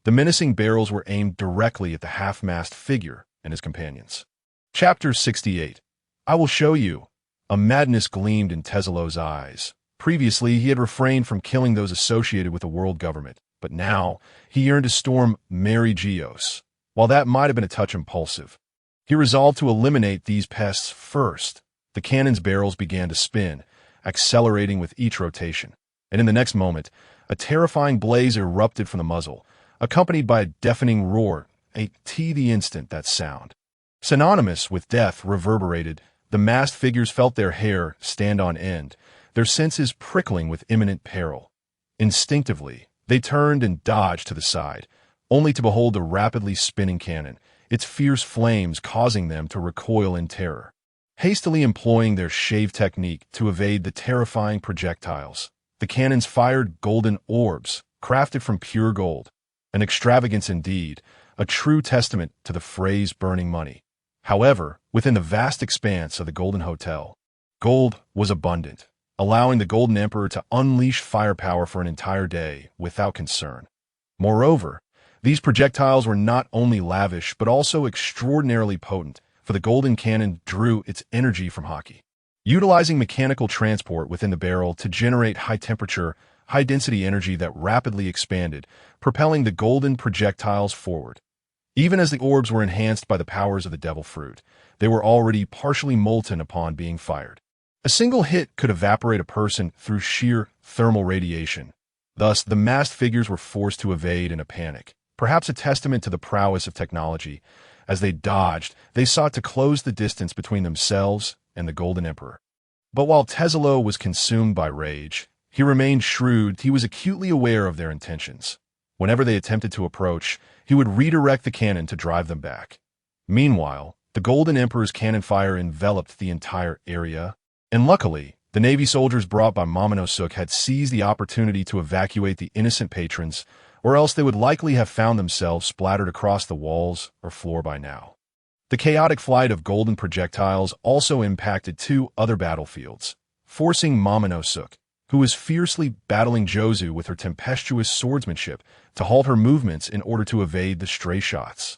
The menacing barrels were aimed directly at the half-mast figure and his companions. Chapter 68. I will show you. A madness gleamed in Tazoro's eyes. Previously, he had refrained from killing those associated with the world government, but now he yearned to storm Mary Geos. While that might have been a touch impulsive, he resolved to eliminate these pests first. The cannon's barrels began to spin, accelerating with each rotation, and in the next moment, a terrifying blaze erupted from the muzzle, accompanied by a deafening roar. The instant that sound, synonymous with death, reverberated, the masked figures felt their hair stand on end, their senses prickling with imminent peril. Instinctively, they turned and dodged to the side, only to behold the rapidly spinning cannon, its fierce flames causing them to recoil in terror. Hastily employing their shave technique to evade the terrifying projectiles, the cannons fired golden orbs, crafted from pure gold. An extravagance indeed, a true testament to the phrase burning money. However, within the vast expanse of the Golden Hotel, gold was abundant, allowing the Golden Emperor to unleash firepower for an entire day without concern. Moreover, These projectiles were not only lavish, but also extraordinarily potent, for the golden cannon drew its energy from Haki, utilizing mechanical transport within the barrel to generate high-temperature, high-density energy that rapidly expanded, propelling the golden projectiles forward. Even as the orbs were enhanced by the powers of the devil fruit, they were already partially molten upon being fired. A single hit could evaporate a person through sheer thermal radiation. Thus, the masked figures were forced to evade in a panic, perhaps a testament to the prowess of technology. As they dodged, they sought to close the distance between themselves and the Golden Emperor. But while Tazoro was consumed by rage, he remained shrewd. He was acutely aware of their intentions. Whenever they attempted to approach, he would redirect the cannon to drive them back. Meanwhile, the Golden Emperor's cannon fire enveloped the entire area, and luckily, the Navy soldiers brought by Momonosuke had seized the opportunity to evacuate the innocent patrons, or else they would likely have found themselves splattered across the walls or floor by now. The chaotic flight of golden projectiles also impacted two other battlefields, forcing Momonosuke, who was fiercely battling Jozu with her tempestuous swordsmanship, to halt her movements in order to evade the stray shots.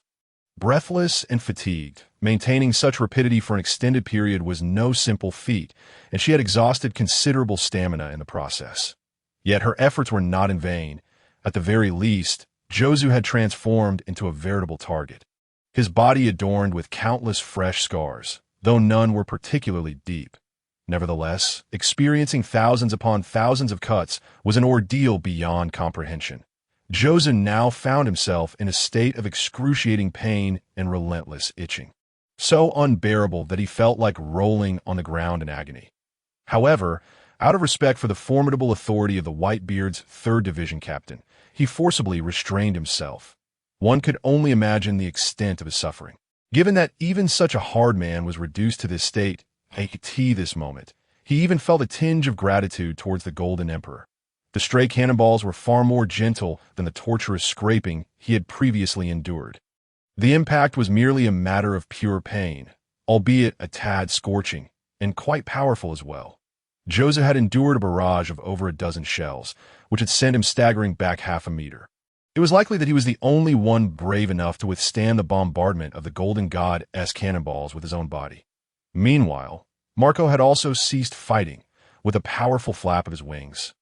Breathless and fatigued, maintaining such rapidity for an extended period was no simple feat, and she had exhausted considerable stamina in the process. Yet her efforts were not in vain. At the very least, Jozu had transformed into a veritable target, his body adorned with countless fresh scars, though none were particularly deep. Nevertheless, experiencing thousands upon thousands of cuts was an ordeal beyond comprehension. Jozu now found himself in a state of excruciating pain and relentless itching, so unbearable that he felt like rolling on the ground in agony. However, out of respect for the formidable authority of the Whitebeard's 3rd Division captain, he forcibly restrained himself. One could only imagine the extent of his suffering. Given that even such a hard man was reduced to this state, at this moment, he even felt a tinge of gratitude towards the Golden Emperor. The stray cannonballs were far more gentle than the torturous scraping he had previously endured. The impact was merely a matter of pure pain, albeit a tad scorching, and quite powerful as well. Jozu had endured a barrage of over a dozen shells, which had sent him staggering back half a meter. It was likely that he was the only one brave enough to withstand the bombardment of the Golden God-esque cannonballs with his own body. Meanwhile, Marco had also ceased fighting, with a powerful flap of his wings.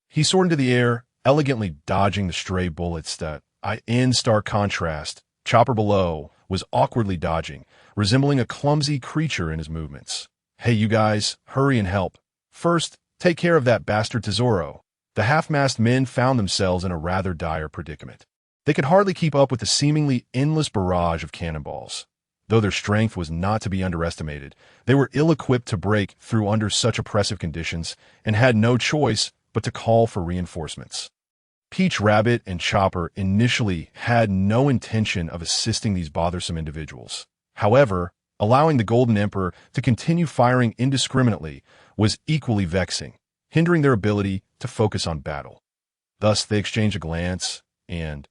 He soared into the air, elegantly dodging the stray bullets that, in stark contrast, Chopper below was awkwardly dodging, resembling a clumsy creature in his movements. "Hey, you guys, hurry and help. First, take care of that bastard Tazoro." The half-mast men found themselves in a rather dire predicament. They could hardly keep up with the seemingly endless barrage of cannonballs. Though their strength was not to be underestimated, they were ill-equipped to break through under such oppressive conditions and had no choice but to call for reinforcements. Peach Rabbit and Chopper initially had no intention of assisting these bothersome individuals. However, allowing the Golden Emperor to continue firing indiscriminately was equally vexing, hindering their ability to focus on battle. Thus, they exchanged a glance and,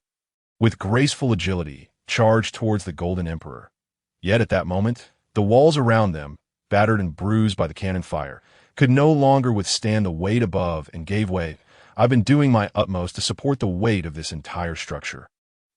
with graceful agility, charged towards the Golden Emperor. Yet at that moment, the walls around them, battered and bruised by the cannon fire, could no longer withstand the weight above and gave way. "I've been doing my utmost to support the weight of this entire structure.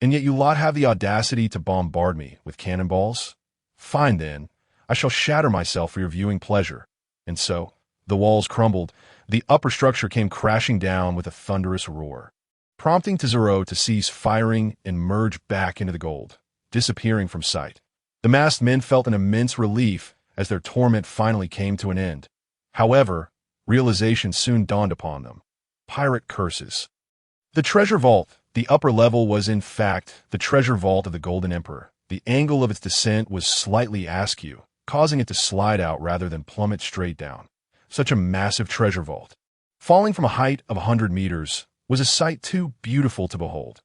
And yet you lot have the audacity to bombard me with cannonballs? Fine then, I shall shatter myself for your viewing pleasure." And so, the walls crumbled, the upper structure came crashing down with a thunderous roar, prompting Tazoro to cease firing and merge back into the gold, disappearing from sight. The masked men felt an immense relief as their torment finally came to an end. However, realization soon dawned upon them. Pirate curses. The treasure vault. The upper level was in fact the treasure vault of the Golden Emperor. The angle of its descent was slightly askew, causing it to slide out rather than plummet straight down. Such a massive treasure vault, falling from a height of 100 meters, was a sight too beautiful to behold.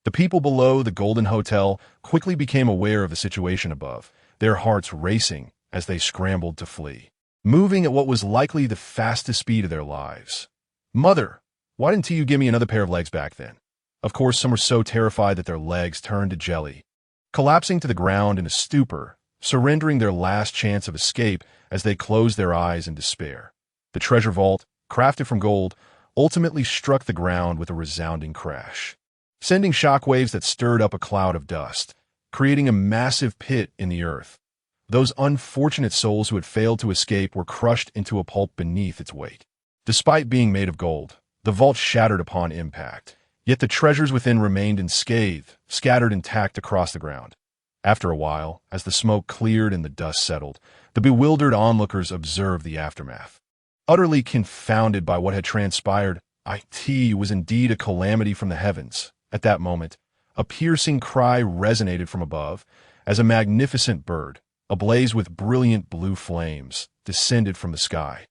The people below the Golden Hotel quickly became aware of the situation above, their hearts racing as they scrambled to flee, moving at what was likely the fastest speed of their lives. "Mother, why didn't you give me another pair of legs back then?" Of course, some were so terrified that their legs turned to jelly, collapsing to the ground in a stupor, surrendering their last chance of escape as they closed their eyes in despair. The treasure vault, crafted from gold, ultimately struck the ground with a resounding crash. sending shockwaves that stirred up a cloud of dust, creating a massive pit in the earth. Those unfortunate souls who had failed to escape were crushed into a pulp beneath its weight. Despite being made of gold, the vault shattered upon impact, yet the treasures within remained unscathed, scattered intact across the ground. After a while, as the smoke cleared and the dust settled, the bewildered onlookers observed the aftermath. Utterly confounded by what had transpired, it was indeed a calamity from the heavens. At that moment, a piercing cry resonated from above, as a magnificent bird, ablaze with brilliant blue flames, descended from the sky.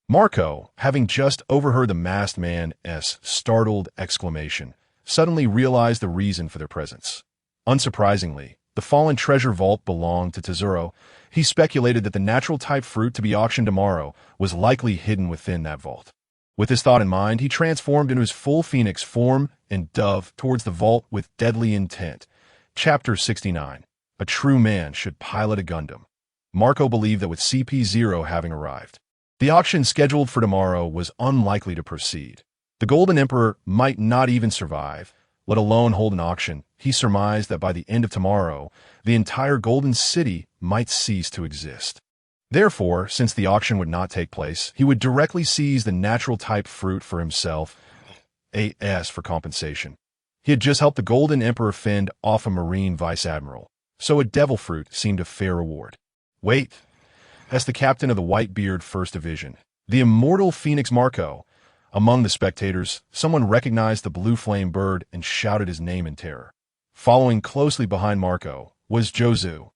Marco, having just overheard the masked man's startled exclamation, suddenly realized the reason for their presence. Unsurprisingly, the fallen treasure vault belonged to Tazoro. He speculated that the natural-type fruit to be auctioned tomorrow was likely hidden within that vault. With this thought in mind, he transformed into his full phoenix form and dove towards the vault with deadly intent. Chapter 69. A true man should pilot a Gundam. Marco believed that with CP0 having arrived, the auction scheduled for tomorrow was unlikely to proceed. The Golden Emperor might not even survive, let alone hold an auction. He surmised that by the end of tomorrow, the entire Golden City might cease to exist. Therefore, since the auction would not take place, he would directly seize the natural-type fruit for himself, as for compensation. He had just helped the Golden Emperor fend off a Marine vice-admiral, so a devil fruit seemed a fair reward. Wait, that's the captain of the Whitebeard 1st Division, the immortal Phoenix Marco. Among the spectators, someone recognized the blue flame bird and shouted his name in terror. Following closely behind Marco was Jozu,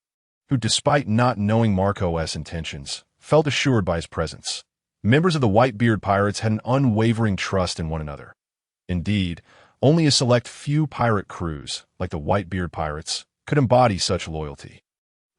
who, despite not knowing Marco's intentions, felt assured by his presence. Members of the Whitebeard pirates had an unwavering trust in one another. Indeed, only a select few pirate crews, like the Whitebeard pirates, could embody such loyalty.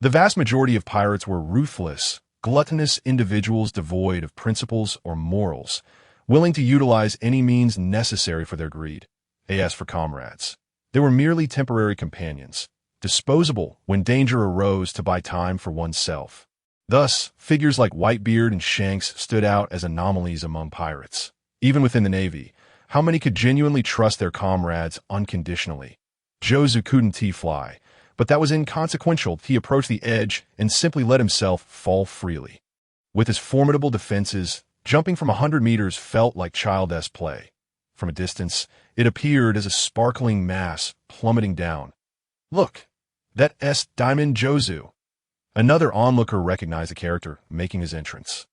The vast majority of pirates were ruthless, gluttonous individuals devoid of principles or morals, willing to utilize any means necessary for their greed. As for comrades, they were merely temporary companions, disposable when danger arose to buy time for oneself. Thus, figures like Whitebeard and Shanks stood out as anomalies among pirates. Even within the Navy, how many could genuinely trust their comrades unconditionally? Jozu couldn't fly, but that was inconsequential. He approached the edge and simply let himself fall freely. With his formidable defenses, jumping from 100 meters felt like childish play. From a distance, it appeared as a sparkling mass plummeting down. Look, that's Diamond Jozu. Another onlooker recognized the character, making his entrance.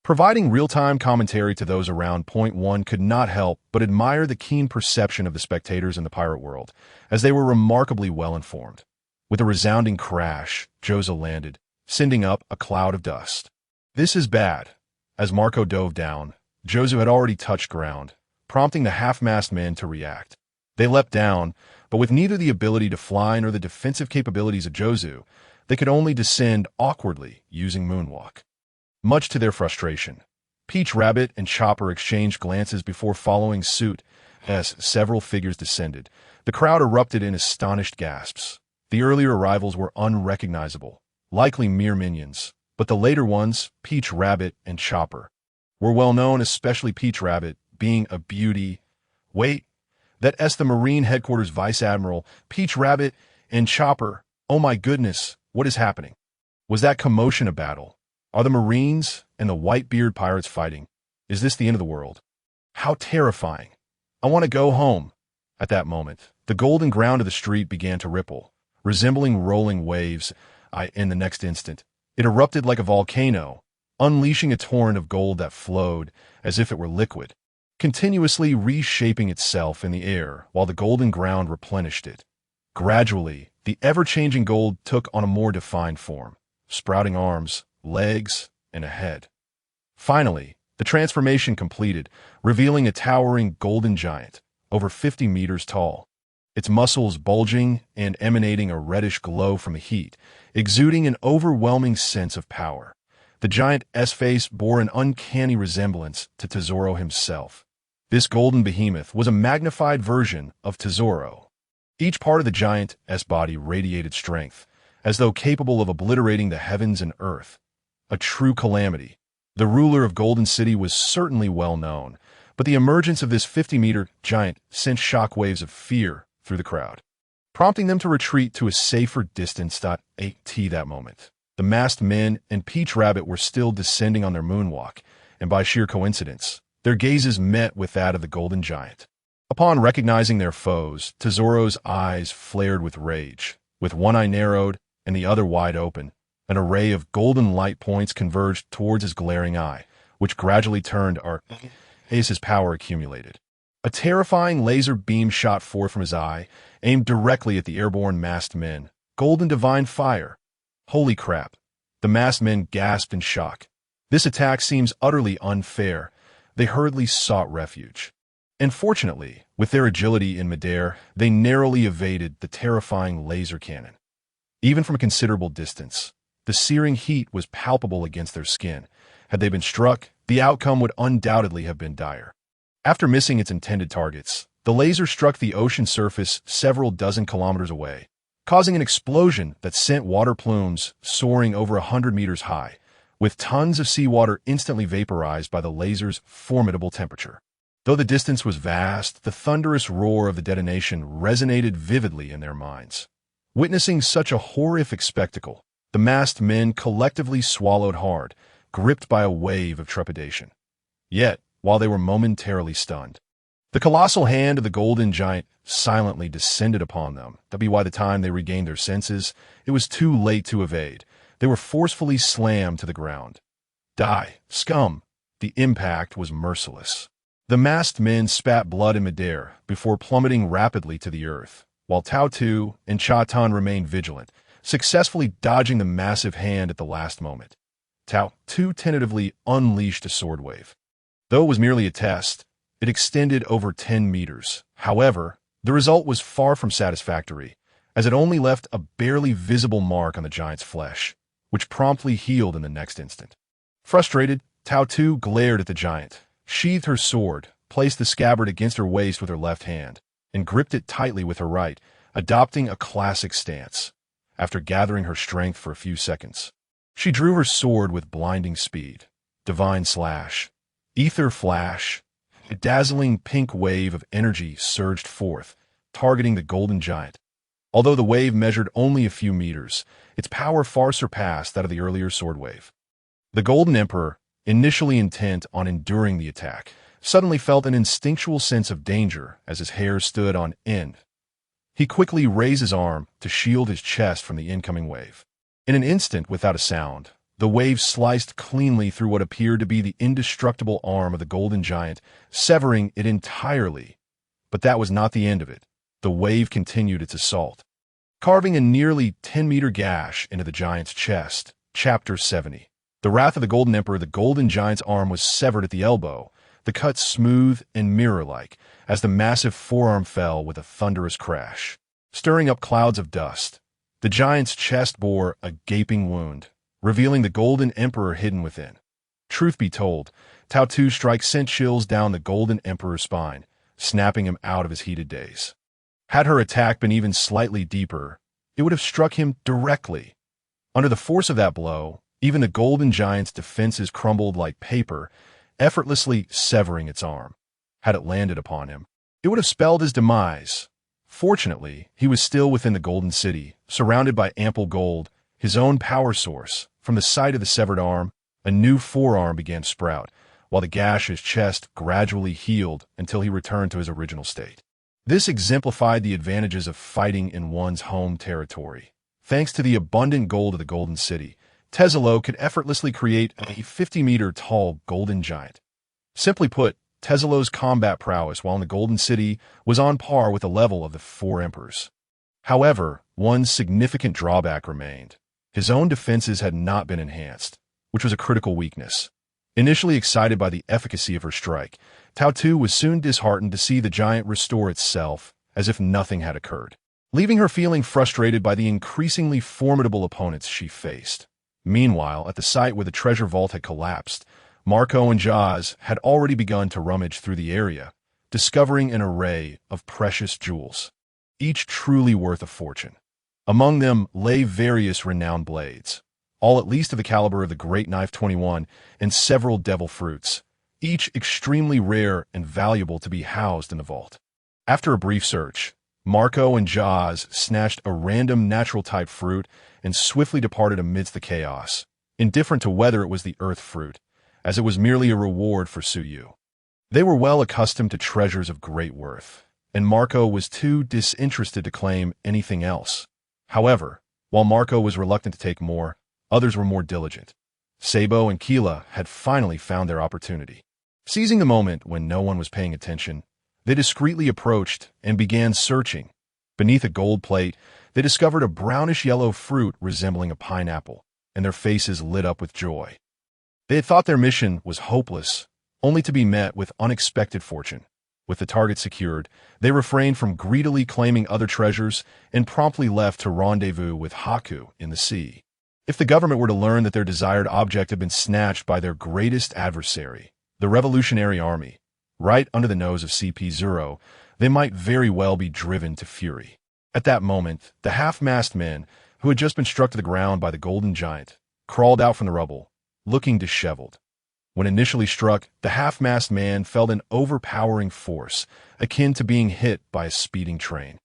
Providing real-time commentary to those around. One could not help but admire the keen perception of the spectators in the pirate world, as they were remarkably well-informed. With a resounding crash, Jozu landed, sending up a cloud of dust. This is bad. As Marco dove down, Jozu had already touched ground, prompting the half-mast men to react. They leapt down, but with neither the ability to fly nor the defensive capabilities of Jozu, they could only descend awkwardly using moonwalk. Much to their frustration, Peach Rabbit and Chopper exchanged glances before following suit. As several figures descended, the crowd erupted in astonished gasps. The earlier arrivals were unrecognizable, likely mere minions, but the later ones, Peach Rabbit and Chopper, were well known, especially Peach Rabbit, being a beauty. Wait, that's the Marine Headquarters Vice Admiral, Peach Rabbit, and Chopper. Oh my goodness, what is happening? Was that commotion a battle? Are the Marines and the Whitebeard pirates fighting? Is this the end of the world? How terrifying. I want to go home. At that moment, the golden ground of the street began to ripple, resembling rolling waves. In the next instant, it erupted like a volcano, unleashing a torrent of gold that flowed as if it were liquid, continuously reshaping itself in the air while the golden ground replenished it. Gradually, the ever-changing gold took on a more defined form, sprouting arms, legs, and a head. Finally, the transformation completed, revealing a towering golden giant, over 50 meters tall. Its muscles bulging and emanating a reddish glow from the heat, exuding an overwhelming sense of power. The giant's face bore an uncanny resemblance to Tazoro himself. This golden behemoth was a magnified version of Tazoro. Each part of the giant's body radiated strength, as though capable of obliterating the heavens and earth. A true calamity. The ruler of Golden City was certainly well known, but the emergence of this 50-meter giant sent shockwaves of fear through the crowd, prompting them to retreat to a safer distance. At that moment, the masked men and Peach Rabbit were still descending on their moonwalk, and by sheer coincidence, their gazes met with that of the Golden Giant. Upon recognizing their foes, Tazoro's eyes flared with rage. With one eye narrowed and the other wide open, an array of golden light points converged towards his glaring eye, which gradually turned as his power accumulated. A terrifying laser beam shot forth from his eye, aimed directly at the airborne masked men. Golden divine fire. Holy crap. The masked men gasped in shock. This attack seems utterly unfair. They hurriedly sought refuge. And fortunately, with their agility in midair, they narrowly evaded the terrifying laser cannon. Even from a considerable distance, the searing heat was palpable against their skin. Had they been struck, the outcome would undoubtedly have been dire. After missing its intended targets, the laser struck the ocean surface several dozen kilometers away, causing an explosion that sent water plumes soaring over 100 meters high, with tons of seawater instantly vaporized by the laser's formidable temperature. Though the distance was vast, the thunderous roar of the detonation resonated vividly in their minds. Witnessing such a horrific spectacle, the masked men collectively swallowed hard, gripped by a wave of trepidation. Yet, while they were momentarily stunned, the colossal hand of the Golden Giant silently descended upon them. By the time they regained their senses, it was too late to evade. They were forcefully slammed to the ground. Die, scum! The impact was merciless. The masked men spat blood in midair before plummeting rapidly to the earth, while Tao Tu and Cha Tan remained vigilant, successfully dodging the massive hand at the last moment. Tao Tu tentatively unleashed a sword wave. Though it was merely a test, it extended over 10 meters. However, the result was far from satisfactory, as it only left a barely visible mark on the giant's flesh, which promptly healed in the next instant. Frustrated, Tao Tu glared at the giant, sheathed her sword, placed the scabbard against her waist with her left hand, and gripped it tightly with her right, adopting a classic stance. After gathering her strength for a few seconds, she drew her sword with blinding speed. Divine slash. Ether flash. A dazzling pink wave of energy surged forth, targeting the Golden Giant. Although the wave measured only a few meters, its power far surpassed that of the earlier sword wave. The Golden Emperor, initially intent on enduring the attack, suddenly felt an instinctual sense of danger as his hair stood on end. He quickly raised his arm to shield his chest from the incoming wave. In an instant, without a sound, the wave sliced cleanly through what appeared to be the indestructible arm of the Golden Giant, severing it entirely. But that was not the end of it. The wave continued its assault, carving a nearly 10-meter gash into the giant's chest. Chapter 70. The Wrath of the Golden Emperor. The Golden Giant's arm was severed at the elbow, the cut smooth and mirror-like, as the massive forearm fell with a thunderous crash, stirring up clouds of dust. The giant's chest bore a gaping wound, revealing the Golden Emperor hidden within. Truth be told, Tao Tu's strike sent chills down the Golden Emperor's spine, snapping him out of his heated daze. Had her attack been even slightly deeper, it would have struck him directly. Under the force of that blow, even the Golden Giant's defenses crumbled like paper, effortlessly severing its arm. Had it landed upon him, it would have spelled his demise. Fortunately, he was still within the Golden City, surrounded by ample gold, his own power source. From the site of the severed arm, a new forearm began to sprout, while the gash in his chest gradually healed until he returned to his original state. This exemplified the advantages of fighting in one's home territory. Thanks to the abundant gold of the Golden City, Tazoro could effortlessly create a 50-meter-tall Golden Giant. Simply put, Tazoro's combat prowess while in the Golden City was on par with the level of the four emperors. However, one significant drawback remained. His own defenses had not been enhanced, which was a critical weakness. Initially excited by the efficacy of her strike, Tao Tu was soon disheartened to see the giant restore itself as if nothing had occurred, leaving her feeling frustrated by the increasingly formidable opponents she faced. Meanwhile, at the site where the treasure vault had collapsed, Marco and Jaws had already begun to rummage through the area, discovering an array of precious jewels, each truly worth a fortune. Among them lay various renowned blades, all at least of the caliber of the Great Knife 21, and several devil fruits, each extremely rare and valuable to be housed in the vault. After a brief search, Marco and Jaws snatched a random natural-type fruit and swiftly departed amidst the chaos, indifferent to whether it was the earth fruit, as it was merely a reward for Suyu. They were well accustomed to treasures of great worth, and Marco was too disinterested to claim anything else. However, while Marco was reluctant to take more, others were more diligent. Sabo and Keela had finally found their opportunity. Seizing the moment when no one was paying attention, they discreetly approached and began searching. Beneath a gold plate, they discovered a brownish-yellow fruit resembling a pineapple, and their faces lit up with joy. They had thought their mission was hopeless, only to be met with unexpected fortune. With the target secured, they refrained from greedily claiming other treasures and promptly left to rendezvous with Haku in the sea. If the government were to learn that their desired object had been snatched by their greatest adversary, the Revolutionary Army, right under the nose of CP0, they might very well be driven to fury. At that moment, the half-mast men, who had just been struck to the ground by the golden giant, crawled out from the rubble, looking disheveled. When initially struck, the half-mast man felt an overpowering force, akin to being hit by a speeding train.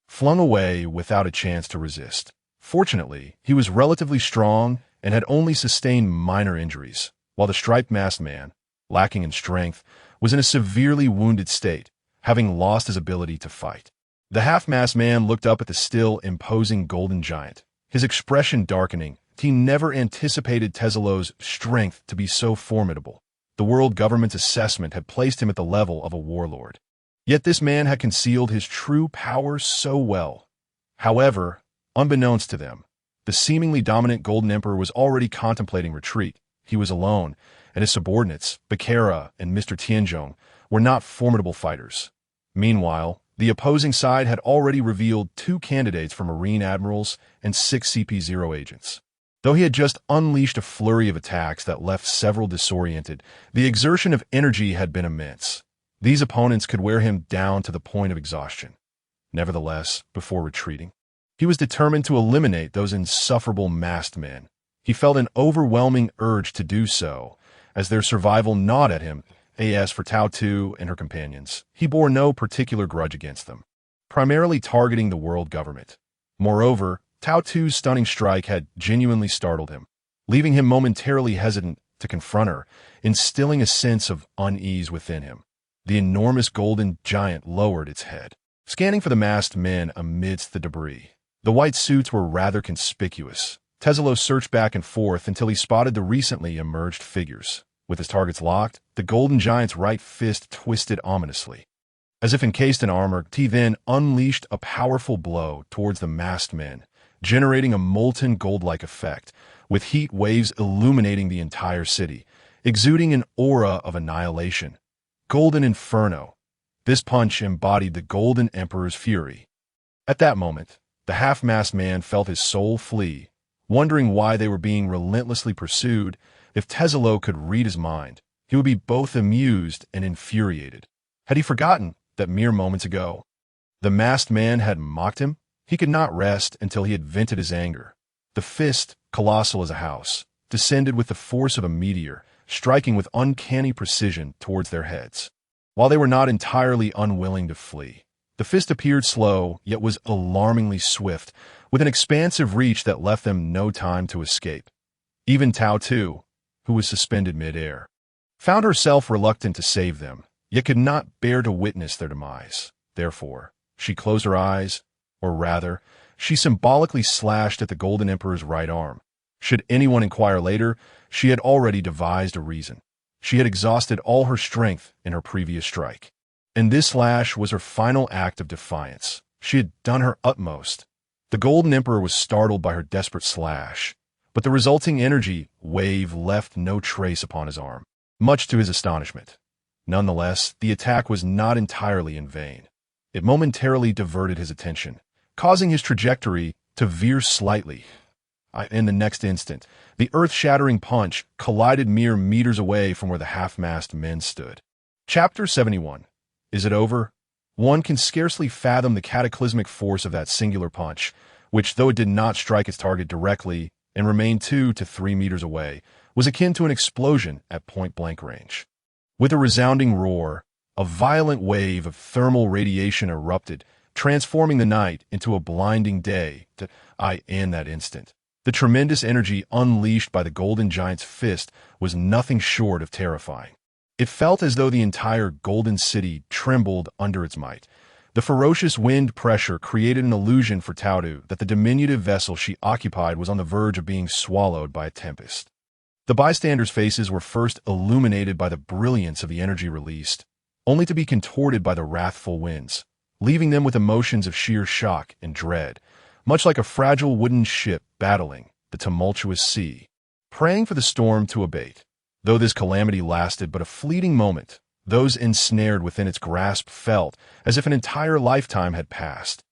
Flung away without a chance to resist. Fortunately, he was relatively strong and had only sustained minor injuries, while the striped-mast man, lacking in strength, was in a severely wounded state, having lost his ability to fight. The half-mast man looked up at the still imposing golden giant, his expression darkening. He never anticipated Tazoro's strength to be so formidable. The world government's assessment had placed him at the level of a warlord. Yet this man had concealed his true power so well. However, unbeknownst to them, the seemingly dominant Golden Emperor was already contemplating retreat. He was alone, and his subordinates, Bakara and Mr. Tianzhong, were not formidable fighters. Meanwhile, the opposing side had already revealed 2 candidates for Marine admirals and 6 CP0 agents. Though he had just unleashed a flurry of attacks that left several disoriented, the exertion of energy had been immense. These opponents could wear him down to the point of exhaustion. Nevertheless, before retreating, he was determined to eliminate those insufferable masked men. He felt an overwhelming urge to do so, as their survival gnawed at him. As for Tao Tu and her companions, he bore no particular grudge against them, primarily targeting the world government. Moreover, Tao Tu's stunning strike had genuinely startled him, leaving him momentarily hesitant to confront her, instilling a sense of unease within him. The enormous golden giant lowered its head, scanning for the masked men amidst the debris. The white suits were rather conspicuous. Tazoro searched back and forth until he spotted the recently emerged figures. With his targets locked, the golden giant's right fist twisted ominously. As if encased in armor, he then unleashed a powerful blow towards the masked men, generating a molten gold-like effect, with heat waves illuminating the entire city, exuding an aura of annihilation. Golden Inferno. This punch embodied the Golden Emperor's fury. At that moment, the half-mast man felt his soul flee, wondering why they were being relentlessly pursued. If Tazoro could read his mind, he would be both amused and infuriated. Had he forgotten that mere moments ago, the masked man had mocked him? He could not rest until he had vented his anger. The fist, colossal as a house, descended with the force of a meteor, striking with uncanny precision towards their heads. While they were not entirely unwilling to flee, the fist appeared slow, yet was alarmingly swift, with an expansive reach that left them no time to escape. Even Tao Tu, who was suspended mid-air, found herself reluctant to save them, yet could not bear to witness their demise. Therefore, she closed her eyes, or rather, she symbolically slashed at the Golden Emperor's right arm. Should anyone inquire later, she had already devised a reason. She had exhausted all her strength in her previous strike, and this slash was her final act of defiance. She had done her utmost. The Golden Emperor was startled by her desperate slash, but the resulting energy wave left no trace upon his arm, much to his astonishment. Nonetheless, the attack was not entirely in vain. It momentarily diverted his attention, causing his trajectory to veer slightly. In the next instant, the earth-shattering punch collided mere meters away from where the half-mast men stood. Chapter 71. Is it over? One can scarcely fathom the cataclysmic force of that singular punch, which, though it did not strike its target directly and remained 2 to 3 meters away, was akin to an explosion at point-blank range. With a resounding roar, a violent wave of thermal radiation erupted, transforming the night into a blinding day in that instant. The tremendous energy unleashed by the golden giant's fist was nothing short of terrifying. It felt as though the entire golden city trembled under its might. The ferocious wind pressure created an illusion for Taudu that the diminutive vessel she occupied was on the verge of being swallowed by a tempest. The bystanders' faces were first illuminated by the brilliance of the energy released, only to be contorted by the wrathful winds, leaving them with emotions of sheer shock and dread, much like a fragile wooden ship battling the tumultuous sea, praying for the storm to abate. Though this calamity lasted but a fleeting moment, those ensnared within its grasp felt as if an entire lifetime had passed.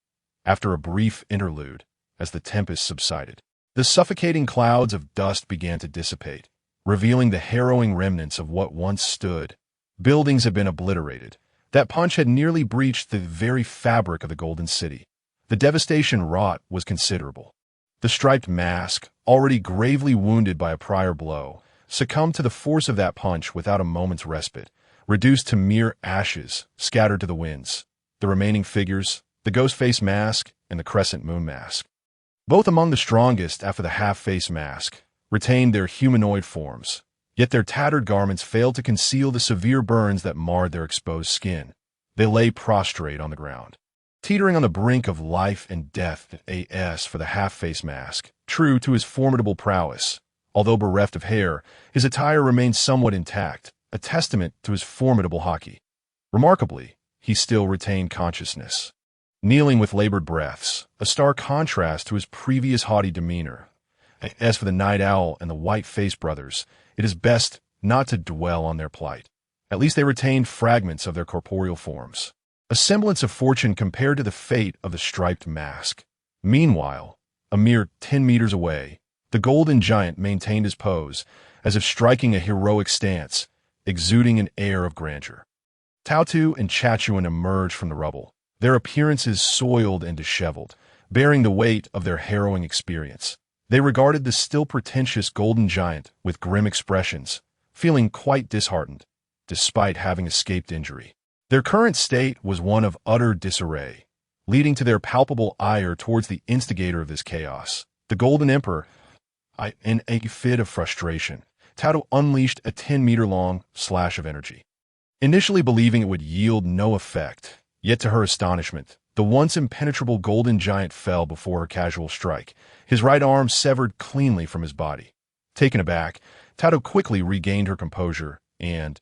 After a brief interlude, as the tempest subsided, the suffocating clouds of dust began to dissipate, revealing the harrowing remnants of what once stood. Buildings had been obliterated. That punch had nearly breached the very fabric of the Golden City. The devastation wrought was considerable. The striped mask, already gravely wounded by a prior blow, succumbed to the force of that punch without a moment's respite, reduced to mere ashes, scattered to the winds. The remaining figures, the ghost-face mask and the crescent moon mask, both among the strongest after the half-face mask, retained their humanoid forms, yet their tattered garments failed to conceal the severe burns that marred their exposed skin. They lay prostrate on the ground, teetering on the brink of life and death. As for the half-face mask, true to his formidable prowess, although bereft of hair, his attire remained somewhat intact, a testament to his formidable haki. Remarkably, he still retained consciousness, kneeling with labored breaths, a stark contrast to his previous haughty demeanor. As for the Night Owl and the White-Faced brothers, it is best not to dwell on their plight. At least they retained fragments of their corporeal forms, a semblance of fortune compared to the fate of the striped mask. Meanwhile, a mere 10 meters away, the golden giant maintained his pose, as if striking a heroic stance, exuding an air of grandeur. Tautu and Chachuan emerged from the rubble, their appearances soiled and disheveled, bearing the weight of their harrowing experience. They regarded the still pretentious golden giant with grim expressions, feeling quite disheartened, despite having escaped injury. Their current state was one of utter disarray, leading to their palpable ire towards the instigator of this chaos, the Golden Emperor. In a fit of frustration, Tautu unleashed a 10-meter-long slash of energy, initially believing it would yield no effect. Yet to her astonishment, the once impenetrable golden giant fell before her casual strike, his right arm severed cleanly from his body. Taken aback, Tautu quickly regained her composure and,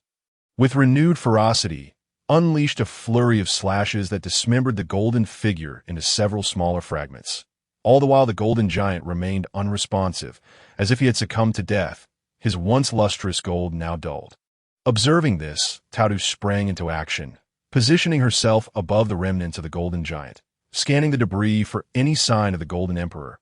with renewed ferocity, unleashed a flurry of slashes that dismembered the golden figure into several smaller fragments. All the while the golden giant remained unresponsive, as if he had succumbed to death, his once lustrous gold now dulled. Observing this, Tautu sprang into action, positioning herself above the remnants of the golden giant, scanning the debris for any sign of the Golden Emperor.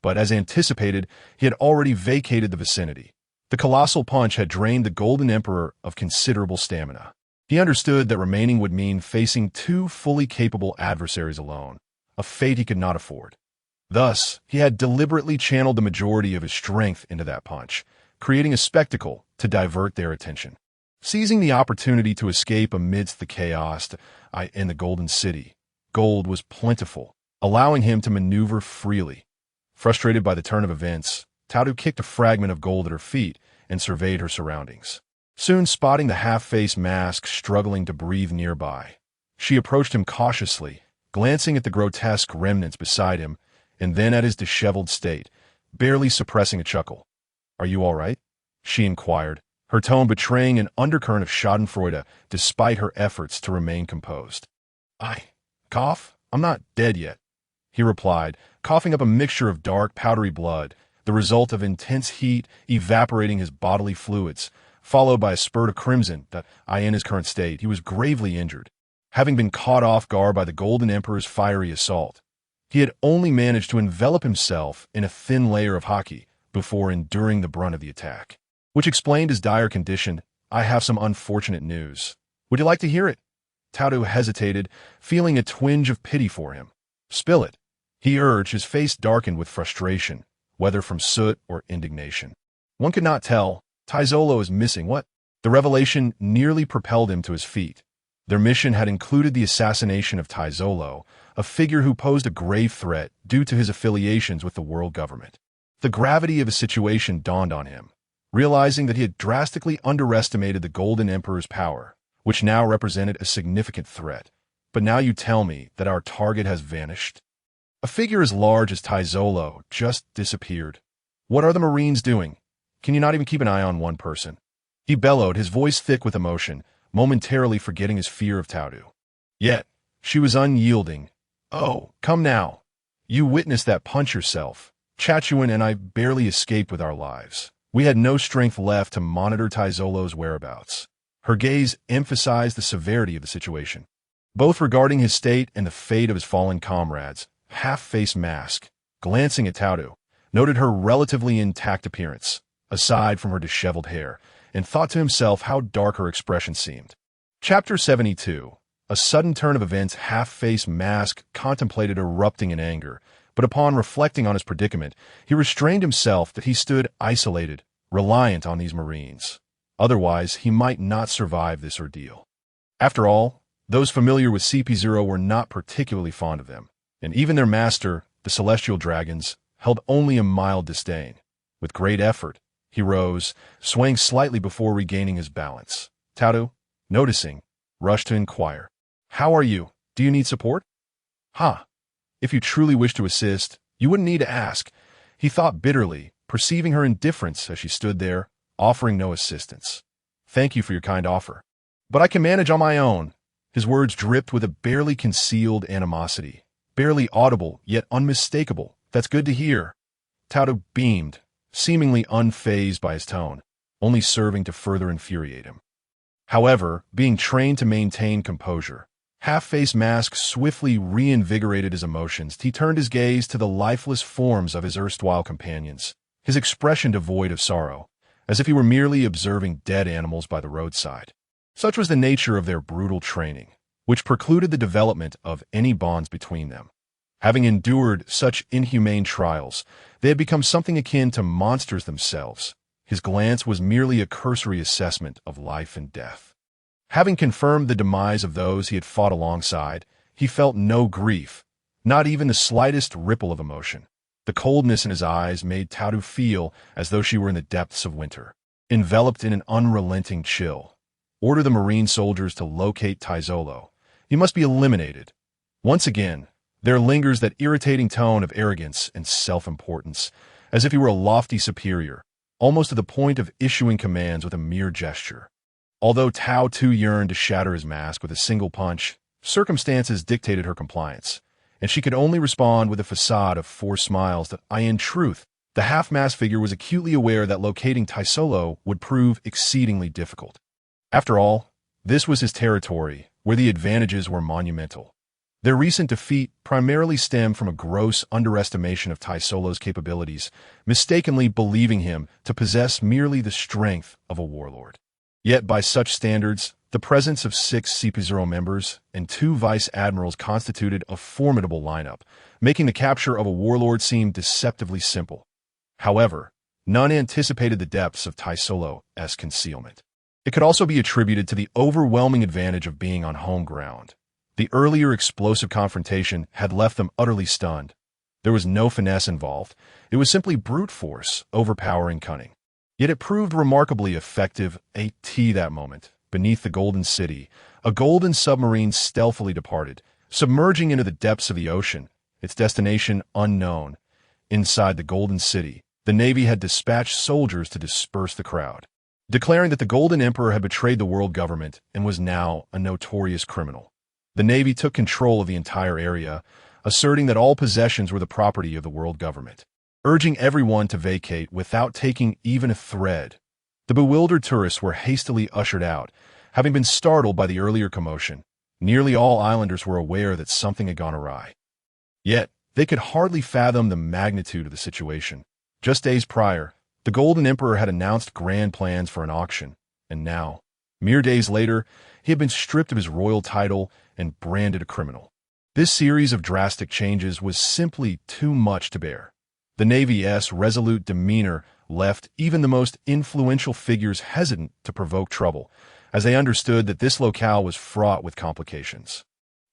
But as anticipated, he had already vacated the vicinity. The colossal punch had drained the Golden Emperor of considerable stamina. He understood that remaining would mean facing two fully capable adversaries alone, a fate he could not afford. Thus, he had deliberately channeled the majority of his strength into that punch, creating a spectacle to divert their attention. Seizing the opportunity to escape amidst the chaos in the Golden City, gold was plentiful, allowing him to maneuver freely. Frustrated by the turn of events, Tautu kicked a fragment of gold at her feet and surveyed her surroundings. Soon spotting the half-face mask struggling to breathe nearby, she approached him cautiously, glancing at the grotesque remnants beside him and then at his disheveled state, barely suppressing a chuckle. "Are you all right?" she inquired, her tone betraying an undercurrent of schadenfreude despite her efforts to remain composed. I'm not dead yet," he replied, coughing up a mixture of dark, powdery blood, the result of intense heat evaporating his bodily fluids, followed by a spurt of crimson that, in his current state, he was gravely injured, having been caught off guard by the Golden Emperor's fiery assault. He had only managed to envelop himself in a thin layer of haki before enduring the brunt of the attack, which explained his dire condition. "I have some unfortunate news. Would you like to hear it?" Tautu hesitated, feeling a twinge of pity for him. "Spill it," he urged, his face darkened with frustration, whether from soot or indignation. One could not tell. Tazoro is missing. What? The revelation nearly propelled him to his feet. Their mission had included the assassination of Tazoro, a figure who posed a grave threat due to his affiliations with the world government. The gravity of his situation dawned on him, realizing that he had drastically underestimated the Golden Emperor's power, which now represented a significant threat. But now you tell me that our target has vanished? A figure as large as Tazoro just disappeared. What are the Marines doing? Can you not even keep an eye on one person? He bellowed, his voice thick with emotion, momentarily forgetting his fear of Taudu. Yet, she was unyielding. Oh, come now. You witnessed that punch yourself. Chachuan and I barely escaped with our lives. We had no strength left to monitor Tazolo's whereabouts. Her gaze emphasized the severity of the situation, both regarding his state and the fate of his fallen comrades. Half-face Mask, glancing at Taudu, noted her relatively intact appearance, aside from her disheveled hair, and thought to himself how dark her expression seemed. Chapter 72. A sudden turn of events. Half-face Mask contemplated erupting in anger, but upon reflecting on his predicament, he restrained himself that he stood isolated, reliant on these Marines. Otherwise, he might not survive this ordeal. After all, those familiar with CP0 were not particularly fond of them, and even their master, the Celestial Dragons, held only a mild disdain. With great effort, he rose, swaying slightly before regaining his balance. Taudu, noticing, rushed to inquire. How are you? Do you need support? Ha! If you truly wish to assist, you wouldn't need to ask, he thought bitterly, perceiving her indifference as she stood there, offering no assistance. Thank you for your kind offer, but I can manage on my own. His words dripped with a barely concealed animosity, barely audible yet unmistakable. That's good to hear. Taudu beamed, seemingly unfazed by his tone, only serving to further infuriate him. However, being trained to maintain composure, Half-face Mask swiftly reinvigorated his emotions. He turned his gaze to the lifeless forms of his erstwhile companions, his expression devoid of sorrow, as if he were merely observing dead animals by the roadside. Such was the nature of their brutal training, which precluded the development of any bonds between them. Having endured such inhumane trials, they had become something akin to monsters themselves. His glance was merely a cursory assessment of life and death. Having confirmed the demise of those he had fought alongside, he felt no grief, not even the slightest ripple of emotion. The coldness in his eyes made Taudu feel as though she were in the depths of winter, enveloped in an unrelenting chill. Order the Marine soldiers to locate Tazoro. He must be eliminated. Once again, there lingers that irritating tone of arrogance and self-importance, as if he were a lofty superior, almost to the point of issuing commands with a mere gesture. Although Tao too yearned to shatter his mask with a single punch, circumstances dictated her compliance, and she could only respond with a facade of forced smiles that, in truth, the half-masked figure was acutely aware that locating Tazoro would prove exceedingly difficult. After all, this was his territory, where the advantages were monumental. Their recent defeat primarily stemmed from a gross underestimation of Tazoro's capabilities, mistakenly believing him to possess merely the strength of a warlord. Yet by such standards, the presence of 6 CP0 members and 2 vice admirals constituted a formidable lineup, making the capture of a warlord seem deceptively simple. However, none anticipated the depths of Tazoro's concealment. It could also be attributed to the overwhelming advantage of being on home ground. The earlier explosive confrontation had left them utterly stunned. There was no finesse involved. It was simply brute force, overpowering cunning. Yet it proved remarkably effective. That moment, beneath the Golden City, a golden submarine stealthily departed, submerging into the depths of the ocean, its destination unknown. Inside the Golden City, the Navy had dispatched soldiers to disperse the crowd, declaring that the Golden Emperor had betrayed the world government and was now a notorious criminal. The Navy took control of the entire area, asserting that all possessions were the property of the world government, urging everyone to vacate without taking even a thread. The bewildered tourists were hastily ushered out, having been startled by the earlier commotion. Nearly all islanders were aware that something had gone awry. Yet, they could hardly fathom the magnitude of the situation. Just days prior, the Golden Emperor had announced grand plans for an auction, and now, mere days later, he had been stripped of his royal title and branded a criminal. This series of drastic changes was simply too much to bear. The Navy's resolute demeanor left even the most influential figures hesitant to provoke trouble, as they understood that this locale was fraught with complications.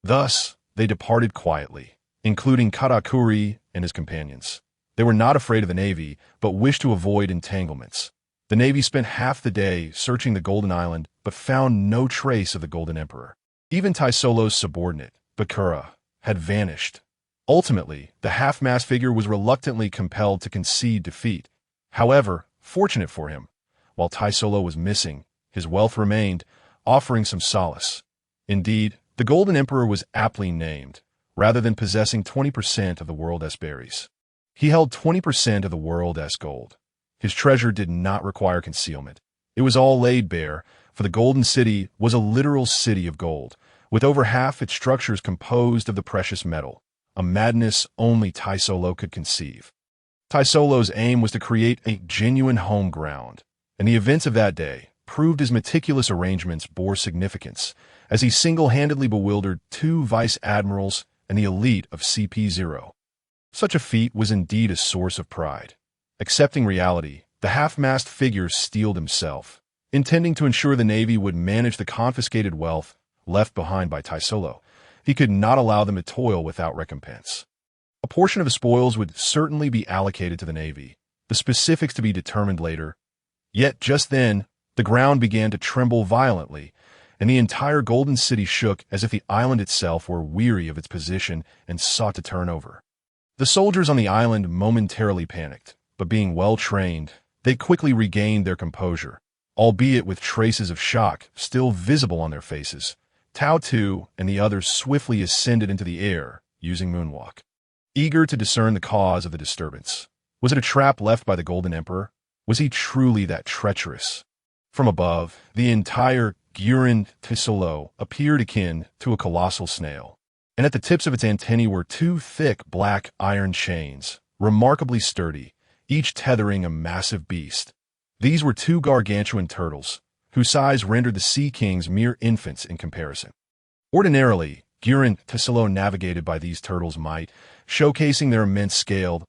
Thus, they departed quietly, including Katakuri and his companions. They were not afraid of the Navy, but wished to avoid entanglements. The Navy spent half the day searching the Golden Island, but found no trace of the Golden Emperor. Even Taisolo's subordinate, Bakura, had vanished. Ultimately, the half-mast figure was reluctantly compelled to concede defeat. However, fortunate for him, while Taisolo was missing, his wealth remained, offering some solace. Indeed, the Golden Emperor was aptly named, rather than possessing 20% of the world's berries. He held 20% of the world's gold. His treasure did not require concealment. It was all laid bare, for the Golden City was a literal city of gold, with over half its structures composed of the precious metal, a madness only Taisolo could conceive. Taisolo's aim was to create a genuine home ground, and the events of that day proved his meticulous arrangements bore significance, as he single-handedly bewildered 2 vice admirals and the elite of CP0. Such a feat was indeed a source of pride. Accepting reality, the half-mast figure steeled himself, intending to ensure the Navy would manage the confiscated wealth left behind by Taisolo. He could not allow them to toil without recompense. A portion of the spoils would certainly be allocated to the Navy, the specifics to be determined later. Yet just then, the ground began to tremble violently, and the entire Golden City shook as if the island itself were weary of its position and sought to turn over. The soldiers on the island momentarily panicked, but being well-trained, they quickly regained their composure, albeit with traces of shock still visible on their faces. Tao Tu and the others swiftly ascended into the air, using moonwalk. Eager to discern the cause of the disturbance. Was it a trap left by the Golden Emperor? Was he truly that treacherous? From above, the entire Gurin Tisolo appeared akin to a colossal snail, and at the tips of its antennae were 2 thick black iron chains, remarkably sturdy, each tethering a massive beast. These were 2 gargantuan turtles, whose size rendered the Sea Kings mere infants in comparison. Ordinarily, Gurin Tisolo navigated by these turtles' might, showcasing their immense scale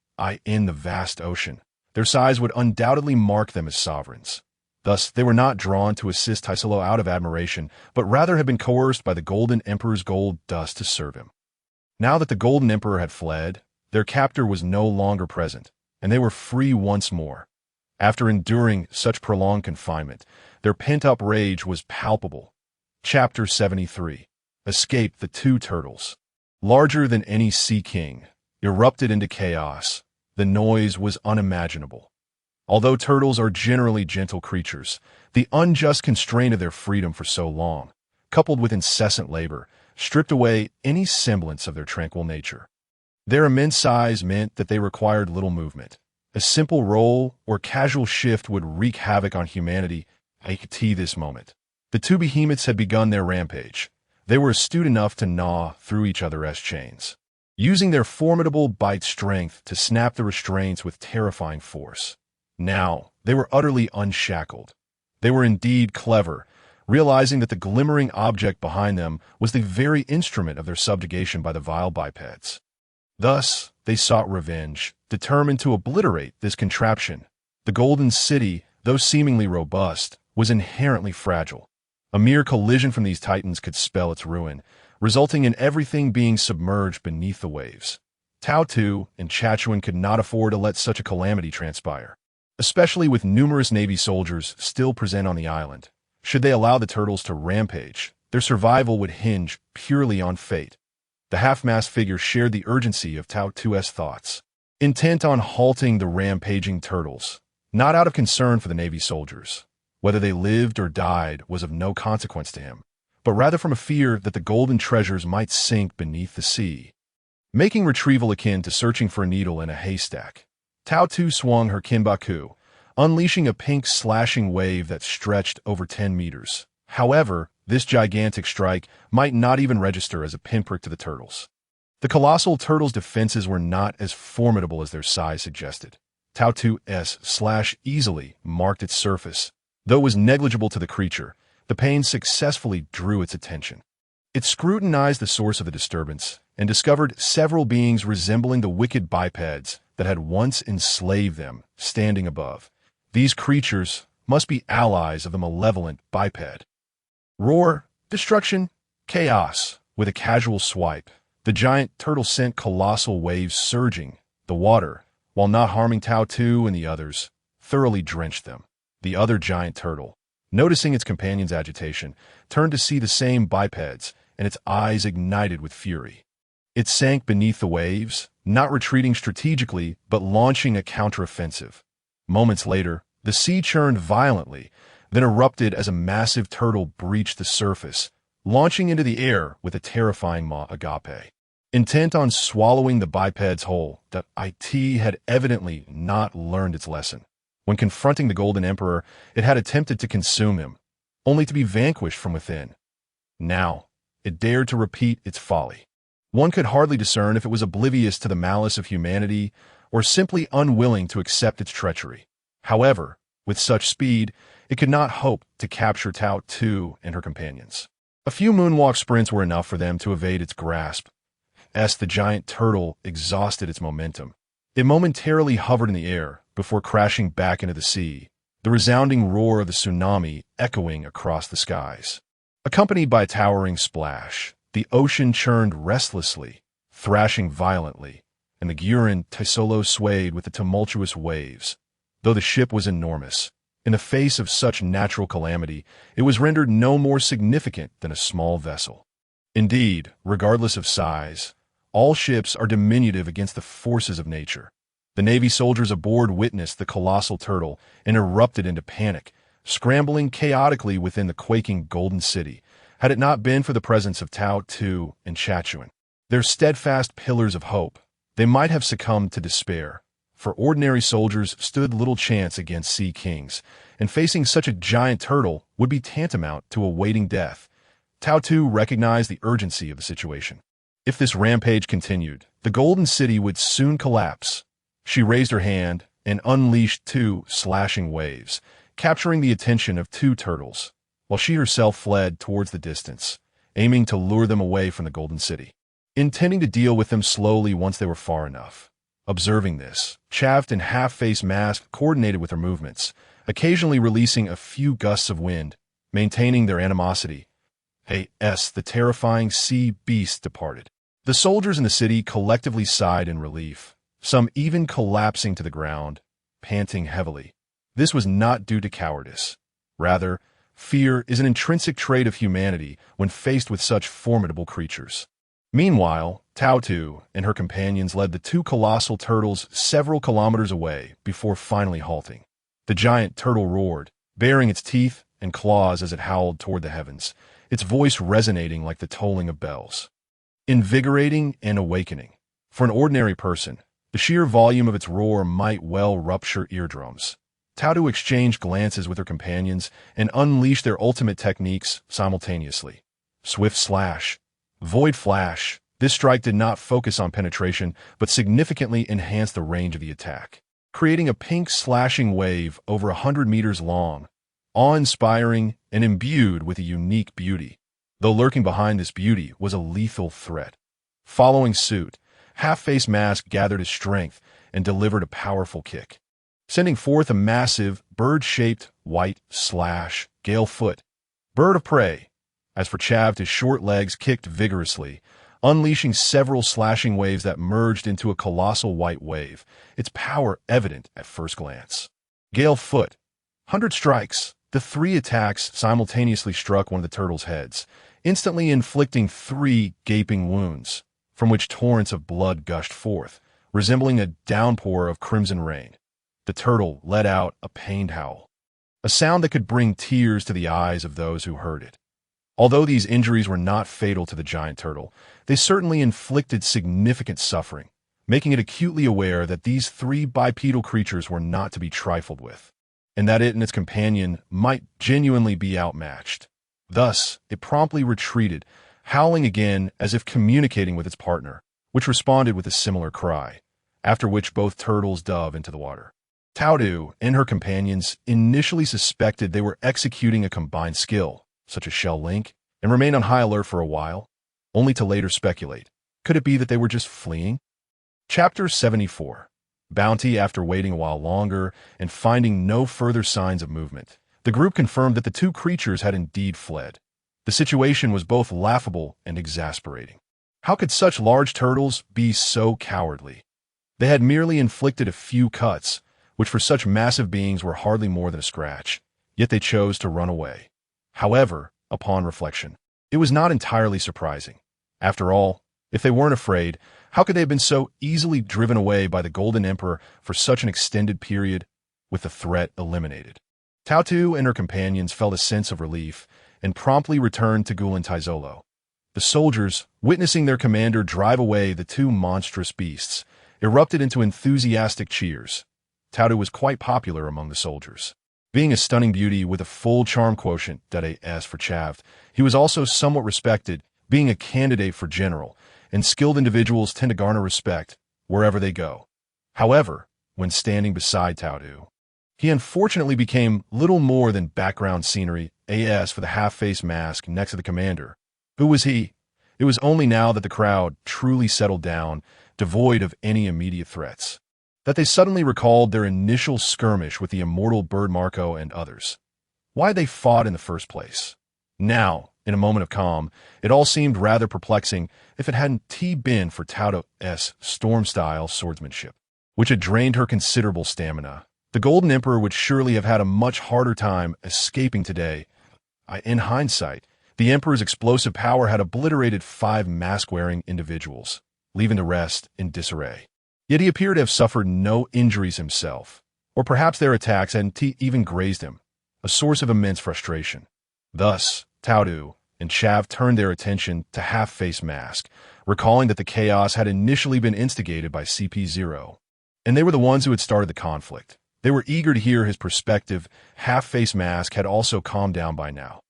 in the vast ocean. Their size would undoubtedly mark them as sovereigns. Thus, they were not drawn to assist Taisolo out of admiration, but rather had been coerced by the Golden Emperor's gold dust to serve him. Now that the Golden Emperor had fled, their captor was no longer present, and they were free once more. After enduring such prolonged confinement, their pent-up rage was palpable. Chapter 73. Escaped the 2 turtles. Larger than any Sea King, erupted into chaos. The noise was unimaginable. Although turtles are generally gentle creatures, the unjust constraint of their freedom for so long, coupled with incessant labor, stripped away any semblance of their tranquil nature. Their immense size meant that they required little movement. A simple roll or casual shift would wreak havoc on humanity at this moment. The 2 behemoths had begun their rampage. They were astute enough to gnaw through each other's chains, using their formidable bite strength to snap the restraints with terrifying force. Now, they were utterly unshackled. They were indeed clever, realizing that the glimmering object behind them was the very instrument of their subjugation by the vile bipeds. Thus, they sought revenge, determined to obliterate this contraption. The Golden City, though seemingly robust, was inherently fragile. A mere collision from these titans could spell its ruin, resulting in everything being submerged beneath the waves. Tao Tu and Chachuan could not afford to let such a calamity transpire, especially with numerous Navy soldiers still present on the island. Should they allow the turtles to rampage, their survival would hinge purely on fate. The half-mast figure shared the urgency of Tao Tu's thoughts, intent on halting the rampaging turtles, not out of concern for the Navy soldiers. Whether they lived or died was of no consequence to him, but rather from a fear that the golden treasures might sink beneath the sea, making retrieval akin to searching for a needle in a haystack. Tao Tu swung her Kinbaku, unleashing a pink slashing wave that stretched over 10 meters. However, this gigantic strike might not even register as a pinprick to the turtles. The colossal turtles' defenses were not as formidable as their size suggested. Tao Tu's slash easily marked its surface. Though it was negligible to the creature, the pain successfully drew its attention. It scrutinized the source of the disturbance and discovered several beings resembling the wicked bipeds that had once enslaved them, standing above. These creatures must be allies of the malevolent biped. Roar, destruction, chaos. With a casual swipe, the giant turtle sent colossal waves surging. The water, while not harming Tao 2 and the others, thoroughly drenched them. The other giant turtle, noticing its companion's agitation, turned to see the same bipeds, and its eyes ignited with fury. It sank beneath the waves, not retreating strategically, but launching a counteroffensive. Moments later, the sea churned violently, then erupted as a massive turtle breached the surface, launching into the air with a terrifying maw agape. Intent on swallowing the biped's whole, the IT had evidently not learned its lesson. When confronting the Golden Emperor, it had attempted to consume him, only to be vanquished from within. Now, it dared to repeat its folly. One could hardly discern if it was oblivious to the malice of humanity or simply unwilling to accept its treachery. However, with such speed, it could not hope to capture Tao 2 and her companions. A few moonwalk sprints were enough for them to evade its grasp. As the giant turtle exhausted its momentum, it momentarily hovered in the air before crashing back into the sea, the resounding roar of the tsunami echoing across the skies. Accompanied by a towering splash, the ocean churned restlessly, thrashing violently, and the Gurin Tazoro swayed with the tumultuous waves. Though the ship was enormous, in the face of such natural calamity, it was rendered no more significant than a small vessel. Indeed, regardless of size, all ships are diminutive against the forces of nature. The Navy soldiers aboard witnessed the colossal turtle and erupted into panic, scrambling chaotically within the quaking Golden City, had it not been for the presence of Tao 2 and Chachuan. Their steadfast pillars of hope, they might have succumbed to despair, for ordinary soldiers stood little chance against sea kings, and facing such a giant turtle would be tantamount to awaiting death. Tao 2 recognized the urgency of the situation. If this rampage continued, the Golden City would soon collapse. She raised her hand and unleashed 2 slashing waves, capturing the attention of 2 turtles, while she herself fled towards the distance, aiming to lure them away from the Golden City, intending to deal with them slowly once they were far enough. Observing this, Chaffed and Half-Face Mask coordinated with her movements, occasionally releasing a few gusts of wind, maintaining their animosity. The terrifying sea beast departed. The soldiers in the city collectively sighed in relief, some even collapsing to the ground, panting heavily. This was not due to cowardice. Rather, fear is an intrinsic trait of humanity when faced with such formidable creatures. Meanwhile, Tao 2 and her companions led the 2 colossal turtles several kilometers away before finally halting. The giant turtle roared, baring its teeth and claws as it howled toward the heavens, its voice resonating like the tolling of bells. Invigorating and awakening. For an ordinary person, the sheer volume of its roar might well rupture eardrums. Tao 2 exchanged glances with her companions and unleashed their ultimate techniques simultaneously. Swift slash. Void flash. This strike did not focus on penetration, but significantly enhanced the range of the attack, creating a pink slashing wave over 100 meters long, awe-inspiring and imbued with a unique beauty, though lurking behind this beauty was a lethal threat. Following suit, Half-Face Mask gathered his strength and delivered a powerful kick, sending forth a massive, bird-shaped, white slash, gale foot, bird of prey. As for Chavd, his short legs kicked vigorously, unleashing several slashing waves that merged into a colossal white wave, its power evident at first glance. Gale foot. 100 strikes. The 3 attacks simultaneously struck one of the turtle's heads, instantly inflicting 3 gaping wounds, from which torrents of blood gushed forth, resembling a downpour of crimson rain. The turtle let out a pained howl, a sound that could bring tears to the eyes of those who heard it. Although these injuries were not fatal to the giant turtle, they certainly inflicted significant suffering, making it acutely aware that these 3 bipedal creatures were not to be trifled with, and that it and its companion might genuinely be outmatched. Thus, it promptly retreated, howling again as if communicating with its partner, which responded with a similar cry, after which both turtles dove into the water. Tao 2 and her companions initially suspected they were executing a combined skill, such as shell link, and remained on high alert for a while, only to later speculate. Could it be that they were just fleeing? Chapter 74. Bounty. After waiting a while longer and finding no further signs of movement, the group confirmed that the 2 creatures had indeed fled. The situation was both laughable and exasperating. How could such large turtles be so cowardly? They had merely inflicted a few cuts, which for such massive beings were hardly more than a scratch, yet they chose to run away. However, upon reflection, it was not entirely surprising. After all, if they weren't afraid, how could they have been so easily driven away by the Golden Emperor for such an extended period, with the threat eliminated? Tautu and her companions felt a sense of relief and promptly returned to Tazoro. The soldiers, witnessing their commander drive away the two monstrous beasts, erupted into enthusiastic cheers. Tautu was quite popular among the soldiers. Being a stunning beauty with a full charm quotient, .as for Chav, he was also somewhat respected, being a candidate for general, and skilled individuals tend to garner respect wherever they go. However, when standing beside Tautu, he unfortunately became little more than background scenery, as for the half-face mask next to the commander. Who was he? It was only now that the crowd truly settled down, devoid of any immediate threats, that they suddenly recalled their initial skirmish with the immortal bird Marco and others. Why they fought in the first place. Now, in a moment of calm, it all seemed rather perplexing if it hadn't been for Tautu's storm-style swordsmanship, which had drained her considerable stamina. The Golden Emperor would surely have had a much harder time escaping today. In hindsight, the Emperor's explosive power had obliterated 5 mask-wearing individuals, leaving the rest in disarray. Yet he appeared to have suffered no injuries himself, or perhaps their attacks hadn't even grazed him, a source of immense frustration. Thus, Tautu and Chav turned their attention to Half-Face Mask, recalling that the chaos had initially been instigated by CP0, and they were the ones who had started the conflict. They were eager to hear his perspective. Half-Face Mask had also calmed down by now.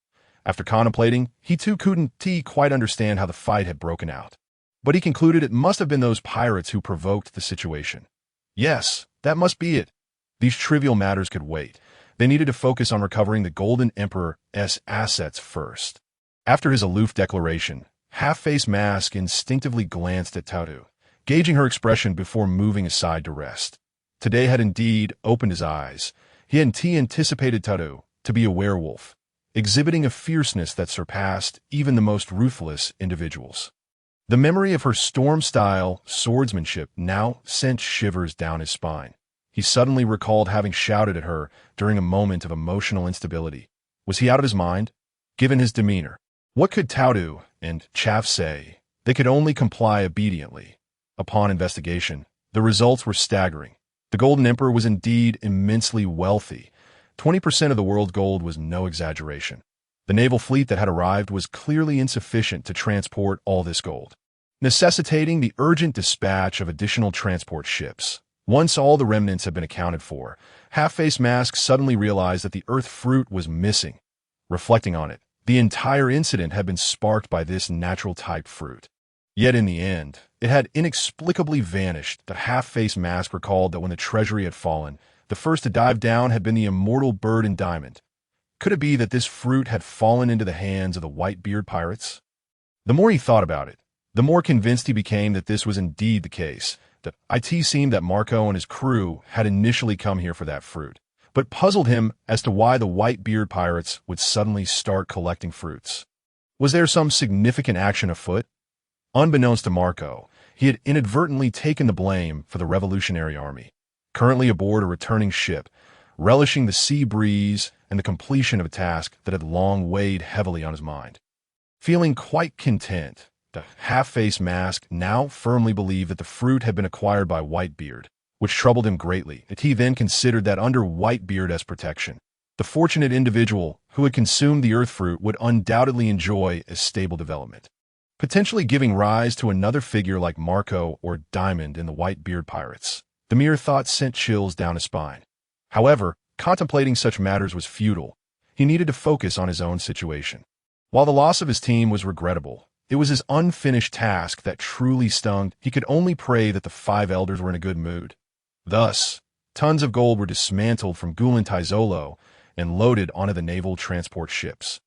After contemplating, he too couldn't quite understand how the fight had broken out. But he concluded it must have been those pirates who provoked the situation. Yes, that must be it. These trivial matters could wait. They needed to focus on recovering the Golden Emperor's assets first. After his aloof declaration, Half-Face Mask instinctively glanced at Tautu, gauging her expression before moving aside to rest. Today had indeed opened his eyes. He had anticipated Tautu to be a werewolf, exhibiting a fierceness that surpassed even the most ruthless individuals. The memory of her storm-style swordsmanship now sent shivers down his spine. He suddenly recalled having shouted at her during a moment of emotional instability. Was he out of his mind? Given his demeanor, what could Tautu and Chav say? They could only comply obediently. Upon investigation, the results were staggering. The Golden Emperor was indeed immensely wealthy. 20% of the world gold was no exaggeration. The naval fleet that had arrived was clearly insufficient to transport all this gold, necessitating the urgent dispatch of additional transport ships. Once all the remnants had been accounted for, Half-Face Mask suddenly realized that the earth fruit was missing. Reflecting on it, the entire incident had been sparked by this natural-type fruit. Yet in the end, it had inexplicably vanished. The Half-Face Mask recalled that when the treasury had fallen, the first to dive down had been the immortal bird and diamond. Could it be that this fruit had fallen into the hands of the Whitebeard pirates? The more he thought about it, the more convinced he became that this was indeed the case. It seemed that Marco and his crew had initially come here for that fruit, but puzzled him as to why the Whitebeard pirates would suddenly start collecting fruits. Was there some significant action afoot? Unbeknownst to Marco, he had inadvertently taken the blame for the Revolutionary Army, currently aboard a returning ship, relishing the sea breeze and the completion of a task that had long weighed heavily on his mind. Feeling quite content, the Half-Face Mask now firmly believed that the fruit had been acquired by Whitebeard, which troubled him greatly. He then considered that under Whitebeard's protection, the fortunate individual who had consumed the earth fruit would undoubtedly enjoy a stable development, potentially giving rise to another figure like Marco or Diamond in the Whitebeard pirates. The mere thought sent chills down his spine. However, contemplating such matters was futile. He needed to focus on his own situation. While the loss of his team was regrettable, it was his unfinished task that truly stung. He could only pray that the 5 elders were in a good mood. Thus, tons of gold were dismantled from Tazoro and loaded onto the naval transport ships.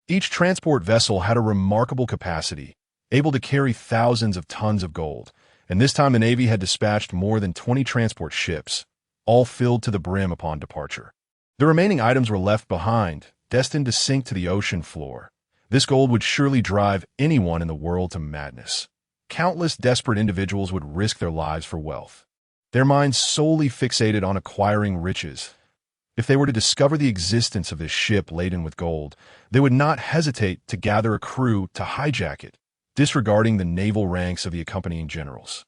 Each transport vessel had a remarkable capacity, able to carry thousands of tons of gold, and this time the Navy had dispatched more than 20 transport ships, all filled to the brim upon departure. The remaining items were left behind, destined to sink to the ocean floor. This gold would surely drive anyone in the world to madness. Countless desperate individuals would risk their lives for wealth, their minds solely fixated on acquiring riches. If they were to discover the existence of this ship laden with gold, they would not hesitate to gather a crew to hijack it, disregarding the naval ranks of the accompanying generals.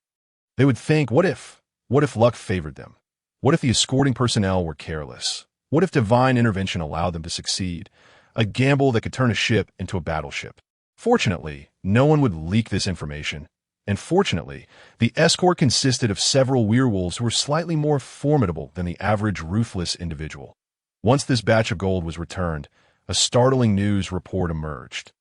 They would think, what if? What if luck favored them? What if the escorting personnel were careless? What if divine intervention allowed them to succeed? A gamble that could turn a ship into a battleship. Fortunately, no one would leak this information. And fortunately, the escort consisted of several werewolves who were slightly more formidable than the average ruthless individual. Once this batch of gold was returned, a startling news report emerged.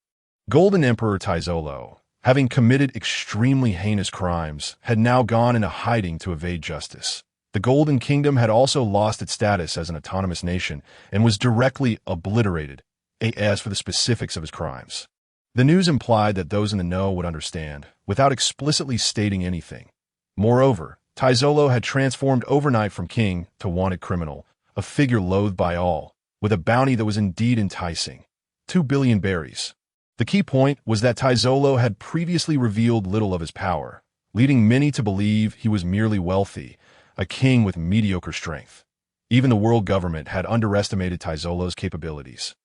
Golden Emperor Tazoro, having committed extremely heinous crimes, had now gone into hiding to evade justice. The Golden Kingdom had also lost its status as an autonomous nation and was directly obliterated, as for the specifics of his crimes. The news implied that those in the know would understand, without explicitly stating anything. Moreover, Tazoro had transformed overnight from king to wanted criminal, a figure loathed by all, with a bounty that was indeed enticing. 2 billion berries. The key point was that Tazoro had previously revealed little of his power, leading many to believe he was merely wealthy, a king with mediocre strength. Even the world government had underestimated Tazoro's capabilities,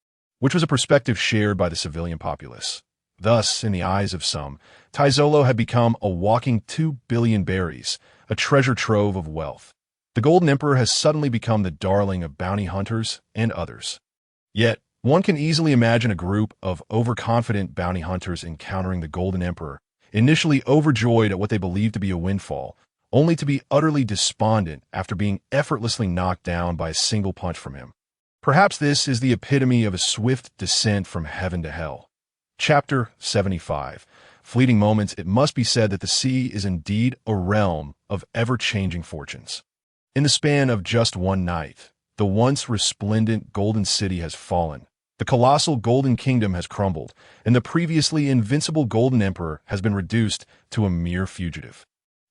which was a perspective shared by the civilian populace. Thus, in the eyes of some, Tazoro had become a walking 2 billion berries, a treasure trove of wealth. The Golden Emperor has suddenly become the darling of bounty hunters and others. Yet, one can easily imagine a group of overconfident bounty hunters encountering the Golden Emperor, initially overjoyed at what they believed to be a windfall, only to be utterly despondent after being effortlessly knocked down by a single punch from him. Perhaps this is the epitome of a swift descent from heaven to hell. Chapter 75. Fleeting moments, it must be said that the sea is indeed a realm of ever-changing fortunes. In the span of just one night, the once resplendent Golden City has fallen, the colossal Golden Kingdom has crumbled, and the previously invincible Golden Emperor has been reduced to a mere fugitive.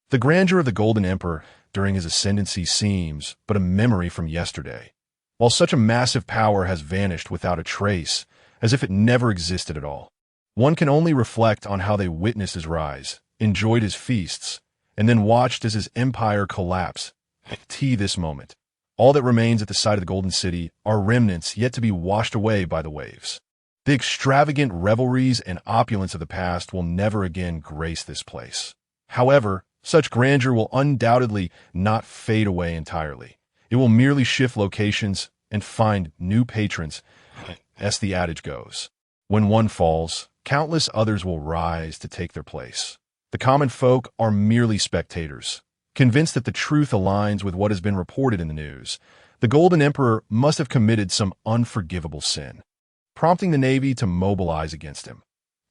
The grandeur of the Golden Emperor during his ascendancy seems but a memory from yesterday, while such a massive power has vanished without a trace, as if it never existed at all. One can only reflect on how they witnessed his rise, enjoyed his feasts, and then watched as his empire collapse. This moment, all that remains at the site of the Golden City are remnants yet to be washed away by the waves. The extravagant revelries and opulence of the past will never again grace this place. However, such grandeur will undoubtedly not fade away entirely. It will merely shift locations and find new patrons, as the adage goes. When one falls, countless others will rise to take their place. The common folk are merely spectators, convinced that the truth aligns with what has been reported in the news. The Golden Emperor must have committed some unforgivable sin, prompting the Navy to mobilize against him.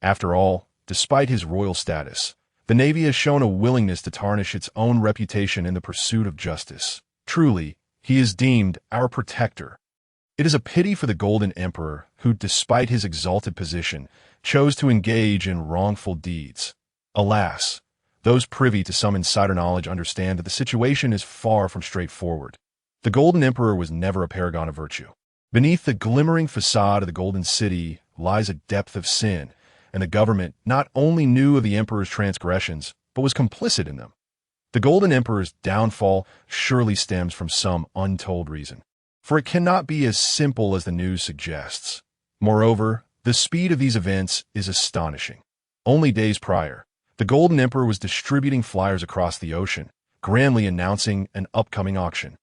After all, despite his royal status, the Navy has shown a willingness to tarnish its own reputation in the pursuit of justice. Truly, he is deemed our protector. It is a pity for the Golden Emperor who, despite his exalted position, chose to engage in wrongful deeds. Alas, those privy to some insider knowledge understand that the situation is far from straightforward. The Golden Emperor was never a paragon of virtue. Beneath the glimmering facade of the Golden City lies a depth of sin, and the government not only knew of the Emperor's transgressions, but was complicit in them. The Golden Emperor's downfall surely stems from some untold reason, for it cannot be as simple as the news suggests. Moreover, the speed of these events is astonishing. Only days prior, the Golden Emperor was distributing flyers across the ocean, grandly announcing an upcoming auction.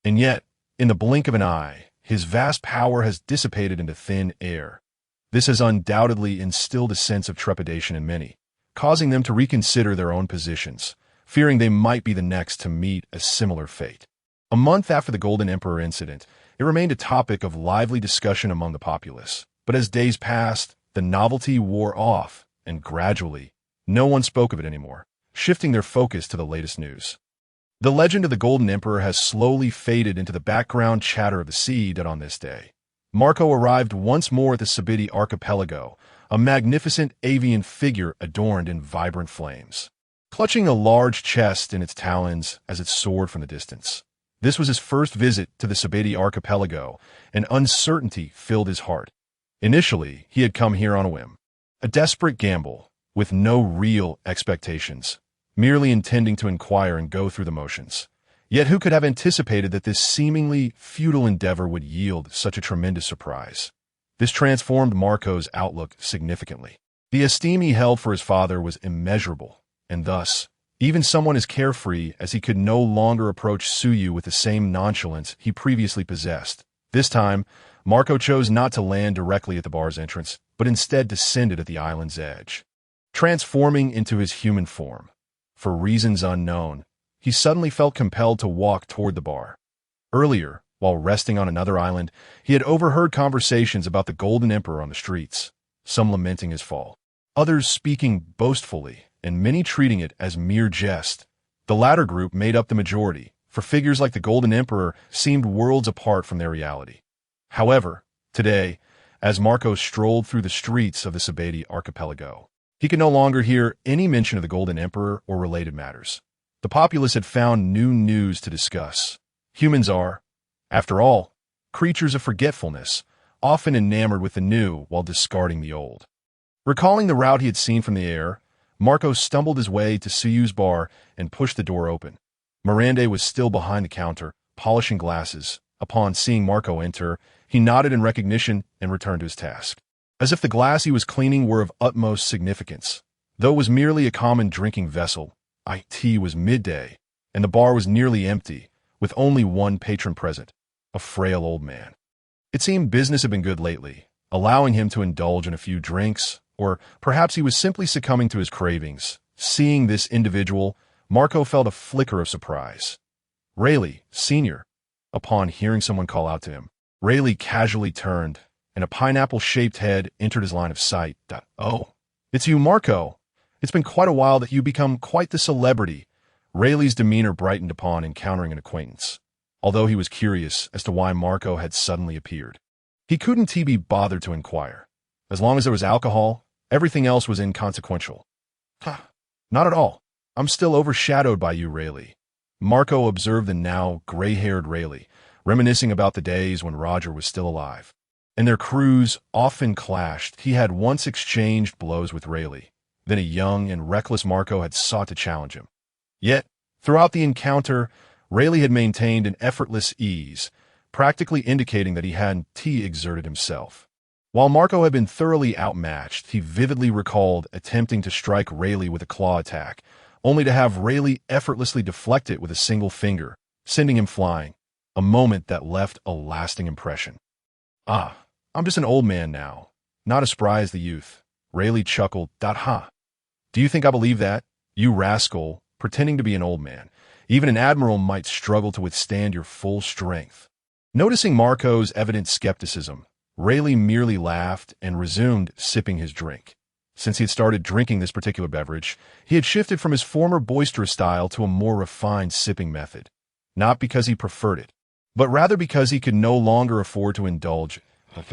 And yet, in the blink of an eye, his vast power has dissipated into thin air. This has undoubtedly instilled a sense of trepidation in many, causing them to reconsider their own positions, fearing they might be the next to meet a similar fate. A month after the Golden Emperor incident, it remained a topic of lively discussion among the populace. But as days passed, the novelty wore off, and gradually, no one spoke of it anymore, shifting their focus to the latest news. The legend of the Golden Emperor has slowly faded into the background chatter of the sea that on this day, Marco arrived once more at the Sabidi archipelago, a magnificent avian figure adorned in vibrant flames, clutching a large chest in its talons as it soared from the distance. This was his first visit to the Sabidi archipelago, and uncertainty filled his heart. Initially, he had come here on a whim. A desperate gamble, with no real expectations, merely intending to inquire and go through the motions. Yet who could have anticipated that this seemingly futile endeavor would yield such a tremendous surprise? This transformed Marco's outlook significantly. The esteem he held for his father was immeasurable, and thus, even someone as carefree as he could no longer approach Suyu with the same nonchalance he previously possessed. This time, Marco chose not to land directly at the bar's entrance, but instead descended at the island's edge. Transforming into his human form, for reasons unknown, he suddenly felt compelled to walk toward the bar. Earlier, while resting on another island, he had overheard conversations about the Golden Emperor on the streets, some lamenting his fall, others speaking boastfully, and many treating it as mere jest. The latter group made up the majority, for figures like the Golden Emperor seemed worlds apart from their reality. However, today, as Marco strolled through the streets of the Sabeti archipelago, he could no longer hear any mention of the Golden Emperor or related matters. The populace had found new news to discuss. Humans are, after all, creatures of forgetfulness, often enamored with the new while discarding the old. Recalling the route he had seen from the air, Marco stumbled his way to Suyu's bar and pushed the door open. Milander was still behind the counter, polishing glasses. Upon seeing Marco enter, he nodded in recognition and returned to his task. As if the glass he was cleaning were of utmost significance. Though it was merely a common drinking vessel, it was midday, and the bar was nearly empty, with only one patron present, a frail old man. It seemed business had been good lately, allowing him to indulge in a few drinks, or perhaps he was simply succumbing to his cravings. Seeing this individual, Marco felt a flicker of surprise. Rayleigh, Sr. Upon hearing someone call out to him, Rayleigh casually turned, and a pineapple-shaped head entered his line of sight. "Oh, it's you, Marco. It's been quite a while that you become quite the celebrity." Rayleigh's demeanor brightened upon encountering an acquaintance, although he was curious as to why Marco had suddenly appeared. He couldn't be bothered to inquire. As long as there was alcohol, everything else was inconsequential. Not at all. I'm still overshadowed by you, Rayleigh." Marco observed the now gray-haired Rayleigh, reminiscing about the days when Roger was still alive. And their crews often clashed. He had once exchanged blows with Rayleigh. Then a young and reckless Marco had sought to challenge him. Yet, throughout the encounter, Rayleigh had maintained an effortless ease, practically indicating that he hadn't exerted himself. While Marco had been thoroughly outmatched, he vividly recalled attempting to strike Rayleigh with a claw attack, only to have Rayleigh effortlessly deflect it with a single finger, sending him flying, a moment that left a lasting impression. I'm just an old man now, not as spry as the youth." Rayleigh chuckled. Do you think I believe that? You rascal, pretending to be an old man. Even an admiral might struggle to withstand your full strength." Noticing Marco's evident skepticism, Rayleigh merely laughed and resumed sipping his drink. Since he had started drinking this particular beverage, he had shifted from his former boisterous style to a more refined sipping method. Not because he preferred it, but rather because he could no longer afford to indulge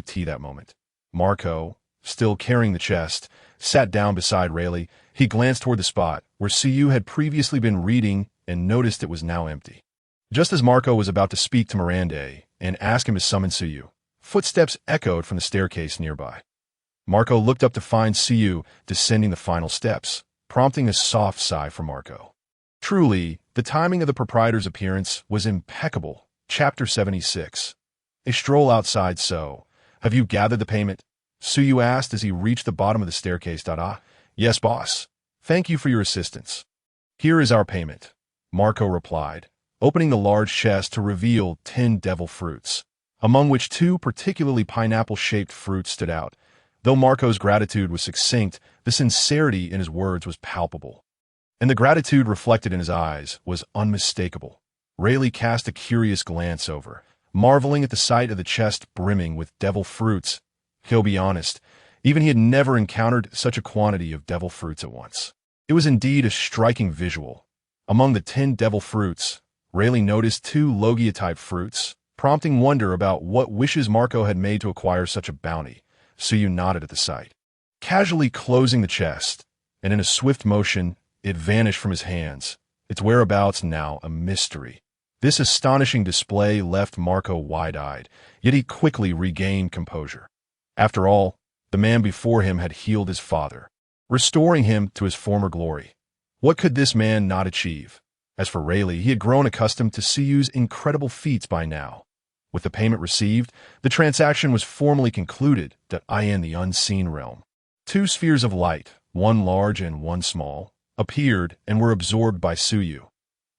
tea that moment. Marco, still carrying the chest, sat down beside Rayleigh. He glanced toward the spot where Suyu had previously been reading and noticed it was now empty. Just as Marco was about to speak to Milander and ask him to summon Suyu, footsteps echoed from the staircase nearby. Marco looked up to find Suyu descending the final steps, prompting a soft sigh for Marco. Truly, the timing of the proprietor's appearance was impeccable. Chapter 76. A stroll outside. "So, have you gathered the payment?" Suyu asked as he reached the bottom of the staircase. "Yes, boss. Thank you for your assistance." "Here is our payment," Marco replied, opening the large chest to reveal 10 devil fruits, among which 2 particularly pineapple-shaped fruits stood out. Though Marco's gratitude was succinct, the sincerity in his words was palpable, and the gratitude reflected in his eyes was unmistakable. Rayleigh cast a curious glance over, marveling at the sight of the chest brimming with devil fruits. He'll be honest, even he had never encountered such a quantity of devil fruits at once. It was indeed a striking visual. Among the 10 devil fruits, Rayleigh noticed 2 Logia-type fruits, prompting wonder about what wishes Marco had made to acquire such a bounty. Suyu nodded at the sight, casually closing the chest, and in a swift motion, it vanished from his hands, its whereabouts now a mystery. This astonishing display left Marco wide-eyed, yet he quickly regained composure. After all, the man before him had healed his father, restoring him to his former glory. What could this man not achieve? As for Rayleigh, he had grown accustomed to Suyu's incredible feats by now. With the payment received, the transaction was formally concluded in the unseen realm. Two spheres of light, one large and one small, appeared and were absorbed by Suyu.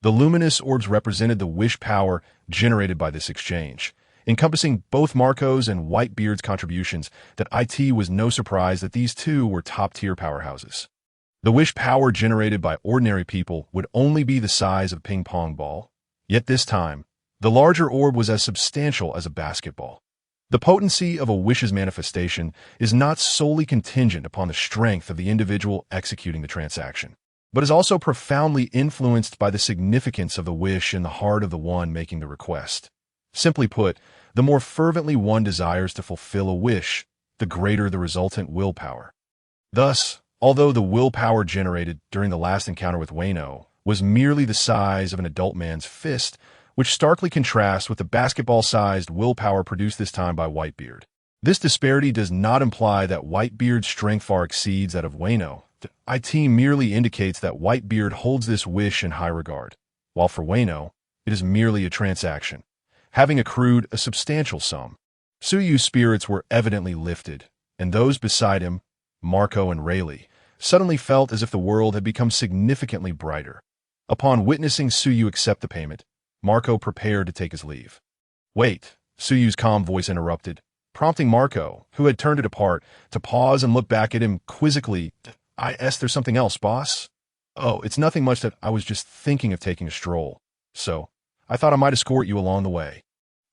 The luminous orbs represented the wish power generated by this exchange, encompassing both Marco's and Whitebeard's contributions. It was no surprise that these two were top-tier powerhouses. The wish power generated by ordinary people would only be the size of a ping-pong ball, yet this time, the larger orb was as substantial as a basketball. The potency of a wish's manifestation is not solely contingent upon the strength of the individual executing the transaction, but is also profoundly influenced by the significance of the wish in the heart of the one making the request. Simply put, the more fervently one desires to fulfill a wish, the greater the resultant willpower. Thus, although the willpower generated during the last encounter with Wano was merely the size of an adult man's fist, which starkly contrasts with the basketball-sized willpower produced this time by Whitebeard. This disparity does not imply that Whitebeard's strength far exceeds that of Wano. It merely indicates that Whitebeard holds this wish in high regard, while for Wano, it is merely a transaction, having accrued a substantial sum. Suyu's spirits were evidently lifted, and those beside him, Marco and Rayleigh, suddenly felt as if the world had become significantly brighter. Upon witnessing Suyu accept the payment, Marco prepared to take his leave. "Wait," Suyu's calm voice interrupted, prompting Marco, who had turned it apart, to pause and look back at him quizzically. There's something else, boss?" "Oh, it's nothing much. That I was just thinking of taking a stroll. So, I thought I might escort you along the way."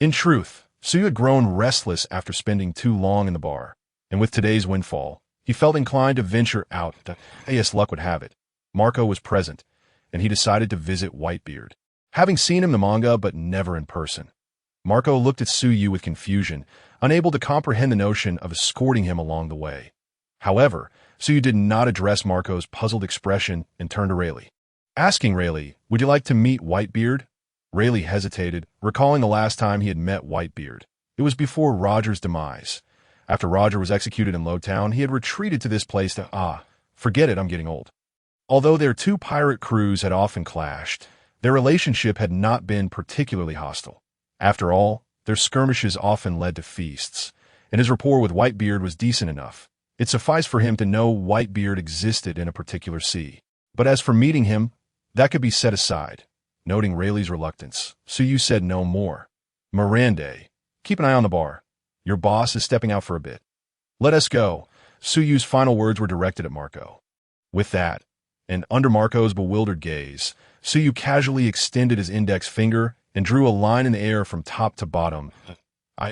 In truth, Suyu had grown restless after spending too long in the bar, and with today's windfall, he felt inclined to venture out. As luck would have it, Marco was present, and he decided to visit Whitebeard. Having seen him in the manga but never in person, Marco looked at Suyu with confusion, unable to comprehend the notion of escorting him along the way. However, Suyu did not address Marco's puzzled expression and turned to Rayleigh. Asking Rayleigh, "Would you like to meet Whitebeard?" Rayleigh hesitated, recalling the last time he had met Whitebeard. It was before Roger's demise. After Roger was executed in Lowtown, he had retreated to this place forget it, I'm getting old. Although their two pirate crews had often clashed, their relationship had not been particularly hostile. After all, their skirmishes often led to feasts, and his rapport with Whitebeard was decent enough. It sufficed for him to know Whitebeard existed in a particular sea. But as for meeting him, that could be set aside. Noting Rayleigh's reluctance, Suyu said no more. "Mirande, keep an eye on the bar. Your boss is stepping out for a bit. Let us go." Suyu's final words were directed at Marco. With that, and under Marco's bewildered gaze, Suyu casually extended his index finger and drew a line in the air from top to bottom.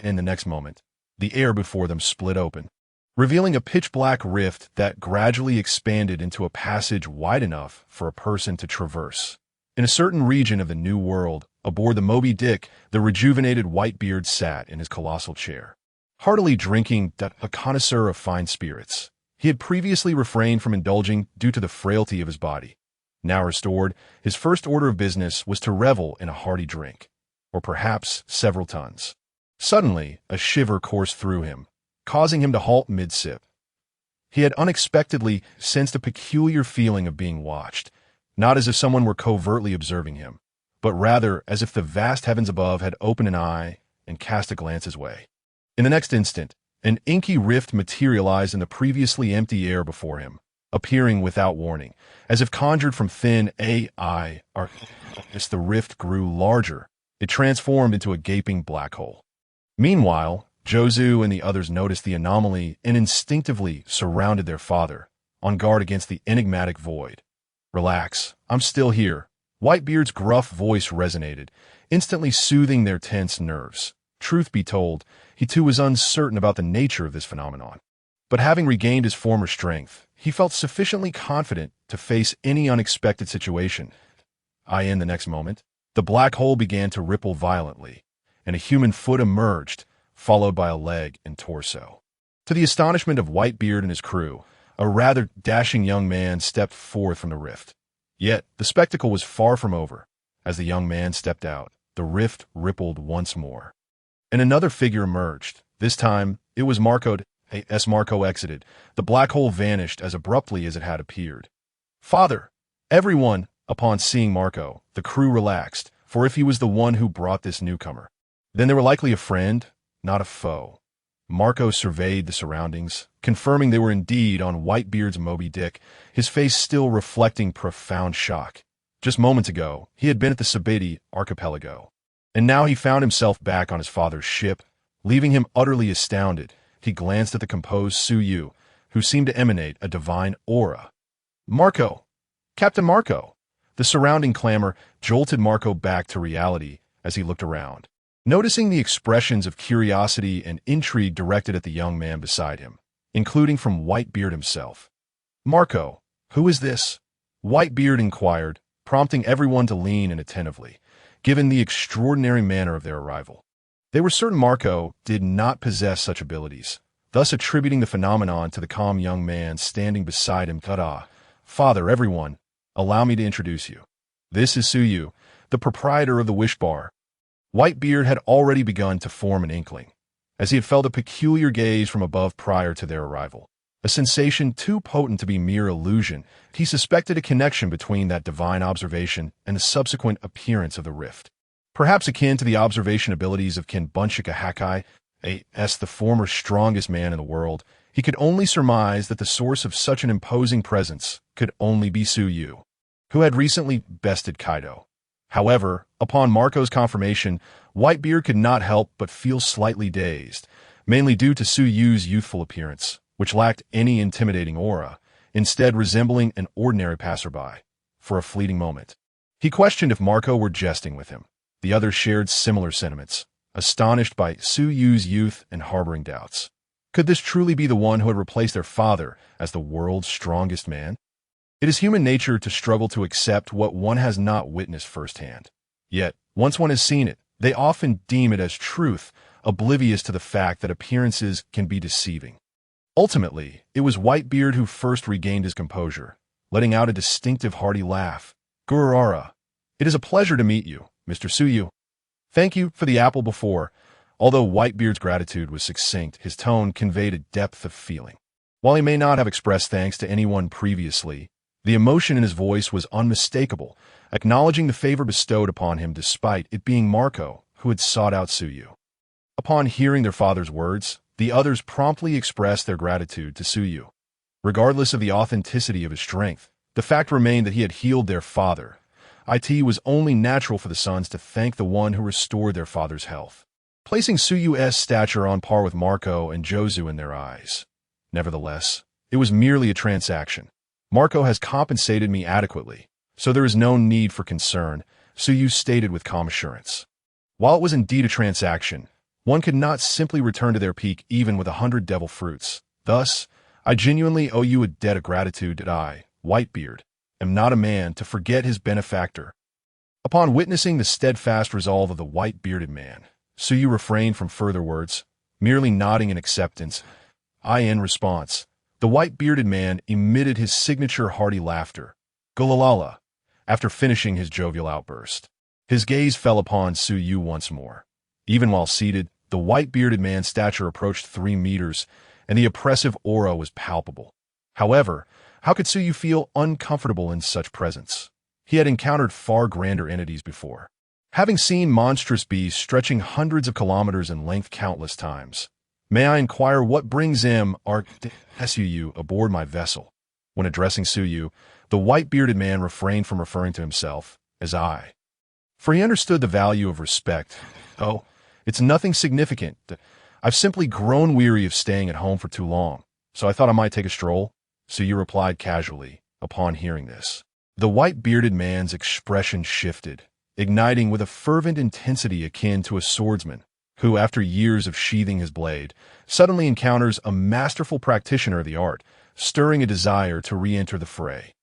In the next moment, the air before them split open, revealing a pitch-black rift that gradually expanded into a passage wide enough for a person to traverse. In a certain region of the New World, aboard the Moby Dick, the rejuvenated Whitebeard sat in his colossal chair, heartily drinking a connoisseur of fine spirits. He had previously refrained from indulging due to the frailty of his body. Now restored, his first order of business was to revel in a hearty drink, or perhaps several tons. Suddenly, a shiver coursed through him, causing him to halt mid-sip. He had unexpectedly sensed a peculiar feeling of being watched, not as if someone were covertly observing him, but rather as if the vast heavens above had opened an eye and cast a glance his way. In the next instant, an inky rift materialized in the previously empty air before him, appearing without warning, as if conjured from thin air. As the rift grew larger, it transformed into a gaping black hole. Meanwhile, Jozu and the others noticed the anomaly and instinctively surrounded their father, on guard against the enigmatic void. "Relax, I'm still here." Whitebeard's gruff voice resonated, instantly soothing their tense nerves. Truth be told, he too was uncertain about the nature of this phenomenon. But having regained his former strength, he felt sufficiently confident to face any unexpected situation. In the next moment, the black hole began to ripple violently, and a human foot emerged, followed by a leg and torso. To the astonishment of Whitebeard and his crew, a rather dashing young man stepped forth from the rift. Yet, the spectacle was far from over. As the young man stepped out, the rift rippled once more, and another figure emerged. This time, it was Marco. As Marco exited, the black hole vanished as abruptly as it had appeared. "Father!" Everyone, upon seeing Marco, the crew relaxed, for if he was the one who brought this newcomer, then they were likely a friend, not a foe. Marco surveyed the surroundings, confirming they were indeed on Whitebeard's Moby Dick, his face still reflecting profound shock. Just moments ago, he had been at the Sabeti archipelago, and now he found himself back on his father's ship, leaving him utterly astounded. He glanced at the composed Suyu, who seemed to emanate a divine aura. "Marco! Captain Marco!" The surrounding clamor jolted Marco back to reality as he looked around, noticing the expressions of curiosity and intrigue directed at the young man beside him, including from Whitebeard himself. "Marco, who is this?" Whitebeard inquired, prompting everyone to lean in attentively, given the extraordinary manner of their arrival. They were certain Marco did not possess such abilities, thus attributing the phenomenon to the calm young man standing beside him. "Tada! Father, everyone, allow me to introduce you. This is Suyu, the proprietor of the Wish Bar." Whitebeard had already begun to form an inkling, as he had felt a peculiar gaze from above prior to their arrival. A sensation too potent to be mere illusion, he suspected a connection between that divine observation and the subsequent appearance of the rift. Perhaps akin to the observation abilities of Kin Bunshika Hakai, the former strongest man in the world, he could only surmise that the source of such an imposing presence could only be Suyu, who had recently bested Kaido. However, upon Marco's confirmation, Whitebeard could not help but feel slightly dazed, mainly due to Suyu's youthful appearance, which lacked any intimidating aura, instead resembling an ordinary passerby. For a fleeting moment, he questioned if Marco were jesting with him. The others shared similar sentiments, astonished by Suyu's youth and harboring doubts. Could this truly be the one who had replaced their father as the world's strongest man? It is human nature to struggle to accept what one has not witnessed firsthand. Yet, once one has seen it, they often deem it as truth, oblivious to the fact that appearances can be deceiving. Ultimately, it was Whitebeard who first regained his composure, letting out a distinctive hearty laugh. "Gururara, it is a pleasure to meet you, Mr. Suyu. Thank you for the apple before." Although Whitebeard's gratitude was succinct, his tone conveyed a depth of feeling. While he may not have expressed thanks to anyone previously, the emotion in his voice was unmistakable, acknowledging the favor bestowed upon him despite it being Marco who had sought out Suyu. Upon hearing their father's words, the others promptly expressed their gratitude to Suyu. Regardless of the authenticity of his strength, the fact remained that he had healed their father. It was only natural for the sons to thank the one who restored their father's health, placing Suyu's stature on par with Marco and Jozu in their eyes. Nevertheless, it was merely a transaction. "Marco has compensated me adequately, so there is no need for concern," Suyu stated with calm assurance. While it was indeed a transaction, one could not simply return to their peak even with 100 devil fruits. Thus, "I genuinely owe you a debt of gratitude that I, Whitebeard, am not a man to forget his benefactor." Upon witnessing the steadfast resolve of the white-bearded man, Suyu refrained from further words, merely nodding in acceptance. In response, the white-bearded man emitted his signature hearty laughter, "Gulalala," after finishing his jovial outburst. His gaze fell upon Suyu once more. Even while seated, the white-bearded man's stature approached 3 meters, and the oppressive aura was palpable. However, how could Suyu feel uncomfortable in such presence? He had encountered far grander entities before, having seen monstrous beasts stretching hundreds of kilometers in length countless times. "May I inquire what brings Suyu aboard my vessel?" When addressing Suyu, the white-bearded man refrained from referring to himself as I, for he understood the value of respect. "Oh, it's nothing significant. I've simply grown weary of staying at home for too long, so I thought I might take a stroll," Suyu replied casually upon hearing this. The white-bearded man's expression shifted, igniting with a fervent intensity akin to a swordsman who, after years of sheathing his blade, suddenly encounters a masterful practitioner of the art, stirring a desire to re-enter the fray.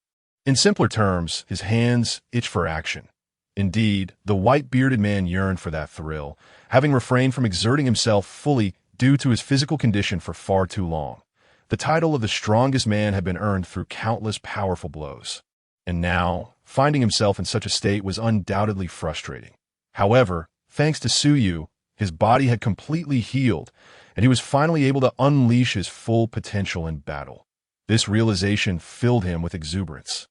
In simpler terms, his hands itched for action. Indeed, the white-bearded man yearned for that thrill, having refrained from exerting himself fully due to his physical condition for far too long. The title of the strongest man had been earned through countless powerful blows, and now, finding himself in such a state was undoubtedly frustrating. However, thanks to Suyu, his body had completely healed, and he was finally able to unleash his full potential in battle. This realization filled him with exuberance,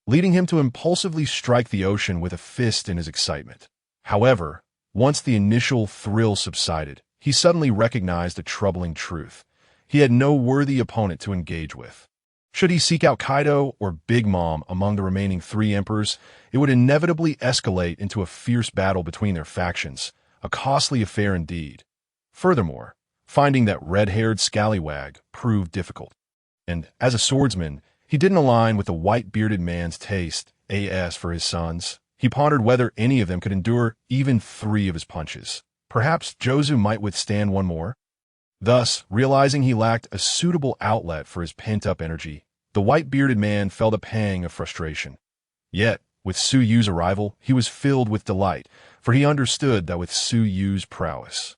leading him to impulsively strike the ocean with a fist in his excitement. However, once the initial thrill subsided, he suddenly recognized a troubling truth. He had no worthy opponent to engage with. Should he seek out Kaido or Big Mom among the remaining three emperors, it would inevitably escalate into a fierce battle between their factions, a costly affair indeed. Furthermore, finding that red-haired scallywag proved difficult. And, as a swordsman, he didn't align with the white-bearded man's taste, as for his sons. He pondered whether any of them could endure even 3 of his punches. Perhaps Jozu might withstand one more. Thus, realizing he lacked a suitable outlet for his pent-up energy, the white-bearded man felt a pang of frustration. Yet, with Suyu's arrival, he was filled with delight, for he understood that with Suyu's prowess,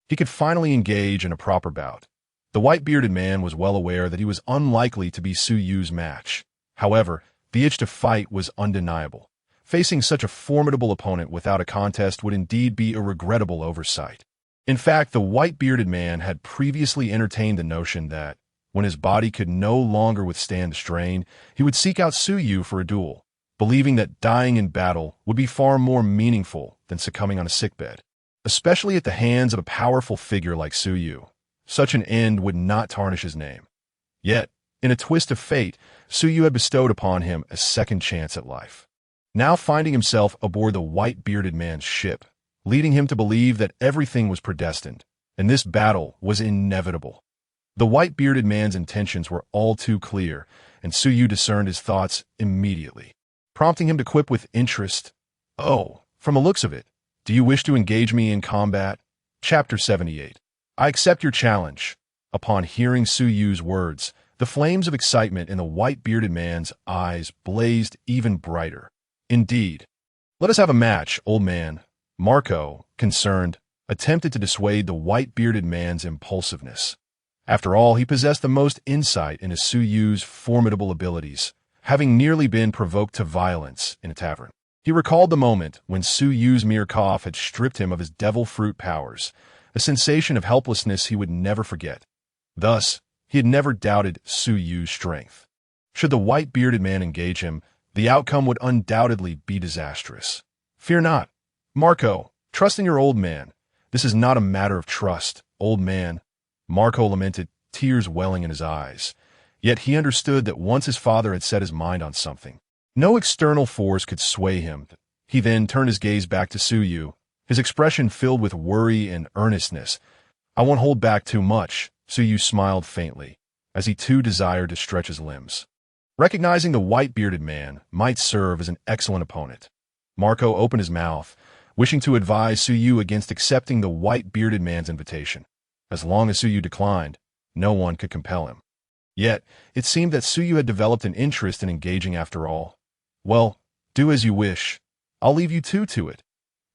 he could finally engage in a proper bout. The white-bearded man was well aware that he was unlikely to be Suyu's match. However, the itch to fight was undeniable. Facing such a formidable opponent without a contest would indeed be a regrettable oversight. In fact, the white-bearded man had previously entertained the notion that, when his body could no longer withstand the strain, he would seek out Suyu for a duel, believing that dying in battle would be far more meaningful than succumbing on a sickbed. Especially at the hands of a powerful figure like Suyu, such an end would not tarnish his name. Yet, in a twist of fate, Suyu had bestowed upon him a second chance at life. Now finding himself aboard the white-bearded man's ship, leading him to believe that everything was predestined, and this battle was inevitable. The white-bearded man's intentions were all too clear, and Suyu discerned his thoughts immediately, prompting him to quip with interest, "Oh, from the looks of it, do you wish to engage me in combat?" Chapter 78. I accept your challenge. Upon hearing Suyu's words, the flames of excitement in the white-bearded man's eyes blazed even brighter. Indeed. "Let us have a match, old man." Marco, concerned, attempted to dissuade the white-bearded man's impulsiveness. After all, he possessed the most insight into Suyu's formidable abilities, having nearly been provoked to violence in a tavern. He recalled the moment when Suyu's mere cough had stripped him of his devil fruit powers, a sensation of helplessness he would never forget. Thus, he had never doubted Suyu's strength. Should the white-bearded man engage him, the outcome would undoubtedly be disastrous. "Fear not, Marco, trust in your old man. This is not a matter of trust, old man." Marco lamented, tears welling in his eyes. Yet he understood that once his father had set his mind on something, no external force could sway him. He then turned his gaze back to Suyu, his expression filled with worry and earnestness. "I won't hold back too much," Suyu smiled faintly, as he too desired to stretch his limbs. Recognizing the white-bearded man might serve as an excellent opponent, Marco opened his mouth, wishing to advise Suyu against accepting the white-bearded man's invitation. As long as Suyu declined, no one could compel him. Yet, it seemed that Suyu had developed an interest in engaging after all. "Well, do as you wish. I'll leave you two to it."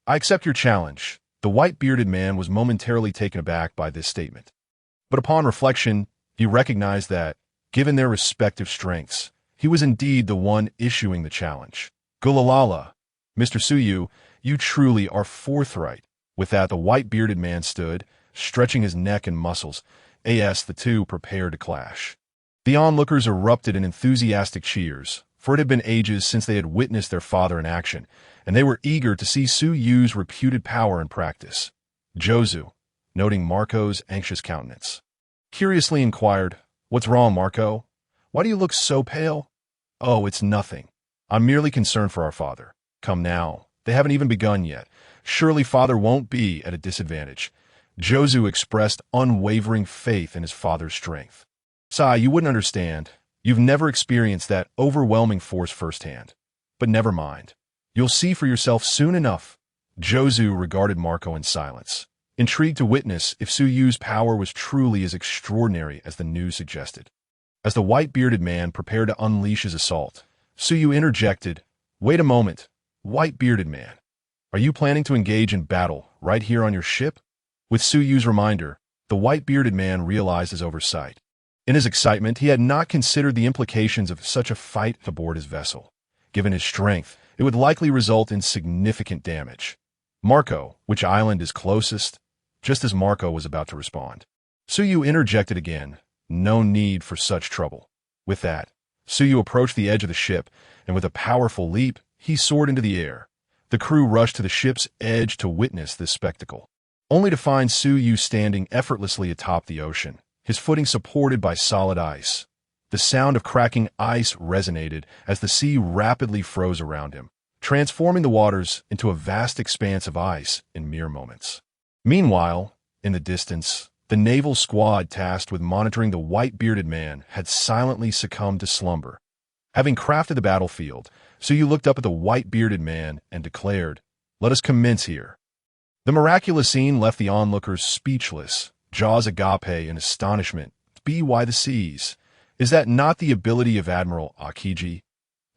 "I accept your challenge." The white-bearded man was momentarily taken aback by this statement. But upon reflection, he recognized that, given their respective strengths, he was indeed the one issuing the challenge. "Gulalala, Mr. Suyu, you truly are forthright." With that, the white-bearded man stood, stretching his neck and muscles. As the two prepared to clash. The onlookers erupted in enthusiastic cheers, for it had been ages since they had witnessed their father in action, and they were eager to see Suyu's reputed power in practice. Jozu, noting Marco's anxious countenance, curiously inquired, "What's wrong, Marco? Why do you look so pale?" "Oh, it's nothing. I'm merely concerned for our father. Come now, they haven't even begun yet. Surely father won't be at a disadvantage." Jozu expressed unwavering faith in his father's strength. "Sai, you wouldn't understand. You've never experienced that overwhelming force firsthand. But never mind. You'll see for yourself soon enough." Jozu regarded Marco in silence, intrigued to witness if Suyu's power was truly as extraordinary as the news suggested. As the white-bearded man prepared to unleash his assault, Suyu interjected, "Wait a moment, white-bearded man. Are you planning to engage in battle right here on your ship?" With Suyu's reminder, the white-bearded man realized his oversight. In his excitement, he had not considered the implications of such a fight aboard his vessel. Given his strength, it would likely result in significant damage. "Marco, which island is closest?" Just as Marco was about to respond, Suyu interjected again. No need for such trouble. With that, Suyu approached the edge of the ship, and with a powerful leap, he soared into the air. The crew rushed to the ship's edge to witness this spectacle, only to find Suyu standing effortlessly atop the ocean, his footing supported by solid ice. The sound of cracking ice resonated as the sea rapidly froze around him, transforming the waters into a vast expanse of ice in mere moments. Meanwhile, in the distance, the naval squad tasked with monitoring the white-bearded man had silently succumbed to slumber. Having crafted the battlefield, Suyu looked up at the white-bearded man and declared, "Let us commence here." The miraculous scene left the onlookers speechless, jaws agape in astonishment. Be why the seas? Is that not the ability of Admiral Akiji?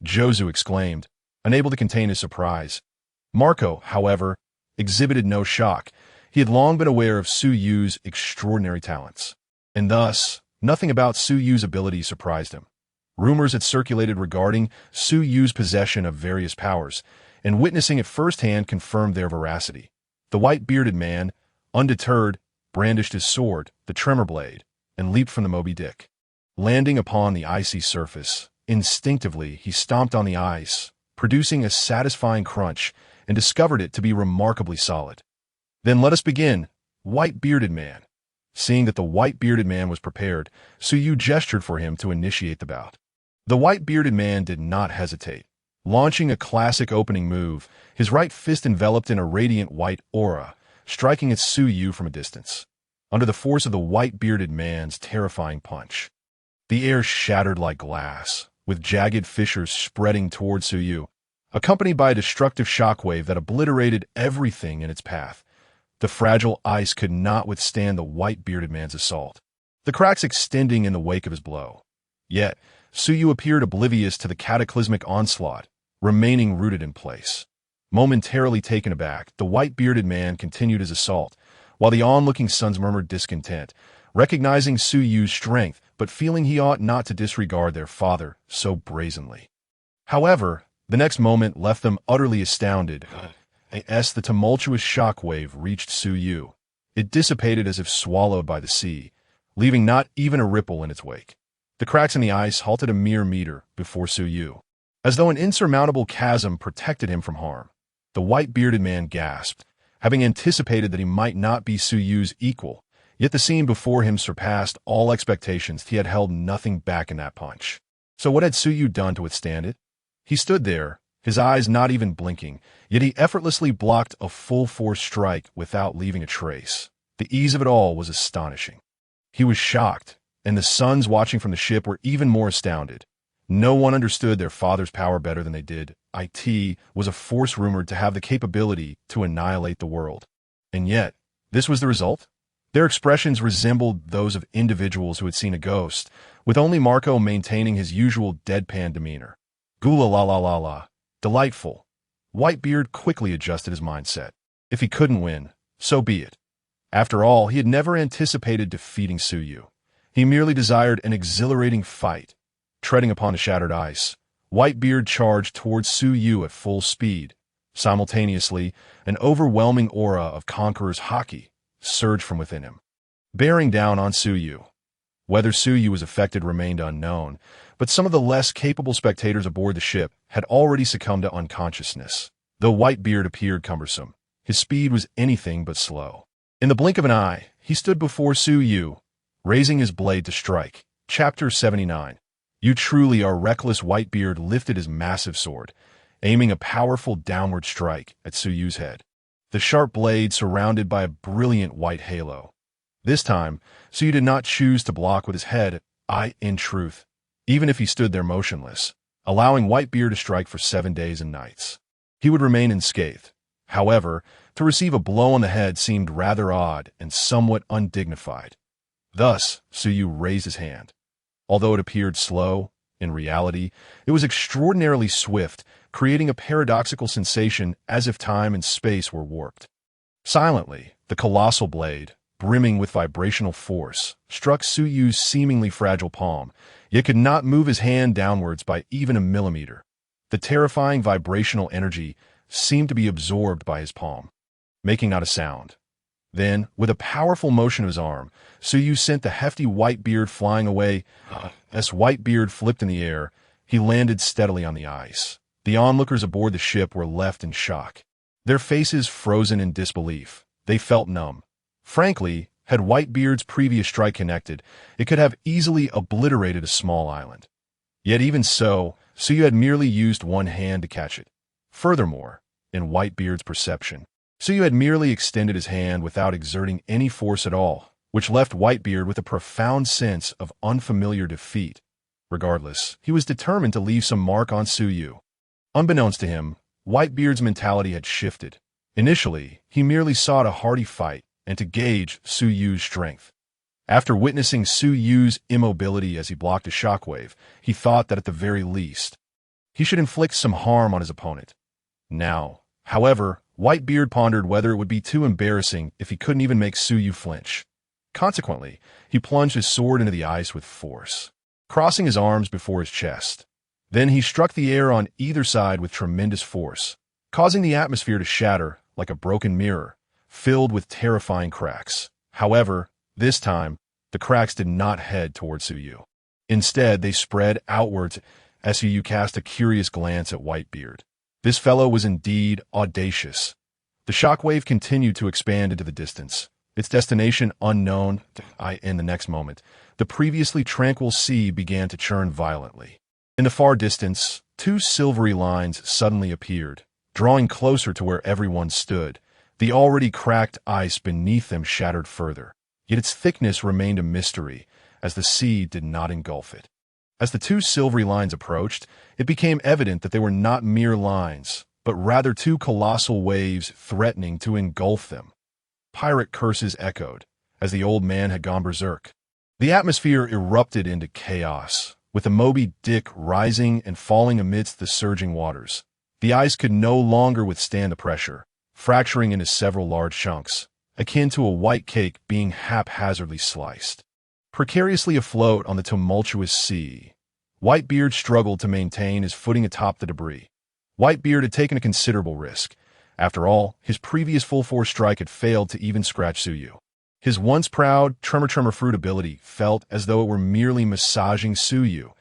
Jozu exclaimed, unable to contain his surprise. Marco, however, exhibited no shock. He had long been aware of Suyu's extraordinary talents, and thus, nothing about Suyu's ability surprised him. Rumors had circulated regarding Suyu's possession of various powers, and witnessing it firsthand confirmed their veracity. The white-bearded man, undeterred, brandished his sword, the tremor blade, and leaped from the Moby Dick. Landing upon the icy surface, instinctively he stomped on the ice, producing a satisfying crunch, and discovered it to be remarkably solid. "Then let us begin, white-bearded man." Seeing that the white-bearded man was prepared, Suyu gestured for him to initiate the bout. The white-bearded man did not hesitate. Launching a classic opening move, his right fist enveloped in a radiant white aura, striking at Suyu from a distance. Under the force of the white-bearded man's terrifying punch, the air shattered like glass, with jagged fissures spreading toward Suyu, accompanied by a destructive shockwave that obliterated everything in its path. The fragile ice could not withstand the white-bearded man's assault, the cracks extending in the wake of his blow. Yet, Suyu appeared oblivious to the cataclysmic onslaught, remaining rooted in place. Momentarily taken aback, the white-bearded man continued his assault, while the onlooking sons murmured discontent, recognizing Suyu's strength, but feeling he ought not to disregard their father so brazenly. However, the next moment left them utterly astounded. As the tumultuous shockwave reached Suyu, it dissipated as if swallowed by the sea, leaving not even a ripple in its wake. The cracks in the ice halted a mere meter before Suyu, as though an insurmountable chasm protected him from harm. The white-bearded man gasped, having anticipated that he might not be Suyu's equal, yet the scene before him surpassed all expectations. He had held nothing back in that punch. So what had Suyu done to withstand it? He stood there, his eyes not even blinking, yet he effortlessly blocked a full-force strike without leaving a trace. The ease of it all was astonishing. He was shocked, and the sons watching from the ship were even more astounded. No one understood their father's power better than they did. It was a force rumored to have the capability to annihilate the world. And yet, this was the result? Their expressions resembled those of individuals who had seen a ghost, with only Marco maintaining his usual deadpan demeanor. Gula la la la la. Delightful. Whitebeard quickly adjusted his mindset. If he couldn't win, so be it. After all, he had never anticipated defeating Suyu. He merely desired an exhilarating fight. Treading upon the shattered ice, Whitebeard charged towards Suyu at full speed. Simultaneously, an overwhelming aura of conqueror's haki surged from within him, bearing down on Suyu. Whether Suyu was affected remained unknown, but some of the less capable spectators aboard the ship had already succumbed to unconsciousness. Though Whitebeard appeared cumbersome, his speed was anything but slow. In the blink of an eye, he stood before Suyu, raising his blade to strike. Chapter 79. You truly are reckless. Whitebeard lifted his massive sword, aiming a powerful downward strike at Suyu's head. The sharp blade surrounded by a brilliant white halo. This time, Suyu did not choose to block with his head, in truth, even if he stood there motionless, allowing Whitebeard to strike for 7 days and nights. He would remain unscathed. However, to receive a blow on the head seemed rather odd and somewhat undignified. Thus, Suyu raised his hand. Although it appeared slow, in reality, it was extraordinarily swift, creating a paradoxical sensation as if time and space were warped. Silently, the colossal blade, brimming with vibrational force, struck Suyu's seemingly fragile palm, yet could not move his hand downwards by even a millimeter. The terrifying vibrational energy seemed to be absorbed by his palm, making not a sound. Then, with a powerful motion of his arm, Suyu sent the hefty white beard flying away. As white beard flipped in the air, he landed steadily on the ice. The onlookers aboard the ship were left in shock. Their faces frozen in disbelief. They felt numb. Frankly, had Whitebeard's previous strike connected, it could have easily obliterated a small island. Yet even so, Suyu had merely used one hand to catch it. Furthermore, in Whitebeard's perception, Suyu had merely extended his hand without exerting any force at all, which left Whitebeard with a profound sense of unfamiliar defeat. Regardless, he was determined to leave some mark on Suyu. Unbeknownst to him, Whitebeard's mentality had shifted. Initially, he merely sought a hearty fight and to gauge Suyu's strength. After witnessing Suyu's immobility as he blocked a shockwave, he thought that at the very least, he should inflict some harm on his opponent. Now, however, Whitebeard pondered whether it would be too embarrassing if he couldn't even make Suyu flinch. Consequently, he plunged his sword into the ice with force, crossing his arms before his chest. Then he struck the air on either side with tremendous force, causing the atmosphere to shatter like a broken mirror, filled with terrifying cracks. However, this time, the cracks did not head toward Suyu. Instead, they spread outwards as Suyu cast a curious glance at Whitebeard. This fellow was indeed audacious. The shockwave continued to expand into the distance, its destination unknown. In the next moment, the previously tranquil sea began to churn violently. In the far distance, two silvery lines suddenly appeared, drawing closer to where everyone stood. The already cracked ice beneath them shattered further, yet its thickness remained a mystery, as the sea did not engulf it. As the two silvery lines approached, it became evident that they were not mere lines, but rather two colossal waves threatening to engulf them. Pirate curses echoed, as the old man had gone berserk. The atmosphere erupted into chaos, with the Moby Dick rising and falling amidst the surging waters. The ice could no longer withstand the pressure, fracturing into several large chunks, akin to a white cake being haphazardly sliced. Precariously afloat on the tumultuous sea, Whitebeard struggled to maintain his footing atop the debris. Whitebeard had taken a considerable risk. After all, his previous full-force strike had failed to even scratch Suyu. His once proud tremor fruit ability felt as though it were merely massaging Suyu.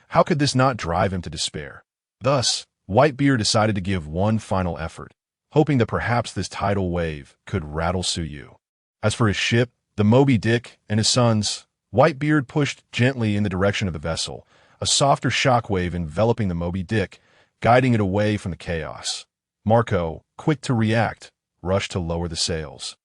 How could this not drive him to despair? Thus, Whitebeard decided to give one final effort, hoping that perhaps this tidal wave could rattle Suyu. As for his ship, the Moby Dick, and his sons, Whitebeard pushed gently in the direction of the vessel, a softer shockwave enveloping the Moby Dick, guiding it away from the chaos. Marco, quick to react, rushed to lower the sails,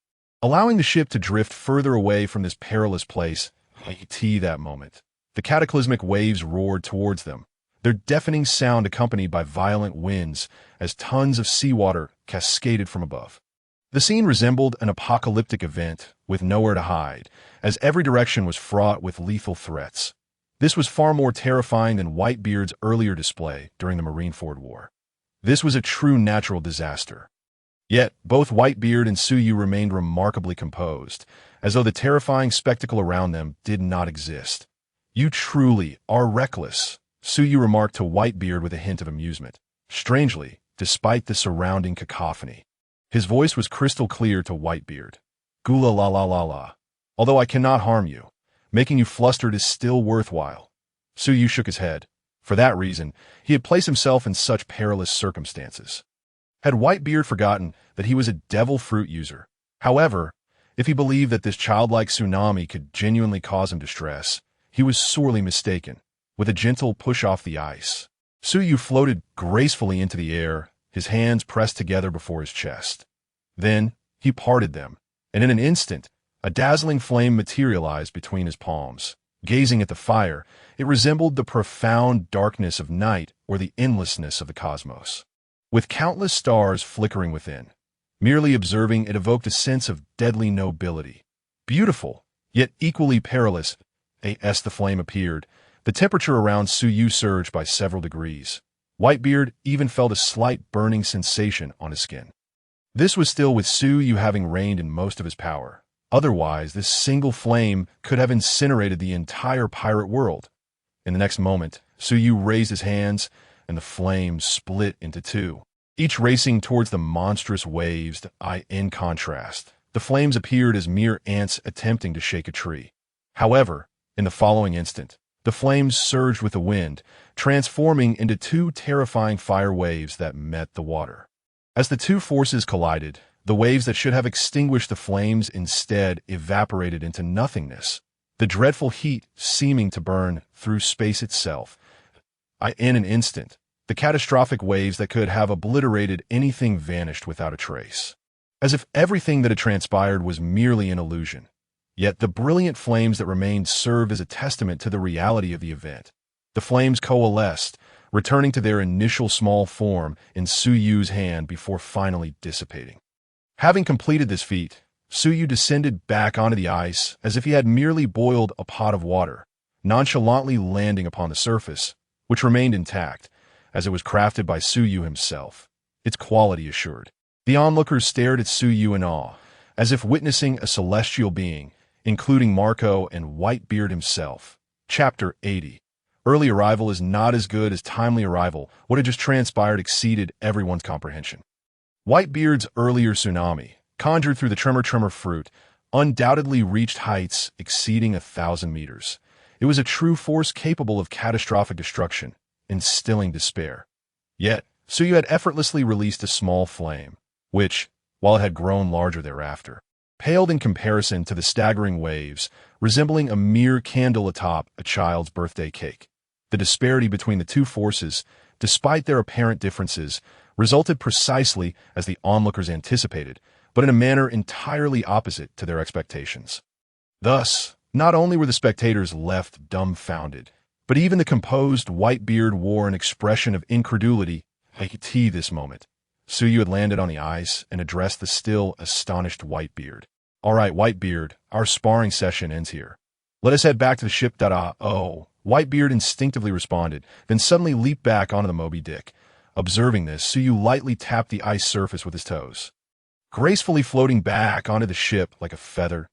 allowing the ship to drift further away from this perilous place. That moment, the cataclysmic waves roared towards them, their deafening sound accompanied by violent winds as tons of seawater cascaded from above. The scene resembled an apocalyptic event with nowhere to hide, as every direction was fraught with lethal threats. This was far more terrifying than Whitebeard's earlier display during the Marineford War. This was a true natural disaster. Yet, both Whitebeard and Suyu remained remarkably composed, as though the terrifying spectacle around them did not exist. "You truly are reckless," Suyu remarked to Whitebeard with a hint of amusement. Strangely, despite the surrounding cacophony, his voice was crystal clear to Whitebeard. "Gula la la la la. Although I cannot harm you, making you flustered is still worthwhile." Suyu shook his head. For that reason, he had placed himself in such perilous circumstances. Had Whitebeard forgotten that he was a devil fruit user? However, if he believed that this childlike tsunami could genuinely cause him distress, he was sorely mistaken. With a gentle push off the ice, Suyu floated gracefully into the air, his hands pressed together before his chest. Then, he parted them, and in an instant, a dazzling flame materialized between his palms. Gazing at the fire, it resembled the profound darkness of night or the endlessness of the cosmos. With countless stars flickering within, merely observing it evoked a sense of deadly nobility. Beautiful, yet equally perilous, as the flame appeared, the temperature around Suyu surged by several degrees. Whitebeard even felt a slight burning sensation on his skin. This was still with Suyu having reigned in most of his power. Otherwise, this single flame could have incinerated the entire pirate world. In the next moment, Suyu raised his hands, and the flames split into two, each racing towards the monstrous waves. In contrast, the flames appeared as mere ants attempting to shake a tree. However, in the following instant, the flames surged with the wind, transforming into two terrifying fire waves that met the water. As the two forces collided, the waves that should have extinguished the flames instead evaporated into nothingness, the dreadful heat seeming to burn through space itself. In an instant, the catastrophic waves that could have obliterated anything vanished without a trace, as if everything that had transpired was merely an illusion. Yet the brilliant flames that remained served as a testament to the reality of the event. The flames coalesced, returning to their initial small form in Suyu's hand before finally dissipating. Having completed this feat, Suyu descended back onto the ice as if he had merely boiled a pot of water, nonchalantly landing upon the surface, which remained intact, as it was crafted by Suyu himself, its quality assured. The onlookers stared at Suyu in awe, as if witnessing a celestial being, including Marco and Whitebeard himself. Chapter 80. Early arrival is not as good as timely arrival. What had just transpired exceeded everyone's comprehension. Whitebeard's earlier tsunami, conjured through the tremor fruit, undoubtedly reached heights exceeding 1,000 meters. It was a true force capable of catastrophic destruction, instilling despair. Yet, Suyu had effortlessly released a small flame, which, while it had grown larger thereafter, paled in comparison to the staggering waves, resembling a mere candle atop a child's birthday cake. The disparity between the two forces, despite their apparent differences, resulted precisely as the onlookers anticipated, but in a manner entirely opposite to their expectations. Thus, not only were the spectators left dumbfounded, but even the composed Whitebeard wore an expression of incredulity at this moment. Suyu had landed on the ice and addressed the still astonished Whitebeard. "All right, Whitebeard, our sparring session ends here. Let us head back to the ship." Oh, Whitebeard instinctively responded, then suddenly leaped back onto the Moby Dick. Observing this, Suyu lightly tapped the ice surface with his toes, gracefully floating back onto the ship like a feather.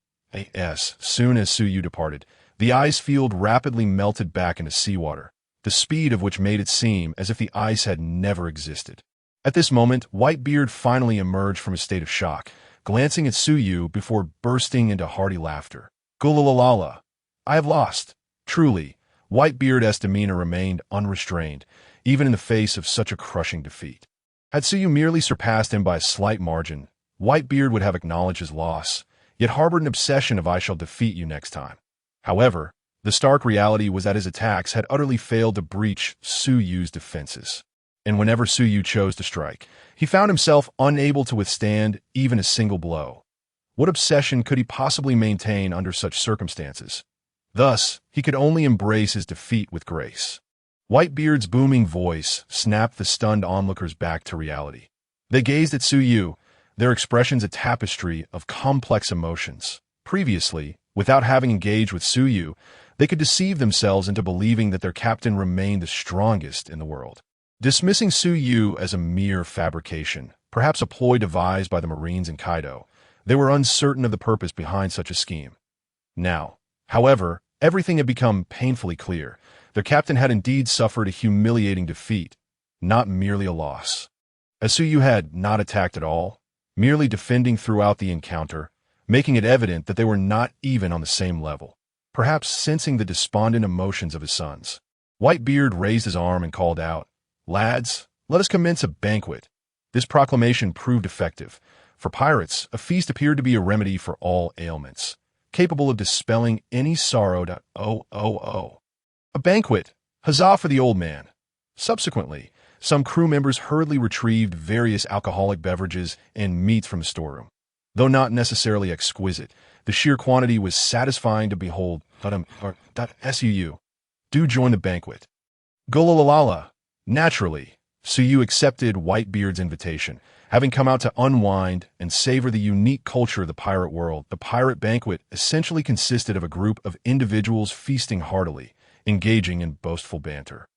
Soon as Suyu departed, the ice field rapidly melted back into seawater, the speed of which made it seem as if the ice had never existed. At this moment, Whitebeard finally emerged from a state of shock, glancing at Suyu before bursting into hearty laughter. "Gulalala! I have lost." Truly, Whitebeard's demeanor remained unrestrained, even in the face of such a crushing defeat. Had Suyu merely surpassed him by a slight margin, Whitebeard would have acknowledged his loss, yet harbored an obsession of "I shall defeat you next time." However, the stark reality was that his attacks had utterly failed to breach Suyu's defenses. And whenever Suyu chose to strike, he found himself unable to withstand even a single blow. What obsession could he possibly maintain under such circumstances? Thus, he could only embrace his defeat with grace. Whitebeard's booming voice snapped the stunned onlookers back to reality. They gazed at Suyu, their expressions a tapestry of complex emotions. Previously, without having engaged with Suyu, they could deceive themselves into believing that their captain remained the strongest in the world. Dismissing Suyu as a mere fabrication, perhaps a ploy devised by the Marines and Kaido, they were uncertain of the purpose behind such a scheme. Now, however, everything had become painfully clear. Their captain had indeed suffered a humiliating defeat, not merely a loss. As Suyu had not attacked at all, merely defending throughout the encounter, making it evident that they were not even on the same level. Perhaps sensing the despondent emotions of his sons, Whitebeard raised his arm and called out, "Lads, let us commence a banquet." This proclamation proved effective. For pirates, a feast appeared to be a remedy for all ailments, capable of dispelling any sorrow. A banquet! Huzzah for the old man! Subsequently, some crew members hurriedly retrieved various alcoholic beverages and meats from the storeroom. Though not necessarily exquisite, the sheer quantity was satisfying to behold. Suyu, do join the banquet. Gulalala! Naturally, Suyu accepted Whitebeard's invitation, having come out to unwind and savor the unique culture of the pirate world. The pirate banquet essentially consisted of a group of individuals feasting heartily, engaging in boastful banter,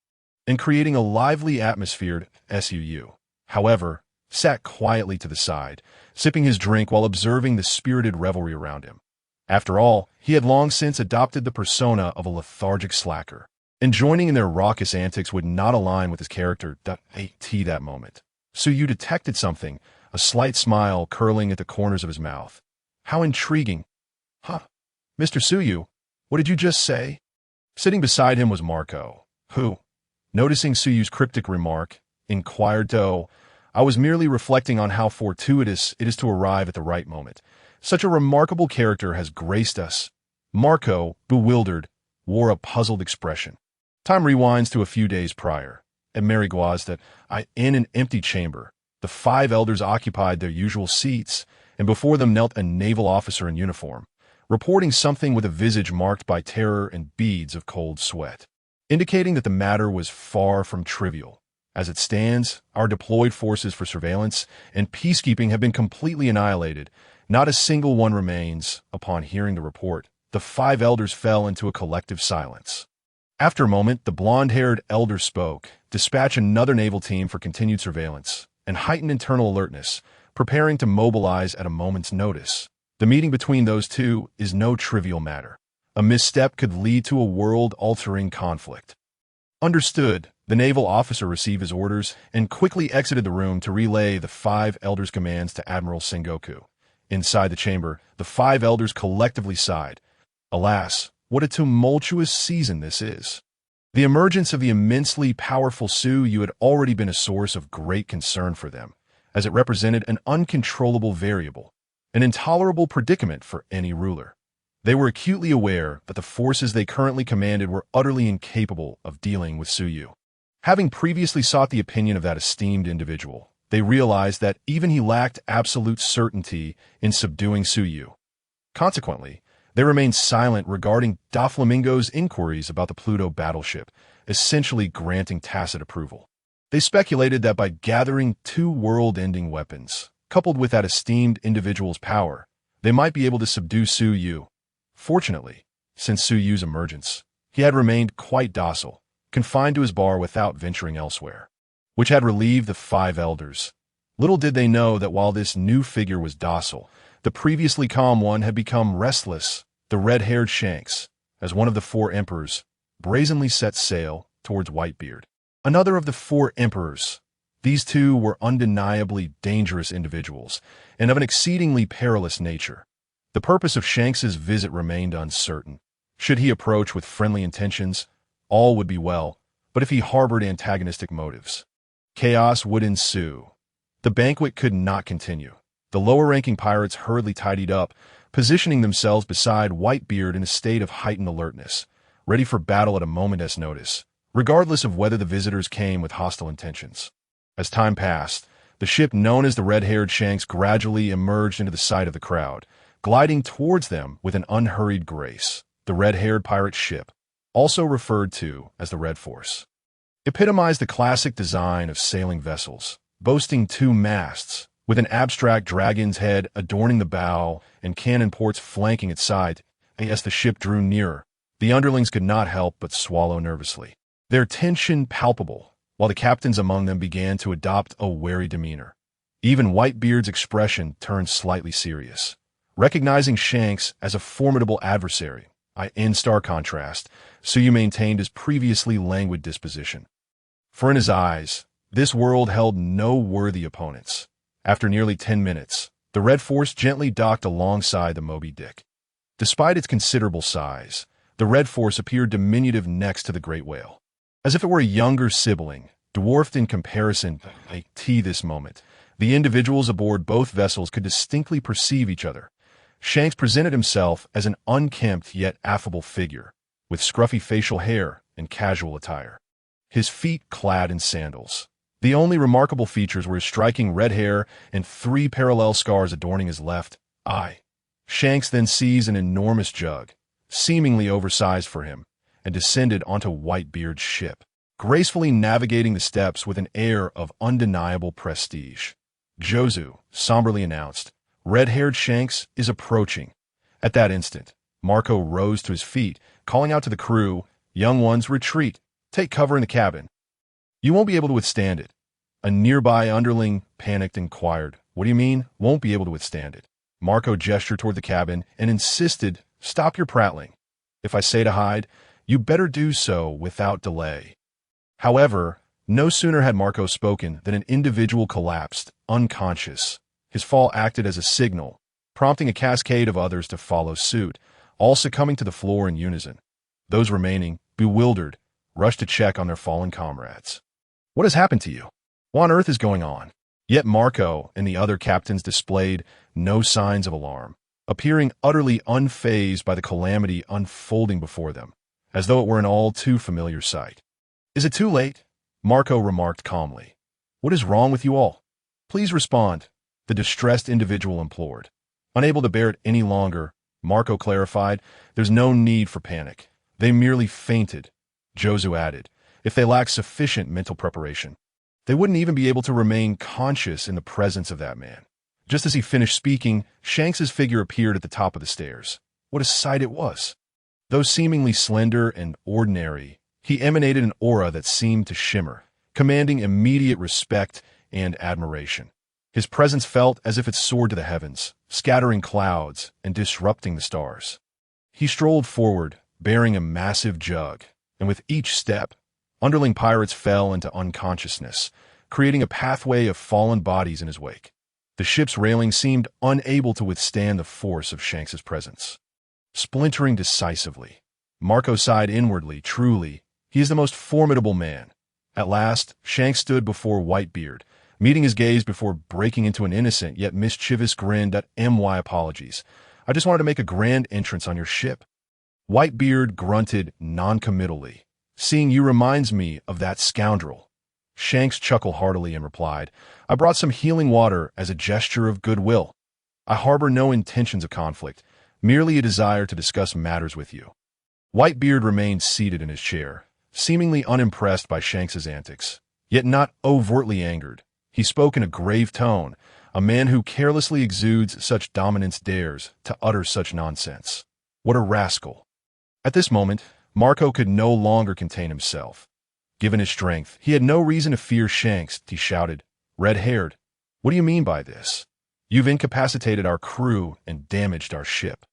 and creating a lively atmosphere. Suyu, however, sat quietly to the side, sipping his drink while observing the spirited revelry around him. After all, he had long since adopted the persona of a lethargic slacker, and joining in their raucous antics would not align with his character. That moment, Suyu detected something, a slight smile curling at the corners of his mouth. How intriguing. Huh. Mr. Suyu, what did you just say? Sitting beside him was Marco, who, noticing Suyu's cryptic remark, inquired, "Oh, I was merely reflecting on how fortuitous it is to arrive at the right moment. Such a remarkable character has graced us." Marco, bewildered, wore a puzzled expression. Time rewinds to a few days prior. At Mariguazda, in an empty chamber, the 5 elders occupied their usual seats, and before them knelt a naval officer in uniform, reporting something with a visage marked by terror and beads of cold sweat, indicating that the matter was far from trivial. As it stands, our deployed forces for surveillance and peacekeeping have been completely annihilated. Not a single one remains. Upon hearing the report, the 5 elders fell into a collective silence. After a moment, the blonde-haired elder spoke, "Dispatch another naval team for continued surveillance and heightened internal alertness, preparing to mobilize at a moment's notice. The meeting between those two is no trivial matter. A misstep could lead to a world-altering conflict." Understood. The naval officer received his orders and quickly exited the room to relay the 5 elders' commands to Admiral Sengoku. Inside the chamber, the 5 elders collectively sighed. Alas, what a tumultuous season this is. The emergence of the immensely powerful Suyu had already been a source of great concern for them, as it represented an uncontrollable variable, an intolerable predicament for any ruler. They were acutely aware that the forces they currently commanded were utterly incapable of dealing with Suyu. Having previously sought the opinion of that esteemed individual, they realized that even he lacked absolute certainty in subduing Suyu. Consequently, they remained silent regarding Doflamingo's inquiries about the Pluto battleship, essentially granting tacit approval. They speculated that by gathering 2 world-ending weapons, coupled with that esteemed individual's power, they might be able to subdue Suyu. Fortunately, since Suyu's emergence, he had remained quite docile, confined to his bar without venturing elsewhere, which had relieved the 5 elders. Little did they know that while this new figure was docile, the previously calm one had become restless. The red-haired Shanks, as one of the 4 emperors, brazenly set sail towards Whitebeard, another of the 4 emperors. These 2 were undeniably dangerous individuals, and of an exceedingly perilous nature. The purpose of Shanks's visit remained uncertain. Should he approach with friendly intentions, all would be well, but if he harbored antagonistic motives, chaos would ensue. The banquet could not continue. The lower-ranking pirates hurriedly tidied up, positioning themselves beside Whitebeard in a state of heightened alertness, ready for battle at a moment's notice, regardless of whether the visitors came with hostile intentions. As time passed, the ship known as the Red-Haired Shanks gradually emerged into the sight of the crowd, gliding towards them with an unhurried grace. The red-haired pirate ship, also referred to as the Red Force, epitomized the classic design of sailing vessels, boasting 2 masts, with an abstract dragon's head adorning the bow and cannon ports flanking its side. As the ship drew nearer, the underlings could not help but swallow nervously, their tension palpable, while the captains among them began to adopt a wary demeanor. Even Whitebeard's expression turned slightly serious. Recognizing Shanks as a formidable adversary, in stark contrast, Suyu maintained his previously languid disposition. For in his eyes, this world held no worthy opponents. After nearly 10 minutes, the Red Force gently docked alongside the Moby Dick. Despite its considerable size, the Red Force appeared diminutive next to the Great Whale, as if it were a younger sibling, dwarfed in comparison. This moment, the individuals aboard both vessels could distinctly perceive each other. Shanks presented himself as an unkempt yet affable figure, with scruffy facial hair and casual attire, his feet clad in sandals. The only remarkable features were his striking red hair and 3 parallel scars adorning his left eye. Shanks then seized an enormous jug, seemingly oversized for him, and descended onto Whitebeard's ship, gracefully navigating the steps with an air of undeniable prestige. Jozu somberly announced, "Red-haired Shanks is approaching." At that instant, Marco rose to his feet, calling out to the crew, "Young ones, retreat. Take cover in the cabin. You won't be able to withstand it." A nearby underling panicked and inquired, "What do you mean, won't be able to withstand it?" Marco gestured toward the cabin and insisted, "Stop your prattling. If I say to hide, you better do so without delay." However, no sooner had Marco spoken than an individual collapsed, unconscious. His fall acted as a signal, prompting a cascade of others to follow suit, all succumbing to the floor in unison. Those remaining, bewildered, rushed to check on their fallen comrades. What has happened to you? What on earth is going on? Yet Marco and the other captains displayed no signs of alarm, appearing utterly unfazed by the calamity unfolding before them, as though it were an all-too-familiar sight. Is it too late? Marco remarked calmly. What is wrong with you all? Please respond, the distressed individual implored. Unable to bear it any longer, Marco clarified, there's no need for panic. They merely fainted, Jozu added. If they lack sufficient mental preparation, they wouldn't even be able to remain conscious in the presence of that man. Just as he finished speaking, Shanks's figure appeared at the top of the stairs. What a sight it was! Though seemingly slender and ordinary, he emanated an aura that seemed to shimmer, commanding immediate respect and admiration. His presence felt as if it soared to the heavens, scattering clouds and disrupting the stars. He strolled forward, bearing a massive jug, and with each step, underling pirates fell into unconsciousness, creating a pathway of fallen bodies in his wake. The ship's railing seemed unable to withstand the force of Shanks's presence. Splintering decisively, Marco sighed inwardly. Truly, he is the most formidable man. At last, Shanks stood before Whitebeard, meeting his gaze before breaking into an innocent yet mischievous grin at "My apologies. I just wanted to make a grand entrance on your ship." Whitebeard grunted noncommittally. "Seeing you reminds me of that scoundrel." Shanks chuckled heartily and replied, "I brought some healing water as a gesture of goodwill. I harbor no intentions of conflict, merely a desire to discuss matters with you." Whitebeard remained seated in his chair, seemingly unimpressed by Shanks's antics, yet not overtly angered. He spoke in a grave tone. A man who carelessly exudes such dominance dares to utter such nonsense. What a rascal! At this moment, Marco could no longer contain himself. Given his strength, he had no reason to fear Shanks. He shouted, "Red-haired, what do you mean by this? You've incapacitated our crew and damaged our ship."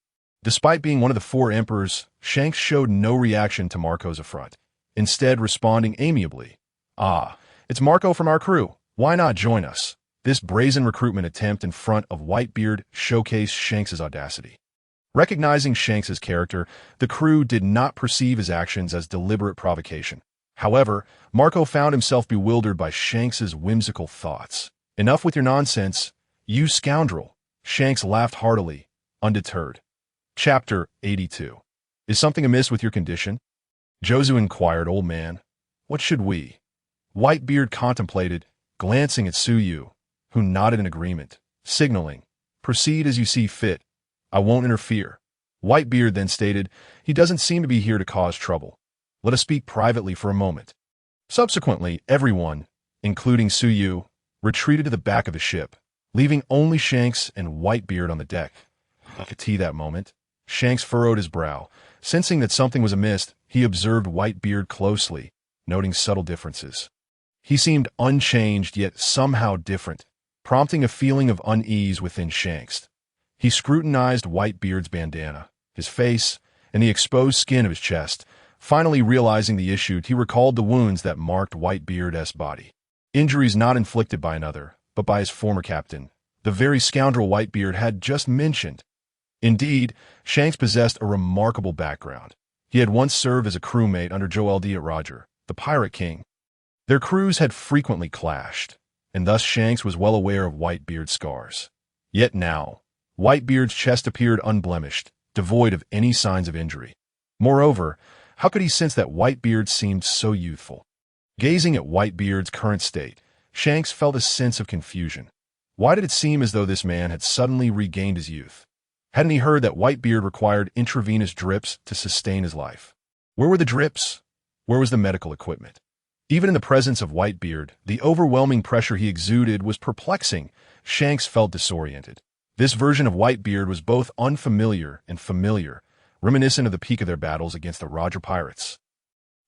Despite being one of the four emperors, Shanks showed no reaction to Marco's affront, instead responding amiably, "Ah, it's Marco from our crew. Why not join us?" This brazen recruitment attempt in front of Whitebeard showcased Shanks's audacity. Recognizing Shanks's character, the crew did not perceive his actions as deliberate provocation. However, Marco found himself bewildered by Shanks's whimsical thoughts. "Enough with your nonsense, you scoundrel." Shanks laughed heartily, undeterred. Chapter 82. Is something amiss with your condition? Jozu inquired. "Old man, what should we?" Whitebeard contemplated, glancing at Suyu, who nodded in agreement, signaling, "Proceed as you see fit. I won't interfere." Whitebeard then stated, "He doesn't seem to be here to cause trouble. Let us speak privately for a moment." Subsequently, everyone, including Suyu, retreated to the back of the ship, leaving only Shanks and Whitebeard on the deck. Like a tea that moment, Shanks furrowed his brow. Sensing that something was amiss, he observed Whitebeard closely, noting subtle differences. He seemed unchanged yet somehow different, prompting a feeling of unease within Shanks. He scrutinized Whitebeard's bandana, his face, and the exposed skin of his chest. Finally realizing the issue, he recalled the wounds that marked Whitebeard's body. Injuries not inflicted by another, but by his former captain, the very scoundrel Whitebeard had just mentioned. Indeed, Shanks possessed a remarkable background. He had once served as a crewmate under Joel D. Roger, the Pirate King. Their crews had frequently clashed, and thus Shanks was well aware of Whitebeard's scars. Yet now, Whitebeard's chest appeared unblemished, devoid of any signs of injury. Moreover, how could he sense that Whitebeard seemed so youthful? Gazing at Whitebeard's current state, Shanks felt a sense of confusion. Why did it seem as though this man had suddenly regained his youth? Hadn't he heard that Whitebeard required intravenous drips to sustain his life? Where were the drips? Where was the medical equipment? Even in the presence of Whitebeard, the overwhelming pressure he exuded was perplexing. Shanks felt disoriented. This version of Whitebeard was both unfamiliar and familiar, reminiscent of the peak of their battles against the Roger pirates.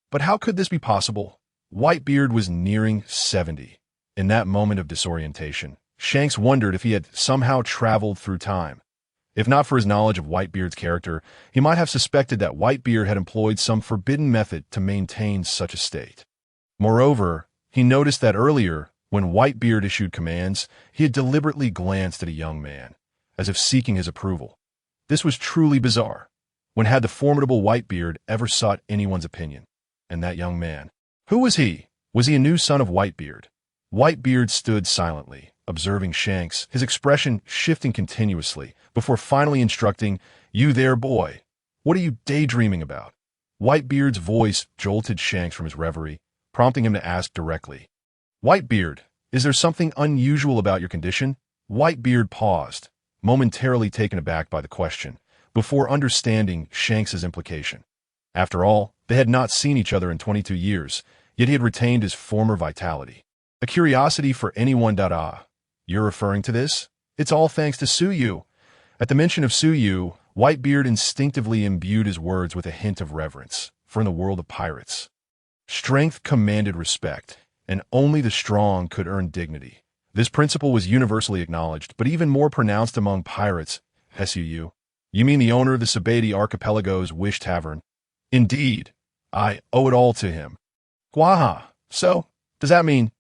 But how could this be possible? Whitebeard was nearing 70. In that moment of disorientation, Shanks wondered if he had somehow traveled through time. If not for his knowledge of Whitebeard's character, he might have suspected that Whitebeard had employed some forbidden method to maintain such a state. Moreover, he noticed that earlier, when Whitebeard issued commands, he had deliberately glanced at a young man, as if seeking his approval. This was truly bizarre. When had the formidable Whitebeard ever sought anyone's opinion? And that young man, who was he? Was he a new son of Whitebeard? Whitebeard stood silently, observing Shanks, his expression shifting continuously, before finally instructing, "You there, boy. What are you daydreaming about?" Whitebeard's voice jolted Shanks from his reverie, prompting him to ask directly, "Whitebeard, is there something unusual about your condition?" Whitebeard paused, momentarily taken aback by the question, before understanding Shanks's implication. After all, they had not seen each other in 22 years, yet he had retained his former vitality. A curiosity for anyone. You're referring to this? It's all thanks to Suyu. At the mention of Suyu, Whitebeard instinctively imbued his words with a hint of reverence, for in the world of pirates, strength commanded respect, and only the strong could earn dignity. This principle was universally acknowledged, but even more pronounced among pirates. Suyu. You mean the owner of the Sabeti Archipelago's Wish Tavern? Indeed. I owe it all to him. Gwaha. So, does that mean?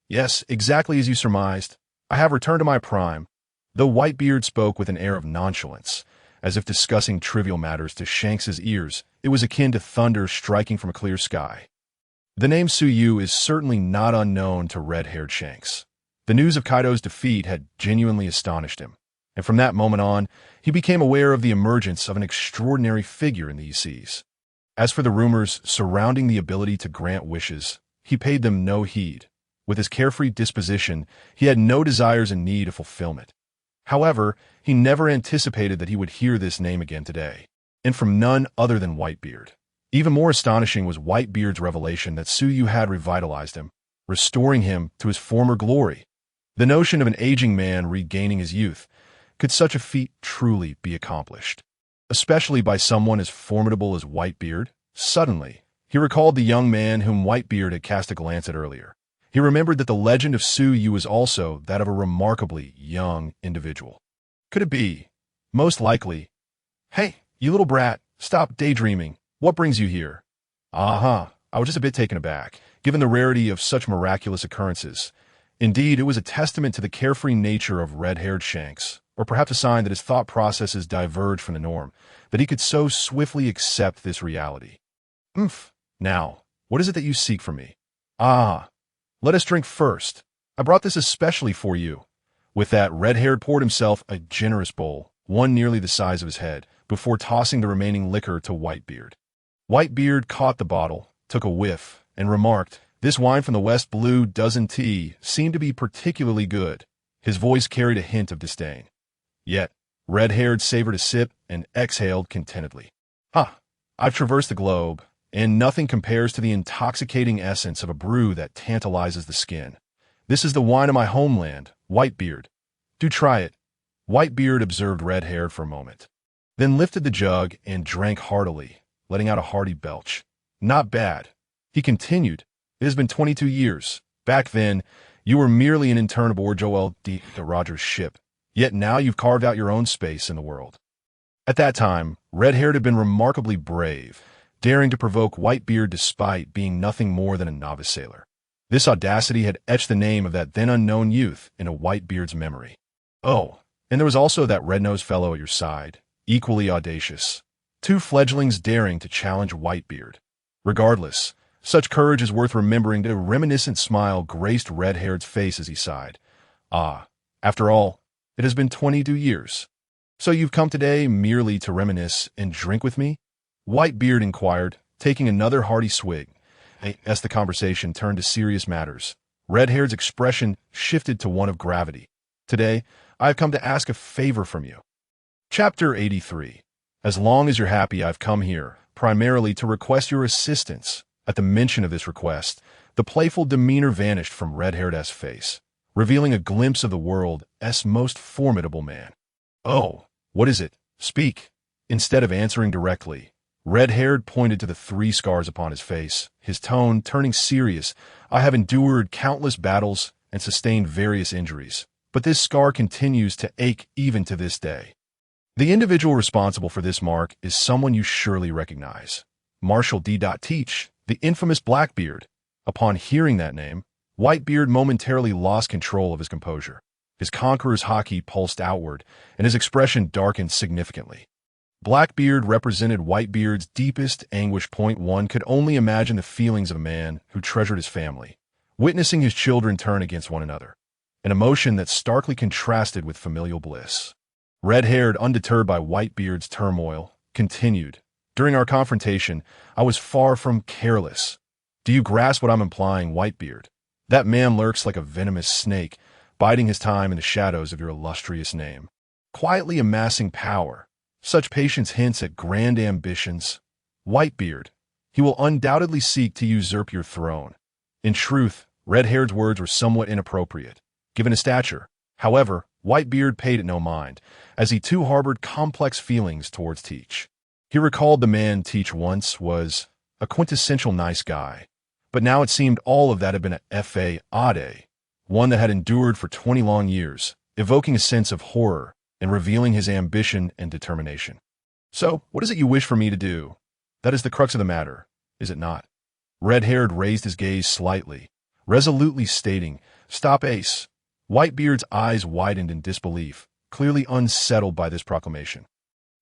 Yes, exactly as you surmised. I have returned to my prime. Though Whitebeard spoke with an air of nonchalance, as if discussing trivial matters to Shanks's ears, it was akin to thunder striking from a clear sky. The name Suyu is certainly not unknown to red-haired Shanks. The news of Kaido's defeat had genuinely astonished him, and from that moment on, he became aware of the emergence of an extraordinary figure in these seas. As for the rumors surrounding the ability to grant wishes, he paid them no heed. With his carefree disposition, he had no desires and need of fulfillment. However, he never anticipated that he would hear this name again today, and from none other than Whitebeard. Even more astonishing was Whitebeard's revelation that Suyu had revitalized him, restoring him to his former glory. The notion of an aging man regaining his youth. Could such a feat truly be accomplished? Especially by someone as formidable as Whitebeard? Suddenly, he recalled the young man whom Whitebeard had cast a glance at earlier. He remembered that the legend of Suyu was also that of a remarkably young individual. Could it be? Most likely. Hey, you little brat, stop daydreaming. What brings you here? I was just a bit taken aback, given the rarity of such miraculous occurrences. Indeed, it was a testament to the carefree nature of red-haired Shanks, or perhaps a sign that his thought processes diverged from the norm, that he could so swiftly accept this reality. Now, what is it that you seek from me? Let us drink first. I brought this especially for you. With that, red-haired poured himself a generous bowl, one nearly the size of his head, before tossing the remaining liquor to Whitebeard. Whitebeard caught the bottle, took a whiff, and remarked, "This wine from the West Blue Dozen Tea seemed to be particularly good." His voice carried a hint of disdain. Yet, red-haired savored a sip and exhaled contentedly. I've traversed the globe, and nothing compares to the intoxicating essence of a brew that tantalizes the skin. This is the wine of my homeland, Whitebeard. Do try it. Whitebeard observed red-haired for a moment, then lifted the jug and drank heartily, letting out a hearty belch. Not bad. He continued, "It has been 22 years. Back then, you were merely an intern aboard Joel D. Rogers' ship, yet now you've carved out your own space in the world." At that time, red-haired had been remarkably brave, daring to provoke Whitebeard despite being nothing more than a novice sailor. This audacity had etched the name of that then unknown youth into Whitebeard's memory. Oh, and there was also that red-nosed fellow at your side, equally audacious. Two fledglings daring to challenge Whitebeard. Regardless, such courage is worth remembering that a reminiscent smile graced red-haired's face as he sighed. After all, it has been 22 years. So you've come today merely to reminisce and drink with me? Whitebeard inquired, taking another hearty swig. As the conversation turned to serious matters, red-haired's expression shifted to one of gravity. Today, I have come to ask a favor from you. Chapter 83. As long as you're happy, I've come here, primarily to request your assistance. At the mention of this request, the playful demeanor vanished from red-haired's face, revealing a glimpse of the world's most formidable man. Oh, what is it? Speak. Instead of answering directly, red-haired pointed to the 3 scars upon his face, his tone turning serious. I have endured countless battles and sustained various injuries, but this scar continues to ache even to this day. The individual responsible for this mark is someone you surely recognize. Marshal D. Teach, the infamous Blackbeard. Upon hearing that name, Whitebeard momentarily lost control of his composure. His conqueror's haki pulsed outward, and his expression darkened significantly. Blackbeard represented Whitebeard's deepest anguish. One could only imagine the feelings of a man who treasured his family, witnessing his children turn against one another, an emotion that starkly contrasted with familial bliss. Red-haired, undeterred by Whitebeard's turmoil, continued, "During our confrontation, I was far from careless. Do you grasp what I'm implying, Whitebeard? That man lurks like a venomous snake, biding his time in the shadows of your illustrious name, quietly amassing power. Such patience hints at grand ambitions. Whitebeard, he will undoubtedly seek to usurp your throne." In truth, Red-haired's words were somewhat inappropriate, given his stature. However, Whitebeard paid it no mind, as he too harbored complex feelings towards Teach. He recalled the man Teach once was a quintessential nice guy, but now it seemed all of that had been a fade, one that had endured for 20 long years, evoking a sense of horror and revealing his ambition and determination. "So, what is it you wish for me to do? That is the crux of the matter, is it not?" Red-haired raised his gaze slightly, resolutely stating, "Stop, Ace." Whitebeard's eyes widened in disbelief, clearly unsettled by this proclamation.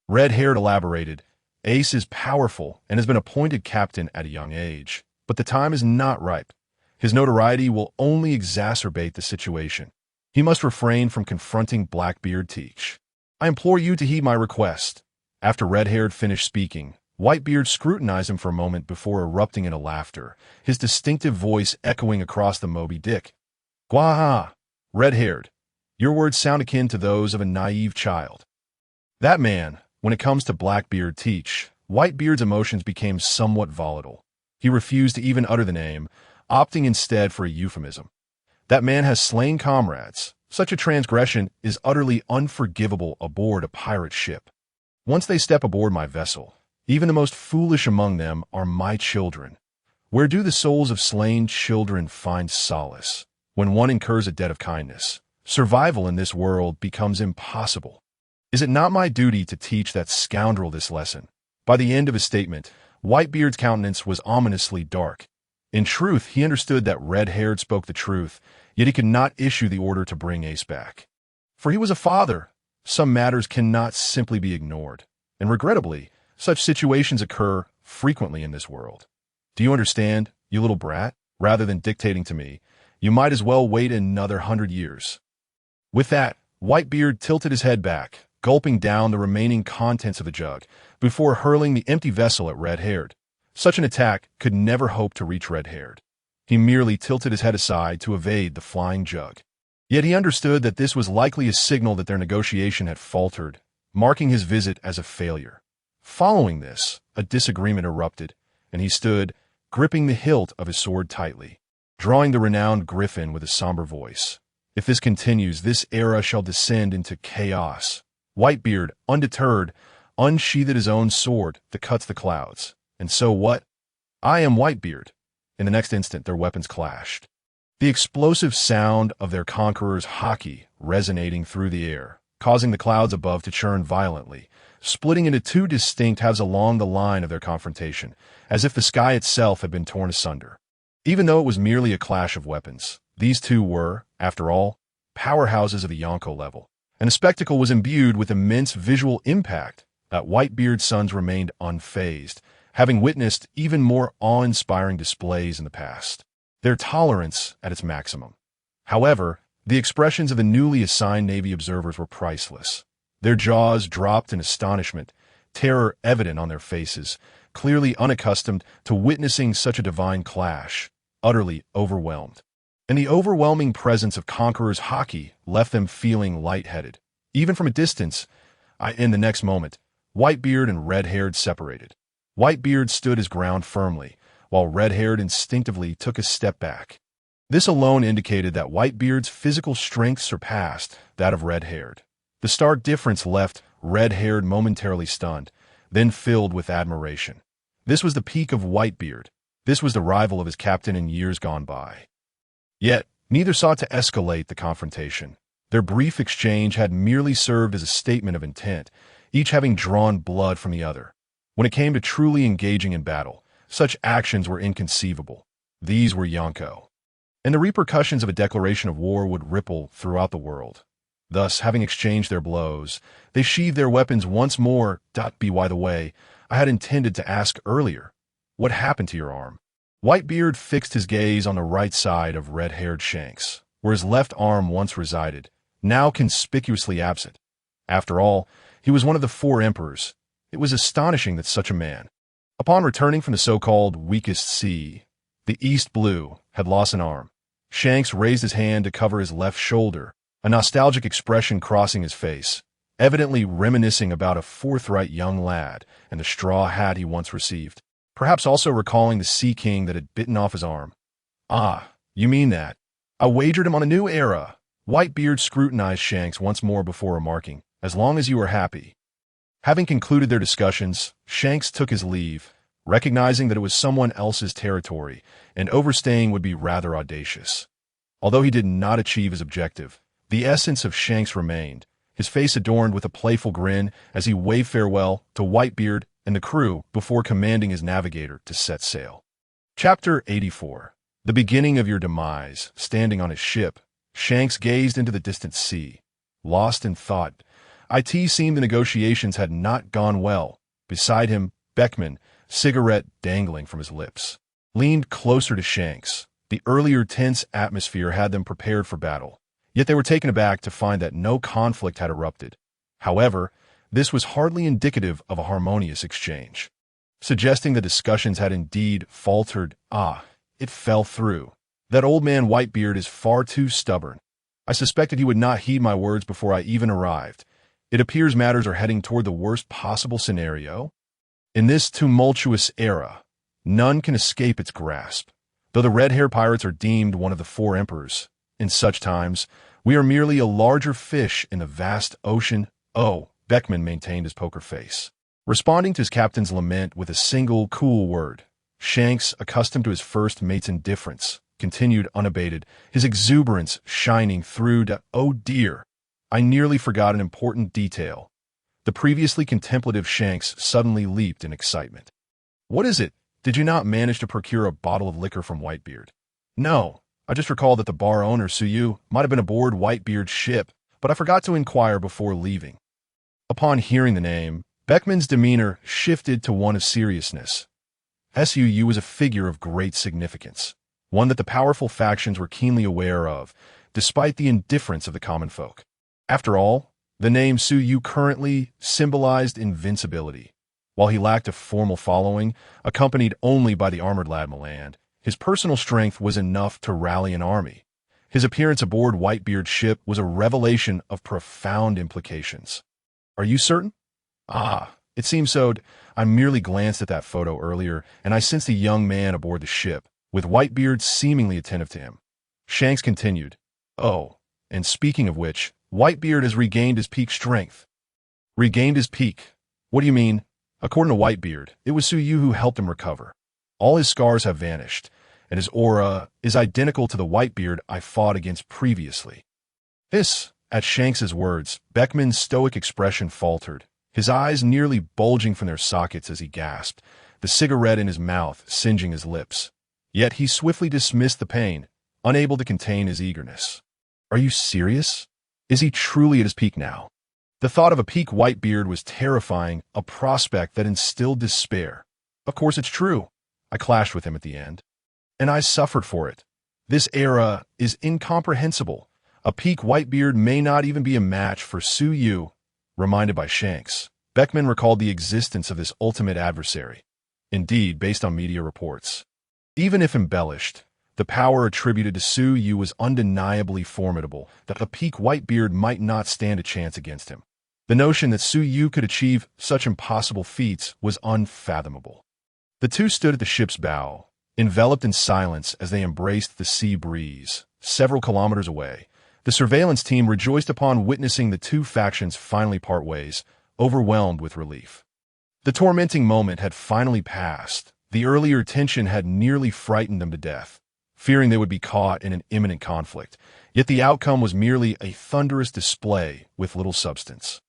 Red-haired elaborated, "Ace is powerful and has been appointed captain at a young age, but the time is not ripe. His notoriety will only exacerbate the situation. He must refrain from confronting Blackbeard Teach. I implore you to heed my request." After Red-haired finished speaking, Whitebeard scrutinized him for a moment before erupting into laughter, his distinctive voice echoing across the Moby Dick. "Gwaha! Red-haired, your words sound akin to those of a naive child." That man, when it comes to Blackbeard Teach, Whitebeard's emotions became somewhat volatile. He refused to even utter the name, opting instead for a euphemism. "That man has slain comrades. Such a transgression is utterly unforgivable aboard a pirate ship. Once they step aboard my vessel, even the most foolish among them are my children. Where do the souls of slain children find solace? When one incurs a debt of kindness, survival in this world becomes impossible. Is it not my duty to teach that scoundrel this lesson?" By the end of his statement, Whitebeard's countenance was ominously dark. In truth, he understood that Red-haired spoke the truth, yet he could not issue the order to bring Ace back. For he was a father. Some matters cannot simply be ignored, and regrettably, such situations occur frequently in this world. "Do you understand, you little brat? Rather than dictating to me, you might as well wait another 100 years. With that, Whitebeard tilted his head back, gulping down the remaining contents of the jug, before hurling the empty vessel at Red-haired. Such an attack could never hope to reach Red-haired. He merely tilted his head aside to evade the flying jug. Yet he understood that this was likely a signal that their negotiation had faltered, marking his visit as a failure. Following this, a disagreement erupted, and he stood, gripping the hilt of his sword tightly, drawing the renowned Griffin with a somber voice. "If this continues, this era shall descend into chaos." Whitebeard, undeterred, unsheathed his own sword that cuts the clouds. "And so what? I am Whitebeard." In the next instant, their weapons clashed, the explosive sound of their conqueror's haki resonating through the air, causing the clouds above to churn violently, splitting into two distinct halves along the line of their confrontation, as if the sky itself had been torn asunder. Even though it was merely a clash of weapons, these two were, after all, powerhouses of the Yonko level, and the spectacle was imbued with immense visual impact. That Whitebeard's sons remained unfazed, having witnessed even more awe-inspiring displays in the past, their tolerance at its maximum. However, the expressions of the newly assigned Navy observers were priceless. Their jaws dropped in astonishment, terror evident on their faces, clearly unaccustomed to witnessing such a divine clash, utterly overwhelmed. And the overwhelming presence of Conqueror's haki left them feeling lightheaded. Even from a distance, in the next moment, Whitebeard and Red-haired separated. Whitebeard stood his ground firmly, while Red-haired instinctively took a step back. This alone indicated that Whitebeard's physical strength surpassed that of Red-haired. The stark difference left Red-haired momentarily stunned, then filled with admiration. This was the peak of Whitebeard. This was the rival of his captain in years gone by. Yet, neither sought to escalate the confrontation. Their brief exchange had merely served as a statement of intent, each having drawn blood from the other. When it came to truly engaging in battle, such actions were inconceivable. These were Yonko. and the repercussions of a declaration of war would ripple throughout the world. Thus, having exchanged their blows, they sheathed their weapons once more. By the way, I had intended to ask earlier, what happened to your arm? Whitebeard fixed his gaze on the right side of red-haired Shanks, where his left arm once resided, now conspicuously absent. After all, he was one of the 4 emperors. It was astonishing that such a man, upon returning from the so-called weakest sea, the East Blue, had lost an arm. Shanks raised his hand to cover his left shoulder, a nostalgic expression crossing his face, evidently reminiscing about a forthright young lad and the straw hat he once received, perhaps also recalling the Sea King that had bitten off his arm. Ah, you mean that. I wagered him on a new era. Whitebeard scrutinized Shanks once more before remarking, as long as you are happy. Having concluded their discussions, Shanks took his leave, recognizing that it was someone else's territory, and overstaying would be rather audacious. Although he did not achieve his objective, the essence of Shanks remained, his face adorned with a playful grin as he waved farewell to Whitebeard and the crew before commanding his navigator to set sail. Chapter 84. The beginning of your demise. Standing on his ship, Shanks gazed into the distant sea. Lost in thought, it seemed the negotiations had not gone well. Beside him, Beckman, cigarette dangling from his lips, leaned closer to Shanks. The earlier tense atmosphere had them prepared for battle, yet they were taken aback to find that no conflict had erupted. However, this was hardly indicative of a harmonious exchange, suggesting the discussions had indeed faltered. It fell through. That old man Whitebeard is far too stubborn. I suspected he would not heed my words before I even arrived. It appears matters are heading toward the worst possible scenario. In this tumultuous era, none can escape its grasp. Though the red-haired pirates are deemed one of the 4 emperors, in such times, we are merely a larger fish in the vast ocean. Oh, Beckman maintained his poker face, responding to his captain's lament with a single cool word. Shanks, accustomed to his first mate's indifference, continued unabated, his exuberance shining through. Oh dear, I nearly forgot an important detail. The previously contemplative Shanks suddenly leaped in excitement. What is it? Did you not manage to procure a bottle of liquor from Whitebeard? No, I just recalled that the bar owner, Suyu, might have been aboard Whitebeard's ship, but I forgot to inquire before leaving. Upon hearing the name, Beckman's demeanor shifted to one of seriousness. Suyu was a figure of great significance, one that the powerful factions were keenly aware of, despite the indifference of the common folk. After all, the name Suyu currently symbolized invincibility. While he lacked a formal following, accompanied only by the armored lad Milander, his personal strength was enough to rally an army. His appearance aboard Whitebeard's ship was a revelation of profound implications. Are you certain? It seems so. I merely glanced at that photo earlier, and I sensed a young man aboard the ship, with Whitebeard seemingly attentive to him. Shanks continued, Oh, and speaking of which, Whitebeard has regained his peak strength. Regained his peak? What do you mean? According to Whitebeard, it was Suyu who helped him recover. All his scars have vanished, and his aura is identical to the Whitebeard I fought against previously. At Shanks's words, Beckman's stoic expression faltered, his eyes nearly bulging from their sockets as he gasped, the cigarette in his mouth singeing his lips. Yet he swiftly dismissed the pain, unable to contain his eagerness. Are you serious? Is he truly at his peak now? The thought of a peak Whitebeard was terrifying, a prospect that instilled despair. Of course it's true. I clashed with him at the end. And I suffered for it. This era is incomprehensible. A peak Whitebeard may not even be a match for Suyu. Reminded by Shanks, Beckman recalled the existence of this ultimate adversary. Indeed, based on media reports. Even if embellished, the power attributed to Suyu was undeniably formidable, that a peak Whitebeard might not stand a chance against him. The notion that Suyu could achieve such impossible feats was unfathomable. The two stood at the ship's bow, enveloped in silence as they embraced the sea breeze. Several kilometers away, the surveillance team rejoiced upon witnessing the two factions finally part ways, overwhelmed with relief. The tormenting moment had finally passed. The earlier tension had nearly frightened them to death, fearing they would be caught in an imminent conflict, yet the outcome was merely a thunderous display with little substance.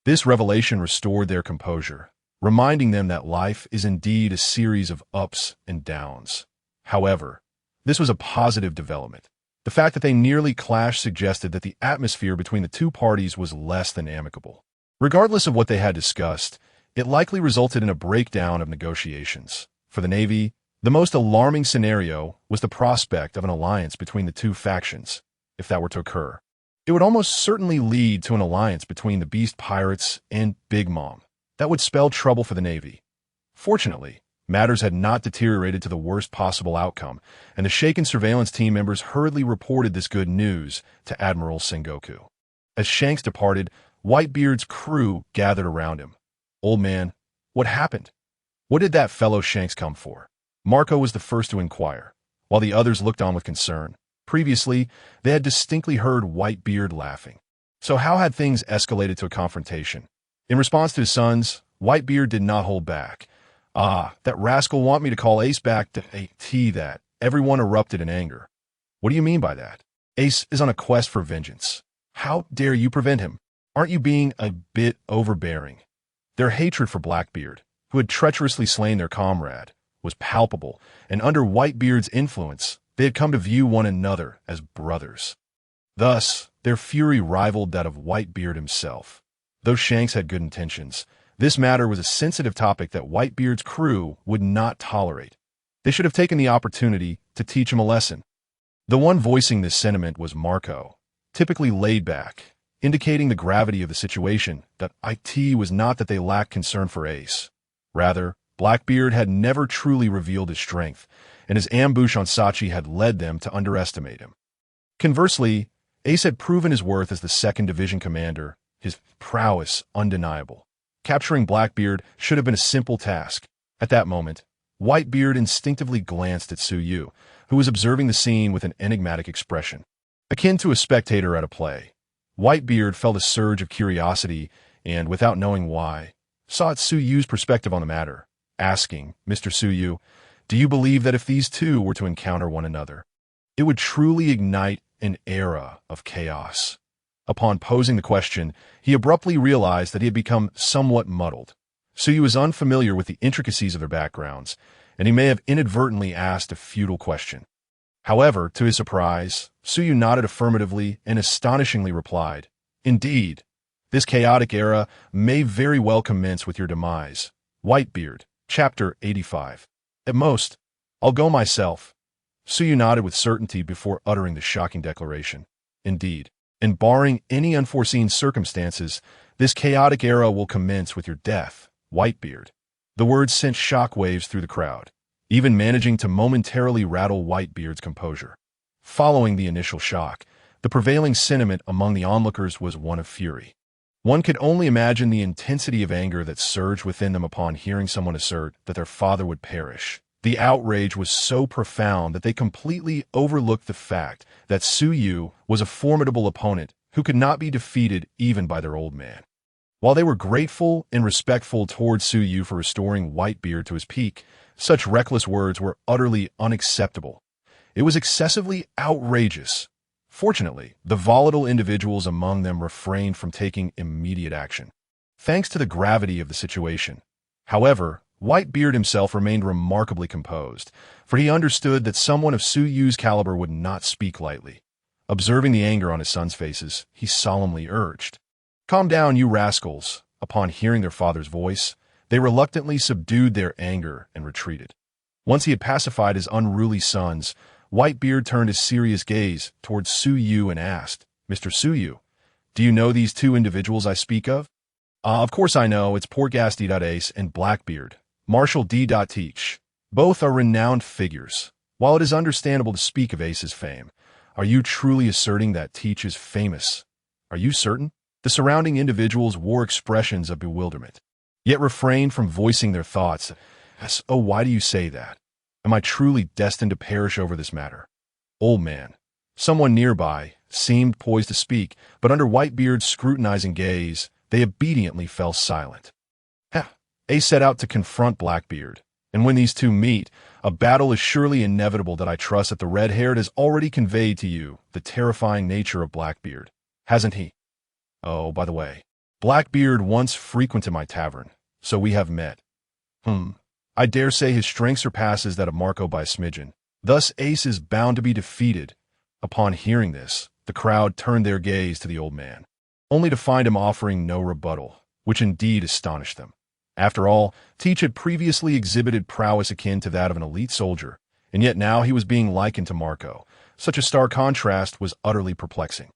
This revelation restored their composure, reminding them that life is indeed a series of ups and downs. However, This was a positive development. The fact that they nearly clashed suggested that the atmosphere between the two parties was less than amicable. Regardless of what they had discussed, it likely resulted in a breakdown of negotiations. For the Navy, the most alarming scenario was the prospect of an alliance between the two factions. If that were to occur, it would almost certainly lead to an alliance between the Beast Pirates and Big Mom. That would spell trouble for the Navy. Fortunately, matters had not deteriorated to the worst possible outcome, and the shaken surveillance team members hurriedly reported this good news to Admiral Sengoku. As Shanks departed, Whitebeard's crew gathered around him. "Old man, what happened? What did that fellow Shanks come for?" Marco was the first to inquire, while the others looked on with concern. Previously, they had distinctly heard Whitebeard laughing. So how had things escalated to a confrontation? In response to his sons, Whitebeard did not hold back. That rascal want me to call Ace back to that." Everyone erupted in anger. "What do you mean by that? Ace is on a quest for vengeance. How dare you prevent him? Aren't you being a bit overbearing?" Their hatred for Blackbeard, who had treacherously slain their comrade, was palpable, and under Whitebeard's influence, they had come to view one another as brothers. Thus, their fury rivaled that of Whitebeard himself. Though Shanks had good intentions, this matter was a sensitive topic that Whitebeard's crew would not tolerate. They should have taken the opportunity to teach him a lesson. The one voicing this sentiment was Marco, typically laid back, indicating the gravity of the situation. That it was not that they lacked concern for Ace. Rather, Blackbeard had never truly revealed his strength, and his ambush on Sachi had led them to underestimate him. Conversely, Ace had proven his worth as the 2nd Division commander, his prowess undeniable. Capturing Blackbeard should have been a simple task. At that moment, Whitebeard instinctively glanced at Suyu, who was observing the scene with an enigmatic expression. Akin to a spectator at a play, Whitebeard felt a surge of curiosity and, without knowing why, sought Suyu's perspective on the matter, asking, "Mr. Suyu, do you believe that if these two were to encounter one another, it would truly ignite an era of chaos?" Upon posing the question, he abruptly realized that he had become somewhat muddled. Suyu was unfamiliar with the intricacies of their backgrounds, and he may have inadvertently asked a futile question. However, to his surprise, Suyu nodded affirmatively and astonishingly replied, "Indeed, this chaotic era may very well commence with your demise." Whitebeard, Chapter 85. "At most, I'll go myself." Suyu nodded with certainty before uttering the shocking declaration. "Indeed, and barring any unforeseen circumstances, this chaotic era will commence with your death, Whitebeard." The words sent shockwaves through the crowd, even managing to momentarily rattle Whitebeard's composure. Following the initial shock, the prevailing sentiment among the onlookers was one of fury. One could only imagine the intensity of anger that surged within them upon hearing someone assert that their father would perish. The outrage was so profound that they completely overlooked the fact that Suyu was a formidable opponent who could not be defeated even by their old man. While they were grateful and respectful towards Suyu for restoring Whitebeard to his peak, such reckless words were utterly unacceptable. It was excessively outrageous. Fortunately, the volatile individuals among them refrained from taking immediate action, thanks to the gravity of the situation. However, Whitebeard himself remained remarkably composed, for he understood that someone of Suyu's caliber would not speak lightly. Observing the anger on his sons' faces, he solemnly urged, "Calm down, you rascals." Upon hearing their father's voice, they reluctantly subdued their anger and retreated. Once he had pacified his unruly sons, Whitebeard turned his serious gaze towards Suyu and asked, "Mr. Suyu, do you know these two individuals I speak of?" Of course I know. It's Portgas D.Ace and Blackbeard, Marshal D. Teach. Both are renowned figures. While it is understandable to speak of Ace's fame, are you truly asserting that Teach is famous? Are you certain?" The surrounding individuals wore expressions of bewilderment, yet refrained from voicing their thoughts. "Oh, why do you say that? Am I truly destined to perish over this matter?" "Old man." Someone nearby seemed poised to speak, but under Whitebeard's scrutinizing gaze, they obediently fell silent. Ace set out to confront Blackbeard, and when these two meet, a battle is surely inevitable. That I trust that the red-haired has already conveyed to you the terrifying nature of Blackbeard, hasn't he? Oh, by the way, Blackbeard once frequented my tavern, so we have met. I dare say his strength surpasses that of Marco by a smidgen, Thus Ace is bound to be defeated. Upon hearing this, the crowd turned their gaze to the old man, only to find him offering no rebuttal, which indeed astonished them. After all, Teach had previously exhibited prowess akin to that of an elite soldier, and yet now he was being likened to Marco. Such a stark contrast was utterly perplexing.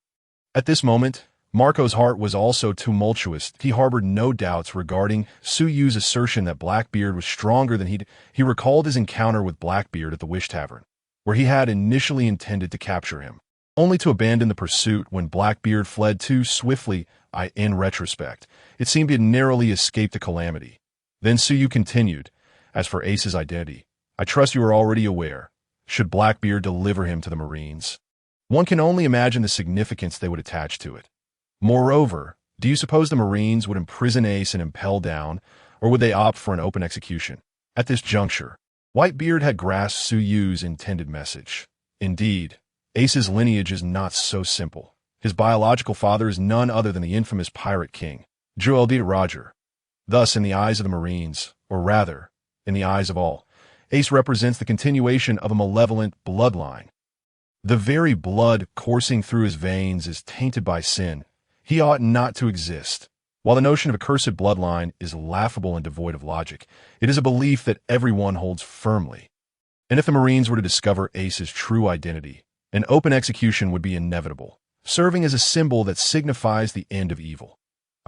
At this moment, Marco's heart was also tumultuous. He harbored no doubts regarding Suyu's assertion that Blackbeard was stronger than he recalled his encounter with Blackbeard at the Wish Tavern, where he had initially intended to capture him, only to abandon the pursuit when Blackbeard fled too swiftly. In retrospect, it seemed he had narrowly escaped a calamity. Then Suyu continued, "As for Ace's identity, I trust you are already aware. Should Blackbeard deliver him to the Marines, one can only imagine the significance they would attach to it. Moreover, do you suppose the Marines would imprison Ace and impel down, or would they opt for an open execution?" At this juncture, Whitebeard had grasped Suyu's intended message. Indeed, Ace's lineage is not so simple. His biological father is none other than the infamous pirate king, Joel D. Roger. Thus, in the eyes of the Marines, or rather, in the eyes of all, Ace represents the continuation of a malevolent bloodline. The very blood coursing through his veins is tainted by sin. He ought not to exist. While the notion of a cursed bloodline is laughable and devoid of logic, it is a belief that everyone holds firmly. And if the Marines were to discover Ace's true identity, an open execution would be inevitable, serving as a symbol that signifies the end of evil.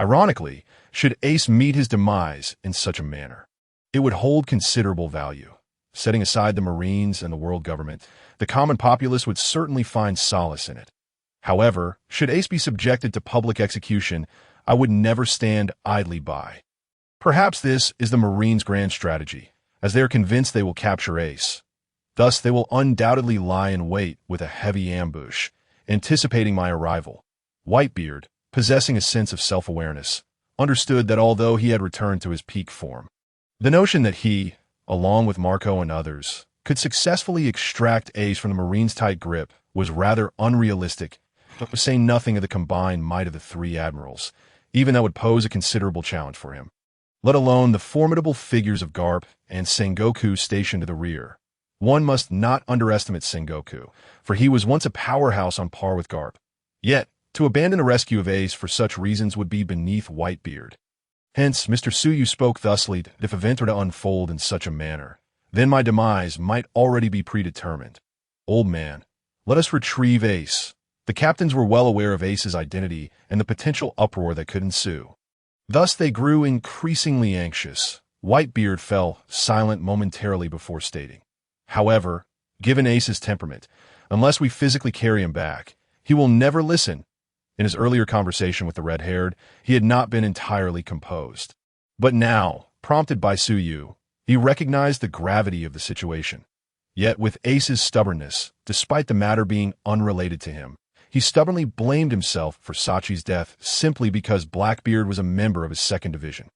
Ironically, should Ace meet his demise in such a manner, it would hold considerable value. Setting aside the Marines and the world government, the common populace would certainly find solace in it. However, should Ace be subjected to public execution, I would never stand idly by. Perhaps this is the Marines' grand strategy, as they are convinced they will capture Ace. Thus, they will undoubtedly lie in wait with a heavy ambush, anticipating my arrival. Whitebeard, possessing a sense of self-awareness, understood that although he had returned to his peak form, the notion that he, along with Marco and others, could successfully extract Ace from the Marines' tight grip was rather unrealistic, to say nothing of the combined might of the three admirals. Even that would pose a considerable challenge for him, let alone the formidable figures of Garp and Sengoku stationed to the rear. One must not underestimate Sengoku, for he was once a powerhouse on par with Garp. Yet, to abandon a rescue of Ace for such reasons would be beneath Whitebeard. Hence, Mr. Suyu spoke thusly: if events were to unfold in such a manner, then my demise might already be predetermined. Old man, let us retrieve Ace. The captains were well aware of Ace's identity and the potential uproar that could ensue. Thus they grew increasingly anxious. Whitebeard fell silent momentarily before stating, "However, given Ace's temperament, unless we physically carry him back, he will never listen." In his earlier conversation with the red-haired, he had not been entirely composed. But now, prompted by Suyu, he recognized the gravity of the situation. Yet with Ace's stubbornness, despite the matter being unrelated to him, he stubbornly blamed himself for Sachi's death simply because Blackbeard was a member of his second division.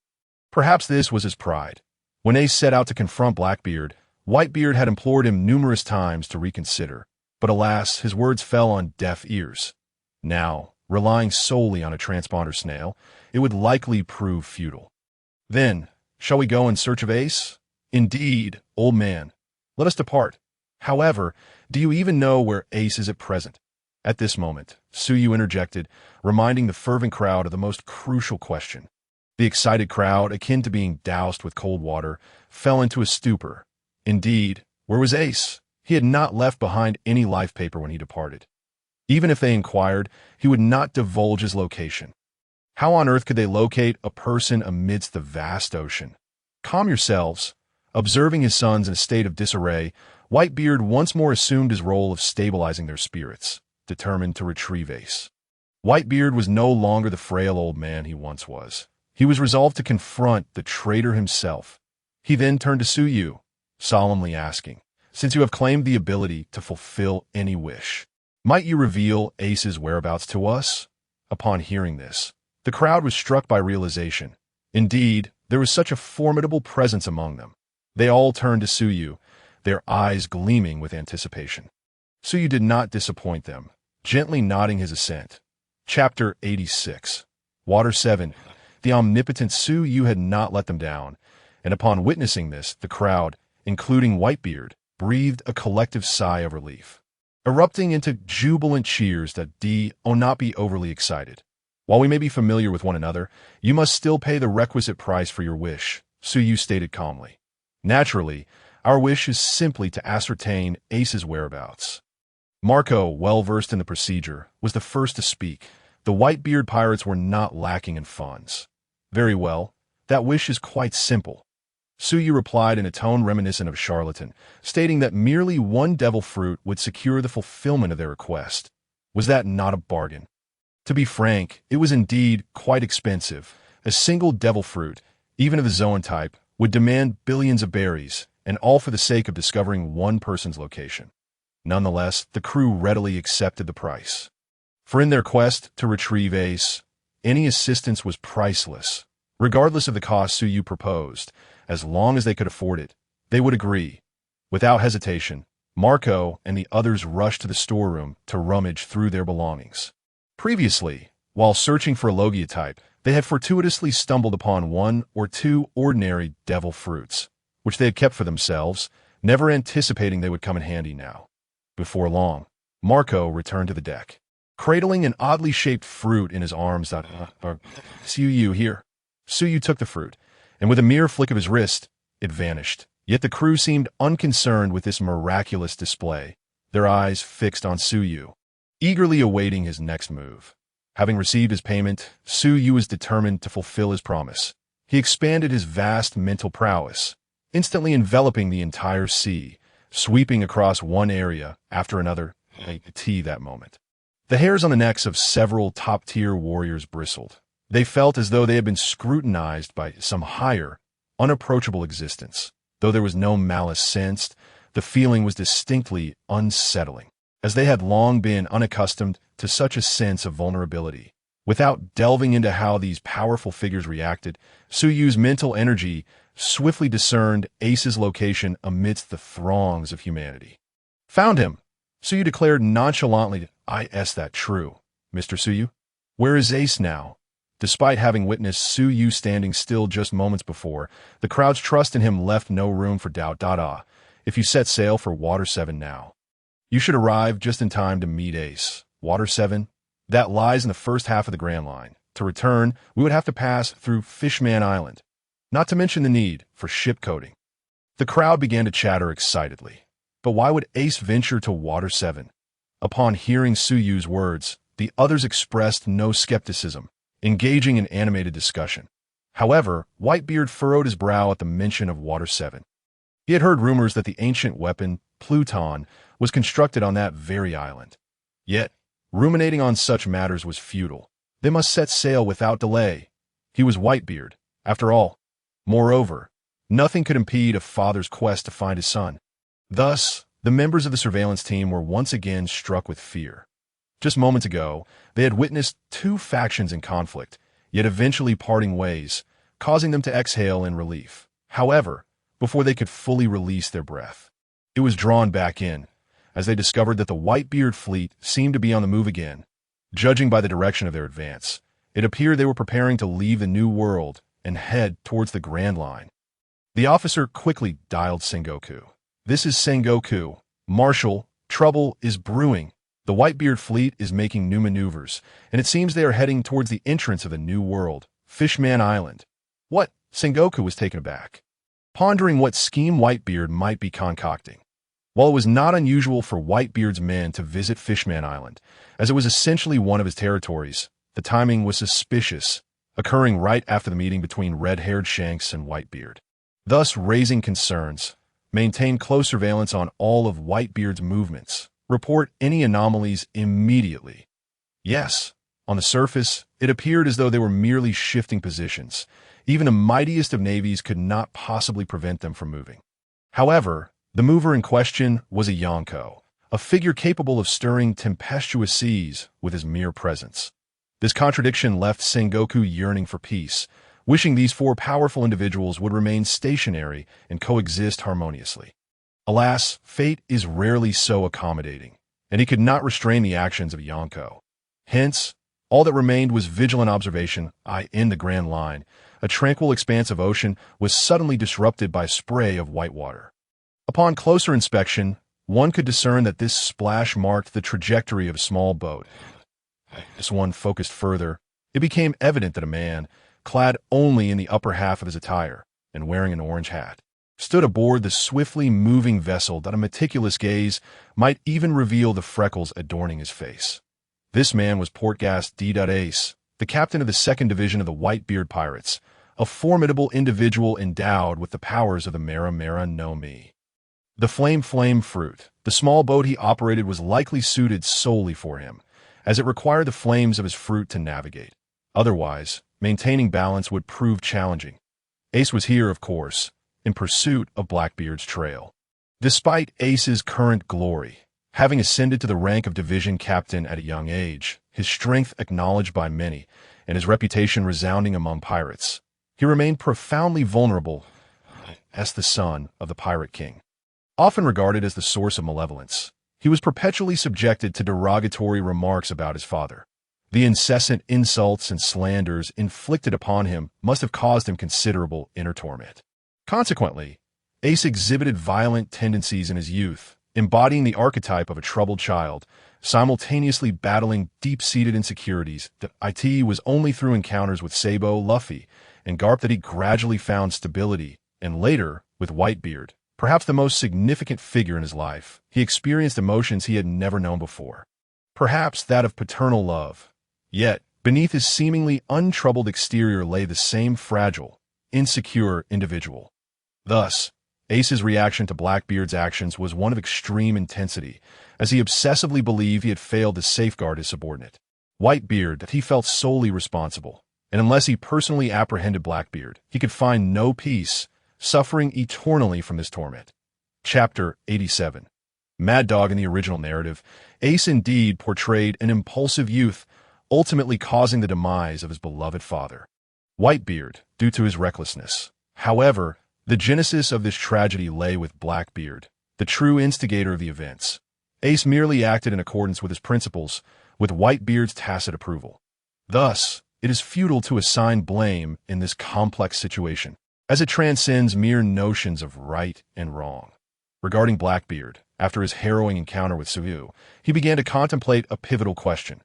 Perhaps this was his pride. When Ace set out to confront Blackbeard, Whitebeard had implored him numerous times to reconsider, but alas, his words fell on deaf ears. Now, relying solely on a transponder snail, it would likely prove futile. Then, shall we go in search of Ace? Indeed, old man. Let us depart. However, do you even know where Ace is at present? At this moment, Suyu interjected, reminding the fervent crowd of the most crucial question. The excited crowd, akin to being doused with cold water, fell into a stupor. Indeed, where was Ace? He had not left behind any life paper when he departed. Even if they inquired, he would not divulge his location. How on earth could they locate a person amidst the vast ocean? Calm yourselves. Observing his sons in a state of disarray, Whitebeard once more assumed his role of stabilizing their spirits, determined to retrieve Ace. Whitebeard was no longer the frail old man he once was. He was resolved to confront the traitor himself. He then turned to Suyu, solemnly asking, "Since you have claimed the ability to fulfill any wish, might you reveal Ace's whereabouts to us?" Upon hearing this, the crowd was struck by realization. Indeed, there was such a formidable presence among them. They all turned to Suyu, their eyes gleaming with anticipation. Suyu did not disappoint them, gently nodding his assent. Chapter 86. Water 7. The omnipotent Suyu had not let them down, and upon witnessing this, the crowd, including Whitebeard, breathed a collective sigh of relief, erupting into jubilant cheers that not be overly excited. While we may be familiar with one another, you must still pay the requisite price for your wish, Suyu stated calmly. Naturally, our wish is simply to ascertain Ace's whereabouts. Marco, well versed in the procedure, was the first to speak. The Whitebeard pirates were not lacking in funds. Very well, that wish is quite simple. Suyu replied in a tone reminiscent of a charlatan, stating that merely one devil fruit would secure the fulfillment of their request. Was that not a bargain? To be frank, it was indeed quite expensive. A single devil fruit, even of the Zoan type, would demand billions of berries, and all for the sake of discovering one person's location. Nonetheless, the crew readily accepted the price. For in their quest to retrieve Ace, any assistance was priceless. Regardless of the cost Suyu proposed, as long as they could afford it, they would agree. Without hesitation, Marco and the others rushed to the storeroom to rummage through their belongings. Previously, while searching for a Logia type, they had fortuitously stumbled upon one or two ordinary devil fruits, which they had kept for themselves, never anticipating they would come in handy now. Before long, Marco returned to the deck, cradling an oddly shaped fruit in his arms. Suyu, here. Suyu took the fruit, and with a mere flick of his wrist, it vanished. Yet the crew seemed unconcerned with this miraculous display, their eyes fixed on Suyu, eagerly awaiting his next move. Having received his payment, Suyu was determined to fulfill his promise. He expanded his vast mental prowess, instantly enveloping the entire sea, sweeping across one area after another, that moment. The hairs on the necks of several top-tier warriors bristled. They felt as though they had been scrutinized by some higher, unapproachable existence. Though there was no malice sensed, the feeling was distinctly unsettling, as they had long been unaccustomed to such a sense of vulnerability. Without delving into how these powerful figures reacted, Suyu's mental energy swiftly discerned Ace's location amidst the throngs of humanity. Found him, Suyu declared nonchalantly. Is that true, Mr. Suyu? Where is Ace now? Despite having witnessed Suyu standing still just moments before, the crowd's trust in him left no room for doubt. If you set sail for Water 7 now, you should arrive just in time to meet Ace. Water 7? That lies in the first half of the Grand Line. To return, we would have to pass through Fishman Island, not to mention the need for ship coding. The crowd began to chatter excitedly. But why would Ace venture to Water 7? Upon hearing Suyu's words, the others expressed no skepticism, engaging in animated discussion. However, Whitebeard furrowed his brow at the mention of Water 7. He had heard rumors that the ancient weapon, Pluton, was constructed on that very island. Yet, ruminating on such matters was futile. They must set sail without delay. He was Whitebeard, after all. Moreover, nothing could impede a father's quest to find his son. Thus, the members of the surveillance team were once again struck with fear. Just moments ago, they had witnessed two factions in conflict, yet eventually parting ways, causing them to exhale in relief. However, before they could fully release their breath, it was drawn back in, as they discovered that the Whitebeard fleet seemed to be on the move again. Judging by the direction of their advance, it appeared they were preparing to leave the New World and head towards the Grand Line. The officer quickly dialed Sengoku. This is Sengoku. Marshal, trouble is brewing. The Whitebeard fleet is making new maneuvers, and it seems they are heading towards the entrance of the New World, Fishman Island. What? Sengoku was taken aback, pondering what scheme Whitebeard might be concocting. While it was not unusual for Whitebeard's men to visit Fishman Island, as it was essentially one of his territories, the timing was suspicious, occurring right after the meeting between red-haired Shanks and Whitebeard, thus raising concerns. Maintain close surveillance on all of Whitebeard's movements. Report any anomalies immediately. Yes, on the surface, it appeared as though they were merely shifting positions. Even the mightiest of navies could not possibly prevent them from moving. However, the mover in question was a Yonko, a figure capable of stirring tempestuous seas with his mere presence. This contradiction left Sengoku yearning for peace, wishing these four powerful individuals would remain stationary and coexist harmoniously. Alas, fate is rarely so accommodating, and he could not restrain the actions of Yonko. Hence, all that remained was vigilant observation. In the Grand Line, a tranquil expanse of ocean was suddenly disrupted by a spray of white water. Upon closer inspection, one could discern that this splash marked the trajectory of a small boat. As one focused further, it became evident that a man, clad only in the upper half of his attire and wearing an orange hat, stood aboard the swiftly moving vessel that a meticulous gaze might even reveal the freckles adorning his face. This man was Portgas D.Ace, the captain of the 2nd Division of the Whitebeard Pirates, a formidable individual endowed with the powers of the Mera Mera no Mi. The Flame Fruit, the small boat he operated, was likely suited solely for him, as it required the flames of his fruit to navigate. Otherwise, maintaining balance would prove challenging. Ace was here, of course, in pursuit of Blackbeard's trail. Despite Ace's current glory, having ascended to the rank of division captain at a young age, his strength acknowledged by many, and his reputation resounding among pirates, he remained profoundly vulnerable as the son of the Pirate King. Often regarded as the source of malevolence, he was perpetually subjected to derogatory remarks about his father. The incessant insults and slanders inflicted upon him must have caused him considerable inner torment. Consequently, Ace exhibited violent tendencies in his youth, embodying the archetype of a troubled child, simultaneously battling deep-seated insecurities that it was only through encounters with Sabo, Luffy, and Garp that he gradually found stability, and later, with Whitebeard, perhaps the most significant figure in his life, he experienced emotions he had never known before. Perhaps that of paternal love. Yet, beneath his seemingly untroubled exterior lay the same fragile, insecure individual. Thus, Ace's reaction to Blackbeard's actions was one of extreme intensity, as he obsessively believed he had failed to safeguard his subordinate, Whitebeard, that he felt solely responsible, and unless he personally apprehended Blackbeard, he could find no peace, suffering eternally from this torment. Chapter 87. Mad Dog. In the original narrative, Ace indeed portrayed an impulsive youth, ultimately causing the demise of his beloved father, Whitebeard, due to his recklessness. However, the genesis of this tragedy lay with Blackbeard, the true instigator of the events. Ace merely acted in accordance with his principles, with Whitebeard's tacit approval. Thus, it is futile to assign blame in this complex situation, as it transcends mere notions of right and wrong. Regarding Blackbeard, after his harrowing encounter with Suyu, he began to contemplate a pivotal question.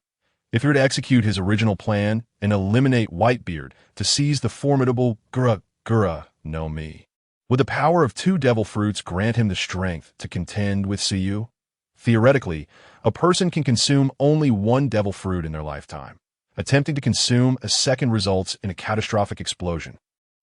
If he were to execute his original plan and eliminate Whitebeard to seize the formidable Gura no Mi, would the power of 2 devil fruits grant him the strength to contend with Suyu? Theoretically, a person can consume only 1 devil fruit in their lifetime. Attempting to consume a second results in a catastrophic explosion,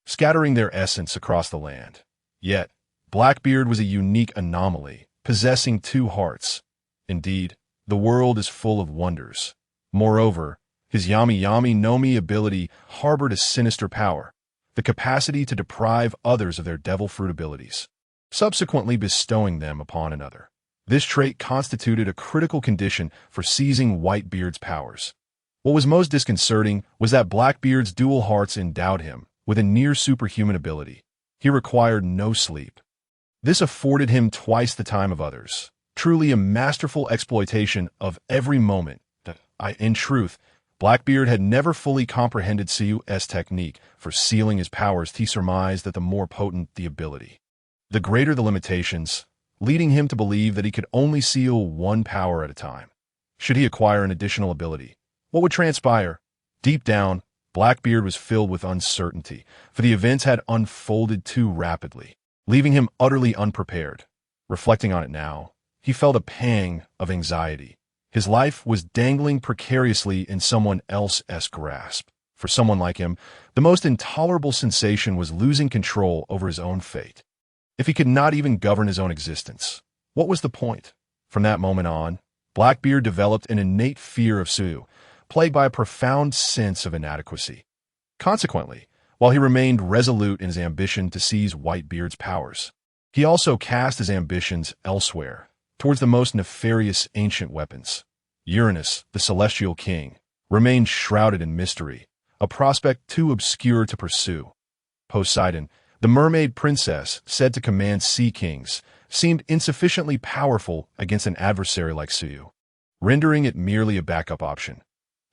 scattering their essence across the land. Yet, Blackbeard was a unique anomaly, possessing 2 hearts. Indeed, the world is full of wonders. Moreover, his Yami no Mi ability harbored a sinister power, the capacity to deprive others of their devil fruit abilities, subsequently bestowing them upon another. This trait constituted a critical condition for seizing Whitebeard's powers. What was most disconcerting was that Blackbeard's dual hearts endowed him with a near-superhuman ability. He required no sleep. This afforded him twice the time of others, truly a masterful exploitation of every moment. In truth, Blackbeard had never fully comprehended Suyu's technique for sealing his powers. He surmised that the more potent the ability, the greater the limitations, leading him to believe that he could only seal 1 power at a time. Should he acquire an additional ability, what would transpire? Deep down, Blackbeard was filled with uncertainty, for the events had unfolded too rapidly, leaving him utterly unprepared. Reflecting on it now, he felt a pang of anxiety. His life was dangling precariously in someone else's grasp. For someone like him, the most intolerable sensation was losing control over his own fate. If he could not even govern his own existence, what was the point? From that moment on, Blackbeard developed an innate fear of Suyu, plagued by a profound sense of inadequacy. Consequently, while he remained resolute in his ambition to seize Whitebeard's powers, he also cast his ambitions elsewhere, towards the most nefarious ancient weapons. Uranus, the celestial king, remained shrouded in mystery, a prospect too obscure to pursue. Poseidon, the mermaid princess said to command sea kings, seemed insufficiently powerful against an adversary like Suyu, rendering it merely a backup option.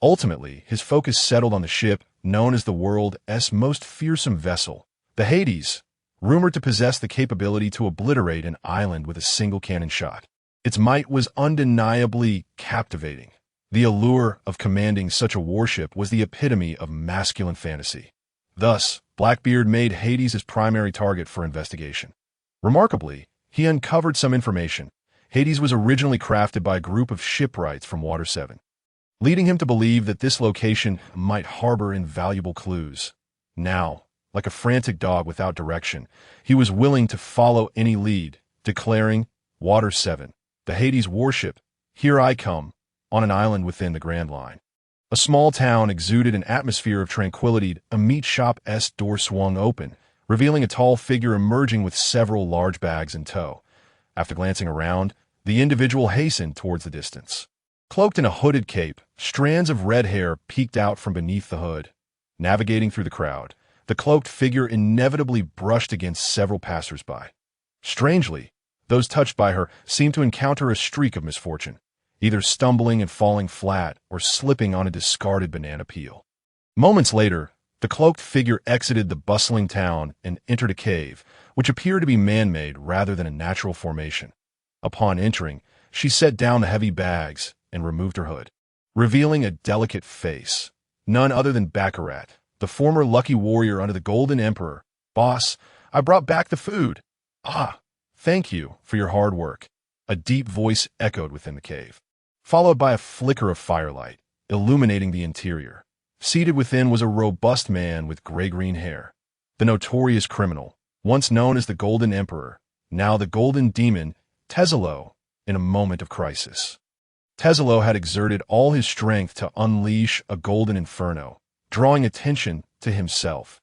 Ultimately, his focus settled on the ship known as the world's most fearsome vessel, the Hades, rumored to possess the capability to obliterate an island with a single cannon shot. Its might was undeniably captivating. The allure of commanding such a warship was the epitome of masculine fantasy. Thus, Blackbeard made Hades his primary target for investigation. Remarkably, he uncovered some information. Hades was originally crafted by a group of shipwrights from Water 7, leading him to believe that this location might harbor invaluable clues. Now, like a frantic dog without direction, he was willing to follow any lead, declaring, Water 7, the Hades warship, here I come, on an island within the Grand Line. A small town exuded an atmosphere of tranquility. A meat shop's door swung open, revealing a tall figure emerging with several large bags in tow. After glancing around, the individual hastened towards the distance. Cloaked in a hooded cape, strands of red hair peeked out from beneath the hood. Navigating through the crowd, the cloaked figure inevitably brushed against several passers-by. Strangely, those touched by her seemed to encounter a streak of misfortune, either stumbling and falling flat or slipping on a discarded banana peel. Moments later, the cloaked figure exited the bustling town and entered a cave, which appeared to be man-made rather than a natural formation. Upon entering, she set down the heavy bags and removed her hood, revealing a delicate face. None other than Baccarat, the former lucky warrior under the Golden Emperor. Boss, I brought back the food. Ah, thank you for your hard work. A deep voice echoed within the cave, followed by a flicker of firelight, illuminating the interior. Seated within was a robust man with gray-green hair. The notorious criminal, once known as the Golden Emperor, now the Golden Demon, Tazoro, in a moment of crisis. Tazoro had exerted all his strength to unleash a golden inferno, drawing attention to himself.